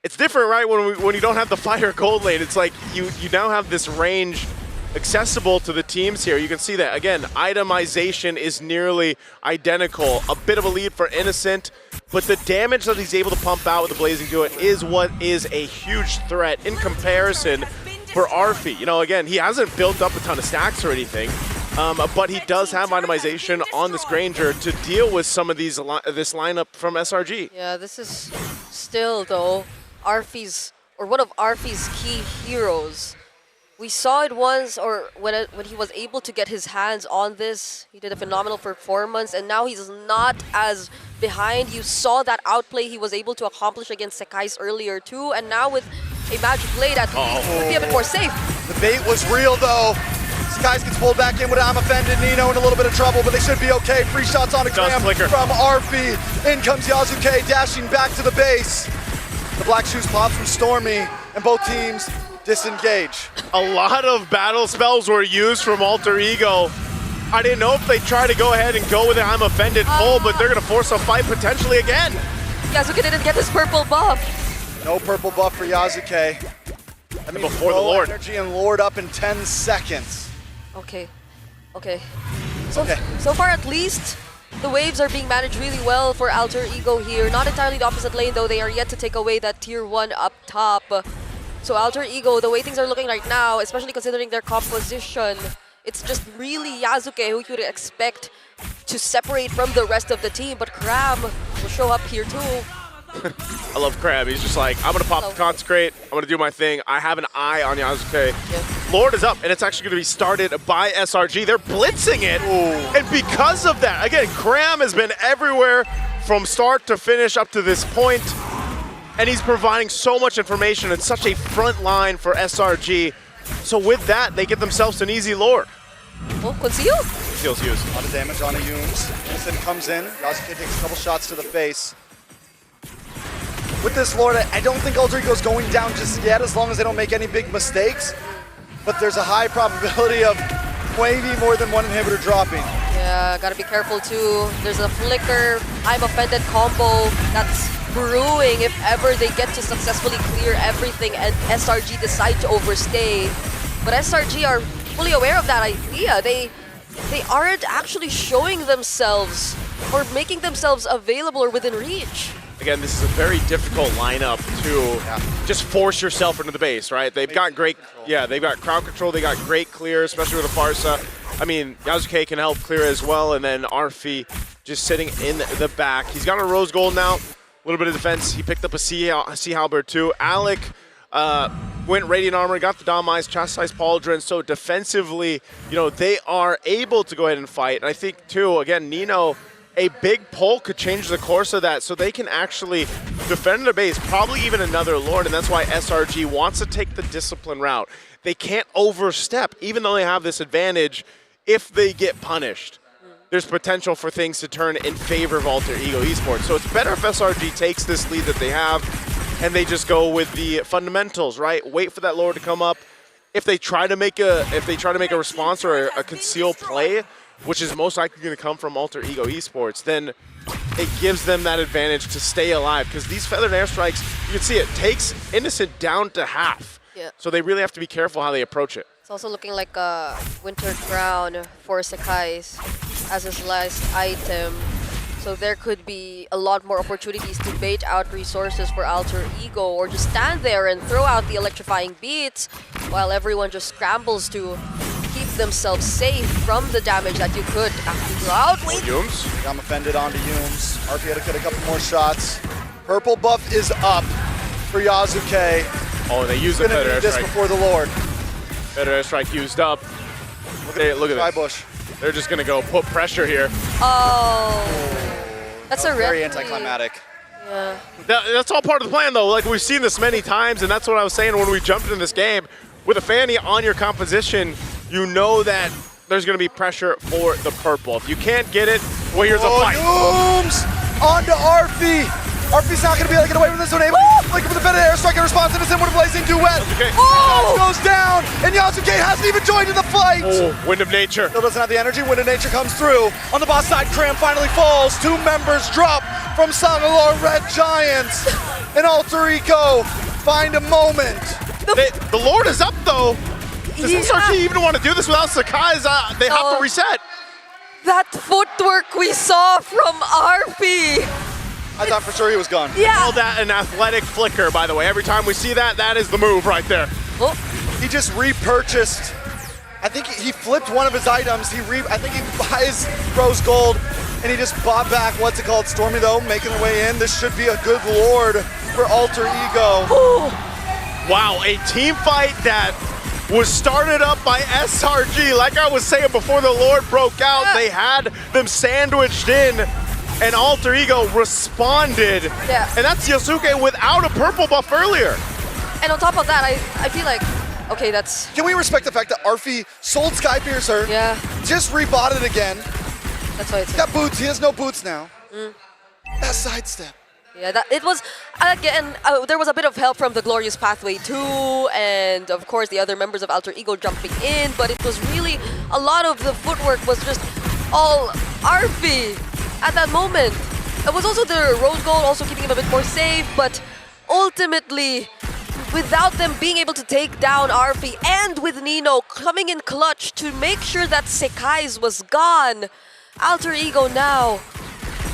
it's different, right? When you don't have the fire gold lane, it's like you now have this range accessible to the teams here. You can see that, again, itemization is nearly identical. A bit of a lead for Innocent, but the damage that he's able to pump out with the Blazing Duet is what is a huge threat in comparison for Arfi. You know, again, he hasn't built up a ton of stacks or anything, but he does have itemization on this Granger to deal with some of this lineup from SRG. Yeah, this is still, though, Arfi's, or one of Arfi's key heroes. We saw it once, or when he was able to get his hands on this, he did a phenomenal performance, and now he's not as behind. You saw that outplay he was able to accomplish against Sakai's earlier too, and now with a Magic Blade at least, he could be a bit more safe. The bait was real though. Sakai's gets pulled back in with I'm offended. Nino in a little bit of trouble, but they should be okay. Free shots on a Cram from Arfi. In comes Yasuke, dashing back to the base. The black shoes pop from Stormy, and both teams disengage. A lot of battle spells were used from Alter Ego. I didn't know if they try to go ahead and go with it. I'm offended full, but they're going to force a fight potentially again. Yasuke didn't get his purple buff. No purple buff for Yasuke. I mean, before the Lord. Energy and Lord up in 10 seconds. Okay. So far at least, The waves are being managed really well for Alter Ego here. Not entirely the opposite lane though, they are yet to take away that tier 1 up top. So Alter Ego, the way things are looking right now, especially considering their composition, it's just really Yasuke who you would expect to separate from the rest of the team, but Cram will show up here too. I love Crab. He's just like, I'm going to pop the Consecrate. I'm going to do my thing. I have an eye on Yasuke. Yeah. Lord is up, and it's actually going to be started by SRG. They're blitzing it. Ooh. And because of that, again, Cram has been everywhere from start to finish up to this point, and he's providing so much information and such a front line for SRG. So with that, they get themselves an easy Lord. Oh, Conceal? Conceal's used. A lot of damage on Ayums. Innocent comes in. Yasuke takes a couple shots to the face. With this Lord, I don't think Alter Ego's going down just yet, as long as they don't make any big mistakes. But there's a high probability of maybe more than one inhibitor dropping. Yeah, gotta be careful too. There's a Flicker, I'm Offended combo that's brewing if ever they get to successfully clear everything and SRG decide to overstay. But SRG are fully aware of that idea. They aren't actually showing themselves or making themselves available or within reach. Again, this is a very difficult lineup to just force yourself into the base, right? They've got great, they've got crowd control, they got great clear, especially with the Farsa. I mean, Yasuke can help clear as well, and then Arfi just sitting in the back. He's got a Rose Gold now, a little bit of defense. He picked up a Sea Halberd too. Alec went Radiant Armor, got the Dom Eyes, Chastised Pauldron, so defensively, they are able to go ahead and fight. And I think too, again, Nino, a big pull could change the course of that, so they can actually defend their base, probably even another Lord, and that's why SRG wants to take the discipline route. They can't overstep, even though they have this advantage. If they get punished, there's potential for things to turn in favor of Alter Ego Esports. So it's better if SRG takes this lead that they have, and they just go with the fundamentals, right? Wait for that Lord to come up. If they try to make a response or a concealed play, which is most likely going to come from Alter Ego Esports, then it gives them that advantage to stay alive. Because these feathered airstrikes, you can see it takes Innocent down to half. Yeah. So they really have to be careful how they approach it. It's also looking like a Winter Crown for Sakai's as his last item. So there could be a lot more opportunities to bait out resources for Alter Ego, or just stand there and throw out the electrifying beats while everyone just scrambles to keep themselves safe from the damage that you could actually go out with. Yums. I'm offended onto Yums. RP had to get a couple more shots. Purple buff is up for Yasuke. Oh, they use the feather airstrike. This before the Lord. Feather airstrike used up. Look at this. They're just gonna go put pressure here. Oh, that's a very anticlimactic. Yeah. That's all part of the plan, though. Like, we've seen this many times, and that's what I was saying when we jumped into this game. With a Fanny on your composition, you know that there's going to be pressure for the purple. If you can't get it, well, here's a fight. Yums! Onto Arfi. Arfi's not going to be able to get away from this one. Like with the Fed airstrike in response to this with a blazing duet. Okay. Oh! Goes down, and Yasuke hasn't even joined in the fight. Oh, Wind of Nature. Still doesn't have the energy. Wind of Nature comes through. On the boss side, Cram finally falls. 2 members drop from Sangalore Red Giants. And Alter Ego find a moment. The Lord is up, though. Does SRG even want to do this without Sakai's? They have to reset. That footwork we saw from Arfi. I thought for sure he was gone. Yeah. Call that an athletic flicker, by the way. Every time we see that, that is the move right there. Oh. He just repurchased. I think he flipped one of his items. I think he buys Rose Gold, and he just bought back, what's it called, Stormy, though, making their way in. This should be a good Lord for Alter Ego. Ooh. Wow, a team fight that was started up by SRG. Like I was saying before the Lord broke out, they had them sandwiched in, and Alter Ego responded. Yeah. And that's Yasuke without a purple buff earlier. And on top of that, I feel like, okay, that's... Can we respect the fact that Arfi sold Skypiercer? Yeah. Just rebought it again. That's why it's... He's got boots. He has no boots now. That sidestep. Yeah, it was, again, there was a bit of help from the Glorious Pathway too, and of course the other members of Alter Ego jumping in, but it was really, a lot of the footwork was just all Arfi at that moment. It was also the Rose Gold also keeping him a bit more safe, but ultimately, without them being able to take down Arfi, and with Nino coming in clutch to make sure that Sekai's was gone, Alter Ego now.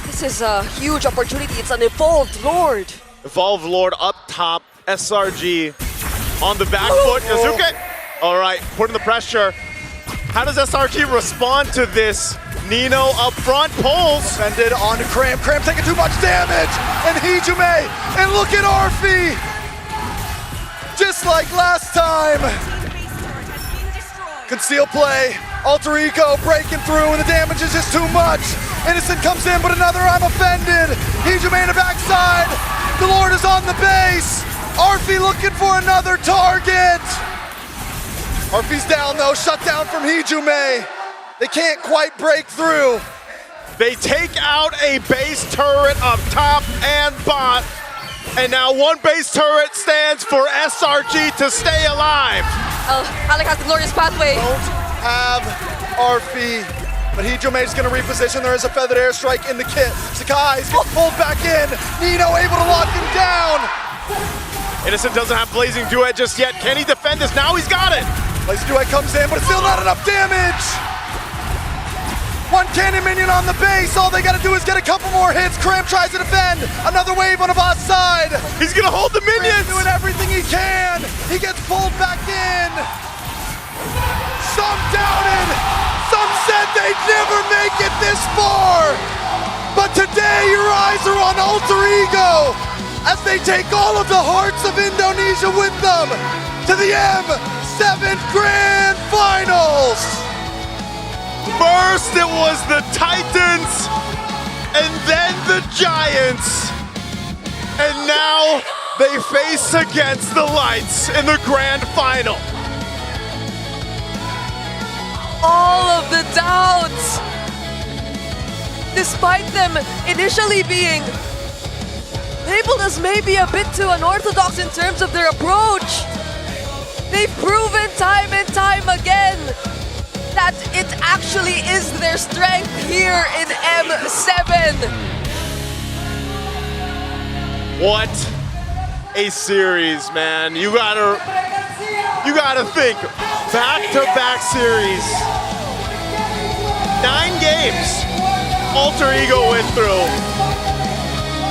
This is a huge opportunity. It's an Evolved Lord. Evolved Lord up top. SRG on the back foot. Kazuke. All right, putting the pressure. How does SRG respond to this? Nino up front, pulls. Defended onto Cram. Cram taking too much damage. And Hijume. And look at Arfi. Just like last time. Conceal play. Alter Ego breaking through, and the damage is just too much. Innocent comes in, but another I'm offended. Hijume in the backside. The Lord is on the base. Arfi looking for another target. Arfi's down though, shut down from Hijume. They can't quite break through. They take out a base turret up top and bot. And now one base turret stands for SRG to stay alive. Oh, Alec has the glorious pathway. Don't have Arfi, but Hijume's gonna reposition. There is a feathered airstrike in the kit. Sakai's gets pulled back in. Nino able to lock him down. Innocent doesn't have Blazing Duet just yet. Can he defend this? Now he's got it. Blazing Duet comes in, but it's still not enough damage. One cannon minion on the base. All they gotta do is get a couple more hits. Cram tries to defend. Another wave on the boss side. He's gonna hold the minions. Doing everything he can. He gets pulled back in. Some doubted. Some said they'd never make it this far. But today your eyes are on Alter Ego as they take all of the hearts of Indonesia with them to the M7 Grand Finals. First it was the Titans, and then the Giants, and now they face against the Lights in the Grand Final. All of the doubts, despite them initially being labeled as maybe a bit too unorthodox in terms of their approach, they've proven time and time again that it actually is their strength here in M7. What a series, man. You gotta think, back-to-back series. 9 games Alter Ego went through.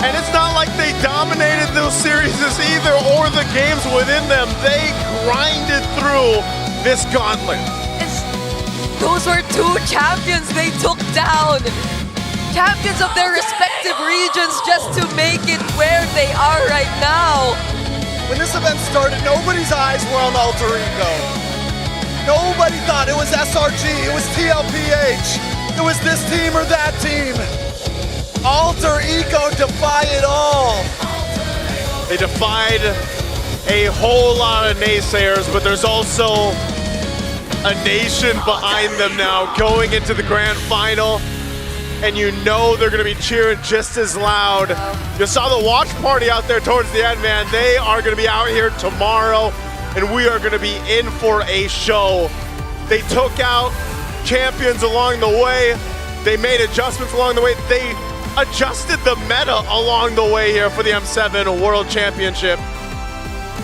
And it's not like they dominated those series either or the games within them. They grinded through this gauntlet. Those were 2 champions they took down. Champions of their respective regions just to make it where they are right now. When this event started, nobody's eyes were on Alter Ego. Nobody thought it was SRG, it was TLPH, it was this team or that team. Alter Ego defy it all. They defied a whole lot of naysayers, but there's also a nation behind them now going into the grand final, and you know they're gonna be cheering just as loud. You saw the watch party out there towards the end, man. They are gonna be out here tomorrow, and we are gonna be in for a show. They took out champions along the way. They made adjustments along the way. They adjusted the meta along the way here for the M7 World Championship,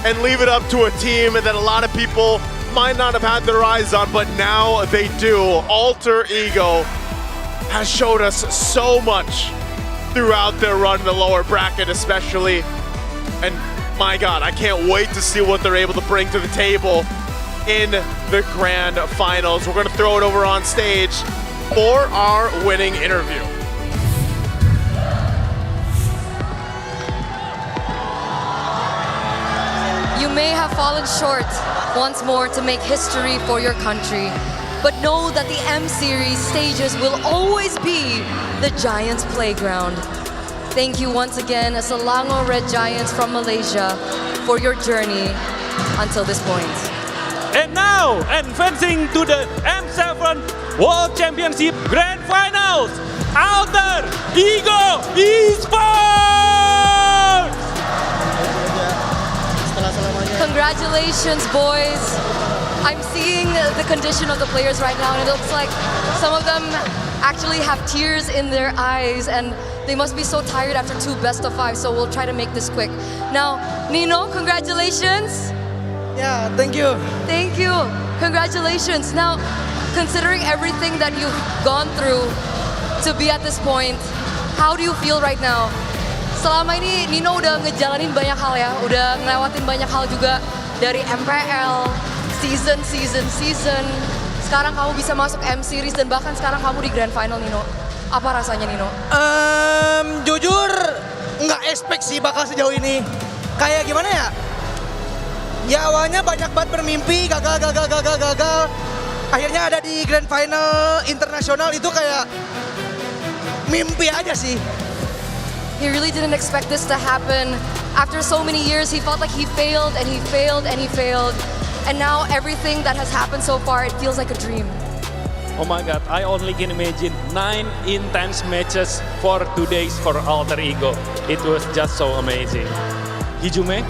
and leave it up to a team that a lot of people might not have had their eyes on, but now they do. Alter Ego has showed us so much throughout their run in the lower bracket especially. And my God, I can't wait to see what they're able to bring to the table in the grand finals. We're gonna throw it over on stage for our winning interview. You may have fallen short once more to make history for your country, but know that the M-Series stages will always be the Giants' playground. Thank you once again, Selangor Red Giants from Malaysia, for your journey until this point. And now, advancing to the M7 World Championship Grand Finals, Alter Ego Esports! Congratulations, boys. I'm seeing the condition of the players right now, and it looks like some of them actually have tears in their eyes, and they must be so tired after 2 best-of-5, so we'll try to make this quick. Now, Nino, congratulations. Yeah, thank you. Thank you. Congratulations. Now, considering everything that you've gone through, to be at this point. How do you feel right now? Selama ini Nino udah ngejalanin banyak hal ya, udah ngelewatin banyak hal juga dari MPL, season. Sekarang kamu bisa masuk M Series dan bahkan sekarang kamu di Grand Final, Nino. Apa rasanya, Nino? Jujur nggak expect sih bakal sejauh ini. Kayak gimana ya? Ya awalnya banyak banget bermimpi, gagal. Akhirnya ada di Grand Final internasional itu kayak mimpi aja sih. He really didn't expect this to happen. After so many years, he felt like he failed. And now everything that has happened so far, it feels like a dream. Oh my God, I only can imagine 9 intense matches for 2 days for Alter Ego. It was just so amazing. Hijume?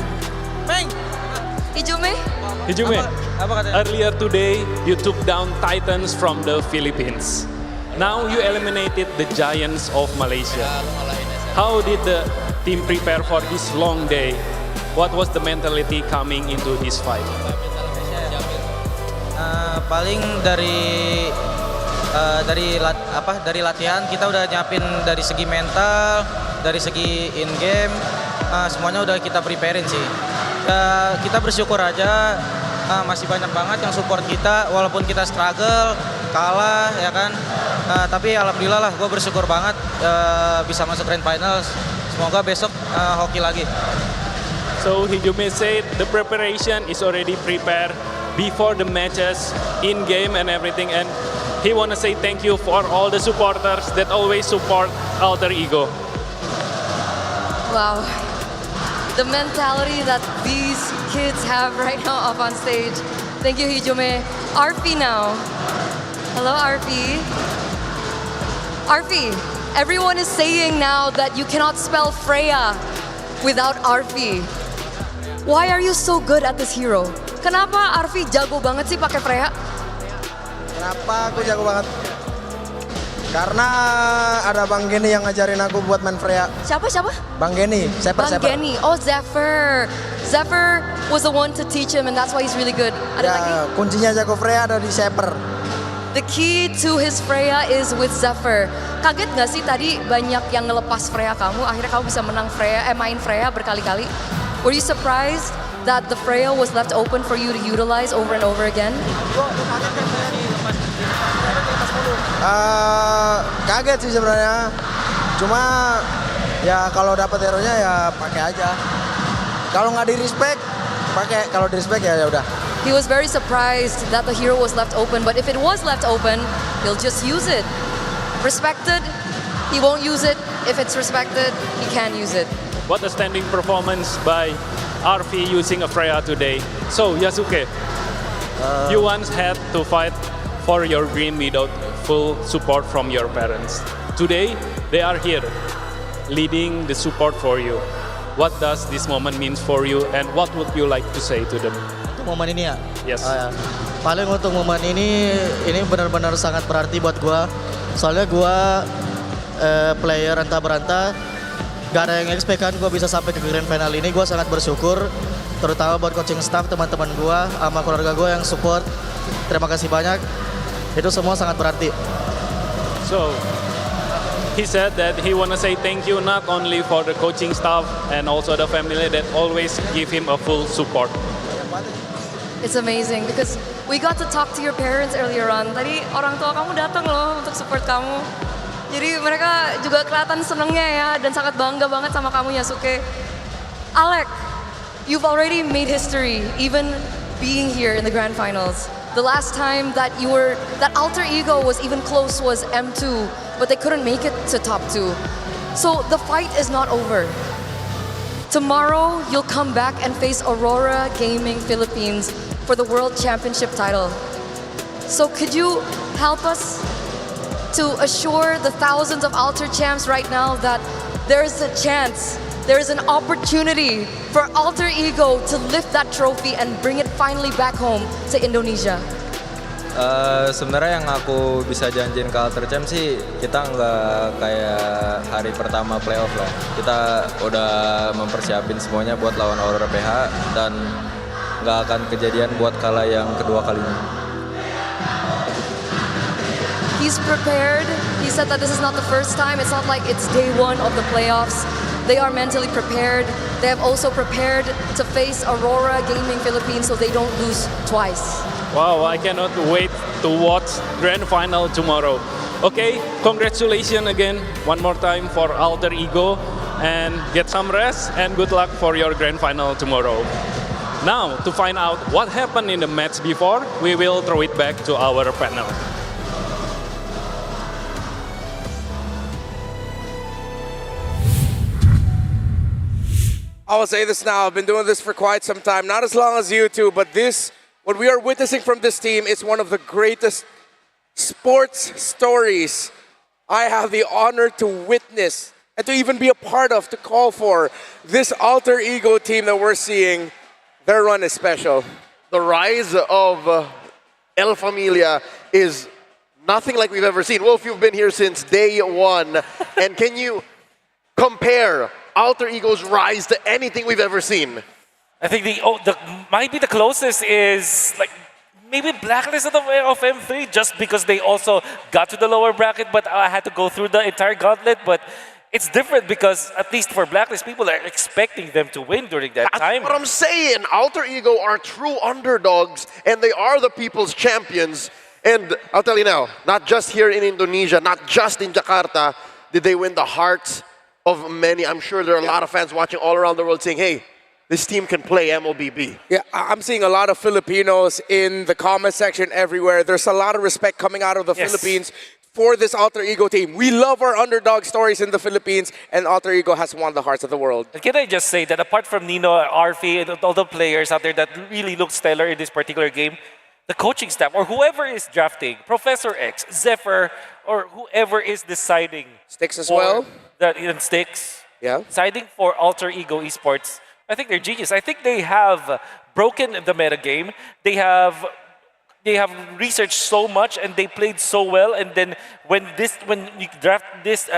Hijume? Apa katanya? Earlier today, you took down Titans from the Philippines. Now you eliminated the Giants of Malaysia. How did the team prepare for this long day? What was the mentality coming into this fight? Paling dari latihan kita udah nyiapin dari segi mental, dari segi in game, semuanya udah kita preparein sih. Kita bersyukur aja masih banyak banget yang support kita walaupun kita struggle, kalah ya kan. Tapi alhamdulillah lah, gue bersyukur banget bisa masuk Grand Finals. Semoga besok hoki lagi. So Hijume said the preparation is already prepared before the matches, in game and everything, and he wanna say thank you for all the supporters that always support Alter Ego. Wow. The mentality that these kids have right now up on stage. Thank you, Hijume. Arfi now. Hello, Arfi. Arfi, everyone is saying now that you cannot spell Freya without Arfi. Why are you so good at this hero? Kenapa Arfi jago banget sih pakai Freya? Kenapa aku jago banget? Karena ada Bang Geni yang ngajarin aku buat main Freya. Siapa? Bang Geni, Bang Geni. Oh, Zephyr. Zephyr was the one to teach him and that's why he's really good. Ada lagi? Kuncinya jago Freya ada di Zephyr. The key to his Freya is with Zephyr. Kaget nggak sih tadi banyak yang ngelepas Freya kamu, akhirnya kamu bisa main Freya berkali-kali? Were you surprised that the Freya was left open for you to utilize over and over again? Kaget sih sebenarnya. Cuma ya kalau dapat hero-nya ya pakai aja. Kalau nggak di respect, pakai. Kalau di respect ya udah. He was very surprised that the hero was left open, but if it was left open, he'll just use it. Respected, he won't use it. If it's respected, he can use it. What a standing performance by Arfi using a Freya today. So Yasuke, you once had to fight for your dream without full support from your parents. Today, they are here, leading the support for you. What does this moment mean for you and what would you like to say to them? Momen ini ya? Yes. Paling untuk momen ini benar-benar sangat berarti buat gua. Soalnya gua player entah berantah, gak ada yang expect kan gua bisa sampai ke Grand Final ini. Gua sangat bersyukur, terutama buat coaching staff, teman-teman gua, sama keluarga gua yang support. Terima kasih banyak. Itu semua sangat berarti. So, he said that he wanna say thank you not only for the coaching staff and also the family that always give him a full support. It's amazing because we got to talk to your parents earlier on. Tadi orang tua kamu datang loh untuk support kamu. Jadi mereka juga kelihatan senengnya ya dan sangat bangga banget sama kamu Yasuke. Alec, you've already made history even being here in the Grand Finals. The last time that Alter Ego was even close was M2, but they couldn't make it to top 2. So the fight is not over. Tomorrow, you'll come back and face Aurora Gaming Philippines for the World Championship title. So could you help us to assure the thousands of Alter champs right now that there is a chance, there is an opportunity for Alter Ego to lift that trophy and bring it finally back home to Indonesia? Sebenarnya yang aku bisa janjiin ke Alter Champ sih, kita nggak kayak hari pertama playoff lah. Kita udah mempersiapin semuanya buat lawan Aurora PH dan nggak akan kejadian buat kalah yang kedua kalinya. He's prepared He said that this is not the first time. It's not like it's day one of the playoffs. They are mentally prepared. They have also prepared to face Aurora Gaming Philippines so they don't lose twice. Wow, I cannot wait to watch grand final tomorrow. Okay, congratulations again one more time for Alter Ego, and get some rest and good luck for your grand final tomorrow. Now, to find out what happened in the match before, we will throw it back to our panel. I will say this now, I've been doing this for quite some time, not as long as you two, but this, what we are witnessing from this team is one of the greatest sports stories I have the honor to witness and to even be a part of, to call for. This Alter Ego team that we're seeing, their run is special. The rise of El Familia is nothing like we've ever seen. Wolf, you've been here since day one, and can you compare Alter Ego's rise to anything we've ever seen? I think the might be the closest is like maybe Blacklist of M3, just because they also got to the lower bracket, but I had to go through the entire gauntlet. But it's different because at least for Blacklist, people are expecting them to win during that time. That's what I'm saying. Alter Ego are true underdogs, and they are the people's champions. And I'll tell you now, not just here in Indonesia, not just in Jakarta, did they win the hearts of many. I'm sure there are a lot of fans watching all around the world saying, hey, this team can play MLBB. Yeah, I'm seeing a lot of Filipinos in the comment section everywhere. There's a lot of respect coming out of the Philippines for this Alter Ego team. We love our underdog stories in the Philippines, and Alter Ego has won the hearts of the world. Can I just say that apart from Nino, Arfi, and all the players out there that really look stellar in this particular game, the coaching staff, or whoever is drafting, Professor X, Zephyr, or whoever is deciding. Sticks as well. Even Sticks. Yeah. Deciding for Alter Ego Esports. I think they're genius. I think they have broken the meta game. They have researched so much and they played so well. And then when you draft this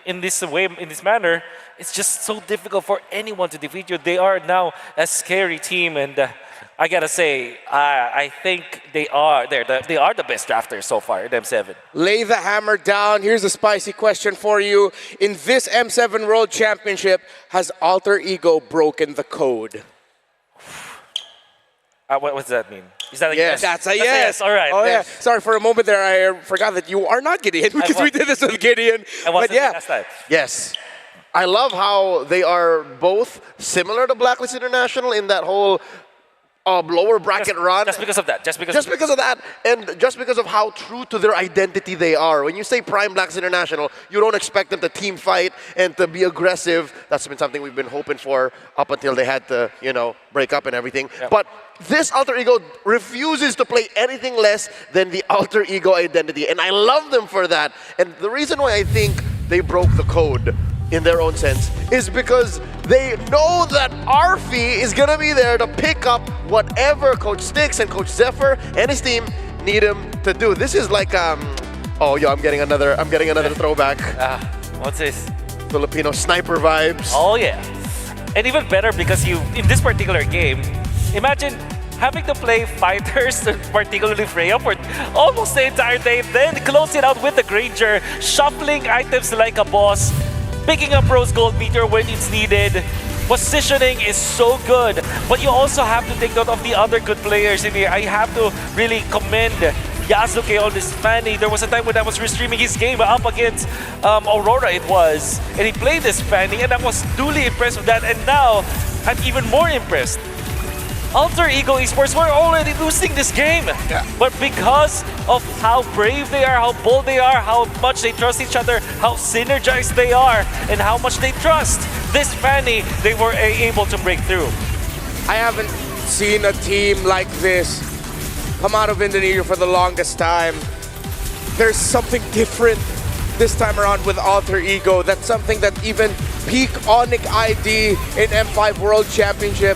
in this way, in this manner, it's just so difficult for anyone to defeat you. They are now a scary team, and I gotta say, I think they are the best drafters so far in M7. Lay the hammer down. Here's a spicy question for you. In this M7 World Championship, has Alter Ego broken the code? What does that mean? Is that a yes? yes? That's a yes. All right. Oh yeah. Sorry, for a moment there, I forgot that you are not Gideon because we did this with Gideon. But yeah. Last time. Yes. I love how they are both similar to Blacklist International in that whole lower bracket run. Just because of that. Just because of that, and just because of how true to their identity they are. When you say Prime Blacklist International, you don't expect them to team fight and to be aggressive. That's been something we've been hoping for up until they had to, break up and everything. Yep. But this Alter Ego refuses to play anything less than the Alter Ego identity, and I love them for that. And the reason why I think they broke the code in their own sense is because they know that Arfi is gonna be there to pick up whatever Coach Sticks and Coach Zephyr and his team need him to do. This is like oh yeah, I'm getting another throwback. What's this? Filipino sniper vibes. Oh yeah. And even better because in this particular game, imagine having to play fighters, particularly Freya, for almost the entire day, then close it out with the Granger, shuffling items like a boss, picking up Rose Gold Meteor when it's needed. Positioning is so good, but you also have to take note of the other good players in here. I have to really commend Yasuke on this Fanny. There was a time when I was restreaming his game up against Aurora, it was, and he played this Fanny, and I was duly impressed with that, and now I'm even more impressed. Alter Ego Esports were already losing this game. Yeah. But because of how brave they are, how bold they are, how much they trust each other, how synergized they are, and how much they trust this Fanny, they were able to break through. I haven't seen a team like this come out of Indonesia for the longest time. There's something different this time around with Alter Ego. That's something that even peak Onyx ID in M5 World Championship,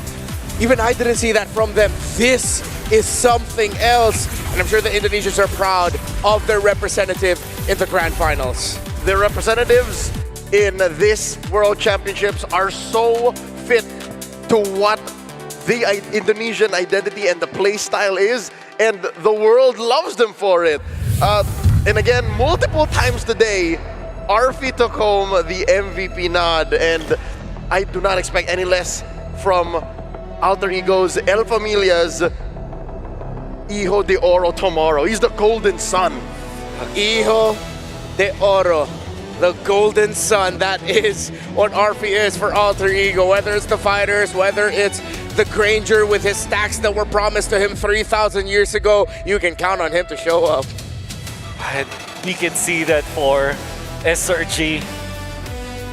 even I didn't see that from them. This is something else. And I'm sure the Indonesians are proud of their representative in the grand finals. Their representatives in this World Championships are so fit to what the Indonesian identity and the play style is, and the world loves them for it. And again, multiple times today, Arfi took home the MVP nod, and I do not expect any less from Alter Ego's El Familia's Hijo de Oro tomorrow. He's the golden son. Hijo de Oro, the golden son. That is what Arfi is for Alter Ego. Whether it's the fighters, whether it's the Granger with his stacks that were promised to him 3,000 years ago, you can count on him to show up. And we can see that for SRG.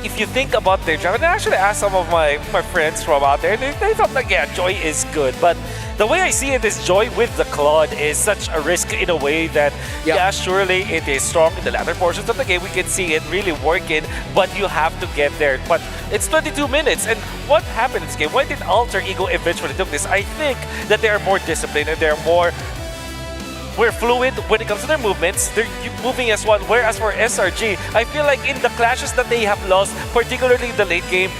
If you think about their job, and I actually asked some of my friends from out there, they thought like, yeah, Joy is good. But the way I see it is Joy with the Claude is such a risk in a way that, yeah, surely it is strong in the latter portions of the game. We can see it really working, but you have to get there. But it's 22 minutes, and what happened in this game? Why did Alter Ego eventually took this? I think that they are more disciplined and they're more fluid when it comes to their movements. They're moving as one. Whereas for SRG, I feel like in the clashes that they have lost, particularly in the late game,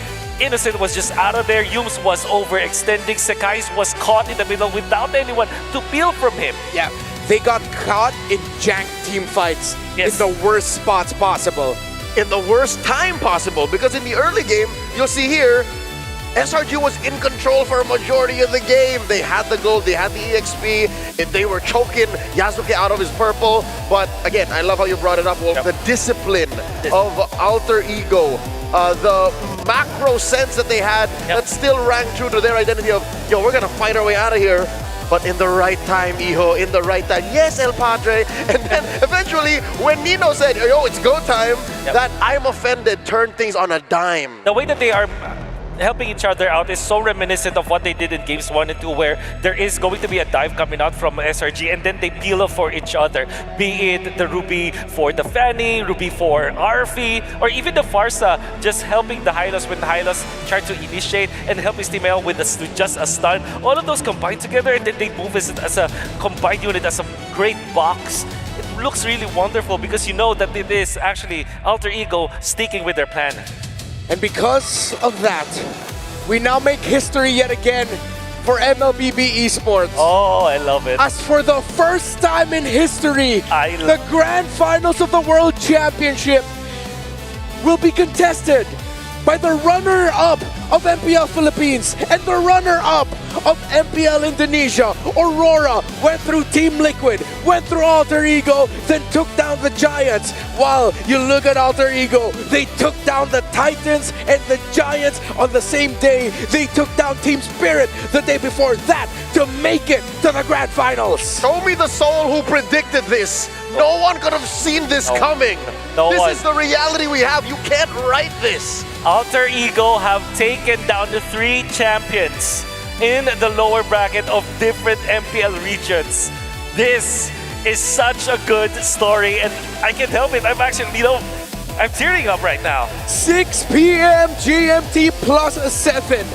Innocent was just out of there. Yums was overextending. Sekai's was caught in the middle without anyone to peel from him. Yeah, they got caught in jank team fights in the worst spots possible. In the worst time possible, because in the early game, you'll see here, SRG was in control for a majority of the game. They had the gold, they had the EXP, they were choking Yasuke out of his purple. But again, I love how you brought it up, Wolf. The discipline of Alter Ego, the macro sense that they had that still rang true to their identity of, yo, we're gonna fight our way out of here. But in the right time, Iho, in the right time. Yes, El Padre. And then eventually, when Nino said, yo, it's go time, that I'm offended turned things on a dime. The way that they are helping each other out is so reminiscent of what they did in games 1 and 2, where there is going to be a dive coming out from SRG and then they peel off for each other. Be it the Ruby for the Fanny, Ruby for Arfi, or even the Farsa just helping the Hylos when the Hylos try to initiate and helping Stimel with just a stun. All of those combined together and then they move as a combined unit, as a great box. It looks really wonderful because you know that it is actually Alter Ego sticking with their plan. And because of that, we now make history yet again for MLBB Esports. Oh, I love it. As for the first time in history, the grand finals of the World Championship will be contested by the runner-up of MPL Philippines and the runner-up of MPL Indonesia. Aurora went through Team Liquid, went through Alter Ego, then took down the Giants. While you look at Alter Ego, they took down the Titans and the Giants on the same day. They took down Team Spirit the day before that to make it to the grand finals. Show me the soul who predicted this. No one could have seen this coming. This is the reality we have. You can't write this. Alter Ego have taken down the 3 champions in the lower bracket of different MPL regions. This is such a good story, and I can't help it. I'm actually, I'm tearing up right now. 6 p.m. GMT +7.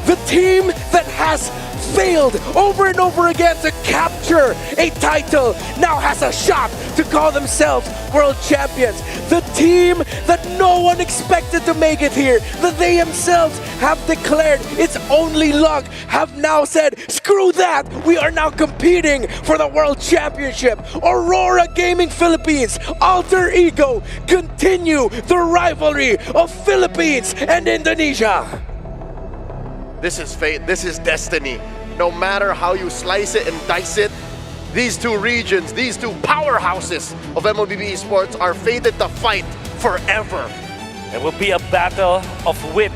The team that has failed over and over again to capture a title now has a shot to call themselves world champions. The team that no one expected to make it here, that they themselves have declared it's only luck, have now said, screw that, we are now competing for the world championship. Aurora Gaming Philippines, Alter Ego continue the rivalry of Philippines and Indonesia. This is fate, this is destiny. No matter how you slice it and dice it, these 2 regions, these 2 powerhouses of MLBB Esports are fated to fight forever. It will be a battle of wit.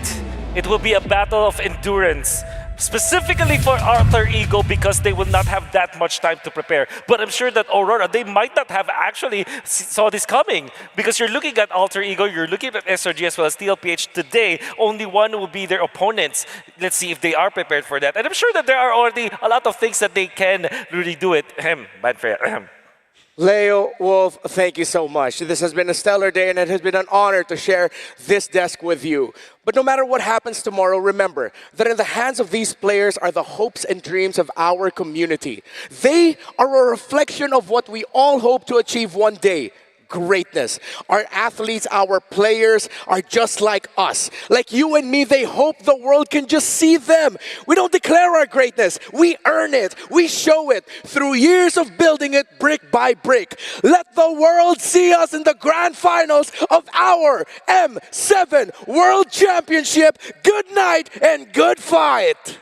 It will be a battle of endurance. Specifically for Alter Ego because they will not have that much time to prepare. But I'm sure that Aurora, they might not have actually saw this coming. Because you're looking at Alter Ego, you're looking at SRG as well as TLPH today. Only one will be their opponents. Let's see if they are prepared for that. And I'm sure that there are already a lot of things that they can really do it. Bad fair. Leo, Wolf, thank you so much. This has been a stellar day and it has been an honor to share this desk with you. But no matter what happens tomorrow, remember that in the hands of these players are the hopes and dreams of our community. They are a reflection of what we all hope to achieve one day. greatness. Our athletes, our players are just like us. Like you and me, they hope the world can just see them. We don't declare our greatness. We earn it. We show it through years of building it brick by brick. Let the world see us in the grand finals of our M7 World Championship. Good night and good fight.